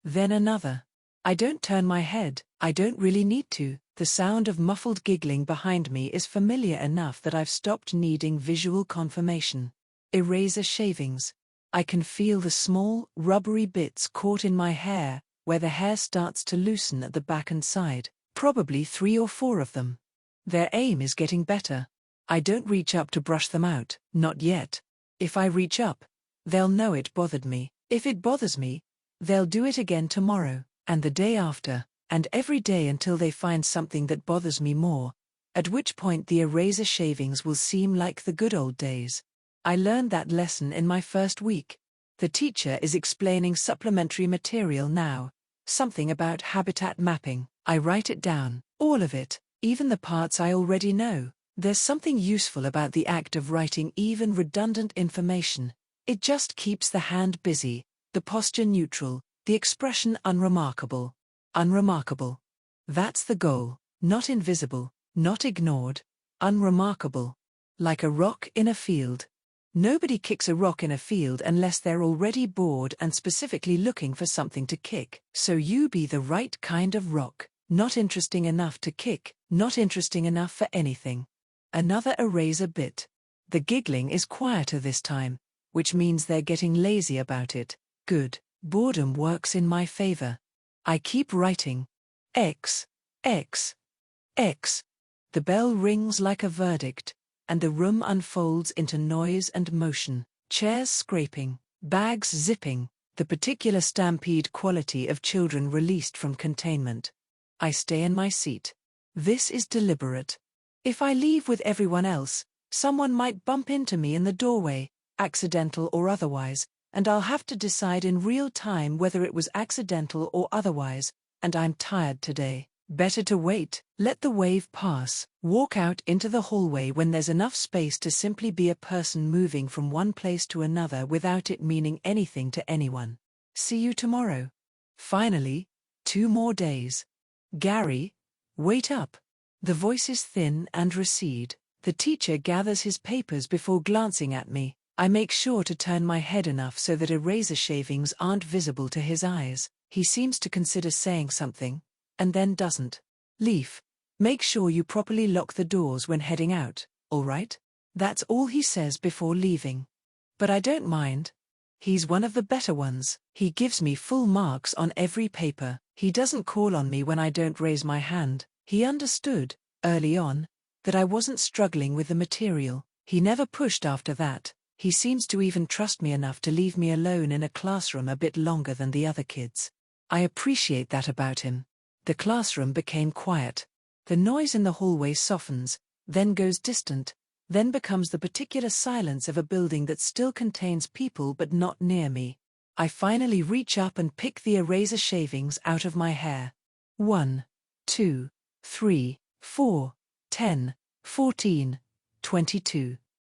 Then another. I don't turn my head, I don't really need to. The sound of muffled giggling behind me is familiar enough that I've stopped needing visual confirmation. Eraser shavings. I can feel the small, rubbery bits caught in my hair, where the hair starts to loosen at the back and side. Probably 3 or 4 of them. Their aim is getting better. I don't reach up to brush them out, not yet. If I reach up, they'll know it bothered me. If it bothers me, they'll do it again tomorrow, and the day after, and every day until they find something that bothers me more, at which point the eraser shavings will seem like the good old days. I learned that lesson in my first week. The teacher is explaining supplementary material now, something about habitat mapping. I write it down, all of it, even the parts I already know. There's something useful about the act of writing even redundant information. It just keeps the hand busy, the posture neutral, the expression unremarkable. Unremarkable. That's the goal. Not invisible, not ignored, unremarkable. Like a rock in a field. Nobody kicks a rock in a field unless they're already bored and specifically looking for something to kick. So you be the right kind of rock. Not interesting enough to kick, not interesting enough for anything. Another eraser bit. The giggling is quieter this time, which means they're getting lazy about it. Good. Boredom works in my favor. I keep writing. X, X, X. The bell rings like a verdict, and the room unfolds into noise and motion. Chairs scraping, bags zipping, the particular stampede quality of children released from containment. I stay in my seat. This is deliberate. If I leave with everyone else, someone might bump into me in the doorway, accidental or otherwise, and I'll have to decide in real time whether it was accidental or otherwise, and I'm tired today. Better to wait, let the wave pass, walk out into the hallway when there's enough space to simply be a person moving from one place to another without it meaning anything to anyone. See you tomorrow. Finally, 2 more days. Gary, wait up. The voices thin and recede. The teacher gathers his papers before glancing at me. I make sure to turn my head enough so that eraser shavings aren't visible to his eyes. He seems to consider saying something, and then doesn't. Leaf, make sure you properly lock the doors when heading out, all right? That's all he says before leaving. But I don't mind. He's one of the better ones. He gives me full marks on every paper. He doesn't call on me when I don't raise my hand. He understood, early on, that I wasn't struggling with the material. He never pushed after that. He seems to even trust me enough to leave me alone in a classroom a bit longer than the other kids. I appreciate that about him. The classroom became quiet. The noise in the hallway softens, then goes distant, then becomes the particular silence of a building that still contains people but not near me. I finally reach up and pick the eraser shavings out of my hair. 1, 2, 3, 4, 10, 14, 22.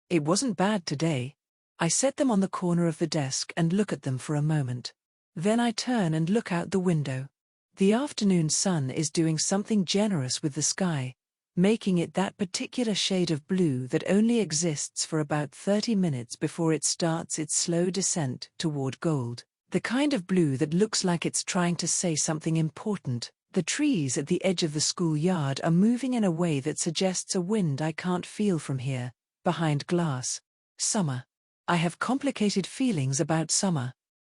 It wasn't bad today. I set them on the corner of the desk and look at them for a moment. Then I turn and look out the window. The afternoon sun is doing something generous with the sky, making it that particular shade of blue that only exists for about 30 minutes before it starts its slow descent toward gold. The kind of blue that looks like it's trying to say something important. The trees at the edge of the schoolyard are moving in a way that suggests a wind I can't feel from here, behind glass. Summer. I have complicated feelings about summer.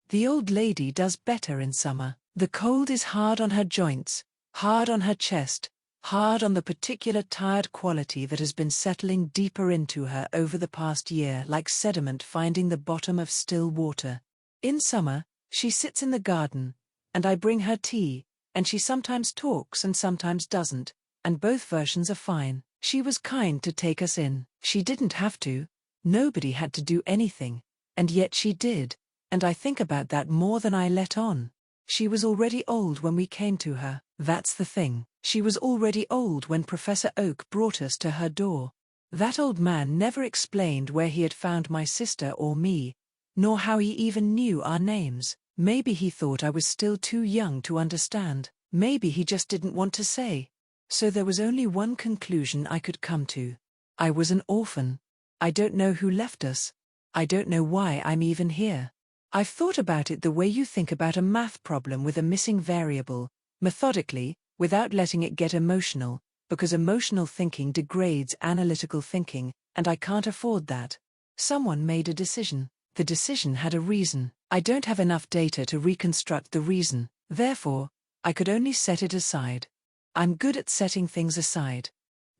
The old lady does better in summer. The cold is hard on her joints, hard on her chest, hard on the particular tired quality that has been settling deeper into her over the past year like sediment finding the bottom of still water. In summer, she sits in the garden, and I bring her tea, and she sometimes talks and sometimes doesn't, and both versions are fine. She was kind to take us in. She didn't have to. Nobody had to do anything, and yet she did, and I think about that more than I let on. She was already old when we came to her. That's the thing. She was already old when Professor Oak brought us to her door. That old man never explained where he had found my sister or me, nor how he even knew our names. Maybe he thought I was still too young to understand. Maybe he just didn't want to say. So there was only one conclusion I could come to. I was an orphan. I don't know who left us. I don't know why I'm even here. I've thought about it the way you think about a math problem with a missing variable, methodically, without letting it get emotional, because emotional thinking degrades analytical thinking, and I can't afford that. Someone made a decision. The decision had a reason. I don't have enough data to reconstruct the reason, therefore, I could only set it aside. I'm good at setting things aside.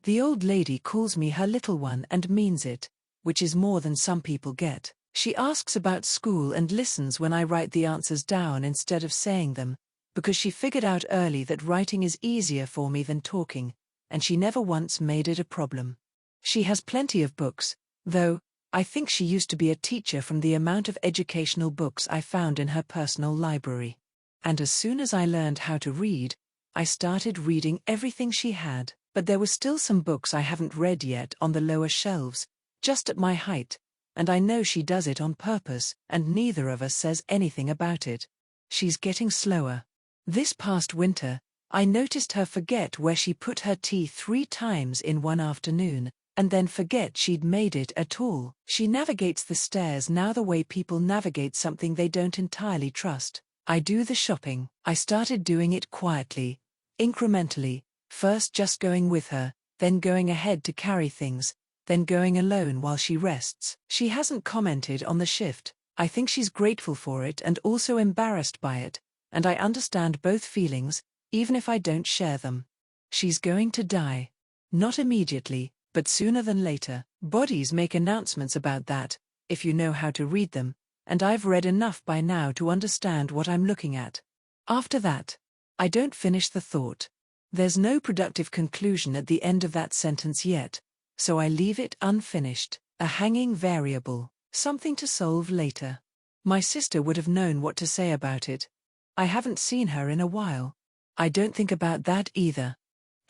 The old lady calls me her little one and means it, which is more than some people get. She asks about school and listens when I write the answers down instead of saying them, because she figured out early that writing is easier for me than talking, and she never once made it a problem. She has plenty of books, though, I think she used to be a teacher from the amount of educational books I found in her personal library. And as soon as I learned how to read, I started reading everything she had, but there were still some books I haven't read yet on the lower shelves, just at my height, and I know she does it on purpose, and neither of us says anything about it. She's getting slower. This past winter, I noticed her forget where she put her tea 3 times in one afternoon, and then forget she'd made it at all. She navigates the stairs now the way people navigate something they don't entirely trust. I do the shopping. I started doing it quietly, incrementally, first just going with her, then going ahead to carry things, then going alone while she rests. She hasn't commented on the shift. I think she's grateful for it and also embarrassed by it, and I understand both feelings, even if I don't share them. She's going to die. Not immediately, but sooner than later. Bodies make announcements about that, if you know how to read them, and I've read enough by now to understand what I'm looking at. After that, I don't finish the thought. There's no productive conclusion at the end of that sentence yet, so I leave it unfinished, a hanging variable, something to solve later. My sister would have known what to say about it. I haven't seen her in a while. I don't think about that either.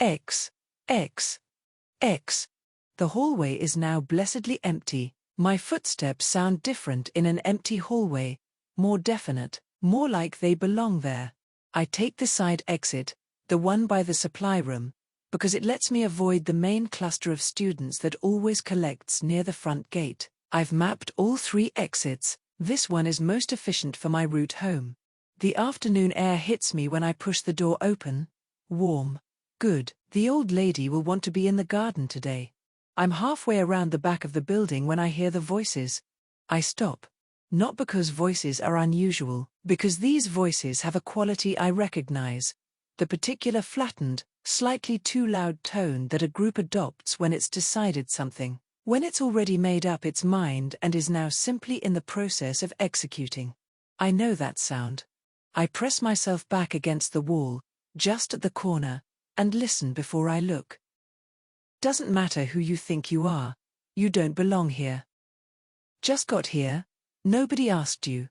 X. The hallway is now blessedly empty. My footsteps sound different in an empty hallway, more definite, more like they belong there. I take the side exit, the one by the supply room, because it lets me avoid the main cluster of students that always collects near the front gate. I've mapped all 3 exits. This one is most efficient for my route home. The afternoon air hits me when I push the door open. Warm. Good. The old lady will want to be in the garden today. I'm halfway around the back of the building when I hear the voices. I stop. Not because voices are unusual, because these voices have a quality I recognize. The particular flattened, slightly too loud tone that a group adopts when it's decided something, when it's already made up its mind and is now simply in the process of executing. I know that sound. I press myself back against the wall, just at the corner, and listen before I look. Doesn't matter who you think you are, you don't belong here. Just got here, nobody asked you.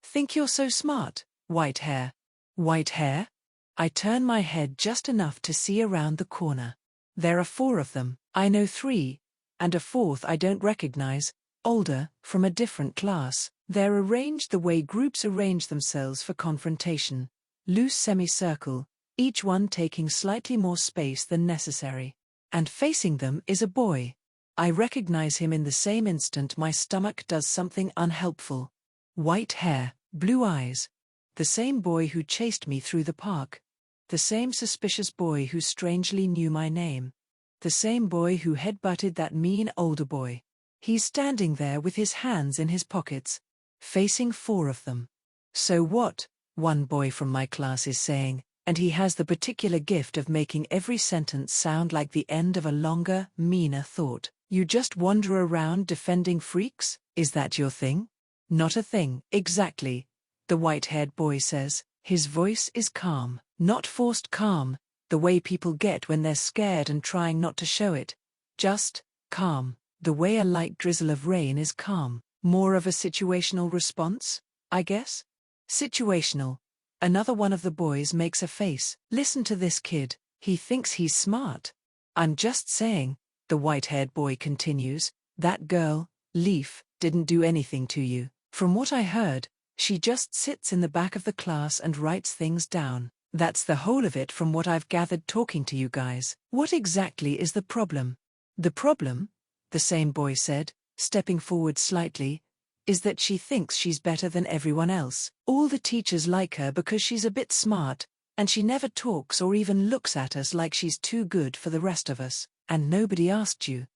Think you're so smart, white hair. White hair? I turn my head just enough to see around the corner. There are 4 of them. I know 3, and a 4th I don't recognize, older, from a different class. They're arranged the way groups arrange themselves for confrontation. Loose semicircle, each one taking slightly more space than necessary. And facing them is a boy. I recognize him in the same instant my stomach does something unhelpful. White hair, blue eyes. The same boy who chased me through the park. The same suspicious boy who strangely knew my name. The same boy who headbutted that mean older boy. He's standing there with his hands in his pockets, facing 4 of them. So what? One boy from my class is saying, and he has the particular gift of making every sentence sound like the end of a longer, meaner thought. You just wander around defending freaks? Is that your thing? Not a thing, exactly, the white-haired boy says. His voice is calm, not forced calm, the way people get when they're scared and trying not to show it. Just calm, the way a light drizzle of rain is calm. More of a situational response, I guess? Situational. Another one of the boys makes a face. Listen to this kid, he thinks he's smart. I'm just saying, the white-haired boy continues, that girl, Leaf, didn't do anything to you. From what I heard, she just sits in the back of the class and writes things down. That's the whole of it from what I've gathered talking to you guys. What exactly is the problem? The problem, the same boy said, stepping forward slightly, is that she thinks she's better than everyone else. All the teachers like her because she's a bit smart, and she never talks or even looks at us like she's too good for the rest of us. And nobody asked you.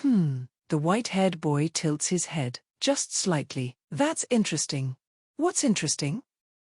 The white-haired boy tilts his head. Just slightly. That's interesting. What's interesting?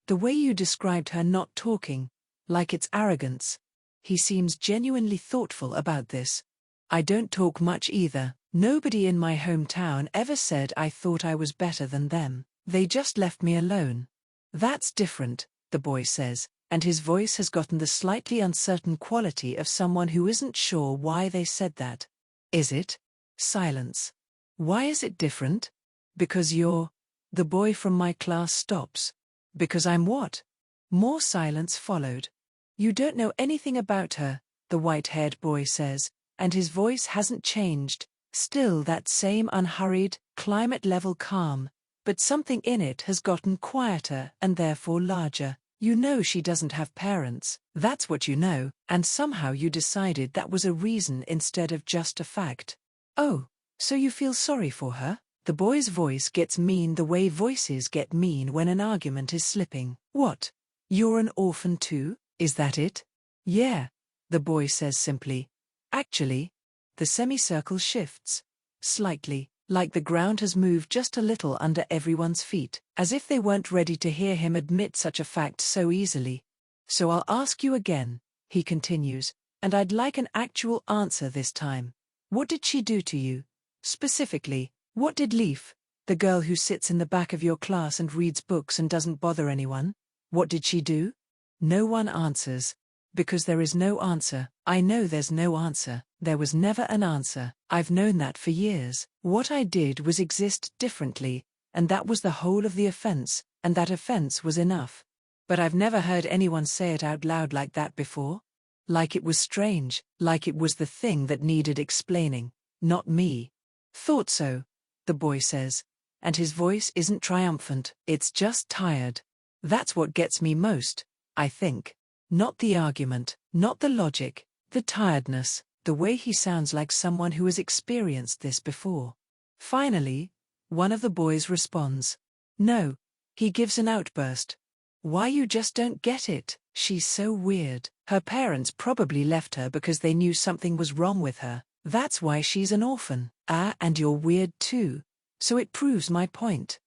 The way you described her not talking, like it's arrogance. He seems genuinely thoughtful about this. I don't talk much either. Nobody in my hometown ever said I thought I was better than them. They just left me alone. That's different, the boy says, and his voice has gotten the slightly uncertain quality of someone who isn't sure why they said that. Is it? Silence. Why is it different? Because you're... The boy from my class stops. Because I'm what? More silence followed. You don't know anything about her, the white-haired boy says, and his voice hasn't changed, still that same unhurried, climate-level calm, but something in it has gotten quieter and therefore larger. You know she doesn't have parents, that's what you know, and somehow you decided that was a reason instead of just a fact. Oh, so you feel sorry for her? The boy's voice gets mean the way voices get mean when an argument is slipping. What? You're an orphan too? Is that it? Yeah, the boy says simply. Actually, the semicircle shifts. Slightly, like the ground has moved just a little under everyone's feet, as if they weren't ready to hear him admit such a fact so easily. So I'll ask you again, he continues, and I'd like an actual answer this time. What did she do to you? Specifically, what did Leaf, the girl who sits in the back of your class and reads books and doesn't bother anyone, what did she do? No one answers. Because there is no answer. I know there's no answer. There was never an answer. I've known that for years. What I did was exist differently, and that was the whole of the offense, and that offense was enough. But I've never heard anyone say it out loud like that before. Like it was strange, like it was the thing that needed explaining, not me. Thought so, the boy says, and his voice isn't triumphant, it's just tired. That's what gets me most, I think. Not the argument, not the logic, the tiredness, the way he sounds like someone who has experienced this before. Finally, one of the boys responds. No, he gives an outburst. Why you just don't get it? She's so weird. Her parents probably left her because they knew something was wrong with her. That's why she's an orphan. Ah, and you're weird too. So it proves my point.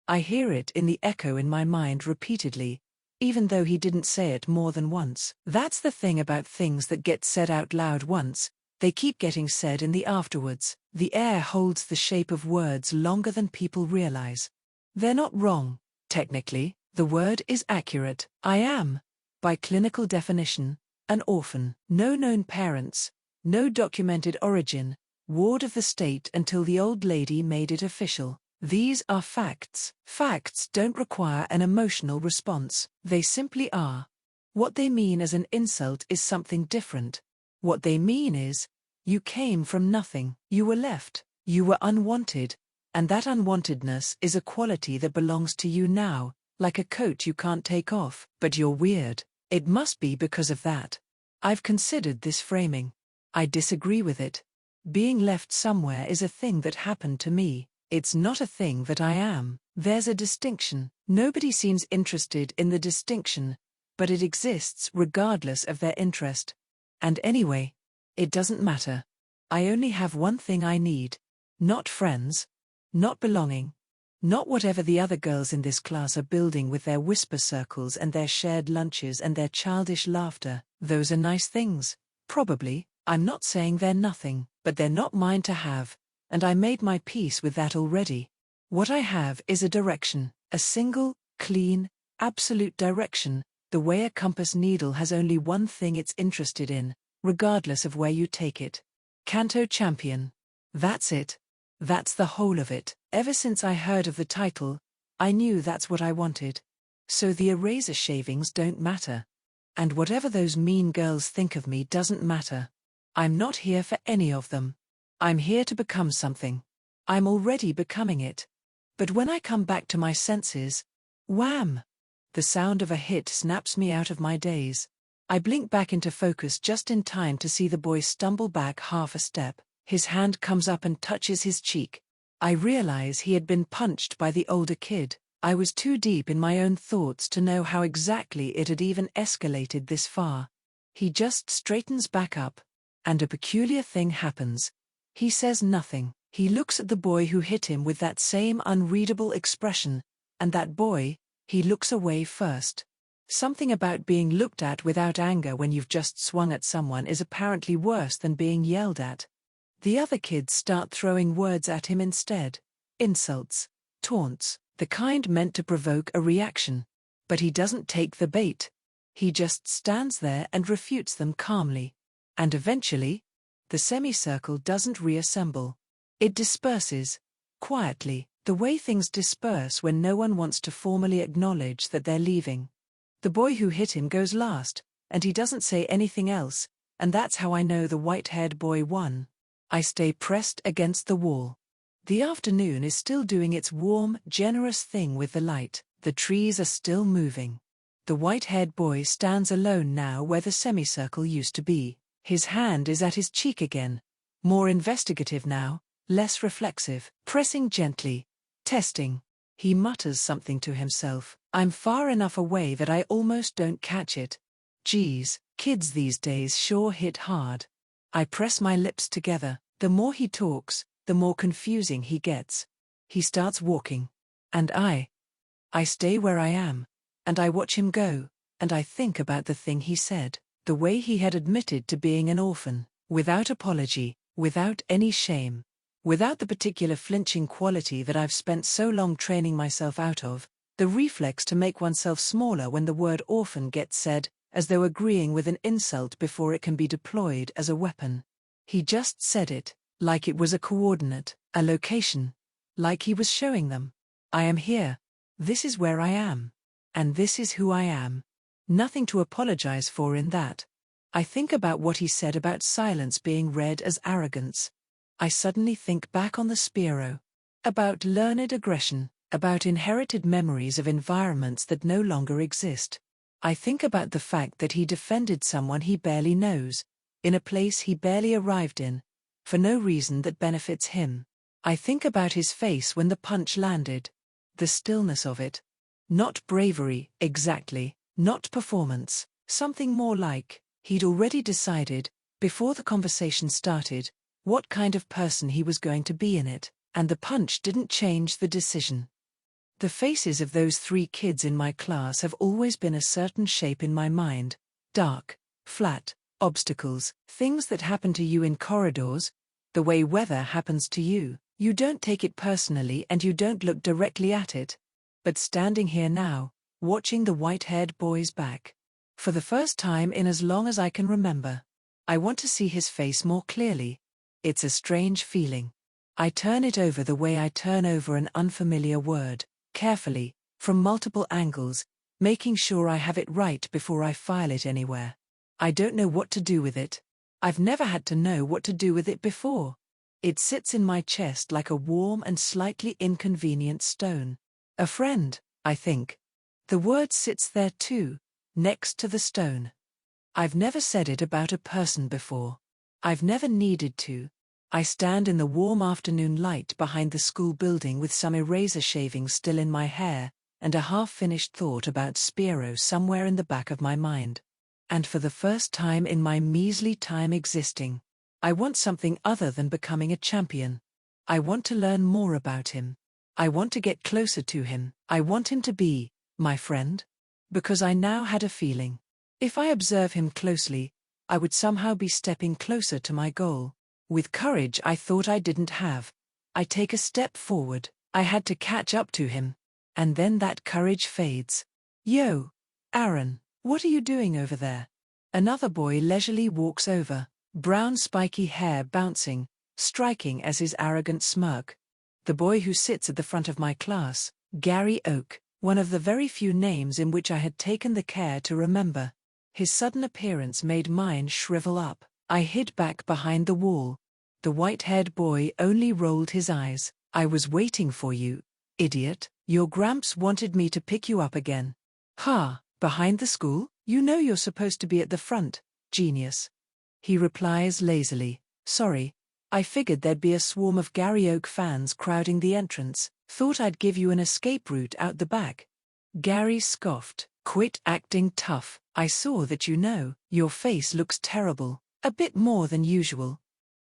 I hear it in the echo in my mind repeatedly, even though he didn't say it more than once. That's the thing about things that get said out loud once, they keep getting said in the afterwards. The air holds the shape of words longer than people realize. They're not wrong, technically, the word is accurate. I am, by clinical definition, an orphan. No known parents, no documented origin, ward of the state until the old lady made it official. These are facts. Facts don't require an emotional response. They simply are. What they mean as an insult is something different. What they mean is, you came from nothing. You were left. You were unwanted. And that unwantedness is a quality that belongs to you now, like a coat you can't take off. But you're weird. It must be because of that. I've considered this framing. I disagree with it. Being left somewhere is a thing that happened to me. It's not a thing that I am. There's a distinction. Nobody seems interested in the distinction, but it exists regardless of their interest. And anyway, it doesn't matter. I only have one thing I need. Not friends. Not belonging. Not whatever the other girls in this class are building with their whisper circles and their shared lunches and their childish laughter. Those are nice things, probably. I'm not saying they're nothing, but they're not mine to have, and I made my peace with that already. What I have is a direction, a single, clean, absolute direction, the way a compass needle has only one thing it's interested in, regardless of where you take it. Kanto Champion. That's it. That's the whole of it. Ever since I heard of the title, I knew that's what I wanted. So the eraser shavings don't matter. And whatever those mean girls think of me doesn't matter. I'm not here for any of them. I'm here to become something. I'm already becoming it. But when I come back to my senses, wham! The sound of a hit snaps me out of my daze. I blink back into focus just in time to see the boy stumble back half a step. His hand comes up and touches his cheek. I realize he had been punched by the older kid. I was too deep in my own thoughts to know how exactly it had even escalated this far. He just straightens back up. And a peculiar thing happens. He says nothing. He looks at the boy who hit him with that same unreadable expression, and that boy, he looks away first. Something about being looked at without anger when you've just swung at someone is apparently worse than being yelled at. The other kids start throwing words at him instead. Insults, taunts, the kind meant to provoke a reaction. But he doesn't take the bait. He just stands there and refutes them calmly. And eventually, the semicircle doesn't reassemble. It disperses, quietly, the way things disperse when no one wants to formally acknowledge that they're leaving. The boy who hit him goes last, and he doesn't say anything else, and that's how I know the white-haired boy won. I stay pressed against the wall. The afternoon is still doing its warm, generous thing with the light. The trees are still moving. The white-haired boy stands alone now where the semicircle used to be. His hand is at his cheek again. More investigative now, less reflexive, pressing gently, testing. He mutters something to himself. I'm far enough away that I almost don't catch it. Geez, kids these days sure hit hard. I press my lips together. The more he talks, the more confusing he gets. He starts walking. And I stay where I am. And I watch him go. And I think about the thing he said. The way he had admitted to being an orphan. Without apology, without any shame. Without the particular flinching quality that I've spent so long training myself out of. The reflex to make oneself smaller when the word orphan gets said, as though agreeing with an insult before it can be deployed as a weapon. He just said it, like it was a coordinate, a location. Like he was showing them. I am here. This is where I am. And this is who I am. Nothing to apologize for in that. I think about what he said about silence being read as arrogance. I suddenly think back on the Spiro. About learned aggression, about inherited memories of environments that no longer exist. I think about the fact that he defended someone he barely knows, in a place he barely arrived in, for no reason that benefits him. I think about his face when the punch landed. The stillness of it. Not bravery, exactly, not performance, something more like, he'd already decided, before the conversation started, what kind of person he was going to be in it, and the punch didn't change the decision. The faces of those 3 kids in my class have always been a certain shape in my mind. Dark, flat, obstacles, things that happen to you in corridors, the way weather happens to you. You don't take it personally and you don't look directly at it. But standing here now, watching the white-haired boy's back. For the first time in as long as I can remember. I want to see his face more clearly. It's a strange feeling. I turn it over the way I turn over an unfamiliar word, carefully, from multiple angles, making sure I have it right before I file it anywhere. I don't know what to do with it. I've never had to know what to do with it before. It sits in my chest like a warm and slightly inconvenient stone. A friend, I think. The word sits there too, next to the stone. I've never said it about a person before. I've never needed to. I stand in the warm afternoon light behind the school building with some eraser shavings still in my hair, and a half-finished thought about Spiro somewhere in the back of my mind. And for the first time in my measly time existing, I want something other than becoming a champion. I want to learn more about him. I want to get closer to him. I want him to be my friend. Because I now had a feeling. If I observe him closely, I would somehow be stepping closer to my goal. With courage I thought I didn't have. I take a step forward. I had to catch up to him. And then that courage fades. Yo, Aaron, what are you doing over there? Another boy leisurely walks over, brown spiky hair bouncing, striking as his arrogant smirk. The boy who sits at the front of my class, Gary Oak, one of the very few names in which I had taken the care to remember. His sudden appearance made mine shrivel up. I hid back behind the wall. The white-haired boy only rolled his eyes. I was waiting for you, idiot. Your gramps wanted me to pick you up again. Ha, behind the school? You know you're supposed to be at the front, genius. He replies lazily, sorry. I figured there'd be a swarm of Gary Oak fans crowding the entrance. Thought I'd give you an escape route out the back. Gary scoffed. Quit acting tough. I saw that you know. Your face looks terrible. A bit more than usual.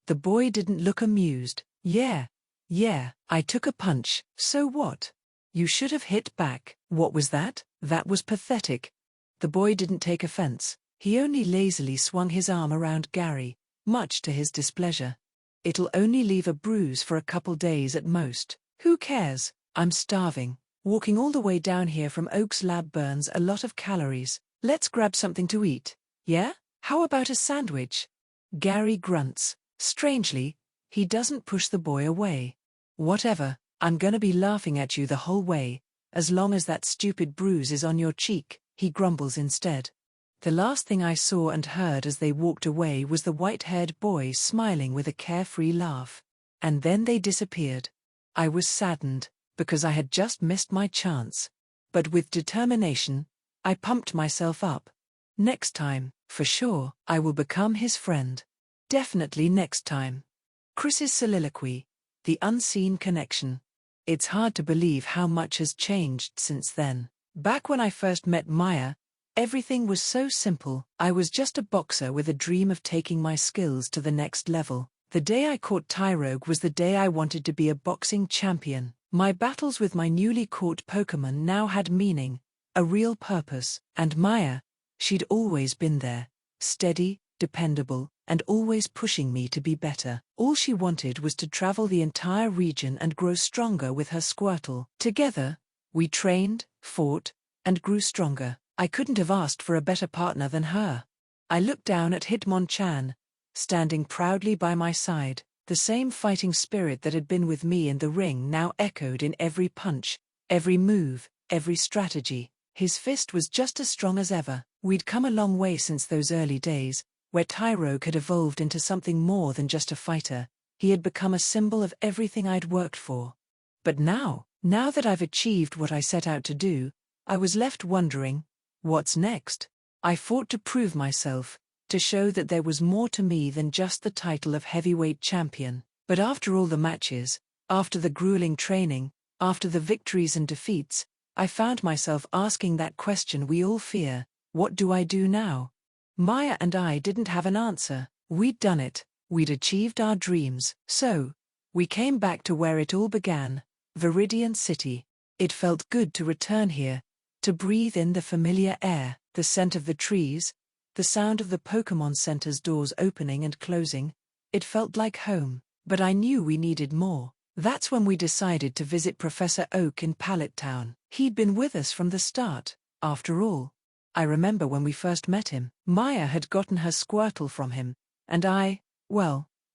The boy didn't look amused. Yeah, Yeah, I took a punch, so what? You should have hit back. What was that? That was pathetic. The boy didn't take offense. He only lazily swung his arm around Gary, much to his displeasure. It'll only leave a bruise for a couple days at most. Who cares? I'm starving. Walking all the way down here from Oak's lab burns a lot of calories. Let's grab something to eat. Yeah? How about a sandwich? Gary grunts. Strangely, he doesn't push the boy away. Whatever, I'm gonna be laughing at you the whole way, as long as that stupid bruise is on your cheek, he grumbles instead. The last thing I saw and heard as they walked away was the white-haired boy smiling with a carefree laugh. And then they disappeared. I was saddened, because I had just missed my chance. But with determination, I pumped myself up. Next time, for sure, I will become his friend. Definitely next time. Chris's soliloquy. The unseen connection. It's hard to believe how much has changed since then. Back when I first met Maya, everything was so simple. I was just a boxer with a dream of taking my skills to the next level. The day I caught Tyrogue was the day I wanted to be a boxing champion. My battles with my newly caught Pokémon now had meaning, a real purpose. And Maya, she'd always been there, steady, dependable, and always pushing me to be better. All she wanted was to travel the entire region and grow stronger with her Squirtle. Together, we trained, fought, and grew stronger. I couldn't have asked for a better partner than her. I looked down at Hitmonchan, standing proudly by my side. The same fighting spirit that had been with me in the ring now echoed in every punch, every move, every strategy. His fist was just as strong as ever. We'd come a long way since those early days, where Tyrogue had evolved into something more than just a fighter. He had become a symbol of everything I'd worked for. But now that I've achieved what I set out to do, I was left wondering, what's next? I fought to prove myself, to show that there was more to me than just the title of heavyweight champion. But after all the matches, after the grueling training, after the victories and defeats, I found myself asking that question we all fear: what do I do now? Maya and I didn't have an answer. We'd done it. We'd achieved our dreams. So, we came back to where it all began, Viridian City. It felt good to return here, to breathe in the familiar air, the scent of the trees, the sound of the Pokémon Center's doors opening and closing. It felt like home. But I knew we needed more. That's when we decided to visit Professor Oak in Pallet Town. He'd been with us from the start, after all. I remember when we first met him. Maya had gotten her Squirtle from him, and I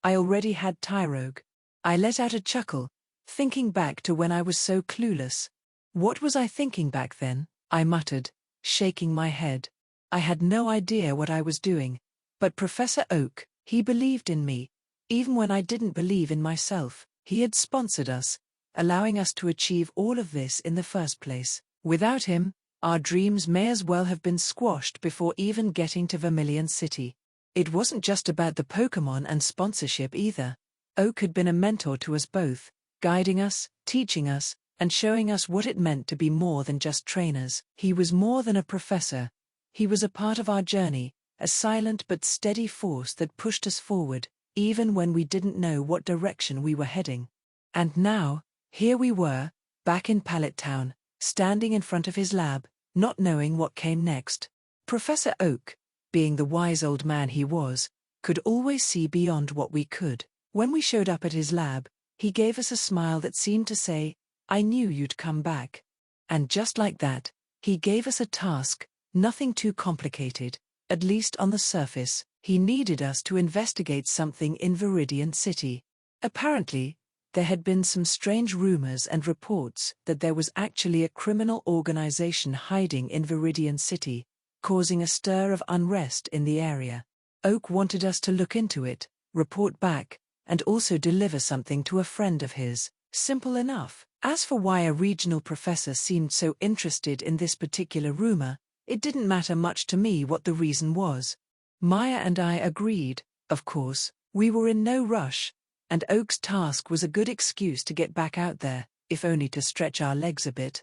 already had Tyrogue. I let out a chuckle, thinking back to when I was so clueless. What was I thinking back then? I muttered, shaking my head. I had no idea what I was doing. But Professor Oak, he believed in me, even when I didn't believe in myself. He had sponsored us, allowing us to achieve all of this in the first place. Without him, our dreams may as well have been squashed before even getting to Vermilion City. It wasn't just about the Pokémon and sponsorship either. Oak had been a mentor to us both, guiding us, teaching us, and showing us what it meant to be more than just trainers. He was more than a professor. He was a part of our journey, a silent but steady force that pushed us forward, even when we didn't know what direction we were heading. And now, here we were, back in Pallet Town, standing in front of his lab, not knowing what came next. Professor Oak, being the wise old man he was, could always see beyond what we could. When we showed up at his lab, he gave us a smile that seemed to say, "I knew you'd come back." And just like that, he gave us a task, nothing too complicated, at least on the surface. He needed us to investigate something in Viridian City. Apparently, there had been some strange rumors and reports that there was actually a criminal organization hiding in Viridian City, causing a stir of unrest in the area. Oak wanted us to look into it, report back, and also deliver something to a friend of his. Simple enough. As for why a regional professor seemed so interested in this particular rumor, it didn't matter much to me what the reason was. Maya and I agreed, of course. We were in no rush, and Oak's task was a good excuse to get back out there, if only to stretch our legs a bit.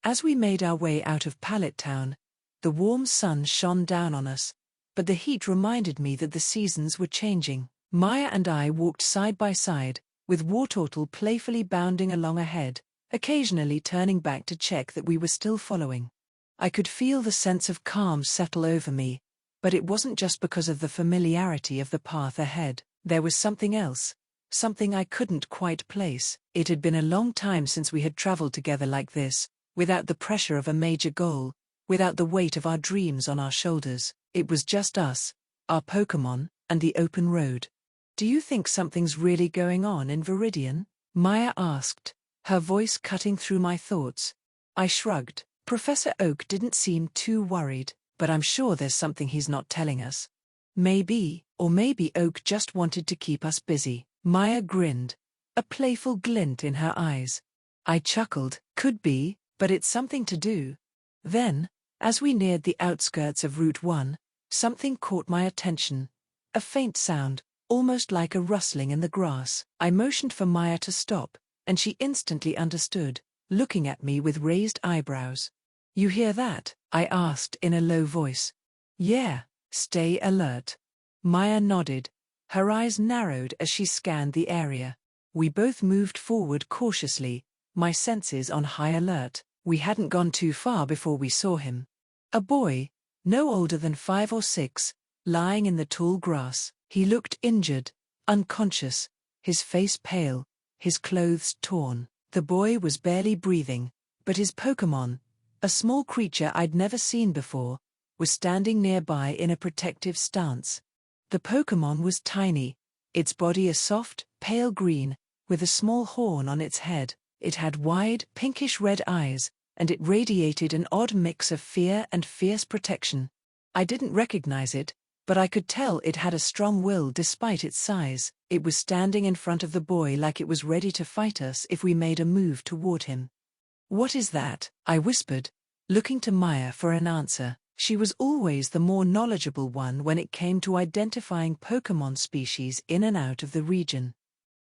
As we made our way out of Pallet Town, the warm sun shone down on us, but the heat reminded me that the seasons were changing. Maya and I walked side by side, with Wartortle playfully bounding along ahead, occasionally turning back to check that we were still following. I could feel the sense of calm settle over me, but it wasn't just because of the familiarity of the path ahead. There was something else, something I couldn't quite place. It had been a long time since we had traveled together like this, without the pressure of a major goal, without the weight of our dreams on our shoulders. It was just us, our Pokémon, and the open road. "Do you think something's really going on in Viridian?" Maya asked, her voice cutting through my thoughts. I shrugged. Professor Oak didn't seem too worried, but I'm sure there's something he's not telling us. Maybe, or maybe Oak just wanted to keep us busy. Maya grinned, a playful glint in her eyes. I chuckled. Could be, but it's something to do. Then, as we neared the outskirts of Route 1, something caught my attention. A faint sound, almost like a rustling in the grass. I motioned for Maya to stop, and she instantly understood, looking at me with raised eyebrows. "You hear that?" I asked in a low voice. "Yeah, stay alert." Maya nodded, her eyes narrowed as she scanned the area. We both moved forward cautiously, my senses on high alert. We hadn't gone too far before we saw him. A boy, no older than 5 or 6, lying in the tall grass. He looked injured, unconscious, his face pale, his clothes torn. The boy was barely breathing, but his Pokémon, a small creature I'd never seen before, was standing nearby in a protective stance. The Pokémon was tiny, its body a soft, pale green, with a small horn on its head. It had wide, pinkish-red eyes, and it radiated an odd mix of fear and fierce protection. I didn't recognize it, but I could tell it had a strong will despite its size. It was standing in front of the boy like it was ready to fight us if we made a move toward him. "What is that?" I whispered, looking to Maya for an answer. She was always the more knowledgeable one when it came to identifying Pokémon species in and out of the region.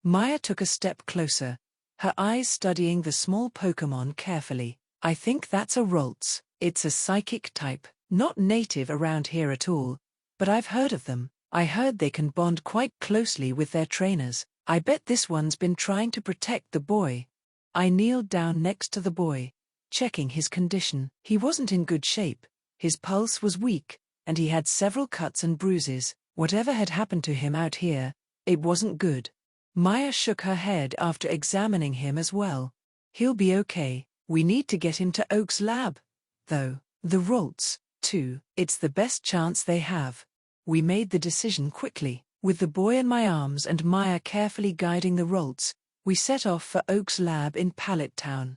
Maya took a step closer, her eyes studying the small Pokémon carefully. "I think that's a Ralts. It's a psychic type, not native around here at all, but I've heard of them. I heard they can bond quite closely with their trainers. I bet this one's been trying to protect the boy." I kneeled down next to the boy, checking his condition. He wasn't in good shape, his pulse was weak, and he had several cuts and bruises. Whatever had happened to him out here, it wasn't good. Maya shook her head after examining him as well. "He'll be okay. We need to get him to Oak's lab, though. The Ralts, too. It's the best chance they have." We made the decision quickly. With the boy in my arms and Maya carefully guiding the Ralts, we set off for Oak's lab in Pallet Town.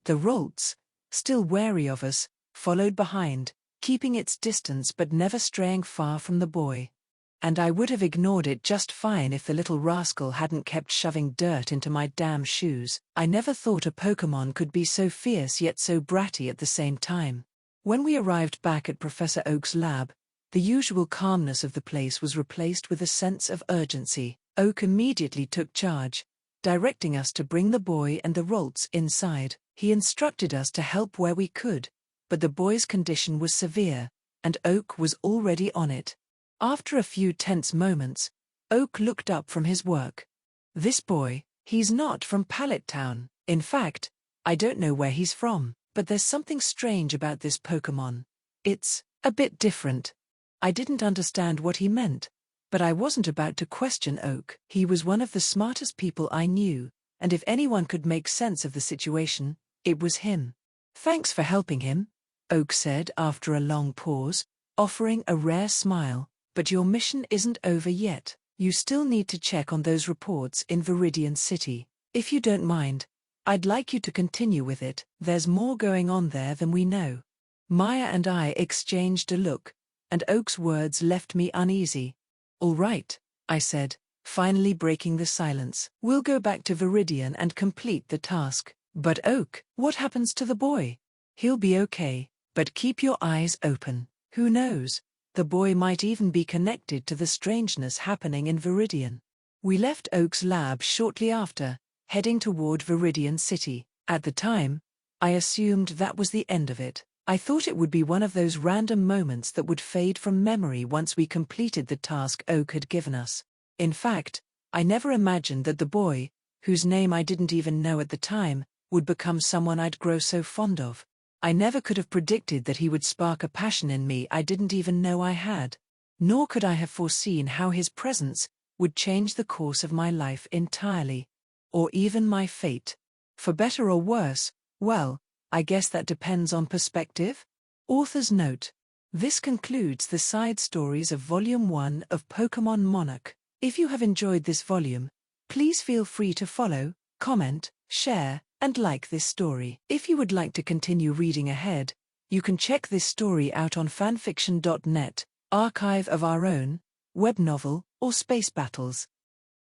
The Ralts, still wary of us, followed behind, keeping its distance but never straying far from the boy. And I would have ignored it just fine if the little rascal hadn't kept shoving dirt into my damn shoes. I never thought a Pokémon could be so fierce yet so bratty at the same time. When we arrived back at Professor Oak's lab, the usual calmness of the place was replaced with a sense of urgency. Oak immediately took charge, directing us to bring the boy and the Ralts inside. He instructed us to help where we could, but the boy's condition was severe, and Oak was already on it. After a few tense moments, Oak looked up from his work. "This boy, he's not from Pallet Town. In fact, I don't know where he's from, but there's something strange about this Pokémon. It's a bit different." I didn't understand what he meant, but I wasn't about to question Oak. He was one of the smartest people I knew, and if anyone could make sense of the situation, it was him. "Thanks for helping him," Oak said after a long pause, offering a rare smile. "But your mission isn't over yet. You still need to check on those reports in Viridian City. If you don't mind, I'd like you to continue with it. There's more going on there than we know." Maya and I exchanged a look, and Oak's words left me uneasy. "All right," I said, finally breaking the silence. "We'll go back to Viridian and complete the task. But Oak, what happens to the boy?" "He'll be okay, but keep your eyes open. Who knows? The boy might even be connected to the strangeness happening in Viridian." We left Oak's lab shortly after, heading toward Viridian City. At the time, I assumed that was the end of it. I thought it would be one of those random moments that would fade from memory once we completed the task Oak had given us. In fact, I never imagined that the boy, whose name I didn't even know at the time, would become someone I'd grow so fond of. I never could have predicted that he would spark a passion in me I didn't even know I had. Nor could I have foreseen how his presence would change the course of my life entirely. Or even my fate. For better or worse, well, I guess that depends on perspective. Author's note. This concludes the side stories of Volume 1 of Pokémon Monarch. If you have enjoyed this volume, please feel free to follow, comment, share, and like this story. If you would like to continue reading ahead, you can check this story out on fanfiction.net, Archive of Our Own, Webnovel, or Spacebattles.